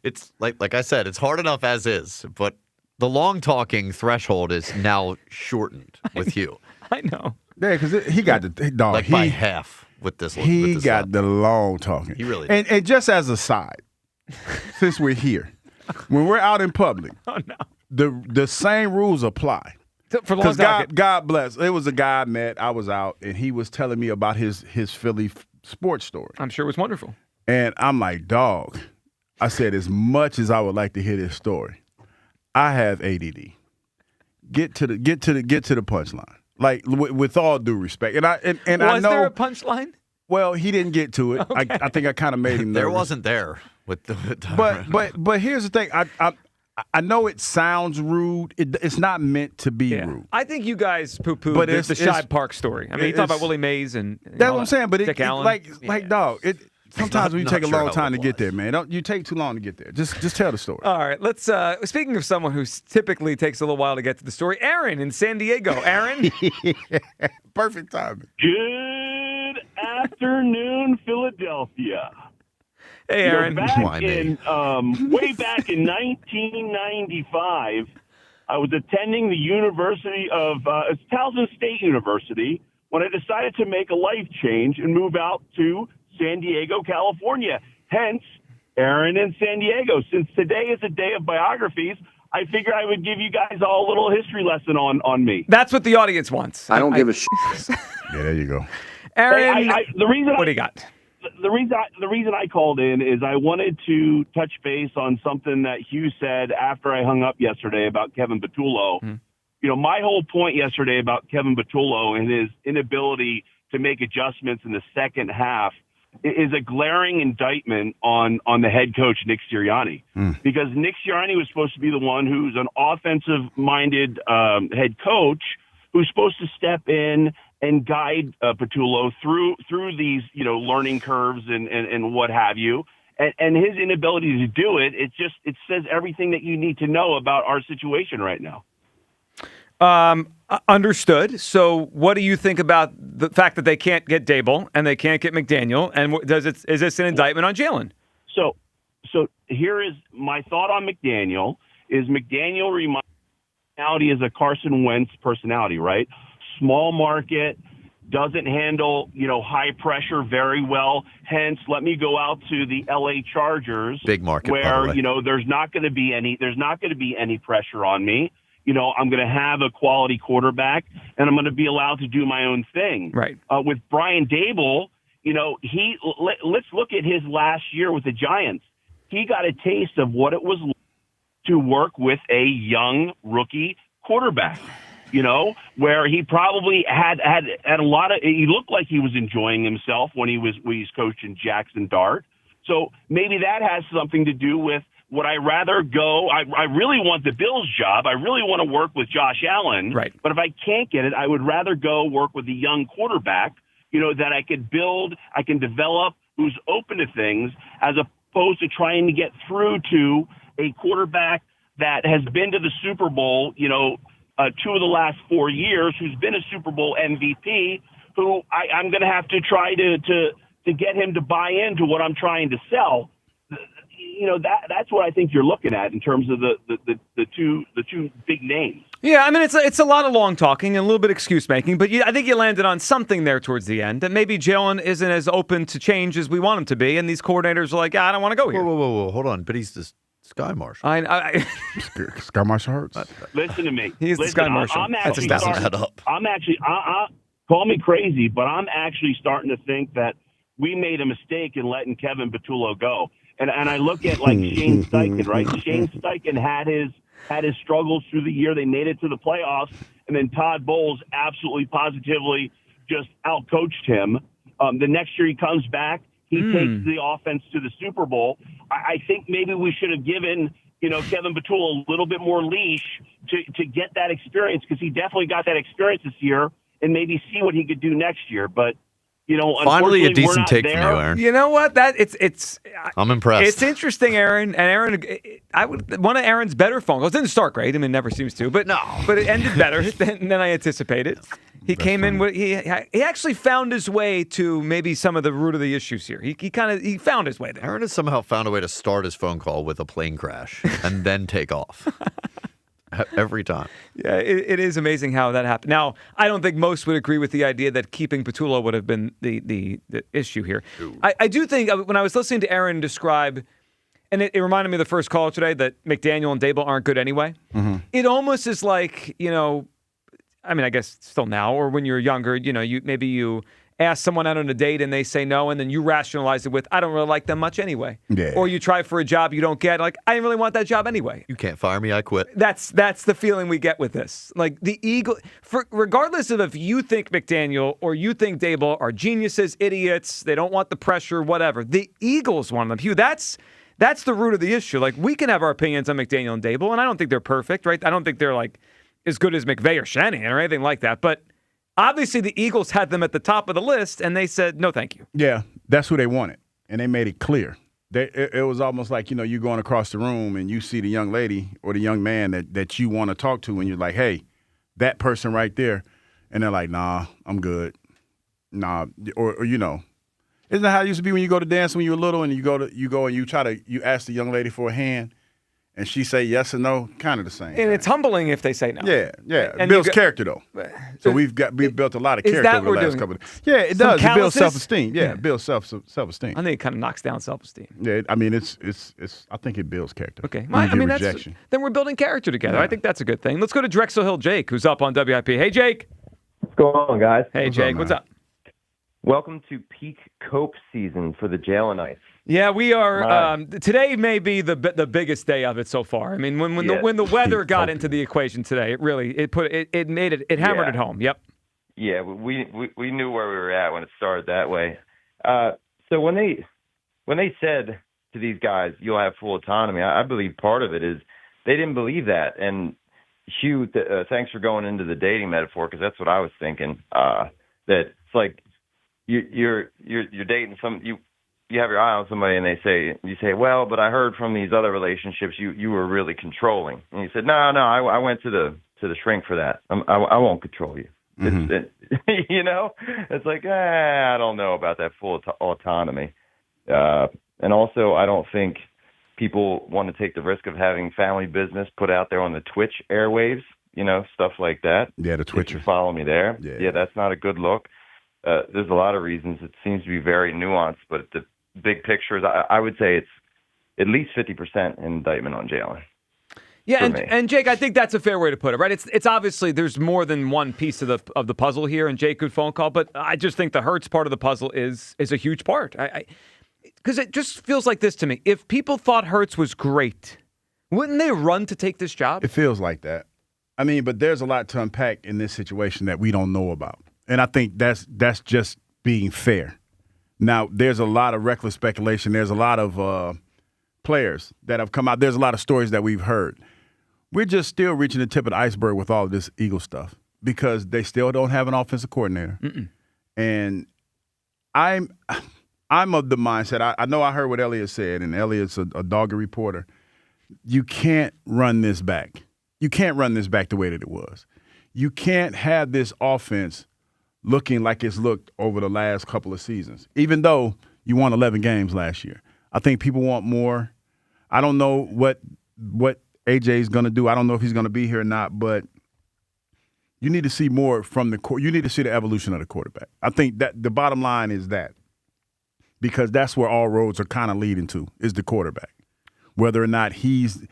it's like I said, it's hard enough as is, but the long talking threshold is now shortened with you. I know. Yeah, because he got the dog. Like by half with this. He with this got lap. the long talking. He really and just as a side, since we're here, when we're out in public, the same rules apply. For long talking. God bless. It was a guy I met. I was out, and he was telling me about his Philly sports story. I'm sure it was wonderful. And I'm like, dog. I said, as much as I would like to hear this story, I have ADD. Get to the punchline. Like with all due respect, and I Was know there a punchline? Well, he didn't get to it. Okay. I think I kind of made him nervous. There wasn't there with the. But here's the thing. I know it sounds rude. It's not meant to be rude. I think you guys poo-pooed But the it's- Shibe Park story. I mean, you talk about Willie Mays and That's all what I'm that. saying. But Dick Allen. like dog. Sometimes when you Not take a sure long how time it to get there, man. You take too long to get there. Just tell the story. All right, let's. Speaking of someone who typically takes a little while to get to the story, Aaron in San Diego. Aaron, perfect timing. Good afternoon, Philadelphia. Hey, Aaron. Way back in 1995, I was attending the University of it's Towson State University when I decided to make a life change and move out to San Diego, California. Hence, Aaron in San Diego. Since today is a day of biographies, I figured I would give you guys all a little history lesson on me. That's what the audience wants. I don't give a Yeah, there you go. Aaron, what do you got? The reason I called in is I wanted to touch base on something that Hugh said after I hung up yesterday about Kevin Patullo. You know, my whole point yesterday about Kevin Patullo and his inability to make adjustments in the second half is a glaring indictment on the head coach, Nick Sirianni. Because Nick Sirianni was supposed to be the one who's an offensive-minded head coach who's supposed to step in and guide Patullo through these, learning curves and what have you. And his inability to do it, it says everything that you need to know about our situation right now. Understood. So, what do you think about the fact that they can't get Dable and they can't get McDaniel? And is this an indictment on Jalen? So here is my thought on McDaniel. Is McDaniel reminds personality is a Carson Wentz personality, right? Small market, doesn't handle high pressure very well. Hence, let me go out to the LA Chargers, Big market, by where the way. there's not going to be any pressure on me. I'm going to have a quality quarterback, and I'm going to be allowed to do my own thing. Right. With Brian Dable, let's look at his last year with the Giants. He got a taste of what it was like to work with a young rookie quarterback, where he probably had a lot of – he looked like he was enjoying himself when he's coaching Jackson Dart. So maybe that has something to do with would I rather go? I really want the Bills job. I really want to work with Josh Allen. Right. But if I can't get it, I would rather go work with a young quarterback, that I could build, I can develop, who's open to things, as opposed to trying to get through to a quarterback that has been to the Super Bowl, 2 of the last 4 years, who's been a Super Bowl MVP, who I'm going to have to try to get him to buy into what I'm trying to sell. That's what I think you're looking at in terms of the two big names. Yeah, I mean, it's a lot of long talking and a little bit excuse making, but I think you landed on something there towards the end, that maybe Jalen isn't as open to change as we want him to be, and these coordinators are like, I don't want to go here. Whoa, hold on. But he's the Sky Marshal. Sky Marshal Hurts. Listen to me. He's the Sky Marshal. That's a doesn't add up. I'm actually, call me crazy, but I'm actually starting to think that we made a mistake in letting Kevin Patullo go. And I look at like Shane Steichen, right? Shane Steichen had his struggles through the year. They made it to the playoffs, and then Todd Bowles absolutely positively just outcoached him. The next year he comes back, he takes the offense to the Super Bowl. I think maybe we should have given Kevin Patullo a little bit more leash to get that experience, because he definitely got that experience this year, and maybe see what he could do next year. But finally a decent take from you, Aaron. You know what? I'm impressed. It's interesting, Aaron. And Aaron, one of Aaron's better phone calls. It didn't start great. I mean, it never seems to. But it ended better than I anticipated. He came in with he actually found his way to maybe some of the root of the issues here. He found his way there. Aaron has somehow found a way to start his phone call with a plane crash and then take off. Every time. Yeah, it is amazing how that happened. Now, I don't think most would agree with the idea that keeping Patullo would have been the issue here. I do think when I was listening to Aaron describe, and it reminded me of the first call today, that McDaniel and Dable aren't good anyway. Mm-hmm. It almost is like, I mean, I guess still now, or when you're younger, you ask someone out on a date and they say no, and then you rationalize it with, I don't really like them much anyway. Yeah. Or you try for a job you don't get, like, I didn't really want that job anyway. You can't fire me, I quit. That's the feeling we get with this. Like the Eagle, regardless of if you think McDaniel or you think Dable are geniuses, idiots, they don't want the pressure, whatever. The Eagles want them. Hugh, that's the root of the issue. Like, we can have our opinions on McDaniel and Dable, and I don't think they're perfect, right? I don't think they're like as good as McVay or Shanahan or anything like that, but obviously, the Eagles had them at the top of the list, and they said, no, thank you. Yeah, that's who they wanted, and they made it clear. It was almost like, you going across the room, and you see the young lady or the young man that you want to talk to, and you're like, hey, that person right there. And they're like, nah, I'm good. Nah, or isn't that how it used to be when you go to dance when you were little, and you go and you ask the young lady for a hand, and she say yes or no, kind of the same. And it's humbling if they say no. Yeah. And it builds character, though. So we've built a lot of character over the last couple of days. Yeah, it does. It builds self-esteem. Yeah, it builds self-esteem. I think it kind of knocks down self-esteem. Yeah, I mean, it's. I think it builds character. Okay. Then we're building character together. Yeah. I think that's a good thing. Let's go to Drexel Hill Jake, who's up on WIP. Hey, Jake. What's going on, guys? Hey, Jake. What's up? Welcome to peak cope season for the Jalenites. Yeah, we are. Today may be the biggest day of it so far. I mean, when the weather got into the equation today, it hammered it home. Yep. Yeah, we knew where we were at when it started that way. So when they said to these guys, "You'll have full autonomy," I believe part of it is they didn't believe that. And Hugh, thanks for going into the dating metaphor, because that's what I was thinking. That it's like you're dating you have your eye on somebody and you say, well, but I heard from these other relationships you were really controlling. And you said, no, I went to the shrink for that. I won't control you. Mm-hmm. It's like, I don't know about that full autonomy. And also, I don't think people want to take the risk of having family business put out there on the Twitch airwaves, stuff like that. Yeah, the Twitcher. If you follow me there. Yeah, that's not a good look. There's a lot of reasons. It seems to be very nuanced, but the big picture is, I would say it's at least 50% indictment on Jalen. Yeah, and Jake, I think that's a fair way to put it, right? It's obviously there's more than one piece of the puzzle here, and Jake, good phone call, but I just think the Hurts part of the puzzle is a huge part. Because it just feels like this to me. If people thought Hurts was great, wouldn't they run to take this job? It feels like that. I mean, but there's a lot to unpack in this situation that we don't know about. And I think that's just being fair. Now, there's a lot of reckless speculation. There's a lot of players that have come out. There's a lot of stories that we've heard. We're just still reaching the tip of the iceberg with all of this Eagle stuff because they still don't have an offensive coordinator. And I'm of the mindset. I know I heard what Elliott said, and Elliott's a dogged reporter. You can't run this back. You can't run this back the way that it was. You can't have this offense looking like it's looked over the last couple of seasons, even though you won 11 games last year. I think people want more. I don't know what AJ is going to do. I don't know if he's going to be here or not, but you need to see more from you need to see the evolution of the quarterback. I think that the bottom line is that, because that's where all roads are kind of leading to, is the quarterback. Whether or not he's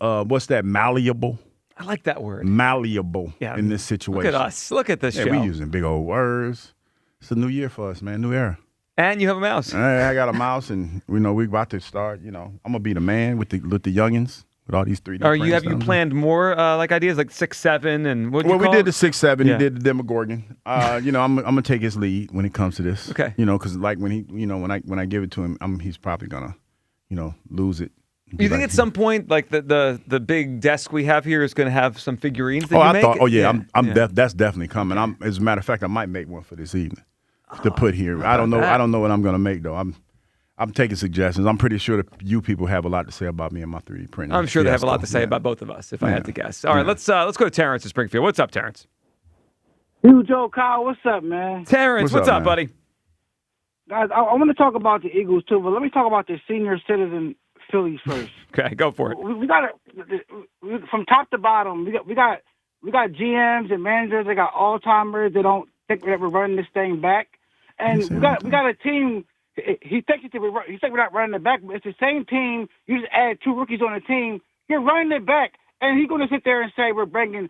what's that, malleable? I like that word. Malleable in this situation. Look at us. Look at this show. We using big old words. It's a new year for us, man. New era. And you have a mouse. I got a mouse, and we about to start. I'm gonna be the man with the youngins with all these 3D. Have you planned more ideas like 6'7" and what? Well, we did the 6'7". Yeah. He did the Demogorgon. I'm gonna take his lead when it comes to this. Okay. Because like when he, when I give it to him, he's probably gonna, lose it. You think at some point, like the big desk we have here is going to have some figurines that you make? That's definitely coming. As a matter of fact, I might make one for this evening to put here. I don't know. I don't know what I'm going to make though. I'm taking suggestions. I'm pretty sure that you people have a lot to say about me and my 3D printing. I'm sure they have a lot to say about both of us, if I had to guess. All right, let's go to Terrence in Springfield. What's up, Terrence? You, Joe, Kyle, what's up, man? Terrence, what's up, buddy? Guys, I want to talk about the Eagles too, but let me talk about the senior citizen Phillies first. Okay, go for it. We got from top to bottom. We got GMs and managers. They got all-timers. They don't think that we're running this thing back, and we got a team. He thinks we're not running it back, but it's the same team. You just add 2 rookies on the team. You're running it back, and he's going to sit there and say we're bringing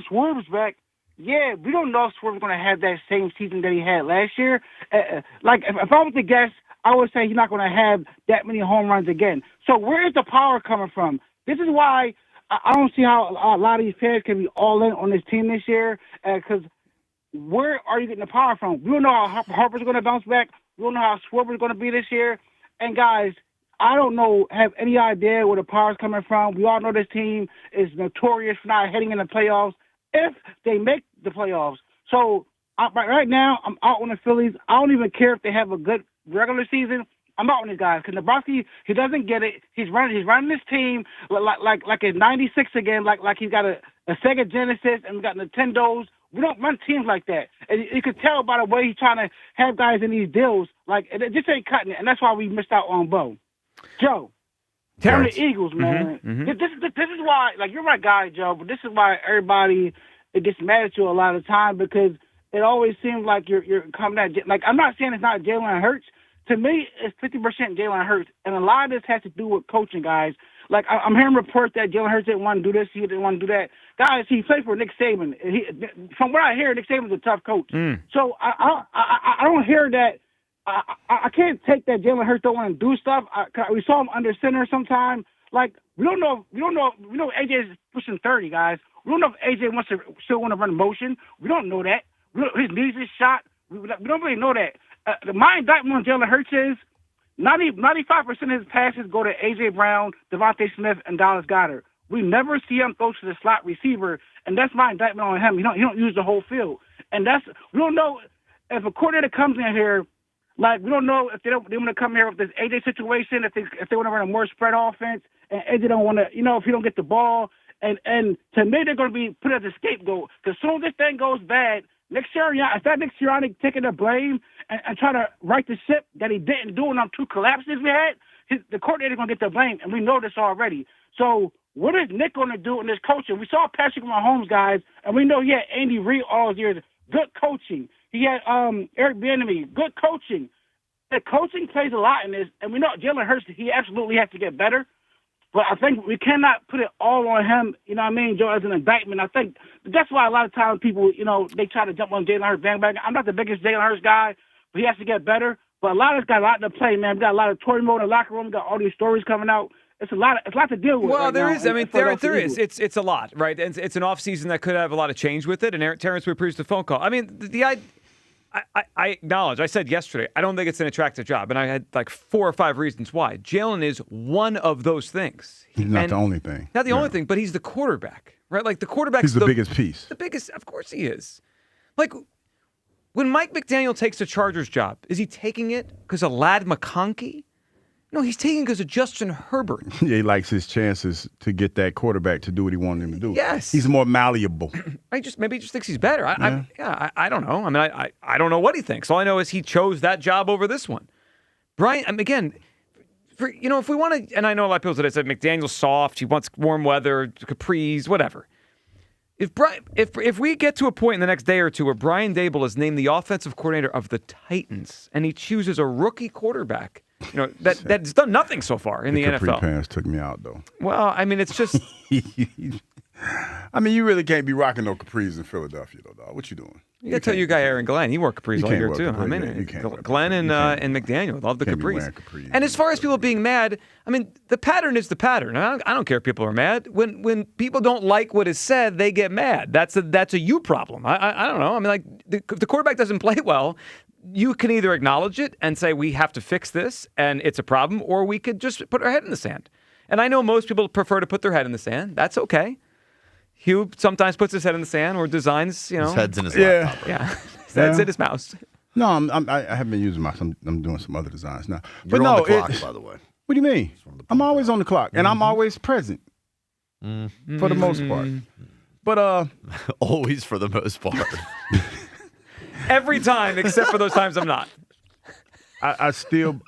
Swerves back. Yeah, we don't know if Swerve's going to have that same season that he had last year. If I was to guess, I would say he's not going to have that many home runs again. So where is the power coming from? This is why I don't see how a lot of these players can be all in on this team this year, because where are you getting the power from? We don't know how Harper's going to bounce back. We don't know how Schwarber's going to be this year. And, guys, I don't have any idea where the power's coming from. We all know this team is notorious for not heading in the playoffs if they make the playoffs. So right now, I'm out on the Phillies. I don't even care if they have a good regular season. I'm out on these guys because Dombrowski, he doesn't get it. He's running this team like in '96 again, like he's got a Sega Genesis and we got Nintendos. We don't run teams like that. And you can tell by the way he's trying to have guys in these deals. Like, it just ain't cutting it, and that's why we missed out on Bo. Joe, tell the Eagles, man. This is why, like, you're my guy, Joe, but this is why everybody gets mad at you a lot of the time, because it always seems like you're coming at, like, I'm not saying it's not Jalen Hurts. To me, it's 50% Jalen Hurts, and a lot of this has to do with coaching, guys. Like, I'm hearing reports that Jalen Hurts didn't want to do this, he didn't want to do that. Guys, he played for Nick Saban. From what I hear, Nick Saban's a tough coach. So I don't hear that. I can't take that Jalen Hurts don't want to do stuff. We saw him under center sometime. Like, we know AJ is pushing 30, guys. We don't know if AJ still want to run motion. We don't know that. His knees is shot. We don't really know that. My indictment on Jalen Hurts is 95% of his passes go to A.J. Brown, Devontae Smith, and Dallas Goedert. We never see him throw to the slot receiver, and that's my indictment on him. He don't use the whole field. And we don't know if a coordinator comes in here, like, we don't know if they want to come here with this A.J. situation, if they want to run a more spread offense, and A.J. don't want to, if he don't get the ball. And to me, they're going to be put as a scapegoat. Because as soon as this thing goes bad, Nick Sirianni taking the blame and trying to right the ship that he didn't do in them 2 collapses we had, the coordinator's going to get the blame, and we know this already. So what is Nick going to do in this coaching? We saw Patrick Mahomes, guys, and we know he had Andy Reid all those years. Good coaching. He had Eric Bieniemy. Good coaching. The coaching plays a lot in this, and we know Jalen Hurts, he absolutely has to get better. But I think we cannot put it all on him, Joe, as an indictment. I think that's why a lot of times people, they try to jump on Jalen Hurts bandwagon. I'm not the biggest Jalen Hurts guy, but he has to get better. But a lot of us got a lot to play, man. We got a lot of toy mode in the locker room. We got all these stories coming out. It's a lot to deal with. Well, right there now. is. I mean, there is. It's a lot, right? And it's an offseason that could have a lot of change with it. And Terrence, we appreciate the phone call. I mean, I acknowledge, I said yesterday, I don't think it's an attractive job. And I had like 4 or 5 reasons why. Jalen is one of those things. He's not the only thing. Not the only thing, but he's the quarterback, right? Like the quarterback's He's the biggest piece. The biggest, of course he is. Like when Mike McDaniel takes the Chargers job, is he taking it because of Ladd McConkey? No, he's taking it because of Justin Herbert. Yeah, he likes his chances to get that quarterback to do what he wanted him to do. Yes. He's more malleable. Maybe he just thinks he's better. I don't know. I mean, I don't know what he thinks. All I know is he chose that job over this one. Brian, again, if we want to, and I know a lot of people said McDaniel's soft, he wants warm weather, capris, whatever. If we get to a point in the next day or two where Brian Daboll is named the offensive coordinator of the Titans and he chooses a rookie quarterback, that's done nothing so far in the NFL. Capri pants took me out, though. Well, I mean, it's just. I mean, you really can't be rocking no capris in Philadelphia, though, dog. What you doing? You got to tell your guy Aaron Glenn. He wore capris all year too. I mean, Glenn and McDaniel love the capris. And as far as people being mad, I mean, the pattern is the pattern. I don't care if people are mad. When people don't like what is said, they get mad. That's a you problem. I don't know. I mean, like the quarterback doesn't play well. You can either acknowledge it and say we have to fix this and it's a problem, or we could just put our head in the sand. And I know most people prefer to put their head in the sand. That's okay. Hugh sometimes puts his head in the sand or designs, His head's in his laptop. Yeah. His head's in his mouse. No, I haven't been using I'm doing some other designs now. You're on the clock, by the way. What do you mean? I'm always on the clock, and I'm always present for the most part. But always for the most part. Every time, except for those times I'm not. I still,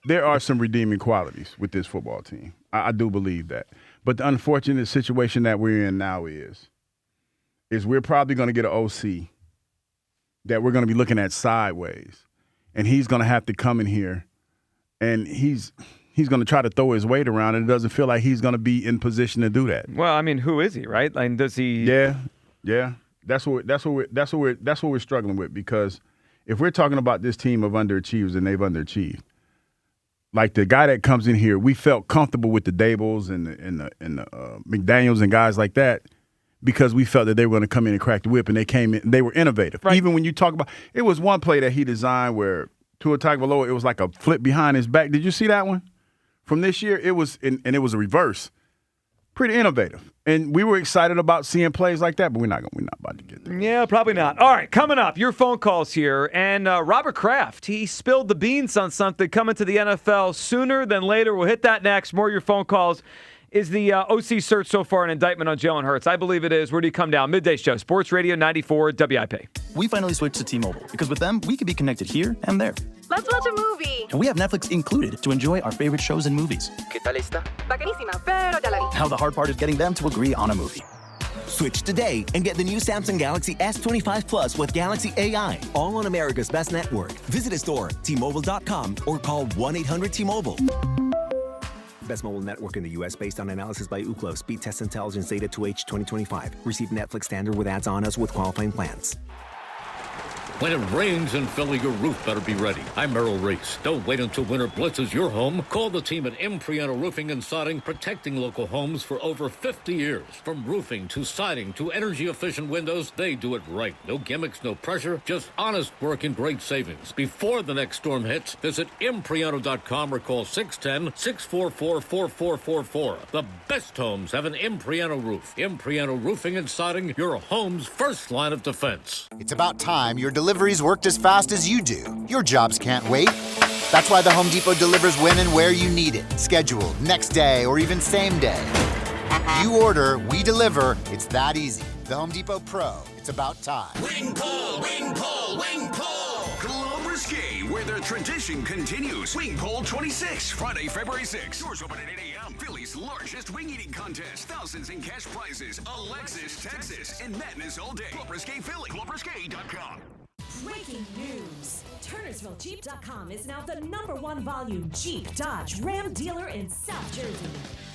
there are some redeeming qualities with this football team. I do believe that. But the unfortunate situation that we're in now is we're probably going to get an OC that we're going to be looking at sideways. And he's going to have to come in here and he's going to try to throw his weight around, and it doesn't feel like he's going to be in position to do that. Well, I mean, who is he, right? Like, does he? Yeah. That's what we're struggling with, because if we're talking about this team of underachievers and they've underachieved, like the guy that comes in here, we felt comfortable with the Dabolls and the McDaniels and guys like that because we felt that they were going to come in and crack the whip, and they came in. They were innovative. Right. Even when you talk about, it was one play that he designed where Tua Tagovailoa, it was like a flip behind his back. Did you see that one from this year? It was and it was a reverse. Pretty innovative. And we were excited about seeing plays like that, but we're not about to get there. Yeah, probably not. All right, coming up, your phone calls here. And Robert Kraft, he spilled the beans on something coming to the NFL sooner than later. We'll hit that next. More of your phone calls. Is the OC search so far an indictment on Jalen Hurts? I believe it is. Where do you come down? Midday Show, Sports Radio 94 WIP. We finally switched to T-Mobile because with them, we can be connected here and there. Let's watch a movie. And we have Netflix included to enjoy our favorite shows and movies. ¿Qué tal está? Bacanísima, pero ya la vi. Now the hard part is getting them to agree on a movie. Switch today and get the new Samsung Galaxy S25 Plus with Galaxy AI, all on America's best network. Visit a store, T-Mobile.com, or call 1-800-T-Mobile. Best mobile network in the U.S. based on analysis by Ookla. Speed Test Intelligence Data 2H 2025. Receive Netflix standard with ads on us with qualifying plans. When it rains in Philly, your roof better be ready. I'm Merrill Reese. Don't wait until winter blitzes your home. Call the team at Impriano Roofing and Siding, protecting local homes for over 50 years. From roofing to siding to energy-efficient windows, they do it right. No gimmicks, no pressure, just honest work and great savings. Before the next storm hits, visit Impriano.com or call 610-644-4444. The best homes have an Impriano roof. Impriano Roofing and Siding, your home's first line of defense. It's about time your deliveries worked as fast as you do. Your jobs can't wait. That's why the Home Depot delivers when and where you need it. Scheduled, next day, or even same day. You order, we deliver. It's that easy. The Home Depot Pro. It's about time. Wing Pole, Wing Pole, Wing Pole! Club Risque, where the tradition continues. Wing Pole 26, Friday, February 6th. Doors open at 8 a.m. Philly's largest wing eating contest. Thousands in cash prizes. Alexis, Texas, and madness all day. Club Risque Philly. ClubRisque.com. Breaking news. Turner TurnersvilleJeep.com is now the #1 volume Jeep, Dodge, Ram dealer in South Jersey.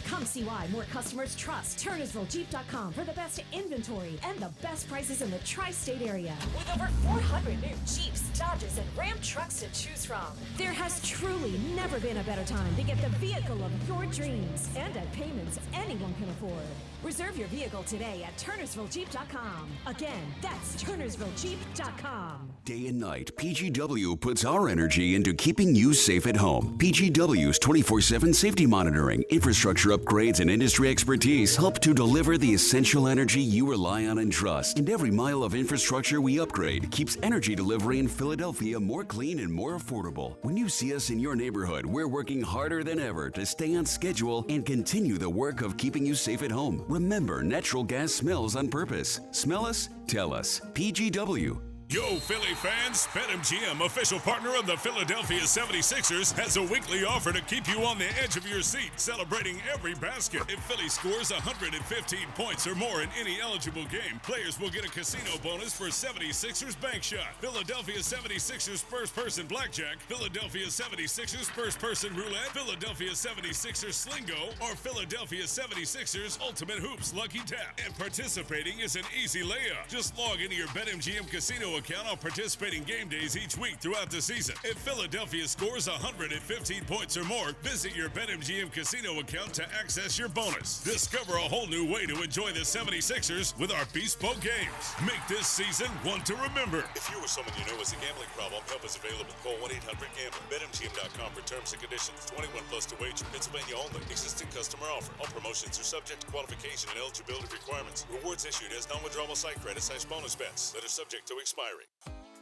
Come see why more customers trust TurnersvilleJeep.com for the best inventory and the best prices in the tri-state area. With over 400 new Jeeps, Dodges, and Ram trucks to choose from, there has truly never been a better time to get the vehicle of your dreams and at payments anyone can afford. Reserve your vehicle today at TurnersvilleJeep.com. Again, that's TurnersvilleJeep.com. Day and night, PGW puts our energy into keeping you safe at home. PGW's 24/7 safety monitoring, infrastructure upgrades, and industry expertise help to deliver the essential energy you rely on and trust. And every mile of infrastructure we upgrade keeps energy delivery in Philadelphia more clean and more affordable. When you see us in your neighborhood, we're working harder than ever to stay on schedule and continue the work of keeping you safe at home. Remember, natural gas smells on purpose. Smell us? Tell us. PGW. Yo, Philly fans, BetMGM, official partner of the Philadelphia 76ers, has a weekly offer to keep you on the edge of your seat, celebrating every basket. If Philly scores 115 points or more in any eligible game, players will get a casino bonus for 76ers Bank Shot, Philadelphia 76ers first-person blackjack, Philadelphia 76ers first-person roulette, Philadelphia 76ers Slingo, or Philadelphia 76ers Ultimate Hoops Lucky Tap. And participating is an easy layup. Just log into your BetMGM casino account on participating game days each week throughout the season. If Philadelphia scores 115 points or more, visit your BetMGM casino account to access your bonus. Discover a whole new way to enjoy the 76ers with our bespoke games. Make this season one to remember. If you or someone you know has a gambling problem, help is available. Call 1-800-GAMBLER. BetMGM.com for terms and conditions. 21 plus to wager. Pennsylvania only. Existing customer offer. All promotions are subject to qualification and eligibility requirements. Rewards issued as non-withdrawable site credit/bonus bets that are subject to expiry.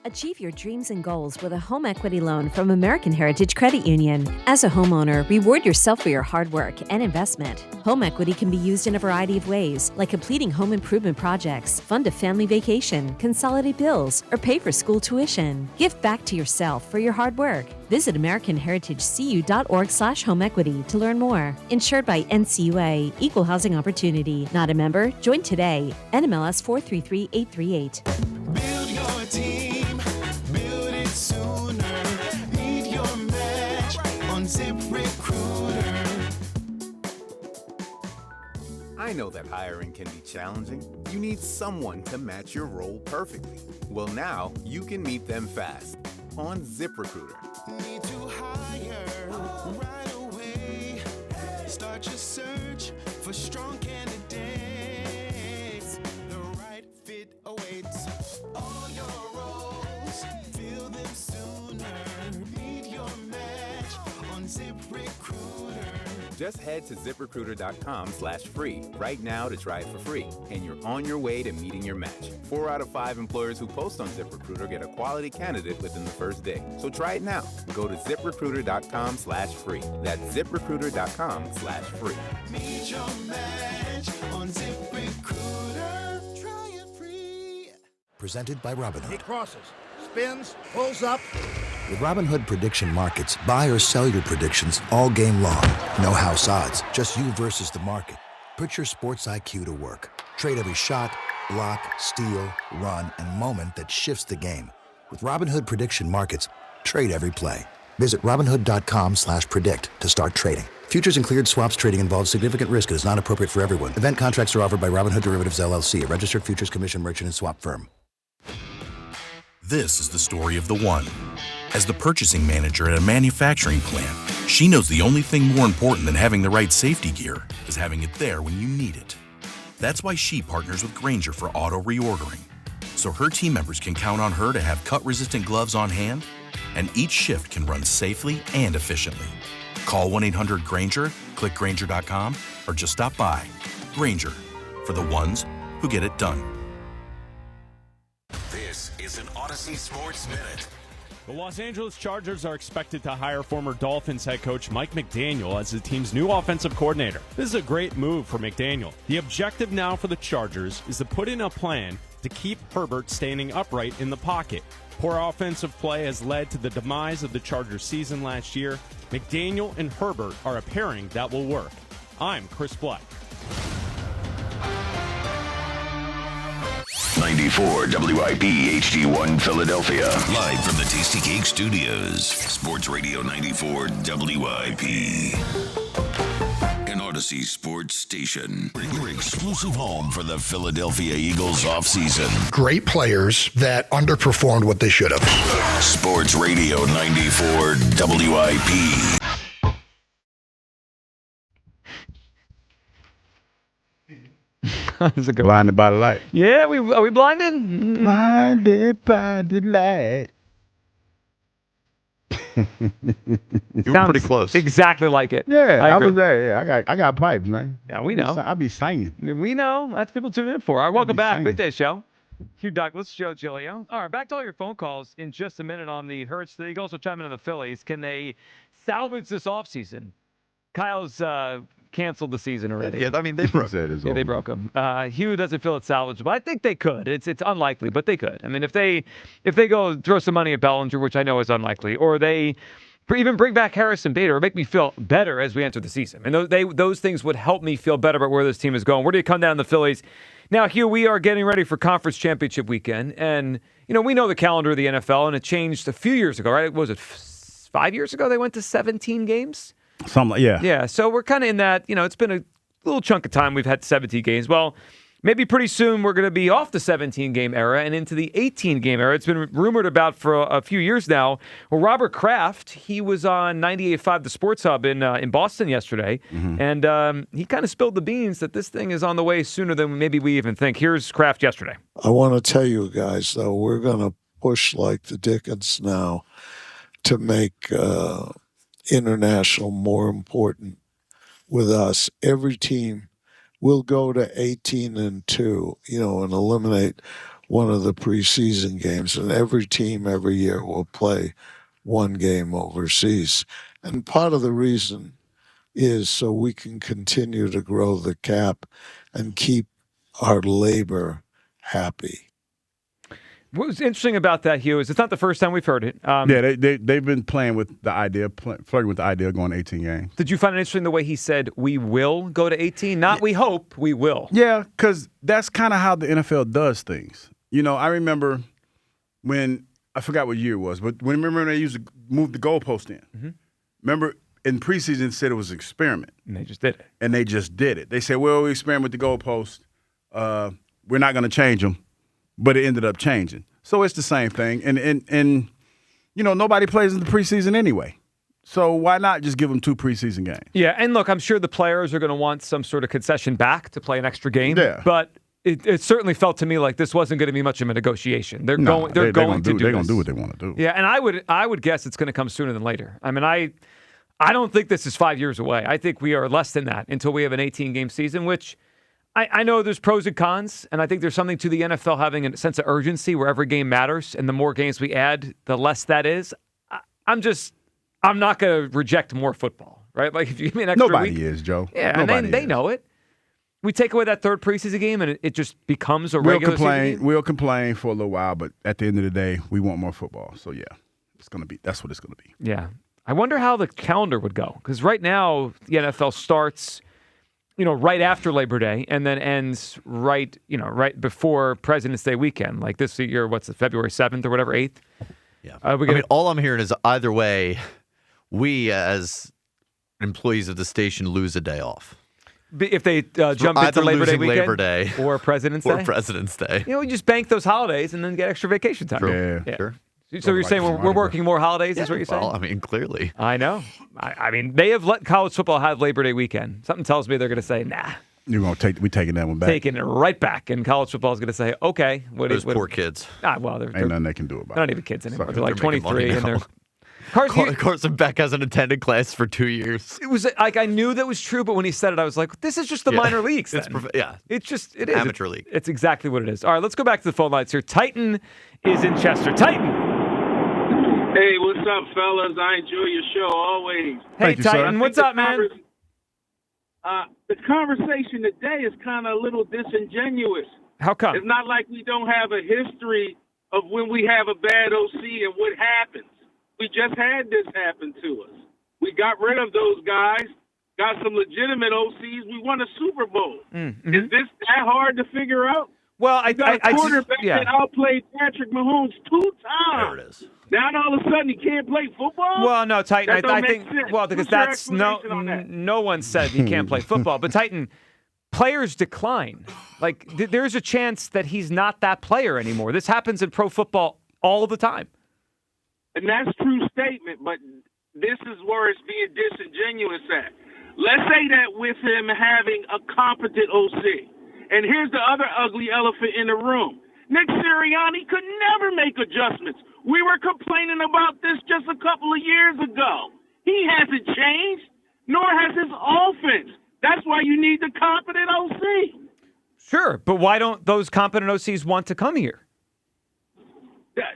Achieve your dreams and goals with a home equity loan from American Heritage Credit Union. As a homeowner, reward yourself for your hard work and investment. Home equity can be used in a variety of ways, like completing home improvement projects, fund a family vacation, consolidate bills, or pay for school tuition. Give back to yourself for your hard work. Visit AmericanHeritageCU.org/homeequity to learn more. Insured by NCUA, Equal Housing Opportunity. Not a member? Join today. NMLS 433838. Build your team, build it sooner. Need your match on ZipRecruiter. I know that hiring can be challenging. You need someone to match your role perfectly. Well, now you can meet them fast on ZipRecruiter. Need to hire right away. Start your search for strong candidates. The right fit awaits. All your roles, fill them sooner. Meet your match on ZipRecruiter. Just head to ZipRecruiter.com/free right now to try it for free, and you're on your way to meeting your match. 4 out of 5 employers who post on ZipRecruiter get a quality candidate within the first day. So try it now. Go to ZipRecruiter.com/free. That's ZipRecruiter.com/free. Meet your match on ZipRecruiter. Try it free. Presented by Robinhood. He crosses, spins, pulls up. With Robinhood Prediction Markets, buy or sell your predictions all game long. No house odds, just you versus the market. Put your sports IQ to work. Trade every shot, block, steal, run, and moment that shifts the game. With Robinhood Prediction Markets, trade every play. Visit Robinhood.com/predict to start trading. Futures and cleared swaps trading involves significant risk and is not appropriate for everyone. Event contracts are offered by Robinhood Derivatives LLC, a registered futures commission merchant and swap firm. This is the story of the one. As the purchasing manager at a manufacturing plant, she knows the only thing more important than having the right safety gear is having it there when you need it. That's why she partners with Grainger for auto reordering, so her team members can count on her to have cut-resistant gloves on hand, and each shift can run safely and efficiently. Call 1-800-GRAINGER, click Grainger.com, or just stop by. Grainger, for the ones who get it done. This is an Odyssey Sports Minute. The Los Angeles Chargers are expected to hire former Dolphins head coach Mike McDaniel as the team's new offensive coordinator. This is a great move for McDaniel. The objective now for the Chargers is to put in a plan to keep Herbert standing upright in the pocket. Poor offensive play has led to the demise of the Chargers season last year. McDaniel and Herbert are a pairing that will work. I'm Chris Black. 94 WIP HD1 Philadelphia. Live from the Tasty Cake Studios. Sports Radio 94 WIP. An Odyssey Sports Station. Your exclusive home for the Philadelphia Eagles offseason. Great players that underperformed what they should have. Sports Radio 94 WIP. That's a good Blinded by the light. Yeah, are we blinded? Blinded by the light. You were pretty close. Exactly like it. Yeah, I agree. was there. Yeah, I got pipes, man. Yeah, we know. I be singing. We know. That's people tune in for. All right, welcome back. Big Day Show. Hugh Douglas, Joe Giglio. All right, back to all your phone calls in just a minute on the Hurts. The Eagles will chime in on the Phillies. Can they salvage this offseason? Kyle's canceled the season already. Yeah, I mean, they broke it. Yeah, they broke him. Hugh doesn't feel it's salvageable. I think they could. It's unlikely, but they could. I mean, if they go throw some money at Bellinger, which I know is unlikely, or they even bring back Harrison Bader, or make me feel better as we enter the season. And those things would help me feel better about where this team is going. Where do you come down the Phillies? Now, Hugh, we are getting ready for Conference Championship weekend, and we know the calendar of the NFL, and it changed a few years ago, right? Was it 5 years ago they went to 17 games? Yeah. So we're kind of in that, it's been a little chunk of time we've had 17 games. Well, maybe pretty soon we're going to be off the 17-game era and into the 18-game era. It's been rumored about for a few years now. Well, Robert Kraft, he was on 98.5 The Sports Hub in Boston yesterday, and he kind of spilled the beans that this thing is on the way sooner than maybe we even think. Here's Kraft yesterday. I want to tell you guys, though, we're going to push like the Dickens now to make international more important with us. Every team will go to 18-2, and eliminate one of the preseason games. And every team every year will play one game overseas. And part of the reason is so we can continue to grow the cap and keep our labor happy. What was interesting about that, Hugh, is it's not the first time we've heard it. They've been playing with the idea, flirting with the idea of going 18 games. Did you find it interesting the way he said, we will go to 18? Not we hope, we will. Yeah, because that's kind of how the NFL does things. I remember when, I forgot what year it was, but remember when they used to move the goalpost in? Mm-hmm. Remember in preseason it said it was an experiment. And they just did it. They said, well, we experiment with the goalpost. We're not going to change them. But it ended up changing. So it's the same thing. And nobody plays in the preseason anyway. So why not just give them 2 preseason games? Yeah, and look, I'm sure the players are going to want some sort of concession back to play an extra game. Yeah. But it certainly felt to me like this wasn't going to be much of a negotiation. They're going to do They're going to do what they want to do. Yeah, and I would guess it's going to come sooner than later. I mean, I don't think this is 5 years away. I think we are less than that until we have an 18-game season, which I know there's pros and cons, and I think there's something to the NFL having a sense of urgency where every game matters, and the more games we add, the less that is. I'm not going to reject more football, right? Like if you give me an extra Nobody week, is, Joe. Yeah, Nobody and they know it. We take away that third preseason game, and it just becomes a regular season game. We'll complain for a little while, but at the end of the day, we want more football. So yeah, that's what it's going to be. Yeah, I wonder how the calendar would go because right now the NFL starts, right after Labor Day and then ends right before President's Day weekend. Like this year, what's it, February 7th or whatever, 8th? Yeah. All I'm hearing is either way, we as employees of the station lose a day off. If they jump into Labor Day weekend Labor Day or President's Day? Or President's Day. We just bank those holidays and then get extra vacation time. True. Yeah. Sure. So you're saying we're working more holidays, is what you're saying? Well, I mean, clearly. I know. I mean, they have let college football have Labor Day weekend. Something tells me they're going to say, nah. We're taking that one back. Taking it right back. And college football is going to say, okay. Those poor kids. Well, ain't nothing they can do about it. They're not even kids anymore. Sorry. They're like 23 and they're... Carson Beck hasn't attended class for 2 years. It was like I knew that was true, but when he said it, I was like, "This is just the minor leagues." Then. It is amateur league. It's exactly what it is. All right, let's go back to the phone lines here. Titan is in Chester. Titan. Hey, what's up, fellas? I enjoy your show always. Hey, Titan, what's up, man? The conversation today is kind of a little disingenuous. How come? It's not like we don't have a history of when we have a bad OC and what happens. We just had this happen to us. We got rid of those guys, got some legitimate OCs. We won a Super Bowl. Mm-hmm. Is this that hard to figure out? Well, You got a quarterback that outplayed Patrick Mahomes 2 times. There it is. Now all of a sudden he can't play football? Well, no, Titan, That don't I make think, sense. well, because What's your that's no explanation on that? no one said he can't play football. But Titan, players decline. Like, there's a chance that he's not that player anymore. This happens in pro football all the time. And that's a true statement, but this is where it's being disingenuous at. Let's say that with him having a competent OC. And here's the other ugly elephant in the room. Nick Sirianni could never make adjustments. We were complaining about this just a couple of years ago. He hasn't changed, nor has his offense. That's why you need the competent OC. Sure, but why don't those competent OCs want to come here?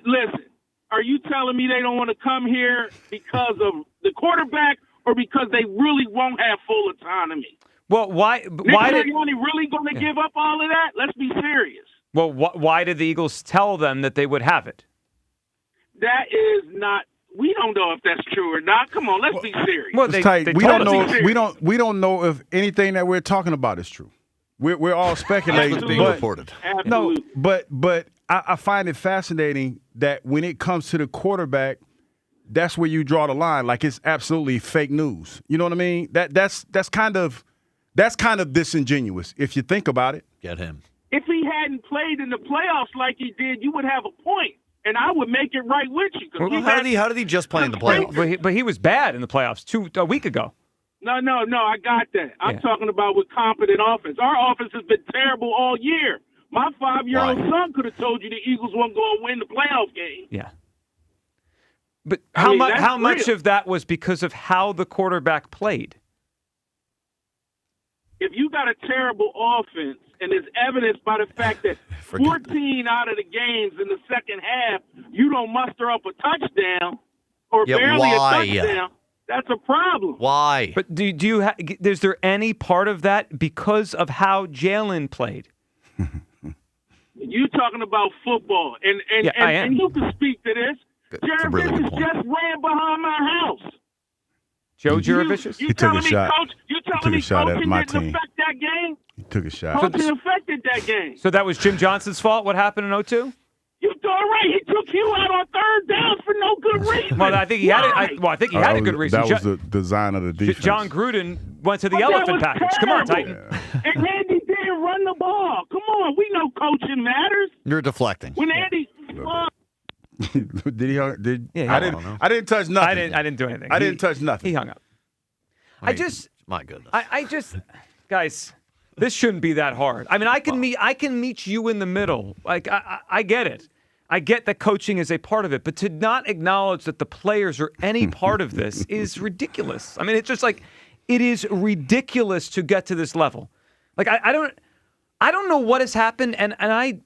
Listen, are you telling me they don't want to come here because of the quarterback or because they really won't have full autonomy? Well, why Nick did Sirianni really going to give up all of that? Let's be serious. well why did the Eagles tell them that they would have it? That is not. We don't know if that's true or not. Come on, let's be serious. Well, It's tight. We told don't us. know. We don't know if anything that we're talking about is true. We're all speculating. That's what's being reported. No, but I find it fascinating that when it comes to the quarterback, that's where you draw the line. Like it's absolutely fake news. You know what I mean? That's kind of disingenuous if you think about it. Get him. If he hadn't played in the playoffs like he did, you would have a point, and I would make it right with you. 'Cause Well, how did he just play in the playoffs? But he was bad in the playoffs a week ago. No, I got that. I'm talking about with competent offense. Our offense has been terrible all year. My 5-year-old son could have told you the Eagles weren't going to win the playoff game. Yeah. But I mean, how that's much real. of that was because of how the quarterback played? If you got a terrible offense, and it's evidenced by the fact that 14 out of the games in the second half, you don't muster up a touchdown or Yeah, barely why? a touchdown, that's a problem. Why? But do you is there any part of that because of how Jalen played? You talking about football, and I am. and you can speak to this. That's a Jared really good Vicious point. just ran behind my house. Joe Juravicious? You He took telling a me shot. coach? You He telling took me a shot at coaching my didn't team. affect that game? He took a shot. Coaching affected that game. So that was Jim Johnson's fault. What happened in 02? You darn right. He took you out on third downs for no good reason. Well, I think he had it. I think he had a good reason. That was the design of the defense. John Gruden went to the But that elephant was package. Come on, terrible. Titan. And Andy didn't run the ball. Come on, we know coaching matters. You're deflecting. When Andy, Did he? Did Yeah, I I didn't? don't know. I didn't touch nothing. I didn't do anything. I didn't touch nothing. He hung up. My goodness. I just, guys, this shouldn't be that hard. I mean, I can meet you in the middle. Like, I get it. I get that coaching is a part of it, but to not acknowledge that the players are any part of this is ridiculous. I mean, it's just like, it is ridiculous to get to this level. Like, I don't know what has happened, and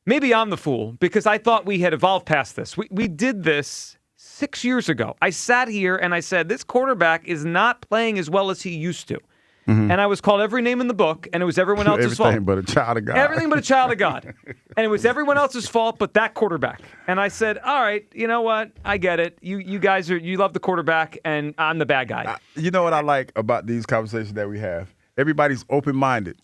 maybe I'm the fool because I thought we had evolved past this. We did this 6 years ago. I sat here and I said, this quarterback is not playing as well as he used to. Mm-hmm. And I was called every name in the book, and it was everyone else's fault. Everything but a child of God. Everything but a child of God. And it was everyone else's fault but that quarterback. And I said, all right, you know what? I get it. You guys you love the quarterback, and I'm the bad guy. You know what I like about these conversations that we have? Everybody's open-minded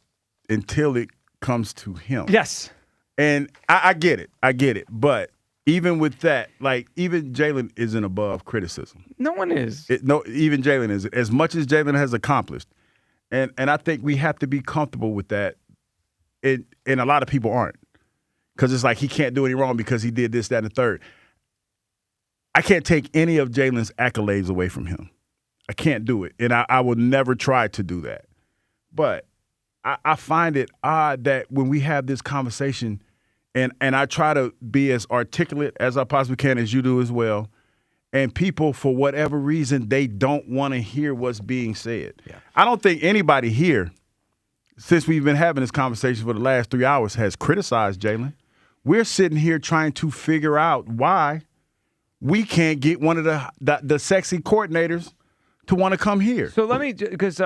until it comes to him. Yes. And I get it. I get it. But even with that, like, even Jalen isn't above criticism. No one is. Even Jalen isn't. As much as Jalen has accomplished. And I think we have to be comfortable with that. And a lot of people aren't. Because it's like he can't do any wrong because he did this, that, and the third. I can't take any of Jalen's accolades away from him. I can't do it. And I will never try to do that. But I find it odd that when we have this conversation, and I try to be as articulate as I possibly can, as you do as well, and people, for whatever reason, they don't want to hear what's being said. Yeah. I don't think anybody here, since we've been having this conversation for the last 3 hours, has criticized Jalen. We're sitting here trying to figure out why we can't get one of the sexy coordinators to want to come here. So let me, because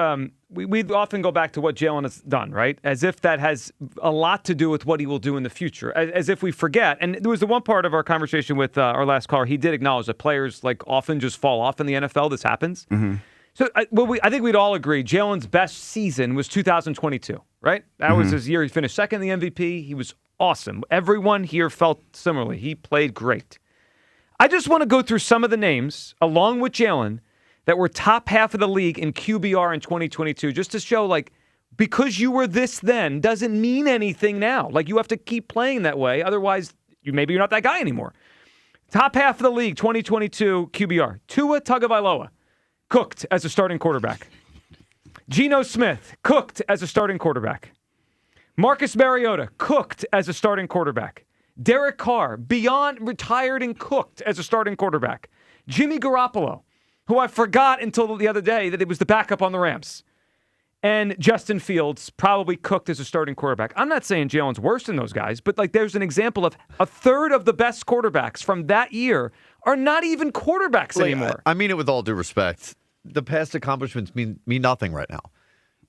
we often go back to what Jalen has done, right? As if that has a lot to do with what he will do in the future. As if we forget. And there was the one part of our conversation with our last caller, he did acknowledge that players like often just fall off in the NFL. This happens. Mm-hmm. So I think we'd all agree Jalen's best season was 2022. right? That was his year. He finished second in the MVP. He was awesome. Everyone here felt similarly. He played great. I just want to go through some of the names, along with Jalen, that were top half of the league in QBR in 2022, just to show, like, because you were this then doesn't mean anything now. Like, you have to keep playing that way. Otherwise, maybe you're not that guy anymore. Top half of the league, 2022 QBR. Tua Tagovailoa, cooked as a starting quarterback. Geno Smith, cooked as a starting quarterback. Marcus Mariota, cooked as a starting quarterback. Derek Carr, beyond retired and cooked as a starting quarterback. Jimmy Garoppolo, who I forgot until the other day that it was the backup on the Rams. And Justin Fields, probably cooked as a starting quarterback. I'm not saying Jalen's worse than those guys, but like there's an example of a third of the best quarterbacks from that year are not even quarterbacks anymore. I mean it with all due respect. The past accomplishments mean nothing right now.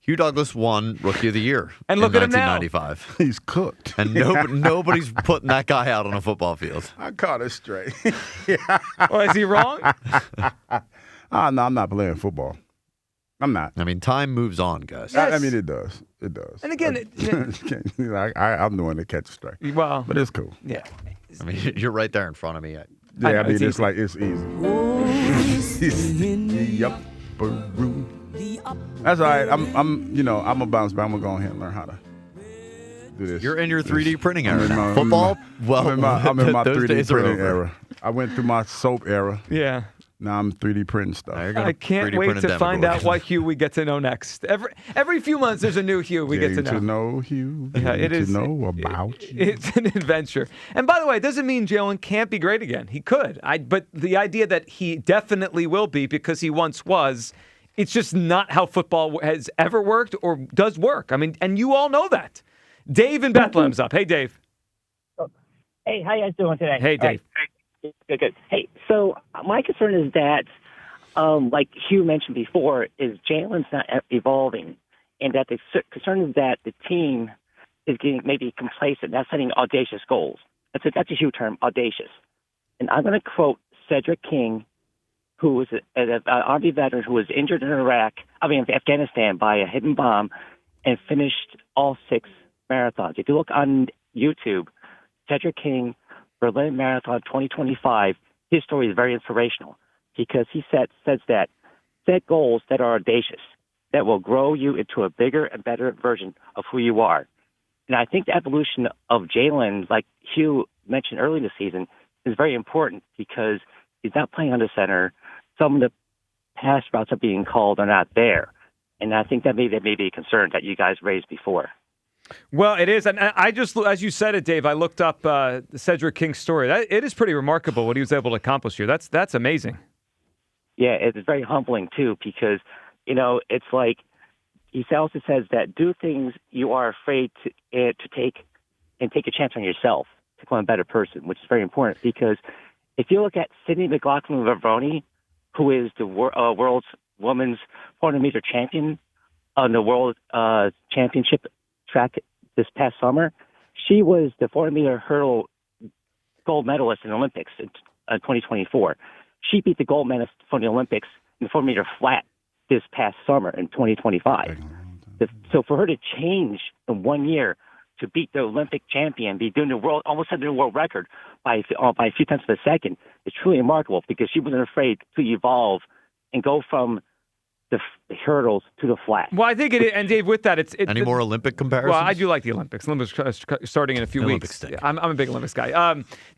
Hugh Douglas won Rookie of the Year and look in at him now. 1995. He's cooked. And nobody's putting that guy out on a football field. I caught it straight. Well, is he wrong? No, I'm not playing football. I'm not. I mean, time moves on, guys. I mean, it does. It does. And again, I'm the one that catches strike. Well, but it's cool. Yeah. I mean, you're right there in front of me. I mean, it's like it's easy. Yep. That's all right. I'm a bounce back. I'm gonna go ahead and learn how to do this. You're in your 3D printing era now. Football? I'm in my those 3D days are printing over. era. I went through my soap era. Yeah. Now I'm 3D printing stuff. I can't wait to find out what Hugh we get to know next. Every few months, there's a new Hugh we get to know. Hugh. Yeah, it is. To know about you. It's an adventure. And by the way, it doesn't mean Jalen can't be great again. He could. But the idea that he definitely will be because he once was, it's just not how football has ever worked or does work. I mean, and you all know that. Dave in Bethlehem's up. Hey, Dave. Hey, how you guys doing today? Hey, Dave. Good. Hey, so my concern is that, like Hugh mentioned before, is Jalen's not evolving, and that the concern is that the team is getting maybe complacent, not setting audacious goals. That's a Hugh term, audacious. And I'm going to quote Cedric King, who was an Army veteran who was injured in Afghanistan by a hidden bomb and finished all 6 marathons. If you look on YouTube, Cedric King, Berlin Marathon 2025, his story is very inspirational because he says that set goals that are audacious, that will grow you into a bigger and better version of who you are. And I think the evolution of Jalen, like Hugh mentioned early in the season, is very important because he's not playing under center. Some of the pass routes are being called are not there. And I think that may be a concern that you guys raised before. Well, it is. And I just, as you said it, Dave, I looked up the Cedric King story. It is pretty remarkable what he was able to accomplish here. That's amazing. Yeah, it's very humbling, too, because, it's like he also says that do things you are afraid to take and take a chance on yourself to become a better person, which is very important because if you look at Sydney McLaughlin-Lavroni, who is the world's women's 400-meter champion on the world championship track this past summer, she was the 400-meter hurdle gold medalist in the Olympics in 2024. She beat the gold medalist from the Olympics in the 400-meter flat this past summer in 2025. So for her to change in 1 year to beat the Olympic champion, be doing almost setting the world record by a few tenths of a second, is truly remarkable because she wasn't afraid to evolve and go from the hurdles to the flat. Well, I think it is, and Dave, with that, it's any more Olympic comparisons? Well, I do like the Olympics. Olympics starting in a few weeks. Stick. I'm a big Olympics guy.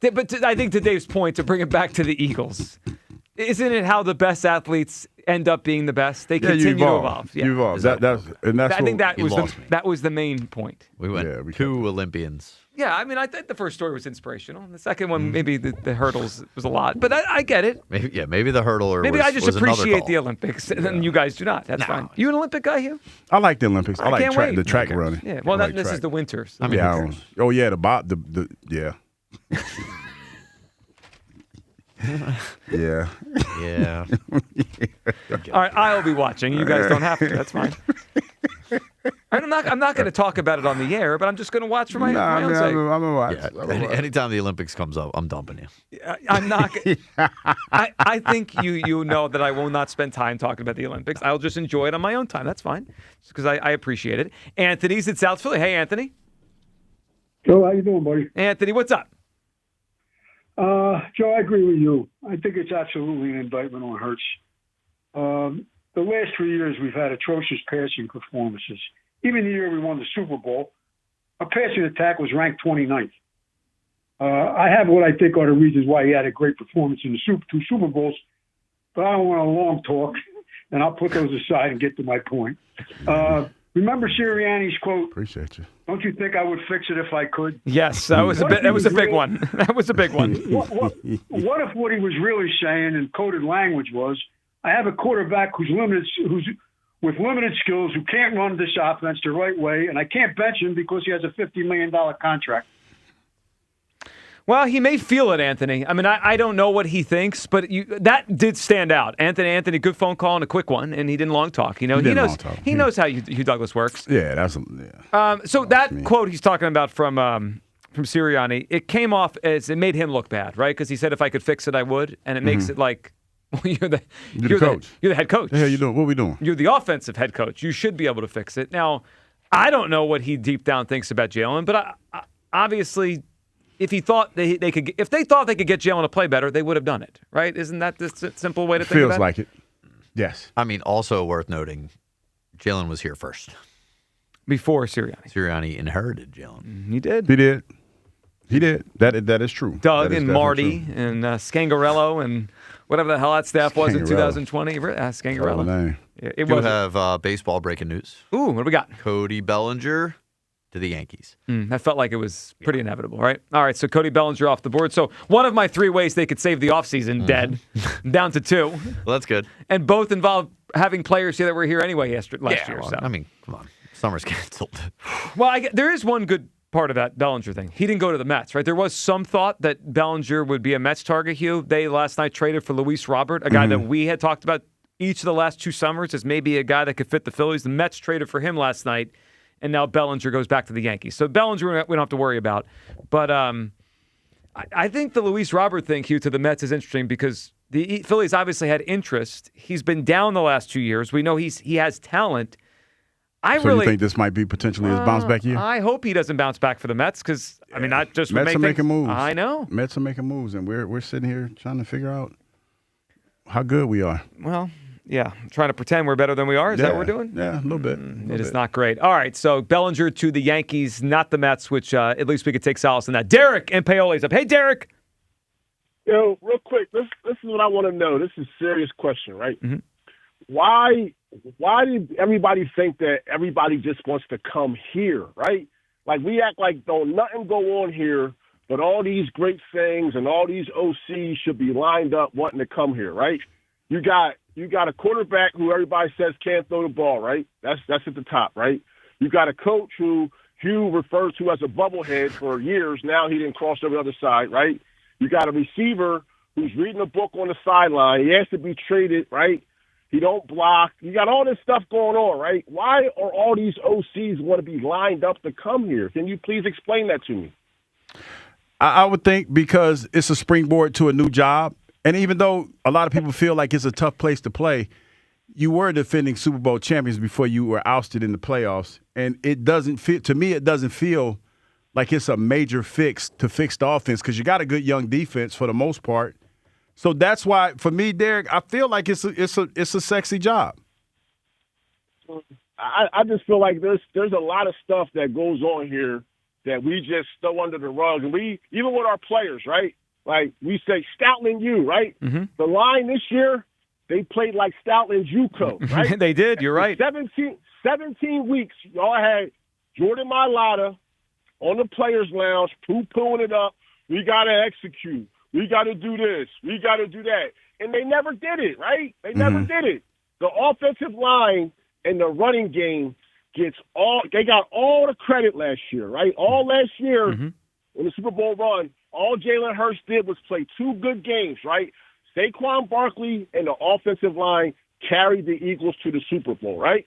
But I think to Dave's point, to bring it back to the Eagles, isn't it how the best athletes end up being the best? They continue to evolve. Yeah. You evolve. I think that was the main point. We went 2 Olympians. Yeah, I mean, I think the first story was inspirational. The second one, maybe the hurdles was a lot, but I get it. Maybe the hurdle. Maybe I just was appreciate the Olympics, and you guys do not. That's fine. You an Olympic guy, Hugh? I like the Olympics. I like can't wait. the track running. Yeah. Well, like this track. is the winter. So. Yeah. Yeah. Yeah. All right, I'll be watching. You guys don't have to. That's fine. I'm not going to talk about it on the air, but I'm just going to watch for my own sake. I'm gonna watch. Anytime the Olympics comes up, I'm dumping you. I'm not. I think you know that I will not spend time talking about the Olympics. I'll just enjoy it on my own time. That's fine, because I appreciate it. Anthony's in South Philly. Hey, Anthony. Joe, how you doing, buddy? Anthony, what's up? Joe, I agree with you. I think it's absolutely an indictment on Hurts. The last 3 years, we've had atrocious passing performances. Even the year we won the Super Bowl, our passing attack was ranked 29th. I have what I think are the reasons why he had a great performance in the two Super Bowls, but I don't want a long talk, and I'll put those aside and get to my point. Remember Sirianni's quote? Appreciate you. Don't you think I would fix it if I could? Yes, that was a big one. That was a big one. What if what he was really saying in coded language was, I have a quarterback who's with limited skills, who can't run this offense the right way, and I can't bench him because he has a $50 million contract. Well, he may feel it, Anthony. I mean, I don't know what he thinks, but that did stand out. Anthony, good phone call and a quick one, and he didn't long talk. He knows how Hugh Douglas works. Yeah, so that quote he's talking about from Sirianni, it came off as it made him look bad, right? Because he said, if I could fix it, I would, and it makes it like, well, you're the coach. You're the head coach. The hell you doing? What are we doing? You're the offensive head coach. You should be able to fix it. Now, I don't know what he deep down thinks about Jalen, but obviously, if they thought they could get Jalen to play better, they would have done it, right? Isn't that the simple way to think about it? Feels like it. Yes. I mean, also worth noting, Jalen was here first. Before Sirianni. Sirianni inherited Jalen. He did. He did. That is true. Doug and Marty and Scangarello and whatever the hell that staff was in 2020. Scangarello. It was. We have baseball breaking news. Ooh, what do we got? Cody Bellinger to the Yankees. That felt like it was pretty inevitable, right? All right, so Cody Bellinger off the board. So one of my 3 ways they could save the offseason dead, down to 2. Well, that's good. And both involve having players here that were here anyway last year. Well, so. I mean, come on. Summer's canceled. Well, there is one good part of that Bellinger thing. He didn't go to the Mets, right? There was some thought that Bellinger would be a Mets target, Hugh. They last night traded for Luis Robert, a guy that we had talked about each of the last 2 summers as maybe a guy that could fit the Phillies. The Mets traded for him last night, and now Bellinger goes back to the Yankees. So Bellinger we don't have to worry about. But I think the Luis Robert thing, Hugh, to the Mets is interesting because the Phillies obviously had interest. He's been down the last 2 years. We know he has talent. You think this might be potentially his bounce back year? I hope he doesn't bounce back for the Mets because, I mean, not just Mets are making moves. I know. Mets are making moves, and we're sitting here trying to figure out how good we are. Well, yeah, trying to pretend we're better than we are. Is that what we're doing? Yeah, a little bit. It is not great. All right, so Bellinger to the Yankees, not the Mets, which at least we could take solace in that. Derek and Paoli's up. Hey, Derek. Real quick, this is what I want to know. This is a serious question, right? Mm-hmm. Why did everybody think that everybody just wants to come here, right? Like, we act like don't nothing go on here, but all these great things and all these OCs should be lined up wanting to come here, right? You got a quarterback who everybody says can't throw the ball, right? That's at the top, right? You got a coach who Hugh refers to as a bubblehead for years. Now he didn't cross over the other side, right? You got a receiver who's reading a book on the sideline. He has to be traded, right? He don't block. You got all this stuff going on, right? Why are all these OCs want to be lined up to come here? Can you please explain that to me? I would think because it's a springboard to a new job. And even though a lot of people feel like it's a tough place to play, you were defending Super Bowl champions before you were ousted in the playoffs. And it doesn't feel like it's a major fix to fix the offense because you got a good young defense for the most part. So that's why, for me, Derek, I feel like it's a sexy job. I just feel like there's a lot of stuff that goes on here that we just throw under the rug, and we even with our players, right? Like we say, Stoutland U, right? Mm-hmm. The line this year, they played like Stoutland JUCO, right? They did. You're right. 17 weeks, y'all had Jordan Mailata on the Players Lounge, poo-pooing it up. We got to execute. We got to do this. We got to do that. And they never did it, right? They never did it. The offensive line and the running game they got all the credit last year, right? All last year in the Super Bowl run, all Jalen Hurts did was play 2 good games, right? Saquon Barkley and the offensive line carried the Eagles to the Super Bowl, right?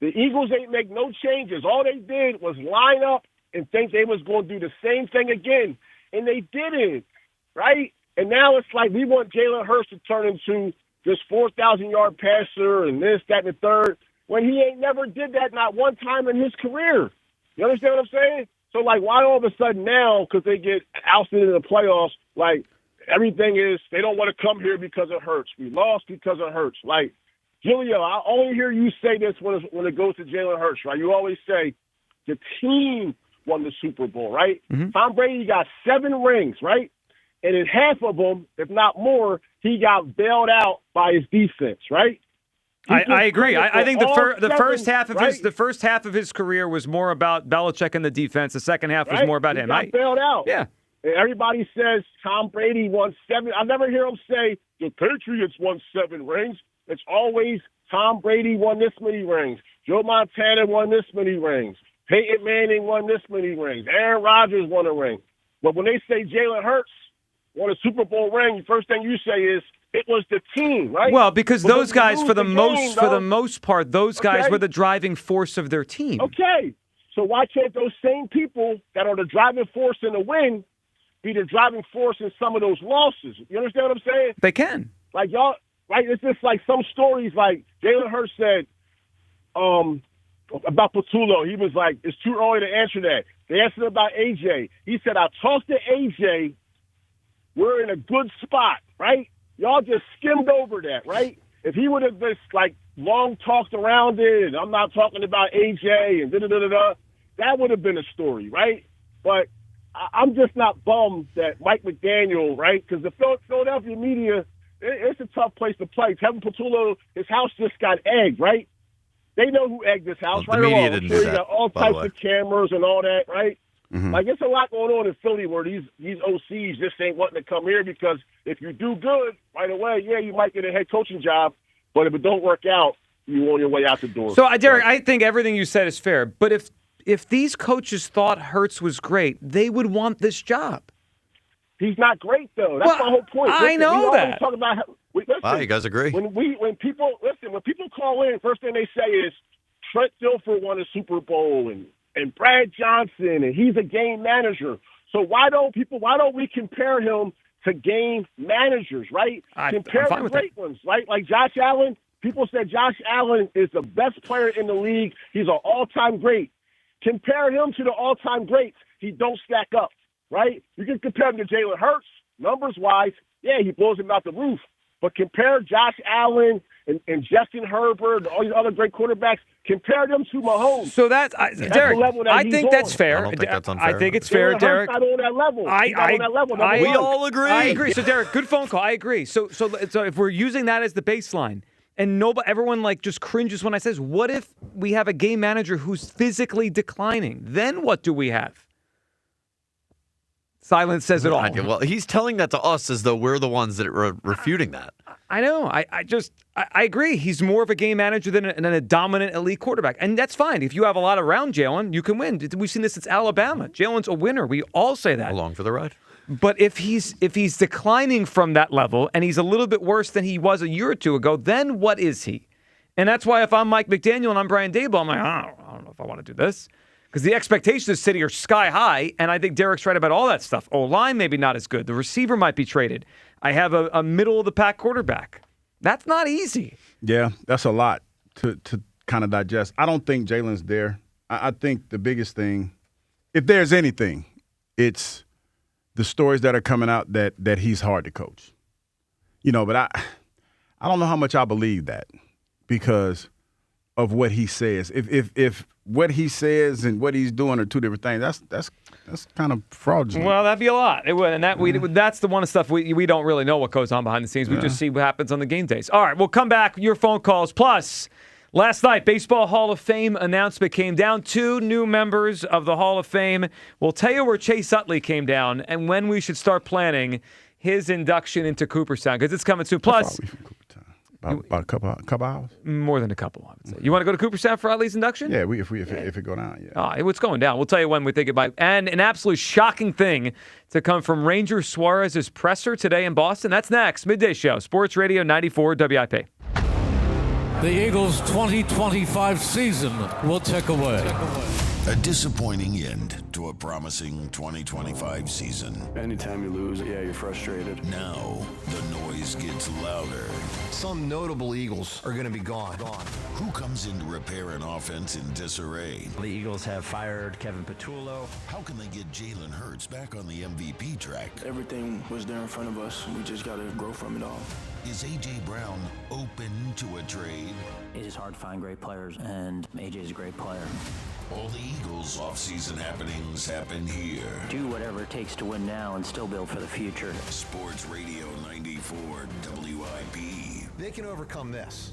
The Eagles ain't make no changes. All they did was line up and think they was going to do the same thing again, and they didn't. Right? And now it's like we want Jalen Hurts to turn into this 4,000-yard passer and this, that, and the third, when he ain't never did that not one time in his career. You understand what I'm saying? So, like, why all of a sudden now, because they get ousted in the playoffs, like, everything is they don't want to come here because it hurts. We lost because it hurts. Like, Julio, I only hear you say this when it goes to Jalen Hurts, right? You always say the team won the Super Bowl, right? Mm-hmm. Tom Brady got 7 rings, right? And in half of them, if not more, he got bailed out by his defense, right? I agree. I think the first half of right? the first half of his career was more about Belichick and the defense. The second half was Right? more about he him. got bailed out. Yeah. And everybody says Tom Brady won 7. I never hear him say the Patriots won 7 rings. It's always Tom Brady won this many rings. Joe Montana won this many rings. Peyton Manning won this many rings. Aaron Rodgers won a ring. But when they say Jalen Hurts won a Super Bowl ring, the first thing you say is it was the team, right? Well, because But those when you guys, lose for the game, most part, those guys Okay. were the driving force of their team. Okay. So why can't those same people that are the driving force in the win be the driving force in some of those losses? You understand what I'm saying? They can. Like y'all, right? It's just like some stories. Like Jalen Hurts said about Patullo. He was like, "It's too early to answer that." They asked him about AJ. He said, "I talked to AJ. We're in a good spot, right?" Y'all just skimmed over that, right? If he would have just like long talked around it, and I'm not talking about AJ and da-da-da-da-da, that would have been a story, right? But I'm just not bummed that Mike McDaniel, right? Because the Philadelphia media, it's a tough place to play. Kevin Patullo, his house just got egged, right? They know who egged this house, Well, right? the media or wrong. didn't I'm sure do you that, got all by the types way. of cameras and all that, right? Mm-hmm. Like, it's a lot going on in Philly where these OCs just ain't wanting to come here because if you do good right away, yeah, you might get a head coaching job, but if it don't work out, you're on your way out the door. So, Derek, I think everything you said is fair. But if these coaches thought Hurts was great, they would want this job. He's not great, though. That's my whole point. I know we always that. Talk about listen, Wow, you guys agree. When people call in, first thing they say is Trent Dilfer won a Super Bowl and Brad Johnson, and he's a game manager. So why don't we compare him to game managers, right? Compare I'm fine the with great ones, right? Like Josh Allen. People said Josh Allen is the best player in the league. He's an all-time great. Compare him to the all-time greats. He don't stack up, right? You can compare him to Jalen Hurts, numbers-wise. Yeah, he blows him out the roof. But compare Josh Allen and Justin Herbert and all these other great quarterbacks. Compare them to Mahomes. So Derek, the level that I he's think on. that's fair. I don't think that's unfair. I think it's fair, Jalen Derek. Hurts not on that level. He's not on that level. Number We one. all agree. I agree. So, Derek, good phone call. I agree. So if we're using that as the baseline, and everyone like just cringes when I says, what if we have a game manager who's physically declining? Then what do we have? Silence says it all. Well, he's telling that to us as though we're the ones that are refuting that. I know. I agree. He's more of a game manager than a dominant elite quarterback. And that's fine. If you have a lot around Jalen, you can win. We've seen this since Alabama. Jalen's a winner. We all say that. Along for the ride. But if he's declining from that level and he's a little bit worse than he was a year or two ago, then what is he? And that's why if I'm Mike McDaniel and I'm Brian Daboll, I'm like, I don't know if I want to do this. Because the expectations of the city are sky high, and I think Derek's right about all that stuff. O-line maybe not as good. The receiver might be traded. I have a middle-of-the-pack quarterback. That's not easy. Yeah, that's a lot to kind of digest. I don't think Jalen's there. I think the biggest thing, if there's anything, it's the stories that are coming out that he's hard to coach. But I don't know how much I believe that because of what he says. If what he says and what he's doing are two different things, that's kind of fraudulent. Well, that'd be a lot. It would, and that's the one stuff we don't really know what goes on behind the scenes. We just see what happens on the game days. All right, we'll come back. Your phone calls. Plus, last night, Baseball Hall of Fame announcement came down. 2 new members of the Hall of Fame. We'll tell you where Chase Utley came down and when we should start planning his induction into Cooperstown because it's coming soon. Plus, about a couple hours. more than a couple, I would say. You want to go to Cooperstown for Utley's induction? Yeah, if it go down, yeah. It's going down. We'll tell you when we think it might. And an absolute shocking thing to come from Ranger Suarez's presser today in Boston. That's next. Midday Show. Sports Radio 94 WIP. The Eagles' 2025 season will tick away. A disappointing end to a promising 2025 season. Anytime you lose, you're frustrated. Now, the noise gets louder. Some notable Eagles are going to be gone. Who comes in to repair an offense in disarray? The Eagles have fired Kevin Patullo. How can they get Jalen Hurts back on the MVP track? Everything was there in front of us. We just got to grow from it all. Is A.J. Brown open to a trade? It is hard to find great players, and AJ is a great player. All the Eagles' offseason happenings happen here. Do whatever it takes to win now and still build for the future. Sports Radio 94 WIP. They can overcome this.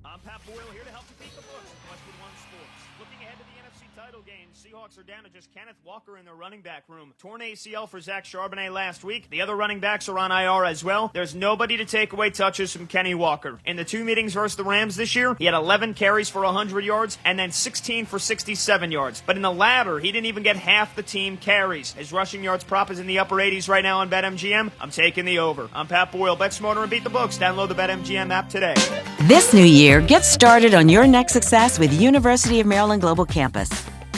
I'm Pat Boyle here to help you beat the books with Westwood One Sports. Looking ahead to the NFC title game, Seahawks are down to just Kenneth Walker in their running back room. Torn ACL for Zach Charbonnet last week. The other running backs are on IR as well. There's nobody to take away touches from Kenny Walker. In the two meetings versus the Rams this year, he had 11 carries for 100 yards and then 16 for 67 yards. But in the latter, he didn't even get half the team carries. His rushing yards prop is in the upper 80s right now on BetMGM. I'm taking the over. I'm Pat Boyle. Bet smarter and beat the books. Download the BetMGM app today. This new year, get started on your next success with University of Maryland Global Campus.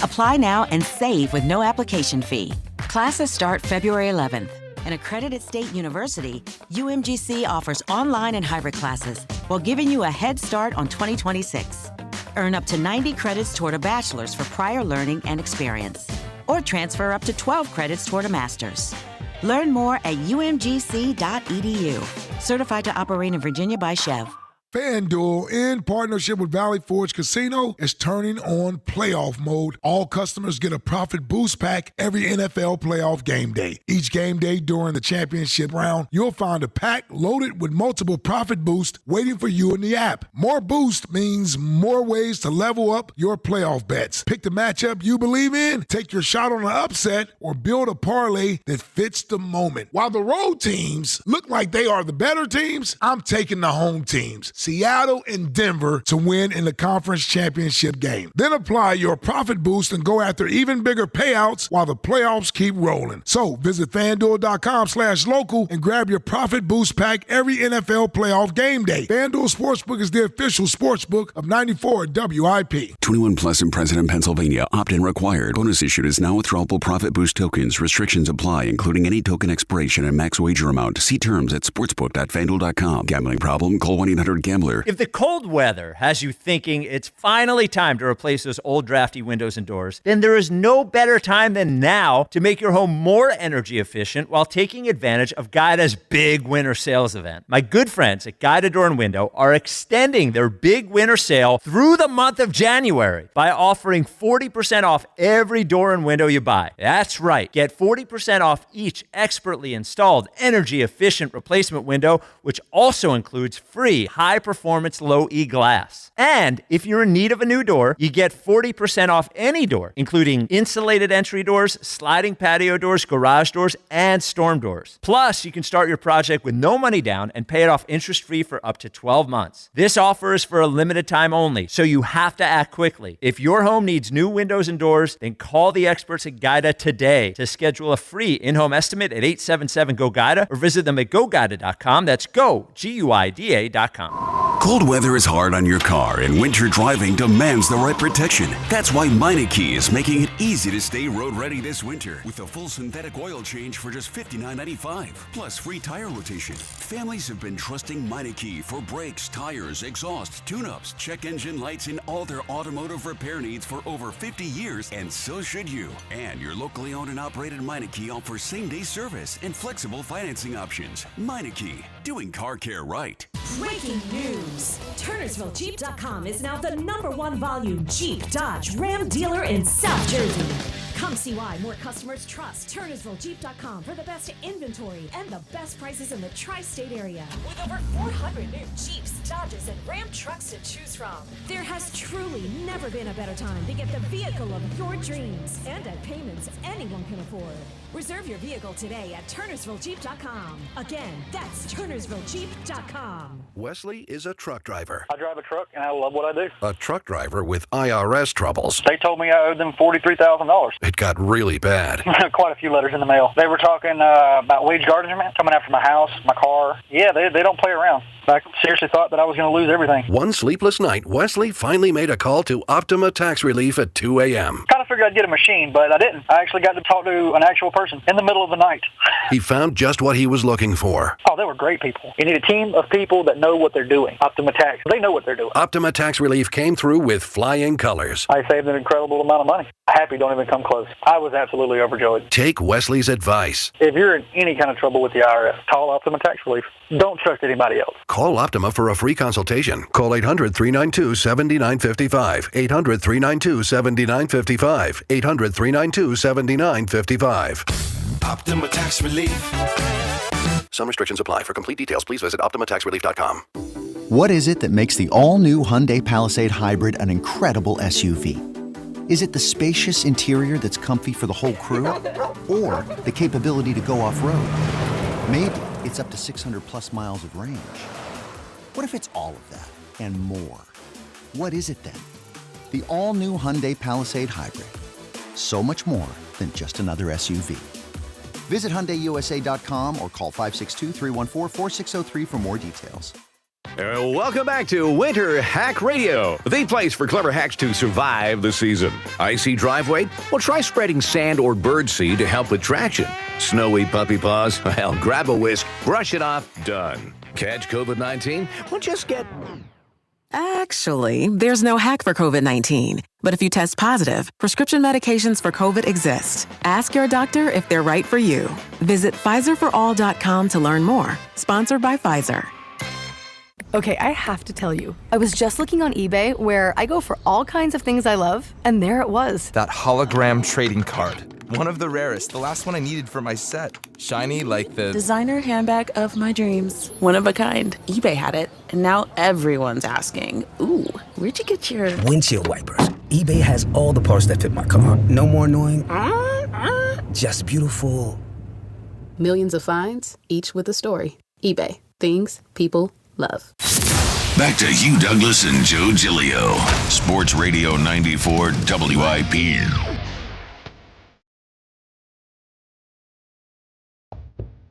Apply now and save with no application fee. Classes start February 11th. An accredited state university, UMGC offers online and hybrid classes while giving you a head start on 2026. Earn up to 90 credits toward a bachelor's for prior learning and experience, or transfer up to 12 credits toward a master's. Learn more at umgc.edu. Certified to operate in Virginia by Chev. FanDuel, in partnership with Valley Forge Casino, is turning on playoff mode. All customers get a profit boost pack every NFL playoff game day. Each game day during the championship round, you'll find a pack loaded with multiple profit boosts waiting for you in the app. More boost means more ways to level up your playoff bets. Pick the matchup you believe in, take your shot on an upset, or build a parlay that fits the moment. While the road teams look like they are the better teams, I'm taking the home teams, Seattle and Denver, to win in the conference championship game. Then apply your profit boost and go after even bigger payouts while the playoffs keep rolling. So visit FanDuel.com/local and grab your profit boost pack every NFL playoff game day. FanDuel Sportsbook is the official sportsbook of 94 WIP. 21 plus and present in Pennsylvania. Opt-in required. Bonus issued is now withdrawable profit boost tokens. Restrictions apply, including any token expiration and max wager amount. See terms at sportsbook.fanduel.com. Gambling problem? Call 1-800-GAMBLER. If the cold weather has you thinking it's finally time to replace those old drafty windows and doors, then there is no better time than now to make your home more energy efficient while taking advantage of Guida's big winter sales event. My good friends at Guida Door and Window are extending their big winter sale through the month of January by offering 40% off every door and window you buy. That's right. Get 40% off each expertly installed energy efficient replacement window, which also includes free high-performance low-E glass. And if you're in need of a new door, you get 40% off any door, including insulated entry doors, sliding patio doors, garage doors, and storm doors. Plus, you can start your project with no money down and pay it off interest-free for up to 12 months. This offer is for a limited time only, so you have to act quickly. If your home needs new windows and doors, then call the experts at Guida today to schedule a free in-home estimate at 877-GO-GUIDA or visit them at GoGuida.com. That's go, GUIDA.com. Cold weather is hard on your car, and winter driving demands the right protection. That's why Meineke is making it easy to stay road ready this winter with a full synthetic oil change for just $59.95, plus free tire rotation. Families have been trusting Meineke for brakes, tires, exhaust, tune-ups, check engine lights, and all their automotive repair needs for over 50 years, and so should you. And your locally owned and operated Meineke offers same-day service and flexible financing options. Meineke, doing car care right. Breaking news. TurnersvilleJeep.com is now the #1 volume Jeep, Dodge, Ram dealer in South Jersey. Come see why more customers trust TurnersvilleJeep.com for the best inventory and the best prices in the tri-state area. With over 400 new Jeeps, Dodges, and Ram trucks to choose from, there has truly never been a better time to get the vehicle of your dreams and at payments anyone can afford. Reserve your vehicle today at TurnersvilleJeep.com. Again, that's TurnersvilleJeep.com. Wesley is a truck driver. I drive a truck and I love what I do. A truck driver with IRS troubles. They told me I owed them $43,000. It got really bad. Quite a few letters in the mail. They were talking about wage garnishment, coming after my house, my car. Yeah, they don't play around. I seriously thought that I was going to lose everything. One sleepless night, Wesley finally made a call to Optima Tax Relief at 2 a.m. Kind of figured I'd get a machine, but I didn't. I actually got to talk to an actual person in the middle of the night. He found just what he was looking for. Oh, they were great people. You need a team of people that know what they're doing. Optima Tax, they know what they're doing. Optima Tax Relief came through with flying colors. I saved an incredible amount of money. Happy don't even come close. I was absolutely overjoyed. Take Wesley's advice. If you're in any kind of trouble with the IRS, call Optima Tax Relief. Don't trust anybody else. Call Optima for a free consultation. Call 800-392-7955. 800-392-7955. 800-392-7955. Optima Tax Relief. Some restrictions apply. For complete details, please visit OptimaTaxRelief.com. What is it that makes the all-new Hyundai Palisade Hybrid an incredible SUV? Is it the spacious interior that's comfy for the whole crew? Or the capability to go off-road? Maybe it's up to 600-plus miles of range. What if it's all of that and more? What is it then? The all-new Hyundai Palisade Hybrid. So much more than just another SUV. Visit HyundaiUSA.com or call 562-314-4603 for more details. Welcome back to Winter Hack Radio, the place for clever hacks to survive the season. Icy driveway? Well, try spreading sand or birdseed to help with traction. Snowy puppy paws? Well, grab a whisk, brush it off, done. Catch COVID-19? Well, just get... Actually, there's no hack for COVID-19. But if you test positive, prescription medications for COVID exist. Ask your doctor if they're right for you. Visit PfizerForAll.com to learn more. Sponsored by Pfizer. Okay, I have to tell you, I was just looking on eBay where I go for all kinds of things I love, and there it was. That hologram trading card. One of the rarest, the last one I needed for my set. Shiny like the... Designer handbag of my dreams. One of a kind. eBay had it, and now everyone's asking, ooh, where'd you get your... Windshield wipers. eBay has all the parts that fit my car. No more annoying. Just beautiful. Millions of finds, each with a story. eBay. Things people love. Back to Hugh Douglas and Joe Giglio. Sports Radio 94 WIP.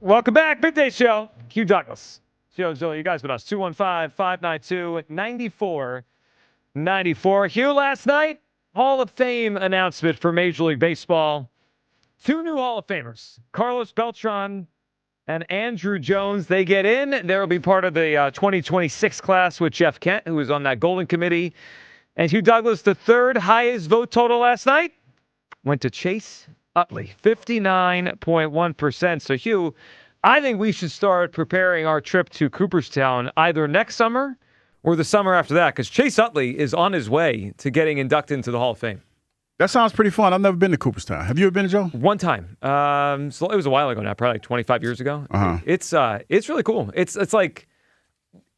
Welcome back. Midday Show. Hugh Douglas. Joe Giglio. You guys with us. 215-592-9494. Hugh, last night, Hall of Fame announcement for Major League Baseball. Two new Hall of Famers. Carlos Beltran and Andrew Jones. They get in. They'll be part of the 2026 class with Jeff Kent, who was on that Golden Committee. And Hugh Douglas, the third highest vote total last night, went to Chase Utley, 59.1%. So, Hugh, I think we should start preparing our trip to Cooperstown either next summer or the summer after that, because Chase Utley is on his way to getting inducted into the Hall of Fame. That sounds pretty fun. I've never been to Cooperstown. Have you ever been, Joe? One time. So it was a while ago now, probably like 25 years ago. Uh-huh. It's really cool. It's like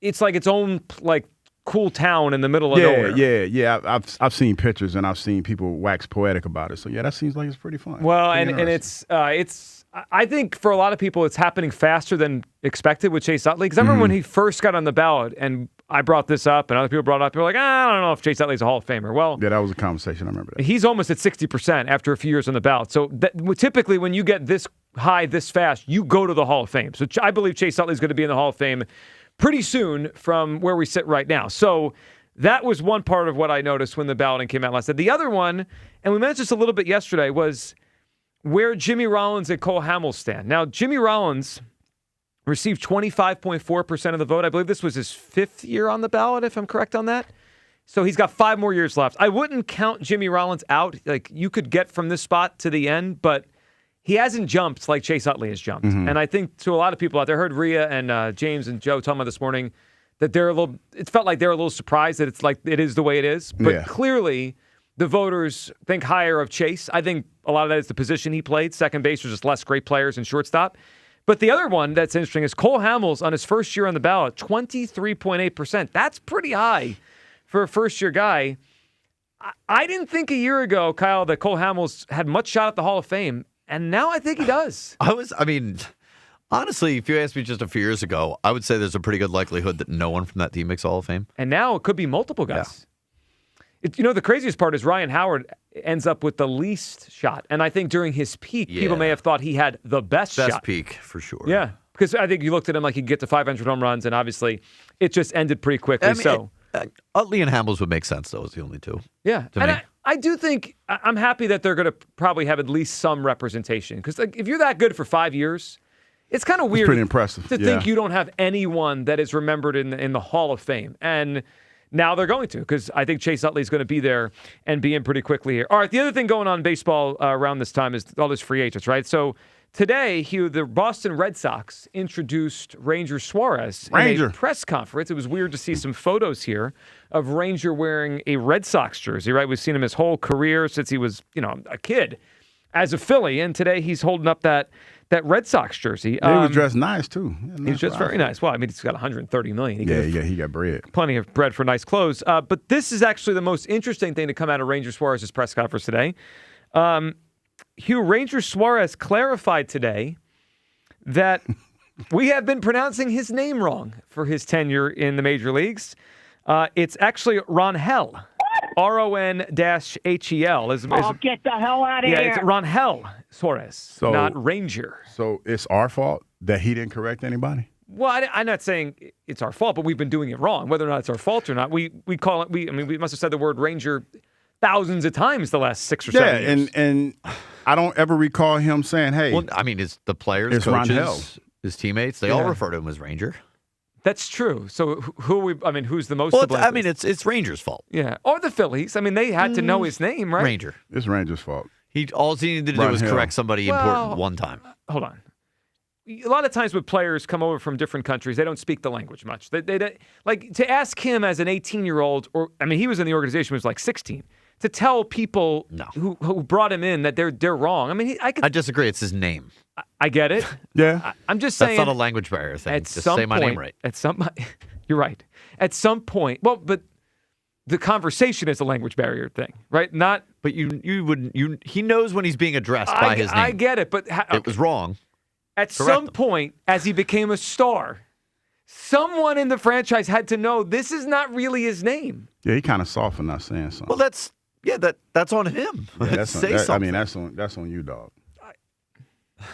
its own like cool town in the middle of nowhere. Yeah. I've seen pictures and I've seen people wax poetic about it. So yeah, that seems like it's pretty fun. Well, and it's I think for a lot of people it's happening faster than expected with Chase Utley. Because I remember when he first got on the ballot and I brought this up and other people brought it up. They were like, I don't know if Chase Utley's a Hall of Famer. Well, yeah, that was a conversation. I remember that. He's almost at 60% after a few years on the ballot. So typically when you get this high this fast, you go to the Hall of Fame. So I believe Chase Utley's going to be in the Hall of Fame pretty soon from where we sit right now. So that was one part of what I noticed when the balloting came out last night. The other one, and we mentioned this a little bit yesterday, was where Jimmy Rollins and Cole Hamels stand. Now, Jimmy Rollins received 25.4% of the vote. I believe this was his fifth year on the ballot, if I'm correct on that. So he's got 5 more years left. I wouldn't count Jimmy Rollins out. Like, you could get from this spot to the end, but he hasn't jumped like Chase Utley has jumped. Mm-hmm. And I think to a lot of people out there, I heard Rhea and James and Joe talking about this morning that it felt like they're a little surprised that it's like it is the way it is. But clearly the voters think higher of Chase. I think a lot of that is the position he played. Second base was just less great players and shortstop. But the other one that's interesting is Cole Hamels on his first year on the ballot, 23.8%. That's pretty high for a first-year guy. I didn't think a year ago, Kyle, that Cole Hamels had much shot at the Hall of Fame. And now I think he does. Honestly, if you asked me just a few years ago, I would say there's a pretty good likelihood that no one from that team makes Hall of Fame. And now it could be multiple guys. Yeah. The craziest part is Ryan Howard ends up with the least shot. And I think during his peak, people may have thought he had the best shot. Best peak, for sure. Yeah. Because I think you looked at him like he'd get to 500 home runs, and obviously it just ended pretty quickly. Utley and Hamels would make sense, though, as the only two. Yeah. And I do think I'm happy that they're going to probably have at least some representation. Because if you're that good for 5 years, it's kind of weird pretty impressive. to think you don't have anyone that is remembered in the Hall of Fame. And now they're going to, because I think Chase Utley is going to be there and be in pretty quickly here. All right, the other thing going on in baseball around this time is all those free agents, right? So today, Hugh, the Boston Red Sox introduced Ranger Suarez in a press conference. It was weird to see some photos here of Ranger wearing a Red Sox jersey, right? We've seen him his whole career since he was, a kid as a Philly, and today he's holding up that Red Sox jersey. He was dressed nice, too. He was dressed very nice. Well, I mean, he's got $130 million. He got bread. Plenty of bread for nice clothes. But this is actually the most interesting thing to come out of Ranger Suarez's press conference today. Hugh, Ranger Suarez clarified today that we have been pronouncing his name wrong for his tenure in the major leagues. It's actually Ronhel. RON-HEL. Get the hell out of here. Yeah, it's Ronhel Suarez, not Ranger. So it's our fault that he didn't correct anybody? Well, I'm not saying it's our fault, but we've been doing it wrong. Whether or not it's our fault or not, we call it. We must have said the word Ranger thousands of times the last 6 or 7 years. and I don't ever recall him saying, "Hey." Well, I mean, it's the players, coaches, his teammates. They all refer to him as Ranger. That's true. So who's the most? Well, to blame? I mean, it's Ranger's fault. Yeah, or the Phillies. I mean, they had to know his name, right? Ranger. It's Ranger's fault. All he needed to do was correct somebody important one time. Hold on. A lot of times when players come over from different countries, they don't speak the language much. They like to ask him as an 18-year-old, he was in the organization when he was like 16. To tell people who brought him in that they're wrong. I mean, I disagree. It's his name. I get it. Yeah. I'm just saying. That's not a language barrier thing. Just say my name right. You're right. At some point, but the conversation is a language barrier thing, right? Not. But he knows when he's being addressed by his name. I get it, but it was wrong. At some point, as he became a star, someone in the franchise had to know this is not really his name. Yeah, he kind of soft for not saying something. Well, that's on him. Yeah, Say something. That's on you, dog.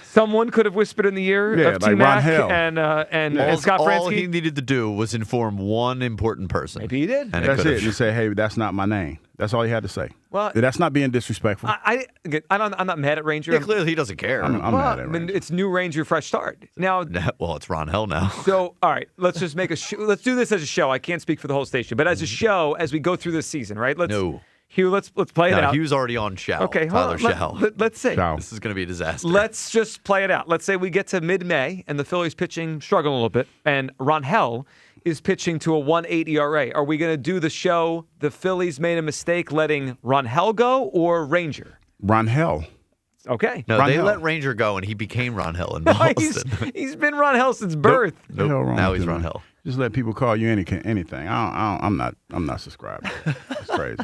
Someone could have whispered in the ear of like T-Mac Ron and Scott Fransky. All he needed to do was inform one important person. Maybe he did. And that's it. You say, "Hey, that's not my name." That's all he had to say. Well, that's not being disrespectful. I'm not mad at Ranger. Yeah, clearly he doesn't care. I'm mad at Ranger. I mean, it's new Ranger, fresh start. Now, well, it's Ron Hell now. So, all right, let's just make let's do this as a show. I can't speak for the whole station, but as a show, as we go through this season, right? Hugh, let's play it out. Hugh's already on Shao. Okay, Tyler Shao. Let's see. This is going to be a disaster. Let's just play it out. Let's say we get to mid-May and the Phillies pitching struggling a little bit, and Ronhel is pitching to a 1.8 ERA. Are we going to do the show? The Phillies made a mistake letting Ronhel go, or Ranger? Ronhel. Okay. No, they let Ranger go, and he became Ronhel in Boston. He's been Ronhel since birth. Nope. Now he's Ronhel. Just let people call you anything. I'm not subscribed. It's crazy.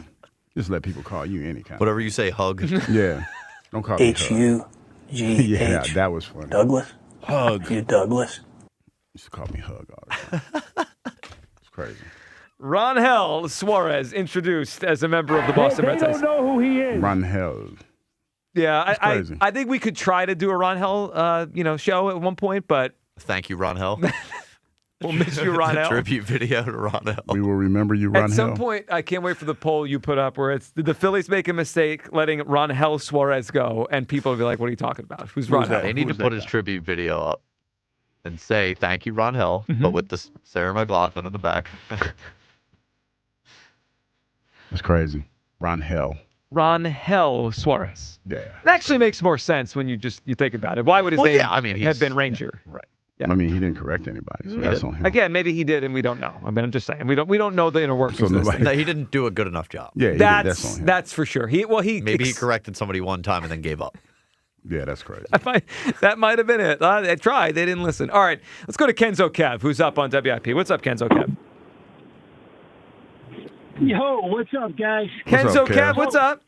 Just let people call you any kind. Whatever you say, hug. Yeah. Don't call me Hugh. Yeah, that was funny. Douglas? Hug. You Douglas? You should call me Hug all the time. It's crazy. Ronhel Suarez introduced as a member of the Boston Red Sox. They don't know who he is. Ronhel. Yeah, I think we could try to do a Ronhel show at one point, but thank you, Ronhel. We'll miss you, Ronhel. Tribute video to Ronhel. We will remember you, Ronhel. At some point, I can't wait for the poll you put up where it's, did the Phillies make a mistake letting Ronhel Suarez go? And people will be like, what are you talking about? Who's Ronhel? They need to put his tribute video up and say, thank you, Ronhel, but with the Sarah McLachlan in the back. That's crazy. Ronhel Suarez. Yeah. It actually makes more sense when you think about it. Why would his name have been Ranger? Right. Yeah. I mean, he didn't correct anybody, so that's on him. Again, maybe he did, and we don't know. I mean, I'm just saying we don't know the inner workings. No, he didn't do a good enough job. Yeah, that's on him. That's for sure. He corrected somebody one time and then gave up. Yeah, that's crazy. That might have been it. They tried. They didn't listen. All right, let's go to Kenzo Kev, who's up on WIP. What's up, Kenzo Kev? Yo, what's up, guys? Kenzo Kev, what's up?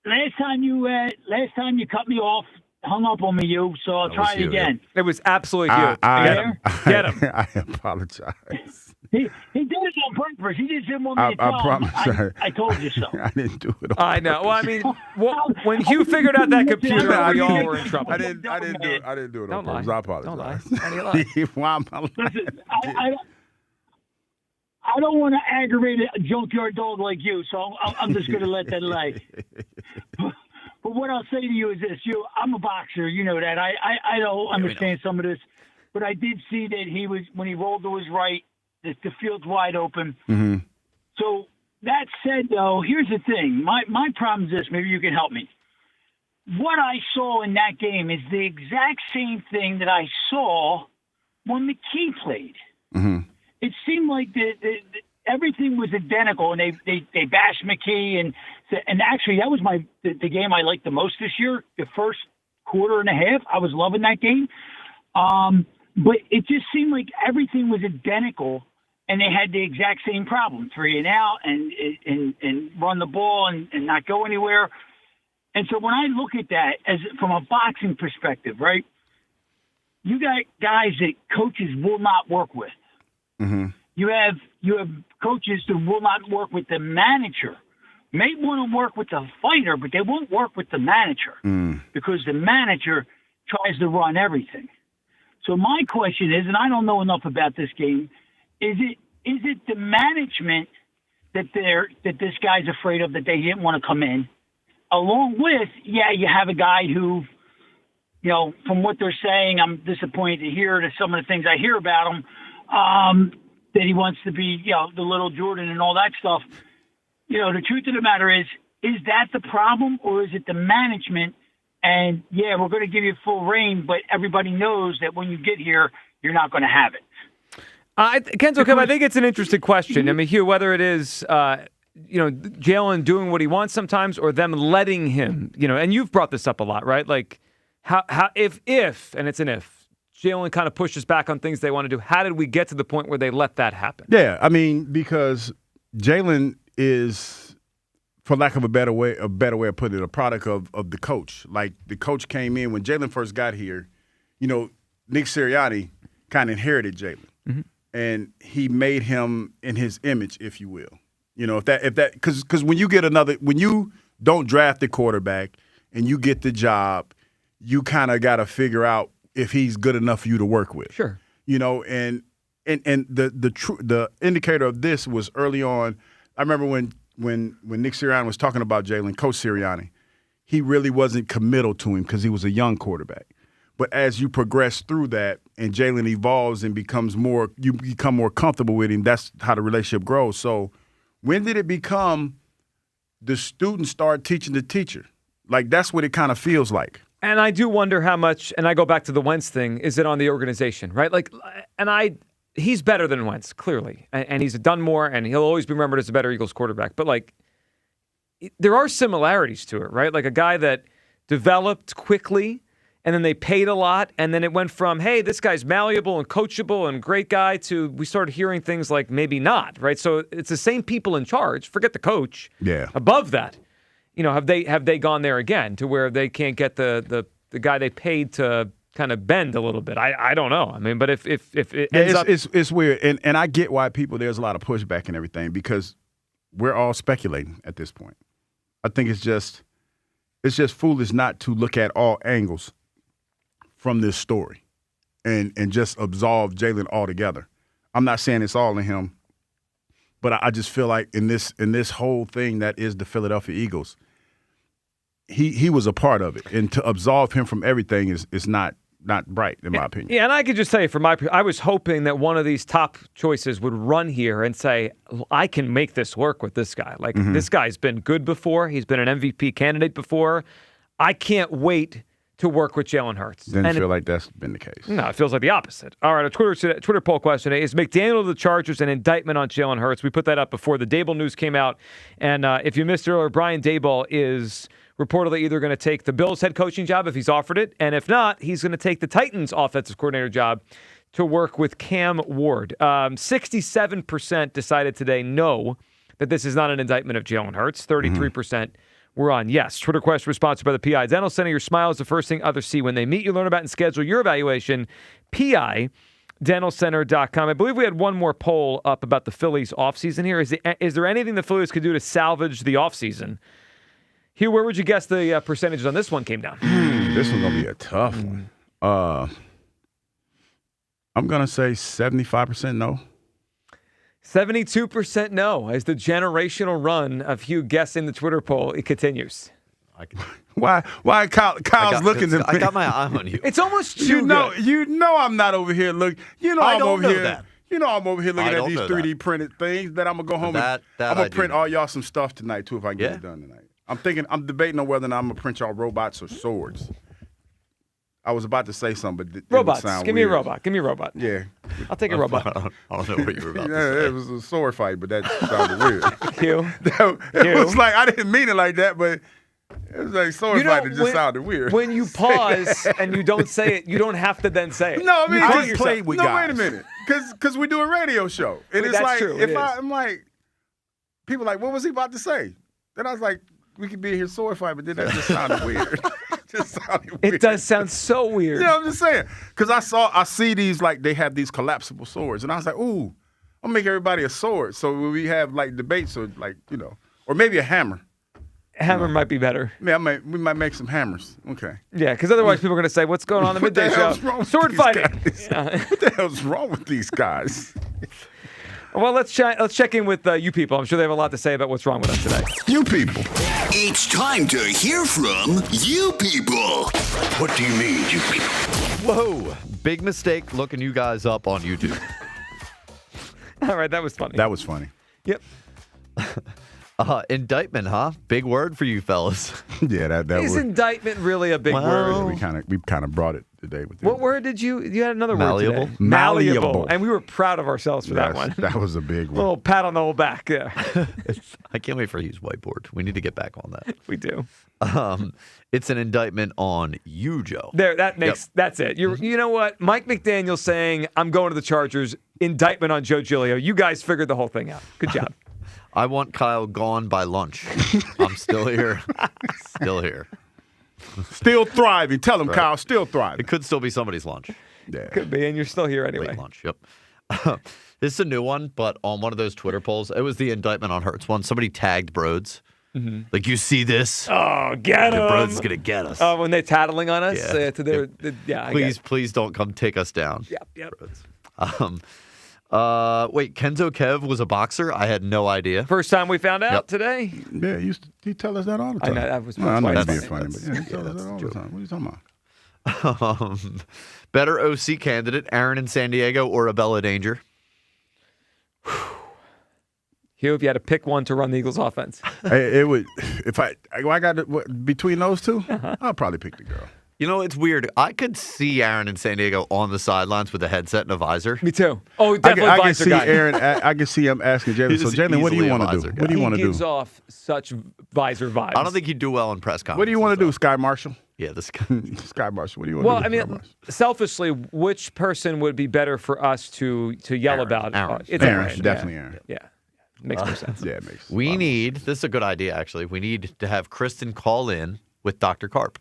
Last time you cut me off, hung up on me, so I'll try it again. It was absolutely you. Get him. I apologize. He did it on purpose. He just didn't want me to tell I promise. him. I told you so. I didn't do it. I know. Well, I mean, when Hugh figured out that computer, we all were in trouble. I didn't do it. I didn't do it on purpose. I apologize. Don't lie. Why am I lying? Listen, I don't want to aggravate a junkyard dog like you, so I'm just going to let that lie. But what I'll say to you is this: I'm a boxer. You know that. I don't understand some of this, but I did see that he was when he rolled to his right. The field's wide open. Mm-hmm. So that said, though, here's the thing. My problem is this. Maybe you can help me. What I saw in that game is the exact same thing that I saw when McKee played. Mm-hmm. It seemed like everything was identical, and they bashed McKee, and actually that was the game I liked the most this year. The first quarter and a half, I was loving that game. But it just seemed like everything was identical, and they had the exact same problem: 3 and out, and run the ball and not go anywhere. And so when I look at that as from a boxing perspective, right, you got guys that coaches will not work with. Mm-hmm. You have coaches that will not work with the manager. May want to work with the fighter, but they won't work with the manager because the manager tries to run everything. So my question is, and I don't know enough about this game, is it the management that this guy's afraid of, that they didn't want to come in, along with, you have a guy who, from what they're saying, I'm disappointed to hear that some of the things I hear about him, that he wants to be, the little Jordan and all that stuff. The truth of the matter is that the problem, or is it the management? And, we're going to give you full reign, but everybody knows that when you get here, you're not going to have it. Kenzo, I think it's an interesting question. I mean, Hugh, whether it is, Jalen doing what he wants sometimes or them letting him, and you've brought this up a lot, right? Like, how if, and it's an if, Jalen kind of pushes back on things they want to do, how did we get to the point where they let that happen? Yeah, I mean, because Jalen is, for lack of a better way of putting it, a product of the coach. Like, the coach came in when Jalen first got here. Nick Sirianni kind of inherited Jalen, and he made him in his image, if you will. Because when you don't draft the quarterback and you get the job, you kind of got to figure out if he's good enough for you to work with. Sure. And the indicator of this was early on. I remember when Nick Sirianni was talking about Jalen, Coach Sirianni, he really wasn't committal to him because he was a young quarterback. But as you progress through that and Jalen evolves and you become more comfortable with him, that's how the relationship grows. So when did it become the student start teaching the teacher? Like, that's what it kind of feels like. And I do wonder how much, and I go back to the Wentz thing, is it on the organization, right? Like, he's better than Wentz, clearly. And he's done more, and he'll always be remembered as a better Eagles quarterback. But, like, there are similarities to it, right? Like a guy that developed quickly, and then they paid a lot, and then it went from, hey, this guy's malleable and coachable and great guy, to we started hearing things like maybe not, right? So it's the same people in charge. Forget the coach. Yeah. Above that. Have they gone there again to where they can't get the guy they paid to kind of bend a little bit? I don't know. I mean, but if it ends up, it's weird, and I get why there's a lot of pushback and everything, because we're all speculating at this point. I think it's just foolish not to look at all angles from this story and just absolve Jalen altogether. I'm not saying it's all in him, but I just feel like in this whole thing that is the Philadelphia Eagles, he was a part of it, and to absolve him from everything is not right, in my opinion. Yeah, and I could just say I was hoping that one of these top choices would run here and say, I can make this work with this guy. Like, this guy's been good before. He's been an MVP candidate before. I can't wait to work with Jalen Hurts. Didn't feel like that's been the case. No, it feels like the opposite. All right, a Twitter poll question today: is McDaniel of the Chargers an indictment on Jalen Hurts? We put that up before the Daboll news came out. And if you missed earlier, Brian Daboll is reportedly either going to take the Bills head coaching job if he's offered it, and if not, he's going to take the Titans offensive coordinator job to work with Cam Ward. 67% decided today no, that this is not an indictment of Jalen Hurts. 33% were on yes. Twitter question was sponsored by the PI Dental Center. Your smile is the first thing others see when they meet you. Learn about and schedule your evaluation. PI dentalcenter.com. I believe we had one more poll up about the Phillies offseason here. Is there anything the Phillies could do to salvage the offseason? Hugh, where would you guess the percentages on this one came down? This one's going to be a tough one. I'm going to say 75% no. 72% no, as the generational run of Hugh guessing the Twitter poll, it continues. Why Kyle's looking at me? I got my eye on you. It's almost too good. You know I'm not over here looking. I'm over here. That. I'm over here looking at these 3D printed things that I'm going to go home and I'm going to print all y'all some stuff tonight, too, if I can get it done tonight. I'm debating on whether or not I'm going to print y'all robots or swords. I was about to say something, but robots. Give me a robot. Give me a robot. Yeah. I'll take a robot. I don't know what you were about to say. It was a sword fight, but that sounded weird. Hugh. It was like, I didn't mean it like that, but it was like sword fight that just sounded weird. When you pause and you don't say it, you don't have to then say it. No, I mean, I just play with guys. Wait a minute. Because we do a radio show. And it's that's like, true. I'm like, people are like, what was he about to say? Then I was like, we could be here sword fight, but then that just sounded weird. It does sound so weird. Yeah, I'm just saying. Because I see these, like, they have these collapsible swords. And I was like, ooh, I'll make everybody a sword. So when we have, like, debates or, like, or maybe a hammer. Hammer might be better. Yeah, we might make some hammers. Okay. Yeah, because otherwise people are going to say, what's going on in the midday show? Sword fighting. Yeah. What the hell's wrong with these guys? Well, let's check in with you people. I'm sure they have a lot to say about what's wrong with us today. You people. It's time to hear from you people. What do you mean, you people? Whoa. Big mistake looking you guys up on YouTube. All right, that was funny. That was funny. Yep. Indictment, huh? Big word for you fellas. Yeah, that Is indictment really a big word? We kind of brought it today with what word did you had another malleable. Word today. Malleable. And we were proud of ourselves for that one. That was a big one. A little pat on the old back. Yeah. I can't wait for you to use whiteboard. We need to get back on that. We do. It's an indictment on you, Joe. That's it. You know what? Mike McDaniel saying, I'm going to the Chargers, indictment on Joe Giglio. You guys figured the whole thing out. Good job. I want Kyle gone by lunch. I'm still here. Still here. Still thriving. Tell him, right. Kyle, still thriving. It could still be somebody's lunch. Yeah. Could be, and you're still here anyway. Late lunch, yep. This is a new one, but on one of those Twitter polls, it was the indictment on Hurts one. Somebody tagged Broads. Mm-hmm. Like, you see this? Oh, get him. Broads is going to get us. Oh, when they're tattling on us? Yeah. Please don't come take us down. Yep. Wait, Kenzo Kev was a boxer? I had no idea. First time we found out today? Yeah, he tell us that all the time. I know, that was I know that's funny, but he tell us that all the time. What are you talking about? Better OC candidate, Aaron in San Diego or Abella Danger? Hugh, if you had to pick one to run the Eagles offense. It would, if I got it, between those two, I'll probably pick the girl. You know, it's weird. I could see Aaron in San Diego on the sidelines with a headset and a visor. Me too. Oh, definitely I can visor see guy. Aaron. I can see him asking Jalen. So, Jalen, what do you want to do? Guy. What do you want to do? He gives off such visor vibes. I don't think he'd do well in press conferences. What do you want to do, Sky Marshall? Yeah, this Sky Marshall. What do you want to do? Well, I mean, selfishly, which person would be better for us to yell Aaron. about? Aaron. It's Aaron. Definitely Aaron. Yeah. Makes more sense. Yeah, it makes We need, this is a good idea, actually. We need to have Kristen call in with Dr. Karp.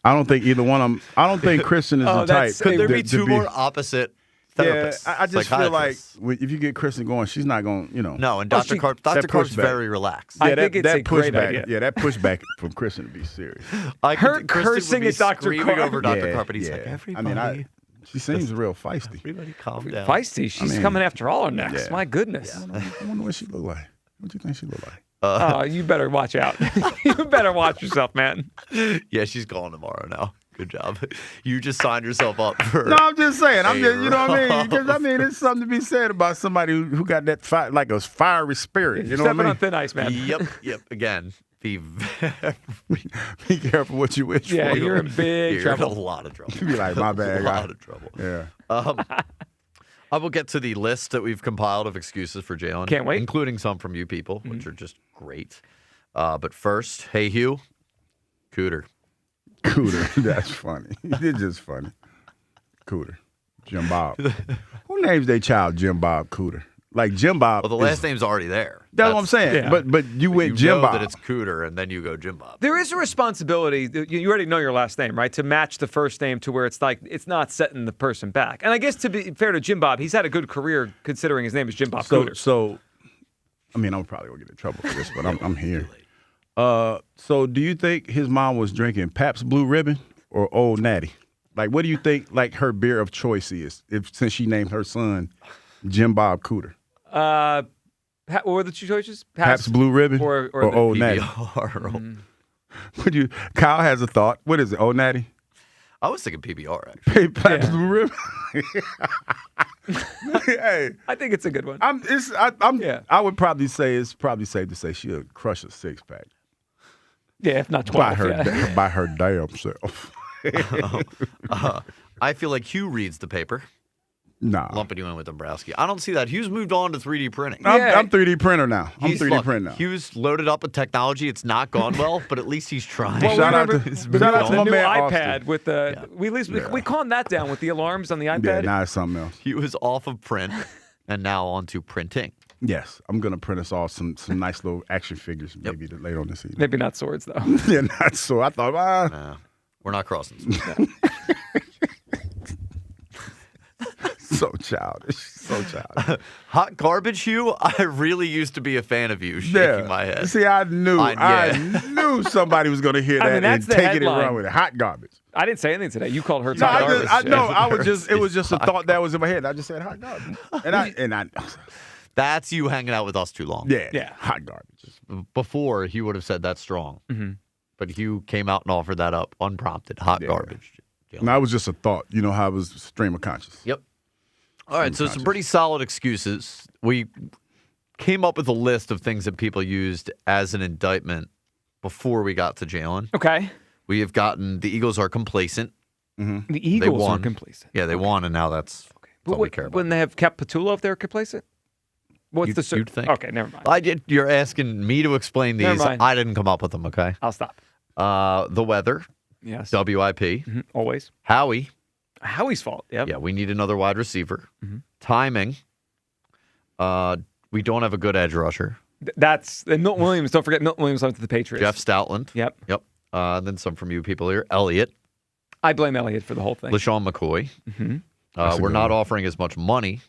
I don't think either one of them. I don't think Kristen is the type. Could there be two more opposite therapists? Yeah, I just feel like if you get Kristen going, she's not going, No, and Dr. Karp's very relaxed. I think it's a great pushback. idea. Yeah, that pushback from Kristen would be serious. Her cursing at Dr. Karp. over Dr. Karp, and he's like, everybody. She seems real feisty. Everybody calm down. Feisty? She's coming after all our necks. Yeah. My goodness. I wonder what she look like. What do you think she look like? You better watch out. You better watch yourself, man. Yeah, she's gone tomorrow now. Good job. You just signed yourself up for. No, I'm just saying. You know what I mean? Because it's something to be said about somebody who got that like a fiery spirit. You know what I mean? Stepping on thin ice, man. Yep. Again, be careful what you wish for. Yeah, you're in big trouble. You're in a lot of trouble. You be like, my bad. A lot of trouble. Yeah. I will get to the list that we've compiled of excuses for Jalen. Can't wait. Including some from you people, which are just great. But first, hey, Hugh, Cooter. That's funny. It's just funny. Cooter. Jim Bob. Who names their child Jim Bob Cooter? Like Jim Bob. Well, the last name's already there. That's what I'm saying. Yeah. But you went Jim know Bob. that it's Cooter, and then you go Jim Bob. There is a responsibility. You already know your last name, right? To match the first name to where it's like it's not setting the person back. And I guess to be fair to Jim Bob, he's had a good career considering his name is Jim Bob Cooter. So, I mean, I'm probably gonna get in trouble for this, but I'm here. So, do you think his mom was drinking Pabst Blue Ribbon or Old Natty? Like, what do you think? Like her beer of choice is, since she named her son Jim Bob Cooter. What were the two choices? Pabst Blue Ribbon or the Old Natty? Kyle has a thought. What is it, Old Natty? I was thinking PBR, actually. Pabst Blue Ribbon? Hey, I think it's a good one. I would probably say it's probably safe to say she'll crush a 6-pack. Yeah, if not 12. By her damn self. I feel like Hugh reads the paper. Nah. Lumping you in with Dombrowski. I don't see that. Hugh's moved on to 3D printing. I'm 3D printer now. Look, Hugh's loaded up with technology. It's not gone well, but at least he's trying. Well, shout out to the my new man iPad Austin. with the we calmed that down with the alarms on the iPad. Yeah, now it's something else. He was off of print and now on to printing. Yes, I'm gonna print us all some nice little action figures maybe later on this evening. Maybe not swords though. Yeah, not so. I thought, we're not crossing. So childish. So childish. Hot garbage, Hugh? I really used to be a fan of you, shaking my head. See, I knew somebody was going to hear that and that's the take it and headline. run with it. Hot garbage. I didn't say anything today. You called her No, hot garbage. it was just a thought that was in my head. I just said hot garbage. And I That's you hanging out with us too long. Yeah. Hot garbage. Before, he would have said that's strong. Mm-hmm. But Hugh came out and offered that up unprompted. Hot garbage. And that was just a thought. You know how it was stream of conscious. Yep. All right, so some pretty solid excuses. We came up with a list of things that people used as an indictment before we got to Jalen. Okay. We have gotten the Eagles are complacent. Mm-hmm. The Eagles are complacent. Yeah, they won, and now that's all we care about. Wouldn't they have kept Petula if they're complacent? What's the you'd think? Okay, never mind. You're asking me to explain these. Never mind. I didn't come up with them, okay? I'll stop. The weather. Yes. WIP. Mm-hmm. Always. Howie's fault. Yep. Yeah, we need another wide receiver. Mm-hmm. Timing. We don't have a good edge rusher. That's Milton Williams. Don't forget Milton Williams went to the Patriots. Jeff Stoutland. Yep. Then some from you people here. Elliott. I blame Elliott for the whole thing. LaShawn McCoy. Mm-hmm. We're not offering as much money.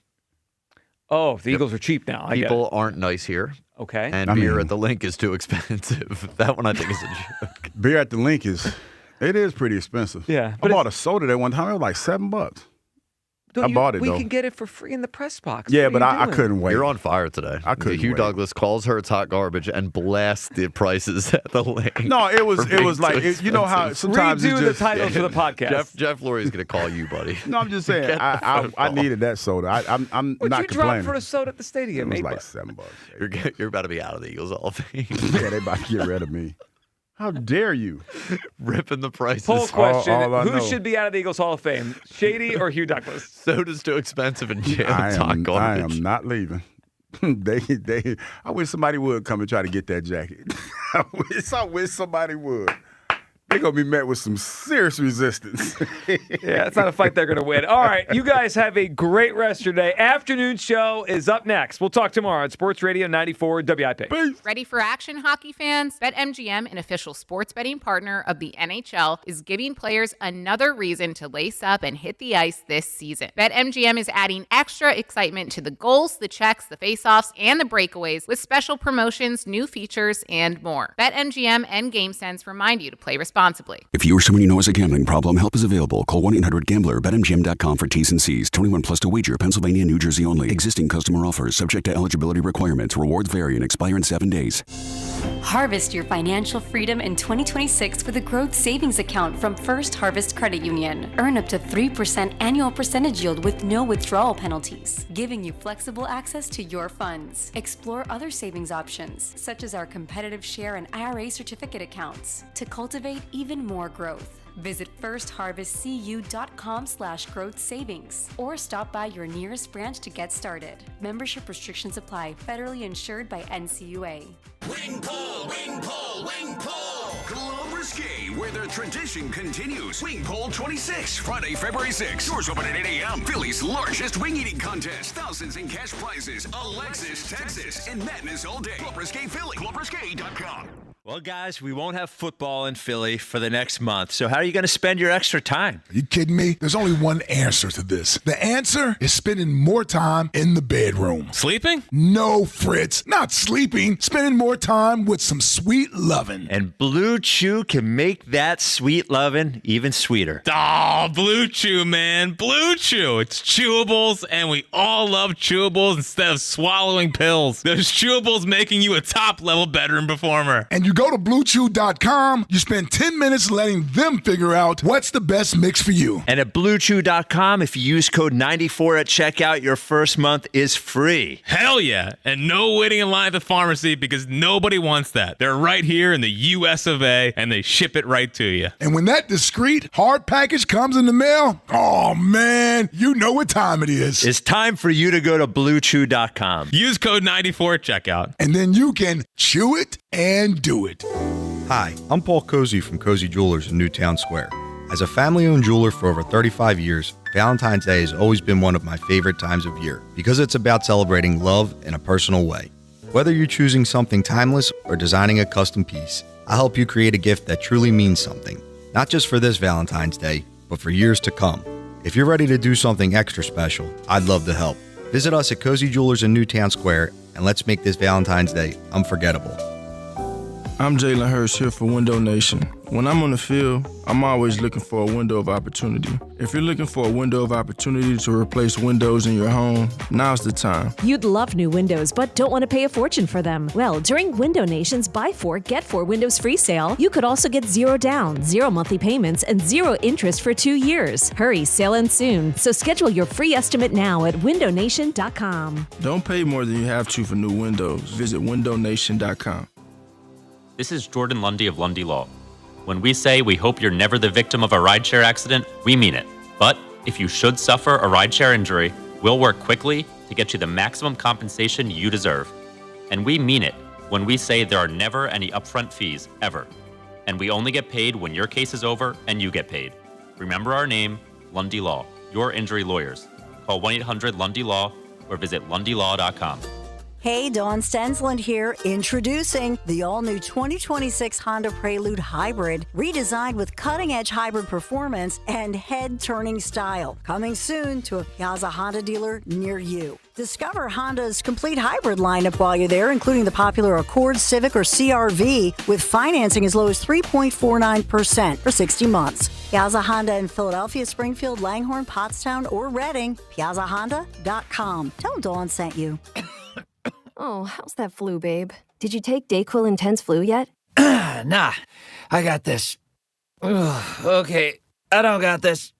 Oh, the Eagles are cheap now. People aren't nice here. Okay. And beer at the Link is too expensive. That one I think is a joke. Beer at the Link is pretty expensive. Yeah. I bought a soda there one time. It was like $7. I bought it, though. We can get it for free in the press box. Yeah, but I couldn't wait. You're on fire today. I couldn't Hugh wait. Douglas calls Hurts hot garbage and blasts the prices at the Link. No, it was like you know how sometimes redo it's the just title to the podcast. Jeff Lurie's going to call you, buddy. No, I'm just saying I needed that soda. I'm What'd not you complaining. drop for a soda at the stadium? It was like $7. You're about to be out of the Eagles Hall of Fame. Yeah, they about to get rid of me. How dare you? Ripping the prices. Poll question. all Who know. should be out of the Eagles Hall of Fame? Shady or Hugh Douglas? Soda's too expensive and Jalen's hot I garbage. am not leaving. I wish somebody would come and try to get that jacket. I wish somebody would. They're going to be met with some serious resistance. Yeah, it's not a fight they're going to win. All right, you guys have a great rest of your day. Afternoon show is up next. We'll talk tomorrow on Sports Radio 94 WIP. Peace. Ready for action, hockey fans? BetMGM, an official sports betting partner of the NHL, is giving players another reason to lace up and hit the ice this season. BetMGM is adding extra excitement to the goals, the checks, the faceoffs, and the breakaways with special promotions, new features, and more. BetMGM and GameSense remind you to play responsibly. If you or someone you know has a gambling problem, help is available. Call 1-800-GAMBLER. BetMGM.com for T's and C's. 21 plus to wager. Pennsylvania, New Jersey only. Existing customer offers subject to eligibility requirements. Rewards vary and expire in 7 days. Harvest your financial freedom in 2026 with a growth savings account from First Harvest Credit Union. Earn up to 3% annual percentage yield with no withdrawal penalties, giving you flexible access to your funds. Explore other savings options, such as our competitive share and IRA certificate accounts, to cultivate even more growth. Visit firstharvestcu.com/growth savings or stop by your nearest branch to get started. Membership restrictions apply. Federally insured by NCUA. Wing pull, wing pull, wing pull. Club Risque, where the tradition continues. Wing Pole 26, Friday, February 6th. Doors open at 8 a.m. Philly's largest wing eating contest. Thousands in cash prizes. Alexis, Texas, and madness all day. Club Risque Philly. ClubRisque.com. Well, guys, we won't have football in Philly for the next month. So how are you going to spend your extra time? Are you kidding me? There's only one answer to this. The answer is spending more time in the bedroom. Sleeping? No, Fritz, not sleeping. Spending more time with some sweet lovin'. And Blue Chew can make that sweet lovin' even sweeter. Oh, Blue Chew, man. Blue Chew. It's chewables, and we all love chewables instead of swallowing pills. There's chewables making you a top-level bedroom performer. And you go to BlueChew.com, you spend 10 minutes letting them figure out what's the best mix for you. And at BlueChew.com, if you use code 94 at checkout, your first month is free. Hell yeah. And no waiting in line at the pharmacy because nobody wants that. They're right here in the US of A, and they ship it right to you. And when that discreet, hard package comes in the mail, oh man, you know what time it is. It's time for you to go to BlueChew.com. Use code 94 at checkout. And then you can chew it and do it. Hi, I'm Paul Cozy from Cozy Jewelers in Newtown Square. As a family-owned jeweler for over 35 years, Valentine's Day has always been one of my favorite times of year because it's about celebrating love in a personal way. Whether you're choosing something timeless or designing a custom piece, I'll help you create a gift that truly means something, not just for this Valentine's Day, but for years to come. If you're ready to do something extra special, I'd love to help. Visit us at Cozy Jewelers in Newtown Square, and let's make this Valentine's Day unforgettable. I'm Jalen Hurst here for Window Nation. When I'm on the field, I'm always looking for a window of opportunity. If you're looking for a window of opportunity to replace windows in your home, now's the time. You'd love new windows, but don't want to pay a fortune for them. Well, during Window Nation's Buy 4, Get 4 Windows Free sale, you could also get 0 down, 0 monthly payments, and 0 interest for 2 years. Hurry, sale ends soon. So schedule your free estimate now at windownation.com. Don't pay more than you have to for new windows. Visit windownation.com. This is Jordan Lundy of Lundy Law. When we say we hope you're never the victim of a rideshare accident, we mean it. But if you should suffer a rideshare injury, we'll work quickly to get you the maximum compensation you deserve. And we mean it when we say there are never any upfront fees, ever. And we only get paid when your case is over and you get paid. Remember our name, Lundy Law, your injury lawyers. Call 1-800-LUNDY-LAW or visit lundylaw.com. Hey, Dawn Stensland here, introducing the all-new 2026 Honda Prelude Hybrid, redesigned with cutting-edge hybrid performance and head-turning style. Coming soon to a Piazza Honda dealer near you. Discover Honda's complete hybrid lineup while you're there, including the popular Accord, Civic, or CR-V, with financing as low as 3.49% for 60 months. Piazza Honda in Philadelphia, Springfield, Langhorne, Pottstown, or Reading. PiazzaHonda.com. Tell them Dawn sent you. Oh, how's that flu, babe? Did you take Dayquil Intense Flu yet? Nah, I got this. Ugh, okay, I don't got this.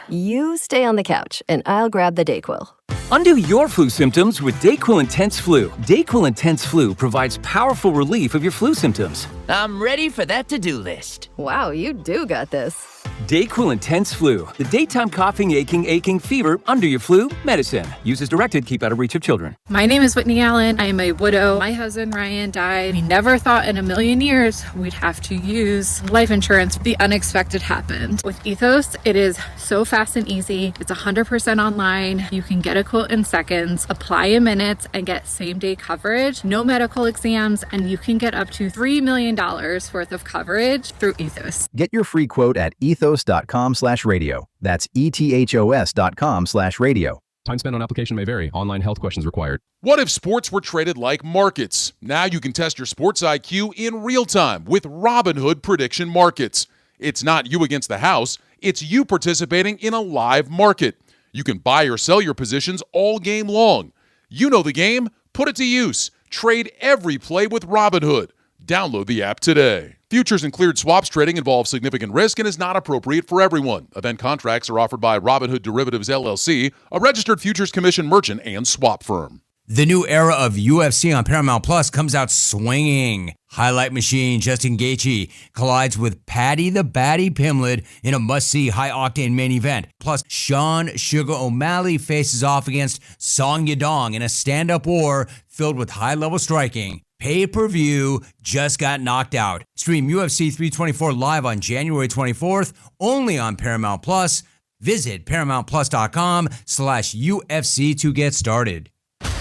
You stay on the couch, and I'll grab the Dayquil. Undo your flu symptoms with Dayquil Intense Flu. Dayquil Intense Flu provides powerful relief of your flu symptoms. I'm ready for that to-do list. Wow, you do got this. Dayquil Intense Flu, the daytime coughing, aching, fever, under your flu medicine. Use as directed, keep out of reach of children. My name is Whitney Allen. I am a widow. My husband, Ryan, died. We never thought in a million years we'd have to use life insurance. The unexpected happened. With Ethos, it is so fast and easy. It's 100% online. You can get a quote in seconds, apply in minutes, and get same-day coverage. No medical exams, and you can get up to $3 million worth of coverage through Ethos. Get your free quote at ethos.com/radio. That's ethos.com/radio. Time spent on application may vary. Online health questions required. What if sports were traded like markets? Now you can test your sports IQ in real time with Robinhood Prediction Markets. It's not you against the house. It's you participating in a live market. You can buy or sell your positions all game long. You know the game. Put it to use. Trade every play with Robinhood. Download the app today. Futures and cleared swaps trading involves significant risk and is not appropriate for everyone. Event contracts are offered by Robinhood Derivatives LLC, a registered futures commission merchant and swap firm. The new era of UFC on Paramount Plus comes out swinging. Highlight machine Justin Gaethje collides with Paddy the Baddy Pimblett in a must-see high-octane main event. Plus, Sean Sugar O'Malley faces off against Song Yadong in a stand-up war filled with high-level striking. Pay-per-view just got knocked out. Stream UFC 324 live on January 24th, only on Paramount Plus. Visit ParamountPlus.com/UFC to get started.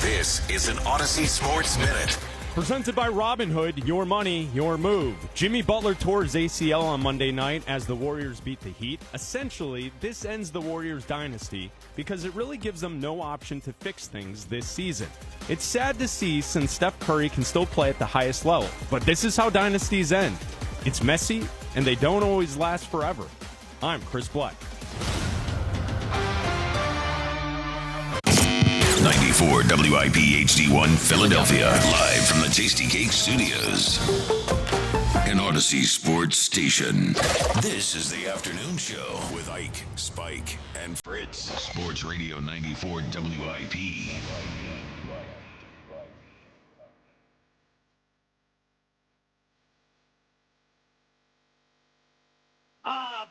This is an Odyssey Sports Minute. Presented by Robinhood, your money, your move. Jimmy Butler tore his ACL on Monday night as the Warriors beat the Heat. Essentially, this ends the Warriors' dynasty because it really gives them no option to fix things this season. It's sad to see since Steph Curry can still play at the highest level, but this is how dynasties end. It's messy, and they don't always last forever. I'm Chris Black. 94 WIP HD1 Philadelphia, live from the Tasty Cake Studios. An Odyssey Sports Station. This is the afternoon show with Ike, Spike, and Fritz. Sports Radio 94 WIP.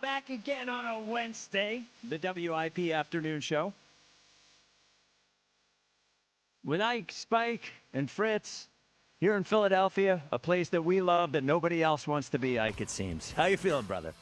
Back again on a Wednesday, the WIP afternoon show. With Ike, Spike, and Fritz here in Philadelphia, a place that we love that nobody else wants to be, Ike, it seems. How you feeling, brother?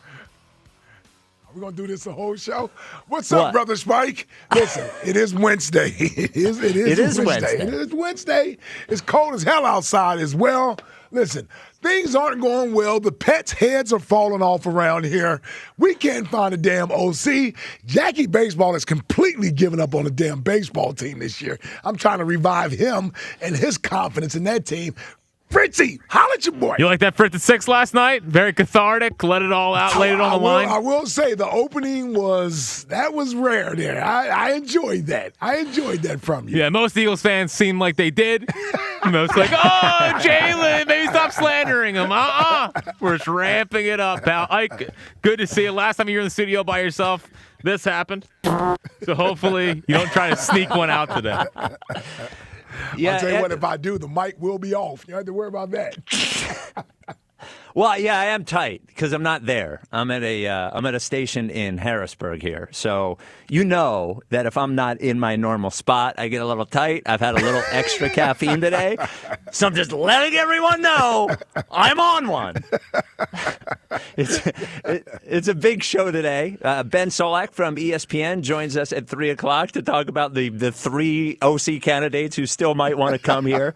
Are we going to do this the whole show? What's up, brother Spike? Listen, it is Wednesday. It is Wednesday. It is Wednesday. It's cold as hell outside as well. Listen, things aren't going well. The pets' heads are falling off around here. We can't find a damn OC. Jackie Baseball has completely given up on the damn baseball team this year. I'm trying to revive him and his confidence in that team. Fritzy, holla at your boy. You like that Fritz at 6 last night? Very cathartic. Let it all out, laid it on the line. I will say the opening was rare there. I enjoyed that. I enjoyed that from you. Yeah, most Eagles fans seem like they did. Most like, oh, Jalen, maybe stop slandering him. We're just ramping it up, pal. Ike, good to see you. Last time you were in the studio by yourself, this happened. So hopefully you don't try to sneak one out today. Yeah, I'll tell you what, if I do, the mic will be off. You don't have to worry about that. Well, yeah, I am tight because I'm not there. I'm at a station in Harrisburg here. So you know that if I'm not in my normal spot, I get a little tight. I've had a little extra caffeine today. So I'm just letting everyone know I'm on one. It's a big show today. Ben Solak from ESPN joins us at 3 o'clock to talk about the three OC candidates who still might want to come here.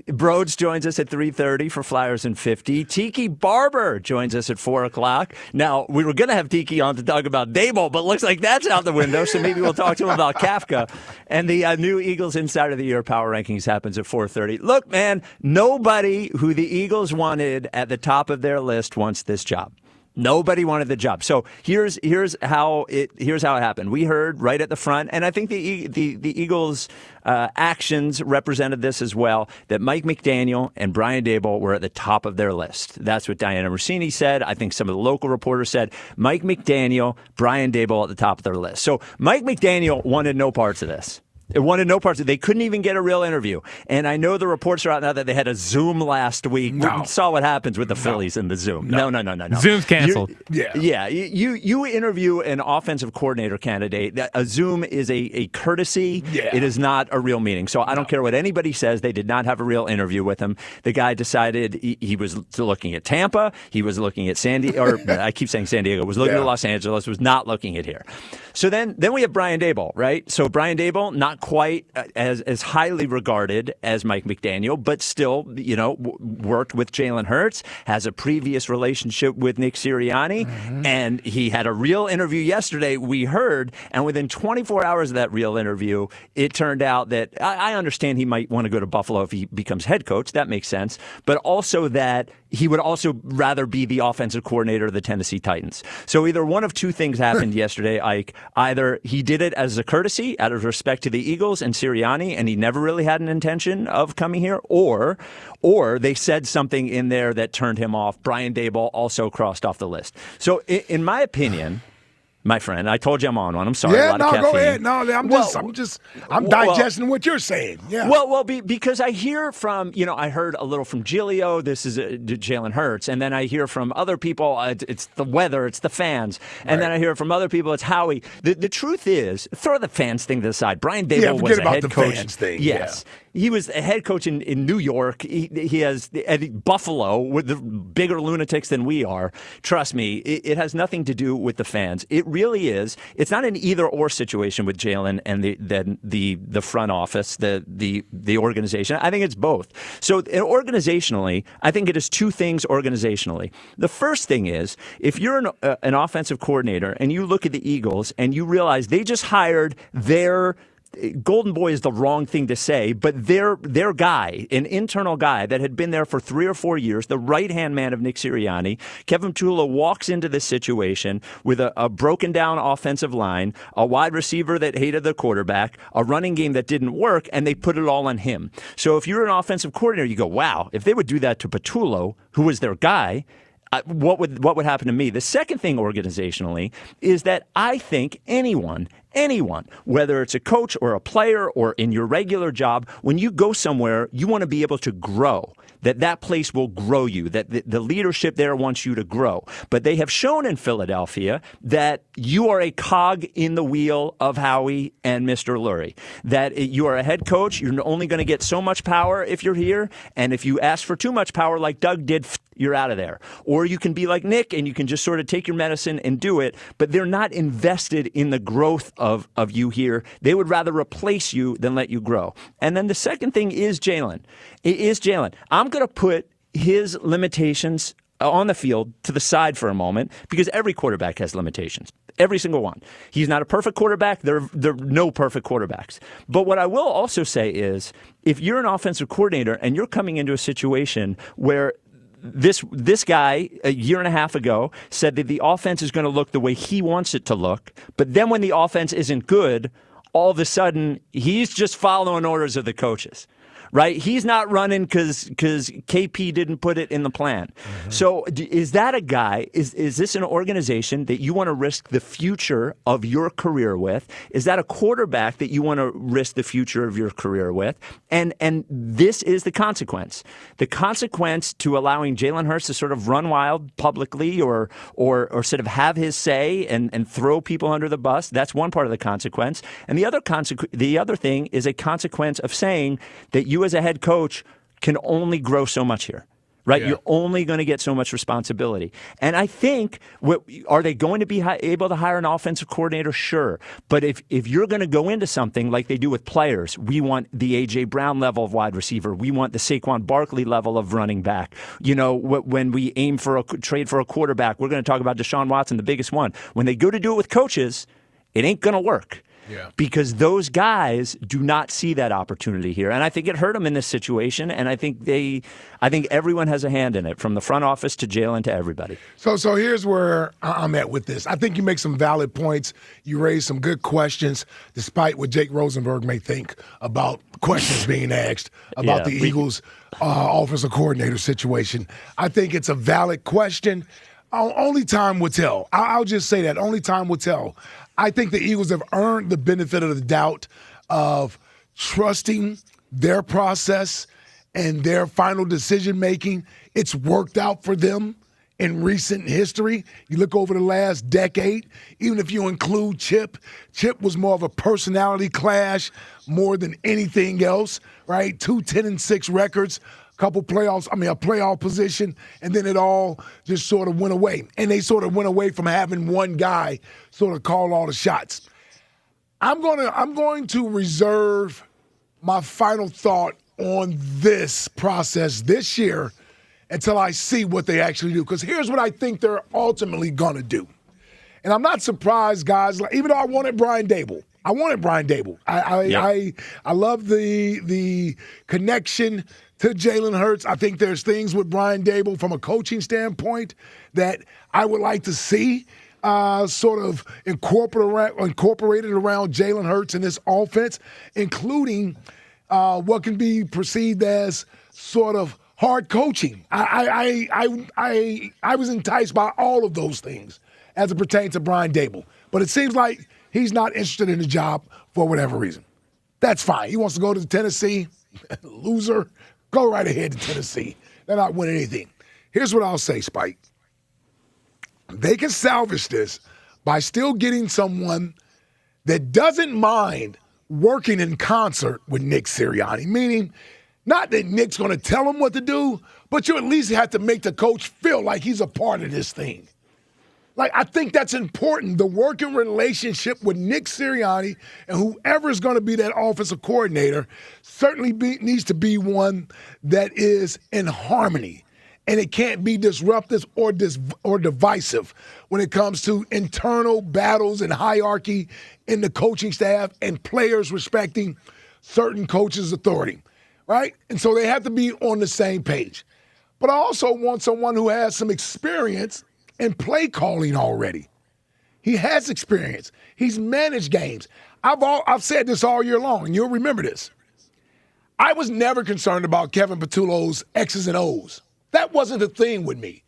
Broads joins us at 3:30 for Flyers and 50. Tiki Barber joins us at 4 o'clock. Now, we were going to have Tiki on to talk about Dable, but looks like that's out the window, so maybe we'll talk to him about Kafka. And the new Eagles Insider of the Year Power Rankings happens at 4:30. Look, man, nobody who the Eagles wanted at the top of their list wants this job. Nobody wanted the job. So here's how it happened. We heard right at the front, and I think the Eagles' actions represented this as well, that Mike McDaniel and Brian Daboll were at the top of their list. That's what Diana Rossini said. I think some of the local reporters said Mike McDaniel, Brian Daboll at the top of their list. So Mike McDaniel wanted no parts of this. It wanted no parts of it. They couldn't even get a real interview. And I know the reports are out now that they had a Zoom last week. No. We saw what happens with the Phillies and the Zoom. No. Zoom's canceled. Yeah. You interview an offensive coordinator candidate. A Zoom is a courtesy. Yeah. It is not a real meeting. So I don't care what anybody says. They did not have a real interview with him. The guy decided he was looking at Tampa. He was looking at San Diego. Or I keep saying San Diego. Was looking at Los Angeles. Was not looking at here. So then we have Brian Daboll, right? So Brian Daboll, not quite as highly regarded as Mike McDaniel, but still, worked with Jalen Hurts, has a previous relationship with Nick Sirianni, and he had a real interview yesterday, we heard, and within 24 hours of that real interview, it turned out that I understand he might want to go to Buffalo if he becomes head coach. That makes sense. But also that he would also rather be the offensive coordinator of the Tennessee Titans. So either one of two things happened yesterday, Ike. Either he did it as a courtesy out of respect to the Eagles and Sirianni, and he never really had an intention of coming here, or they said something in there that turned him off. Brian Daboll also crossed off the list. So in my opinion, my friend, I told you I'm on one. I'm sorry. Yeah, a lot of caffeine. Go ahead. No, I'm digesting what you're saying. Yeah. Well, because I hear from, I heard a little from Giglio. This is Jalen Hurts, and then I hear from other people. It's the weather, it's the fans, and then I hear from other people. It's Howie. The truth is, throw the fans thing to the side. Brian Daboll was a head coach. Fans thing. Yes. Yeah. He was a head coach in New York. He has Buffalo with the bigger lunatics than we are. Trust me, it has nothing to do with the fans. It really is. It's not an either-or situation with Jalen and the front office, the organization. I think it's both. So organizationally, I think it is two things organizationally. The first thing is, if you're an offensive coordinator and you look at the Eagles and you realize they just hired their golden boy is the wrong thing to say, but their guy, an internal guy that had been there for 3 or 4 years, the right-hand man of Nick Sirianni, Kevin Tula walks into this situation with a broken down offensive line, a wide receiver that hated the quarterback, a running game that didn't work, and they put it all on him. So if you're an offensive coordinator, you go, wow, if they would do that to Patullo, who was their guy, what would happen to me? The second thing organizationally is that I think anyone, whether it's a coach or a player or in your regular job, when you go somewhere, you want to be able to grow, that place will grow you, that the leadership there wants you to grow. But they have shown in Philadelphia that you are a cog in the wheel of Howie and Mr. Lurie, that you are a head coach. You're only going to get so much power if you're here. And if you ask for too much power like Doug did, you're out of there. Or you can be like Nick and you can just sort of take your medicine and do it, but they're not invested in the growth of you here. They would rather replace you than let you grow. And then the second thing is Jalen. It is Jalen. I'm going to put his limitations on the field to the side for a moment because every quarterback has limitations. Every single one. He's not a perfect quarterback. There are no perfect quarterbacks. But what I will also say is if you're an offensive coordinator and you're coming into a situation where this guy, a year and a half ago, said that the offense is going to look the way he wants it to look. But then when the offense isn't good, all of a sudden, he's just following orders of the coaches. Right? He's not running because KP didn't put it in the plan. Mm-hmm. So is that a guy, is this an organization that you want to risk the future of your career with? Is that a quarterback that you want to risk the future of your career with? And this is the consequence. The consequence to allowing Jalen Hurts to sort of run wild publicly or sort of have his say and throw people under the bus, that's one part of the consequence. And the other thing is a consequence of saying that you as a head coach can only grow so much here, right? Yeah. You're only going to get so much responsibility. And I think, are they going to be able to hire an offensive coordinator? Sure. But if you're going to go into something like they do with players, we want the A.J. Brown level of wide receiver. We want the Saquon Barkley level of running back. You know, when we aim for a trade for a quarterback, we're going to talk about Deshaun Watson, the biggest one. When they go to do it with coaches, it ain't going to work. Yeah. Because those guys do not see that opportunity here. And I think it hurt them in this situation. And I think everyone has a hand in it, from the front office to Jalen to everybody. So here's where I'm at with this. I think you make some valid points. You raise some good questions, despite what Jake Rosenberg may think about questions being asked about the Eagles' offensive coordinator situation. I think it's a valid question. Only time will tell. I'll just say that. Only time will tell. I think the Eagles have earned the benefit of the doubt of trusting their process and their final decision-making. It's worked out for them in recent history. You look over the last decade, even if you include Chip was more of a personality clash more than anything else, right? 2 10-6 records. Couple playoffs, a playoff position, and then it all just sort of went away. And they sort of went away from having one guy sort of call all the shots. I'm going to reserve my final thought on this process this year until I see what they actually do. Because here's what I think they're ultimately going to do. And I'm not surprised, guys, even though I wanted Brian Dable. I love the connection to Jalen Hurts. I think there's things with Brian Dable from a coaching standpoint that I would like to see sort of incorporated around Jalen Hurts in this offense, including what can be perceived as sort of hard coaching. I was enticed by all of those things as it pertains to Brian Dable. But it seems like he's not interested in the job for whatever reason. That's fine. He wants to go to Tennessee. Loser. Go right ahead to Tennessee. They're not winning anything. Here's what I'll say, Spike. They can salvage this by still getting someone that doesn't mind working in concert with Nick Sirianni, meaning not that Nick's going to tell him what to do, but you at least have to make the coach feel like he's a part of this thing. Like, I think that's important, the working relationship with Nick Sirianni and whoever is going to be that offensive coordinator certainly needs to be one that is in harmony. And it can't be disruptive or divisive when it comes to internal battles and hierarchy in the coaching staff and players respecting certain coaches' authority, right? And so they have to be on the same page. But I also want someone who has some experience in play calling already. He has experience. He's managed games. I've said this all year long, and you'll remember this. I was never concerned about Kevin Patullo's X's and O's. That wasn't the thing with me.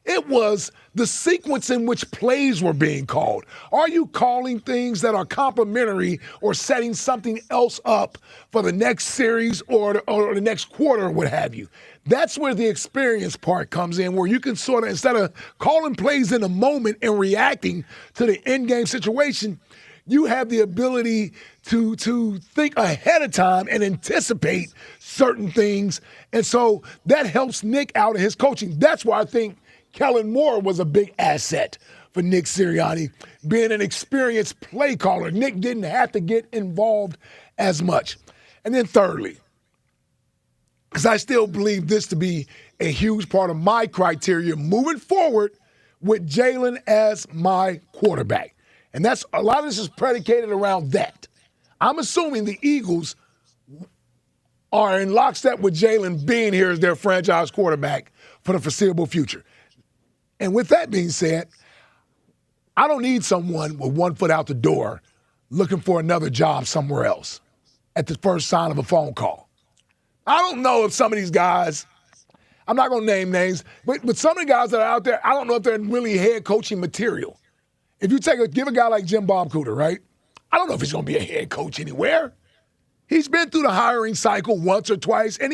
It was the sequence in which plays were being called. Are you calling things that are complementary or setting something else up for the next series or the next quarter or what have you? That's where the experience part comes in, where you can sort of, instead of calling plays in the moment and reacting to the in-game situation, you have the ability to think ahead of time and anticipate certain things. And so that helps Nick out in his coaching. That's why I think Kellen Moore was a big asset for Nick Sirianni, being an experienced play caller. Nick didn't have to get involved as much. And then thirdly, because I still believe this to be a huge part of my criteria moving forward with Jalen as my quarterback. And that's a lot of this is predicated around that. I'm assuming the Eagles are in lockstep with Jalen being here as their franchise quarterback for the foreseeable future. And with that being said, I don't need someone with one foot out the door looking for another job somewhere else at the first sign of a phone call. I don't know if some of these guys, I'm not going to name names, but some of the guys that are out there, I don't know if they're really head coaching material. If you give a guy like Jim Bob Cooter, right? I don't know if he's going to be a head coach anywhere. He's been through the hiring cycle once or twice, and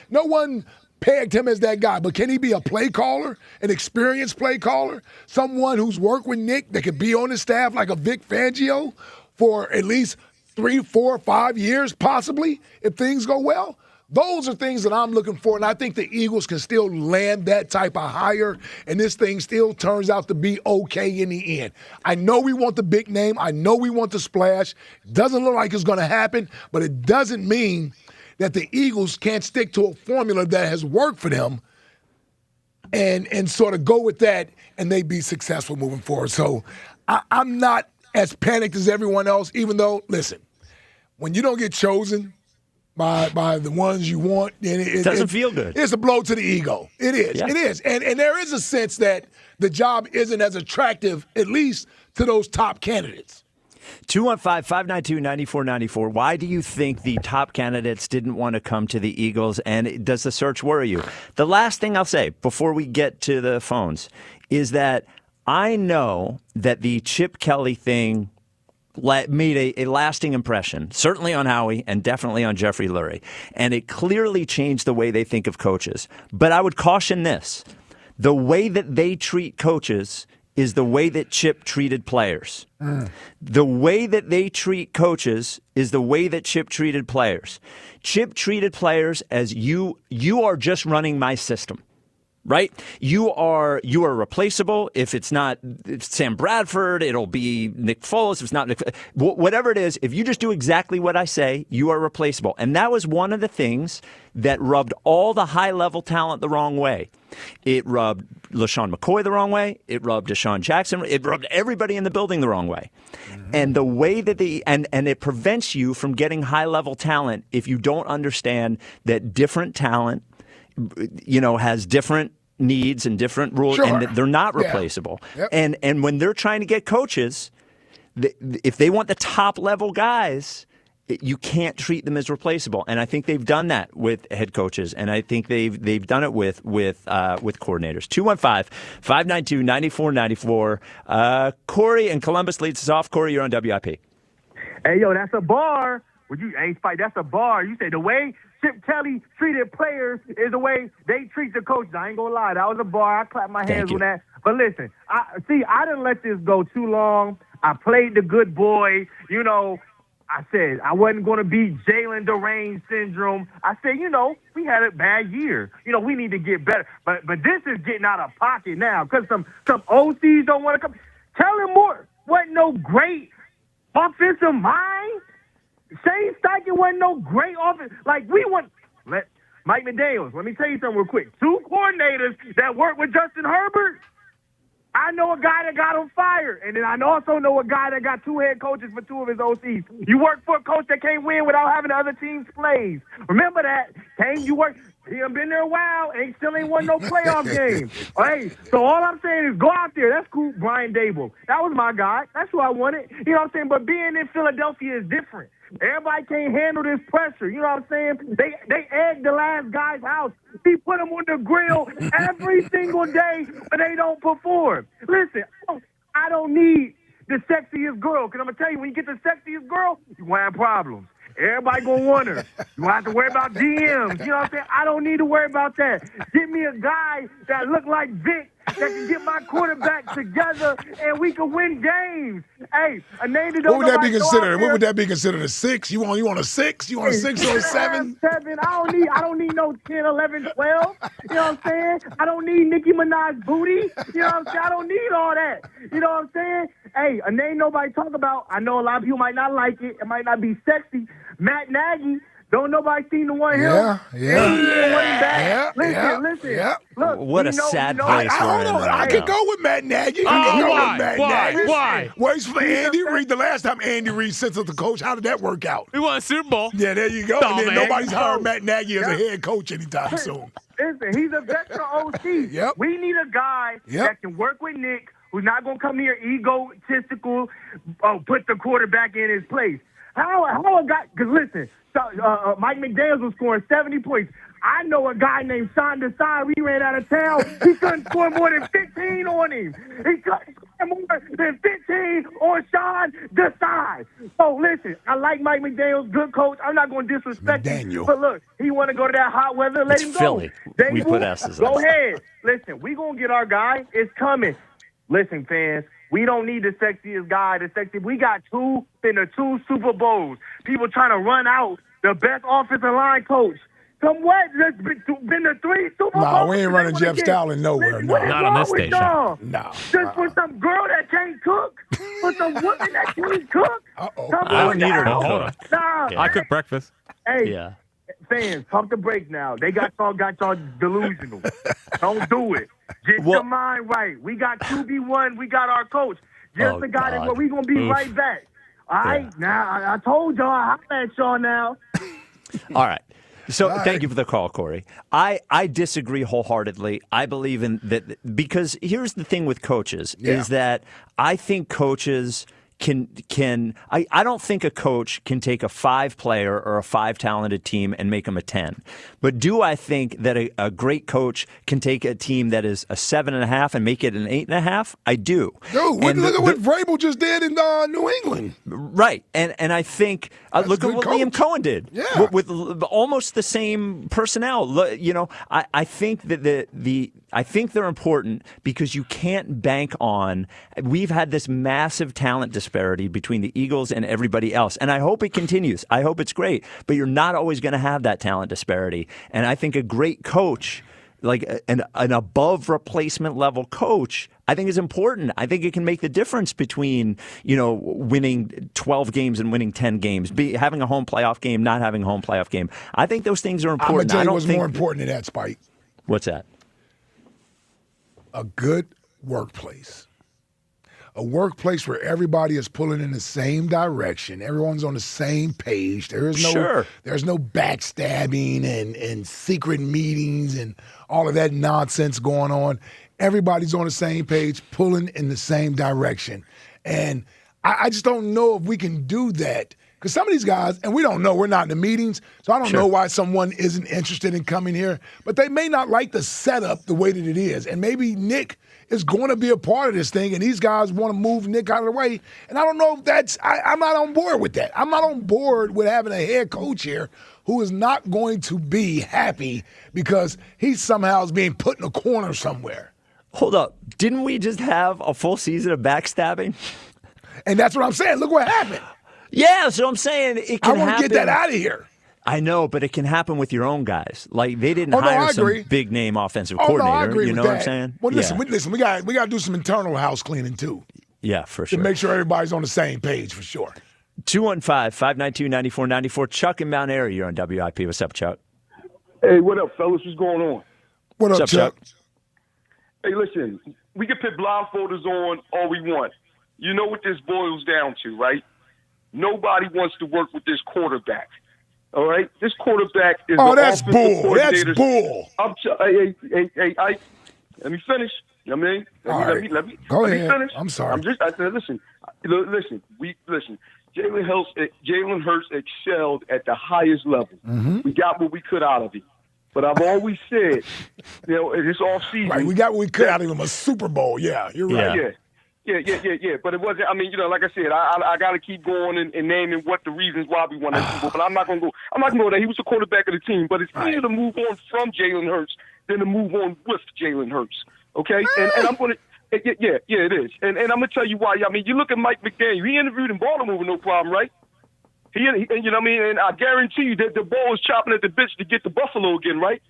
no one pegged him as that guy. But can he be a play caller, an experienced play caller, someone who's worked with Nick that could be on his staff like a Vic Fangio for at least 3, 4, 5 years possibly if things go well? Those are things that I'm looking for, and I think the Eagles can still land that type of hire, and this thing still turns out to be okay in the end. I know we want the big name. I know we want the splash. Doesn't look like it's going to happen, but it doesn't mean that the Eagles can't stick to a formula that has worked for them and sort of go with that, and they be successful moving forward. So I'm not as panicked as everyone else, even though, listen, when you don't get chosen by the ones you want, and it doesn't feel good. It's a blow to the ego. It is. Yeah. It is. And there is a sense that the job isn't as attractive, at least to those top candidates. 215-592-9494. Why do you think the top candidates didn't want to come to the Eagles, and does the search worry you? The last thing I'll say before we get to the phones is that I know that the Chip Kelly thing made a lasting impression, certainly on Howie and definitely on Jeffrey Lurie. And it clearly changed the way they think of coaches. But I would caution this. The way that they treat coaches is the way that Chip treated players. The way that they treat coaches is the way that Chip treated players. Chip treated players as you are just running my system. Right? You are replaceable. If it's not Sam Bradford, it'll be Nick Foles. If it's not Nick, whatever it is, if you just do exactly what I say, you are replaceable. And that was one of the things that rubbed all the high-level talent the wrong way. It rubbed LaShawn McCoy the wrong way. It rubbed Deshaun Jackson. It rubbed everybody in the building the wrong way. And the way that and it prevents you from getting high-level talent if you don't understand that different talent has different needs and different rules, and they're not replaceable. Yeah. Yep. And when they're trying to get coaches, if they want the top level guys, you can't treat them as replaceable. And I think they've done that with head coaches, and I think they've done it with coordinators. 215-592-9494. Corey in Columbus leads us off. Corey, you're on WIP. Hey, yo, that's a bar. Hey, Spike, that's a bar. You say the way Chip Kelly treated players is the way they treat the coaches. I ain't gonna lie, that was a bar. I clap my hands on that. But listen, I didn't let this go too long. I played the good boy. I said I wasn't going to be Jalen deranged syndrome. I said, we had a bad year. We need to get better. But this is getting out of pocket now because some OCs don't want to come. Tell him more. Wasn't no great offensive mind. Shane Steichen wasn't no great offense. Like, Mike McDaniels, let me tell you something real quick. 2 coordinators that work with Justin Herbert. I know a guy that got him fired, and then I also know a guy that got 2 head coaches for 2 of his OCs. You work for a coach that can't win without having the other team's plays. Remember that. Kane, he done been there a while, and still ain't won no playoff game. Hey, so all I'm saying is go out there. That's cool, Brian Dable. That was my guy. That's who I wanted. You know what I'm saying? But being in Philadelphia is different. Everybody can't handle this pressure. You know what I'm saying? They egg the last guy's house. He put them on the grill every single day, but they don't perform. Listen, I don't need the sexiest girl, because I'm going to tell you, when you get the sexiest girl, you're going to have problems. Everybody going to want her. You won't have to worry about DMs. You know what I'm saying? I don't need to worry about that. Give me a guy that look like Vic that can get my quarterback together and we can win games. Hey, a name that don't What would that be considered? What would that be considered? A 6? You want a 6? You want a 6 or a 7? 7. I don't need no 10, 11, 12. You know what I'm saying? I don't need Nicki Minaj booty. You know what I'm saying? I don't need all that. You know what I'm saying? Hey, a name nobody talk about. I know a lot of people might not like it. It might not be sexy. Matt Nagy. Don't nobody seem to want him. Yeah. Listen. Look, what a sad place we're in. I could go with Matt Nagy. Why? Well, he's for Andy Reid. The last time Andy Reid sits as the coach, how did that work out? We won a Super Bowl. Yeah, there you go. And then nobody's hired Matt Nagy as a head coach anytime soon. Listen, he's a veteran OC. Yep. We need a guy that can work with Nick, who's not going to come here egotistical, put the quarterback in his place. How a guy, because listen, Mike McDaniels was scoring 70 points. I know a guy named Sean Desai. We ran out of town. He couldn't score more than 15 on him. He couldn't score more than 15 on Sean Desai. So listen, I like Mike McDaniels, good coach. I'm not going to disrespect him. But look, he want to go to that hot weather. Let him go. Philly. We put S's Go on. ahead. Listen, we going to get our guy. It's coming. Listen, fans. We don't need the sexiest guy. We got 2 Super Bowls. People trying to run out the best offensive line coach. Somewhat, there's been the 3 Super Bowls. No, we ain't running Jeff Stalin nowhere. No. Not on this station. No. Just for some girl that can't cook? For some woman that can't cook? I don't need her to cook. Nah. I cook breakfast. Hey, Yeah. fans, pump the brake now. They got y'all delusional. Don't do it. Get your mind right. We got QB1. We got our coach. Just the guy that we're going to be right back. All right? Now, I told y'all. I holler at y'all now. All right. So thank you for the call, Corey. I disagree wholeheartedly. I believe in that because here's the thing with coaches is that I think coaches I don't think a coach can take a 5-player or a 5-talented team and make them a 10. But do I think that a great coach can take a team that is a 7.5 and make it an 8.5? I do. Dude, look at what Vrabel just did in New England. Right. And I think look at what Liam Cohen did. Yeah. With almost the same personnel. You know, I think that I think they're important because you can't bank on. We've had this massive talent disparity between the Eagles and everybody else, and I hope it continues. I hope it's great, but you're not always going to have that talent disparity. And I think a great coach, like an above replacement level coach, I think is important. I think it can make the difference between, winning 12 games and winning 10 games, having a home playoff game, not having a home playoff game. I think those things are important. I'm going to tell you what's more important than that, Spike. What's that? A good workplace. A workplace where everybody is pulling in the same direction. Everyone's on the same page. There's no backstabbing and secret meetings and all of that nonsense going on. Everybody's on the same page, pulling in the same direction. And I just don't know if we can do that. Because some of these guys, and we don't know, we're not in the meetings, so I don't know why someone isn't interested in coming here. But they may not like the setup the way that it is. And maybe Nick is going to be a part of this thing, and these guys want to move Nick out of the way. And I don't know if I'm not on board with that. I'm not on board with having a head coach here who is not going to be happy because he somehow is being put in a corner somewhere. Hold up. Didn't we just have a full season of backstabbing? And that's what I'm saying. Look what happened. Yeah, so I'm saying it can happen. I want to get that out of here. I know, but it can happen with your own guys. Like they didn't hire some big name offensive coordinator. I agree you know with what I'm saying? Well, listen, we got to do some internal house cleaning too. Yeah, for sure. To make sure everybody's on the same page for sure. 215-592-9494. Chuck in Mount Airy, you're on WIP. What's up, Chuck? Hey, what up, fellas? What's going on? What up, Chuck? Hey, listen, we can put blindfolders on all we want. You know what this boils down to, right? Nobody wants to work with this quarterback. All right? This quarterback is that's bull. That's bull. Hey, let me finish. You know what I mean? Let me finish. I'm sorry. Listen. Jalen Hurts excelled at the highest level. Mm-hmm. We got what we could out of him. But I've always said, this offseason. Right, we got what we could out of him, a Super Bowl. Yeah, you're right. Yeah. But it wasn't. I mean, like I said, I got to keep going and naming what the reasons why we won that Super Bowl. But I'm not going to go. I'm not going to go there. He was the quarterback of the team. But it's easier to move on from Jalen Hurts than to move on with Jalen Hurts. Okay, and I'm going to. Yeah, it is. And I'm going to tell you why. I mean, you look at Mike McDaniel. He interviewed in Baltimore with no problem, right? He you know what I mean? And I guarantee you that the ball is chopping at the bits to get to Buffalo again, right?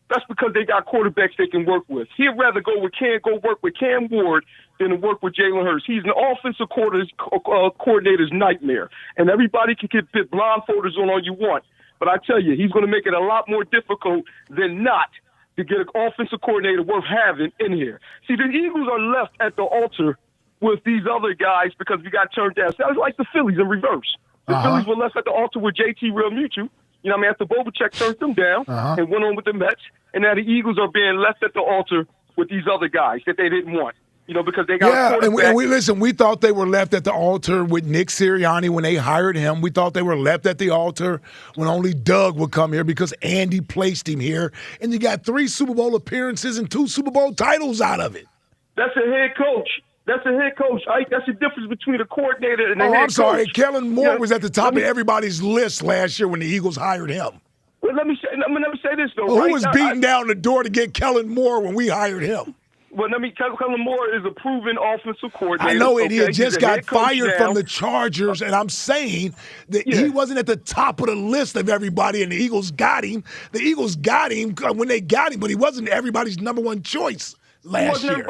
That's because they got quarterbacks they can work with. He'd rather go work with Cam Ward than to work with Jalen Hurts. He's an offensive coordinator's nightmare. And everybody can get blindfolders on all you want. But I tell you, he's going to make it a lot more difficult than not to get an offensive coordinator worth having in here. See, the Eagles are left at the altar with these other guys because we got turned down. Sounds like the Phillies in reverse. The Phillies were left at the altar with JT Realmuto. You know what I mean? After Bobachek turned them down and went on with the Mets. And now the Eagles are being left at the altar with these other guys that they didn't want. You know, because they got a quarterback. And we thought they were left at the altar with Nick Sirianni when they hired him. We thought they were left at the altar when only Doug would come here because Andy placed him here. And you got 3 Super Bowl appearances and 2 Super Bowl titles out of it. That's a head coach. That's a head coach. That's the difference between a coordinator and a head coach. I'm sorry. Kellen Moore was at the top of everybody's list last year when the Eagles hired him. Well, let me say this, though. Who was beating down the door to get Kellen Moore when we hired him? Well, Kellen Moore is a proven offensive coordinator. I know it. He had just got fired from the Chargers, and I'm saying that he wasn't at the top of the list of everybody, and the Eagles got him. The Eagles got him when they got him, but he wasn't everybody's number one choice last year.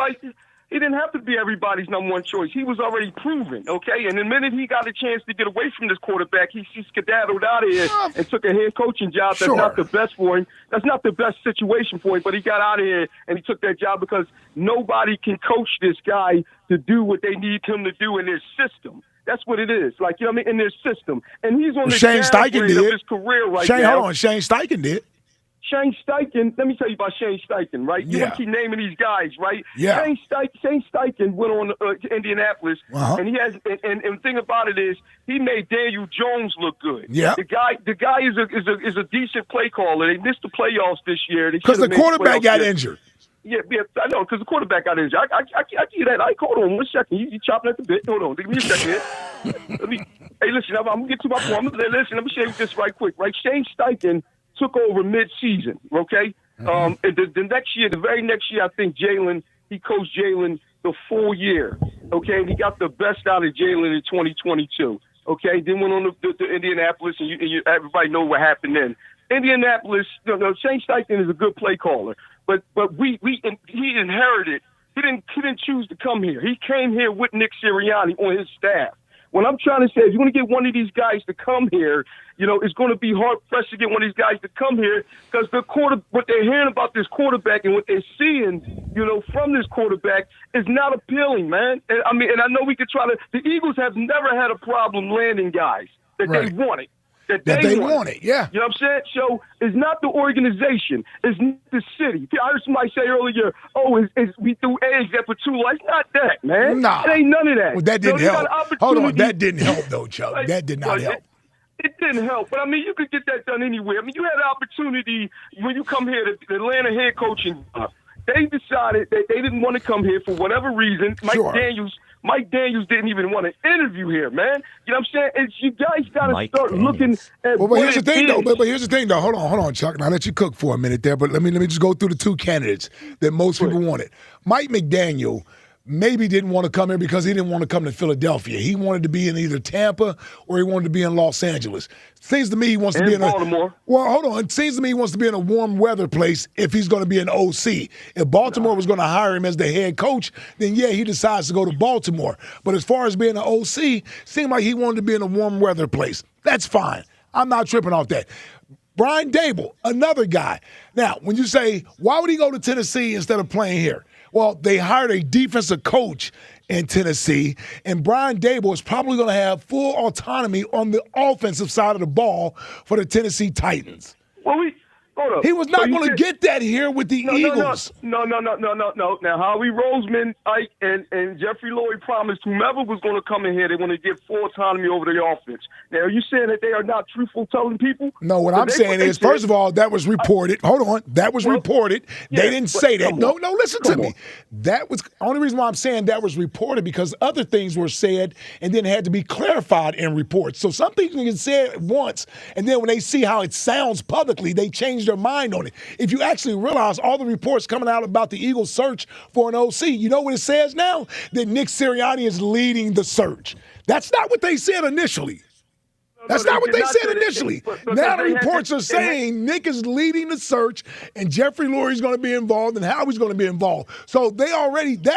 He didn't have to be everybody's number one choice. He was already proven, okay? And the minute he got a chance to get away from this quarterback, he skedaddled out of here and took a head coaching job that's not the best for him. That's not the best situation for him, but he got out of here and he took that job because nobody can coach this guy to do what they need him to do in their system. That's what it is. Like, you know what I mean? In their system. And he's on the downgrade of his career right now. Hold on. Shane Steichen did. Shane Steichen, let me tell you about Shane Steichen, right? You want to keep naming these guys, right? Yeah. Shane Steichen went on to Indianapolis, and he has. And the thing about it is, he made Daniel Jones look good. Yeah. The guy is a decent play caller. They missed the playoffs this year because the quarterback got injured. Yeah, I know, because the quarterback got injured. I give you that. Hold on 1 second. You chopping at the bit. Hold on. Give me a second. Hey, listen, I'm going to get to my point. Listen, let me show you this right quick. Right, Shane Steichen took over mid-season, okay? And the next year, the very next year, I think he coached Jalen the full year, okay? And he got the best out of Jalen in 2022, okay? Then went on to Indianapolis, and everybody know what happened then. Indianapolis, Shane Steichen is a good play caller, but he inherited. He didn't choose to come here. He came here with Nick Sirianni on his staff. What I'm trying to say is you want to get one of these guys to come here, it's going to be hard-pressed to get one of these guys to come here because what they're hearing about this quarterback and what they're seeing, from this quarterback is not appealing, man. And I know we could try to – the Eagles have never had a problem landing guys that they wanted. That they wanted. Yeah. You know what I'm saying? So it's not the organization. It's not the city. I heard somebody say earlier, we threw eggs there for 2 lives. Not that, man. Nah. It ain't none of that. Well, that didn't help. Hold on. That didn't help, though, Chuck. That did not help. It didn't help. But, you could get that done anyway. You had an opportunity when you come here to the Atlanta head coaching job. They decided that they didn't want to come here for whatever reason. Mike Daniels didn't even want to interview here, man. You know what I'm saying? You guys got to start looking at but here's the thing, though. But here's the thing, though. Hold on, Chuck. And I'll let you cook for a minute there. But let me just go through the 2 candidates that most people wanted. Mike McDaniel maybe didn't want to come here because he didn't want to come to Philadelphia. He wanted to be in either Tampa or he wanted to be in Los Angeles. Seems to me he wants to be in Baltimore. Well, hold on. It seems to me he wants to be in a warm weather place if he's going to be an OC. If Baltimore was going to hire him as the head coach, then yeah, he decides to go to Baltimore. But as far as being an OC, seemed like he wanted to be in a warm weather place. That's fine. I'm not tripping off that. Brian Dable, another guy. Now, when you say, why would he go to Tennessee instead of playing here? Well, they hired a defensive coach in Tennessee, and Brian Dable is probably going to have full autonomy on the offensive side of the ball for the Tennessee Titans. Well, hold up. He was not going to get that here with the Eagles. No. Now, Howie Roseman, Ike, and Jeffrey Lurie promised whomever was going to come in here, they want to get full autonomy over the offense. Now, are you saying that they are not truthful telling people? No, what I'm saying is, first of all, that was reported. Hold on. That was reported. They didn't say that. No, listen to me. That was the only reason why I'm saying that was reported because other things were said and then had to be clarified in reports. So some things can say it once, and then when they see how it sounds publicly, they change their mind on it. If you actually realize all the reports coming out about the Eagles' search for an OC, you know what it says now? That Nick Sirianni is leading the search. That's not what they said initially. That's not what they said initially. Now the reports are saying Nick is leading the search and Jeffrey Lurie is going to be involved and Howie's going to be involved. So that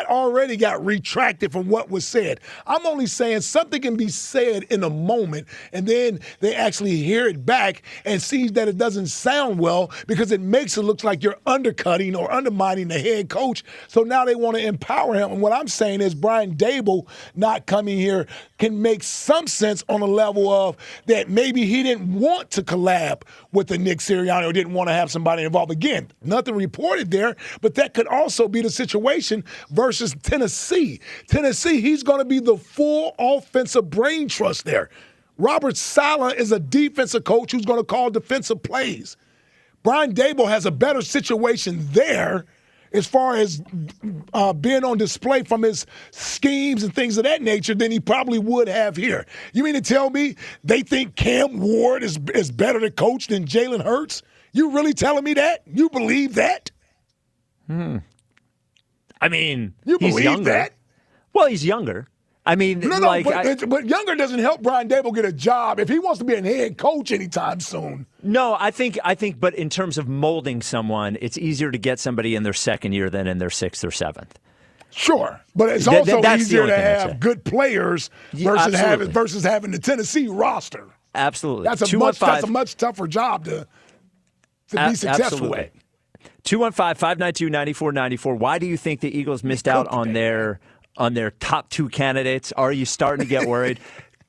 already got retracted from what was said. I'm only saying something can be said in a moment and then they actually hear it back and see that it doesn't sound well because it makes it look like you're undercutting or undermining the head coach. So now they want to empower him. And what I'm saying is Brian Dable not coming here can make some sense on a level of that maybe he didn't want to collab with the Nick Sirianni or didn't want to have somebody involved. Again, nothing reported there, but that could also be the situation versus Tennessee. Tennessee, he's going to be the full offensive brain trust there. Robert Saleh is a defensive coach who's going to call defensive plays. Brian Dable has a better situation there as far as being on display from his schemes and things of that nature than he probably would have here. You mean to tell me they think Cam Ward is better to coach than Jalen Hurts? You really telling me that? You believe that? I mean, you he's believe younger. that? Well, he's younger. I mean, but younger doesn't help Brian Dable get a job if he wants to be a head coach anytime soon. No, I think, but in terms of molding someone, it's easier to get somebody in their second year than in their sixth or seventh. Sure, but it's also easier to have good players versus having the Tennessee roster. Absolutely, that's a much tougher job to be successful at. 215-592-9494. Why do you think the Eagles missed out on their top two candidates? Are you starting to get worried?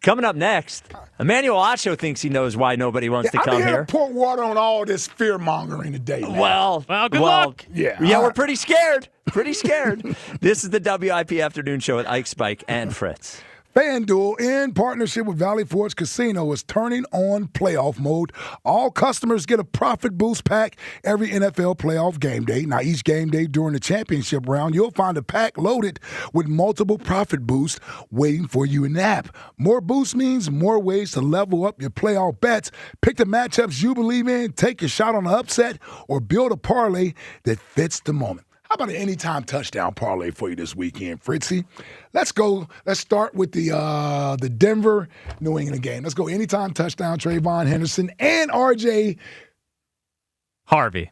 Coming up next, Emmanuel Acho thinks he knows why nobody wants to come here. Pour water on all this fear-mongering today, man. Well, good luck. Yeah, we're pretty scared. This is the WIP Afternoon Show with Ike, Spike, and Fritz. FanDuel, in partnership with Valley Forge Casino, is turning on playoff mode. All customers get a profit boost pack every NFL playoff game day. Now, each game day during the championship round, you'll find a pack loaded with multiple profit boosts waiting for you in the app. More boosts means more ways to level up your playoff bets. Pick the matchups you believe in, take a shot on the upset, or build a parlay that fits the moment. How about an anytime touchdown parlay for you this weekend, Fritzy? Let's go. Let's start with the Denver New England game. Let's go anytime touchdown, Trayvon Henderson and RJ Harvey.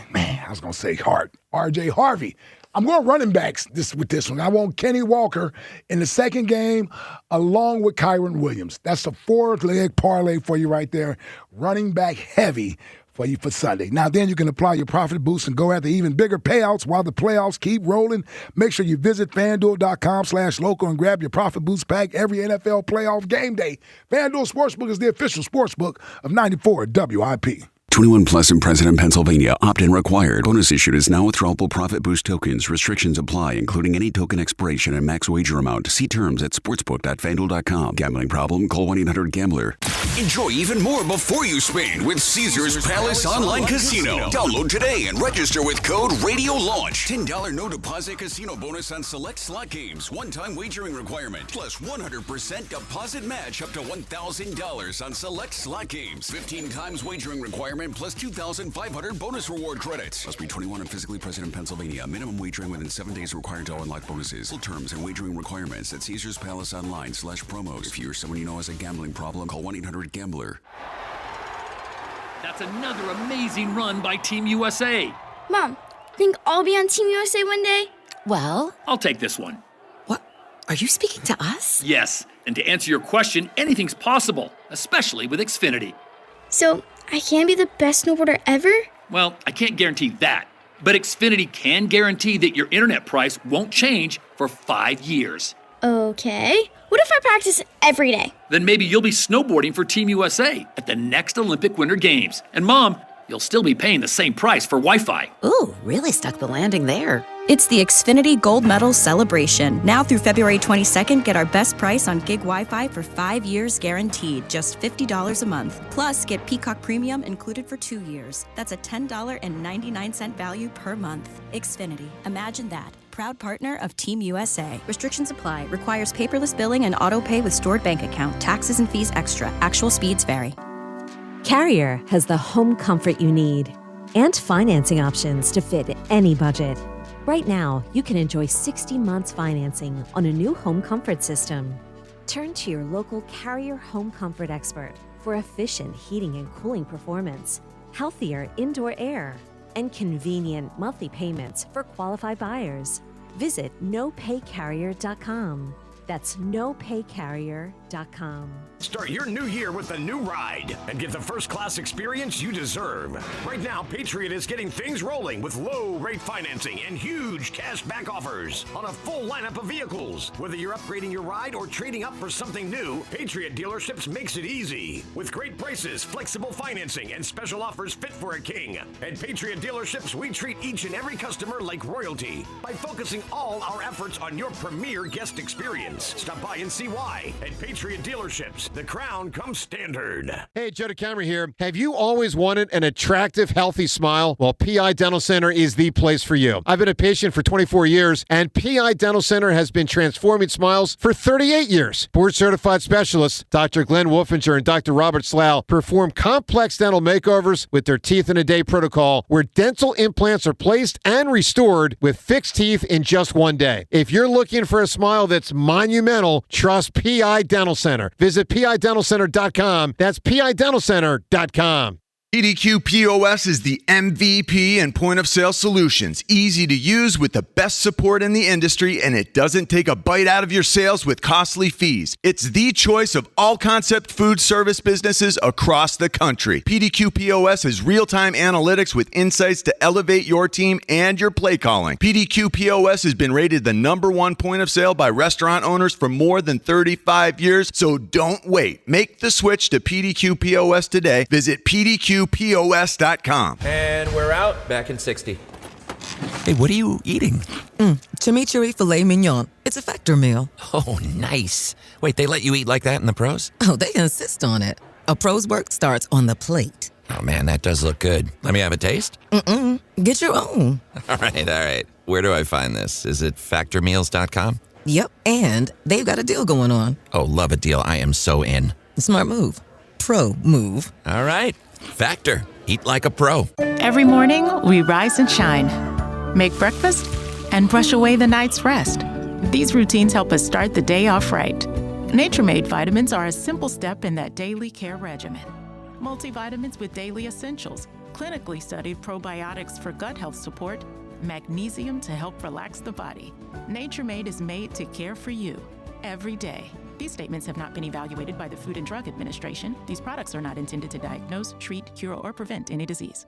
Man, I was going to say RJ Harvey. I'm going running backs with this one. I want Kenny Walker in the second game along with Kyron Williams. That's a 4-leg parlay for you right there. Running back heavy for you for Sunday. Now, then you can apply your profit boost and go after even bigger payouts while the playoffs keep rolling. Make sure you visit FanDuel.com/local and grab your profit boost pack every NFL playoff game day. FanDuel Sportsbook is the official sportsbook of 94 WIP. 21 plus in President, Pennsylvania. Opt-in required. Bonus issued is now withdrawable profit boost tokens. Restrictions apply, including any token expiration and max wager amount. See terms at sportsbook.fanduel.com. Gambling problem? Call 1-800-GAMBLER. Enjoy even more before you spend with Caesars Palace Online Casino. Download today and register with code RADIOLAUNCH. $10 no deposit casino bonus on select slot games. One-time wagering requirement. Plus 100% deposit match up to $1,000 on select slot games. 15 times wagering requirement time plus 2,500 bonus reward credits. Must be 21 and physically present in Pennsylvania. Minimum wagering within 7 days required to unlock bonuses. Full terms and wagering requirements at Caesars Palace Online/promos. If you or someone you know has a gambling problem, call 1-800-GAMBLER. That's another amazing run by Team USA. Mom, think I'll be on Team USA one day? Well, I'll take this one. Are you speaking to us? Yes, and to answer your question, anything's possible, especially with Xfinity. So, I can be the best snowboarder ever? Well, I can't guarantee that, but Xfinity can guarantee that your internet price won't change for 5 years. Okay. What if I practice every day? Then maybe you'll be snowboarding for Team USA at the next Olympic Winter Games. And Mom, you'll still be paying the same price for Wi-Fi. Ooh, really stuck the landing there. It's the Xfinity Gold Medal Celebration. Now through February 22nd, get our best price on gig Wi-Fi for 5 years guaranteed, just $50 a month. Plus, get Peacock Premium included for 2 years. That's a $10.99 value per month. Xfinity. Imagine that. Proud partner of Team USA. Restrictions apply. Requires paperless billing and auto pay with stored bank account. Taxes and fees extra. Actual speeds vary. Carrier has the home comfort you need and financing options to fit any budget. Right now, you can enjoy 60 months financing on a new home comfort system. Turn to your local Carrier home comfort expert for efficient heating and cooling performance, healthier indoor air, and convenient monthly payments for qualified buyers. Visit nopaycarrier.com. That's nopaycarrier.com. Start your new year with a new ride and get the first-class experience you deserve. Right now, Patriot is getting things rolling with low-rate financing and huge cash-back offers on a full lineup of vehicles. Whether you're upgrading your ride or trading up for something new, Patriot Dealerships makes it easy. With great prices, flexible financing, and special offers fit for a king. At Patriot Dealerships, we treat each and every customer like royalty by focusing all our efforts on your premier guest experience. Stop by and see why. At Patriot Dealerships, the crown comes standard. Hey, Joe DeCamera here. Have you always wanted an attractive, healthy smile? Well, PI Dental Center is the place for you. I've been a patient for 24 years, and PI Dental Center has been transforming smiles for 38 years. Board-certified specialists, Dr. Glenn Wolfinger and Dr. Robert Slough, perform complex dental makeovers with their Teeth-in-a-Day protocol, where dental implants are placed and restored with fixed teeth in just 1 day. If you're looking for a smile that's monumental, trust PI Dental Center. Visit PIDentalCenter.com. That's PIDentalCenter.com. PDQ POS is the MVP in point-of-sale solutions. Easy to use with the best support in the industry, and it doesn't take a bite out of your sales with costly fees. It's the choice of all concept food service businesses across the country. PDQ POS has real-time analytics with insights to elevate your team and your play calling. PDQ POS has been rated the #1 point-of-sale by restaurant owners for more than 35 years, so don't wait. Make the switch to PDQ POS today. Visit PDQPOS.com. And we're out. Back in 60. Hey, what are you eating? Chimichurri filet mignon. It's a Factor meal. Oh, nice. Wait, they let you eat like that in the pros? Oh, they insist on it. A pro's work starts on the plate. Oh, man, that does look good. Let me have a taste? Get your own. All right. Where do I find this? Is it factormeals.com? Yep, and they've got a deal going on. Oh, love a deal. I am so in. Smart move. Pro move. All right. Factor. Eat like a pro. Every morning, we rise and shine. Make breakfast and brush away the night's rest. These routines help us start the day off right. Nature-Made vitamins are a simple step in that daily care regimen. Multivitamins with daily essentials, clinically studied probiotics for gut health support, magnesium to help relax the body. Nature-Made is made to care for you every day. These statements have not been evaluated by the Food and Drug Administration. These products are not intended to diagnose, treat, cure, or prevent any disease.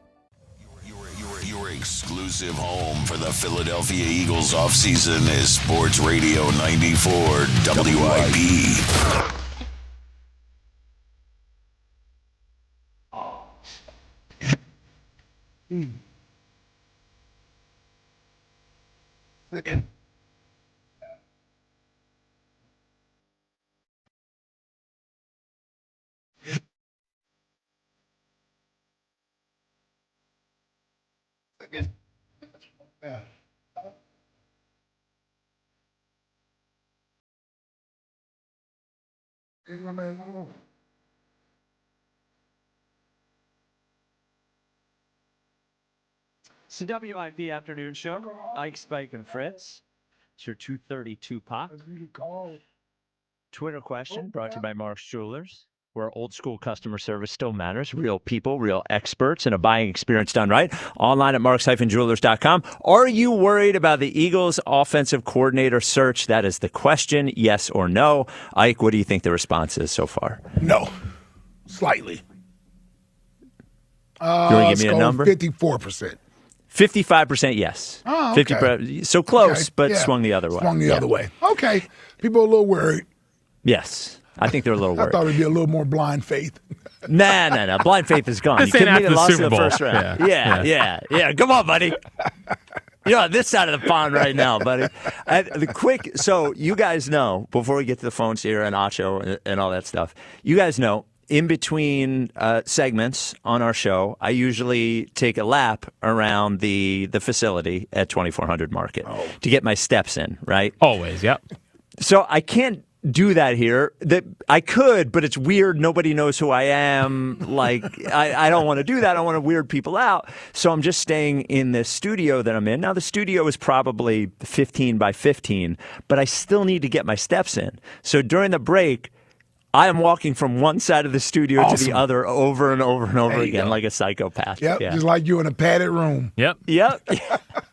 Your exclusive home for the Philadelphia Eagles offseason is Sports Radio 94 WIP. Second. Yeah. Leave my man alone. It's the WIP afternoon show. Ike, Spike, and Fritz. It's your 2:32 pop. Twitter question brought to you by Mark's Jewelers, where old school customer service still matters. Real people, real experts, and a buying experience done right. Online at marks-jewelers.com. Are you worried about the Eagles' offensive coordinator search? That is the question. Yes or no? Ike, what do you think the response is so far? No. Slightly. You want to give me a number? 54%. 55% yes. Oh, okay. 50%, so close, Okay, but yeah. swung the other way. Swung the other way. Okay. People are a little worried. Yes. I think they're a little worried. I thought it'd be a little more blind faith. Nah. Blind faith is gone. This You couldn't ain't even after the lost in Super the Bowl. first round. Yeah. Come on, buddy. You're on this side of the pond right now, buddy. So you guys know, before we get to the phones here and Acho and all that stuff, you guys know, in between segments on our show, I usually take a lap around the facility at 2400 Market to get my steps in, right? Always, yep. So I can't do that here. That I could, but it's weird. Nobody knows who I am. Like, I don't want to do that. I don't want to weird people out. So I'm just staying in this studio that I'm in. Now, the studio is probably 15 by 15, but I still need to get my steps in. So during the break, I am walking from one side of the studio to the other over and over and over again like a psychopath. Yep, just like you in a padded room. Yep.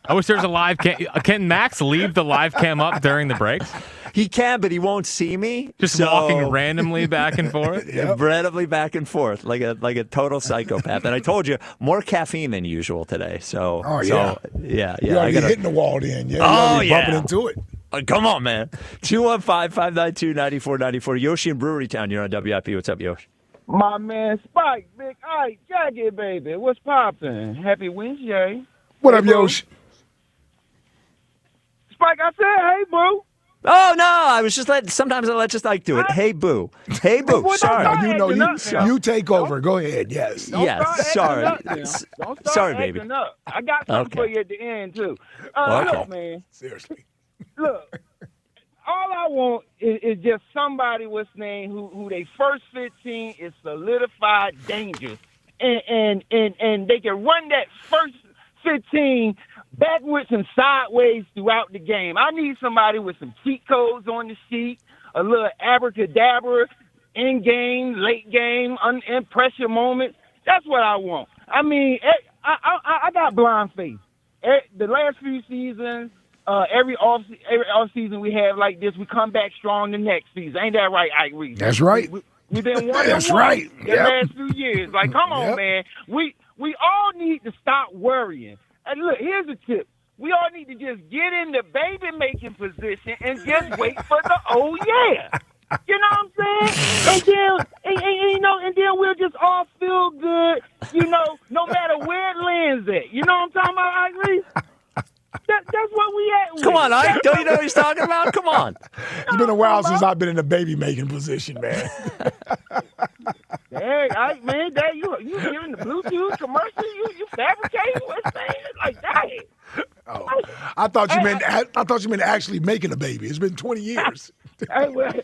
I wish there was a live cam. Can Max leave the live cam up during the breaks? He can, but he won't see me. Just walking randomly back and forth? Randomly back and forth like a total psychopath. And I told you, more caffeine than usual today. So, You ought to be hitting the wall then. You ought to be bumping into it. Come on, man. 215-592-9494. Yoshi in Brewery Town. You're on WIP. What's up, Yoshi? My man Spike, Big Ike, Jacket, baby. What's poppin'? Happy Wednesday. What up, Yoshi? Spike, I said, hey, boo. Oh, no. I was just sometimes I let just Ike do it. Hey, boo. Hey, boo. Sorry. You take over. Go ahead. Yes. Sorry. Sorry, baby. Up. I got something for you at the end, too. Look, man. Seriously. Look, all I want is just somebody with name who they first 15 is solidified dangerous. And they can run that first 15 backwards and sideways throughout the game. I need somebody with some cheat codes on the sheet, a little abracadabra, in game, late game, in pressure moments. That's what I want. I mean, I got blind faith. The last few seasons, every off season we have like this, we come back strong the next season. Ain't that right, Ike Reed? That's right. We've been one. That's right. The last few years. Like, come on, man. We all need to stop worrying. And look, here's a tip. We all need to just get in the baby-making position and just wait for the yeah. You know what I'm saying? And then we'll just all feel good, no matter where it lands at. You know what I'm talking about, Ike Reed? That's what we at. Come on, Ike. Don't you know what he's talking about? Come on. It's been a while since I've been in the baby-making position, man. Hey, Ike, man, you giving the Bluetooth commercial? You fabricating what's saying like that? Oh, I thought you meant actually making a baby. It's been 20 years. Hey, man,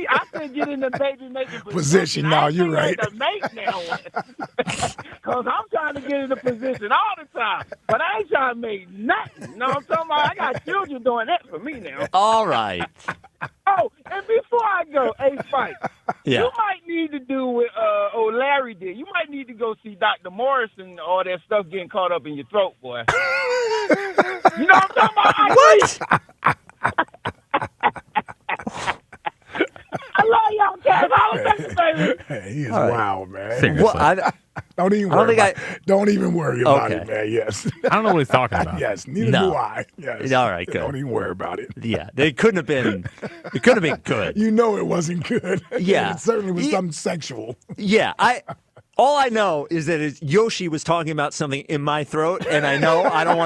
I said get in the baby-making position. Now you're right. Because I'm trying to get in the position all the time, but I ain't trying to make nothing. You know what I'm talking about? I got children doing that for me now. All right. Oh, and before I go, hey, Spike, yeah. You might need to do what Larry did. You might need to go see Dr. Morrison, all that stuff getting caught up in your throat, boy. You know what I'm talking about? What? I love y'all cats. Hey, he is wild, man. Well, don't even worry about it. Don't even worry about it, man. Yes. I don't know what he's talking about. Yes, neither do I. Yes. All right, good. Don't even worry about it. Yeah, it couldn't have been good. You know it wasn't good. Yeah. It certainly was something sexual. Yeah, all I know is that Yoshi was talking about something in my throat, and I know I don't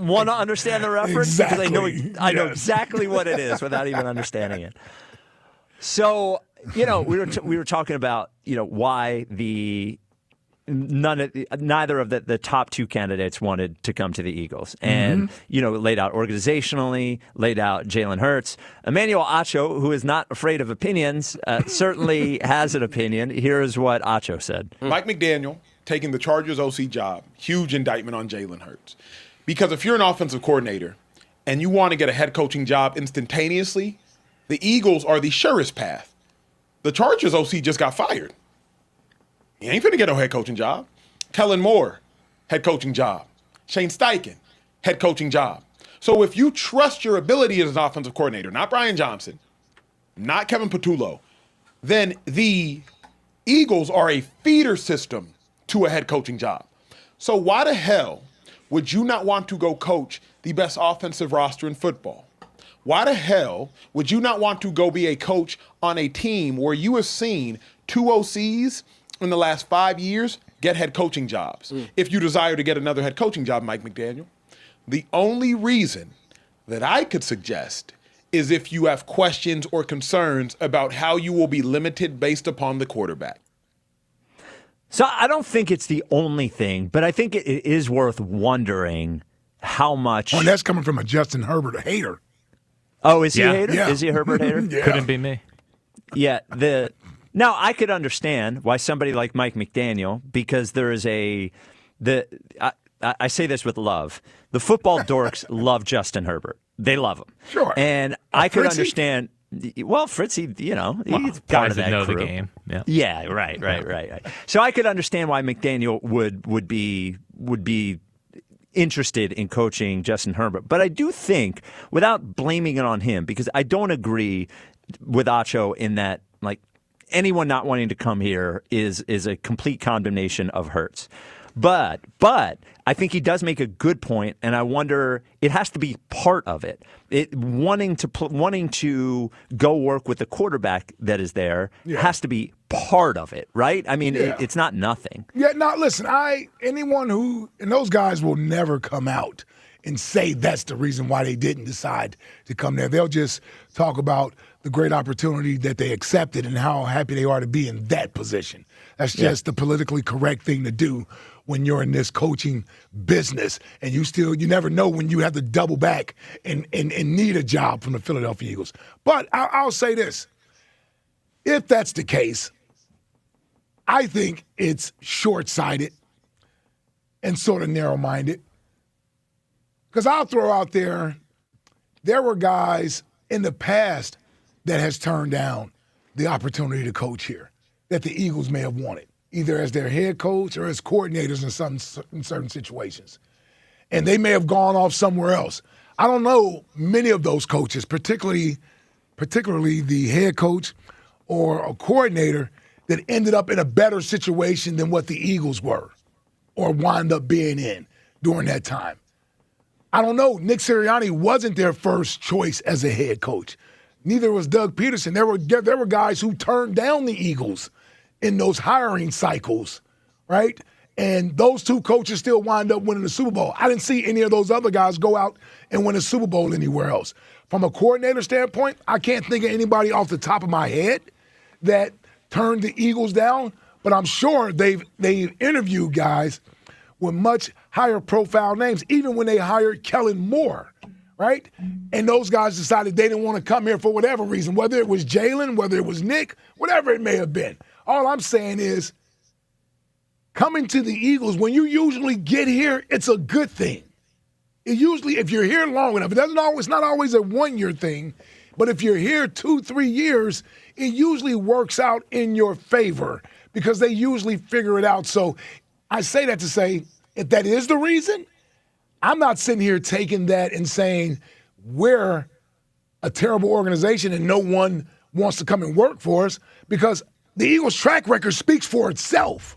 want to understand the reference because I know exactly what it is without even understanding it. So, we were talking about, why neither of the top two candidates wanted to come to the Eagles. And, laid out organizationally, laid out Jalen Hurts. Emmanuel Acho, who is not afraid of opinions, certainly has an opinion. Here is what Acho said. Mike McDaniel taking the Chargers OC job, huge indictment on Jalen Hurts. Because if you're an offensive coordinator and you want to get a head coaching job instantaneously, the Eagles are the surest path. The Chargers OC just got fired. He ain't finna get no head coaching job. Kellen Moore, head coaching job. Shane Steichen, head coaching job. So if you trust your ability as an offensive coordinator, not Brian Johnson, not Kevin Patullo, then the Eagles are a feeder system to a head coaching job. So why the hell would you not want to go coach the best offensive roster in football? Why the hell would you not want to go be a coach on a team where you have seen 2 OCs in the last 5 years get head coaching jobs? If you desire to get another head coaching job, Mike McDaniel, the only reason that I could suggest is if you have questions or concerns about how you will be limited based upon the quarterback. So I don't think it's the only thing, but I think it is worth wondering how much. Oh, and that's coming from a Justin Herbert hater. Oh, is he Yeah. a hater? Yeah. Is he a Herbert hater? Yeah. Couldn't be me. Yeah. Now I could understand why somebody like Mike McDaniel, because there is I say this with love. The football dorks love Justin Herbert. They love him. Sure. And I could Fritzy? understand. Well, Fritzy, he's Well, part guys of that that know crew. the game. Yeah. Yeah, right. So I could understand why McDaniel would be interested in coaching Justin Herbert. But I do think, without blaming it on him, because I don't agree with Acho in that, like, anyone not wanting to come here is a complete condemnation of Hurts. But I think he does make a good point, and I wonder, it has to be part of it. Wanting to go work with the quarterback that is there has to be part of it, right? I mean, it's not nothing. Yeah, now listen, anyone and those guys will never come out and say that's the reason why they didn't decide to come there. They'll just talk about the great opportunity that they accepted and how happy they are to be in that position. That's just the politically correct thing to do when you're in this coaching business, and you never know when you have to double back and need a job from the Philadelphia Eagles. But I'll say this. If that's the case, I think it's short-sighted and sort of narrow-minded. Because I'll throw out there were guys in the past that has turned down the opportunity to coach here that the Eagles may have wanted, either as their head coach or as coordinators in certain situations. And they may have gone off somewhere else. I don't know many of those coaches, particularly the head coach or a coordinator that ended up in a better situation than what the Eagles were or wound up being in during that time. I don't know. Nick Sirianni wasn't their first choice as a head coach. Neither was Doug Peterson. There were guys who turned down the Eagles in those hiring cycles, right? And those two coaches still wind up winning the Super Bowl. I didn't see any of those other guys go out and win a Super Bowl anywhere else. From a coordinator standpoint, I can't think of anybody off the top of my head that turned the Eagles down, but I'm sure they've interviewed guys with much higher profile names, even when they hired Kellen Moore, right? And those guys decided they didn't want to come here for whatever reason, whether it was Jalen, whether it was Nick, whatever it may have been. All I'm saying is, coming to the Eagles, when you usually get here, it's a good thing. It usually, if you're here long enough, it's not always a 1-year thing, but if you're here 2-3 years, it usually works out in your favor because they usually figure it out. So I say that to say, if that is the reason, I'm not sitting here taking that and saying we're a terrible organization and no one wants to come and work for us, because the Eagles' track record speaks for itself.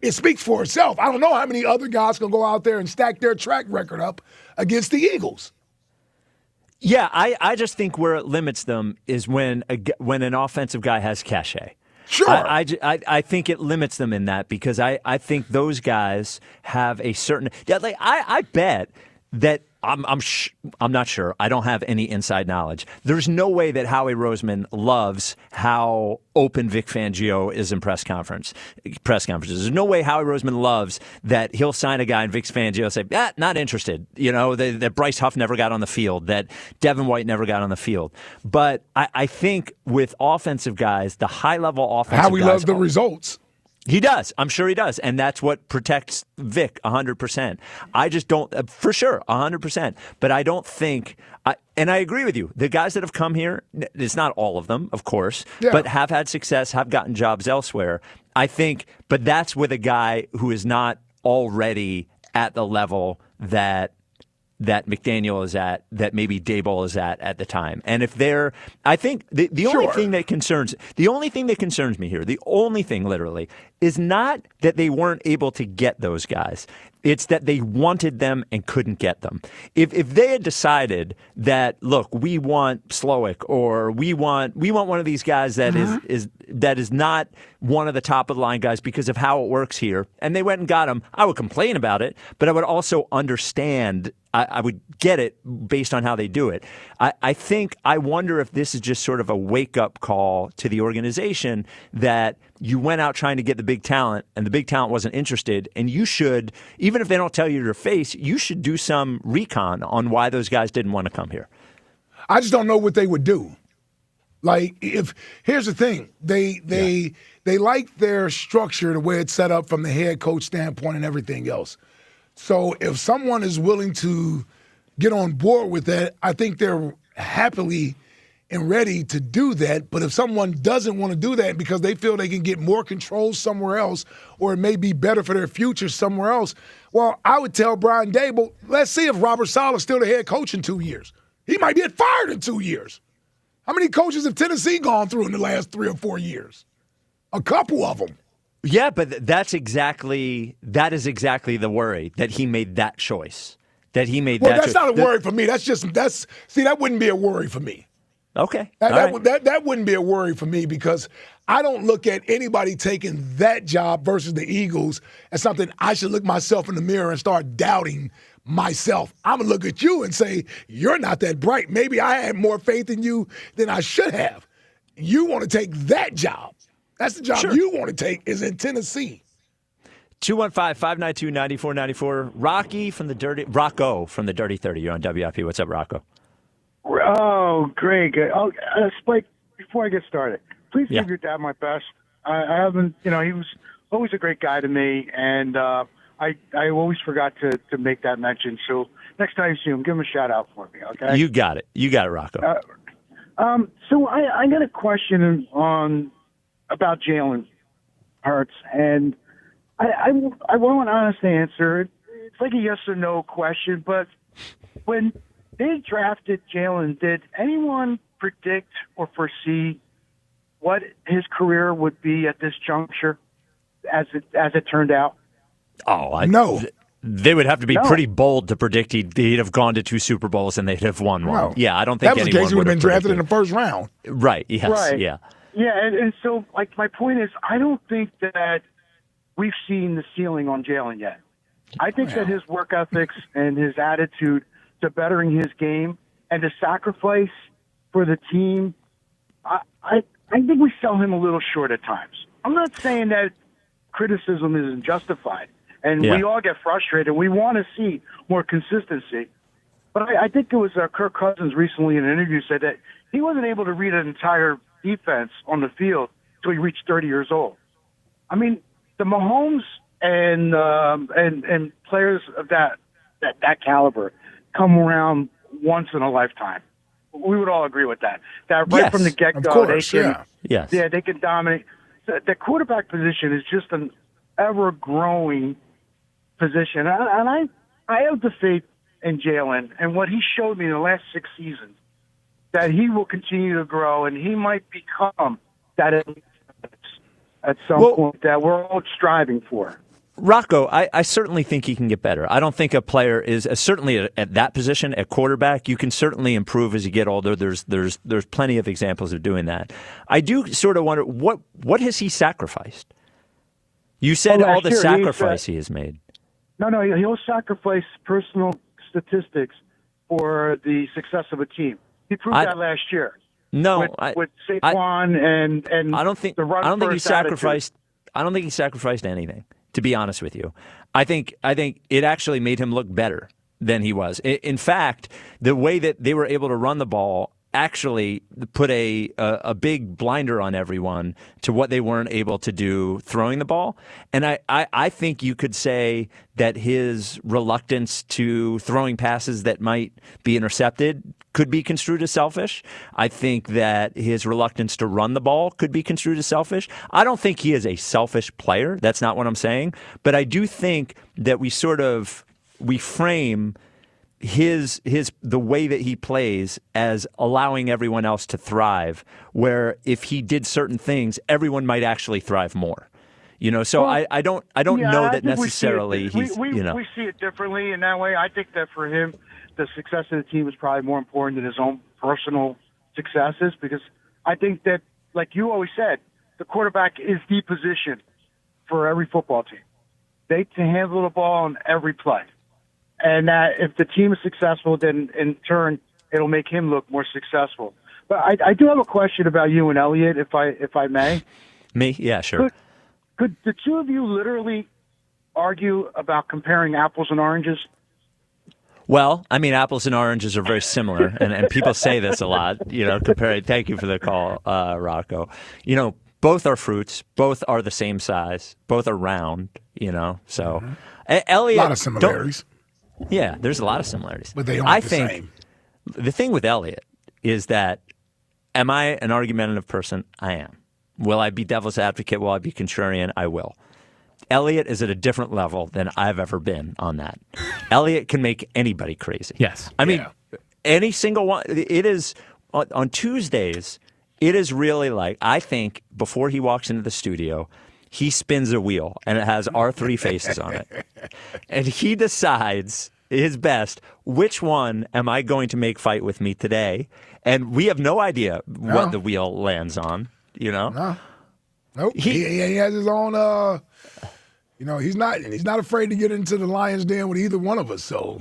It speaks for itself. I don't know how many other guys can go out there and stack their track record up against the Eagles. Yeah, I just think where it limits them is when an offensive guy has cachet. Sure. I think it limits them in that because I think those guys have a certain – like I bet that I'm not sure. I don't have any inside knowledge. There's no way that Howie Roseman loves how open Vic Fangio is in press conferences. There's no way Howie Roseman loves that he'll sign a guy and Vic Fangio say, not interested. You know, that Bryce Huff never got on the field, that Devin White never got on the field. But I think with offensive guys, the high-level offensive guys... Howie loves the results. He does. I'm sure he does. And that's what protects Vic 100%. I just don't, for sure, 100%. But I don't think, and I agree with you, the guys that have come here, it's not all of them, of course, but have had success, have gotten jobs elsewhere. I think, but that's with a guy who is not already at the level that McDaniel is at, that maybe Daboll is at the time. And if they're, I think the only thing that concerns me here, the only thing literally, is not that they weren't able to get those guys. It's that they wanted them and couldn't get them. If they had decided that, look, we want Slowick, or we want one of these guys that is not one of the top of the line guys because of how it works here, and they went and got him, I would complain about it, but I would also understand. I would get it based on how they do it. I wonder if this is just sort of a wake-up call to the organization that you went out trying to get the big talent, and the big talent wasn't interested, and you should, even if they don't tell you to your face, you should do some recon on why those guys didn't want to come here. I just don't know what they would do. Like, here's the thing. They like their structure, the way it's set up from the head coach standpoint and everything else. So if someone is willing to get on board with that, I think they're happily and ready to do that. But if someone doesn't want to do that because they feel they can get more control somewhere else, or it may be better for their future somewhere else, well, I would tell Brian Daboll, let's see if Robert Saleh's still the head coach in 2 years. He might get fired in 2 years. How many coaches have Tennessee gone through in the last 3 or 4 years? A couple of them. Yeah, but that is exactly the worry, that he made that choice. That he made that choice. Well, that's not a worry for me. That wouldn't be a worry for me. Okay. That wouldn't be a worry for me, because I don't look at anybody taking that job versus the Eagles as something I should look myself in the mirror and start doubting myself. I'm going to look at you and say, you're not that bright. Maybe I had more faith in you than I should have. You want to take that job. That's the job you want to take, is in Tennessee. 215-592-9494. Rocco from the Dirty 30. You're on WIP. What's up, Rocco? Oh, Greg. Spike, before I get started, please give your dad my best. I haven't, he was always a great guy to me, and I always forgot to make that mention. So next time you see him, give him a shout out for me, okay? You got it, Rocco. So I got a question about Jalen Hurts, and I want an honest answer. It's like a yes or no question, but when they drafted Jalen, did anyone predict or foresee what his career would be at this juncture as it turned out? No. They would have to be pretty bold to predict he'd have gone to 2 Super Bowls and they'd have won one. No. Yeah, I don't think that was anyone the case. He would have been drafted predicted. in the first round. Right, yes, right. Yeah. Yeah, and so, my point is, I don't think that we've seen the ceiling on Jalen yet. I think that his work ethics and his attitude to bettering his game and to sacrifice for the team, I think we sell him a little short at times. I'm not saying that criticism isn't justified, and we all get frustrated. We want to see more consistency. But I think it was Kirk Cousins recently in an interview said that he wasn't able to read an entire defense on the field until he reached 30 years old. I mean, the Mahomes and players of that caliber come around once in a lifetime. We would all agree with that. That right from the get-go, they can dominate. The quarterback position is just an ever-growing position, and I have the faith in Jalen and what he showed me in the last 6 seasons, that he will continue to grow, and he might become that at some point that we're all striving for. Rocco, I certainly think he can get better. I don't think a player is certainly at that position at quarterback. You can certainly improve as you get older. There's plenty of examples of doing that. I do sort of wonder what has he sacrificed? You said all the sacrifice he has made. No, he'll sacrifice personal statistics for the success of a team. He proved that last year. No, with Saquon and I don't think the run I don't think he sacrificed. Attitude. I don't think he sacrificed anything. To be honest with you, I think it actually made him look better than he was. In fact, the way that they were able to run the ball actually put a big blinder on everyone to what they weren't able to do throwing the ball. And I think you could say that his reluctance to throwing passes that might be intercepted could be construed as selfish. I think that his reluctance to run the ball could be construed as selfish. I don't think he is a selfish player. That's not what I'm saying. But I do think that we frame the way that he plays as allowing everyone else to thrive, where if he did certain things, everyone might actually thrive more. So I don't know that necessarily he's. We see it differently in that way. I think that for him, the success of the team is probably more important than his own personal successes, because I think that, like you always said, the quarterback is the position for every football team. They can handle the ball on every play. And that if the team is successful, then in turn, it'll make him look more successful. But I do have a question about you and Elliott, if I may. Me? Yeah, sure. Could the two of you literally argue about comparing apples and oranges? Well, I mean, apples and oranges are very similar, and people say this a lot, comparing. Thank you for the call, Rocco. Both are fruits, both are the same size, both are round, so. Elliott, a lot of similarities. Yeah, there's a lot of similarities. But they aren't the same. The thing with Elliott is that, am I an argumentative person? I am. Will I be devil's advocate? Will I be contrarian? I will. Elliott is at a different level than I've ever been on that. Elliott can make anybody crazy. Yes. I mean, any single one. It is, on Tuesdays, it is really like, I think, before he walks into the studio, he spins a wheel, and it has our three faces on it. And he decides his best, which one am I going to make fight with me today? And we have no idea what the wheel lands on, No. Nope. He has his own, he's not afraid to get into the lion's den with either one of us. So,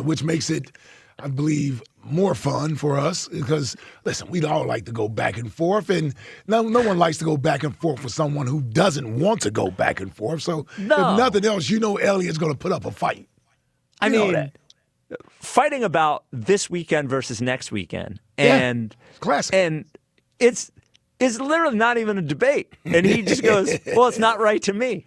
which makes it, I believe, more fun for us because, listen, we'd all like to go back and forth, and no one likes to go back and forth with someone who doesn't want to go back and forth. So, if nothing else, Elliott's going to put up a fight. I mean, fighting about this weekend versus next weekend, and classic, and it's literally not even a debate, and he just goes, "Well, it's not right to me."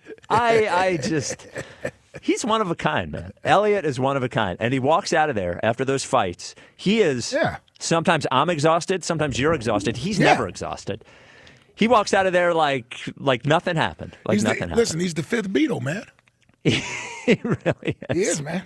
He's one of a kind, man. Elliott is one of a kind. And he walks out of there after those fights. He is, sometimes I'm exhausted, sometimes you're exhausted. He's never exhausted. He walks out of there like nothing happened. Listen, he's the fifth Beatle, man. He really is. He is, man.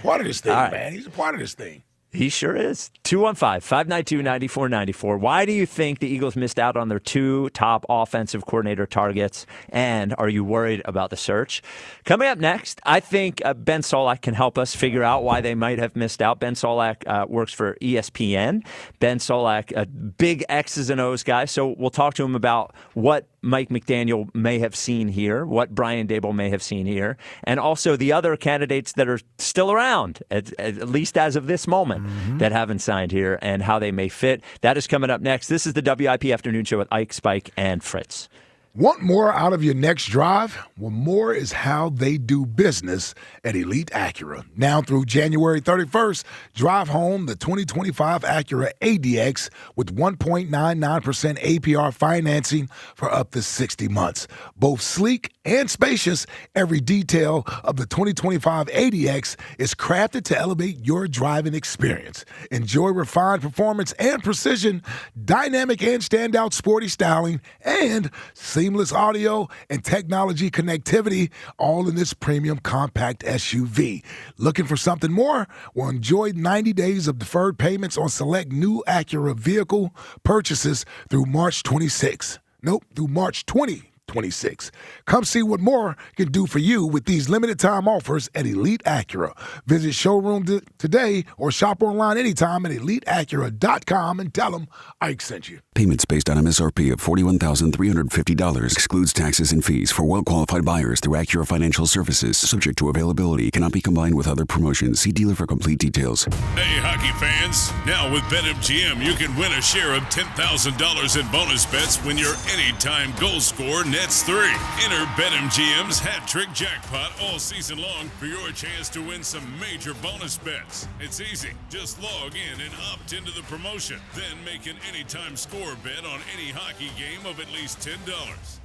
Part of this thing, man. He's a part of this thing. He sure is. 215-592-9494. Why do you think the Eagles missed out on their two top offensive coordinator targets? And are you worried about the search? Coming up next, I think Ben Solak can help us figure out why they might have missed out. Ben Solak works for ESPN. Ben Solak, a big X's and O's guy. So we'll talk to him about what Mike McDaniel may have seen here, what Brian Daboll may have seen here, and also the other candidates that are still around, at least as of this moment, that haven't signed here, and how they may fit. That is coming up next. This is the WIP Afternoon Show with Ike, Spike, and Fritz. Want more out of your next drive? Well, more is how they do business at Elite Acura. Now through January 31st, drive home the 2025 Acura ADX with 1.99% APR financing for up to 60 months. Both sleek and spacious, every detail of the 2025 ADX is crafted to elevate your driving experience. Enjoy refined performance and precision, dynamic and standout sporty styling, and seamless audio and technology connectivity, all in this premium compact SUV. Looking for something more? Well, enjoy 90 days of deferred payments on select new Acura vehicle purchases through March 26. Through March 2026. Come see what more can do for you with these limited time offers at Elite Acura. Visit showroom today or shop online anytime at EliteAcura.com and tell them Ike sent you. Payments based on MSRP of $41,350 excludes taxes and fees for well-qualified buyers through Acura Financial Services. Subject to availability. Cannot be combined with other promotions. See dealer for complete details. Hey, hockey fans. Now with BetMGM, you can win a share of $10,000 in bonus bets when your anytime goal scorer nets 3. Enter BetMGM's hat trick jackpot all season long for your chance to win some major bonus bets. It's easy. Just log in and opt into the promotion. Then make an anytime score bet on any hockey game of at least $10.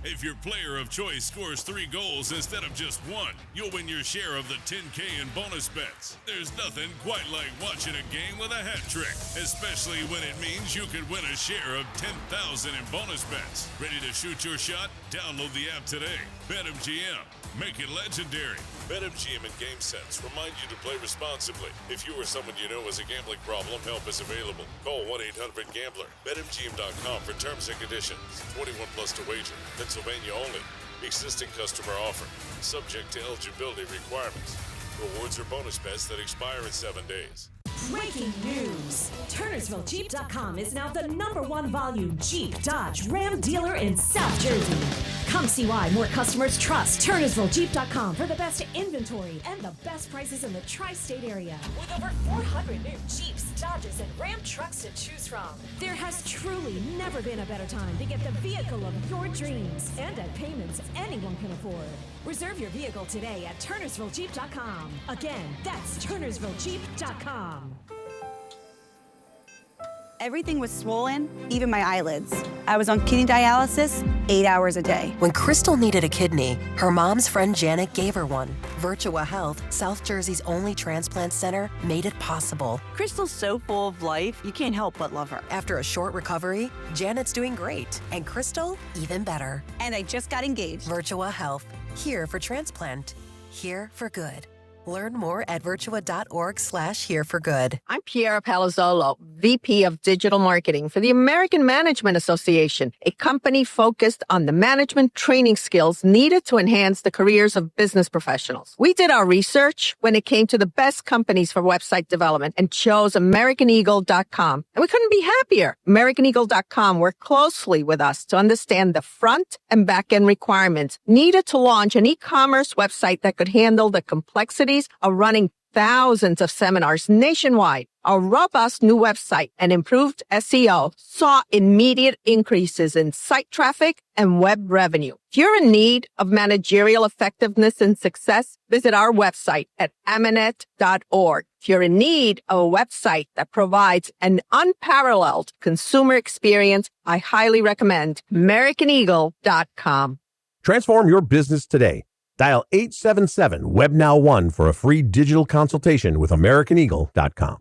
If your player of choice scores 3 goals instead of just 1, you'll win your share of the $10K in bonus bets. There's nothing quite like watching a game with a hat trick, especially when it means you could win a share of $10,000 in bonus bets. Ready to shoot your shot? Download the app today. BetMGM. Make it legendary. BetMGM and GameSense remind you to play responsibly. If you or someone you know has a gambling problem, help is available. Call 1-800-GAMBLER. BetMGM.com for terms and conditions. 21 plus to wager. Pennsylvania only. Existing customer offer. Subject to eligibility requirements. Rewards or bonus bets that expire in 7 days. Breaking news! TurnersvilleJeep.com is now the #1 volume Jeep, Dodge, Ram dealer in South Jersey. Come see why more customers trust TurnersvilleJeep.com for the best inventory and the best prices in the tri-state area. With over 400 new Jeeps, Dodges, and Ram trucks to choose from, there has truly never been a better time to get the vehicle of your dreams and at payments anyone can afford. Reserve your vehicle today at TurnersvilleJeep.com. Again, that's TurnersvilleJeep.com. Everything was swollen, even my eyelids. I was on kidney dialysis 8 hours a day. When Crystal needed a kidney, her mom's friend Janet gave her one. Virtua Health, South Jersey's only transplant center, made it possible. Crystal's so full of life, you can't help but love her. After a short recovery, Janet's doing great, and Crystal, even better. And I just got engaged. Virtua Health, here for transplant, here for good. Learn more at virtua.org/hereforgood. I'm Piera Palazzolo, VP of Digital Marketing for the American Management Association, a company focused on the management training skills needed to enhance the careers of business professionals. We did our research when it came to the best companies for website development and chose AmericanEagle.com. And we couldn't be happier. AmericanEagle.com worked closely with us to understand the front and back end requirements needed to launch an e-commerce website that could handle the complexity of running thousands of seminars nationwide. Our robust new website and improved SEO saw immediate increases in site traffic and web revenue. If you're in need of managerial effectiveness and success, visit our website at amanet.org. If you're in need of a website that provides an unparalleled consumer experience, I highly recommend AmericanEagle.com. Transform your business today. Dial 877-WEB-NOW1 for a free digital consultation with AmericanEagle.com.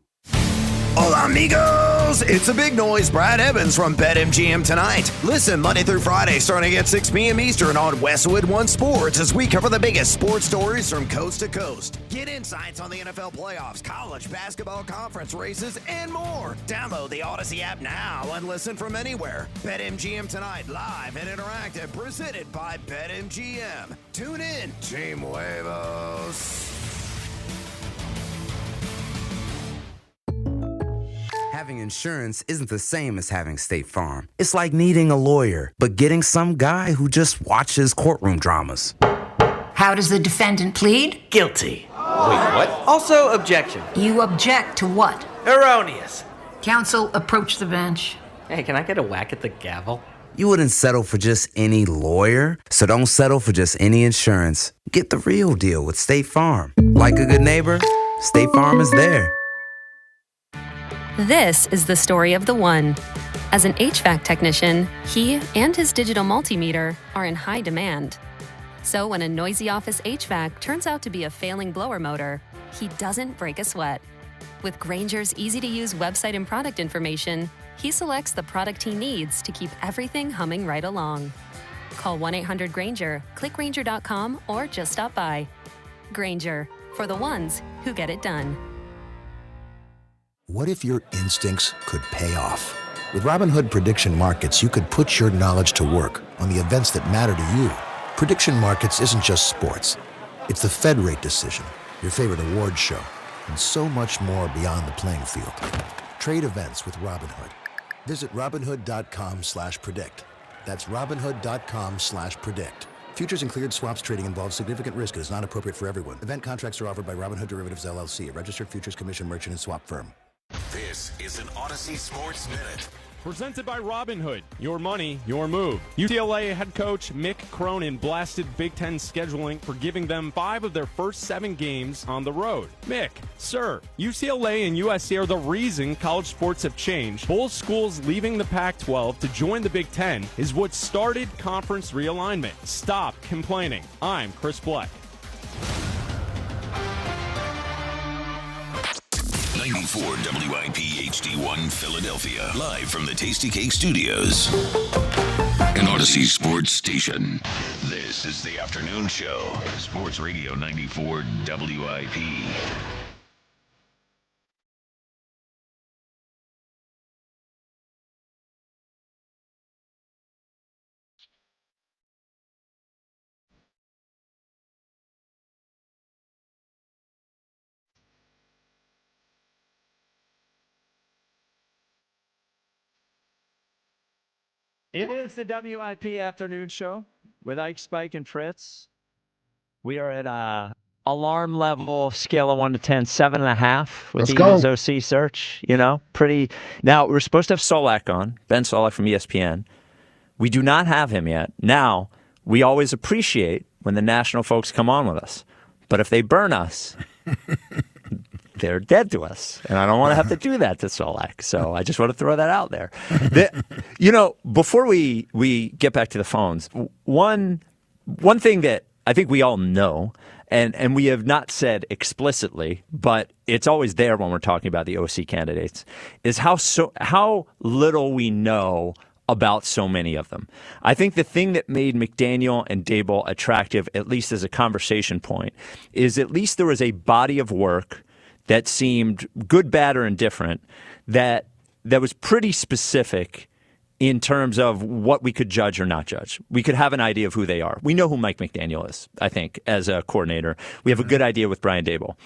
Hola, amigos! It's a big noise. Brad Evans from BetMGM tonight. Listen Monday through Friday starting at 6 p.m. Eastern on Westwood One Sports as we cover the biggest sports stories from coast to coast. Get insights on the NFL playoffs, college basketball conference races, and more. Download the Odyssey app now and listen from anywhere. BetMGM tonight, live and interactive, presented by BetMGM. Tune in, Team Huevos. Having insurance isn't the same as having State Farm. It's like needing a lawyer, but getting some guy who just watches courtroom dramas. How does the defendant plead? Guilty. Wait, what? Also, objection. You object to what? Erroneous. Counsel, approach the bench. Hey, can I get a whack at the gavel? You wouldn't settle for just any lawyer, so don't settle for just any insurance. Get the real deal with State Farm. Like a good neighbor, State Farm is there. This is the story of the one. As an HVAC technician, he and his digital multimeter are in high demand. So when a noisy office HVAC turns out to be a failing blower motor, he doesn't break a sweat. With Grainger's easy-to-use website and product information, he selects the product he needs to keep everything humming right along. Call 1-800-GRAINGER, click Grainger.com, or just stop by. Grainger, for the ones who get it done. What if your instincts could pay off? With Robinhood Prediction Markets, you could put your knowledge to work on the events that matter to you. Prediction Markets isn't just sports. It's the Fed rate decision, your favorite award show, and so much more beyond the playing field. Trade events with Robinhood. Visit Robinhood.com/predict. That's Robinhood.com/predict. Futures and cleared swaps trading involves significant risk and is not appropriate for everyone. Event contracts are offered by Robinhood Derivatives LLC, a registered futures commission merchant and swap firm. This is an Odyssey Sports Minute Presented by Robinhood. Your money, your move. UCLA head coach Mick Cronin blasted Big Ten scheduling for giving them 5 of their first 7 games on the road. Mick, sir, UCLA and USC are the reason college sports have changed. Both schools leaving the Pac-12 to join the Big Ten is what started conference realignment. Stop complaining. I'm Chris Black. 94 WIP HD1 Philadelphia, live from the Tasty Cake Studios. An Odyssey Sports Station. This is the afternoon show. Sports Radio 94 WIP. It is the WIP afternoon show with Ike, Spike, and Fritz. We are at a alarm level scale of 1 to 10, 7.5 with the Eagles OC search. You know, pretty. Now, we're supposed to have Solak on, Ben Solak from ESPN. We do not have him yet. Now, we always appreciate when the national folks come on with us. But if they burn us, they're dead to us. And I don't want to have to do that to Solak. So I just want to throw that out there. Before we get back to the phones, one thing that I think we all know, and we have not said explicitly, but it's always there when we're talking about the OC candidates, is how little we know about so many of them. I think the thing that made McDaniel and Daboll attractive, at least as a conversation point, is at least there was a body of work that seemed good, bad, or indifferent, that was pretty specific in terms of what we could judge or not judge. We could have an idea of who they are. We know who Mike McDaniel is, I think, as a coordinator. We have a good idea with Brian Daboll.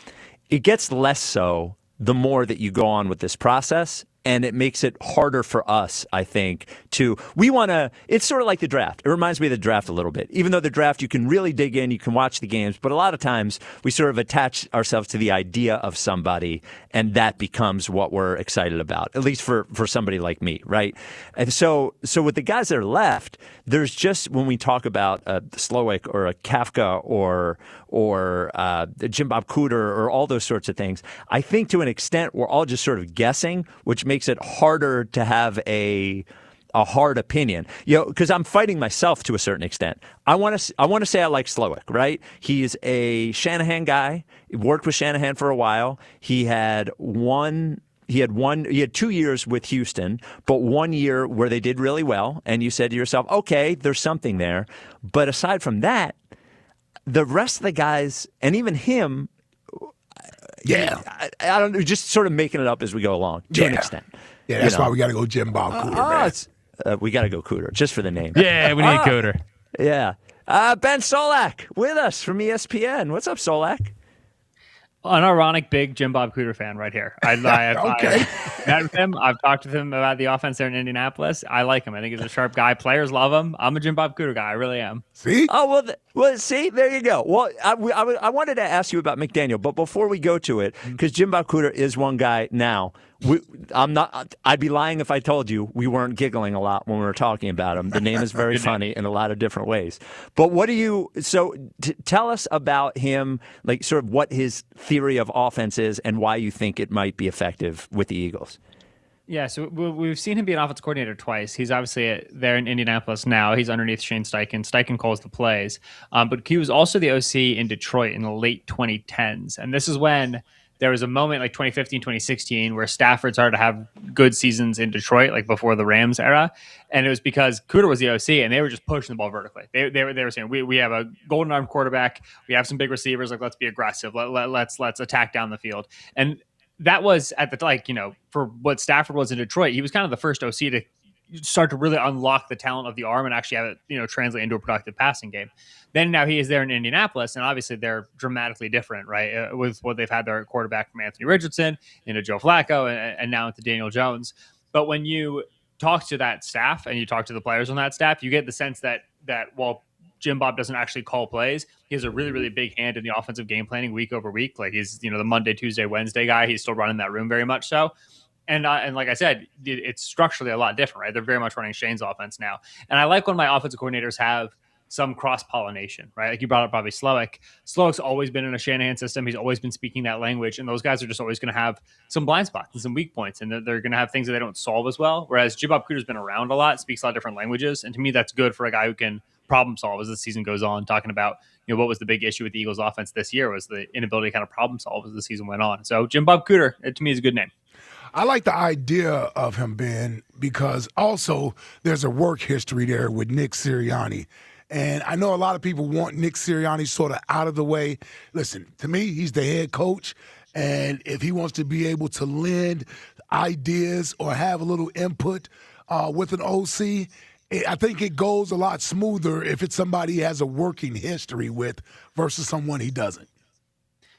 It gets less so the more that you go on with this process, and it makes it harder for us, I think, it's sort of like the draft. It reminds me of the draft a little bit. Even though the draft, you can really dig in, you can watch the games, but a lot of times we sort of attach ourselves to the idea of somebody, and that becomes what we're excited about, at least for somebody like me, right? And so with the guys that are left, there's just, when we talk about Slowick or a Kafka or Jim Bob Cooter or all those sorts of things, I think to an extent we're all just sort of guessing, which makes it harder to have a hard opinion, because I'm fighting myself to a certain extent. I want to say I like Slowick, right? He's a Shanahan guy. He worked with Shanahan for a while. He had 2 years with Houston, but 1 year where they did really well. And you said to yourself, okay, there's something there. But aside from that, the rest of the guys, and even him, I don't know, just sort of making it up as we go along to an extent. Yeah, that's why we got to go Jim Bob Cooter, man. We got to go Cooter, just for the name. Yeah, we need Cooter. Yeah. Ben Solak with us from ESPN. What's up, Solak? Unironic big Jim Bob Cooter fan right here. I've met with him. I've talked with him about the offense there in Indianapolis. I like him. I think he's a sharp guy. Players love him. I'm a Jim Bob Cooter guy. I really am. See? Oh, well, see, there you go. Well, I wanted to ask you about McDaniel, but before we go to it, because Jim Bob Cooter is one guy now. I'd be lying if I told you we weren't giggling a lot when we were talking about him. The name is very funny in a lot of different ways. But tell us about him, like sort of what his theory of offense is and why you think it might be effective with the Eagles. Yeah, so we've seen him be an offense coordinator twice. He's obviously there in Indianapolis now. He's underneath Shane Steichen. Steichen calls the plays. But he was also the OC in Detroit in the late 2010s. And this is when there was a moment like 2015, 2016 where Stafford started to have good seasons in Detroit, like before the Rams era. And it was because Cooter was the OC and they were just pushing the ball vertically. They were saying, we have a golden arm quarterback. We have some big receivers. Like, let's be aggressive. Let's attack down the field. And that was at the, for what Stafford was in Detroit, he was kind of the first OC to start to really unlock the talent of the arm and actually have it, translate into a productive passing game. Then now he is there in Indianapolis, and obviously they're dramatically different, right? With what they've had their quarterback from Anthony Richardson into Joe Flacco and now into Daniel Jones. But when you talk to that staff and you talk to the players on that staff, you get the sense that while Jim Bob doesn't actually call plays, he has a really, really big hand in the offensive game planning week over week. Like he's, the Monday, Tuesday, Wednesday guy. He's still running that room very much so. And like I said, it's structurally a lot different, right? They're very much running Shane's offense now. And I like when my offensive coordinators have some cross-pollination, right? Like you brought up Bobby Slowick. Slowick's always been in a Shanahan system. He's always been speaking that language. And those guys are just always going to have some blind spots and some weak points. And they're going to have things that they don't solve as well. Whereas Jim Bob Cooter's been around a lot, speaks a lot of different languages. And to me, that's good for a guy who can problem solve as the season goes on, talking about, what was the big issue with the Eagles offense this year was the inability to kind of problem solve as the season went on. So Jim Bob Cooter, to me, is a good name. I like the idea of him, Ben, because also there's a work history there with Nick Sirianni. And I know a lot of people want Nick Sirianni sort of out of the way. Listen, to me, he's the head coach. And if he wants to be able to lend ideas or have a little input with an OC, I think it goes a lot smoother if it's somebody he has a working history with versus someone he doesn't.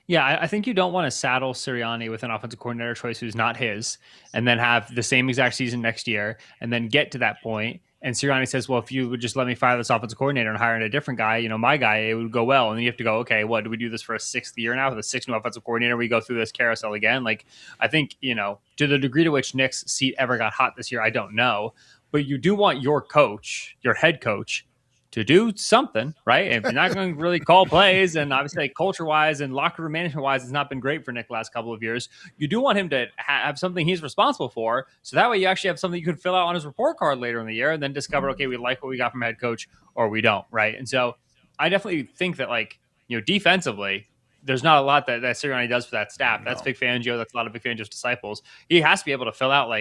Yeah, I think you don't want to saddle Sirianni with an offensive coordinator choice who's not his, and then have the same exact season next year, and then get to that point, and Sirianni says, well, if you would just let me fire this offensive coordinator and hire in a different guy, my guy, it would go well. And then you have to go, okay, what, do we do this for a sixth year now with a sixth new offensive coordinator? We go through this carousel again. Like, I think, to the degree to which Nick's seat ever got hot this year, I don't know. But you do want your coach, your head coach, to do something, right? If you're not going to really call plays, and obviously culture-wise and locker room management-wise, it's not been great for Nick the last couple of years. You do want him to have something he's responsible for, so that way you actually have something you can fill out on his report card later in the year and then discover, okay, we like what we got from head coach or we don't, right? And so I definitely think that, defensively, there's not a lot that Sirianni does for that staff. That's Vic Fangio. That's a lot of Vic Fangio's disciples. He has to be able to fill out,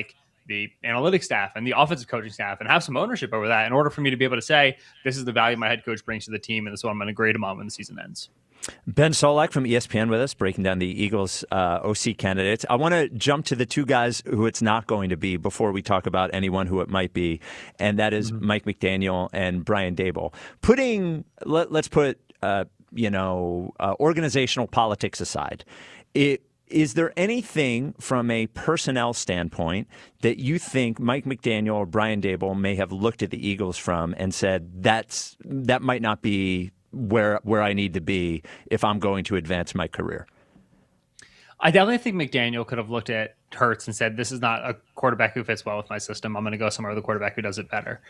the analytics staff and the offensive coaching staff and have some ownership over that in order for me to be able to say, this is the value my head coach brings to the team, and this is what I'm going to grade him on when the season ends. Ben Solak from ESPN with us, breaking down the Eagles OC candidates. I want to jump to the two guys who it's not going to be before we talk about anyone who it might be, and that is Mike McDaniel and Brian Daboll. Let's put organizational politics aside. Is there anything from a personnel standpoint that you think Mike McDaniel or Brian Daboll may have looked at the Eagles from and said that might not be where I need to be if I'm going to advance my career? I definitely think McDaniel could have looked at Hurts and said, this is not a quarterback who fits well with my system. I'm going to go somewhere with a quarterback who does it better.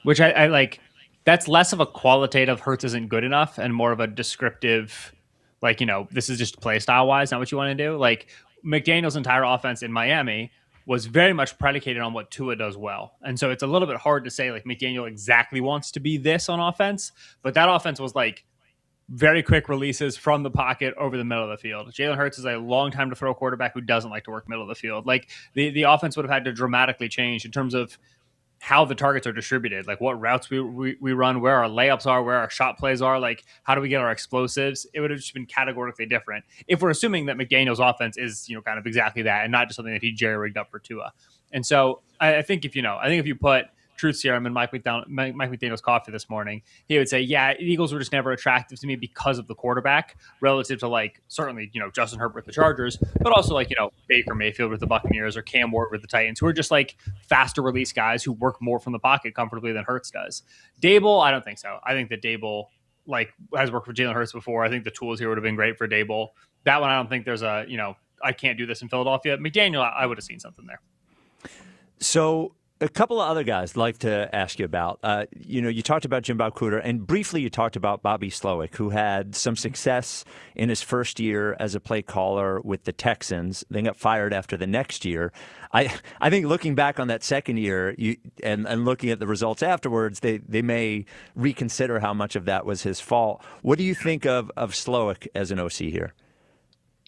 Which I like. That's less of a qualitative Hurts isn't good enough and more of a descriptive, this is just play style wise, not what you want to do. McDaniel's entire offense in Miami was very much predicated on what Tua does well. And so it's a little bit hard to say McDaniel exactly wants to be this on offense, but that offense was very quick releases from the pocket over the middle of the field. Jalen Hurts is a long time to throw a quarterback who doesn't like to work middle of the field. The offense would have had to dramatically change in terms of how the targets are distributed, what routes we run, where our layups are, where our shot plays are, how do we get our explosives? It would have just been categorically different if we're assuming that McDaniel's offense is, kind of exactly that and not just something that he jerry-rigged up for Tua. And so I think if you put truth serum in Mike McDaniel's coffee this morning, he would say, yeah, Eagles were just never attractive to me because of the quarterback relative to certainly, Justin Herbert with the Chargers, but also Baker Mayfield with the Buccaneers or Cam Ward with the Titans, who are just faster release guys who work more from the pocket comfortably than Hurts does. Daboll, I don't think so. I think that Daboll has worked for Jalen Hurts before. I think the tools here would have been great for Daboll. That one, I don't think there's I can't do this in Philadelphia. McDaniel, I would have seen something there. So a couple of other guys I'd like to ask you about. You talked about Jim Bob Cooter, and briefly you talked about Bobby Slowick, who had some success in his first year as a play caller with the Texans, then got fired after the next year. I think looking back on that second year and looking at the results afterwards, they may reconsider how much of that was his fault. What do you think of Slowick as an OC here?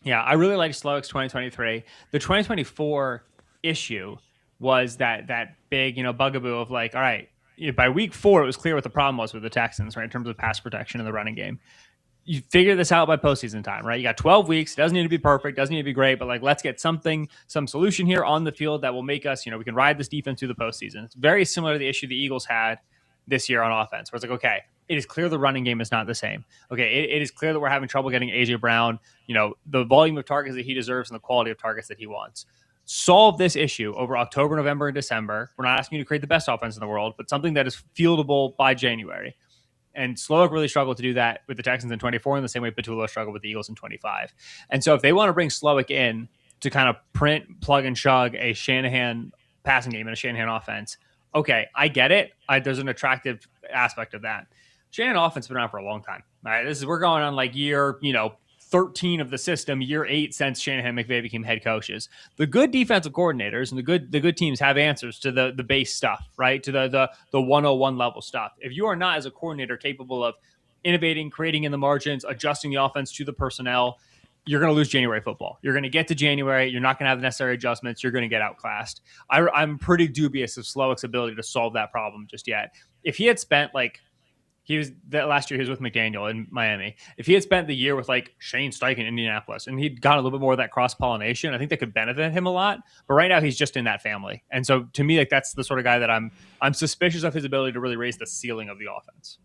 Yeah, I really like Slowick's 2023. The 2024 issue was that big, bugaboo of all right, by week 4, it was clear what the problem was with the Texans, right, in terms of pass protection in the running game. You figure this out by postseason time, right? You got 12 weeks. It doesn't need to be perfect. Doesn't need to be great, but let's get some solution here on the field that will make us, we can ride this defense through the postseason. It's very similar to the issue the Eagles had this year on offense, where it's okay, it is clear the running game is not the same. Okay, it is clear that we're having trouble getting A.J. Brown, the volume of targets that he deserves and the quality of targets that he wants. Solve this issue over October, November, and December. We're not asking you to create the best offense in the world, but something that is fieldable by January. And Slowick really struggled to do that with the Texans in 24 in the same way Patullo struggled with the Eagles in 25. And so if they want to bring Slowick in to kind of print, plug and chug a Shanahan passing game and a Shanahan offense. Okay, I get it. There's an attractive aspect of that. Shanahan offense has been around for a long time. All right, we're going on like year 13 of the system, year 8 since Shanahan and McVay became head coaches. The good defensive coordinators and the good teams have answers to the base stuff, right? To the 101 level stuff. If you are not as a coordinator capable of innovating, creating in the margins, adjusting the offense to the personnel, you're going to lose January football. You're going to get to January. You're not going to have the necessary adjustments. You're going to get outclassed. I'm pretty dubious of Slowick's ability to solve that problem just yet. If he had spent last year he was with McDaniel in Miami. If he had spent the year with like Shane Steichen in Indianapolis and he'd gotten a little bit more of that cross-pollination, I think that could benefit him a lot. But right now he's just in that family. And so to me, like that's the sort of guy that I'm suspicious of his ability to really raise the ceiling of the offense.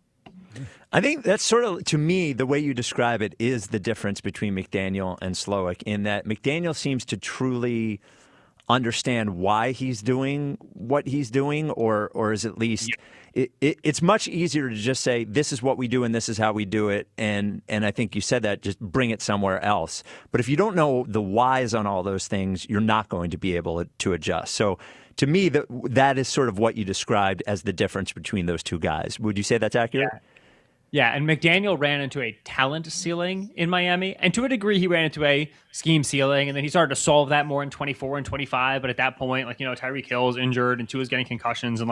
I think that's sort of, to me, the way you describe it is the difference between McDaniel and Slowick, in that McDaniel seems to truly understand why he's doing what he's doing, or is at least it's much easier to just say, this is what we do and this is how we do it. And I think you said that, just bring it somewhere else. But if you don't know the whys on all those things, you're not going to be able to adjust. So to me, that is sort of what you described as the difference between those two guys. Would you say that's accurate? Yeah, and McDaniel ran into a talent ceiling in Miami, and to a degree, he ran into a scheme ceiling, and then he started to solve that more in 24 and 25. But at that point, Tyreek Hill's injured, and Tua's getting concussions, and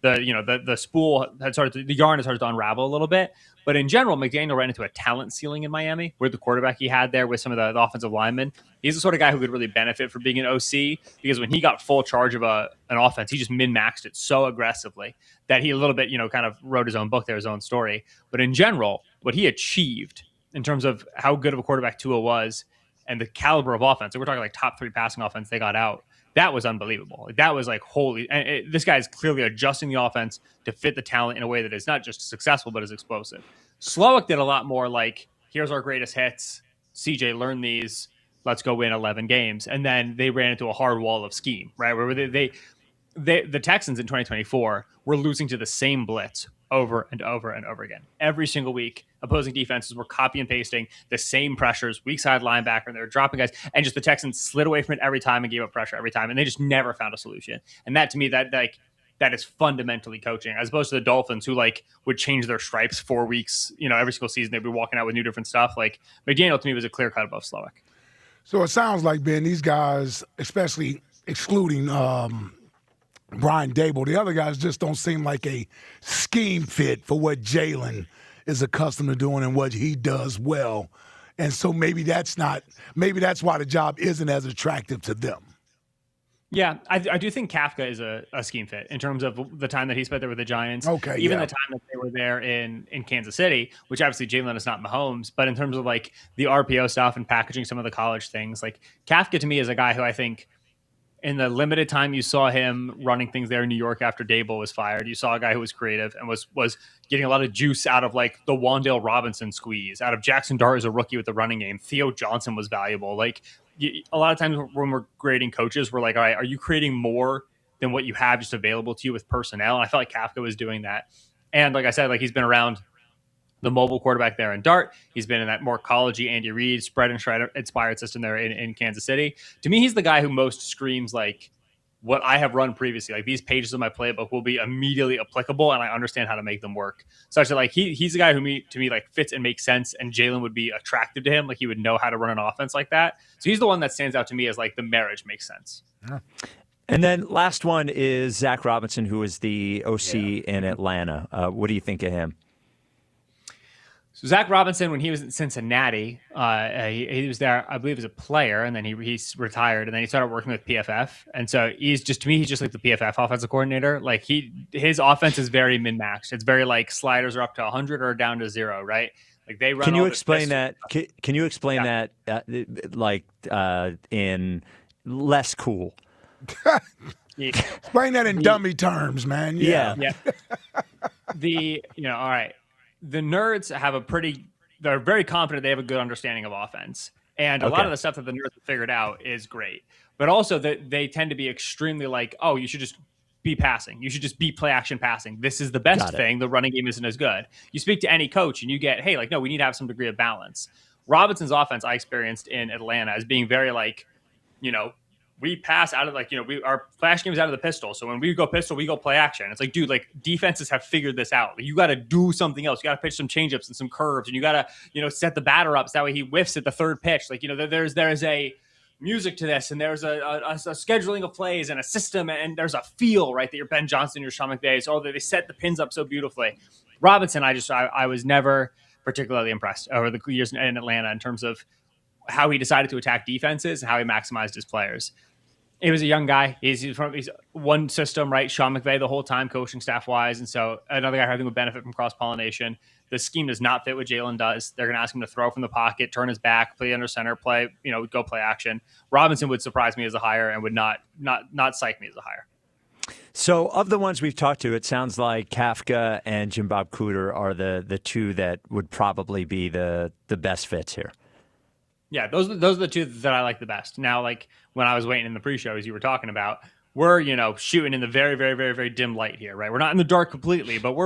the spool had started, the yarn had started to unravel a little bit. But in general, McDaniel ran into a talent ceiling in Miami with the quarterback he had there, with some of the offensive linemen. He's the sort of guy who could really benefit from being an OC, because when he got full charge of an offense, he just min-maxed it so aggressively that he a little bit, kind of wrote his own book there, his own story. But in general, what he achieved in terms of how good of a quarterback Tua was and the caliber of offense, we're talking like top 3 passing offense they got out, that was unbelievable. That was like, holy. And this guy is clearly adjusting the offense to fit the talent in a way that is not just successful, but is explosive. Slowick did a lot more like, here's our greatest hits. CJ, learn these. Let's go win 11 games. And then they ran into a hard wall of scheme, right? Where the Texans in 2024 were losing to the same blitz over and over and over again. Every single week, opposing defenses were copy and pasting the same pressures, weak side linebacker, and they were dropping guys, and just the Texans slid away from it every time and gave up pressure every time, and they just never found a solution. And that, to me, that is fundamentally coaching, as opposed to the Dolphins, who would change their stripes 4 weeks, every single season. They'd be walking out with new different stuff. McDaniel, to me, was a clear cut above Slowick. So it sounds like, Ben, these guys, especially excluding Brian Dable, the other guys just don't seem like a scheme fit for what Jalen is accustomed to doing and what he does well. And so maybe that's why the job isn't as attractive to them. Yeah, I do think Kafka is a scheme fit in terms of the time that he spent there with the Giants. Okay, even the time that they were there in Kansas City, which obviously Jalen is not Mahomes, but in terms of the RPO stuff and packaging some of the college things, Kafka to me is a guy who I think in the limited time you saw him running things there in New York after Dable was fired, you saw a guy who was creative and was getting a lot of juice out of the Wan'Dale Robinson squeeze, out of Jackson Dart as a rookie with the running game. Theo Johnson was valuable. A lot of times when we're grading coaches, we're like, all right, are you creating more than what you have just available to you with personnel? And I felt like Kafka was doing that. And like I said, he's been around the mobile quarterback there in Dart. He's been in that more college-y Andy Reid spread and shred inspired system there in Kansas City. To me, he's the guy who most screams what I have run previously. These pages of my playbook will be immediately applicable, and I understand how to make them work. Such that he's the guy who to me fits and makes sense, and Jalen would be attractive to him. He would know how to run an offense like that. So he's the one that stands out to me as the marriage makes sense. Yeah. And then last one is Zach Robinson, who is the OC in Atlanta. What do you think of him? So Zach Robinson, when he was in Cincinnati, he was there, I believe, as a player, and then he retired, and then he started working with PFF. And so he's just the PFF offensive coordinator. His offense is very min-maxed. It's very sliders are up to 100 or down to 0, right? They run. Can you explain that? Can you explain that in less cool? Explain that in dummy terms, man. Yeah. All right. The nerds have they're very confident they have a good understanding of offense. And a lot of the stuff that the nerds have figured out is great. But also they tend to be extremely you should just be passing. You should just be play action passing. This is the best thing. The running game isn't as good. You speak to any coach and you get, hey, no, we need to have some degree of balance. Robinson's offense I experienced in Atlanta as being very we pass out of our flash game is out of the pistol. So when we go pistol, we go play action. It's like, dude, defenses have figured this out. You got to do something else. You got to pitch some changeups and some curves, and you got to, set the batter up so that way he whiffs at the third pitch. There's a music to this, and there's a scheduling of plays and a system, and there's a feel, right, that your Ben Johnson, your Sean McVay. So they set the pins up so beautifully. Robinson, I was never particularly impressed over the years in Atlanta in terms of how he decided to attack defenses and how he maximized his players. He was a young guy. He's one system, right? Sean McVay the whole time, coaching staff wise. And so another guy who I think would benefit from cross-pollination. The scheme does not fit what Jalen does. They're going to ask him to throw from the pocket, turn his back, play under center, go play action. Robinson would surprise me as a hire and would not psych me as a hire. So of the ones we've talked to, it sounds like Kafka and Jim Bob Cooter are the two that would probably be the best fits here. Yeah, those are the two that I like the best. Now, when I was waiting in the pre-show, as you were talking about, we're, shooting in the very, very, very, very dim light here, right? We're not in the dark completely, but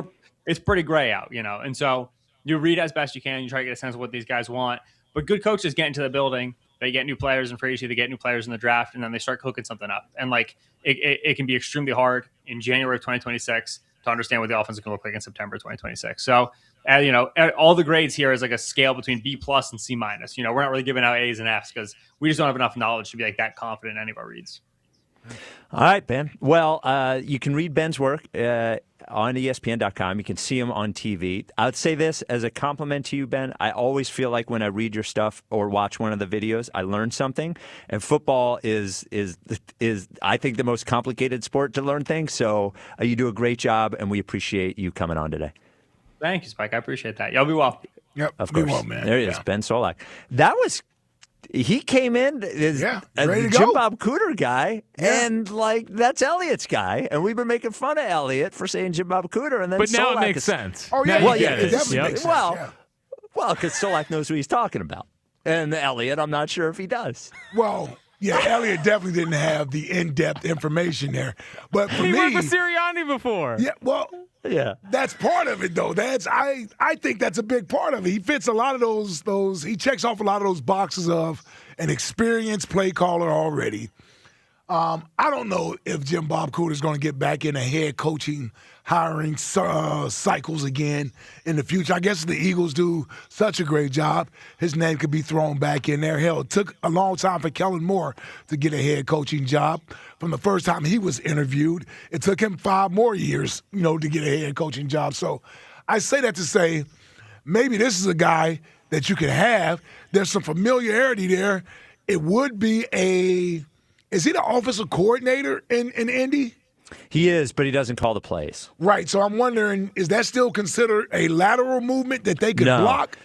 it's pretty gray out, And so you read as best you can. You try to get a sense of what these guys want. But good coaches get into the building. They get new players in free agency. They get new players in the draft, and then they start cooking something up. And it can be extremely hard in January of 2026 to understand what the offense is going to look like in September 2026. So, all the grades here is like a scale between B+ and C-. We're not really giving out A's and F's because we just don't have enough knowledge to be that confident in any of our reads. All right, Ben. Well, you can read Ben's work on ESPN.com. You can see him on TV. I would say this as a compliment to you, Ben. I always feel like when I read your stuff or watch one of the videos, I learn something. And football is I think, the most complicated sport to learn things. So you do a great job, and we appreciate you coming on today. Thank you, Spike. I appreciate that. Y'all be well. Yep, of course. Be well, man. There he is, Ben Solak. He came in as a Jim Bob Cooter guy, and that's Elliot's guy, and we've been making fun of Elliot for saying Jim Bob Cooter, and then but now Solak it makes sense. Oh yeah, it definitely makes sense. Well, because Solak knows what he's talking about, and Elliot, I'm not sure if he does. Well. Yeah, Elliot definitely didn't have the in-depth information there. But for he me, worked with Sirianni before. Yeah, well, that's part of it, though. I think that's a big part of it. He fits a lot of those. He checks off a lot of those boxes of an experienced play caller already. I don't know if Jim Bob Cooter is going to get back into head coaching hiring cycles again in the future. I guess the Eagles do such a great job, his name could be thrown back in there. Hell, it took a long time for Kellen Moore to get a head coaching job. From the first time he was interviewed, it took him 5 more years, to get a head coaching job. So I say that to say maybe this is a guy that you could have. There's some familiarity there. It would be is he the offensive coordinator in Indy? He is, but he doesn't call the plays. Right. So I'm wondering, is that still considered a lateral movement that they could block?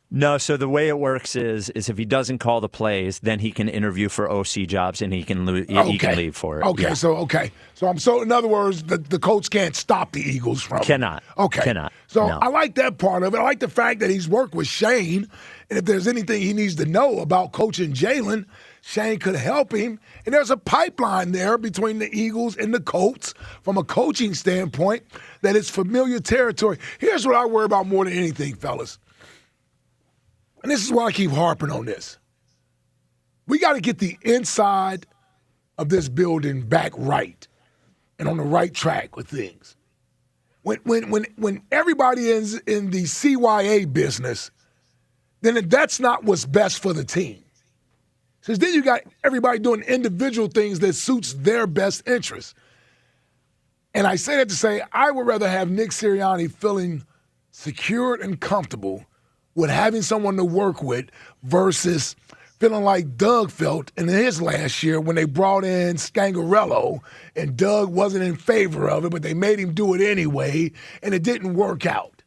No. So the way it works is if he doesn't call the plays, then he can interview for OC jobs and he can leave for it. Okay. Yeah. So in other words, the coach can't stop the Eagles from Cannot. Okay. Cannot. So no. I like that part of it. I like the fact that he's worked with Shane, and if there's anything he needs to know about coaching Jalen, Shane could help him. And there's a pipeline there between the Eagles and the Colts from a coaching standpoint that is familiar territory. Here's what I worry about more than anything, fellas. And this is why I keep harping on this. We got to get the inside of this building back right and on the right track with things. When everybody is in the CYA business, then that's not what's best for the team. Because then you got everybody doing individual things that suits their best interests. And I say that to say I would rather have Nick Sirianni feeling secured and comfortable with having someone to work with versus feeling like Doug felt in his last year when they brought in Scangarello and Doug wasn't in favor of it, but they made him do it anyway, and it didn't work out.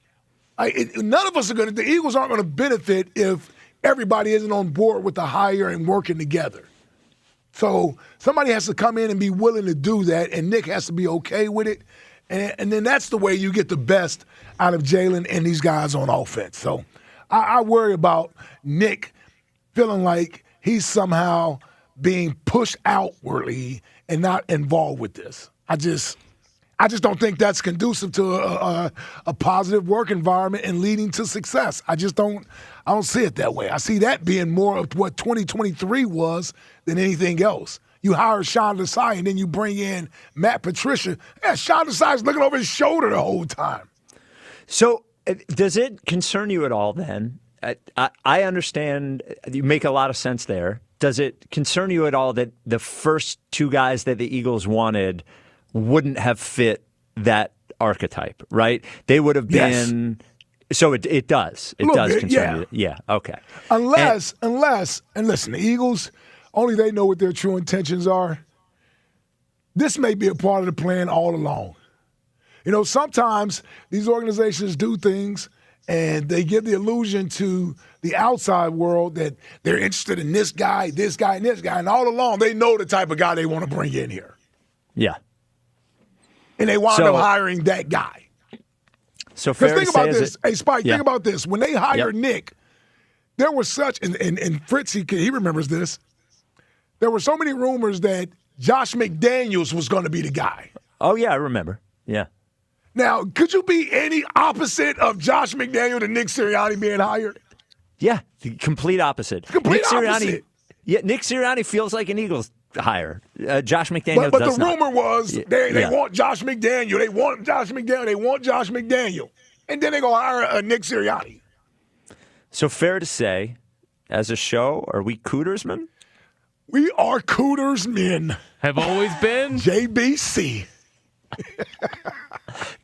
None of us are the Eagles aren't going to benefit if everybody isn't on board with the hire and working together. So somebody has to come in and be willing to do that, and Nick has to be okay with it. And then that's the way you get the best out of Jalen and these guys on offense. So I worry about Nick feeling like he's somehow being pushed outwardly and not involved with this. I just don't think that's conducive to a positive work environment and leading to success. I don't see it that way. I see that being more of what 2023 was than anything else. You hire Sean Desai and then you bring in Matt Patricia. Yeah, Sean Desai's looking over his shoulder the whole time. So does it concern you at all then? I understand you make a lot of sense there. Does it concern you at all that the first two guys that the Eagles wanted wouldn't have fit that archetype, right? They would have been. Yes. So it does. It does concern you. Yeah. Okay. Unless, and listen, the Eagles, only they know what their true intentions are. This may be a part of the plan all along. You know, sometimes these organizations do things and they give the illusion to the outside world that they're interested in this guy, and this guy. And all along, they know the type of guy they want to bring in here. Yeah. And they wind up hiring that guy. So fair think to about say, this. Hey, Spike, think about this. When they hired Nick, there was such, and Fritz, he remembers this, there were so many rumors that Josh McDaniels was going to be the guy. Oh, yeah, I remember. Yeah. Now, could you be any opposite of Josh McDaniel to Nick Sirianni being hired? Yeah, the complete opposite. Complete opposite. Nick Sirianni feels like an Eagles hire. Josh McDaniel but does the not. rumor was they want Josh McDaniel. They want Josh McDaniel. They want Josh McDaniel. And then they're going to hire Nick Sirianni. So fair to say, as a show, are we Cootersmen? We are Cooters men. Have always been. JBC.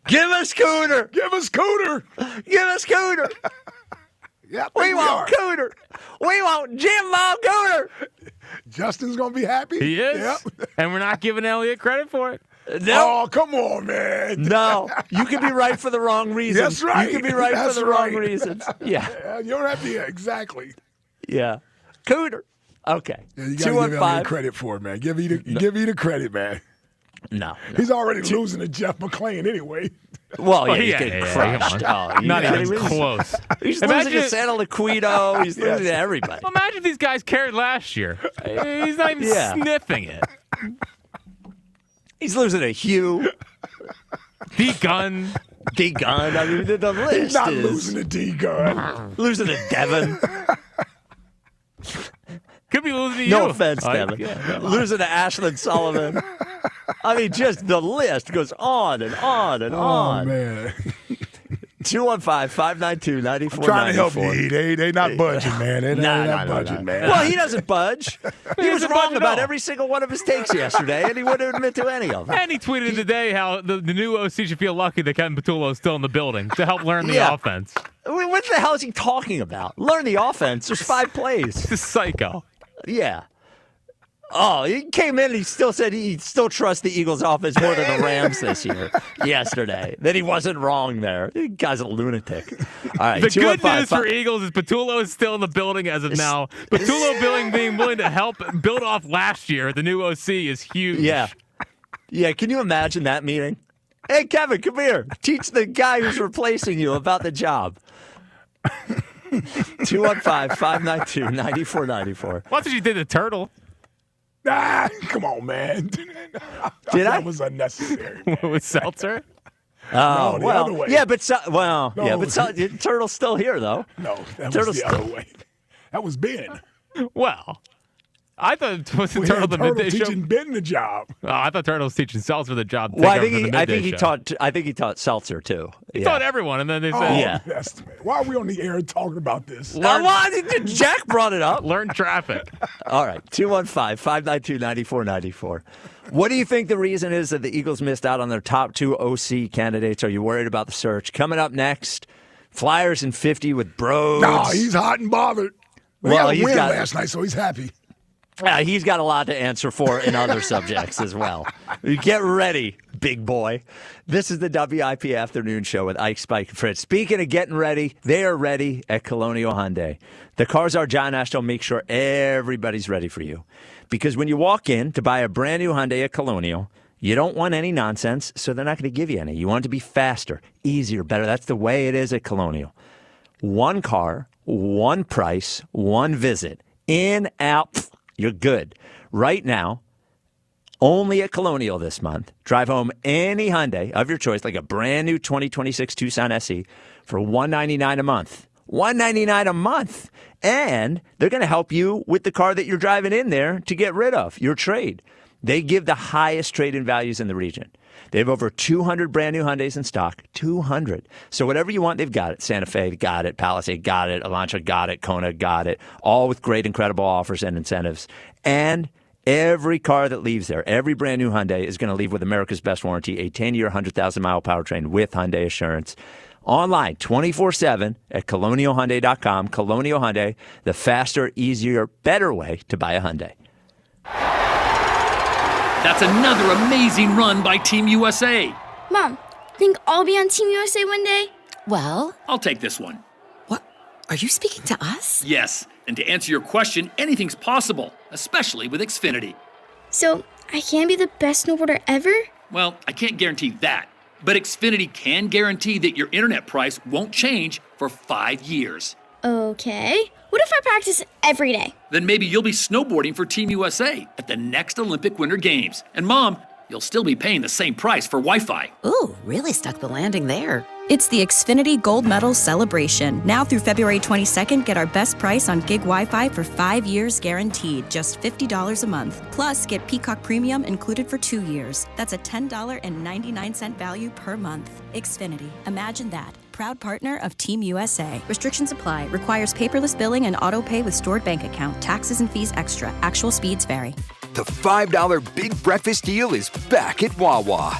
Give us Cooter. Give us Cooter. Give us Cooter. Yeah, we want Cooter. We want Jim Bob Cooter. Justin's going to be happy. He is. Yep. And we're not giving Elliott credit for it. No. Oh, come on, man. No. You can be right for the wrong reasons. That's right. You can be right for the wrong reasons. Yeah. You don't have to. Exactly. Yeah. Cooter. Okay. Yeah, you got to give Elliott credit for it, man. Give you the credit, man. No. He's already losing to Jeff McClain anyway. Well, he's getting crushed. Not even close. He's losing to Santa Liquido. He's losing to everybody. Well, imagine if these guys carried last year. He's not even sniffing it. He's losing to Hugh. D-Gun. D-Gun. I mean, the list He's not losing to D-Gun. Losing to Devin. Could be losing to you. No offense, Devin. Losing to Ashlyn Sullivan. I mean, just the list goes on and on and on. Oh, man. 215-592-9494. I'm trying to help you. They not budging, man. They're not budging, man. Well, he doesn't budge. He was wrong about every single one of his takes yesterday, and he wouldn't admit to any of them. And he tweeted today how the new OC should feel lucky that Kevin Patullo is still in the building to help learn the offense. What the hell is he talking about? Learn the offense. There's 5 plays. This psycho. Yeah. Oh, he came in and he still said he still trusts the Eagles offense more than the Rams this year, yesterday. That he wasn't wrong there. The guy's a lunatic. All right, the good news for Eagles is Patullo is still in the building as of now. Patullo being willing to help build off last year, the new OC, is huge. Yeah. Yeah, can you imagine that meeting? Hey, Kevin, come here. Teach the guy who's replacing you about the job. 215-592-9494. What's what you did to Turtle? Come on, man. That was unnecessary. With Seltzer? No, the other way. Yeah, but Turtle's still here though. No, that was the other way. That was Ben. Well, I thought it was Turtle the midday show. Teaching Ben the job. Oh, I thought Turtle was teaching Seltzer the job. Well, I think he taught Seltzer too. He taught everyone, and then they said, why are we on the air talking about this? Jack brought it up. Learn traffic. All right, 215-592-9494. What do you think the reason is that the Eagles missed out on their top 2 OC candidates? Are you worried about the search? Coming up next, Flyers in 50 with Bros. No, he's hot and bothered. Well, he got a win last night, so he's happy. He's got a lot to answer for in other subjects as well. Get ready, big boy. This is the WIP Afternoon Show with Ike, Spike, and Fritz. Speaking of getting ready, they are ready at Colonial Hyundai. The cars are John Ashton. Make sure everybody's ready for you. Because when you walk in to buy a brand new Hyundai at Colonial, you don't want any nonsense, so they're not going to give you any. You want it to be faster, easier, better. That's the way it is at Colonial. One car, one price, one visit. In, out, you're good. Right now, Only at Colonial this month. Drive home any Hyundai of your choice, like a brand new 2026 Tucson SE, for $199 a month. $199 a month. And they're going to help you with the car that you're driving in there to get rid of, your trade. They give the highest trade-in values in the region. They have over 200 brand new Hyundais in stock. 200. So whatever you want, they've got it. Santa Fe, got it. Palisade, got it. Elantra, got it. Kona, got it. All with great, incredible offers and incentives. And every car that leaves there, every brand new Hyundai is going to leave with America's best warranty, a 10-year, 100,000-mile powertrain with Hyundai Assurance. Online 24/7 at colonialhyundai.com. Colonial Hyundai, the faster, easier, better way to buy a Hyundai. That's another amazing run by Team USA. Mom, think I'll be on Team USA one day? Well, I'll take this one. What? Are you speaking to us? Yes, and to answer your question, anything's possible, especially with Xfinity. So, I can be the best snowboarder ever? Well, I can't guarantee that, but Xfinity can guarantee that your internet price won't change for 5 years. Okay. What if I practice every day? Then maybe you'll be snowboarding for Team USA at the next Olympic Winter Games. And Mom, you'll still be paying the same price for Wi-Fi. Ooh, really stuck the landing there. It's the Xfinity Gold Medal Celebration. Now through February 22nd, get our best price on gig Wi-Fi for 5 years guaranteed, just $50 a month. Plus, get Peacock Premium included for 2 years. That's a $10.99 value per month. Xfinity. Imagine that. Proud partner of Team USA. Restrictions apply. Requires paperless billing and auto pay with stored bank account. Taxes and fees extra. Actual speeds vary. The $5 Big Breakfast Deal is back at Wawa.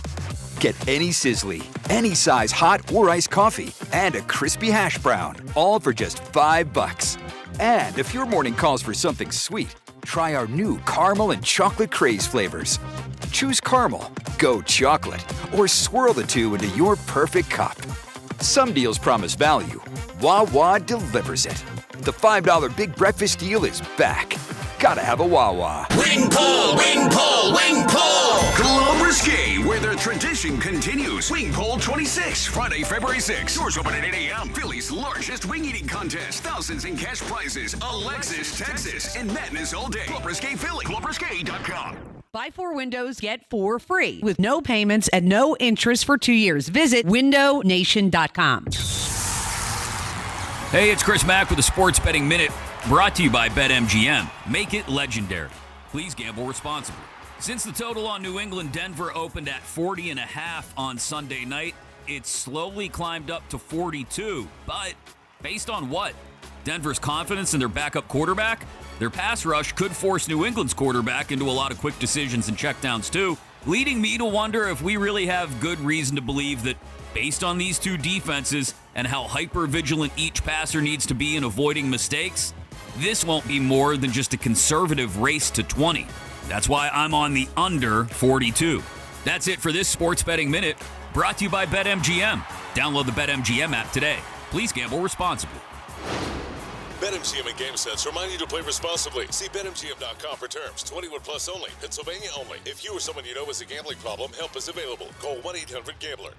Get any sizzly, any size hot or iced coffee, and a crispy hash brown, all for just $5. And if your morning calls for something sweet, try our new caramel and chocolate craze flavors. Choose caramel, go chocolate, or swirl the two into your perfect cup. Some deals promise value. Wawa delivers it. The $5 Big Breakfast Deal is back. Gotta have a Wawa. Wing pull, wing pull, wing pull! Club Risque, where the tradition continues. Wing Pull 26, Friday, February 6th. Doors open at 8 a.m. Philly's largest wing eating contest. Thousands in cash prizes. Alexis, Texas, and madness all day. Club Risque Philly. ClubRisque.com. Buy 4 windows, get 4 free with no payments and no interest for 2 years. Visit windownation.com. Hey, it's Chris Mack with the Sports Betting Minute, brought to you by BetMGM. Make it legendary. Please gamble responsibly. Since the total on New England-Denver opened at 40.5 on Sunday night, it's slowly climbed up to 42. But based on what? Denver's confidence in their backup quarterback? Their pass rush could force New England's quarterback into a lot of quick decisions and checkdowns too, leading me to wonder if we really have good reason to believe that based on these two defenses and how hyper-vigilant each passer needs to be in avoiding mistakes, this won't be more than just a conservative race to 20. That's why I'm on the under 42. That's it for this Sports Betting Minute, brought to you by BetMGM. Download the BetMGM app today. Please gamble responsibly. BetMGM and GameSense remind you to play responsibly. See BetMGM.com for terms. 21 plus only. Pennsylvania only. If you or someone you know has a gambling problem, help is available. Call 1-800-GAMBLER.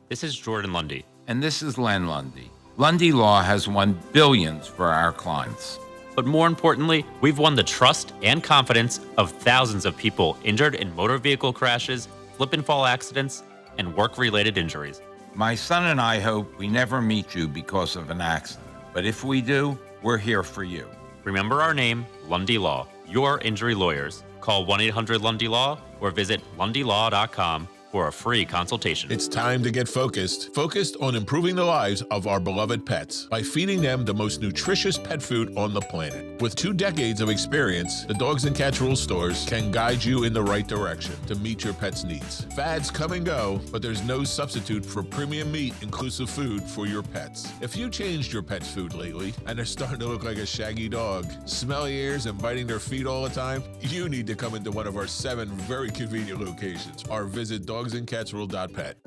This is Jordan Lundy. And this is Len Lundy. Lundy Law has won billions for our clients. But more importantly, we've won the trust and confidence of thousands of people injured in motor vehicle crashes, slip and fall accidents, and work-related injuries. My son and I hope we never meet you because of an accident. But if we do, we're here for you. Remember our name, Lundy Law. Your injury lawyers. Call 1-800-LUNDY-LAW or visit lundylaw.com for a free consultation. It's time to get focused. Focused on improving the lives of our beloved pets by feeding them the most nutritious pet food on the planet. With 2 decades of experience, the Dogs and Cats Rules stores can guide you in the right direction to meet your pet's needs. Fads come and go, but there's no substitute for premium meat inclusive food for your pets. If you changed your pet's food lately and they're starting to look like a shaggy dog, smelly ears and biting their feet all the time, you need to come into one of our 7 very convenient locations or visit dogsandcatsrule.pet.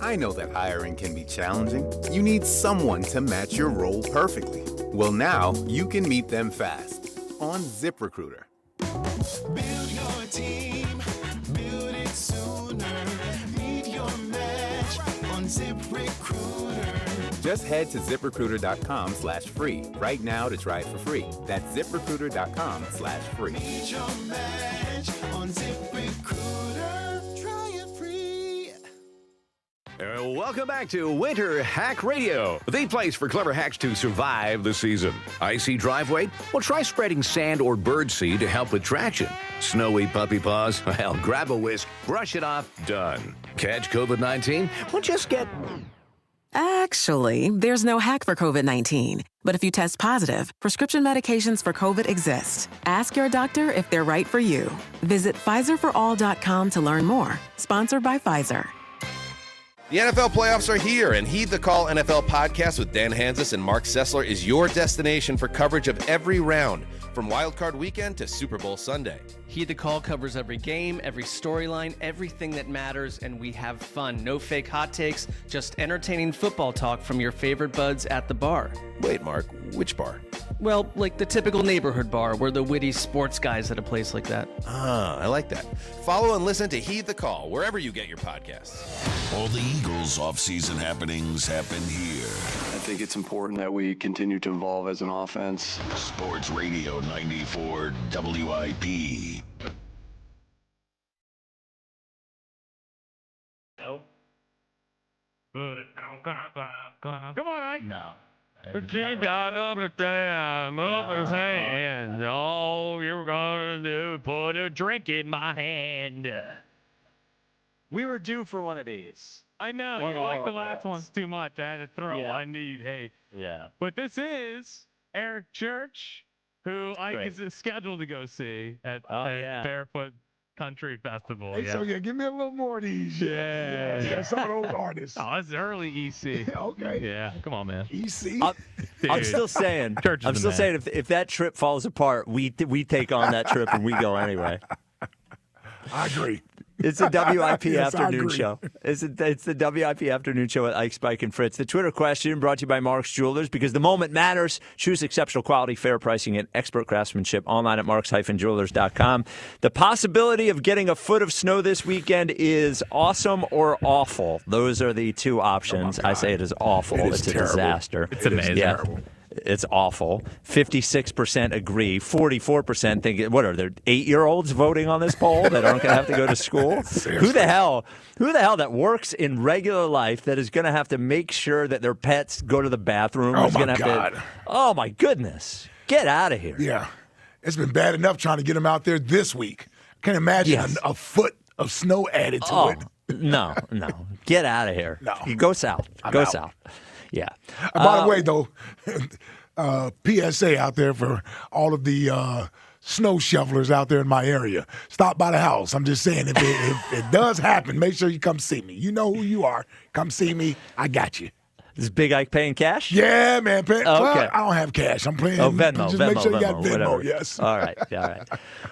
I know that hiring can be challenging. You need someone to match your role perfectly. Well, now you can meet them fast on ZipRecruiter. Build your team, build it sooner. Meet your match on ZipRecruiter. Just head to ZipRecruiter.com/free right now to try it for free. That's ZipRecruiter.com/free. Get your match on ZipRecruiter. Try it free. Welcome back to Winter Hack Radio, the place for clever hacks to survive the season. Icy driveway? Well, try spreading sand or birdseed to help with traction. Snowy puppy paws? Well, grab a whisk, brush it off, done. Catch COVID-19? Well, just get... Actually, there's no hack for COVID-19. But if you test positive, prescription medications for COVID exist. Ask your doctor if they're right for you. Visit PfizerForAll.com to learn more. Sponsored by Pfizer. The NFL playoffs are here, and Heed the Call NFL podcast with Dan Hanzus and Mark Sessler is your destination for coverage of every round, from Wild Card Weekend to Super Bowl Sunday. Heed the Call covers every game, every storyline, everything that matters, and we have fun. No fake hot takes, just entertaining football talk from your favorite buds at the bar. Wait, Mark, which bar? Well, like the typical neighborhood bar. We're the witty sports guys at a place like that. Ah, I like that. Follow and listen to Heed the Call wherever you get your podcasts. All the Eagles' offseason happenings happen here. I think it's important that we continue to evolve as an offense. Sports Radio 94 WIP. No. Come on, Ike. No. She got up the damn up his hand. All you're gonna do is put a drink in my hand. We were due for one of these. I know. You like the last ones too much. I had to throw. Yeah. I need hate. Yeah. But this is Eric Church, who Ike is scheduled to go see at Barefoot Country Festival. Hey, so give me a little more of these. Yeah. Some of those artists. Oh, it's early EC. Okay. Yeah, come on, man. EC. I'm still saying. Church is the man. saying if that trip falls apart, we take on that trip and we go anyway. I agree. It's the WIP Yes, afternoon show. It's the WIP afternoon show with Ike, Spike, and Fritz. The Twitter question brought to you by Mark's Jewelers, because the moment matters. Choose exceptional quality, fair pricing, and expert craftsmanship online at marks-jewelers.com. The possibility of getting a foot of snow this weekend is awesome or awful. Those are the two options. I say it is awful. It's a disaster. It's amazing. Yeah. It's awful. 56% agree. 44% think, what are there, 8-year-olds voting on this poll that aren't going to have to go to school? Who the hell that works in regular life that is going to have to make sure that their pets go to the bathroom? Oh, my God. Oh, my goodness. Get out of here. Yeah. It's been bad enough trying to get them out there this week. Can't imagine a foot of snow added to it. No. Get out of here. No. You go south. I'm out. South. Yeah. By the way, though, PSA out there for all of the snow shovelers out there in my area. Stop by the house. I'm just saying, if it does happen, make sure you come see me. You know who you are. Come see me. I got you. Is Big Ike paying cash? Yeah, man. Okay. Well, I don't have cash. I'm playing. Venmo. Just Venmo, make sure you got Venmo. Whatever. Yes. All right.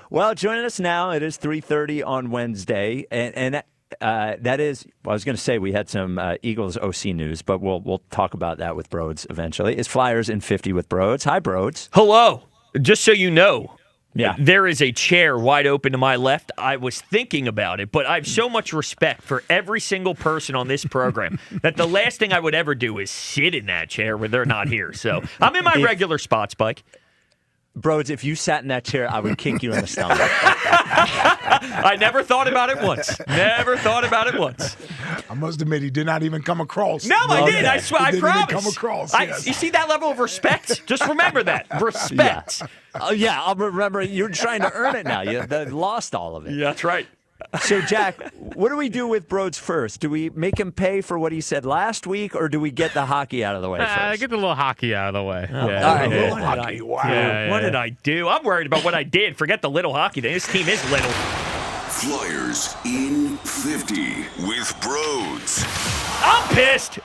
Well, joining us now, it is 3:30 on Wednesday, and that is, I was going to say we had some Eagles OC news, but we'll talk about that with Broads eventually. It's Flyers in 50 with Broads. Hi, Broads. Hello. Just so you know, yeah, there is a chair wide open to my left. I was thinking about it, but I have so much respect for every single person on this program that the last thing I would ever do is sit in that chair when they're not here. So I'm in my regular spot, Spike. Broads, if you sat in that chair, I would kick you in the stomach. I never thought about it once. I must admit, he did not even come across. No, I did. I swear. I promise. Come across. Yes. You see that level of respect? Just remember that. Respect. Yeah. I'll remember. You're trying to earn it now. You lost all of it. Yeah, that's right. So, Jack, what do we do with Broads first? Do we make him pay for what he said last week, or do we get the hockey out of the way first? Get the little hockey out of the way. All right. What did I do? I'm worried about what I did. Forget the little hockey thing. This team is little. Flyers in 50 with Broads. I'm pissed.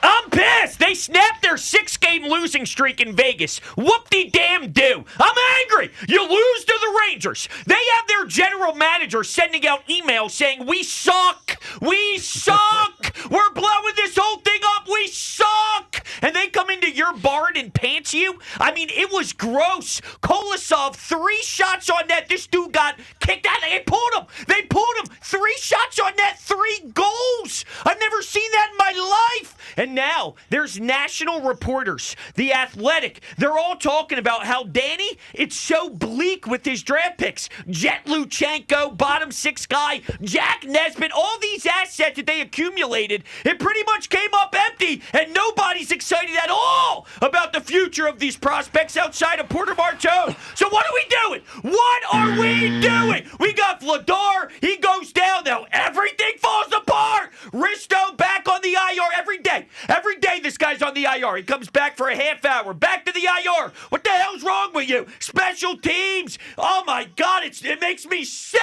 They snapped their 6-game losing streak in Vegas. Whoop-de-damn-do. I'm angry. You lose to the Rangers. They have their general manager sending out emails saying, we suck. We're blowing this whole thing up. We suck. And they come into into your barn and pants you? I mean, it was gross. Kolosov, 3 shots on net. This dude got kicked out. They pulled him. 3 shots on net, 3 goals. I've never seen that in my life. And now there's national reporters, The Athletic. They're all talking about how Danny, it's so bleak with his draft picks. Jet Luchenko, bottom 6 guy, Jack Nesbitt, all these assets that they accumulated, it pretty much came up empty, and nobody's excited at all about the future of these prospects outside of Porter Martone. So what are we doing? What are we doing? We got Vladar. He goes down now. Everything falls apart. Risto back on the IR every day. Every day this guy's on the IR. He comes back for a half hour. Back to the IR. What the hell's wrong with you? Special teams. Oh, my God. It makes me sick.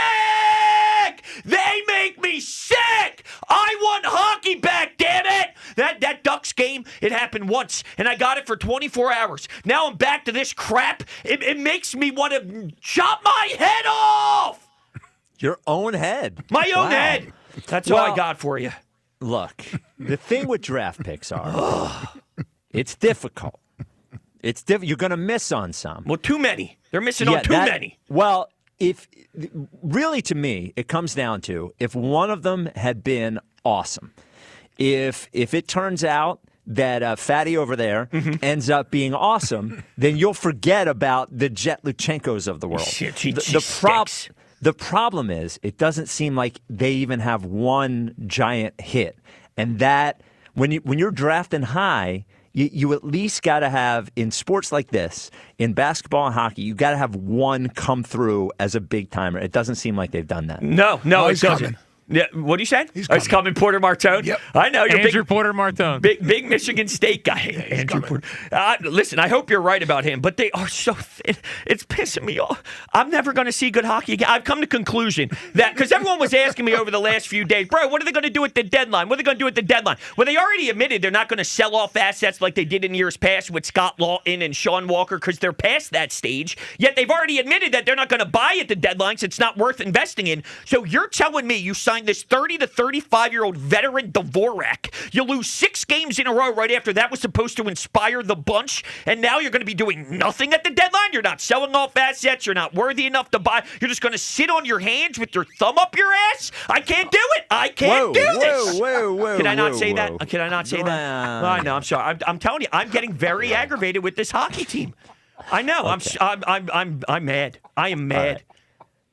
They make me sick. I want hockey back, damn it. That Ducks game, it happened once, and I got it for 24 hours. Now I'm back to this crap. It makes me want to chop my head off. Your own head. My own head. That's all I got for you. Look, the thing with draft picks it's difficult. You're going to miss on some. Well, too many. They're missing on too many. Well, really to me, it comes down to if one of them had been awesome. If it turns out that Fatty over there ends up being awesome, then you'll forget about the Jet Luchenkos of the world. The problem is it doesn't seem like they even have one giant hit. And that when you're drafting high, you at least got to have, in sports like this, in basketball and hockey, you got to have one come through as a big timer. It doesn't seem like they've done that. No, it doesn't. Yeah, what are you saying? He's coming, Porter Martone. Yep. I know you're Andrew Porter Martone, big Michigan State guy. Andrew Porter. Listen, I hope you're right about him, but they are so thin. It's pissing me off. I'm never going to see good hockey again. I've come to conclusion that because everyone was asking me over the last few days, bro, what are they going to do at the deadline? What are they going to do at the deadline? Well, they already admitted they're not going to sell off assets like they did in years past with Scott Lawton and Sean Walker because they're past that stage. Yet they've already admitted that they're not going to buy at the deadline, so it's not worth investing in. So you're telling me you signed this 30 to 35-year-old veteran Dvorak. You lose 6 games in a row right after that was supposed to inspire the bunch, and now you're going to be doing nothing at the deadline? You're not selling off assets. You're not worthy enough to buy. You're just going to sit on your hands with your thumb up your ass? I can't do it. I can't do this. Can I not say that? Can I not say that? I know. I'm sorry. I'm telling you, I'm getting very aggravated with this hockey team. I know. Okay. I'm mad. I am mad. Right.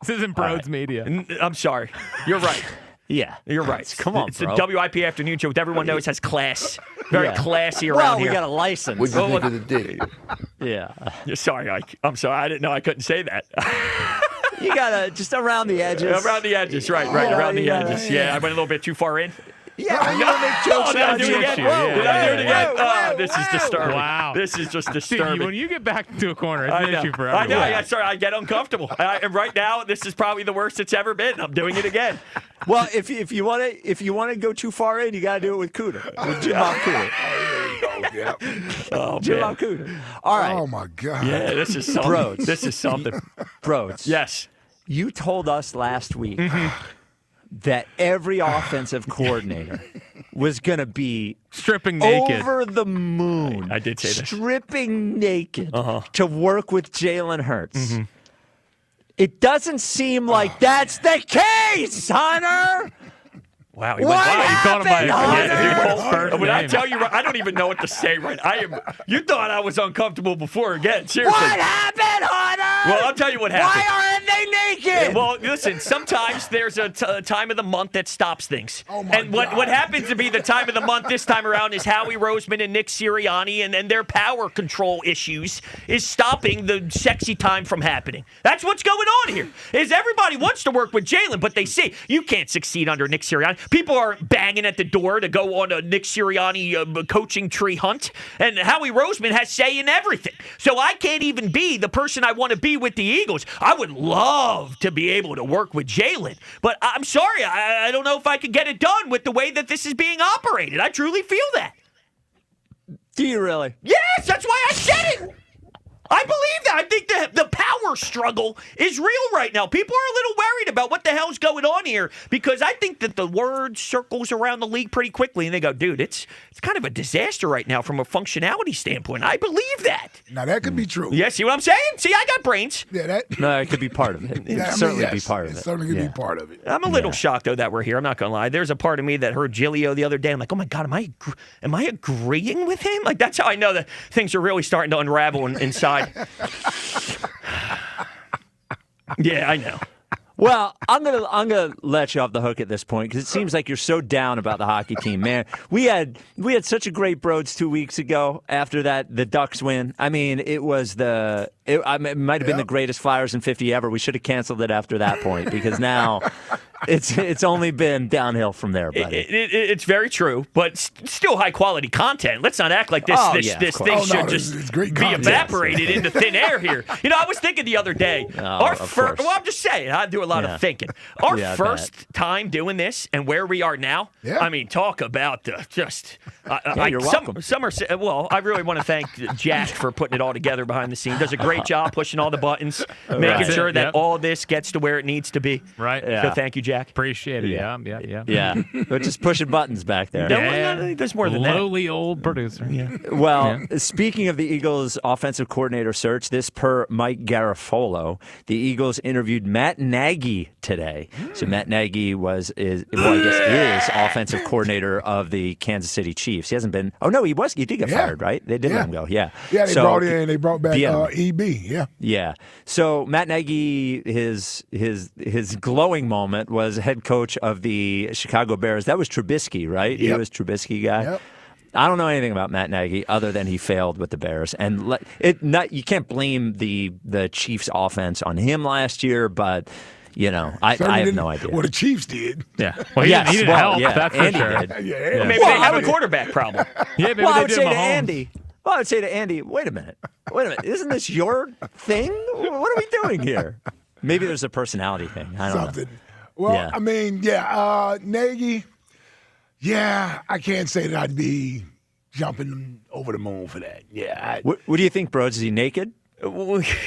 This isn't Broads Media. I'm sorry. You're right. Yeah. You're right. Come on, it's bro. the WIP afternoon show, which everyone knows has class. Very classy around here. Well, we got a license. What'd you think of the D? Yeah. Sorry, Ike. I'm sorry. I didn't know I couldn't say that. You got to just around the edges. Around the edges, right, around the edges. Yeah, I went a little bit too far in. Yeah, you don't make jokes. Did I do it again? Did I do it again? Whoa, this is disturbing. Wow. This is just disturbing. Dude, when you get back into a corner, it's an issue for everyone. I know. Yeah, sorry, I get uncomfortable. And right now, this is probably the worst it's ever been. I'm doing it again. Well, if you want to go too far in, you got to do it with Cooter, with Jim Bob Cooter. Oh, Jim Bob Cooter. All right. Oh my God. Yeah, this is something. Broads. This is something. Broads. Yes. You told us last week that every offensive coordinator was going to be stripping naked, over the moon. I did say this. Stripping naked to work with Jalen Hurts. It doesn't seem like that's the case, Hunter. Wow, what happened, Hunter? When I tell you, I don't even know what to say right now. You thought I was uncomfortable before again. Seriously. What happened, Hunter? Well, I'll tell you what happened. Why aren't they naked? Well, listen, sometimes there's a time of the month that stops things. Oh my and what happens to be the time of the month this time around is Howie Roseman and Nick Sirianni and their power control issues is stopping the sexy time from happening. That's what's going on here. Is everybody wants to work with Jalen, but they see you can't succeed under Nick Sirianni. People are banging at the door to go on a Nick Sirianni coaching tree hunt, and Howie Roseman has say in everything. So I can't even be the person I want to be with the Eagles. I would love to be able to work with Jalen, but I'm sorry, I don't know if I could get it done with the way that this is being operated. I truly feel that. Do you really? Yes, that's why I said it. I believe that. I think the power struggle is real right now. People are a little worried about what the hell's going on here because I think that the word circles around the league pretty quickly, and they go, dude, it's kind of a disaster right now from a functionality standpoint. I believe that. Now, that could be true. Yeah, see what I'm saying? See, I got brains. Yeah, that. No, it could be part of it. It certainly be part of it. Certainly could be part of it. I'm a little shocked, though, that we're here. I'm not going to lie. There's a part of me that heard Giglio the other day. I'm like, oh, my God, am I agreeing with him? Like, that's how I know that things are really starting to unravel inside. Yeah, I know. Well, I'm gonna let you off the hook at this point because it seems like you're so down about the hockey team, man. We had such a great Broads 2 weeks ago after the Ducks win. I mean, it might have been the greatest Flyers in 50 ever. We should have canceled it after that point because now it's only been downhill from there, buddy. It's very true, but still high quality content. Let's not act like this thing should just be evaporated into thin air here. You know, I was thinking the other day. I'm just saying, I do a lot of thinking. Our first time doing this and where we are now. Yeah. I mean, talk about you're welcome. Well, I really want to thank Jack for putting it all together behind the scenes. Does a great job pushing all the buttons, making sure that all this gets to where it needs to be. Right. So thank you, Jack. Appreciate it. Yeah. We're just pushing buttons back there. There's more than that. Lowly old producer. Yeah. Well, speaking of the Eagles' offensive coordinator search, this per Mike Garafolo, the Eagles interviewed Matt Nagy today. So Matt Nagy is offensive coordinator of the Kansas City Chiefs. He hasn't been. Oh no, he was. He did get fired, right? They did let him go. Yeah. Yeah, they brought back EB. Yeah. Yeah. So Matt Nagy, his glowing moment was head coach of the Chicago Bears. That was Trubisky, right? Yep. He was Trubisky guy. Yep. I don't know anything about Matt Nagy other than he failed with the Bears, and you can't blame the Chiefs' offense on him last year, but. You know, I have no idea. Well, the Chiefs did. Yeah. Well, he didn't help. Yeah, that's Andy for sure. did. Yeah. Maybe they have a quarterback problem. Yeah, maybe I they would did say to Mahomes. I would say to Andy, wait a minute. Isn't this your thing? What are we doing here? Maybe there's a personality thing. I don't know. Well, I mean, Nagy, I can't say that I'd be jumping over the moon for that. Yeah. What do you think, Broads? Is he naked?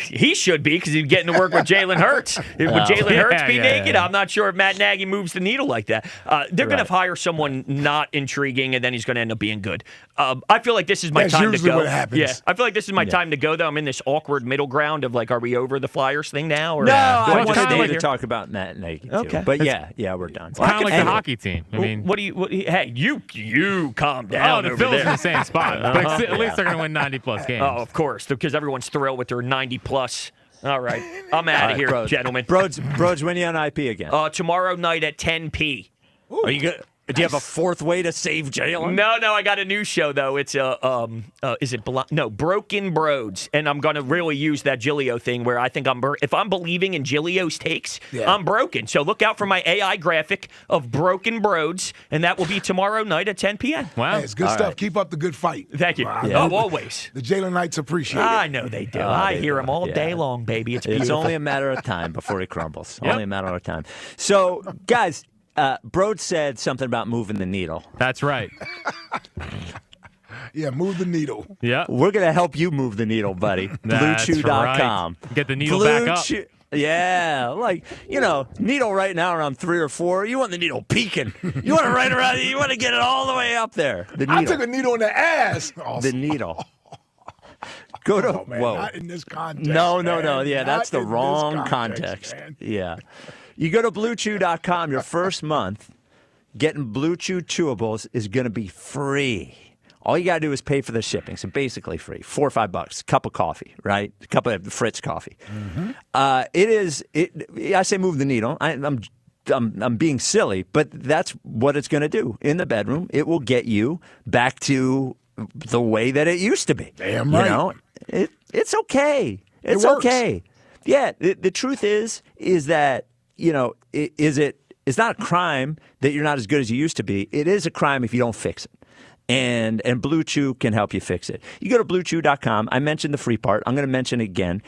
He should be because he's getting to work with Jalen Hurts. Would Jalen Hurts be naked? I'm not sure if Matt Nagy moves the needle like that. They're going to hire someone not intriguing, and then he's going to end up being good. I feel like this is my time to go. What happens. Yeah, I feel like this is my time to go, though. I'm in this awkward middle ground of like, are we over the Flyers thing now? Or no, I wanted Dave to talk about Matt Nagy too. Okay. But we're done. It's kind of like the hockey team. I mean, hey, you calm down. The Phillies in the same spot. But at least they're going to win 90-plus games. Oh, of course, because everyone's thrilled with their 90-plus. All right. I'm out of here, gentlemen. Broads, when you on IP again? Tomorrow night at 10 p. Are you good? Do you have a fourth way to save Jalen? No, I got a new show though. It's Broken Broads, and I'm gonna really use that Giglio thing where I think if I'm believing in Giglio's takes, I'm broken. So look out for my AI graphic of Broken Broads, and that will be tomorrow night at 10 p.m. Wow, hey, it's good stuff. Right. Keep up the good fight. Thank you. Always. The Jalen Knights appreciate it. I know they do. I hear them all day long, baby. It's beautiful. It's only a matter of time before he crumbles. Only a matter of time. So, guys. Broad said something about moving the needle. That's right. Yeah, move the needle. Yeah. We're going to help you move the needle, buddy. BlueChew.com. Right. Get the needle back up. Yeah, needle right now around 3 or 4. You want the needle peaking. You want it right around. You want to get it all the way up there. The needle. I took a needle in the ass. The needle. Go to not in this context. No. Yeah, that's the wrong context. Yeah. You go to BlueChew.com, your first month, getting Blue Chew chewables is going to be free. All you got to do is pay for the shipping, so basically free. $4 or $5, cup of coffee, right? A cup of Fritz coffee. Mm-hmm. I say move the needle. I'm being silly, but that's what it's going to do. In the bedroom, it will get you back to the way that it used to be. Damn right. You know, it's okay. It's okay. Yeah, the truth is that, it's not a crime that you're not as good as you used to be. It is a crime if you don't fix it. And Blue Chew can help you fix it. You go to BlueChew.com. I mentioned the free part. I'm going to mention it again.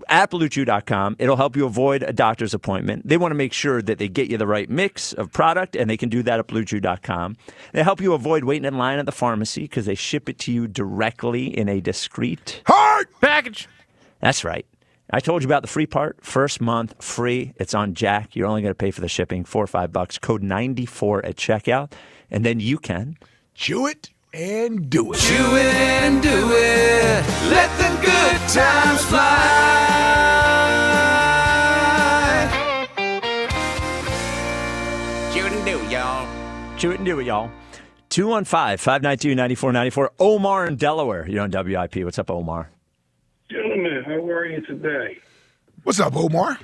At BlueChew.com, it'll help you avoid a doctor's appointment. They want to make sure that they get you the right mix of product, and they can do that at BlueChew.com. They help you avoid waiting in line at the pharmacy because they ship it to you directly in a discreet package. That's right. I told you about the free part. First month free. It's on Jack. You're only going to pay for the shipping, $4 or $5. Code 94 at checkout. And then you can chew it and do it. Chew it and do it. Let the good times fly. Chew it and do it, y'all. Chew it and do it, y'all. 215-592-9494. Omar in Delaware. You're on WIP. What's up, Omar? Gentlemen, how are you today? What's up, Omar?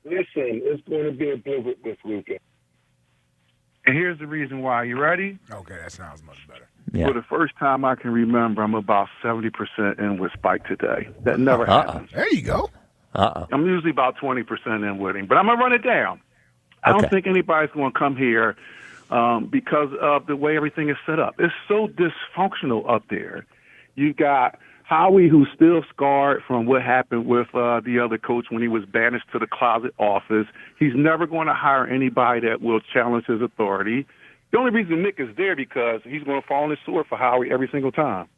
Listen, it's going to be a blizzard this weekend. And here's the reason why. You ready? Okay, that sounds much better. Yeah. For the first time I can remember, I'm about 70% in with Spike today. That never happens. There you go. I'm usually about 20% in with him, but I'm going to run it down. I don't think anybody's going to come here because of the way everything is set up. It's so dysfunctional up there. You got Howie, who's still scarred from what happened with the other coach when he was banished to the closet office. He's never going to hire anybody that will challenge his authority. The only reason Nick is there because he's going to fall on his sword for Howie every single time.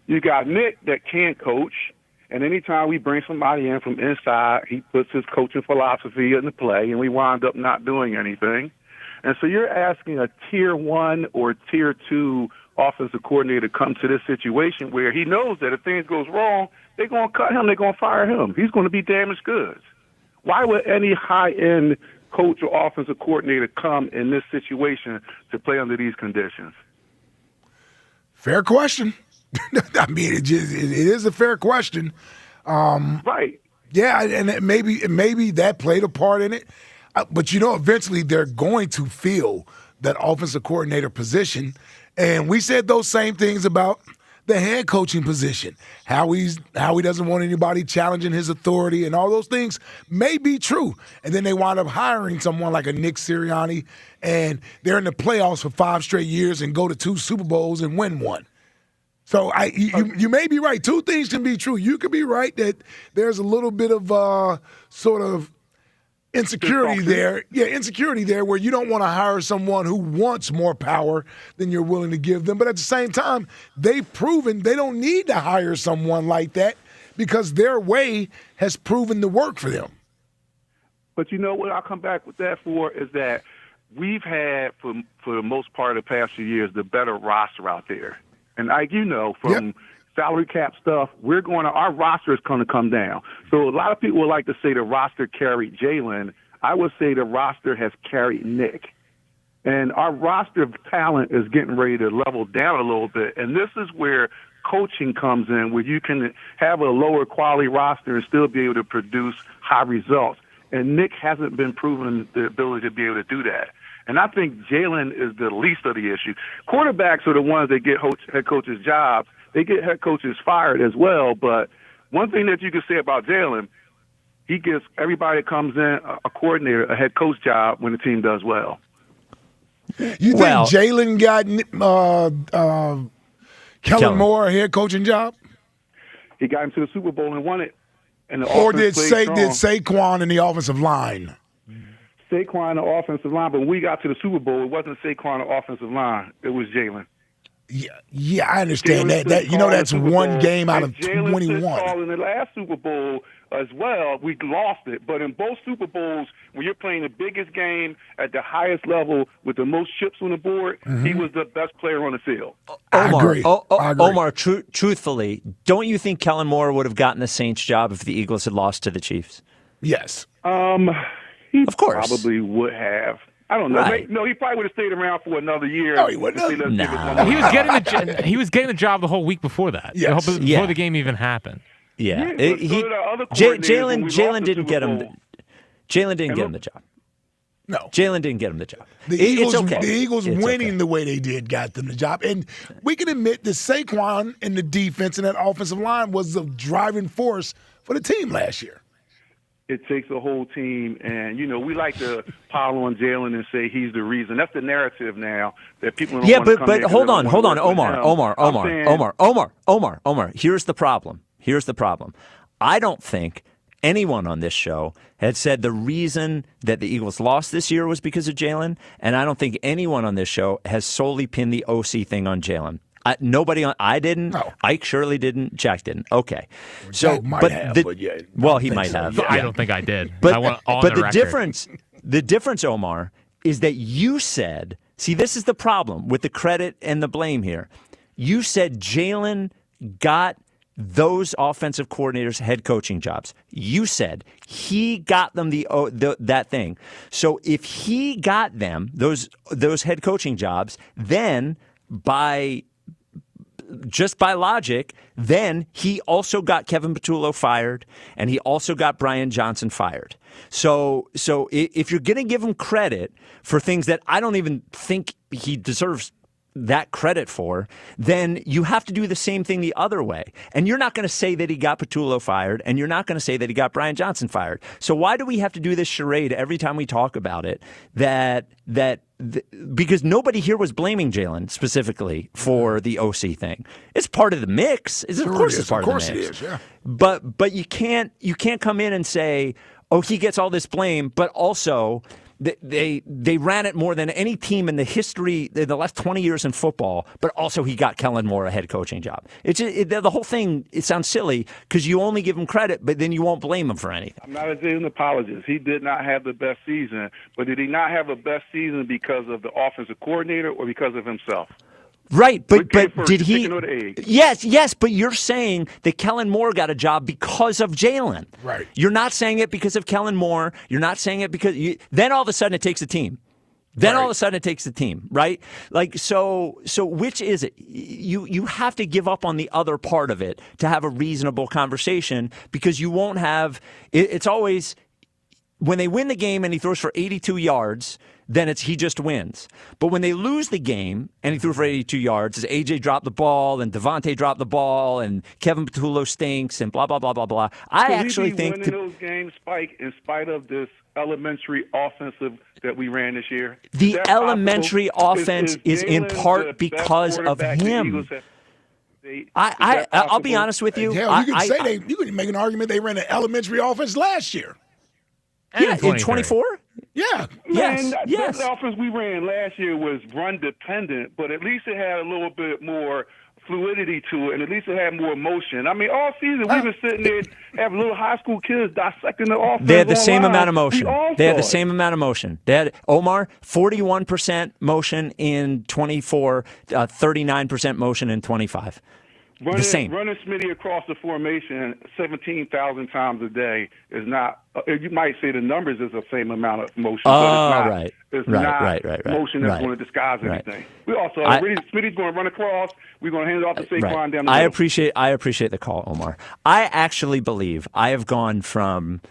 You got Nick that can coach, and anytime we bring somebody in from inside, he puts his coaching philosophy into play, and we wind up not doing anything. And so you're asking a Tier 1 or Tier 2 offensive coordinator to come to this situation where he knows that if things goes wrong, they're going to cut him, they're going to fire him. He's going to be damaged goods. Why would any high-end coach or offensive coordinator come in this situation to play under these conditions? Fair question. I mean, it is a fair question. Right. Yeah, and maybe that played a part in it. But, eventually they're going to fill that offensive coordinator position. And we said those same things about the head coaching position. How he doesn't want anybody challenging his authority, and all those things may be true. And then they wind up hiring someone like a Nick Sirianni, and they're in the playoffs for 5 straight years and go to 2 Super Bowls and win 1. So you may be right. 2 things can be true. You could be right that there's a little bit of sort of insecurity there. Yeah, insecurity there where you don't want to hire someone who wants more power than you're willing to give them. But at the same time, they've proven they don't need to hire someone like that because their way has proven to work for them. But you know what I'll come back with that for is that we've had, for the most part of the past few years, the better roster out there. And from salary cap stuff, our roster is going to come down. So a lot of people would like to say the roster carried Jalen. I would say the roster has carried Nick. And our roster of talent is getting ready to level down a little bit. And this is where coaching comes in, where you can have a lower quality roster and still be able to produce high results. And Nick hasn't been proven the ability to be able to do that. And I think Jalen is the least of the issue. Quarterbacks are the ones that get head coaches' jobs. They get head coaches fired as well. But one thing that you can say about Jalen, he gives everybody that comes in a coordinator a head coach job when the team does well. You think Jalen got Kellen Moore a head coaching job? He got him to the Super Bowl and won it. And or did Saquon in the offensive line? Saquon the offensive line, but when we got to the Super Bowl, it wasn't Saquon the offensive line. It was Jalen. Yeah, I understand that. That's one game out of 21. In the last Super Bowl as well, we lost it. But in both Super Bowls, when you're playing the biggest game at the highest level with the most chips on the board, he was the best player on the field. Omar, I agree. Omar, truthfully, don't you think Kellen Moore would have gotten the Saints job if the Eagles had lost to the Chiefs? Yes. He of course. Probably would have. I don't know. Right. No, he probably would have stayed around for another year. No, he wouldn't have. He was getting the job the whole week before that. Yes. Before the game even happened. Yeah. Jalen didn't get him. Jalen didn't get him the job. No. Jalen didn't get him the job. The Eagles, it's okay. The Eagles it's winning okay. the way they did got them the job. And we can admit that Saquon in the defense and that offensive line was the driving force for the team last year. It takes a whole team, and, we like to pile on Jalen and say he's the reason. That's the narrative now that people don't want to come but here hold on, Omar. Here's the problem. I don't think anyone on this show had said the reason that the Eagles lost this year was because of Jalen, and I don't think anyone on this show has solely pinned the OC thing on Jalen. Nobody on. I didn't. No. Ike surely didn't. Jack didn't. Okay. Jack might have, but yeah. Well, he might have. I don't think I did. But I want on but the the record. difference, Omar, is that you said. See, this is the problem with the credit and the blame here. You said Jalen got those offensive coordinators head coaching jobs. You said he got them that thing. So if he got them those head coaching jobs, then just by logic, then he also got Kevin Patullo fired, and he also got Brian Johnson fired. So if you're going to give him credit for things that I don't even think he deserves that credit for, then you have to do the same thing the other way. And you're not going to say that he got Patullo fired, and you're not going to say that he got Brian Johnson fired. So why do we have to do this charade every time we talk about it? Because nobody here was blaming Jalen specifically for the OC thing. It's part of the mix. Of course it's part of the mix. Of course it is, yeah. But you can't come in and say, oh, he gets all this blame, but also they ran it more than any team in the history in the last 20 years in football, but also he got Kellen Moore a head coaching job. The whole thing, it sounds silly because you only give him credit, but then you won't blame him for anything. I'm not a Jalen apologist. He did not have the best season, but did he not have a best season because of the offensive coordinator or because of himself? Right, but did he? Chicken or the egg? Yes, but you're saying that Kellen Moore got a job because of Jalen. Right. You're not saying it because of Kellen Moore. You're not saying it because then all of a sudden it takes a team. All of a sudden it takes the team, right? Like so which is it? You have to give up on the other part of it to have a reasonable conversation because you won't have. It's always when they win the game and he throws for 82 yards. Then he just wins. But when they lose the game and he threw for 82 yards, as AJ dropped the ball and Devontae dropped the ball and Kevin Patullo stinks and blah, blah, blah, blah, blah. I actually think winning those games, Spike, in spite of this elementary offensive that we ran this year. The elementary offense is in part because of him. I'll be honest with you. Hell, you could make an argument they ran an elementary offense last year. Yeah, in 24? Yeah. Man, Yes. The offense we ran last year was run dependent, but at least it had a little bit more fluidity to it, and at least it had more motion. I mean, all season we've been sitting there having little high school kids dissecting the offense. They had the same online. amount of motion. They had the same amount of motion. They had, Omar, 41% motion in 24, 39% motion in 25. The same. Running Smitty across the formation 17,000 times a day is not. You might say the numbers is the same amount of motion, but it's not. Right. It's right, not right, motion that's right. going to disguise Right. anything. We also Smitty's going to run across. We're going to hand it off to Saquon down the I middle. appreciate the call, Omar. I actually believe I have gone from.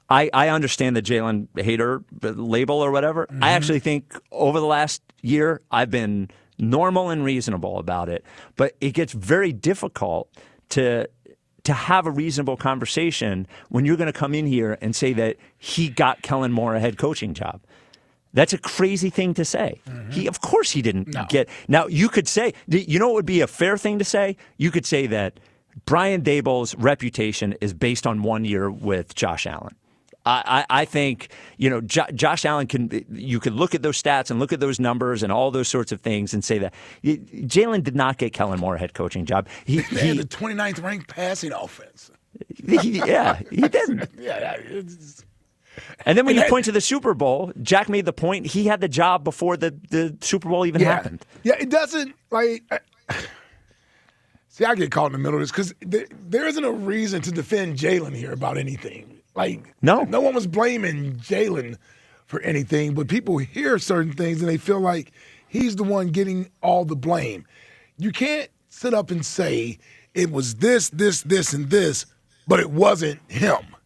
I understand the Jalen hater label or whatever. Mm-hmm. I actually think over the last year I've been normal and reasonable about it, but it gets very difficult to have a reasonable conversation when you're going to come in here and say that he got Kellen Moore a head coaching job. That's a crazy thing to say. Mm-hmm. Of course he didn't get. Now you could say, you know what would be a fair thing to say? You could say that Brian Daboll's reputation is based on 1 year with Josh Allen. I think, Josh Allen you could look at those stats and look at those numbers and all those sorts of things and say that Jalen did not get Kellen Moore a head coaching job. They had the 29th ranked passing offense. He didn't. And then when you point to the Super Bowl, Jack made the point he had the job before the Super Bowl even happened. Yeah, it doesn't see, I get caught in the middle of this because there isn't a reason to defend Jalen here about anything. No one was blaming Jalen for anything, but people hear certain things and they feel like he's the one getting all the blame. You can't sit up and say it was this, and this, but it wasn't him.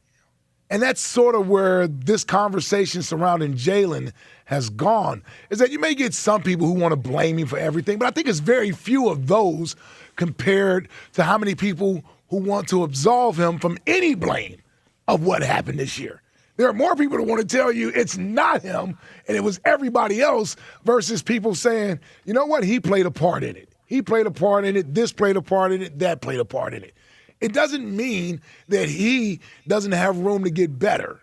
And that's sort of where this conversation surrounding Jalen has gone, is that you may get some people who want to blame him for everything, but I think it's very few of those compared to how many people who want to absolve him from any blame of what happened this year. There are more people that want to tell you it's not him and it was everybody else versus people saying, you know what, he played a part in it. He played a part in it, this played a part in it, that played a part in it. It doesn't mean that he doesn't have room to get better.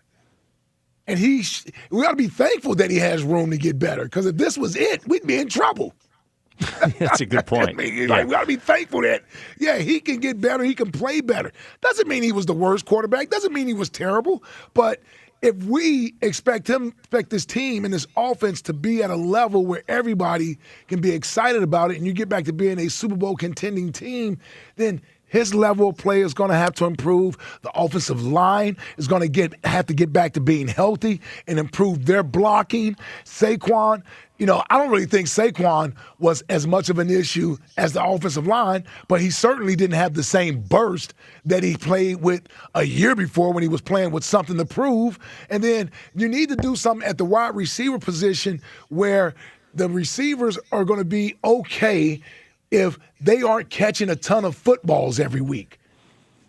And we ought to be thankful that he has room to get better, because if this was it, we'd be in trouble. That's a good point. I mean, we got to be thankful that, he can get better. He can play better. Doesn't mean he was the worst quarterback. Doesn't mean he was terrible. But if we expect this team and this offense to be at a level where everybody can be excited about it, and you get back to being a Super Bowl contending team, then his level of play is going to have to improve. The offensive line is going to have to get back to being healthy and improve their blocking. Saquon, I don't really think Saquon was as much of an issue as the offensive line, but he certainly didn't have the same burst that he played with a year before when he was playing with something to prove. And then you need to do something at the wide receiver position where the receivers are going to be okay if they aren't catching a ton of footballs every week,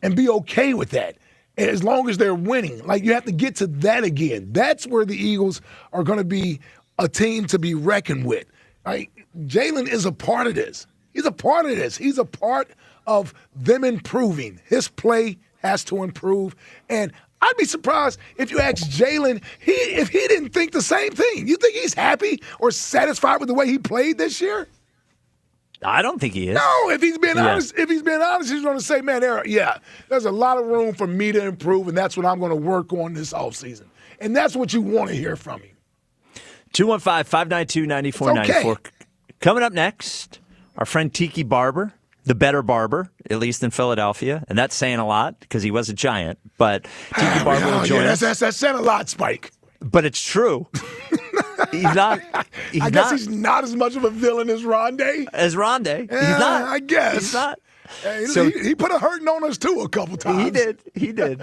and be okay with that as long as they're winning. Like, you have to get to that again. That's where the Eagles are going to be a team to be reckoned with. Right? Jalen is a part of this. He's a part of this. He's a part of them improving. His play has to improve. And I'd be surprised if you asked Jalen if he didn't think the same thing. You think he's happy or satisfied with the way he played this year? I don't think he is. No, if he's being honest, he's going to say, man, there's a lot of room for me to improve, and that's what I'm going to work on this offseason. And that's what you want to hear from him. 215-592-9494. Okay. Coming up next, our friend Tiki Barber, the better barber, at least in Philadelphia. And that's saying a lot because he was a Giant. But Tiki Barber will join us. That's saying a lot, Spike. But it's true. He's not. I guess he's not as much of a villain as Rondé. He's not. I guess. He's not. So he put a hurting on us, too, a couple times. He did.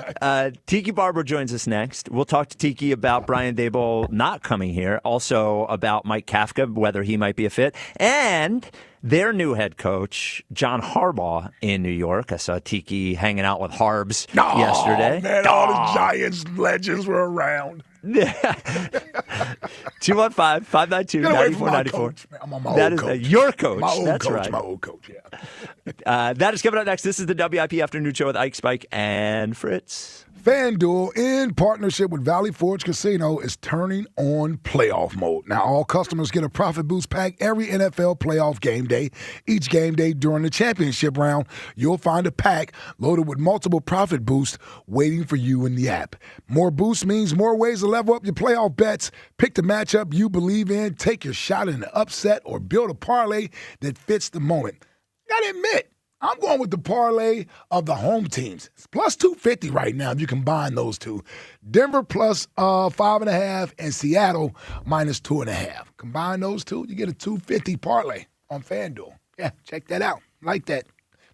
Tiki Barber joins us next. We'll talk to Tiki about Brian Daboll not coming here, also about Mike Kafka, whether he might be a fit, and their new head coach, John Harbaugh, in New York. I saw Tiki hanging out with Harbs yesterday. Man, all the Giants legends were around. 215-592-9494. I'm on my old coach. Your coach. My old That's coach. right. My old coach, yeah. That is coming up next. This is the WIP Afternoon Show with Ike, Spike, and Fritz. FanDuel, in partnership with Valley Forge Casino, is turning on playoff mode. Now, all customers get a profit boost pack every NFL playoff game day. Each game day during the championship round, you'll find a pack loaded with multiple profit boosts waiting for you in the app. More boosts means more ways to level up your playoff bets. Pick the matchup you believe in, take your shot in an upset, or build a parlay that fits the moment. Gotta admit, I'm going with the parlay of the home teams. It's plus 250 right now if you combine those two. Denver plus 5.5 and Seattle minus 2.5. Combine those two, you get a 250 parlay on FanDuel. Yeah, check that out. Like that.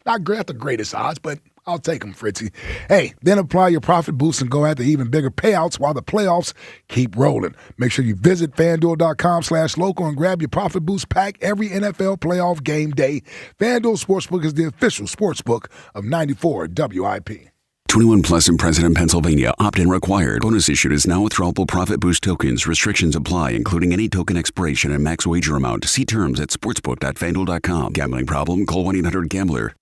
Not the greatest odds, but I'll take them, Fritzy. Hey, then apply your profit boost and go after even bigger payouts while the playoffs keep rolling. Make sure you visit FanDuel.com/local and grab your profit boost pack every NFL playoff game day. FanDuel Sportsbook is the official sportsbook of 94 WIP. 21 plus in President, Pennsylvania. Opt-in required. Bonus issued is now withdrawable profit boost tokens. Restrictions apply, including any token expiration and max wager amount. See terms at sportsbook.fanduel.com. Gambling problem? Call 1-800-GAMBLER.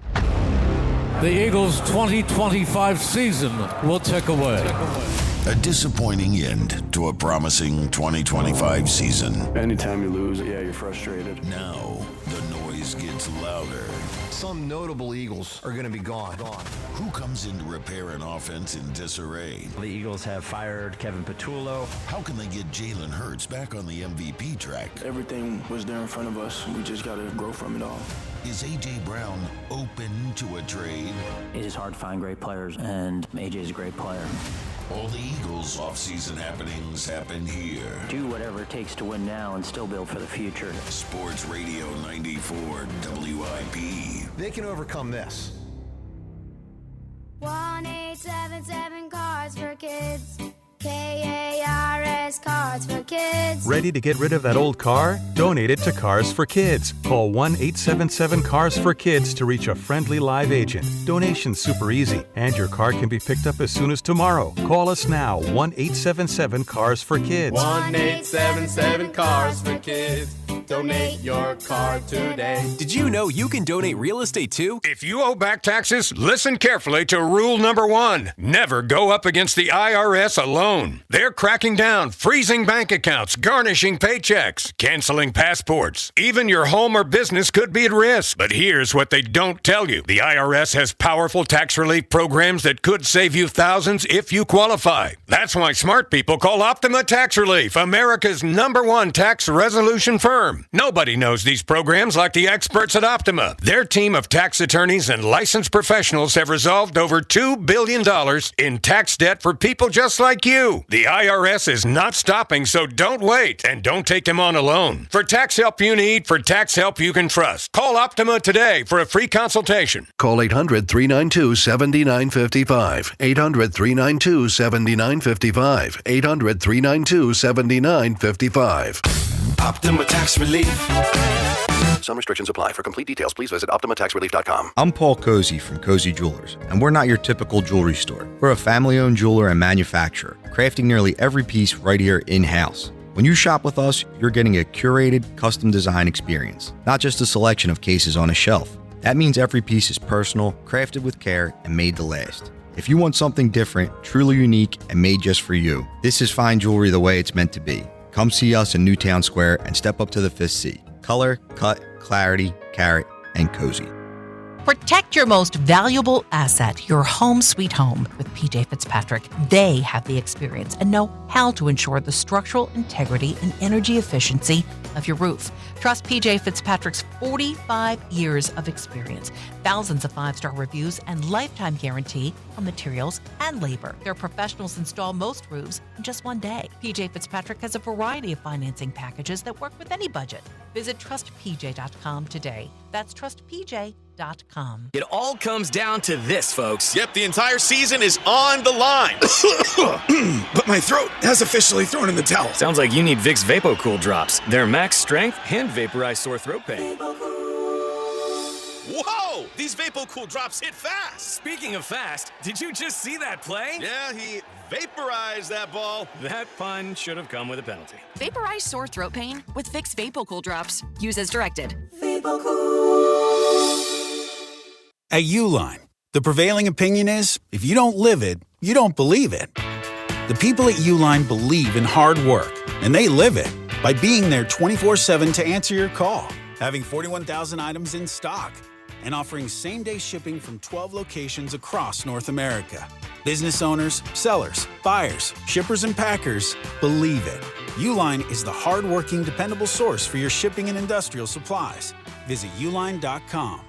The Eagles' 2025 season will tick away. A disappointing end to a promising 2025 season. Anytime you lose, you're frustrated. Now, the noise gets louder. Some notable Eagles are going to be gone. Who comes in to repair an offense in disarray? The Eagles have fired Kevin Patullo. How can they get Jalen Hurts back on the MVP track? Everything was there in front of us. We just got to grow from it all. Is A.J. Brown open to a trade? It is hard to find great players, and A.J. is a great player. All the Eagles' offseason happenings happen here. Do whatever it takes to win now and still build for the future. Sports Radio 94 WIP. They can overcome this. 1-877 Cards for Kids. KARS Cards for Kids. Ready to get rid of that old car? Donate it to Cars for Kids. Call 1-877-CARS-FOR-KIDS to reach a friendly live agent. Donation's super easy, and your car can be picked up as soon as tomorrow. Call us now, 1-877-CARS-FOR-KIDS. 1-877 Cars for Kids. Donate your card today. Did you know you can donate real estate too? If you owe back taxes, listen carefully to rule number 1. Never go up against the IRS alone. They're cracking down, freezing bank accounts, garnishing paychecks, canceling passports. Even your home or business could be at risk. But here's what they don't tell you. The IRS has powerful tax relief programs that could save you thousands if you qualify. That's why smart people call Optima Tax Relief America's #1 tax resolution firm. Nobody knows these programs like the experts at Optima. Their team of tax attorneys and licensed professionals have resolved over $2 billion in tax debt for people just like you. The IRS is not stopping, so don't wait and don't take them on alone. For tax help you need, for tax help you can trust, call Optima today for a free consultation. Call 800-392-7955. 800-392-7955. 800-392-7955. Optima Tax Relief. Some restrictions apply. For complete details, please visit OptimaTaxRelief.com. I'm Paul Cozy from Cozy Jewelers, and we're not your typical jewelry store. We're a family-owned jeweler and manufacturer, crafting nearly every piece right here in-house. When you shop with us, you're getting a curated, custom design experience, not just a selection of cases on a shelf. That means every piece is personal, crafted with care, and made to last. If you want something different, truly unique, and made just for you, this is fine jewelry the way it's meant to be. Come see us in Newtown Square and step up to the 5th C. Color, cut, clarity, carat, and cozy. Protect your most valuable asset, your home sweet home, with PJ Fitzpatrick. They have the experience and know how to ensure the structural integrity and energy efficiency of your roof. Trust PJ Fitzpatrick's 45 years of experience, thousands of 5-star reviews, and lifetime guarantee on materials and labor. Their professionals install most roofs in just one day. PJ Fitzpatrick has a variety of financing packages that work with any budget. Visit trustpj.com today. That's trustpj.com. It all comes down to this, folks. Yep, the entire season is on the line. But my throat has officially thrown in the towel. Sounds like you need Vicks VapoCool drops. They're max strength and vaporize sore throat pain. Whoa! These VapoCool drops hit fast. Speaking of fast, did you just see that play? Yeah, he vaporized that ball. That pun should have come with a penalty. Vaporize sore throat pain with Vicks VapoCool drops. Use as directed. At Uline, the prevailing opinion is, if you don't live it, you don't believe it. The people at Uline believe in hard work, and they live it by being there 24/7 to answer your call, having 41,000 items in stock, and offering same-day shipping from 12 locations across North America. Business owners, sellers, buyers, shippers, and packers believe it. Uline is the hard-working, dependable source for your shipping and industrial supplies. Visit uline.com.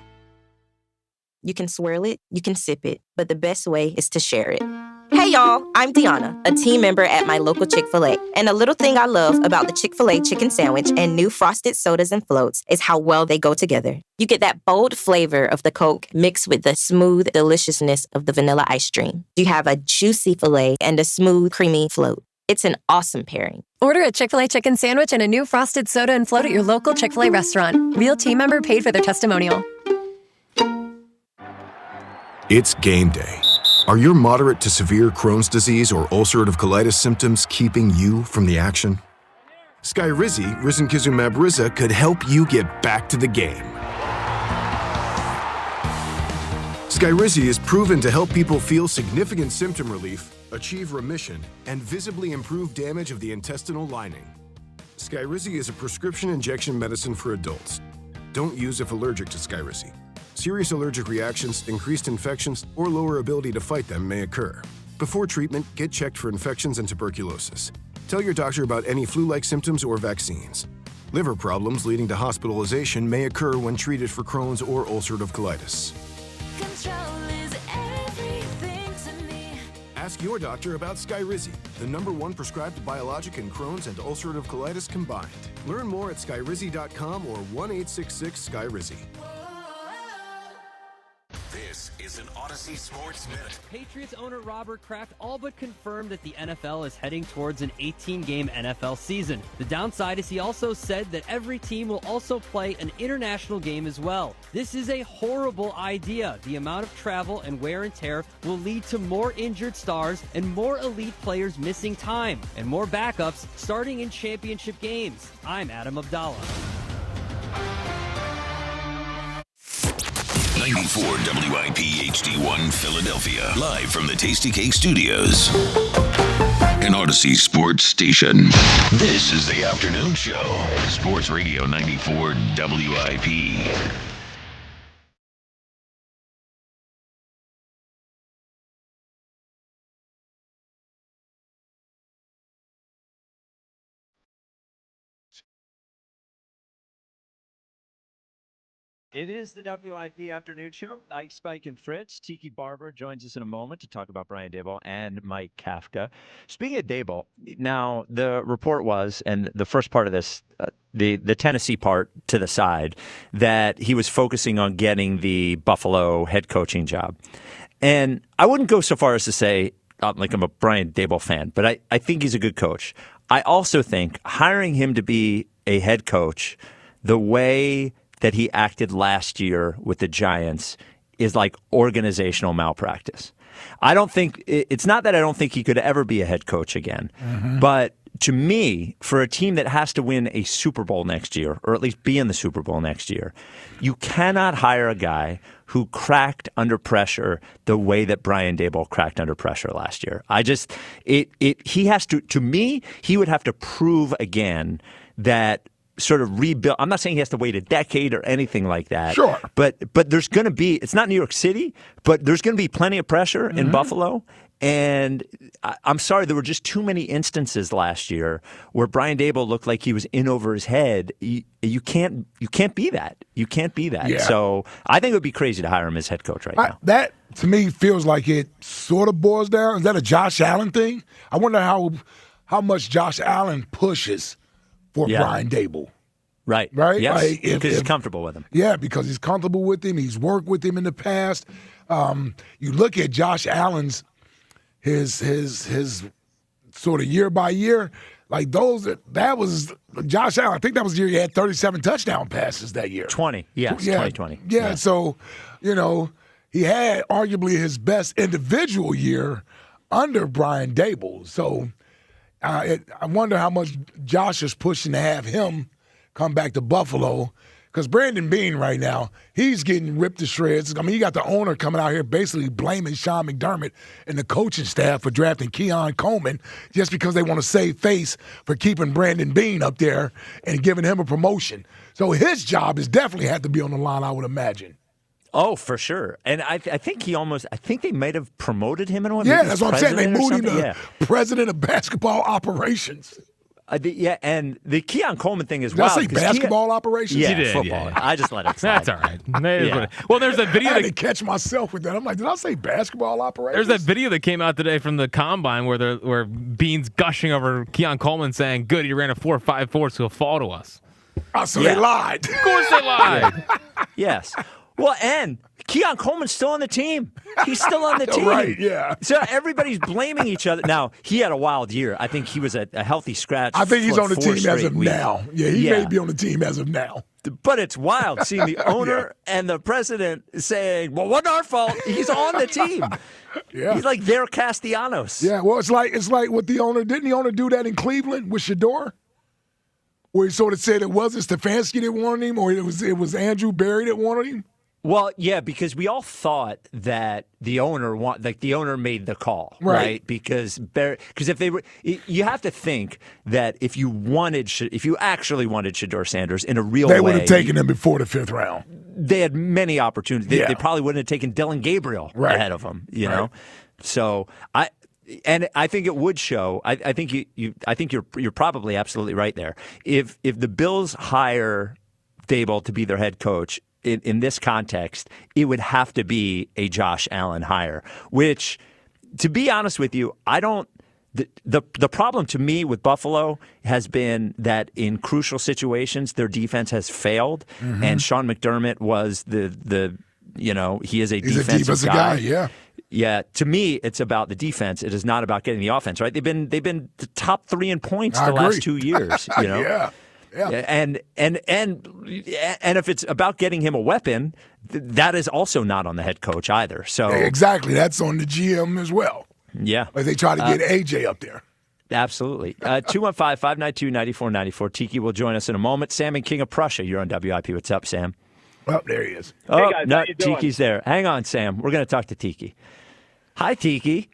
You can swirl it, you can sip it, but the best way is to share it. Hey y'all, I'm Deanna, a team member at my local Chick-fil-A. And a little thing I love about the Chick-fil-A chicken sandwich and new frosted sodas and floats is how well they go together. You get that bold flavor of the Coke mixed with the smooth deliciousness of the vanilla ice cream. You have a juicy filet and a smooth, creamy float. It's an awesome pairing. Order a Chick-fil-A chicken sandwich and a new frosted soda and float at your local Chick-fil-A restaurant. Real team member paid for their testimonial. It's game day. Are your moderate to severe Crohn's disease or ulcerative colitis symptoms keeping you from the action? Skyrizi, risankizumab Riza, could help you get back to the game. Skyrizi is proven to help people feel significant symptom relief, achieve remission, and visibly improve damage of the intestinal lining. Skyrizi is a prescription injection medicine for adults. Don't use if allergic to Skyrizi. Serious allergic reactions, increased infections, or lower ability to fight them may occur. Before treatment, get checked for infections and tuberculosis. Tell your doctor about any flu-like symptoms or vaccines. Liver problems leading to hospitalization may occur when treated for Crohn's or ulcerative colitis. Ask your doctor about Skyrizi, the #1 prescribed biologic in Crohn's and ulcerative colitis combined. Learn more at skyrizi.com or 1-866-SKYRIZI. This is an Odyssey Sports Minute. Patriots owner Robert Kraft all but confirmed that the NFL is heading towards an 18-game NFL season. The downside is he also said that every team will also play an international game as well. This is a horrible idea. The amount of travel and wear and tear will lead to more injured stars and more elite players missing time, and more backups starting in championship games. I'm Adam Abdallah. 94 WIP HD1 Philadelphia. Live from the Tasty Cake Studios. An Odyssey Sports Station. This is the afternoon show. Sports Radio 94 WIP. It is the WIP Afternoon Show. Ike, Spike, and Fritz. Tiki Barber joins us in a moment to talk about Brian Daboll and Mike Kafka. Speaking of Daboll, now the report was, and the first part of this, the Tennessee part to the side, that he was focusing on getting the Buffalo head coaching job. And I wouldn't go so far as to say, like I'm a Brian Daboll fan, but I think he's a good coach. I also think hiring him to be a head coach, the way that he acted last year with the Giants is like organizational malpractice. I don't think it's not that I don't think he could ever be a head coach again, but to me, for a team that has to win a Super Bowl next year, or at least be in the Super Bowl next year, you cannot hire a guy who cracked under pressure the way that Brian Daboll cracked under pressure last year. He has to me, he would have to prove again that sort of rebuild. I'm not saying he has to wait a decade or anything like that. Sure. But there's going to be, it's not New York City, but there's going to be plenty of pressure in Buffalo. And I'm sorry, there were just too many instances last year where Brian Daboll looked like he was in over his head. You can't be that. You can't be that. Yeah. So I think it would be crazy to hire him as head coach right now. That, to me, feels like it sort of boils down. Is that a Josh Allen thing? I wonder how much Josh Allen pushes for Brian Daboll. Right. Yes, because he's comfortable with him. Yeah, because he's comfortable with him. He's worked with him in the past. You look at Josh Allen's his sort of year by year, like that was Josh Allen. I think that was the year he had 37 touchdown passes that year. 20, yes, 2020. Yeah, so, he had arguably his best individual year under Brian Daboll. So I wonder how much Josh is pushing to have him come back to Buffalo, because Brandon Beane right now, he's getting ripped to shreds. I mean, you got the owner coming out here basically blaming Sean McDermott and the coaching staff for drafting Keon Coleman just because they want to save face for keeping Brandon Beane up there and giving him a promotion. So his job is definitely had to be on the line, I would imagine. Oh, for sure. And I think they might have promoted him in one. Yeah, that's what I'm saying. They moved him to president of basketball operations. And the Keon Coleman thing is Did wild. I say basketball operations? Yeah, You did, football. yeah. I just let it slide. That's all right. Well, there's a video I had to catch myself with that. I'm like, did I say basketball operations? There's that video that came out today from the Combine where Bean's gushing over Keon Coleman saying, good, he ran a 4.54, so he'll fall to us. Oh, so they lied. Of course they lied. Yes. Well, and Keon Coleman's still on the team. He's still on the team. Right, yeah. So everybody's blaming each other. Now, he had a wild year. I think he was a healthy scratch. I think he's on the team as of weeks. now. Yeah, he may be on the team as of now. But it's wild seeing the owner and the president saying, well, wasn't our fault. He's on the team. Yeah. He's like their Castellanos. Yeah, well, it's like what the owner, didn't the owner do that in Cleveland with Shador? Where he sort of said it wasn't Stefanski that wanted him, or it was Andrew Berry that wanted him? Well, yeah, because we all thought that the owner made the call, right? Because if they were, you have to think that if you actually wanted Shador Sanders in a real way, they would have taken him before the 5th round. They had many opportunities. They probably wouldn't have taken Dylan Gabriel ahead of him, you know. So I think it would show. I think you're probably absolutely right there. If the Bills hire Daboll to be their head coach. In this context, it would have to be a Josh Allen hire, which, to be honest with you, I don't. The problem to me with Buffalo has been that in crucial situations, their defense has failed, and Sean McDermott was he is a defensive guy. Yeah. Yeah, to me, it's about the defense. It is not about getting the offense right. They've been the top 3 in points the last 2 years. You know. Yeah. Yeah. And if it's about getting him a weapon, that is also not on the head coach either. So exactly, that's on the GM as well. Yeah, like they try to get AJ up there. Absolutely. 215-592-9494. Tiki will join us in a moment. Sam and King of Prussia, you're on WIP. What's up, Sam? Oh, there he is. Oh, guys, no, how you doing? Tiki's there. Hang on, Sam. We're going to talk to Tiki. Hi, Tiki.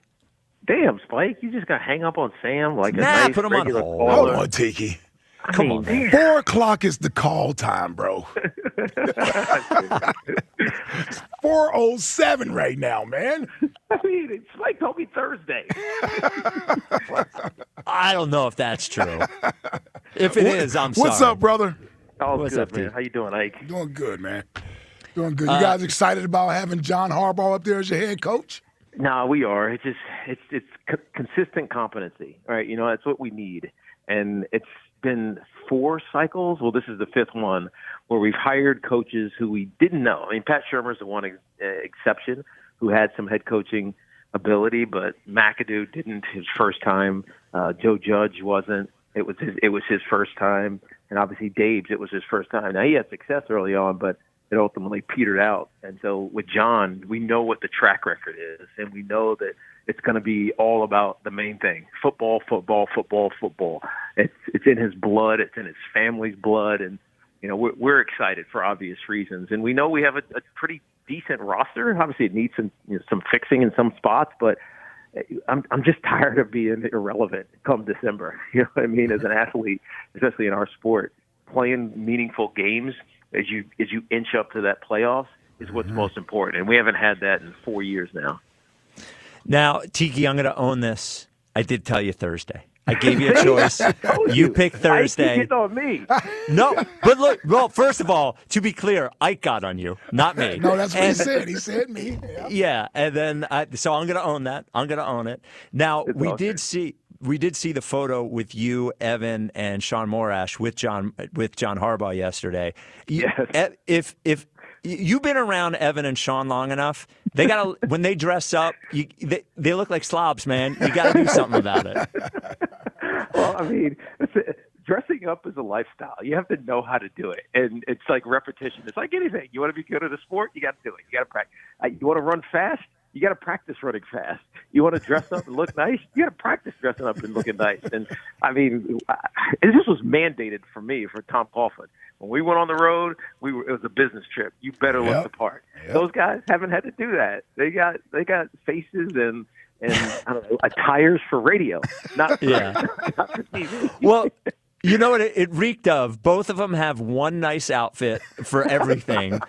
Damn, Spike, you just got to hang up on Sam like a Nah, nice put him on regular hold. caller. Hold on, Tiki. Come on, man. 4 o'clock is the call time, bro. 4:07 right now, man. I mean, Spike told me Thursday. I don't know if that's true. If it is, I'm sorry. What's up, brother? Oh, What's good, up, man. T? How you doing, Ike? Doing good, man. Doing good. You guys excited about having John Harbaugh up there as your head coach? No, we are. It's just it's consistent competency, right? You know, that's what we need. And it's been 4 cycles. Well, this is the 5th one where we've hired coaches who we didn't know. I mean, Pat Shermer's the one exception who had some head coaching ability, but McAdoo didn't his first time. Joe Judge wasn't. It was his first time, and obviously Dave's. It was his first time. Now he had success early on, but it ultimately petered out. And so with John, we know what the track record is, and we know that it's going to be all about the main thing: football, football, football, football. It's in his blood. It's in his family's blood, and you know we're excited for obvious reasons. And we know we have a pretty decent roster. Obviously, it needs some fixing in some spots, but I'm just tired of being irrelevant come December. You know what I mean? As an athlete, especially in our sport, playing meaningful games as you inch up to that playoffs is what's most important. And we haven't had that in 4 years now. Now, Tiki, I'm going to own this. I did tell you Thursday. I gave you a choice. You picked Thursday. Ike, you on me. No, but look, well, first of all, to be clear, Ike got on you, not me. No, that's what he said. He said me. Yeah, and then so I'm going to own that. I'm going to own it. Now, we did see the photo with you, Evan, and Sean Morash with John Harbaugh yesterday. Yes. If you've been around Evan and Sean long enough, they got to when they dress up, they look like slobs, man. You got to do something about it. Well, I mean, dressing up is a lifestyle. You have to know how to do it, and it's like repetition. It's like anything. You want to be good at a sport, you got to do it. You got to practice. You want to run fast, you got to practice running fast. You want to dress up and look nice, you got to practice dressing up and looking nice. And I mean, this was mandated for me for Tom Coughlin. When we went on the road, it was a business trip. You better look the part. Those guys haven't had to do that. They got faces and I don't know, attires for radio, not for TV. Well, you know what it reeked of? Both of them have one nice outfit for everything.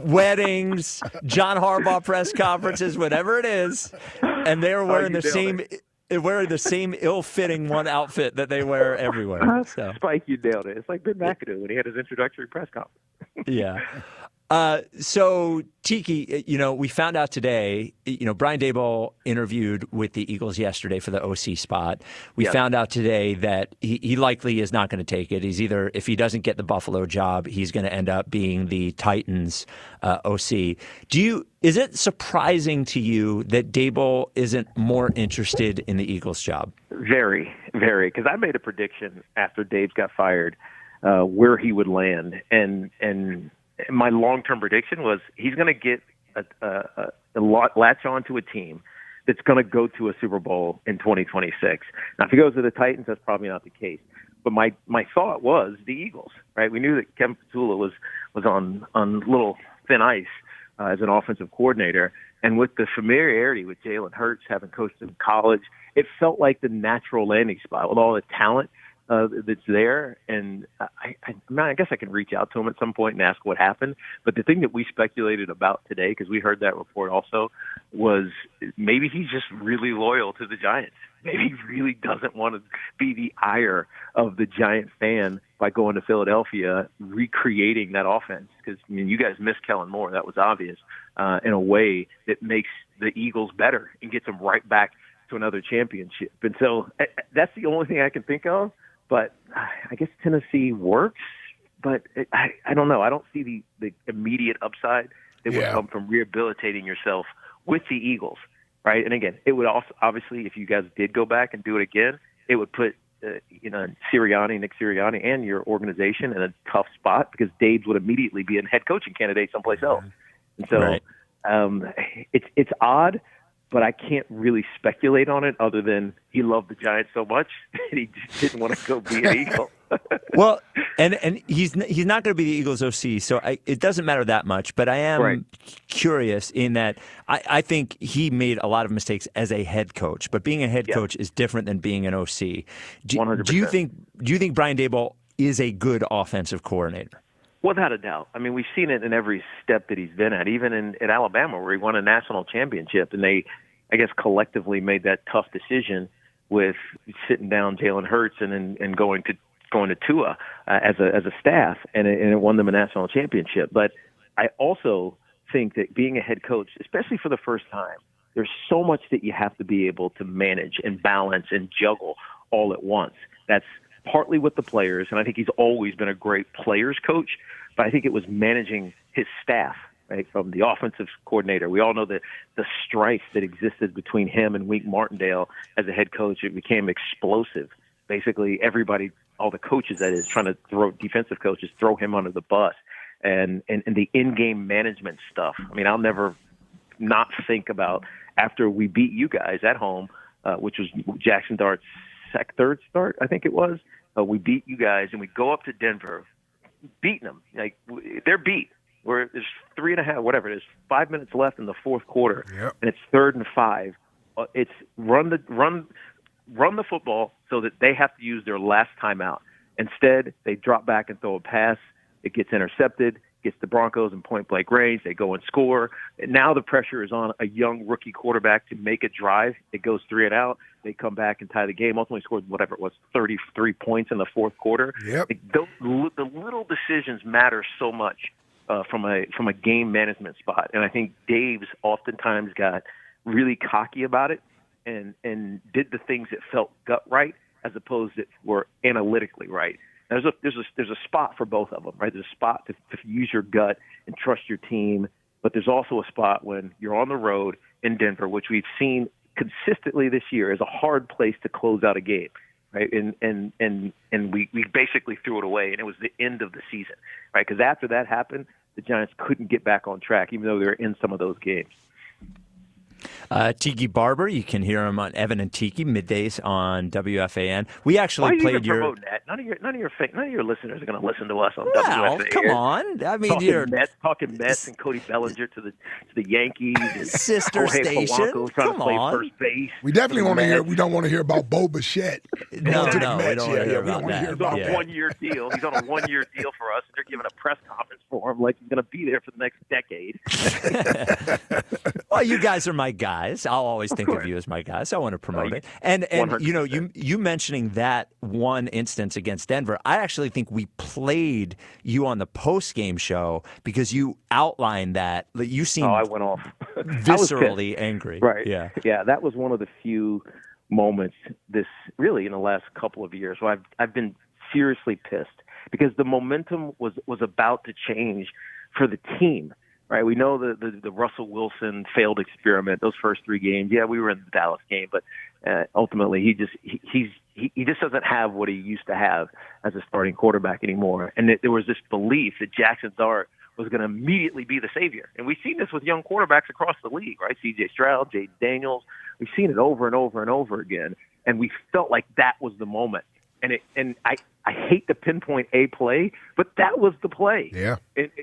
Weddings, John Harbaugh press conferences, whatever it is. And they're wearing the same ill-fitting one outfit that they wear everywhere. So. Spike, you nailed it. It's like Ben McAdoo when he had his introductory press conference. Yeah. So, Tiki, we found out today, Brian Daboll interviewed with the Eagles yesterday for the OC spot. We found out today that he likely is not going to take it. He's either, if he doesn't get the Buffalo job, he's going to end up being the Titans OC. Is it surprising to you that Daboll isn't more interested in the Eagles job? Very, very. Because I made a prediction after Dave got fired where he would land. And my long-term prediction was he's going to get latch on to a team that's going to go to a Super Bowl in 2026. Now, if he goes to the Titans, that's probably not the case. But my thought was the Eagles, right? We knew that Kevin Petula was on little thin ice as an offensive coordinator. And with the familiarity with Jalen Hurts, having coached in college, it felt like the natural landing spot with all the talent that's there. And I guess I can reach out to him at some point and ask what happened. But the thing that we speculated about today, because we heard that report also, was maybe he's just really loyal to the Giants. Maybe he really doesn't want to be the ire of the Giant fan by going to Philadelphia, recreating that offense. Because, I mean, you guys miss Kellen Moore. That was obvious in a way that makes the Eagles better and gets them right back to another championship. And so that's the only thing I can think of. But I guess Tennessee works, but I don't know. I don't see the immediate upside that would come from rehabilitating yourself with the Eagles, right? And again, it would also, obviously, if you guys did go back and do it again, it would put Nick Sirianni, and your organization in a tough spot because Dave would immediately be a head coaching candidate someplace else. And so it's odd. But I can't really speculate on it other than he loved the Giants so much and he just didn't want to go be an Eagle. Well, and he's not going to be the Eagles OC, so it doesn't matter that much. But I am curious in that I think he made a lot of mistakes as a head coach. But being a head coach is different than being an OC. 100%. Do you think Brian Daboll is a good offensive coordinator? Without a doubt. I mean, we've seen it in every step that he's been at, even in Alabama, where he won a national championship, and they, I guess, collectively made that tough decision with sitting down Jalen Hurts and going to Tua as a staff, and it won them a national championship. But I also think that being a head coach, especially for the first time, there's so much that you have to be able to manage and balance and juggle all at once. That's partly with the players, and I think he's always been a great players coach, but I think it was managing his staff, right, from the offensive coordinator. We all know that the strife that existed between him and Wink Martindale as a head coach, it became explosive. Basically, everybody, all the coaches, that is, trying to throw defensive coaches, throw him under the bus. And the in-game management stuff. I mean, I'll never not think about after we beat you guys at home, which was Jackson Dart's third start, I think it was. We beat you guys, and we go up to Denver, beating them. Like, they're beat. There's 3.5, whatever it is, 5 minutes left in the fourth quarter, and it's 3rd and 5. It's run the football so that they have to use their last timeout. Instead, they drop back and throw a pass. It gets intercepted, gets the Broncos in point-blank range. They go and score. And now the pressure is on a young rookie quarterback to make a drive. It goes 3 and out. They come back and tie the game. Ultimately scored, whatever it was, 33 points in the fourth quarter. Yep. The little decisions matter so much from a game management spot. And I think Dave's oftentimes got really cocky about it and did the things that felt gut right as opposed that were analytically right. There's a spot for both of them, right? There's a spot to use your gut and trust your team, but there's also a spot when you're on the road in Denver, which we've seen consistently this year, is a hard place to close out a game, right? And we basically threw it away, and it was the end of the season, right? Because after that happened, the Giants couldn't get back on track, even though they were in some of those games. Tiki Barber, you can hear him on Evan and Tiki middays on WFAN. We actually played your. That? None of your listeners are going to listen to us on well, WFAN. Come on, I mean, talking Mets and Cody Bellinger to the Yankees, and sister Jorge station. Polanco trying Come to play on. first base. We definitely want to hear. We don't want to hear about Bo Bichette. No, we don't want to hear about that. He's on a 1-year deal. He's on a 1-year deal for us, and they're giving a press conference for him like he's going to be there for the next decade. Well, you guys are my guys. I'll always think of you as my guys. I want to promote it. And 100%. You know, you mentioning that one instance against Denver, I actually think we played you on the post-game show because you outlined that. You seemed I went off. viscerally angry. Right. Yeah. Yeah, that was one of the few moments really in the last couple of years where I've been seriously pissed because the momentum was about to change for the team. Right, we know the Russell Wilson failed experiment. Those first 3 games, yeah, we were in the Dallas game, but ultimately he just doesn't have what he used to have as a starting quarterback anymore. And there was this belief that Jackson Dart was going to immediately be the savior. And we've seen this with young quarterbacks across the league, right? C.J. Stroud, Jaden Daniels. We've seen it over and over and over again, and we felt like that was the moment. And I hate to pinpoint a play, but that was the play. Yeah.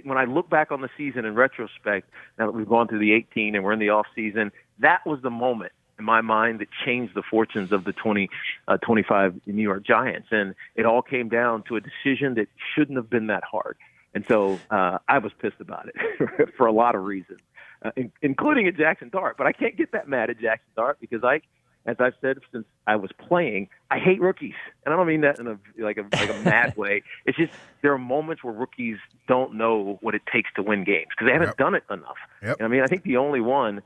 When I look back on the season in retrospect, now that we've gone through the 18 and we're in the off season, that was the moment in my mind that changed the fortunes of the 25 New York Giants. And it all came down to a decision that shouldn't have been that hard. And so I was pissed about it for a lot of reasons, including at Jackson Dart. But I can't get that mad at Jackson Dart because as I've said since I was playing, I hate rookies, and I don't mean that in a mad way. It's just there are moments where rookies don't know what it takes to win games because they haven't done it enough. Yep. And I mean, I think the only one,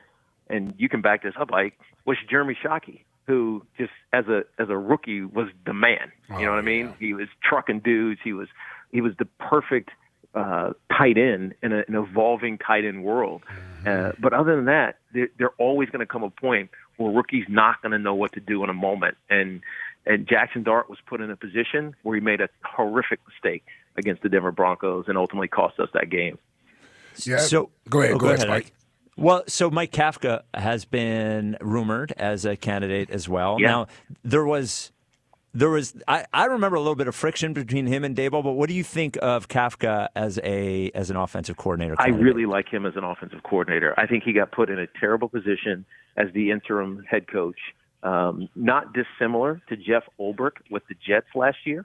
and you can back this up, Ike, was Jeremy Shockey, who just as a rookie was the man. You know what I mean? He was trucking dudes. He was the perfect tight end in an evolving tight end world. But other than that, they're always going to come a point where rookies not going to know what to do in a moment. And Jackson Dart was put in a position where he made a horrific mistake against the Denver Broncos and ultimately cost us that game. Yeah. So go ahead, Mike. Well, so Mike Kafka has been rumored as a candidate as well. Yeah. Now, there was I remember a little bit of friction between him and Daboll, but what do you think of Kafka as an offensive coordinator I candidate? really like him as an offensive coordinator. I think he got put in a terrible position as the interim head coach, not dissimilar to Jeff Ulbrich with the Jets last year,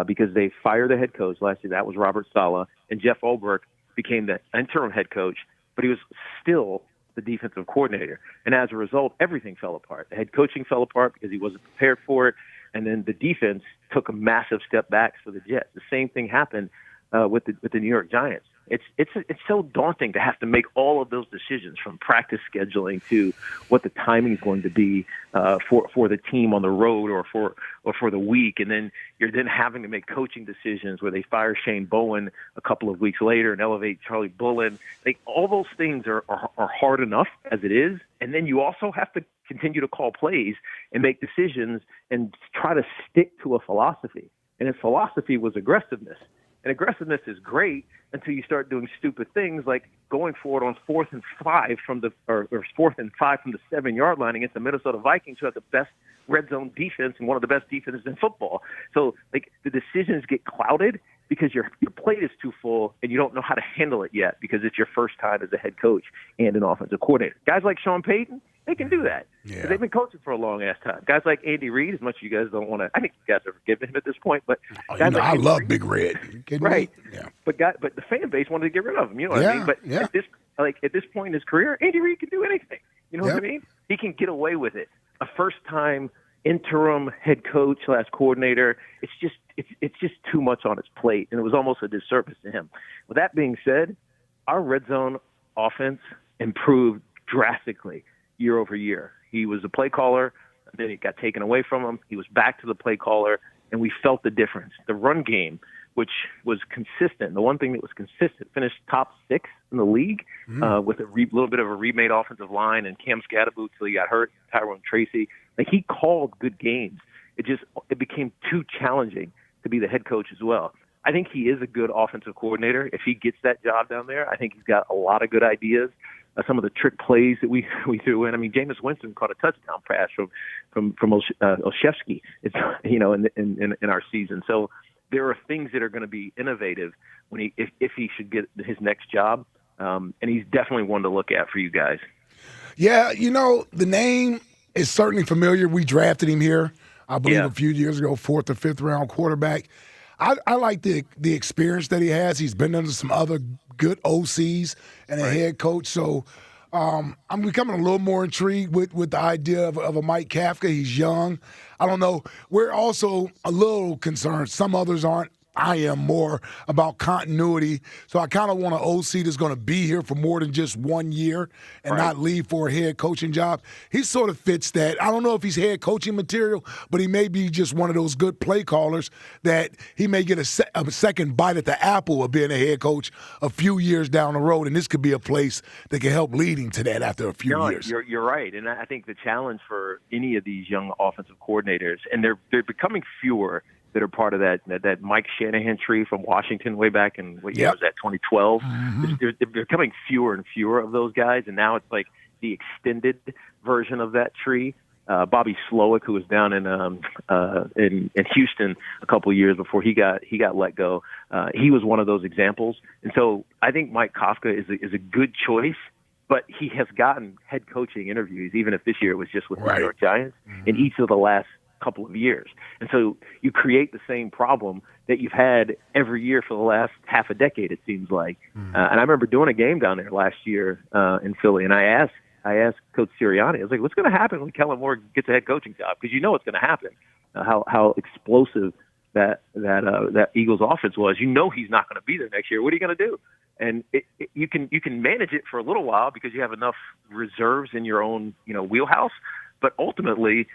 because they fired the head coach last year. That was Robert Saleh, and Jeff Ulbrich became the interim head coach, but he was still the defensive coordinator. And as a result, everything fell apart. The head coaching fell apart because he wasn't prepared for it, and then the defense took a massive step back for the Jets. The same thing happened with the New York Giants. It's so daunting to have to make all of those decisions, from practice scheduling to what the timing is going to be for the team on the road or for the week, and then you're then having to make coaching decisions where they fire Shane Bowen a couple of weeks later and elevate Charlie Bullen. Like, all those things are hard enough as it is, and then you also have to continue to call plays and make decisions and try to stick to a philosophy. And his philosophy was aggressiveness. And aggressiveness is great until you start doing stupid things like going for it on 4th and 5 from the 7-yard line against the Minnesota Vikings, who have the best red zone defense and one of the best defenses in football. So, like, the decisions get clouded because your plate is too full and you don't know how to handle it yet because it's your first time as a head coach and an offensive coordinator. Guys like Sean Payton, they can do that. Yeah. They've been coaching for a long ass time. Guys like Andy Reid, as much as you guys don't want to, I think you guys have forgiven him at this point, but guys like I Andy love Reid, Big Red. right? Yeah. But the fan base wanted to get rid of him. You know what I mean? But at this point in his career, Andy Reid can do anything. You know what I mean? He can get away with it. A first-time interim head coach / coordinator, it's just too much on his plate, and it was almost a disservice to him. With that being said, our red zone offense improved drastically year over year. He was a play caller, then it got taken away from him. He was back to the play caller, and we felt the difference. The run game, which was consistent, the one thing that was consistent, finished top 6 in the league with a little bit of a remade offensive line, and Cam Scadaboo till he got hurt, Tyrone Tracy. Like, he called good games. It became too challenging to be the head coach as well. I think he is a good offensive coordinator. If he gets that job down there, I think he's got a lot of good ideas. Some of the trick plays that we threw in. I mean, Jameis Winston caught a touchdown pass from Olszewski, in our season. So there are things that are going to be innovative when if he should get his next job, and he's definitely one to look at for you guys. Yeah, the name is certainly familiar. We drafted him here, I believe, a few years ago, 4th or 5th round quarterback. I like the experience that he has. He's been under some other good OCs and a head coach. So I'm becoming a little more intrigued with the idea of a Mike Kafka. He's young. I don't know. We're also a little concerned. Some others aren't. I am more about continuity. So I kind of want an OC that's going to be here for more than just 1 year and not leave for a head coaching job. He sort of fits that. I don't know if he's head coaching material, but he may be just one of those good play callers that he may get a second bite at the apple of being a head coach a few years down the road, and this could be a place that can help lead him to that after a few years. You're right, and I think the challenge for any of these young offensive coordinators, and they're becoming fewer, that are part of that Mike Shanahan tree from Washington way back in, what year was that, 2012? Mm-hmm. They're becoming fewer and fewer of those guys, and now it's like the extended version of that tree. Bobby Slowick, who was down in Houston a couple of years before he got let go, he was one of those examples. And so I think Mike Kafka is a good choice, but he has gotten head coaching interviews, even if this year it was just with the New York Giants, in each of the last couple of years. And so you create the same problem that you've had every year for the last half a decade, it seems like. And I remember doing a game down there last year in Philly, and I asked Coach Sirianni, I was like, what's going to happen when Kellen Moore gets a head coaching job? Because what's going to happen, how explosive that Eagles offense was. He's not going to be there next year. What are you going to do? And you can manage it for a little while because you have enough reserves in your own wheelhouse, but ultimately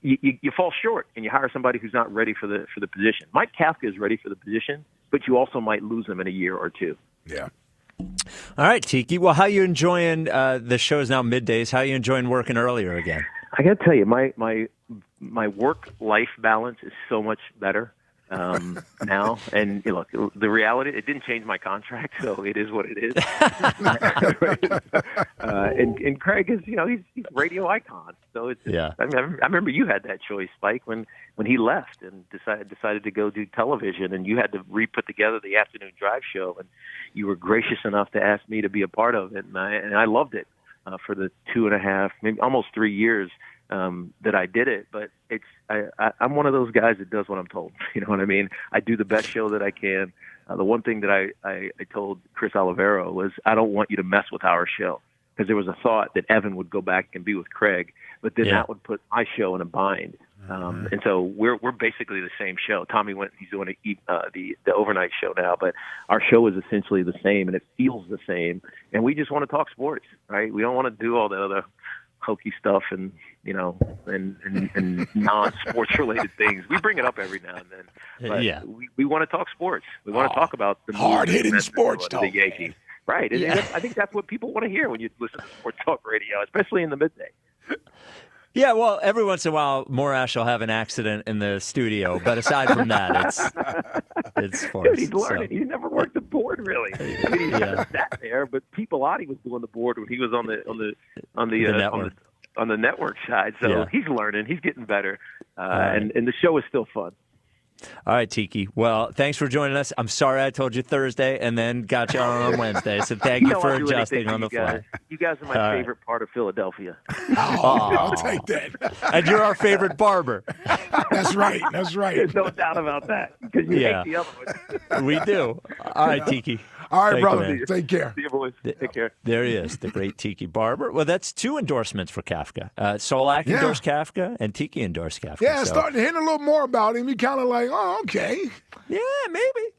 you fall short and you hire somebody who's not ready for the position. Mike Kafka is ready for the position, but you also might lose him in a year or two. Yeah. All right, Tiki. Well, how are you enjoying the show is now middays? How are you enjoying working earlier again? I got to tell you, my work-life balance is so much better. now. And look, the reality, it didn't change my contract, so it is what it is. And Craig is, he's radio icon. So it's, I remember you had that choice, Spike, when he left and decided to go do television, and you had to re-put together the afternoon drive show, and you were gracious enough to ask me to be a part of it, and I loved it for the 2.5, maybe almost 3 years that I did it. But I'm one of those guys that does what I'm told. You know what I mean? I do the best show that I can. The one thing that I told Chris Olivero was, I don't want you to mess with our show, because there was a thought that Evan would go back and be with Craig, but then that would put my show in a bind. And so we're basically the same show. Tommy he's doing the overnight show now, but our show is essentially the same, and it feels the same. And we just want to talk sports, right? We don't want to do all the other hokey stuff and and non-sports related things. We bring it up every now and then, but we want to talk sports. We want to talk about the hard-hitting sports talk. The Yankees, right? I think that's what people want to hear when you listen to sports talk radio, especially in the midday. Yeah, well, every once in a while, Morash will have an accident in the studio, but aside from that, it's sports. Dude, he's learning. He's never worked the board, really. I mean, he's never sat there, but Pipilotti was doing the board when he was on the network side. So he's learning. He's getting better, and the show is still fun. All right, Tiki. Well, thanks for joining us. I'm sorry I told you Thursday and then got you on Wednesday. So thank you for adjusting on the fly. You guys are my favorite part of Philadelphia. I'll take that. And you're our favorite barber. That's right. That's right. There's no doubt about that, because you hate the other one. We do. All right, Tiki. All right, brother. Man. Take care. See you, boys. Take care. There he is, the great Tiki Barber. Well, that's 2 endorsements for Kafka. Solak endorsed Kafka, and Tiki endorsed Kafka. Yeah, starting to hear a little more about him. You kind of like, oh, okay. Yeah, maybe.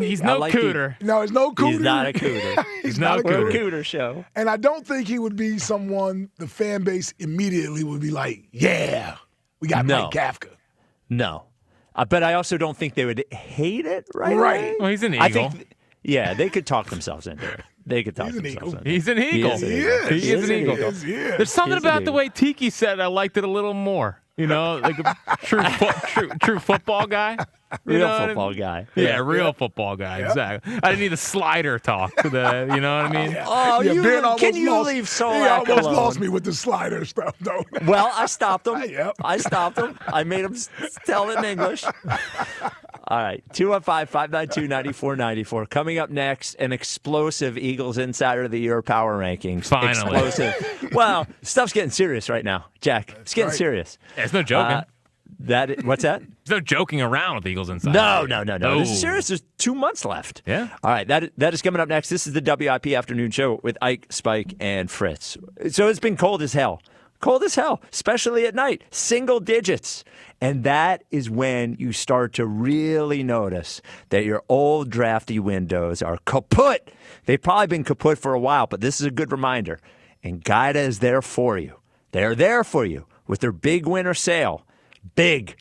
He's no cooter. No, he's no cooter. He's not a cooter. He's not a cooter show. And I don't think he would be someone the fan base immediately would be like, yeah, we got Mike Kafka. No. But I also don't think they would hate it right away. Well, he's an Eagle. I think, they could talk themselves into it. They could talk themselves into it. He's an Eagle. He is an Eagle. There's something about the way Tiki said I liked it a little more. Like a true football guy. Real football guy. Yeah, real football guy. Yeah. Exactly. I didn't need the slider talk. You know what I mean? Oh, can you leave Solak He almost alone? lost me with the slider stuff, though. Well, I stopped him. I stopped him. I made him tell it in English. All right, 215-592-9494. Coming up next, an explosive Eagles Insider of the Year power rankings. Finally. Explosive. Well, stuff's getting serious right now, Jack. It's getting serious. Yeah, it's no joking. What's that? There's no joking around with Eagles Insider. No. This is serious. There's 2 months left. Yeah. All right, that is coming up next. This is the WIP Afternoon Show with Ike, Spike, and Fritz. So it's been cold as hell. Cold as hell, especially at night, single digits. And that is when you start to really notice that your old drafty windows are kaput. They've probably been kaput for a while, but this is a good reminder. And Gaida is there for you. They're there for you with their big winter sale. Big.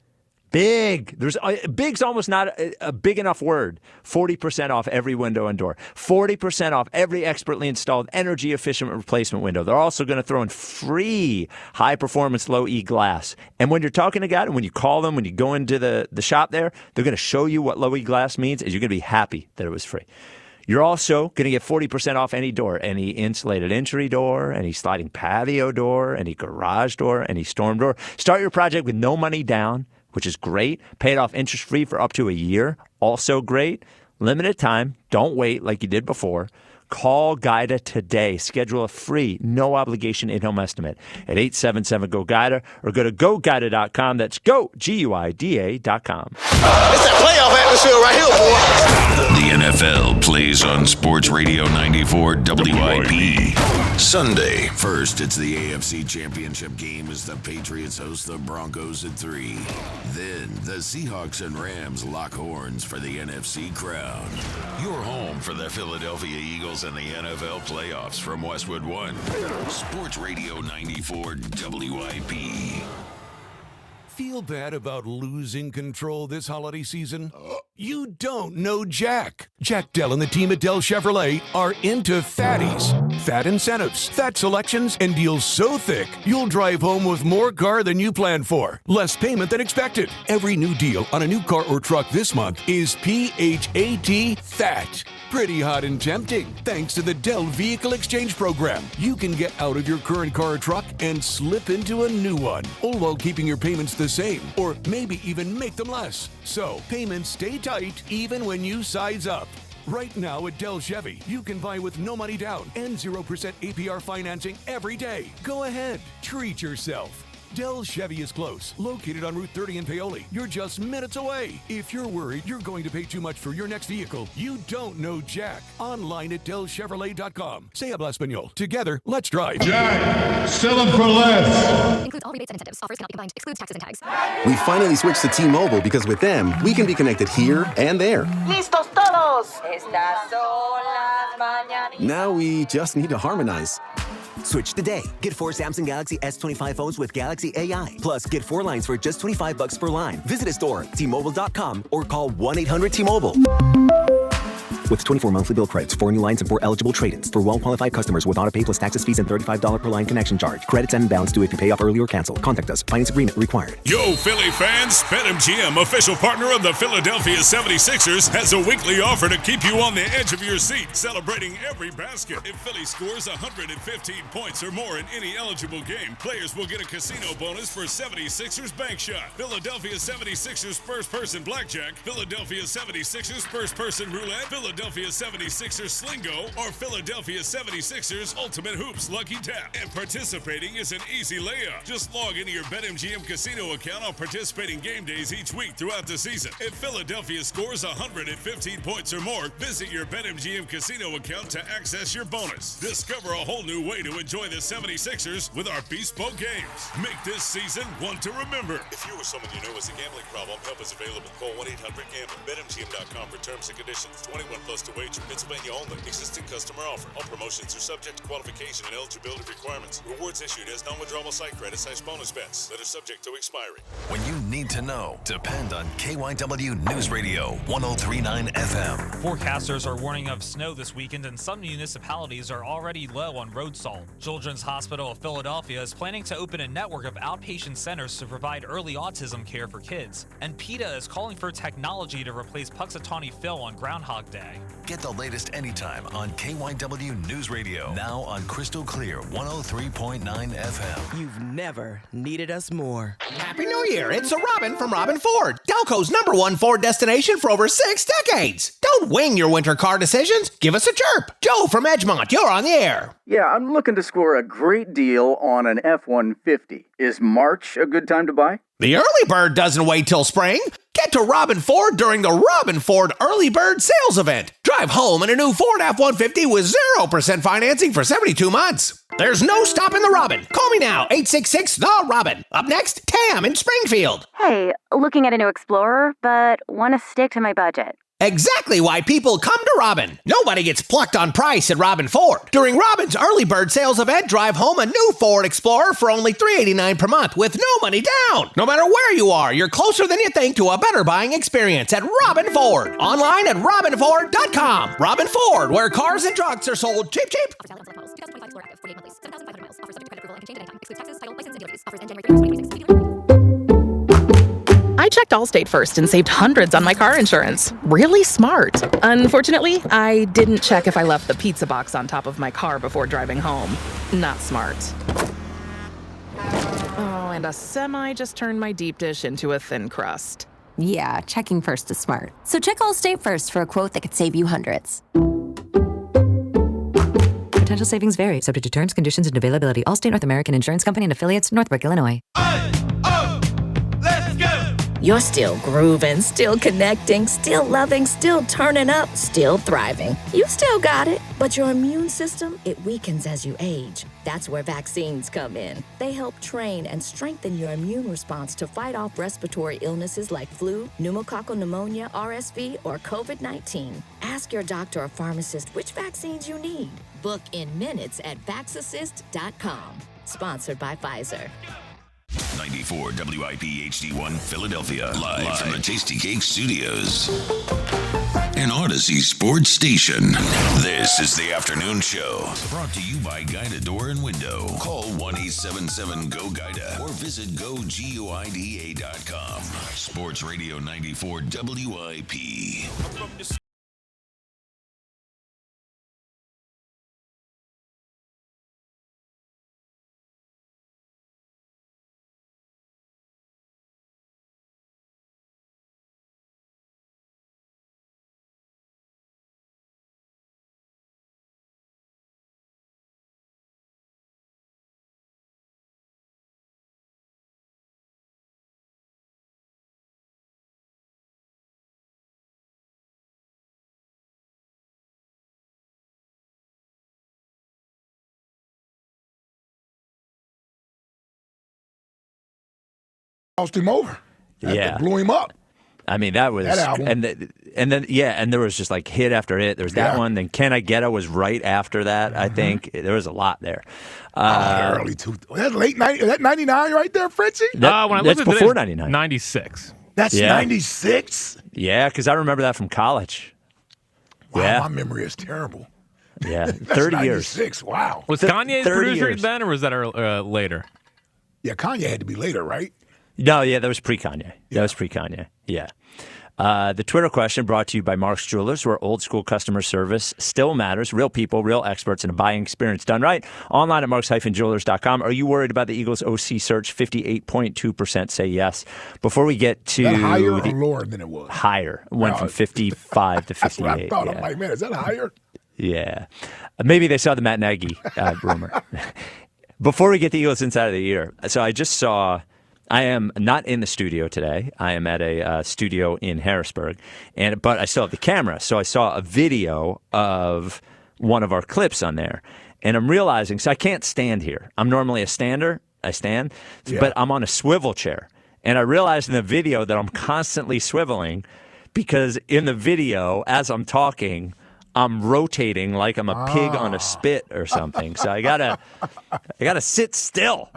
Big's almost not a big enough word. 40% off every window and door. 40% off every expertly installed energy-efficient replacement window. They're also going to throw in free high-performance low-E glass. And when you're talking to God, and when you call them, when you go into the shop there, they're going to show you what low-E glass means, and you're going to be happy that it was free. You're also going to get 40% off any door, any insulated entry door, any sliding patio door, any garage door, any storm door. Start your project with no money down, which is great. Pay it off interest-free for up to a year. Also great. Limited time. Don't wait like you did before. Call Gaida today. Schedule a free, no-obligation in-home estimate at 877-GO-GAIDA or go to GoGaida.com. That's go, Guida.com. It's that playoff atmosphere right here, boy. The NFL plays on Sports Radio 94 WIP. Sunday, first, it's the AFC Championship game as the Patriots host the Broncos at 3. Then, the Seahawks and Rams lock horns for the NFC crown. Your home for the Philadelphia Eagles and the NFL playoffs from Westwood One. Sports Radio 94 WIP. Feel bad about losing control this holiday season? You don't know Jack. Jack Dell and the team at Dell Chevrolet are into fatties. Fat incentives, fat selections, and deals so thick, you'll drive home with more car than you planned for. Less payment than expected. Every new deal on a new car or truck this month is PHAT fat. Pretty hot and tempting, thanks to the Dell Vehicle Exchange Program. You can get out of your current car or truck and slip into a new one, all while keeping your payments the same, or maybe even make them less. So, payments stay tight even when you size up. Right now at Dell Chevy, you can buy with no money down and 0% APR financing every day. Go ahead, treat yourself. Dell Chevy is close, located on Route 30 in Paoli. You're just minutes away. If you're worried you're going to pay too much for your next vehicle, you don't know Jack. Online at DellChevrolet.com. Se habla español. Together, let's drive. Jack, sell them for less. Includes all rebates and incentives. Offers cannot be combined. Excludes taxes and tags. We finally switched to T-Mobile because with them, we can be connected here and there. Listos todos. Estas son las mañanitas. Now we just need to harmonize. Switch today. Get 4 Samsung Galaxy S25 phones with Galaxy AI. Plus, get 4 lines for just $25 per line. Visit a store, T-Mobile.com, or call 1-800-T-Mobile. With 24 monthly bill credits, 4 new lines, and 4 eligible trade-ins. For well-qualified customers with auto pay plus taxes, fees, and $35 per line connection charge. Credits and balance due if you pay off early or cancel. Contact us. Finance agreement required. Yo, Philly fans! BetMGM, official partner of the Philadelphia 76ers, has a weekly offer to keep you on the edge of your seat, celebrating every basket. If Philly scores 115 points or more in any eligible game, players will get a casino bonus for 76ers bank shot, Philadelphia 76ers first-person blackjack, Philadelphia 76ers first-person roulette, Philadelphia 76ers Slingo, or Philadelphia 76ers Ultimate Hoops Lucky Tap. And participating is an easy layup. Just log into your BetMGM casino account on participating game days each week throughout the season. If Philadelphia scores 115 points or more, visit your BetMGM casino account to access your bonus. Discover a whole new way to enjoy the 76ers with our bespoke games. Make this season one to remember. If you or someone you know has a gambling problem, help is available. Call 1-800-GAMBLER. BetMGM.com for terms and conditions. 21 plus to wager. Pennsylvania only. Existing customer offer. All promotions are subject to qualification and eligibility requirements. Rewards issued as non-withdrawable site credit/bonus bets that are subject to expiry. When you need to know, depend on KYW News Radio 103.9 FM. Forecasters are warning of snow this weekend, and some municipalities are already low on road salt. Children's Hospital of Philadelphia is planning to open a network of outpatient centers to provide early autism care for kids. And PETA is calling for technology to replace Puxatawny Phil on Groundhog Day. Get the latest anytime on KYW News Radio. Now on Crystal Clear 103.9 FM. You've never needed us more. Happy New Year! It's a Robin from Robin Ford, Delco's #1 Ford destination for over 6 decades. Don't wing your winter car decisions. Give us a chirp. Joe from Edgemont, you're on the air. Yeah, I'm looking to score a great deal on an F-150. Is March a good time to buy? The early bird doesn't wait till spring. Get to Robin Ford during the Robin Ford Early Bird Sales Event. Drive home in a new Ford F-150 with 0% financing for 72 months. There's no stopping the Robin. Call me now, 866-THE-ROBIN. Up next, Tam in Springfield. Hey, looking at a new Explorer, but want to stick to my budget. Exactly why people come to Robin. Nobody gets plucked on price at Robin Ford. During Robin's Early Bird Sales Event, drive home a new Ford Explorer for only $389 per month with no money down. No matter where you are, you're closer than you think to a better buying experience at Robin Ford. Online at robinford.com. Robin Ford, where cars and trucks are sold cheap, cheap. I checked Allstate first and saved hundreds on my car insurance. Really smart. Unfortunately, I didn't check if I left the pizza box on top of my car before driving home. Not smart. Oh, and a semi just turned my deep dish into a thin crust. Yeah, checking first is smart. So check Allstate first for a quote that could save you hundreds. Potential savings vary, subject to terms, conditions, and availability. Allstate North American Insurance Company and affiliates, Northbrook, Illinois. You're still grooving, still connecting, still loving, still turning up, still thriving. You still got it, but your immune system, it weakens as you age. That's where vaccines come in. They help train and strengthen your immune response to fight off respiratory illnesses like flu, pneumococcal pneumonia, RSV, or COVID-19. Ask your doctor or pharmacist which vaccines you need. Book in minutes at VaxAssist.com. Sponsored by Pfizer. 94 WIP HD1 Philadelphia. Live from the Tasty Cake Studios. An Odyssey Sports Station. This is the afternoon show. Brought to you by Guida Door and Window. Call 1-877-GO-GUIDA or visit GoGuida.com. Sports Radio 94 WIP. Lost him over. Yeah. Blew him up. I mean, that was That album. and then there was just like hit after hit. There was that one. Then Can I Get It was right after that. I think there was a lot there. Early that's late 90. Is that 99 right there, Fritzy? When I That's looked at before it, 99. 96. That's 96. Yeah, because I remember that from college. Wow, Yeah. my memory is terrible. Yeah, That's 30 years. 96. Wow. Was Kanye the 30 producer years. then, or was that later? Yeah, Kanye had to be later, right? No, yeah, that was pre-Kanye. That was pre-Kanye. Yeah. The Twitter question brought to you by Mark's Jewelers, where old school customer service still matters. Real people, real experts, and a buying experience done right. Online at marks-jewelers.com. Are you worried about the Eagles OC search? 58.2% say yes. Before we get to Is that higher or lower than it was? higher, went from 55 to 58. That's what I thought. Yeah. I'm like, man, is that higher? Yeah. Maybe they saw the Matt Nagy rumor. Before we get the Eagles inside of the year, so I just saw, I am not in the studio today. I am at a studio in Harrisburg, but I still have the camera. So I saw a video of one of our clips on there, and I'm realizing, so I can't stand here. I'm normally a stander. I stand, but I'm on a swivel chair. And I realized in the video that I'm constantly swiveling because in the video, as I'm talking, I'm rotating like I'm a pig on a spit or something. So I gotta sit still.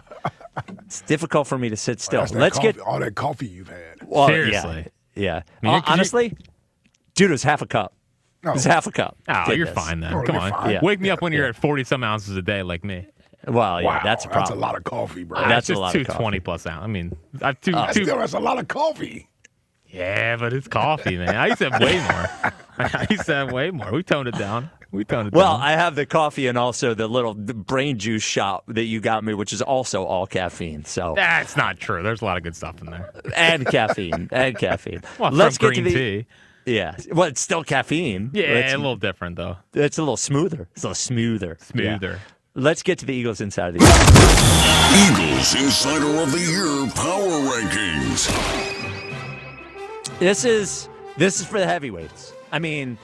It's difficult for me to sit still. Let's get all that coffee you've had. Well, Seriously. Yeah. I mean, Honestly, dude, it was half a cup. It was half a cup. Oh, you're fine then. Come on. Yeah. Wake me up when you're at 40-some ounces a day like me. Well, yeah, Wow, that's a problem. That's a lot of coffee, bro. That's just a lot of 220 plus ounce. I mean, I've Still, that's a lot of coffee. Yeah, but it's coffee, man. I used to have way more. I used to have way more. We toned it down. Well, down. I have the coffee and also the little brain juice shot that you got me, which is also all caffeine. So That's not true. There's a lot of good stuff in there. and caffeine. Well, Let's from get to green the tea. Yeah. Well, it's still caffeine. Yeah, It's a little different, though. It's a little smoother. It's a little smoother. Smoother. Yeah. Let's get to the Eagles Inside of the Year. Eagles Insider of the Year Power Rankings. This is for the heavyweights. I mean,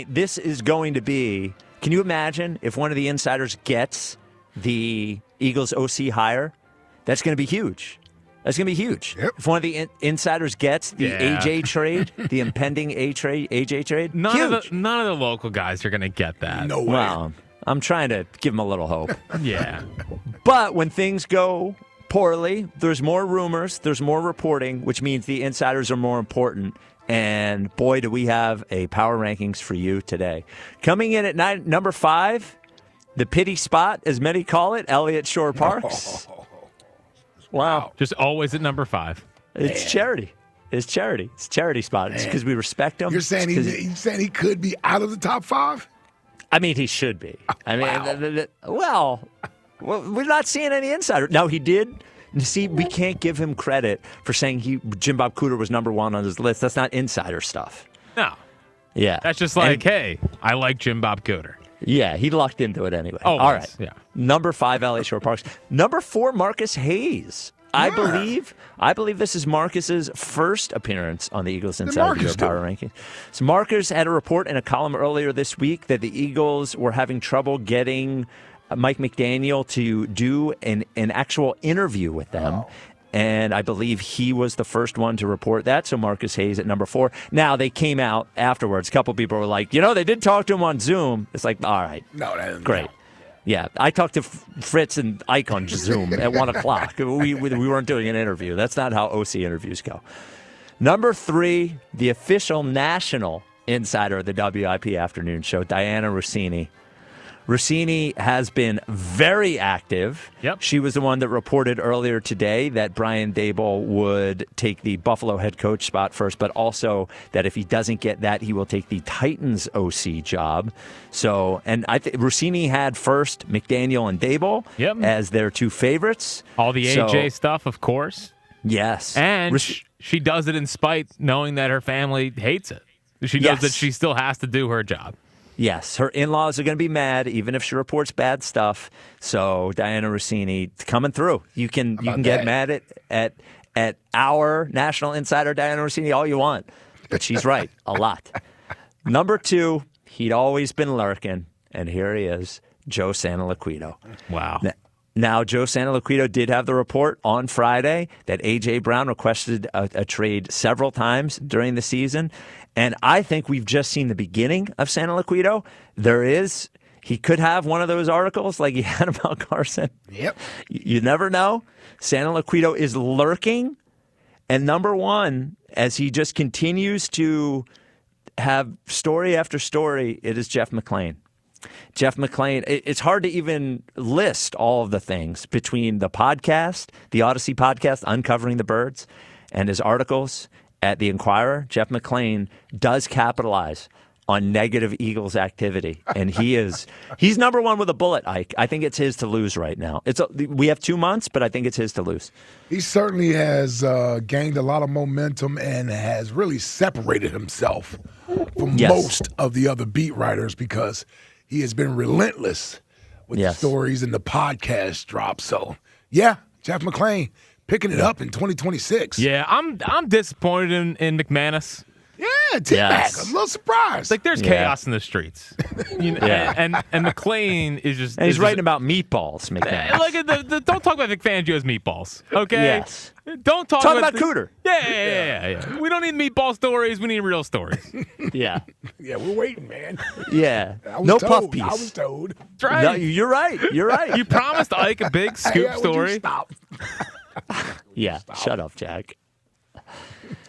this is going to be. Can you imagine if one of the insiders gets the Eagles OC hire? That's going to be huge. That's going to be huge. Yep. If one of the insiders gets the AJ trade, the impending AJ trade, None huge. of the local guys are going to get that. No way. Well, I'm trying to give them a little hope. Yeah. But when things go poorly, there's more rumors, there's more reporting, which means the insiders are more important. And boy, do we have a power rankings for you today. Coming in at number 5, the pity spot, as many call it, Elliott Shore Parks. Wow. Just always at number 5. It's charity. It's charity. It's charity spot. It's because we respect him. You're saying he could be out of the top 5? I mean, he should be. I mean, well, we're not seeing any insider. Now, he did. See, we can't give him credit for saying Jim Bob Cooter was number 1 on his list. That's not insider stuff. No. Yeah. That's just like, hey, I like Jim Bob Cooter. Yeah, he lucked into it anyway. Oh, all right. Yeah. Number 5, Elliott Shore Parks. Number 4, Marcus Hayes. I believe this is Marcus's first appearance on the Eagles Inside of the Year Power Rankings. So Marcus had a report in a column earlier this week that the Eagles were having trouble getting Mike McDaniel to do an actual interview with them. Oh. And I believe he was the first one to report that. So Marcus Hayes at number 4. Now, they came out afterwards. A couple people were like, they did talk to him on Zoom. It's like, all right. No, that isn't great. Yeah, I talked to Fritz and Ike on Zoom at 1 o'clock. We weren't doing an interview. That's not how OC interviews go. Number 3, the official national insider of the WIP afternoon show, Diana Rossini. Rossini has been very active. Yep. She was the one that reported earlier today that Brian Daboll would take the Buffalo head coach spot first, but also that if he doesn't get that, he will take the Titans OC job. So, and I think Rossini had first McDaniel and Daboll as their 2 favorites. All the AJ stuff, of course. Yes. And she does it in spite, knowing that her family hates it. She knows that she still has to do her job. Yes, her in-laws are going to be mad, even if she reports bad stuff. So Diana Rossini coming through. You can get mad at our national insider Diana Rossini all you want, but she's right a lot. Number 2, he'd always been lurking, and here he is, Joe Santoliquito. Wow. Now, Joe Santoliquito did have the report on Friday that A.J. Brown requested a trade several times during the season. And I think we've just seen the beginning of Santoliquito. He could have one of those articles like he had about Carson. Yep. You never know. Santoliquito is lurking. And number 1, as he just continues to have story after story, it is Jeff McLean. Jeff McLean, it's hard to even list all of the things between the podcast, the Odyssey podcast, Uncovering the Birds, and his articles at the Inquirer. Jeff McLean does capitalize on negative Eagles activity, and he's number 1 with a bullet, Ike. I think it's his to lose right now. We have 2 months, but I think it's his to lose. He certainly has gained a lot of momentum and has really separated himself from most of the other beat writers because he has been relentless with the stories and the podcast drops. So, yeah, Jeff McLean picking it up in 2026. Yeah, I'm disappointed in McManus. Yeah, T-Mac. I'm a little surprised. Like there's chaos in the streets. And McLean is just... And he's writing about meatballs, McManus. Like, don't talk about Vic Fangio's meatballs, okay? Yes. Don't talk about Cooter. Yeah. We don't need meatball stories. We need real stories. Yeah. Yeah, we're waiting, man. Yeah. No puff piece. I was told. That's right. No, you're right. You're right. You promised Ike a big scoop story. Stop. Yeah. Shut up, Jack.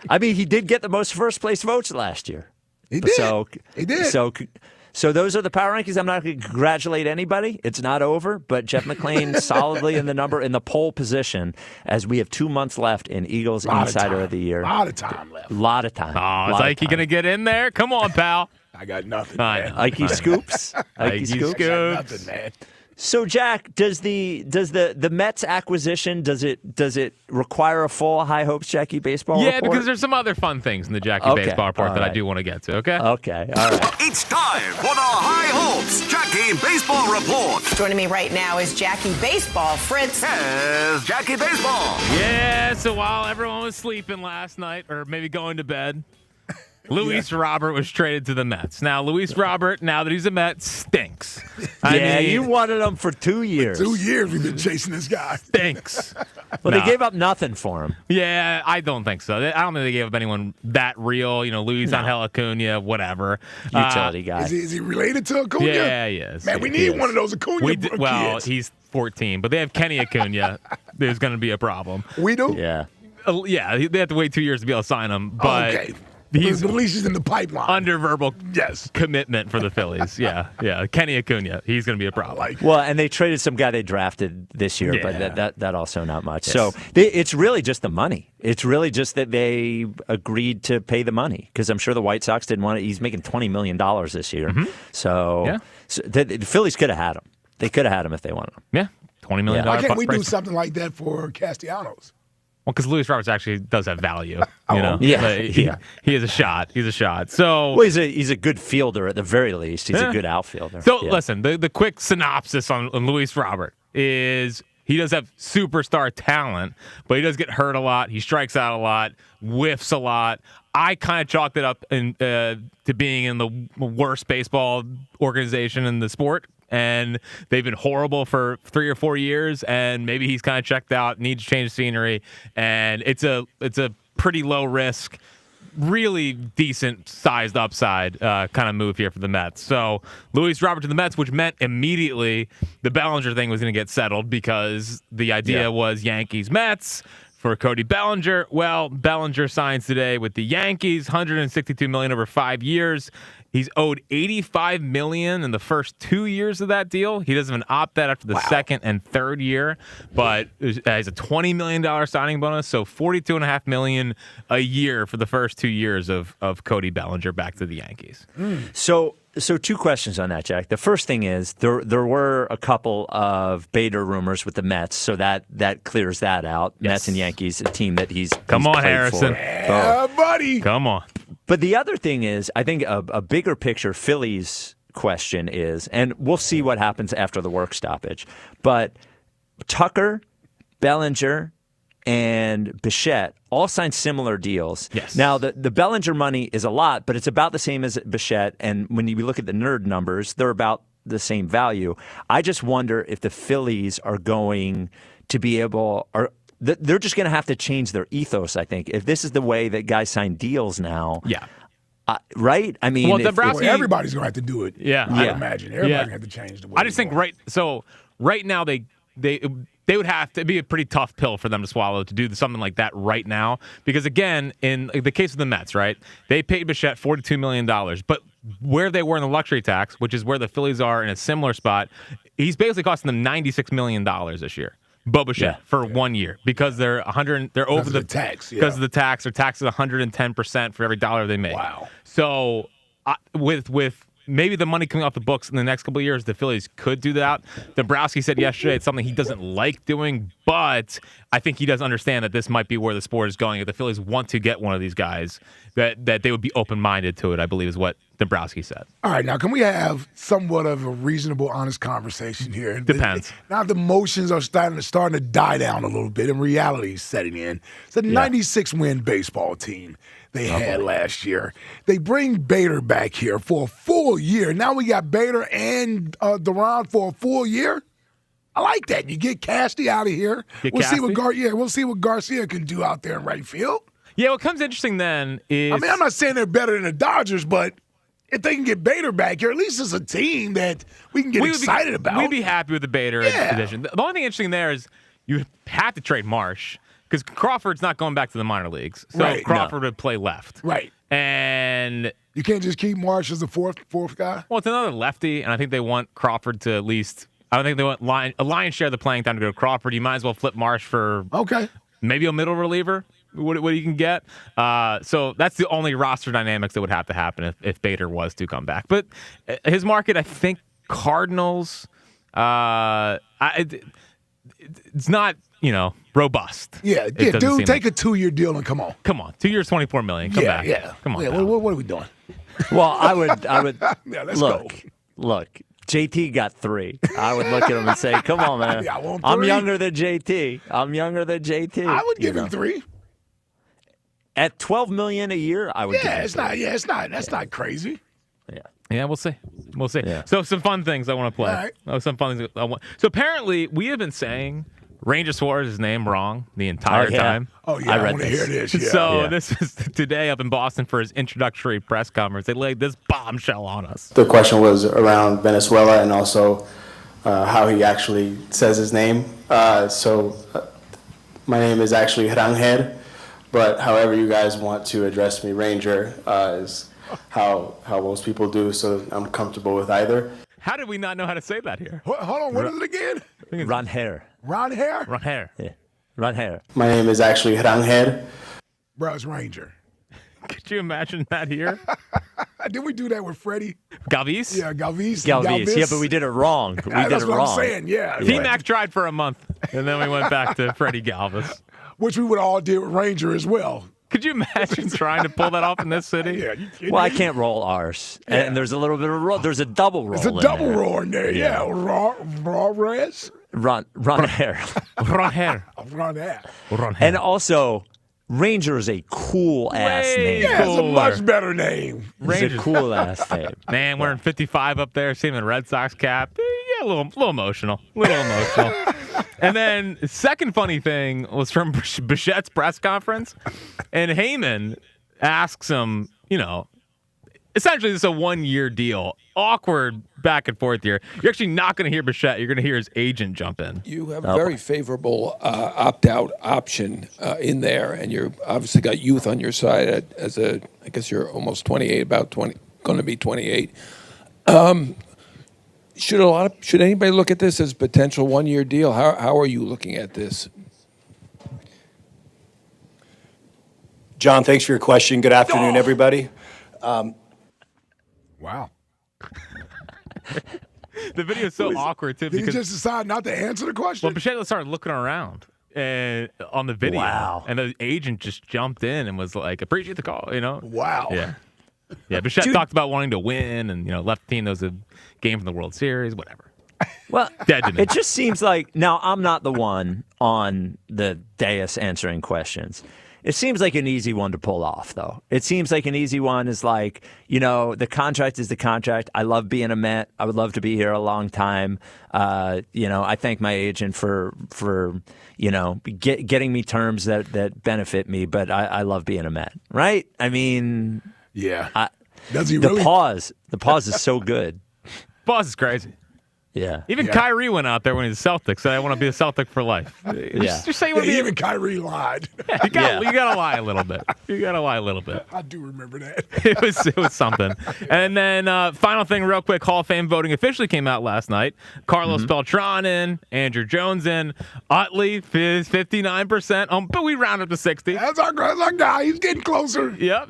I mean, he did get the most first-place votes last year. He did. He did. So those are the power rankings. I'm not going to congratulate anybody. It's not over, but Jeff McLean solidly in the pole position as we have 2 months left in Eagles Insider of the Year. A lot of time left. Oh, is Ike going to get in there? Come on, pal. I got nothing, man. Ike scoops. Ike scoops. I got nothing, man. So, Jack, does the Mets acquisition does it require a full High Hopes Jackie baseball report? Yeah, because there's some other fun things in the Jackie baseball report that I do want to get to. Okay. Okay. All right. It's time for the High Hopes Jackie Baseball Report. Joining me right now is Jackie Baseball. Fritz. Yes, Jackie Baseball. Yeah. So while everyone was sleeping last night, or maybe going to bed, Luis Robert was traded to the Mets. Now, Luis Robert, now that he's a Met, stinks. I mean, you wanted him for 2 years. 2 years we've been chasing this guy. Stinks. Well, they gave up nothing for him. Yeah, I don't think so. I don't think they gave up anyone that real. Luis Angel Acuna, whatever. Utility guy. Is he related to Acuna? Yeah, he is. Man, we need one of those Acuna kids. Well, he's 14, but they have Kenny Acuna. There's going to be a problem. We do? Yeah. Yeah, they have to wait 2 years to be able to sign him. But okay. But at least he's in the pipeline. Under verbal commitment for the Phillies. Yeah. Kenny Acuna. He's going to be a problem. Well, and they traded some guy they drafted this year, but that also not much. Yes. So it's really just the money. It's really just that they agreed to pay the money because I'm sure the White Sox didn't want it. He's making $20 million this year. Mm-hmm. So the Phillies could have had him. They could have had him if they wanted him. Yeah, $20 million. Why can't we do something like that for Castellanos? Well, because Luis Roberts actually does have value. Yeah. He is a shot. He's a shot. So he's a good fielder at the very least. He's a good outfielder. So listen, the quick synopsis on Luis Robert is he does have superstar talent, but he does get hurt a lot. He strikes out a lot, whiffs a lot. I kind of chalked it up to being in the worst baseball organization in the sport. And they've been horrible for 3 or 4 years, and maybe he's kind of checked out, needs to change scenery, and it's a pretty low risk really decent sized upside kind of move here for the Mets. So Luis Robert to the Mets, which meant immediately the Bellinger thing was going to get settled because the idea was Yankees-Mets for Cody Bellinger. Well, Bellinger signs today with the Yankees, $162 million over 5 years. He's owed $85 million in the first 2 years of that deal. He doesn't even opt that after the second and third year, but has a $20 million signing bonus, so $42.5 million a year for the first 2 years of Cody Bellinger back to the Yankees. So 2 questions on that, Jack. The first thing is there were a couple of Bader rumors with the Mets, so that clears that out. Yes. Mets and Yankees, a team that he's Come on, played Harrison. for. Yeah, buddy. Come on. But the other thing is, I think a bigger picture Phillies question is, and we'll see what happens after the work stoppage, but Tucker, Bellinger, and Bichette all signed similar deals. Yes. Now, the Bellinger money is a lot, but it's about the same as Bichette, and when you look at the nerd numbers, they're about the same value. I just wonder if the Phillies are going to be able – they're just going to have to change their ethos, I think. If this is the way that guys sign deals now. Yeah. Right? I mean, Dombrowski, everybody's going to have to do it. Yeah. I imagine. Everybody's going to have to change the way. I just think right now they would have to be a pretty tough pill for them to swallow to do something like that right now. Because, again, in the case of the Mets, right, they paid Bichette $42 million. But where they were in the luxury tax, which is where the Phillies are in a similar spot, he's basically costing them $96 million this year. Bo Bichette for 1 year because they're over the tax. Because of the tax, they're taxed at 110% for every dollar they make. Wow. So with maybe the money coming off the books in the next couple of years, the Phillies could do that. Dombrowski said yesterday it's something he doesn't like doing, but I think he does understand that this might be where the sport is going. If the Phillies want to get one of these guys, that they would be open-minded to it, I believe is what Dombrowski said. All right, now can we have somewhat of a reasonable, honest conversation here? Depends. Now the emotions are starting to die down a little bit, and reality is setting in. It's a 96-win baseball team they had last year. They bring Bader back here for a full year. Now we got Bader and Duran for a full year. I like that. You get Casty out of here. We'll see what Garcia can do out there in right field. Yeah, what comes interesting then is... I mean, I'm not saying they're better than the Dodgers, but if they can get Bader back here, at least it's a team that we can get excited about. We'd be happy with the Bader addition. The only thing interesting there is you have to trade Marsh because Crawford's not going back to the minor leagues. So Crawford would play left. Right. And... you can't just keep Marsh as the fourth guy? Well, it's another lefty, and I think they want Crawford to at least... I don't think they want a lion's share of the playing time to go to Crawford. You might as well flip Marsh for maybe a middle reliever. What you can get. So that's the only roster dynamics that would have to happen if Bader was to come back. But his market, I think Cardinals, it's not, robust. Yeah, dude, take a 2-year deal and come on. Come on, 2 years, $24 million. Come back. Yeah. Come on. Yeah, what are we doing? Well, I would let's go. Look, JT got 3. I would look at him and say, come on, man. Yeah, I want 3. I'm younger than JT. I would give him 3. At $12 million a year, I would give him 3. That's not crazy. Yeah, we'll see. Yeah. So some fun things I want to play. All right. Some fun things I want. So apparently we have been saying Ranger Suarez's name wrong the entire time. Oh, yeah, I want to hear this. Yeah. So this is today up in Boston for his introductory press conference. They laid this bombshell on us. The question was around Venezuela and also how he actually says his name. My name is actually Rangel, but however you guys want to address me, Ranger, is how most people do, so I'm comfortable with either. How did we not know how to say that here? Hold on, what is it again? Rangel. Rangel? Rangel. Yeah. Rangel. My name is actually Rangel. Bro, it's Ranger. Could you imagine that here? Did we do that with Freddie? Galvis? Yeah, Galvis. Yeah, but we did it wrong. That's what I'm saying, yeah. T-Mac tried for a month, and then we went back to Freddie Galvis. Which we would all do with Ranger as well. Could you imagine trying to pull that off in this city? Yeah, well, I can't roll R's. Yeah. And there's a little bit of there's a double roll. There's a double roll in there, yeah. Raw res. Rangel. And also, Ranger is a cool-ass name. Yeah, it's a much better name. It's a cool-ass name. Man, wearing 55 up there, seeing the Red Sox cap. Yeah, a little emotional. And then the second funny thing was from Bichette's press conference. And Heyman asks him, essentially this is a 1-year deal. Awkward back and forth here. You're actually not going to hear Bichette. You're going to hear his agent jump in. You have a very favorable opt-out option in there, and you're obviously got youth on your side. I guess you're almost 28, going to be 28. Should anybody look at this as potential 1-year deal? How are you looking at this? John, thanks for your question. Good afternoon, everybody. Wow. The video is so awkward, too. Did he just decide not to answer the question? Well, Bichette started looking around on the video. Wow. And the agent just jumped in and was like, appreciate the call, Wow. Yeah. Yeah, Bichette talked about wanting to win and, left the team. There was a game from the World Series, whatever. Well, Dead to me. it just seems like, now I'm not the one on the dais answering questions. It seems like an easy one to pull off, though. It seems like an easy one is like, the contract is the contract. I love being a Met. I would love to be here a long time. I thank my agent for getting me terms that benefit me, but I love being a Met, right? I mean, yeah. Does he really? The pause is so good. Pause is crazy. Yeah. Even Kyrie went out there when he was a Celtic, said, I want to be a Celtic for life. Just say you want to be. Even Kyrie lied. You gotta lie a little bit. I do remember that. It was something. And then final thing real quick, Hall of Fame voting officially came out last night. Carlos Beltran in, Andrew Jones in, Utley is 59%, but we round up to 60. That's our guy. He's getting closer. Yep.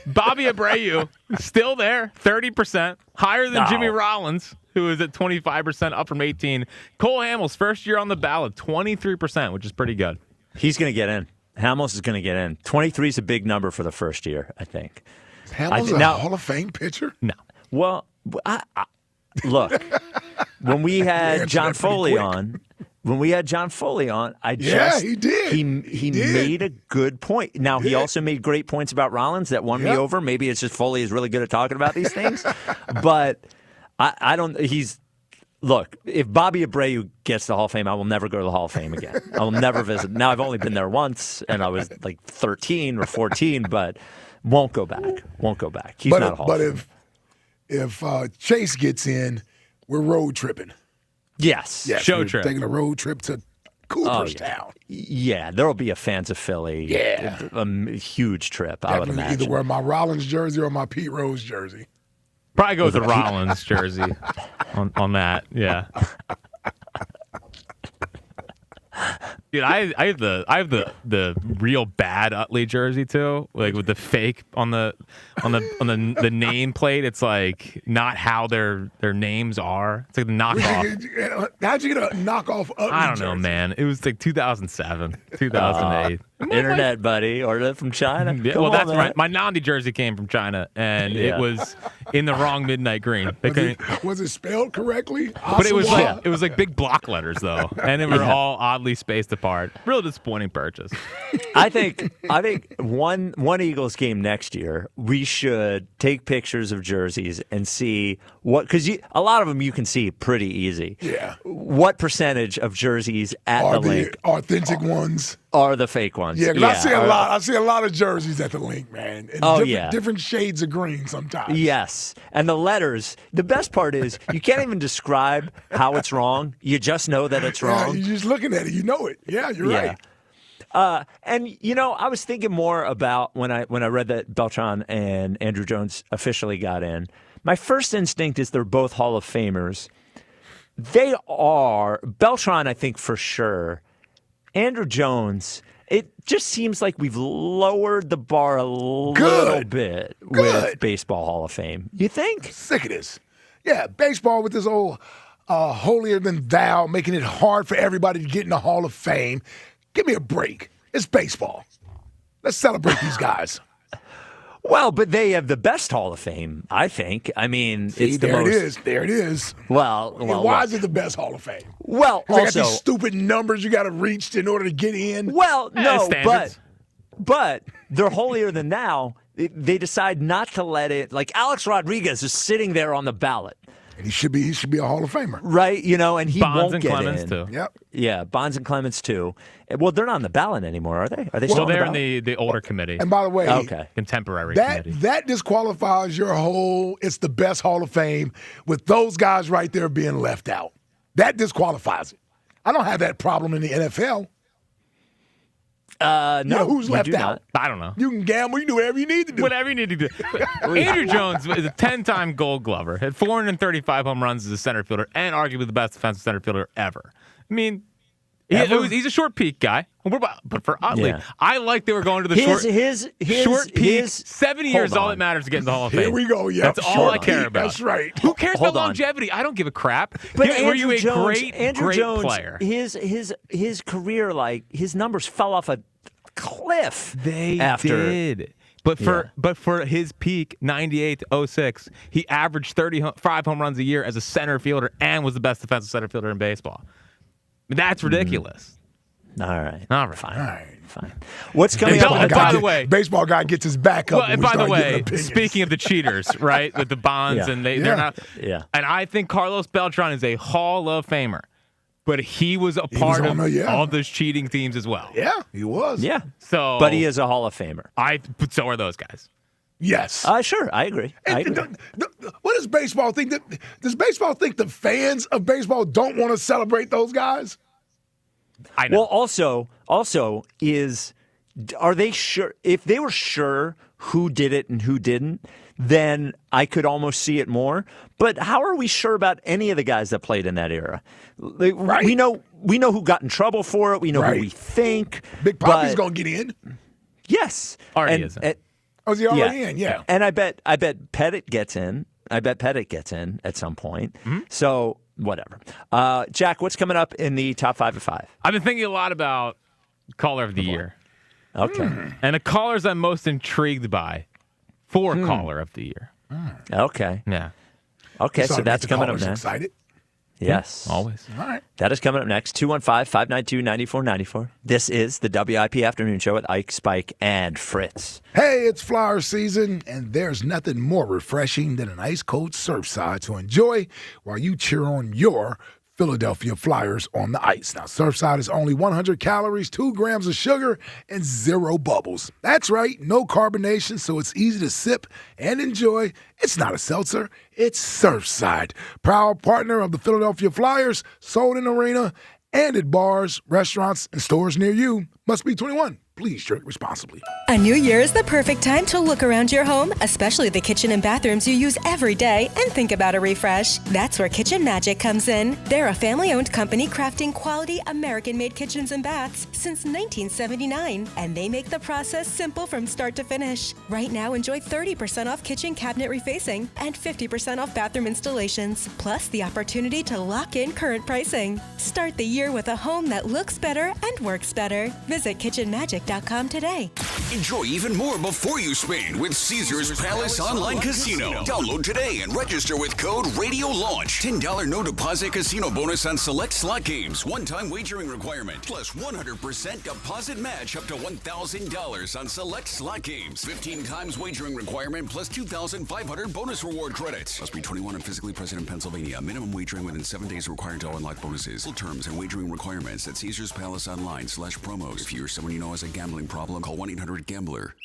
Bobby Abreu, still there, 30%, higher than Jimmy Rollins, who is at 25%, up from 18. Cole Hamels, first year on the ballot, 23%, which is pretty good. He's going to get in. Hamels is going to get in. 23 is a big number for the first year, I think. Hamels a Hall of Fame pitcher? No. Well, look, when we had John Foley on, he did. He made a good point. Now, he also made great points about Rollins that won me over. Maybe it's just Foley is really good at talking about these things. But I don't. Look, if Bobby Abreu gets the Hall of Fame, I will never go to the Hall of Fame again. I will never visit. Now, I've only been there once, and I was like 13 or 14, but won't go back. He's not a Hall of Fame. But if Chase gets in, we're road tripping. Yes. Show trip. Taking a road trip to Cooperstown. Yeah, there will be a fans of Philly. Yeah. A huge trip, I would imagine. Either wear my Rollins jersey or my Pete Rose jersey. Probably go with the Rollins jersey on that. Yeah. Dude, I have the real bad Utley jersey too, like with the fake on the name plate. It's like not how their names are. It's like the knockoff. How'd you get a knockoff Utley I don't know, jersey? man. It was like 2007, 2008. Internet, buddy. Ordered it from China. Yeah, well, that's right. My Nandi jersey came from China, and it was in the wrong midnight green. Was it spelled correctly? But it was like big block letters though, and they were all oddly spaced apart. Real disappointing purchase. I think one Eagles game next year, we should take pictures of jerseys and see because a lot of them you can see pretty easy. Yeah. What percentage of jerseys at Are the link authentic ones? Are the fake ones? Yeah, because I see a lot of jerseys at the link, man. And different shades of green sometimes. Yes, and the letters. The best part is you can't even describe how it's wrong. You just know that it's wrong. You're just looking at it. You know it. Yeah, you're right. And I was thinking more about when I read that Beltran and Andrew Jones officially got in. My first instinct is they're both Hall of Famers. They are Beltran, I think for sure. Andrew Jones, it just seems like we've lowered the bar a little bit with Baseball Hall of Fame. You think? Sick of this. Yeah, baseball with this old holier than thou, making it hard for everybody to get in the Hall of Fame. Give me a break. It's baseball. Let's celebrate these guys. Well, but they have the best Hall of Fame, I think. I mean, it's the most. There it is. Well, why is it the best Hall of Fame? Well, they also got these stupid numbers you got to reach in order to get in. Well, no, but they're holier than thou. They decide not to let it. Like Alex Rodriguez is sitting there on the ballot. And he should be a Hall of Famer. Right, and he Bonds won't and get Clemens in. too. Yep. Yeah, Bonds and Clemens too. Well, they're not on the ballot anymore, are they? Are they still So they're on in the older committee. And by the way, Contemporary that committee. that disqualifies your whole it's the best Hall of Fame with those guys right there being left out. That disqualifies it. I don't have that problem in the NFL. No, who's we left do out? not. I don't know. You can gamble. You can do whatever you need to do. Whatever you need to do. Andrew Jones is a 10-time Gold Glover, had 435 home runs as a center fielder, and arguably the best defensive center fielder ever. I mean, he's a short peak guy. But for Utley, I like they were going to the short peak. 7 years, all that matters is getting the Hall of Fame. Here we go. Yeah, that's all I care about. That's right. Who cares about longevity? I don't give a crap. But Were you a Andrew great Jones, player? His career, his numbers fell off a cliff. They after. did. But for his peak, 98 to 06, he averaged 35 home runs a year as a center fielder and was the best defensive center fielder in baseball. That's ridiculous. All right. Fine. What's coming up? And by the way, baseball guy gets his back up. Well, and by the way, speaking of the cheaters, right, with the Bonds, and they're not. Yeah. And I think Carlos Beltran is a Hall of Famer, but he was a part of all those cheating teams as well. Yeah, he was. Yeah. So, but he is a Hall of Famer. So are those guys. Yes. Sure. I agree. What does baseball think? Does baseball think the fans of baseball don't want to celebrate those guys? I know. Well, also are they sure? If they were sure who did it and who didn't, then I could almost see it more. But how are we sure about any of the guys that played in that era? Right. We know who got in trouble for it. We know who we think. Big Papi's gonna get in. Yes, already is. Oh, is he already in? Yeah. And I bet Pettit gets in. At some point. Mm-hmm. So whatever. Jack, what's coming up in the top 5 of 5? I've been thinking a lot about caller of the year. Okay. And the callers I'm most intrigued by for caller of the year. Okay. Yeah. Okay, so that's coming up next. Excited? Yes. Always. All right. That is coming up next. 215-592-9494. This is the WIP Afternoon Show with Ike, Spike, and Fritz. Hey, it's flower season, and there's nothing more refreshing than an ice-cold Surfside to enjoy while you cheer on your Philadelphia Flyers on the ice. Now, Surfside is only 100 calories, 2 grams of sugar, and 0 bubbles. That's right, no carbonation, so it's easy to sip and enjoy. It's not a seltzer, it's Surfside. Proud partner of the Philadelphia Flyers, sold in arena and at bars, restaurants, and stores near you. Must be 21. Please drink responsibly. A new year is the perfect time to look around your home, especially the kitchen and bathrooms you use every day, and think about a refresh. That's where Kitchen Magic comes in. They're a family-owned company crafting quality American-made kitchens and baths since 1979, and they make the process simple from start to finish. Right now, enjoy 30% off kitchen cabinet refacing and 50% off bathroom installations, plus the opportunity to lock in current pricing. Start the year with a home that looks better and works better. Visit kitchenmagic.com today. Enjoy even more before you spend with Caesars Palace Online Casino. Download today and register with code RADIOLAUNCH. $10 no deposit casino bonus on select slot games. One-time wagering requirement. Plus 100% deposit match up to $1,000 on select slot games. 15 times wagering requirement plus 2,500 bonus reward credits. Must be 21 and physically present in Pennsylvania. Minimum wagering within 7 days required to unlock bonuses. Full terms and wagering requirements at Caesars Palace Online/promos. If you or someone you know has a gambling problem, call 1-800-GAMBLER.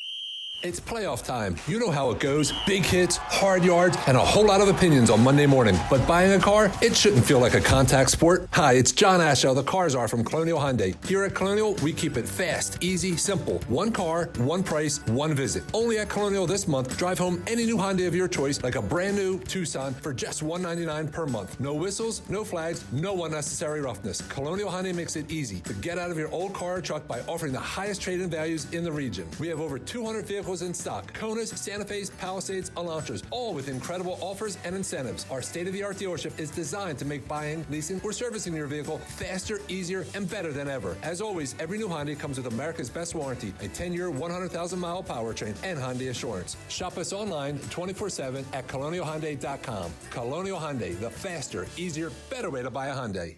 It's playoff time. You know how it goes. Big hits, hard yards, and a whole lot of opinions on Monday morning. But buying a car, it shouldn't feel like a contact sport. Hi, it's John Ashow, the Cars Are from Colonial Hyundai. Here at Colonial, we keep it fast, easy, simple. One car, one price, one visit. Only at Colonial this month, drive home any new Hyundai of your choice, like a brand new Tucson for just $199 per month. No whistles, no flags, no unnecessary roughness. Colonial Hyundai makes it easy to get out of your old car or truck by offering the highest trade-in values in the region. We have over 200 vehicles in stock. Konas, Santa Fe's, Palisades, Elantras, all with incredible offers and incentives. Our state-of-the-art dealership is designed to make buying, leasing, or servicing your vehicle faster, easier, and better than ever. As always, every new Hyundai comes with America's best warranty, a 10-year, 100,000-mile powertrain, and Hyundai Assurance. Shop us online 24/7 at colonialhyundai.com. Colonial Hyundai, the faster, easier, better way to buy a Hyundai.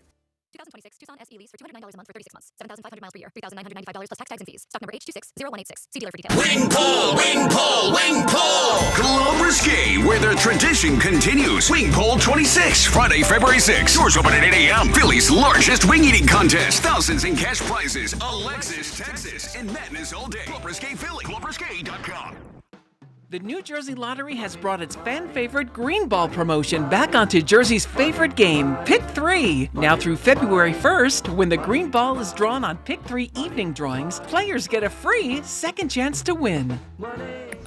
2026 Tucson SE lease for $209 a month for 36 months. 7,500 miles per year. $3,995 plus tax and fees. Stock number H260186. See dealer for details. Wing Pole, Wing Pole, Wing Pole! Club Risque, where the tradition continues. Wing Pole 26, Friday, February 6th. Doors open at 8 a.m. Philly's largest wing eating contest. Thousands in cash prizes. Alexis, Texas, and madness all day. Club Risque Philly. ClubRisque.com. The New Jersey Lottery has brought its fan-favorite Green Ball promotion back onto Jersey's favorite game, Pick 3. Now through February 1st, when the Green Ball is drawn on Pick 3 evening drawings, players get a free second chance to win.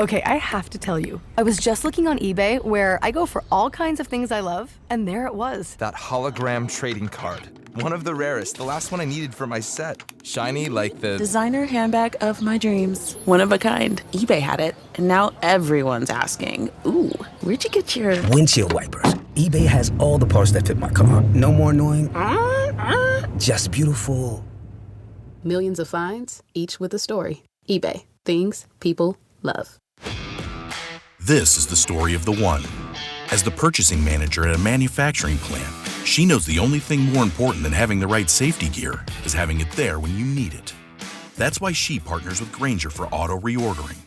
Okay, I have to tell you, I was just looking on eBay where I go for all kinds of things I love, and there it was. That hologram trading card. One of the rarest, the last one I needed for my set. Shiny like the designer handbag of my dreams. One of a kind. eBay had it, and now everyone's asking, ooh, where'd you get your windshield wipers? eBay has all the parts that fit my car. No more annoying, just beautiful. Millions of finds, each with a story. eBay. Things people love. This is the story of the one. As the purchasing manager at a manufacturing plant, she knows the only thing more important than having the right safety gear is having it there when you need it. That's why she partners with Grainger for auto reordering,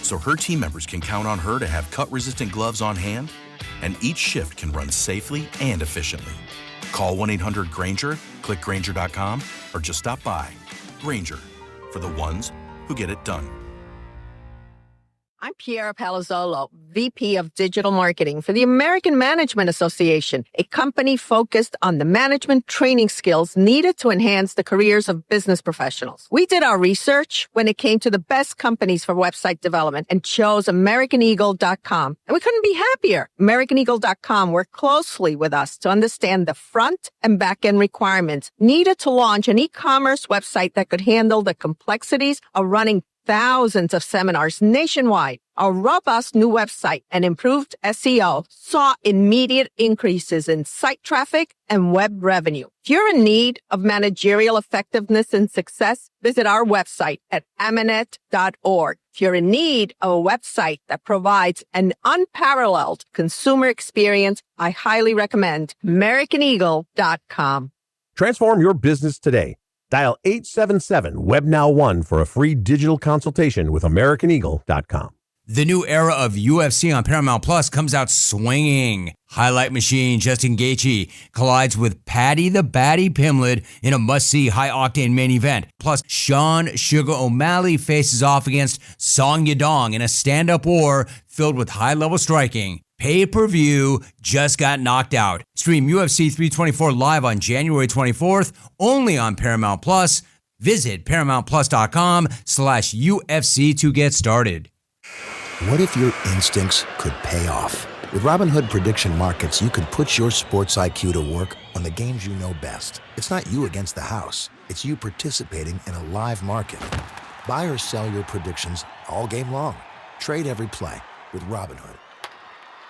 so her team members can count on her to have cut-resistant gloves on hand, and each shift can run safely and efficiently. Call 1-800-GRAINGER, click Grainger.com, or just stop by. Grainger, for the ones who get it done. I'm Piera Palazzolo, VP of Digital Marketing for the American Management Association, a company focused on the management training skills needed to enhance the careers of business professionals. We did our research when it came to the best companies for website development and chose AmericanEagle.com. And we couldn't be happier. AmericanEagle.com worked closely with us to understand the front and back end requirements needed to launch an e-commerce website that could handle the complexities of running thousands of seminars nationwide. Our robust new website and improved SEO saw immediate increases in site traffic and web revenue. If you're in need of managerial effectiveness and success, visit our website at amanet.org. If you're in need of a website that provides an unparalleled consumer experience, I highly recommend AmericanEagle.com. Transform your business today. Dial 877-WebNow1 for a free digital consultation with AmericanEagle.com. The new era of UFC on Paramount Plus comes out swinging. Highlight machine Justin Gaethje collides with Paddy the Baddy Pimblett in a must-see high-octane main event. Plus, Sean Sugar O'Malley faces off against Song Yadong in a stand-up war filled with high-level striking. Pay-per-view just got knocked out. Stream UFC 324 live on January 24th, only on Paramount Plus. Visit ParamountPlus.com/UFC to get started. What if your instincts could pay off? With Robinhood Prediction Markets, you could put your sports IQ to work on the games you know best. It's not you against the house. It's you participating in a live market. Buy or sell your predictions all game long. Trade every play with Robinhood.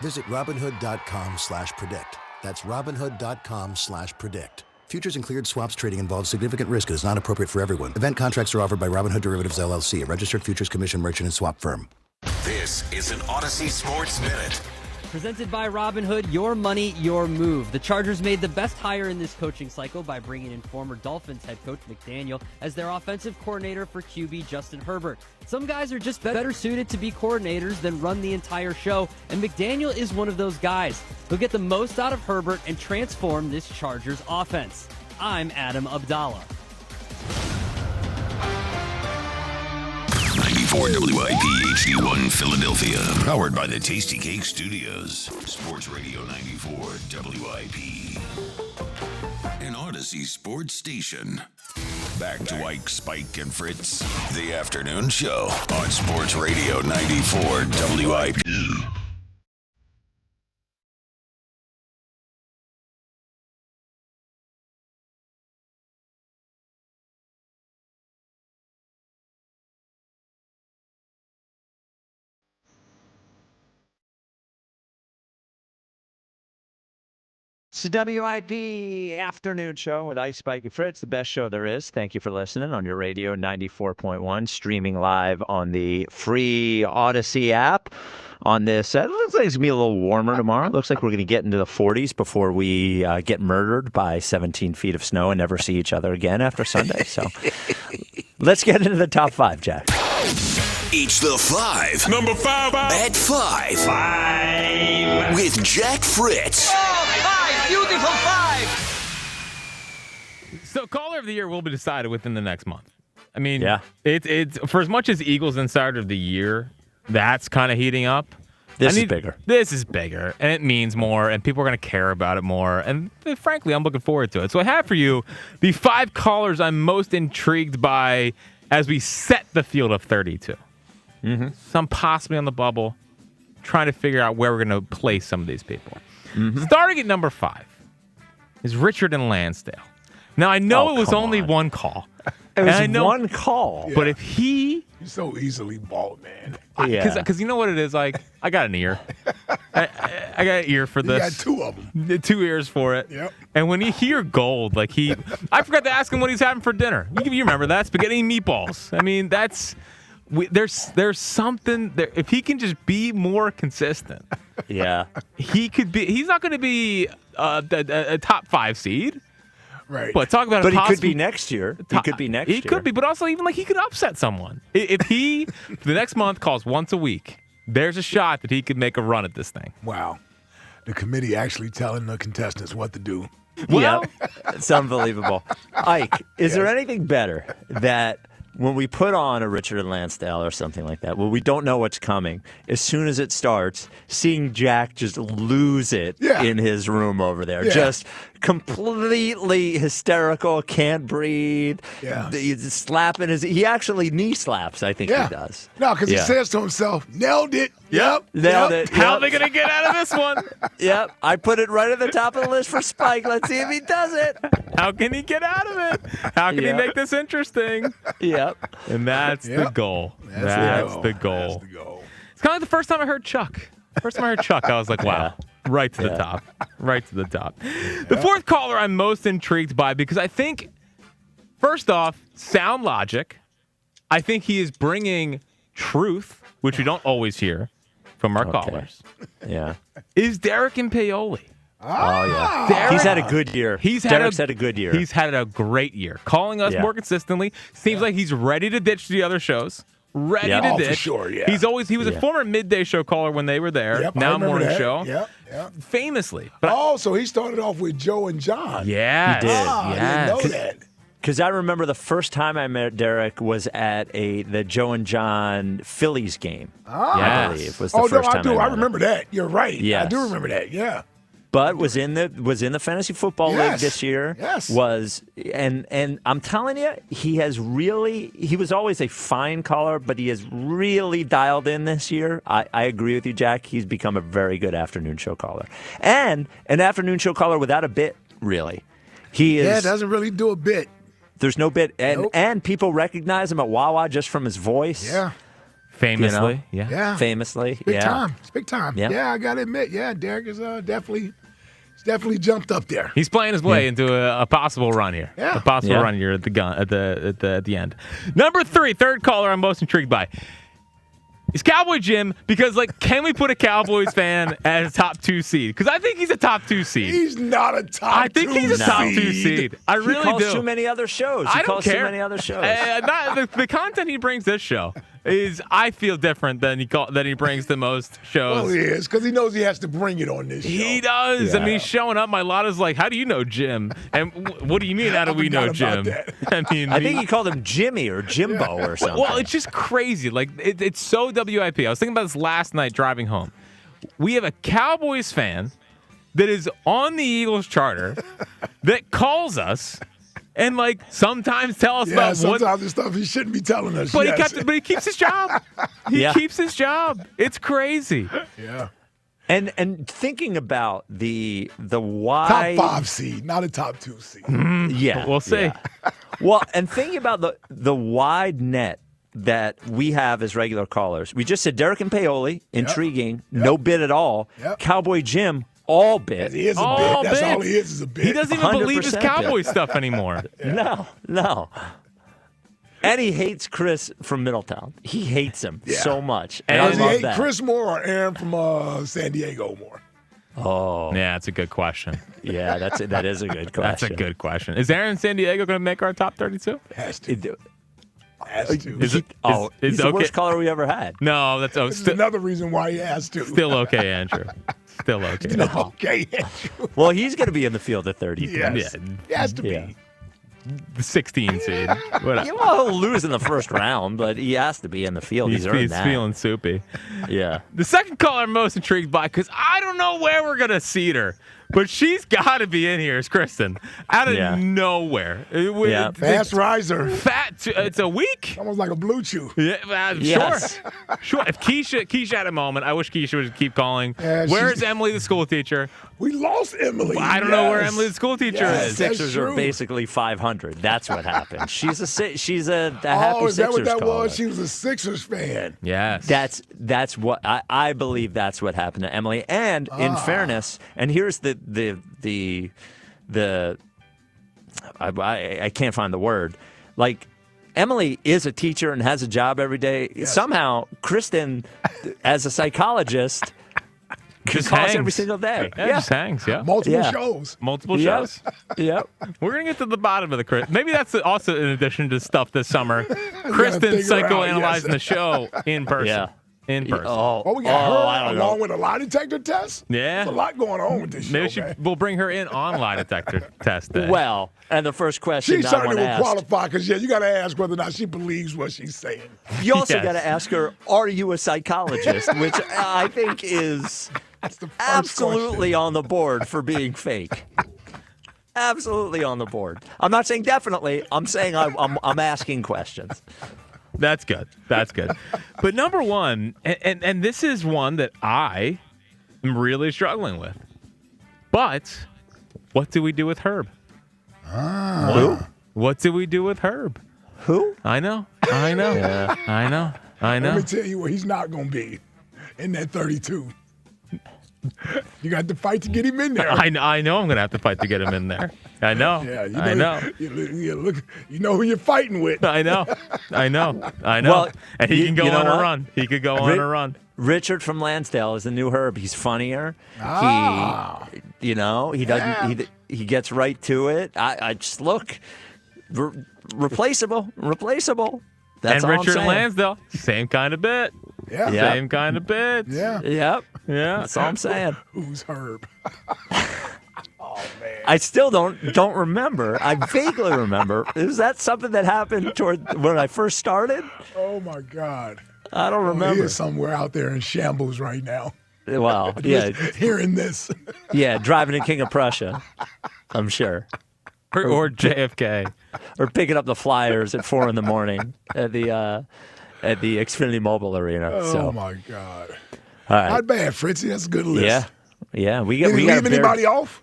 Visit Robinhood.com/predict. That's Robinhood.com/predict. Futures and cleared swaps trading involves significant risk and is not appropriate for everyone. Event contracts are offered by Robinhood Derivatives LLC, a registered futures commission merchant and swap firm. This is an Odyssey Sports Minute. Presented by Robinhood, your money, your move. The Chargers made the best hire in this coaching cycle by bringing in former Dolphins head coach McDaniel as their offensive coordinator for QB Justin Herbert. Some guys are just better suited to be coordinators than run the entire show, and McDaniel is one of those guys. He'll get the most out of Herbert and transform this Chargers offense. I'm Adam Abdallah. 94 WIP HD1 Philadelphia. Powered by the Tasty Cake Studios. Sports Radio 94 WIP. An Odyssey sports station. Back to Ike, Spike, and Fritz. The afternoon show on Sports Radio 94 WIP. It's the WIP afternoon show with Ice Spike and Fritz, the best show there is. Thank you for listening on your radio 94.1, streaming live on the free Odyssey app. on this. It looks like it's going to be a little warmer tomorrow. It looks like we're going to get into the 40s before we get murdered by 17 feet of snow and never see each other again after Sunday. So let's get into the top 5, Jack. It's the 5. Number 5. At 5. 5. With Jack Fritz. Oh, 5. Beautiful 5. So, caller of the year will be decided within the next month. I mean, yeah. It's for as much as Eagles Insider of the Year, that's kind of heating up. This is bigger. This is bigger, and it means more, and people are going to care about it more. And frankly, I'm looking forward to it. So I have for you the 5 callers I'm most intrigued by as we set the field of 32. Mm-hmm. Some possibly on the bubble, trying to figure out where we're going to place some of these people. Mm-hmm. Starting at number 5 is Richard and Lansdale. Now, I know it was only one call. It was one call. But if he... You're so easily bald, man. Because you know what it is? Like, I got an ear. I got an ear for this. You got 2 of them. 2 ears for it. Yep. And when you hear gold, like I forgot to ask him what he's having for dinner. You remember that? Spaghetti and meatballs. I mean, that's... There's something there. If he can just be more consistent, yeah, he could be. He's not going to be a top 5 seed, right? But talk about. But he could be next year. He could be next year. He could be, but also even like he could upset someone if he for the next month calls once a week. There's a shot that he could make a run at this thing. Wow, the committee actually telling the contestants what to do. Well, it's unbelievable. Ike, is there anything better that? When we put on a Richard and Lansdale or something like that, we don't know what's coming, as soon as it starts, seeing Jack just lose it in his room over there. Yeah. Just completely hysterical, can't breathe. Yeah. He's slapping he actually knee slaps, I think he does. No, because he says to himself, nailed it. Yep. Nailed it. How are they going to get out of this one? Yep. I put it right at the top of the list for Spike. Let's see if he does it. How can he get out of it? How can he make this interesting? Yep. And that's the goal. That's the goal. It's kind of like the first time I heard Chuck. First time I heard Chuck, I was like, wow. Right to the top. Right to the top. The 4th caller I'm most intrigued by because I think, first off, sound logic. I think he is bringing truth, which we don't always hear from our callers. Yeah. Is Derek and Paoli. Oh, yeah. He's had a good year. Derek's had a good year. He's had a great year. Calling us more consistently. Seems like he's ready to ditch the other shows. Ready to ditch. For sure, yeah. He was a former midday show caller when they were there. Yep, now I morning that. show. Yep. Famously. So he started off with Joe and John. Yeah. He did. I didn't know that. Because I remember the first time I met Derek was at the Joe and John Phillies game. I believe was the first time. I remember that. You're right. Yes. I do remember that. Yeah. But was in the fantasy football league this year. Yes. And I'm telling you, he was always a fine caller, but he has really dialed in this year. I agree with you, Jack. He's become a very good afternoon show caller. And an afternoon show caller without a bit, really. He is. Yeah, doesn't really do a bit. There's no bit. And people recognize him at Wawa just from his voice. Yeah. Famously. You know? Famously. It's big time. It's big time. Yeah, I got to admit. Yeah, Derek is definitely jumped up there. He's playing his way into a possible run here. Yeah. A possible run here at the end. Number 3, third caller I'm most intrigued by. Is Cowboy Jim, because, can we put a Cowboys fan as a top 2 seed? Because I think he's a top 2 seed. He's not a top 2 seed. I think he's a top 2 seed. I really he calls do. too many other shows. I don't care. Too many other shows. The content he brings this show is, I feel, different than he brings to most shows. Well, he is, because he knows he has to bring it on this show. He does. Yeah. I mean, he's showing up. My lot is like, how do you know Jim? And what do you mean, how do we know Jim? I mean, I think he called him Jimmy or Jimbo or something. Well, it's just crazy. It's so WIP. I was thinking about this last night driving home. We have a Cowboys fan that is on the Eagles charter that calls us and sometimes tell us about sometimes the stuff he shouldn't be telling us. But he keeps his job. He keeps his job. It's crazy. Yeah. And thinking about the wide top 5 seed, not a top 2 seed. Yeah, we'll see. Yeah. Well, and thinking about the wide net that we have as regular callers, we just said Derek and Paoli, intriguing, no bid at all. Yep. Cowboy Jim, all bid. He is a bid. That's all he is a bid. He doesn't even believe his Cowboy stuff anymore. No. And he hates Chris from Middletown. He hates him so much. And Does he I love hate that. Chris more or Aaron from San Diego more? Oh. Yeah, that's a good question. Yeah, that is a good question. That's a good question. Is Aaron San Diego going to make our top 32? Has to. Has to. He's the worst caller we ever had. No, that's This is another reason why he has to. still okay, Andrew. Still okay. Okay, Andrew. Well, he's going to be in the field at 32. Yes. He has to Yeah. be. The 16 seed. Whatever. Yeah, well, he'll lose in the first round, but he has to be in the field. He's earned that. feeling soupy. Yeah. The second caller I'm most intrigued by, because I don't know where we're going to seat her, but she's got to be in here, is Kristen. Out of nowhere. Fast riser. It's a week? Almost like a blue chew. Yeah, Yes. Sure. If Keisha had a moment, I wish Keisha would keep calling. Yeah, Where's Emily, the school teacher? We lost Emily. I don't know where Emily, the school teacher Yes, is. that's Sixers true. are basically 500. That's what happened. She's a happy Is that Sixers what that caller. was? She was a Sixers fan. Yes. That's what I believe. That's what happened to Emily. And in fairness, and here's I can't find the word. Like, Emily is a teacher and has a job every day. Yes. Somehow, Kristen, as a psychologist, Just calls hangs. every single day. Yeah, just hangs, yeah. Multiple shows. Multiple Yep. shows. Yep. We're going to get to the bottom of the Chris. Maybe that's also in addition to stuff this summer. figure Kristen out, psychoanalyzing yes. the show in person. Yeah. In person. Oh, we got I her don't along know. with a lie detector test? Yeah. There's a lot going on with this show, Maybe man. we'll bring her in on lie detector test day. Well, and the first question She I certainly want to will ask. qualify because, you got to ask whether or not she believes what she's saying. You also Yes. got to ask her, are you a psychologist? Which I think is absolutely on the board for being fake. Absolutely on the board. I'm not saying definitely. I'm saying I'm asking questions. That's good. That's good. But number one, and this is one that I am really struggling with. But what do we do with Herb? Who? What do we do with Herb? Who? I know. I know. Yeah. I know. I Let know. me tell you where he's not going to be in that 32. You got to fight to get him in there. I know I'm going to have to fight to get him in there. I know. Yeah, I know. You know who you're fighting with. I know. Well, and he can go you know on a what? run. He could go on a run. Richard from Lansdale is the new Herb. He's funnier. He doesn't. He gets right to it. I just look replaceable. That's and all I'm Richard saying. Lansdale, same kind of bit. Yeah. Same kind of bit. Yeah. Yep. Yeah. That's all I'm saying. Who's Herb? Oh, man. I still don't remember. I vaguely remember. Is that something that happened toward when I first started? Oh, my God. I don't He remember. is somewhere out there in shambles right now. Well, yeah, Hearing this. yeah, driving to King of Prussia, I'm sure. Or JFK. Or picking up the flyers at 4 a.m. at the Xfinity Mobile Arena. Oh, So, my God. all right. Not bad, Fritzy. That's a good list. Yeah. We Did got. he We got leave anybody off?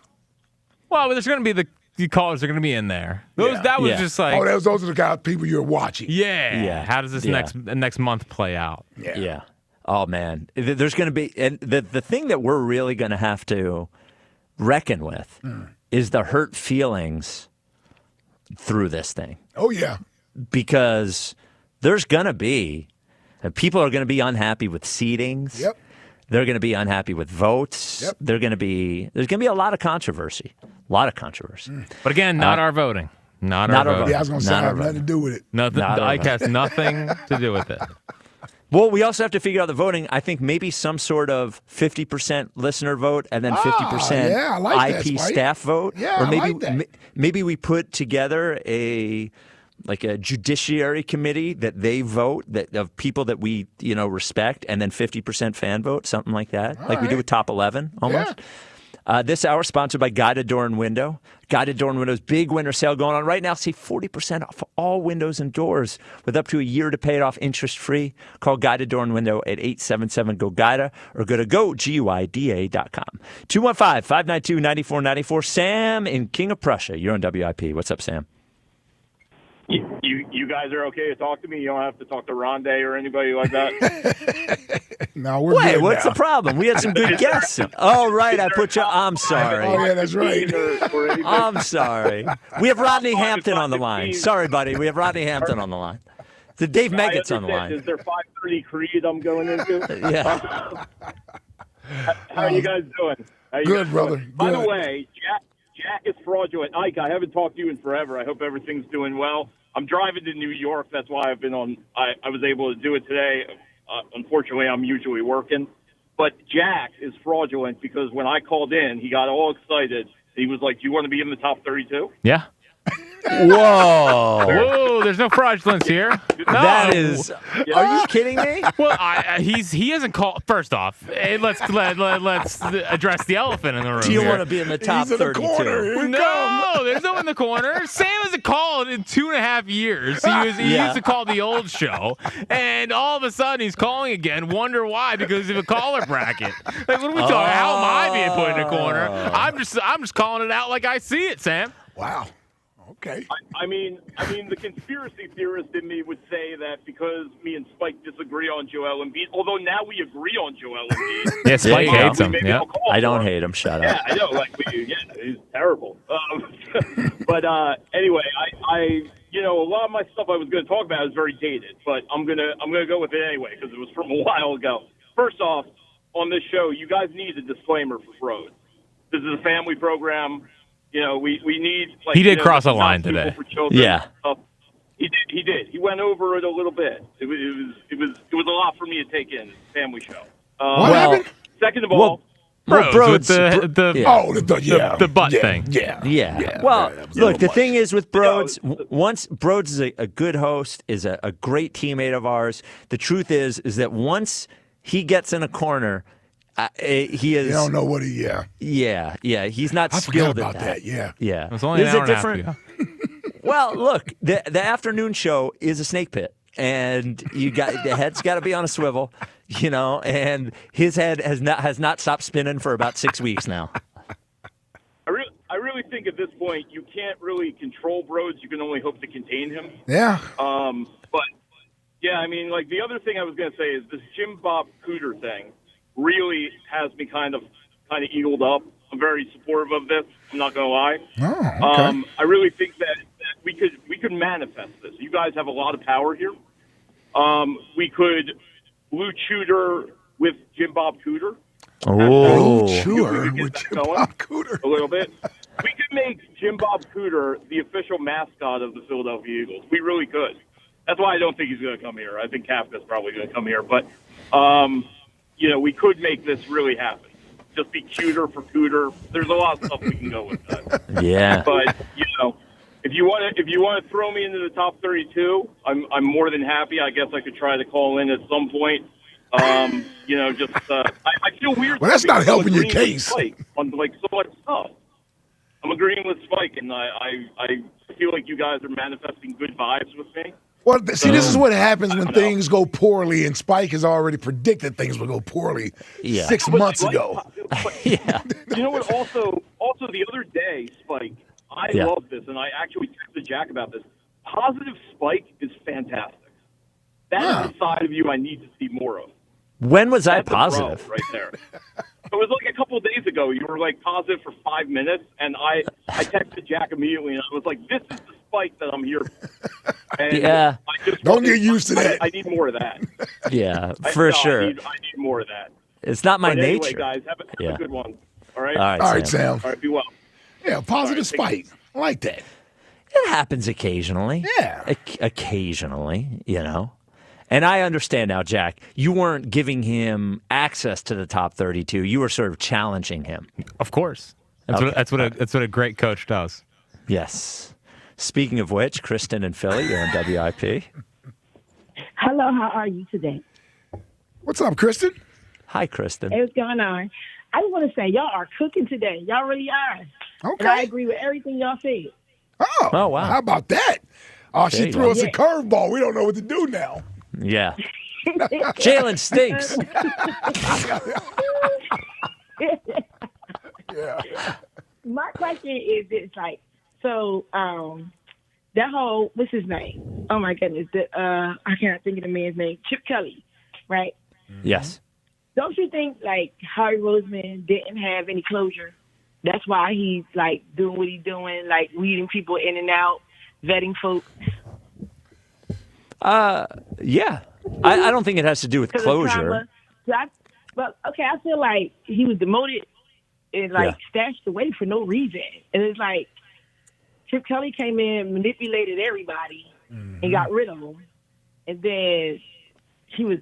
Well, there's going to be the callers are going to be in there. That was just like, those are the kind of people you're watching. yeah. How does this Yeah. next month play out? Yeah. Oh man, there's going to be, and the thing that we're really going to have to reckon with is the hurt feelings through this thing. Oh yeah, because there's going to be people are going to be unhappy with seedings. Yep. They're going to be unhappy with votes. Yep. There's going to be a lot of controversy. But again, not our voting. Not our voting. Yeah, I was going to say, I have nothing to do with it. Nothing. Ike has nothing to do with it. Well, we also have to figure out the voting. I think maybe some sort of 50% listener vote and then 50% yeah, I like that, IP Spike. staff vote. Yeah, or I maybe like that. maybe we put together a judiciary committee that they vote of people that we respect, and then 50% fan vote, something like that, like we do with Top 11 almost. Yeah. This hour sponsored by Guided Door and Window. Guided Door and Window's big winter sale going on right now. Save 40% off all windows and doors with up to a year to pay it off interest-free. Call Guided Door and Window at 877-GO-GUIDA or go to GUIDA.com. 215-592-9494. Sam in King of Prussia. You're on WIP. What's up, Sam? You guys are okay to talk to me? You don't have to talk to Rondé or anybody like that? No, we're Wait, good what's now. the problem? We had some good guests. Oh, right. I put you. I'm sorry. Oh, yeah, that's right. I'm sorry. We have Rodney Hampton on the line. Sorry, buddy. We have Rodney Hampton on the line. The Dave Meggett's on the line. Is there 5:30 Creed I'm going into? Yeah. How are you guys doing? How you Good, guys brother. doing? By the Good. way, Jack is fraudulent. Ike, I haven't talked to you in forever. I hope everything's doing well. I'm driving to New York. That's why I've been on. I was able to do it today. Unfortunately, I'm usually working. But Jack is fraudulent because when I called in, he got all excited. He was like, "Do you want to be in the top 32?" Yeah. Whoa. Whoa, there's no fraudulence here. No. That is. Are you kidding me? Well, he hasn't called. First off, let's address the elephant in the room. Do you here. want to be in the top 32? No, there's no one in the corner. Sam hasn't called in 2.5 years. He used to call the old show, and all of a sudden he's calling again. Wonder why? Because of a caller bracket. Like, what are we talking? How am I being put in a corner? I'm just calling it out like I see it, Sam. Wow. Okay. I mean, the conspiracy theorist in me would say that because me and Spike disagree on Joel Embiid, although now we agree on Joel Embiid. Yeah, Spike hates him. Maybe Yeah. I'll call I don't for him. hate him. Shut Yeah, up. I know. Like, he's terrible. But anyway, I a lot of my stuff I was going to talk about is very dated, but I'm gonna go with it anyway because it was from a while ago. First off, on this show, you guys need a disclaimer for pros. This is a family program. We need. Like, He did cross a line not people today. for children Yeah. and stuff. He did. He went over it a little bit. It was a lot for me to take in. Family show. What happened? Second of all, Bros, with yeah. the butt thing. Yeah. Well, look, the thing is with Broads, once Broads is a good host, is a great teammate of ours. The truth is that once he gets in a corner, he is. You don't know what he. Yeah. He's not I skilled forgot at about that. Yeah. Yeah. It's only an Is hour it and a half different? ago. Well, look, the afternoon show is a snake pit, and the head's got to be on a swivel, and his head has not stopped spinning for about 6 weeks now. I really think at this point you can't really control Broads. You can only hope to contain him. Yeah. But yeah, I mean, like the other thing I was going to say is this Jim Bob Cooter thing really has me kind of eagled up. I'm very supportive of this. I'm not going to lie. Oh, okay. I really think that we could manifest this. You guys have a lot of power here. We could Blue Shooter with Jim Bob Cooter. Oh, Sure. With Jim Bob Cooter. A little bit. We could make Jim Bob Cooter the official mascot of the Philadelphia Eagles. We really could. That's why I don't think he's going to come here. I think Kafka's probably going to come here. But, we could make this really happen. Just be cuter for Cooter. There's a lot of stuff we can go with that. Yeah. But, if you want to throw me into the top 32, I'm more than happy. I guess I could try to call in at some point. I feel weird. Well, that's not helping your agreeing with case. Spike on so much stuff. I'm agreeing with Spike, and I feel like you guys are manifesting good vibes with me. Well, see, this is what happens when things go poorly, and Spike has already predicted things will go poorly 6 months ago. Yeah. You know what? Also the other day, Spike, I love this, and I actually texted Jack about this. Positive Spike is fantastic. That is the side of you I need to see more of. When was I That's a pro positive? right there. It was like a couple of days ago. You were like positive for 5 minutes, and I texted Jack immediately, and I was like, "This is the Spike that I'm here for." And Yeah. Don't get used to that. I need more of that. Yeah, for sure. I need more of that. It's not my But anyway, nature. guys, have a good one. All right. All right, Sam. All right. Be well. Yeah, positive Spike. I like that. It happens occasionally. Yeah. Occasionally, And I understand now, Jack, you weren't giving him access to the top 32. You were sort of challenging him. Of course. That's what a great coach does. Yes. Speaking of which, Kristen and Philly, you're on WIP. Hello, how are you today? What's up, Kristen? Hi, Kristen. Hey, what's going on? I just want to say, y'all are cooking today. Y'all really are. Okay. And I agree with everything y'all said. Oh, wow. How about that? Oh, There she you threw go. us a curveball. We don't know what to do now. Yeah. Jalen stinks. Yeah. My question is this, the that whole, what's his name? Oh my goodness, I can't think of the man's name. Chip Kelly, right? Yes. Don't you think like Harry Roseman didn't have any closure? That's why he's like doing what he's doing, like weeding people in and out, vetting folks. Yeah. I don't think it has to do with closure. But okay, I feel like he was demoted and stashed away for no reason. And it's like Chip Kelly came in, manipulated everybody, and got rid of them. And then he was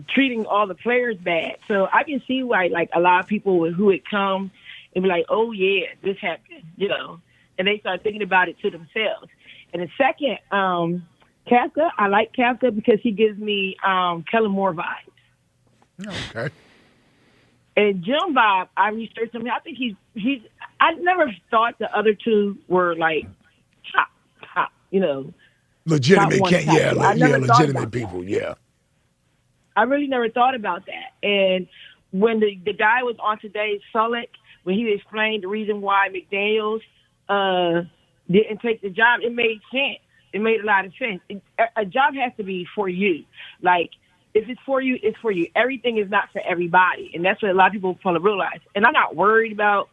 treating all the players bad. So I can see why like a lot of people who would come and be like, oh yeah, this happened, and they start thinking about it to themselves. And the second, Kafka, I like Kafka because he gives me Kellen Moore vibes. Okay. And Jim Bob, I researched him. I think he's. I never thought the other two were like top, legitimate. Legitimate people. Yeah. I really never thought about that. And when the guy was on today's Sullick, when he explained the reason why McDaniels didn't take the job, it made sense. It made a lot of sense. A job has to be for you. Like, if it's for you, it's for you. Everything is not for everybody. And that's what a lot of people want to realize. And I'm not worried about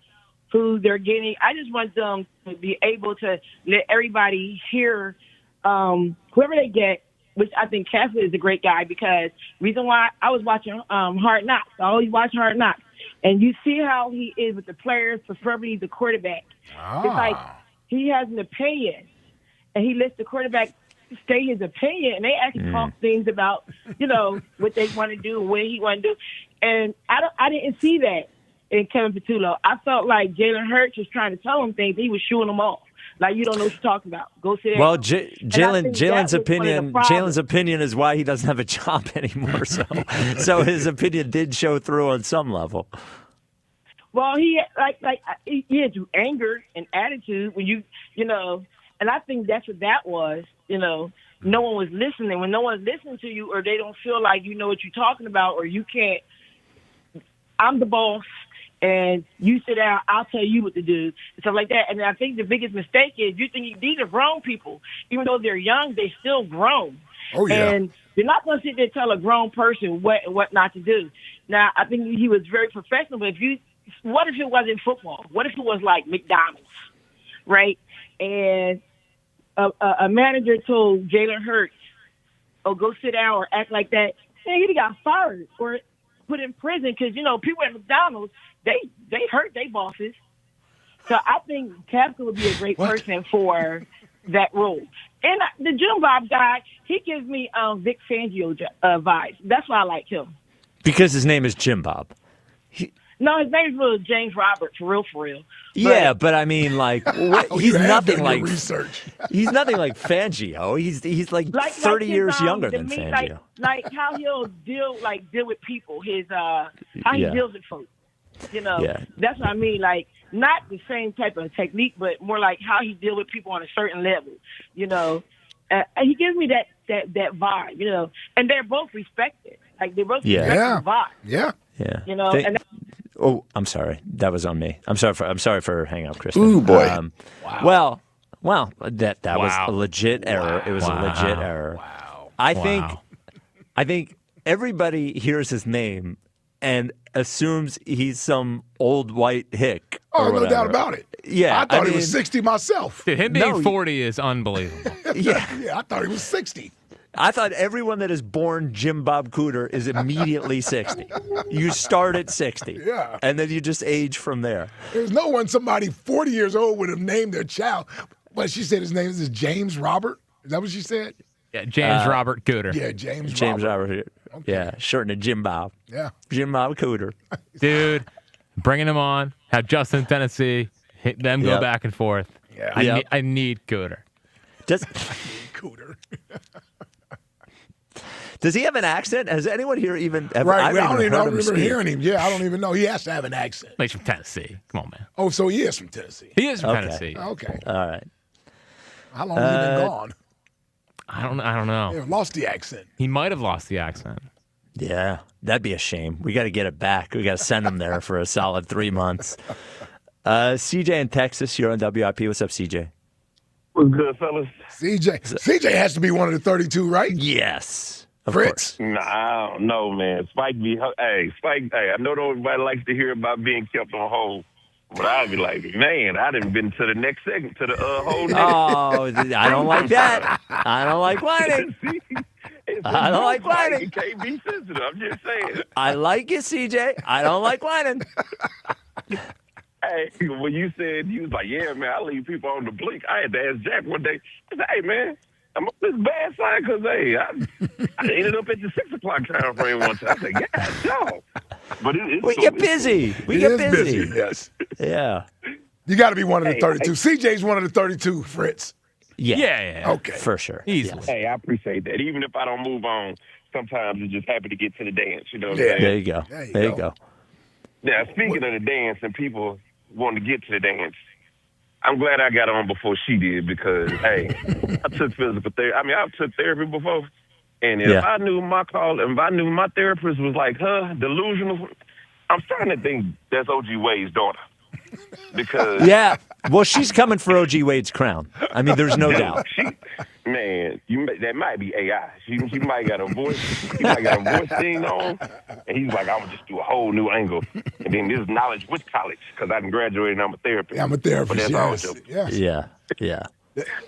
who they're getting. I just want them to be able to let everybody hear whoever they get, which I think Kafka is a great guy because reason why I was watching Hard Knocks. I always watch Hard Knocks. And you see how he is with the players, preferably the quarterback. It's like he has an opinion, and he lets the quarterback stay his opinion, and they actually talk things about, what they want to do, what he want to do. And I didn't see that in Kevin Patullo. I felt like Jalen Hurts was trying to tell him things. He was shooing them off. Like, you don't know what you're talking about. Go sit down. Well, Jalen's opinion is why he doesn't have a job anymore. So his opinion did show through on some level. Well, he had anger and attitude when you and I think that's what that was. No one was listening. When no one's listening to you, or they don't feel like you know what you're talking about, or you can't. I'm the boss. And you sit down, I'll tell you what to do, and stuff like that. And I think the biggest mistake is you think these are grown people. Even though they're young, they still grown. Oh, yeah. And you're not going to sit there and tell a grown person what and what not to do. Now, I think he was very professional, but what if it wasn't football? What if it was like McDonald's, right? And a manager told Jalen Hurts, oh, go sit down or act like that. Man, he got fired or put in prison because, people at McDonald's, they hurt their bosses. So I think Kafka would be a great person for that role. And the Jim Bob guy, he gives me Vic Fangio vibes. That's why I like him. Because his name is Jim Bob. No, his name is really James Roberts, for real. Yeah, but I mean, like, he's nothing like research. He's nothing like Fangio. He's like 30 years younger than Fangio. Like how he'll deal with people. How he deals with folks. That's what I mean. Like, not the same type of technique, but more like how he deals with people on a certain level. And he gives me that vibe. And they're both respected. Like, they both respect the vibe. Yeah. Yeah. I'm sorry. That was on me. I'm sorry for hanging up, Kristen. Ooh, boy. Wow. Well, that was a legit error. It was a legit error. Wow. I think everybody hears his name and assumes he's some old white hick. Oh, no doubt about it. Yeah. I thought he was 60 myself. Dude, him being 40 is unbelievable. Yeah, I thought he was 60. I thought everyone that is born Jim Bob Cooter is immediately 60. You start at 60. Yeah. And then you just age from there. There's no one somebody 40 years old would have named their child. But she said his name is James Robert. Is that what she said? Yeah, James Robert Cooter. Yeah, James Robert. Okay. Yeah, shortened to Jim Bob. Yeah. Jim Bob Cooter. Dude, bringing him on. Have Justin Tennessee. Hit them go back and forth. Yeah. I need Cooter. Cooter. Does he have an accent? Has anyone here even ever? Right. I don't even remember hearing him. Yeah, I don't even know. He has to have an accent. He's from Tennessee. Come on, man. Oh, so he is from Tennessee. He is from Tennessee. Okay. All right. How long has he been gone? I don't know. Yeah, lost the accent. He might have lost the accent. Yeah, that'd be a shame. We got to get it back. We got to send him there for a solid 3 months. CJ in Texas, you're on WIP. What's up, CJ? What's good, fellas? CJ has to be one of the 32, right? Yes. Of Fritz? course. Nah, I don't know, man. Spike, I know nobody likes to hear about being kept on hold. But I'd be like, man, I done been to the next segment, to the whole next. Oh, I don't like that. I don't like whining. I don't like whining. You can't be sensitive. I'm just saying. I like it, CJ. I don't like whining. Hey, when you said, you was like, yeah, man, I leave people on the blink. I had to ask Jack one day. I said, hey, man, I'm on this bad side because, hey, I ended up at the 6 o'clock time frame one time. I said, yeah, no. But we get busy. We get busy. Yes. Yeah. You got to be one of the 32. CJ's one of the 32, Fritz. Yeah. Okay. For sure. Easily. Hey, I appreciate that. Even if I don't move on, sometimes I'm just happy to get to the dance. You know what I'm saying? There you go. There you go. Now, speaking of the dance and people wanting to get to the dance, I'm glad I got on before she did because, hey, I took physical therapy. I mean, I've took therapy before. And if I knew my therapist was like her, delusional, I'm starting to think that's O.G. Wade's daughter. Because yeah, well, she's coming for O.G. Wade's crown. I mean, there's no doubt. That might be AI. She might got a voice. She might got a voice thing on, and he's like, I'm gonna just do a whole new angle. And then this knowledge with college because I done graduated and I'm a therapist. Yeah, I'm a therapist. Yeah.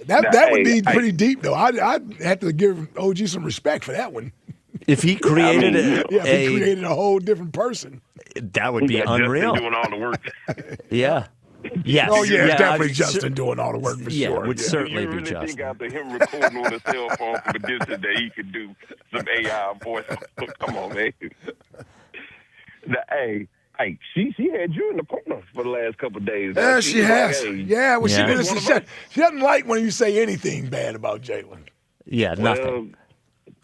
That would be pretty deep, though. I'd have to give OG some respect for that one. If he created if he created a whole different person, that would be unreal. Justin doing all the work. Yeah. Yes. Oh yeah, it's definitely Justin doing all the work for sure. sure. Would certainly you be really Justin. think after him recording with a cell phone for this that he could do some AI voice? Come on, man. Hey, she had you in the corner for the last couple of days. Yeah, she has. Like, hey, yeah, well, she doesn't like when you say anything bad about Jalen. Yeah, nothing.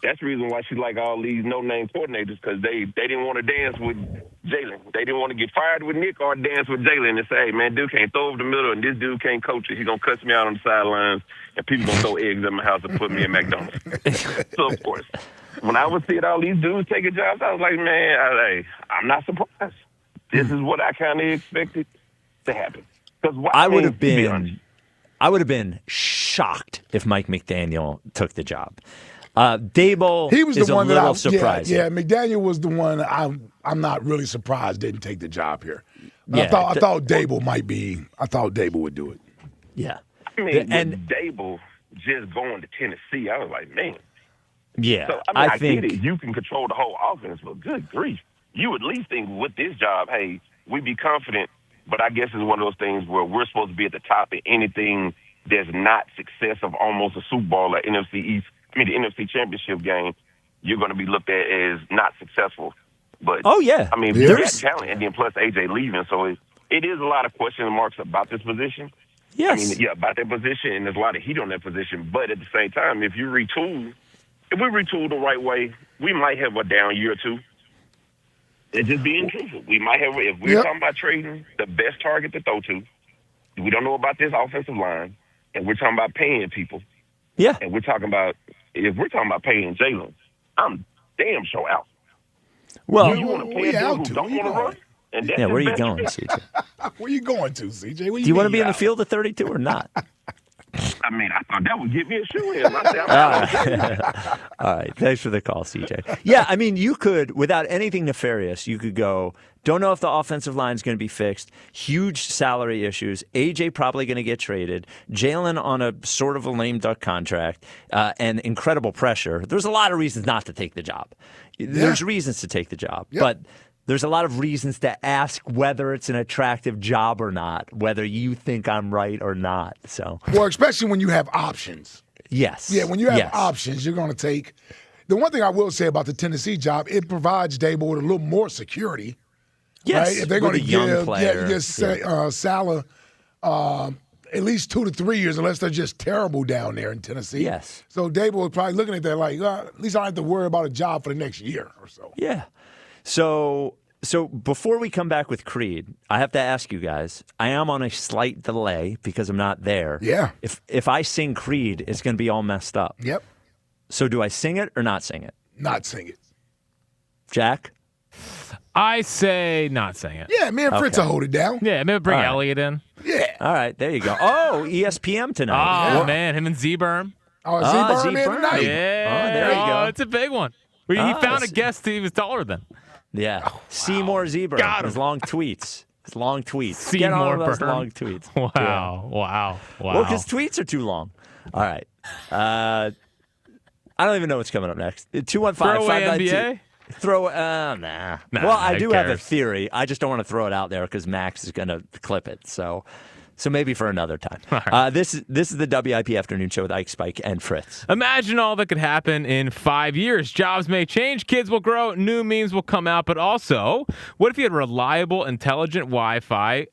That's the reason why she like all these no-name coordinators because they didn't want to dance with Jalen. They didn't want to get fired with Nick or dance with Jalen and say, hey, man, dude can't throw over the middle and this dude can't coach it. He's going to cuss me out on the sidelines and people going to throw eggs at my house and put me in McDonald's. So, of course, when I was seeing all these dudes taking jobs, I was like, man, I'm not surprised. This is what I kind of expected to happen. I would have been shocked if Mike McDaniel took the job. Dable he was the is one a little surprising. Yeah, McDaniel was the one I'm not really surprised didn't take the job here. Yeah, I thought Dable might be. I thought Dable would do it. Yeah. I mean, and Dable just going to Tennessee, I was like, man. Yeah. So, I think get it. You can control the whole offense, but good grief. You at least think with this job, hey, we be confident, but I guess it's one of those things where we're supposed to be at the top of anything that's not success of almost a Super Bowl or the NFC Championship game, you're going to be looked at as not successful. But I mean, there's talent, and then plus AJ leaving, so it is a lot of question marks about this position. Yes. I mean, yeah, about that position, and there's a lot of heat on that position. But at the same time, if we retool the right way, we might have a down year or two. It's just being truthful. We might have, if we're talking about trading the best target to throw to, we don't know about this offensive line, and we're talking about paying people. Yeah. And if we're talking about paying Jalen, I'm damn sure out. Well, you want to pay a dude who don't want to run? And that's where are you going, CJ? Where you going to, CJ? Do you want to be in the field at 32 or not? I mean, I thought that would get me a shoe in. All right. Thanks for the call, CJ. Yeah, I mean, you could, without anything nefarious, you could go, don't know if the offensive line is going to be fixed, huge salary issues, AJ probably going to get traded, Jalen on a sort of a lame duck contract, and incredible pressure. There's a lot of reasons not to take the job. There's reasons to take the job, but there's a lot of reasons to ask whether it's an attractive job or not, whether you think I'm right or not. So, well, especially when you have options. Yes. Yeah, when you have options, you're going to take. The one thing I will say about the Tennessee job, it provides Dable with a little more security. Yes, right? If they're going to give Salah at least 2 to 3 years, unless they're just terrible down there in Tennessee. Yes. So Dable was probably looking at that like, at least I don't have to worry about a job for the next year or so. Yeah. So before we come back with Creed, I have to ask you guys. I am on a slight delay because I'm not there. Yeah. If I sing Creed, it's going to be all messed up. Yep. So do I sing it or not sing it? Not sing it. Jack? I say not saying it. Yeah, me and Fritz will hold it down. Yeah, maybe bring All right. Elliot in. Yeah. All right, there you go. Oh, ESPN tonight. Oh, man, him and Z-Berm. Oh, Z-Berm in tonight? Yeah. Oh, there you go. It's a big one. He found a guest he was taller than. Yeah. Seymour Zebra. Got him. His long tweets. Get Seymour on those Byrne. long tweets. Wow. Yeah. Wow. Well, because tweets are too long. All right. I don't even know what's coming up next. 215-592. NBA? Nah. Nah, Well, I who do have a cares? theory. I just don't want to throw it out there because Max is going to clip it. So maybe for another time. right. This is the WIP Afternoon Show with Ike, Spike, and Fritz. Imagine all that could happen in 5 years. Jobs may change, kids will grow, new memes will come out, but also, what if you had reliable, intelligent Wi-Fi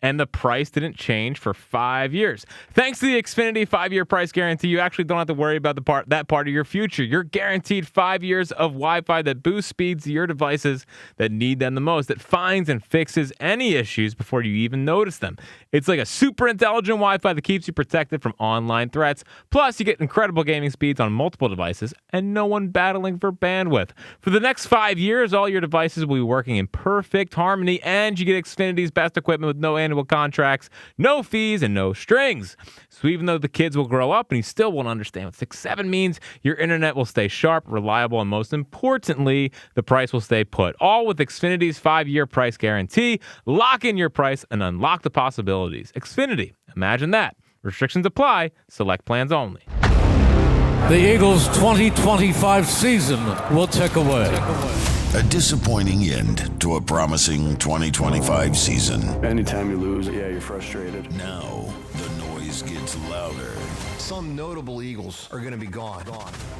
and the price didn't change for 5 years? Thanks to the Xfinity 5-year price guarantee, you actually don't have to worry about that part of your future. You're guaranteed 5 years of Wi-Fi that boosts speeds to your devices that need them the most, that finds and fixes any issues before you even notice them. It's like a super intelligent Wi-Fi that keeps you protected from online threats. Plus, you get incredible gaming speeds on multiple devices and no one battling for bandwidth. For the next 5 years, all your devices will be working in perfect harmony, and you get Xfinity's best equipment with no annual contracts, no fees, and no strings. So even though the kids will grow up and you still won't understand what 6-7 means, your internet will stay sharp, reliable, and most importantly, the price will stay put. All with Xfinity's 5-year price guarantee. Lock in your price and unlock the possibilities. Xfinity. Imagine that. Restrictions apply. Select plans only. The Eagles' 2025 season will tick away. A disappointing end to a promising 2025 season. Anytime you lose, yeah, you're frustrated. Now, the noise gets louder. Some notable Eagles are going to be gone.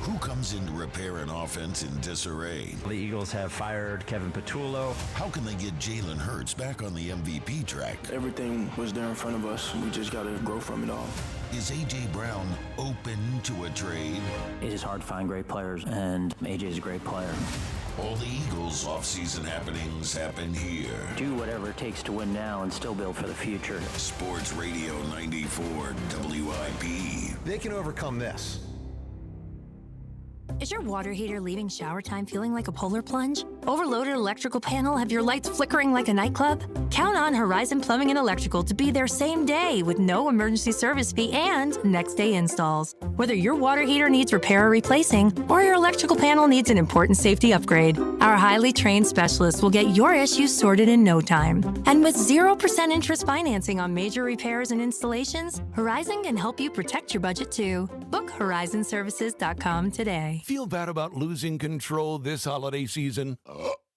Who comes in to repair an offense in disarray? The Eagles have fired Kevin Patullo. How can they get Jalen Hurts back on the MVP track? Everything was there in front of us. We just got to grow from it all. Is A.J. Brown open to a trade? It is hard to find great players, and AJ is a great player. All the Eagles' offseason happenings happen here. Do whatever it takes to win now and still build for the future. Sports Radio 94 WIP. They can overcome this. Is your water heater leaving shower time feeling like a polar plunge? Overloaded electrical panel? Have your lights flickering like a nightclub? Count on Horizon Plumbing and Electrical to be there same day with no emergency service fee and next day installs. Whether your water heater needs repair or replacing, or your electrical panel needs an important safety upgrade, our highly trained specialists will get your issues sorted in no time. And with 0% interest financing on major repairs and installations, Horizon can help you protect your budget too. Book horizonservices.com today. Feel bad about losing control this holiday season?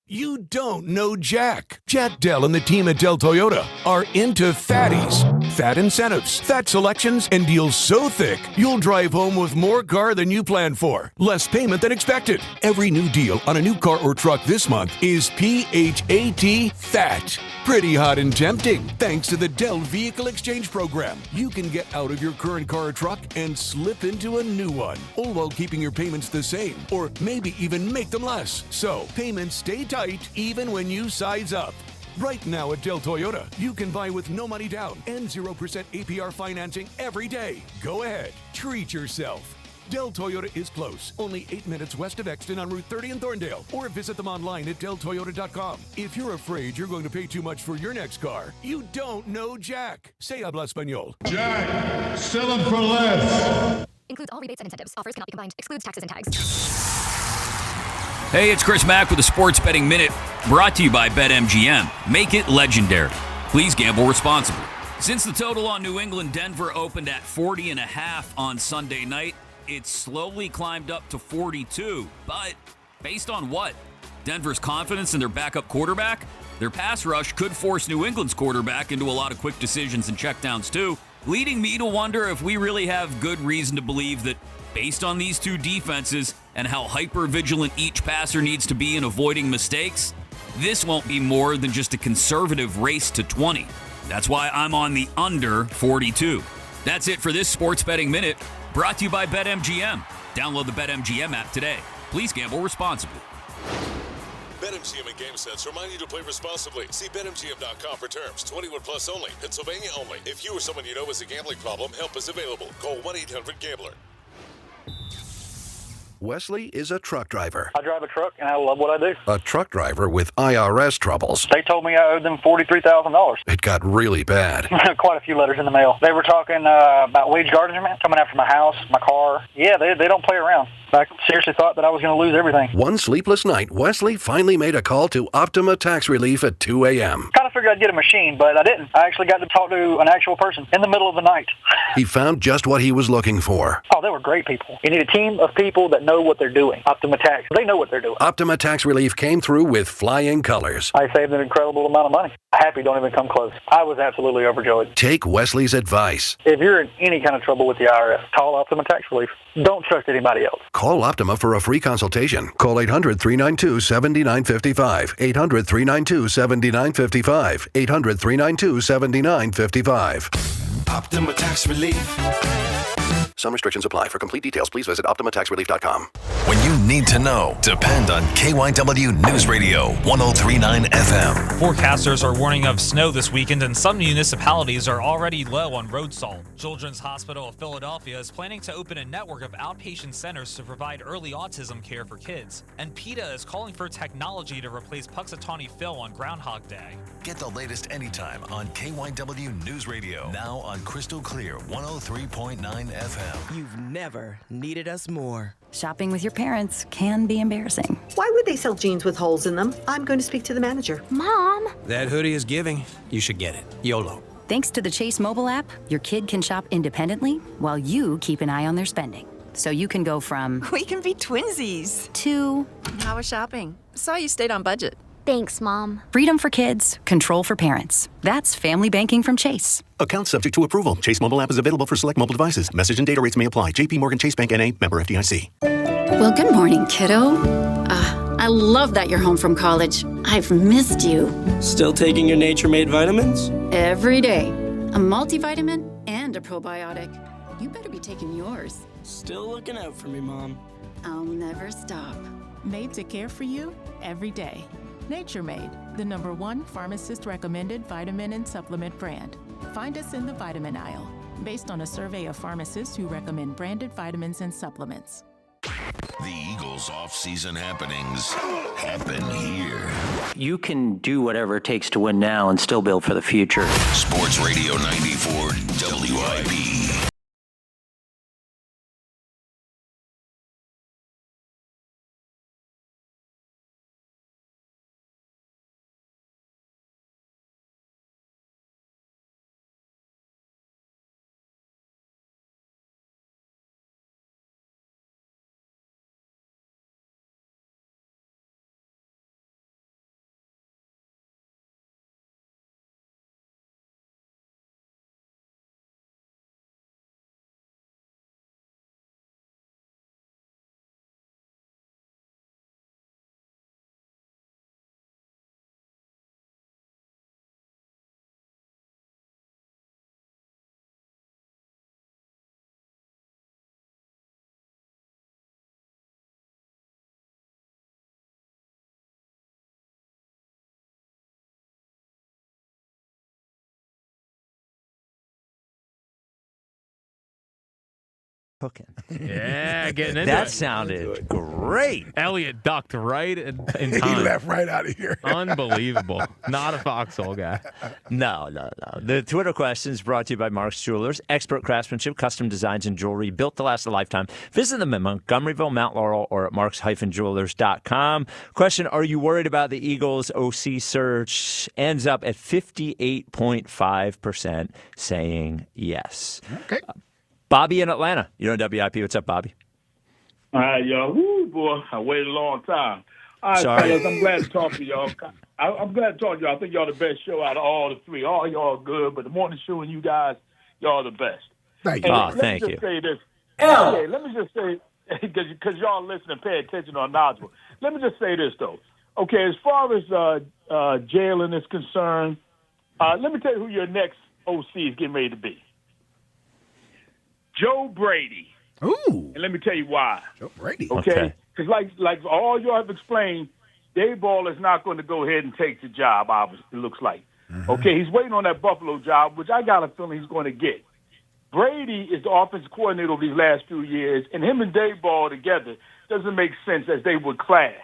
You don't know Jack. Jack Dell and the team at Dell Toyota are into fatties. Fat incentives, fat selections, and deals so thick, you'll drive home with more car than you planned for. Less payment than expected. Every new deal on a new car or truck this month is PHAT fat. Pretty hot and tempting, thanks to the Dell Vehicle Exchange Program. You can get out of your current car or truck and slip into a new one, all while keeping your payments the same, or maybe even make them less. So, payments stay tight even when you size up. Right now at Dell Toyota, you can buy with no money down and 0% APR financing every day. Go ahead, treat yourself. Dell Toyota is close, only 8 minutes west of Exton on Route 30 in Thorndale, or visit them online at DellToyota.com. If you're afraid you're going to pay too much for your next car, you don't know Jack. Se habla español. Jack, sell them for less. Includes all rebates and incentives. Offers cannot be combined. Excludes taxes and tags. Hey, it's Chris Mack with the Sports Betting Minute, brought to you by BetMGM. Make it legendary. Please gamble responsibly. Since the total on New England Denver opened at 40.5 on Sunday night, it's slowly climbed up to 42. But based on what? Denver's confidence in their backup quarterback? Their pass rush could force New England's quarterback into a lot of quick decisions and checkdowns too, leading me to wonder if we really have good reason to believe that based on these two defenses and how hyper-vigilant each passer needs to be in avoiding mistakes, this won't be more than just a conservative race to 20. That's why I'm on the under 42. That's it for this Sports Betting Minute, brought to you by BetMGM. Download the BetMGM app today. Please gamble responsibly. BetMGM and GameSense remind you to play responsibly. See BetMGM.com for terms. 21 plus only. Pennsylvania only. If you or someone you know has a gambling problem, help is available. Call 1-800-GAMBLER. Wesley is a truck driver. I drive a truck, and I love what I do. A truck driver with IRS troubles. They told me I owed them $43,000. It got really bad. Quite a few letters in the mail. They were talking about wage garnishment, coming after my house, my car. Yeah, they don't play around. I seriously thought that I was going to lose everything. One sleepless night, Wesley finally made a call to Optima Tax Relief at 2 a.m. Kind of figured I'd get a machine, but I didn't. I actually got to talk to an actual person in the middle of the night. He found just what he was looking for. Oh, they were great people. You need a team of people that know what they're doing. Optima Tax, they know what they're doing. Optima Tax Relief came through with flying colors. I saved an incredible amount of money. Happy don't even come close. I was absolutely overjoyed. Take Wesley's advice. If you're in any kind of trouble with the IRS, call Optima Tax Relief. Don't trust anybody else. Call Optima for a free consultation. Call 800-392-7955. 800-392-7955. 800-392-7955. Optima Tax Relief. Some restrictions apply. For complete details, please visit OptimaTaxRelief.com. When you need to know, depend on KYW News Radio 103.9 FM. Forecasters are warning of snow this weekend, and some municipalities are already low on road salt. Children's Hospital of Philadelphia is planning to open a network of outpatient centers to provide early autism care for kids. And PETA is calling for technology to replace Puxatawny Phil on Groundhog Day. Get the latest anytime on KYW News Radio. Now on Crystal Clear 103.9 FM. You've never needed us more. Shopping with your parents can be embarrassing. Why would they sell jeans with holes in them? I'm going to speak to the manager. Mom! That hoodie is giving. You should get it. YOLO. Thanks to the Chase mobile app, your kid can shop independently while you keep an eye on their spending. So you can go from... We can be twinsies. ...to... How was shopping? Saw you stayed on budget. Thanks, Mom. Freedom for kids, control for parents. That's family banking from Chase. Account subject to approval. Chase mobile app is available for select mobile devices. Message and data rates may apply. JP Morgan Chase Bank N.A. Member FDIC. Well, good morning, kiddo. I love that you're home from college. I've missed you. Still taking your Nature-Made vitamins? Every day. A multivitamin and a probiotic. You better be taking yours. Still looking out for me, Mom. I'll never stop. Made to care for you every day. Nature Made, the #1 pharmacist-recommended vitamin and supplement brand. Find us in the vitamin aisle, based on a survey of pharmacists who recommend branded vitamins and supplements. The Eagles off-season happenings happen here. You can do whatever it takes to win now and still build for the future. Sports Radio 94 WIP. Cooking. Yeah, getting into That it. sounded great. Elliot ducked right in time. He left right out of here. Unbelievable. Not a foxhole guy. No. The Twitter question is brought to you by Mark's Jewelers. Expert craftsmanship, custom designs, and jewelry built to last a lifetime. Visit them in Montgomeryville, Mount Laurel, or at marks-jewelers.com. Question, are you worried about the Eagles' OC search? Ends up at 58.5% saying yes. Okay. Bobby in Atlanta. You're on WIP. What's up, Bobby? All right, y'all. Woo, boy, I waited a long time. All right, Sorry. fellas, I'm glad to talk to y'all. I'm glad to talk to y'all. I think y'all the best show out of all the three. All y'all good, but the morning show and you guys, y'all the best. Thank you. Oh, thank you. Let me just say this. Yeah, let me just say, because y'all listen and pay attention on knowledgeable. Let me just say this, though. Okay, as far as Jalen is concerned, let me tell you who your next OC is getting ready to be. Joe Brady. Ooh. And let me tell you why. Joe Brady. Okay? Because like all y'all have explained, Dave Ball is not going to go ahead and take the job, obviously, it looks like. Okay, he's waiting on that Buffalo job, which I got a feeling he's going to get. Brady is the offensive coordinator over these last few years, and him and Dave Ball together doesn't make sense as they would clash.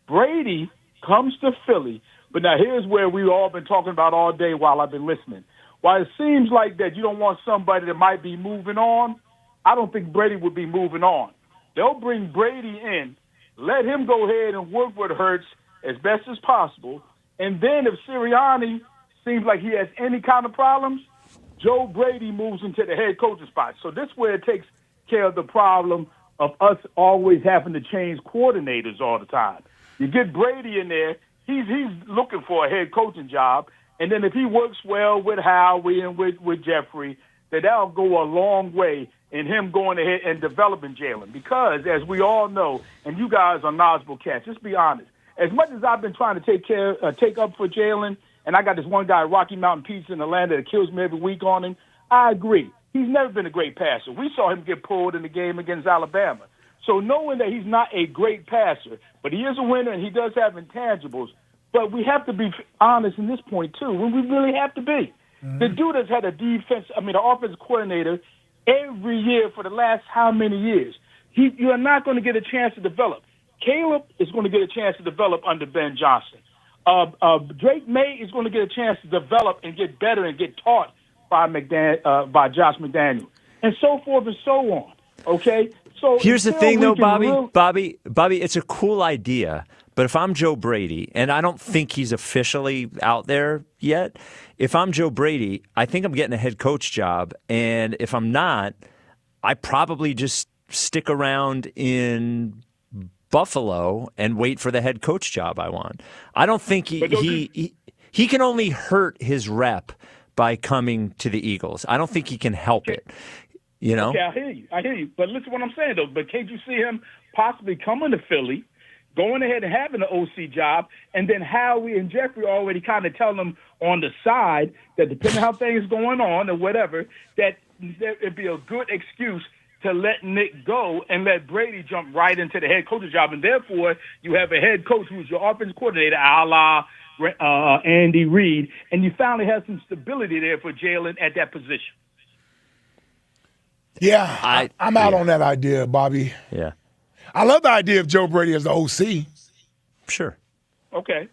Brady comes to Philly, but now here's where we've all been talking about all day while I've been listening. While it seems like that you don't want somebody that might be moving on, I don't think Brady would be moving on. They'll bring Brady in, let him go ahead and work with Hurts as best as possible, and then if Sirianni seems like he has any kind of problems, Joe Brady moves into the head coaching spot. So this is where it takes care of the problem of us always having to change coordinators all the time. You get Brady in there, he's looking for a head coaching job, and then if he works well with Howie and with Jeffrey, then that'll go a long way in him going ahead and developing Jalen. Because, as we all know, and you guys are knowledgeable cats, just be honest, as much as I've been trying to take up for Jalen, and I got this one guy, Rocky Mountain Pizza in Atlanta, that kills me every week on him, I agree. He's never been a great passer. We saw him get pulled in the game against Alabama. So knowing that he's not a great passer, but he is a winner and he does have intangibles, but we have to be honest in this point, too, when we really have to be. Mm-hmm. The dude has had the offensive coordinator every year for the last how many years? You're not going to get a chance to develop. Caleb is going to get a chance to develop under Ben Johnson. Drake May is going to get a chance to develop and get better and get taught by Josh McDaniel, and so forth and so on. Okay? So here's the thing, though, Bobby, it's a cool idea. But if I'm Joe Brady, and I don't think he's officially out there yet, if I'm Joe Brady, I think I'm getting a head coach job. And if I'm not, I probably just stick around in Buffalo and wait for the head coach job I want. I don't think he can only hurt his rep by coming to the Eagles. I don't think he can help it. You know? Okay, I hear you. But listen to what I'm saying, though. But can't you see him possibly coming to Philly, going ahead and having an OC job, and then Howie and Jeffrey already kind of telling them on the side that depending on how things going on or whatever, that it'd be a good excuse to let Nick go and let Brady jump right into the head coach's job. And therefore, you have a head coach who's your offensive coordinator, a la Andy Reid, and you finally have some stability there for Jalen at that position. Yeah, I'm out on that idea, Bobby. Yeah. I love the idea of Joe Brady as the OC. Sure. Okay.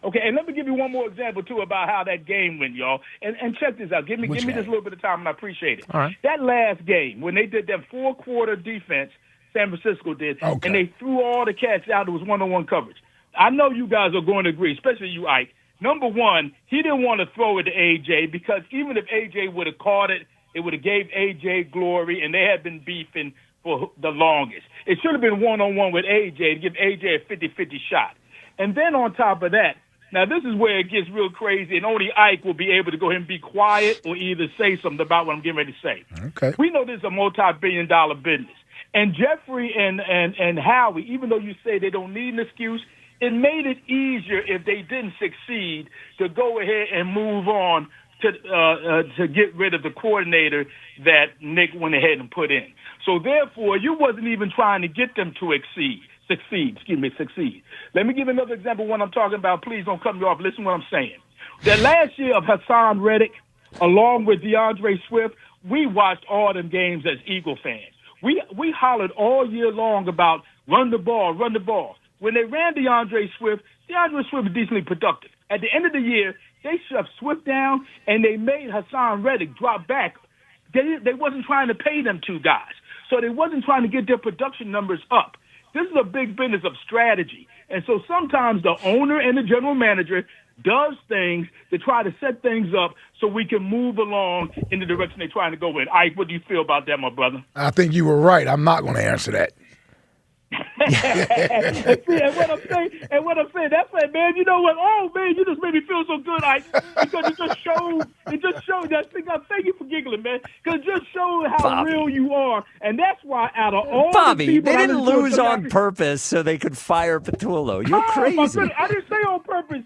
And let me give you one more example, too, about how that game went, y'all. And check this out. Give me just a little bit of time, and I appreciate it. All right. That last game, when they did that four-quarter defense, San Francisco did, and they threw all the cats out. It was one-on-one coverage. I know you guys are going to agree, especially you, Ike. Number one, he didn't want to throw it to A.J. because even if A.J. would have caught it, it would have gave A.J. glory, and they had been beefing for the longest. It should have been one-on-one with A.J. to give A.J. a 50-50 shot. And then on top of that, now this is where it gets real crazy, and only Ike will be able to go ahead and be quiet or either say something about what I'm getting ready to say. Okay. We know this is a multi-billion-dollar business. And Jeffrey and Howie, even though you say they don't need an excuse, it made it easier if they didn't succeed to go ahead and move on to get rid of the coordinator that Nick went ahead and put in. So therefore, you wasn't even trying to get them to succeed. Let me give another example when I'm talking about. Please don't cut me off. Listen to what I'm saying. That last year of Hassan Reddick, along with DeAndre Swift, we watched all them games as Eagle fans. We hollered all year long about run the ball. When they ran DeAndre Swift was decently productive. At the end of the year, they shoved Swift down, and they made Hassan Reddick drop back. They wasn't trying to pay them two guys, so they wasn't trying to get their production numbers up. This is a big business of strategy. And so sometimes the owner and the general manager does things to try to set things up so we can move along in the direction they're trying to go in. Ike, what do you feel about that, my brother? I think you were right. I'm not going to answer that. and what I'm saying, that's like, man, you know what? Oh, man, you just made me feel so good, Ike, because it just showed that thing. Thank you for giggling, man, because it just showed how real you are, and that's why out of all Bobby, the people, they didn't lose on purpose so they could fire Patullo. You're crazy. I didn't say on purpose.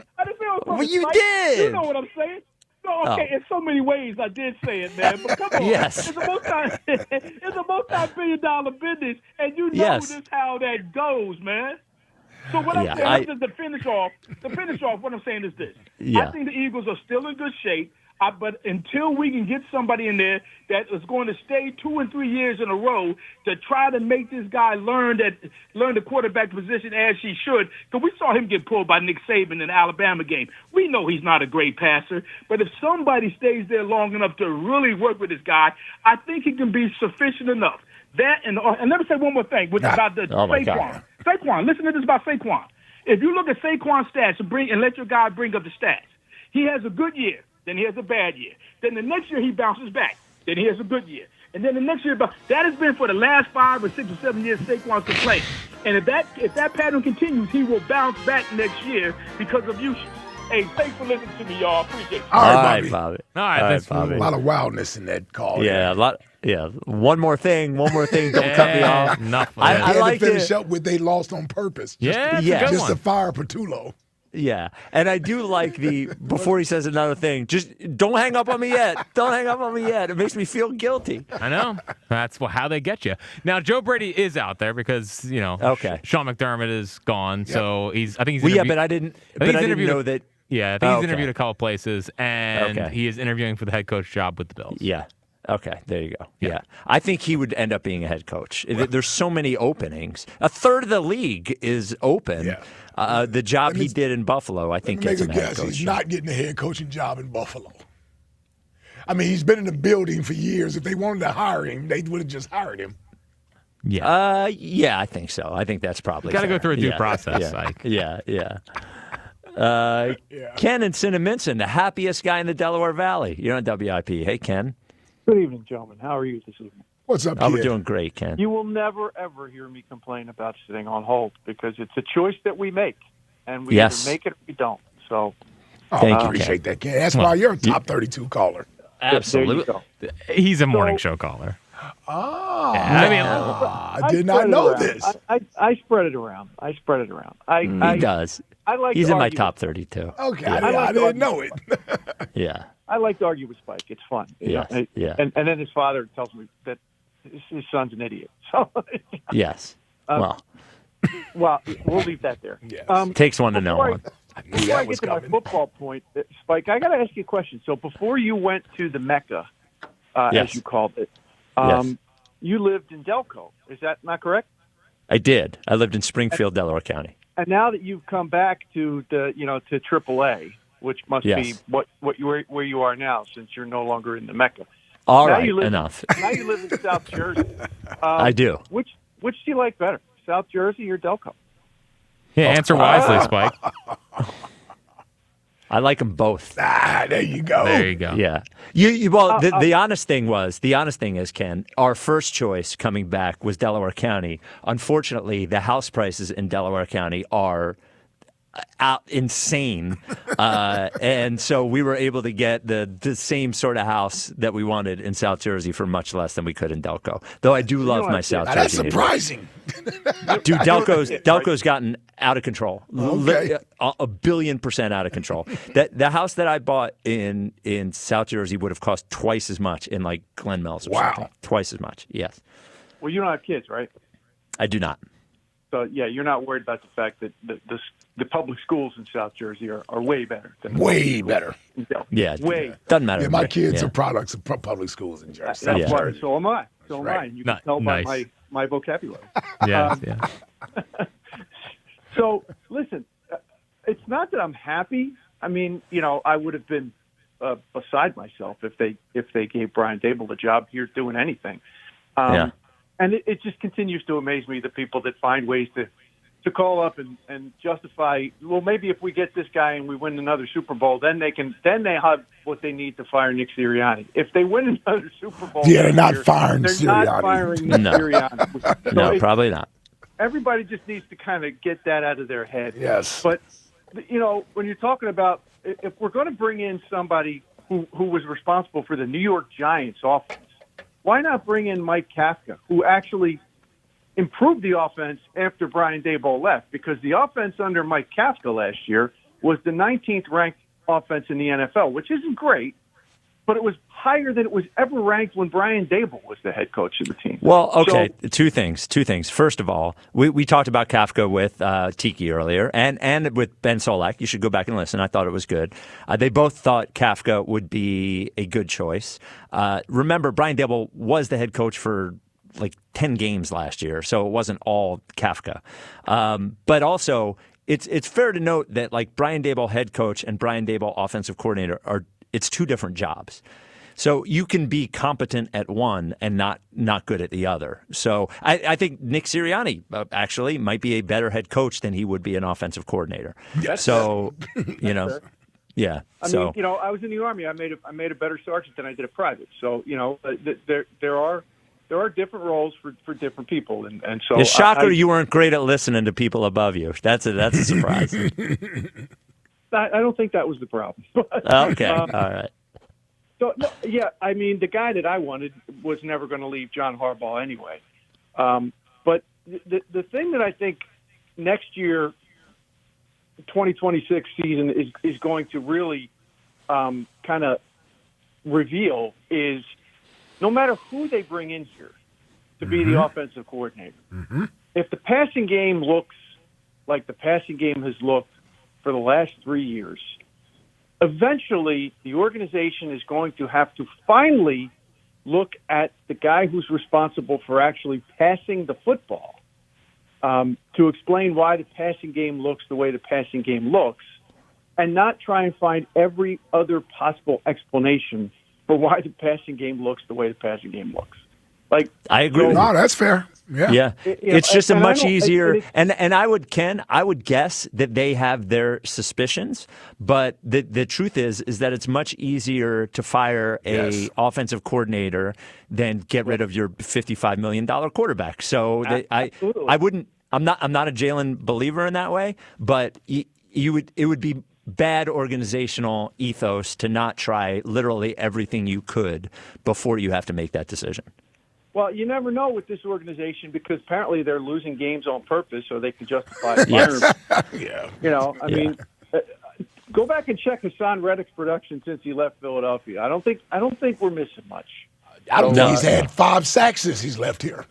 Well, you Mike. did. You know what I'm saying? No, okay, in so many ways I did say it, man. But come on. Yes. It's a multi-billion-dollar business, and you know this how that goes, man. So what I'm Yeah, saying, to finish off, what I'm saying is this. Yeah. I think the Eagles are still in good shape, but until we can get somebody in there that is going to stay 2 and 3 years in a row to try to make this guy learn the quarterback position as he should, because we saw him get pulled by Nick Saban in the Alabama game. We know he's not a great passer, but if somebody stays there long enough to really work with this guy, I think he can be sufficient enough. That and let me say one more thing, which is about the Saquon. Saquon, listen to this about Saquon. If you look at Saquon's stats and let your guy bring up the stats, he has a good year, then he has a bad year. Then the next year he bounces back, then he has a good year. And then the next year, that has been for the last 5 or 6 or 7 years Saquon's been playing. And if that pattern continues, he will bounce back next year because of usage. Hey, thanks for listening to me, y'all. Appreciate it. All right, Bobby. All right, Bobby. A lot of wildness in that call. Yeah, a lot. Yeah, one more thing. Don't cut me off. Enough. I like to finish up with they lost on purpose. Just to fire Petullo. Yeah, and I do like before he says another thing, just don't hang up on me yet. Don't hang up on me yet. It makes me feel guilty. I know. That's how they get you. Now, Joe Brady is out there because, Sean McDermott is gone. Yep. So I think he's interviewed. But I didn't know that. Yeah, I think he's interviewed a couple places, and he is interviewing for the head coach job with the Bills. Yeah. Okay, there you go. Yeah. I think he would end up being a head coach. There's so many openings. A third of the league is open. Yeah. The job he did in Buffalo, I think, gets him a head coach. He's not getting a head coaching job in Buffalo. I mean, he's been in the building for years. If they wanted to hire him, they would have just hired him. Yeah. I think so. I think that's probably got to go through a due process. Yeah. Ken in Cinnaminson, the happiest guy in the Delaware Valley. You're on WIP. Hey, Ken. Good evening, gentlemen. How are you this evening? What's up, kid? We're doing great, Ken. You will never, ever hear me complain about sitting on hold because it's a choice that we make, and we either make it or we don't. So, I appreciate that, Ken. That's why you're a top 32 caller. Absolutely. He's a morning show caller. Oh, I did not know this. I spread it around. He does. He's in my top 32. Okay, I didn't know it. Yeah. I like to argue with Spike. It's fun. Yeah. And then his father tells me that his son's an idiot. So yes. Well, we'll leave that there. Yes. Takes one to know one. Before I get to my football point, Spike, I got to ask you a question. So before you went to the Mecca, as you called it, you lived in Delco. Is that not correct? I did. I lived in Springfield, Delaware County. And now that you've come back to to AAA, which must be where you are now, since you're no longer in the Mecca. All right, enough. Now you live in South Jersey. I do. Which do you like better, South Jersey or Delco? Yeah, answer wisely, Spike. I like them both. There you go. Yeah. The honest thing is, Ken, our first choice coming back was Delaware County. Unfortunately, the house prices in Delaware County are insane, and so we were able to get the same sort of house that we wanted in South Jersey for much less than we could in Delco. Though I do love my South Jersey. That's surprising. Dude, Delco's gotten out of control. Okay. A billion% out of control. The house that I bought in South Jersey would have cost twice as much in like Glen Mills or something. Twice as much. Yes. Well, you don't have kids, right? I do not. So you're not worried about the fact that the public schools in South Jersey are way better. Way better. Yeah. Way. Doesn't matter. Yeah, my kids are products of public schools in Jersey. That's why. So am I. You can tell by my vocabulary. Yeah. So listen, it's not that I'm happy. I mean, I would have been beside myself if they gave Brian Dable the job here doing anything. And it just continues to amaze me, the people that find ways to call up and justify, well, maybe if we get this guy and we win another Super Bowl, then they have what they need to fire Nick Sirianni. If they win another Super Bowl, they're not firing Sirianni. They're not firing Nick Sirianni. So no, probably not. Everybody just needs to kind of get that out of their head. Yes. But, when you're talking about, if we're going to bring in somebody who was responsible for the New York Giants offense, why not bring in Mike Kafka, who actually improved the offense after Brian Daboll left? Because the offense under Mike Kafka last year was the 19th ranked offense in the NFL, which isn't great, but it was higher than it was ever ranked when Brian Dable was the head coach of the team. Well, okay, two things. First of all, we talked about Kafka with Tiki earlier and with Ben Solak. You should go back and listen. I thought it was good. They both thought Kafka would be a good choice. Remember, Brian Dable was the head coach for like 10 games last year, so it wasn't all Kafka. But also, it's fair to note that like Brian Dable head coach and Brian Dable offensive coordinator it's two different jobs. So you can be competent at one and not good at the other. So I think Nick Sirianni actually might be a better head coach than he would be an offensive coordinator. That's so, fair. Yeah. I mean, I was in the Army. I made a better sergeant than I did a private. So, there are different roles for different people, and so it's shocker you weren't great at listening to people above you. That's a surprise. I don't think that was the problem. Okay, all right. So yeah, I mean, the guy that I wanted was never going to leave John Harbaugh anyway. But the thing that I think next year, 2026 season is going to really kind of reveal is no matter who they bring in here to be the offensive coordinator, if the passing game looks like the passing game has looked for the last 3 years, eventually the organization is going to have to finally look at the guy who's responsible for actually passing the football to explain why the passing game looks the way the passing game looks, and not try and find every other possible explanation for why the passing game looks the way the passing game looks. Like, I agree. No, that's fair. Yeah. It's just a much easier. And I would guess that they have their suspicions, but the truth is that it's much easier to fire a offensive coordinator than get rid of your $55 million quarterback. So I wouldn't. I'm not a Jalen believer in that way, but it would be bad organizational ethos to not try literally everything you could before you have to make that decision. Well, you never know with this organization because apparently they're losing games on purpose so they can justify firing. I mean, go back and check Hassan Reddick's production since he left Philadelphia. I don't think we're missing much. I don't think he's had 5 sacks since he's left here.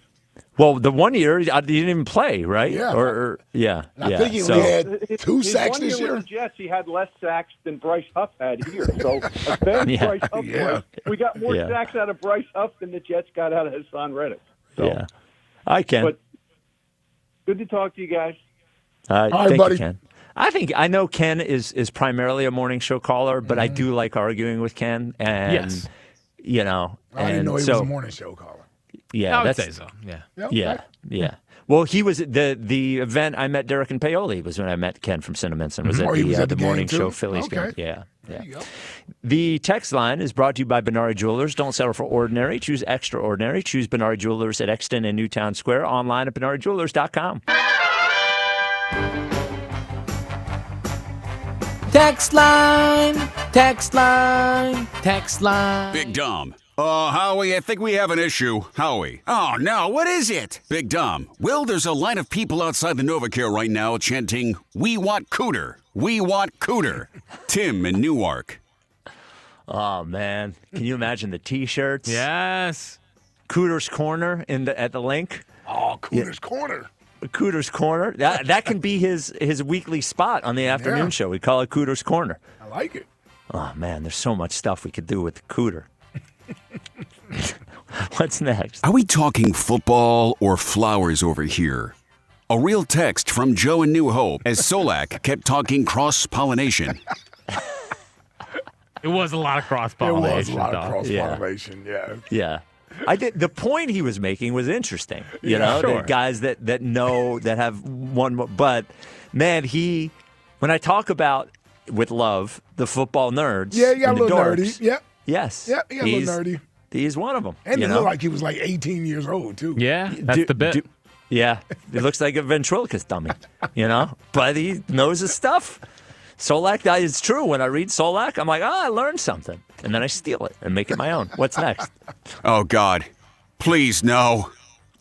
Well, the 1 year he didn't even play, right? Yeah. I think he only had 2 sacks this year. With the Jets, he had less sacks than Bryce Huff had here. So as bad as Bryce Huff was, we got more sacks out of Bryce Huff than the Jets got out of Hassan Reddick. So, I can. But good to talk to you guys. All right, buddy. You, Ken. I know Ken is primarily a morning show caller, but I do like arguing with Ken. And, I didn't know he was a morning show caller. Yeah, I would say so. Yeah. Well, he was the event I met Derek and Paoli was when I met Ken from Cinnaminson. Was at the morning show Phillies game. Yeah. There you go. The text line is brought to you by Benari Jewelers. Don't settle for ordinary. Choose extraordinary. Choose Benari Jewelers at Exton and Newtown Square. Online at BenariJewelers.com. Text line, text line, text line. Big Dom. Howie, I think we have an issue. Howie. Oh, no, what is it? Big Dom. Well, there's a line of people outside the NovaCare right now chanting, "We want Cooter. We want Cooter." Tim in Newark. Oh, man. Can you imagine the T-shirts? Yes. Cooter's Corner at the link. Oh, Cooter's Corner. Cooter's Corner. That can be his weekly spot on the afternoon show. We call it Cooter's Corner. I like it. Oh, man, there's so much stuff we could do with the Cooter. What's next? Are we talking football or flowers over here? A real text from Joe in New Hope as Solak kept talking cross-pollination. It was a lot of cross-pollination. It was a lot of cross-pollination, Yeah. I did. The point he was making was interesting. The guys that know, that have one. But, man, when I talk about, with love, the football nerds. Yeah, you got a little dorks, nerdy. Yep. Yes. Yeah, he got a little nerdy. He's one of them. And it looked like he was like 18 years old, too. Yeah, that's the bit. Yeah, it looks like a ventriloquist dummy, But he knows his stuff. Solak, it's true. When I read Solak, I'm like, I learned something. And then I steal it and make it my own. What's next? Oh, God. Please, no.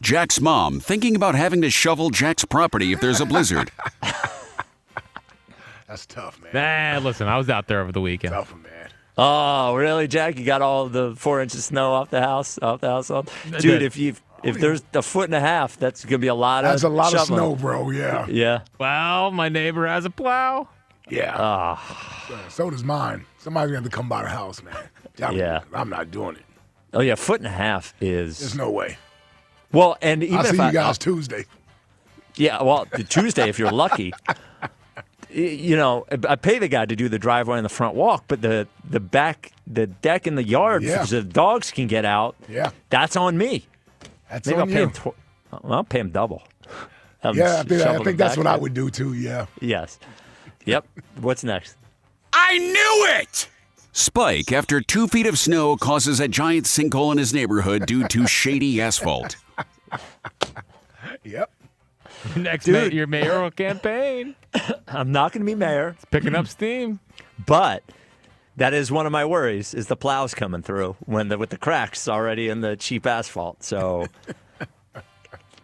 Jack's mom thinking about having to shovel Jack's property if there's a blizzard. That's tough, man. Listen, I was out there over the weekend. Tough, man. Oh, really, Jack? You got all the 4 inches of snow off the house? Dude, if there's a 1.5 feet, that's going to be a lot of That's a lot shoveling. of snow, bro, yeah. Yeah. Well, my neighbor has a plow. Yeah. So does mine. Somebody's going to have to come by the house, man. I'm not doing it. Oh, yeah, 1.5 feet is... There's no way. Well, and even I'll if see you guys Tuesday. Yeah, well, Tuesday, if you're lucky. I pay the guy to do the driveway and the front walk, but the deck in the yard, so the dogs can get out, that's on me. That's Maybe on I'll you. pay him I'll pay him double. I think that's what I would do, too, yeah. Yes. Yep. What's next? I knew it! Spike, after 2 feet of snow, causes a giant sinkhole in his neighborhood due to shady asphalt. Yep. Next, Dude. your mayoral campaign. I'm not going to be mayor. It's picking up steam. But that is one of my worries, is the plows coming through with the cracks already in the cheap asphalt. So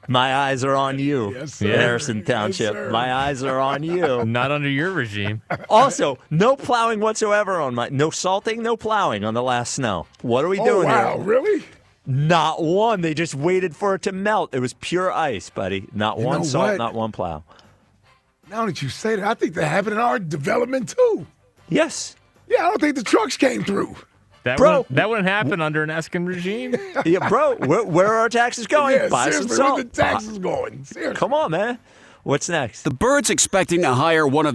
my eyes are on you, Harrison Township. My eyes are on you. Not under your regime. Also, no plowing whatsoever no salting, no plowing on the last snow. What are we doing wow, here? Really? Not one. They just waited for it to melt. It was pure ice, buddy. Not one know salt, what? not one plow. Now that you say that, I think that happened in our development, too. Yes. Yeah, I don't think the trucks came through. That wouldn't happen under an Eskin regime. Yeah, bro, where are our taxes going? Yeah, Buy some seriously, salt. where the taxes going? Seriously. Come on, man. What's next? The Birds expecting to hire one of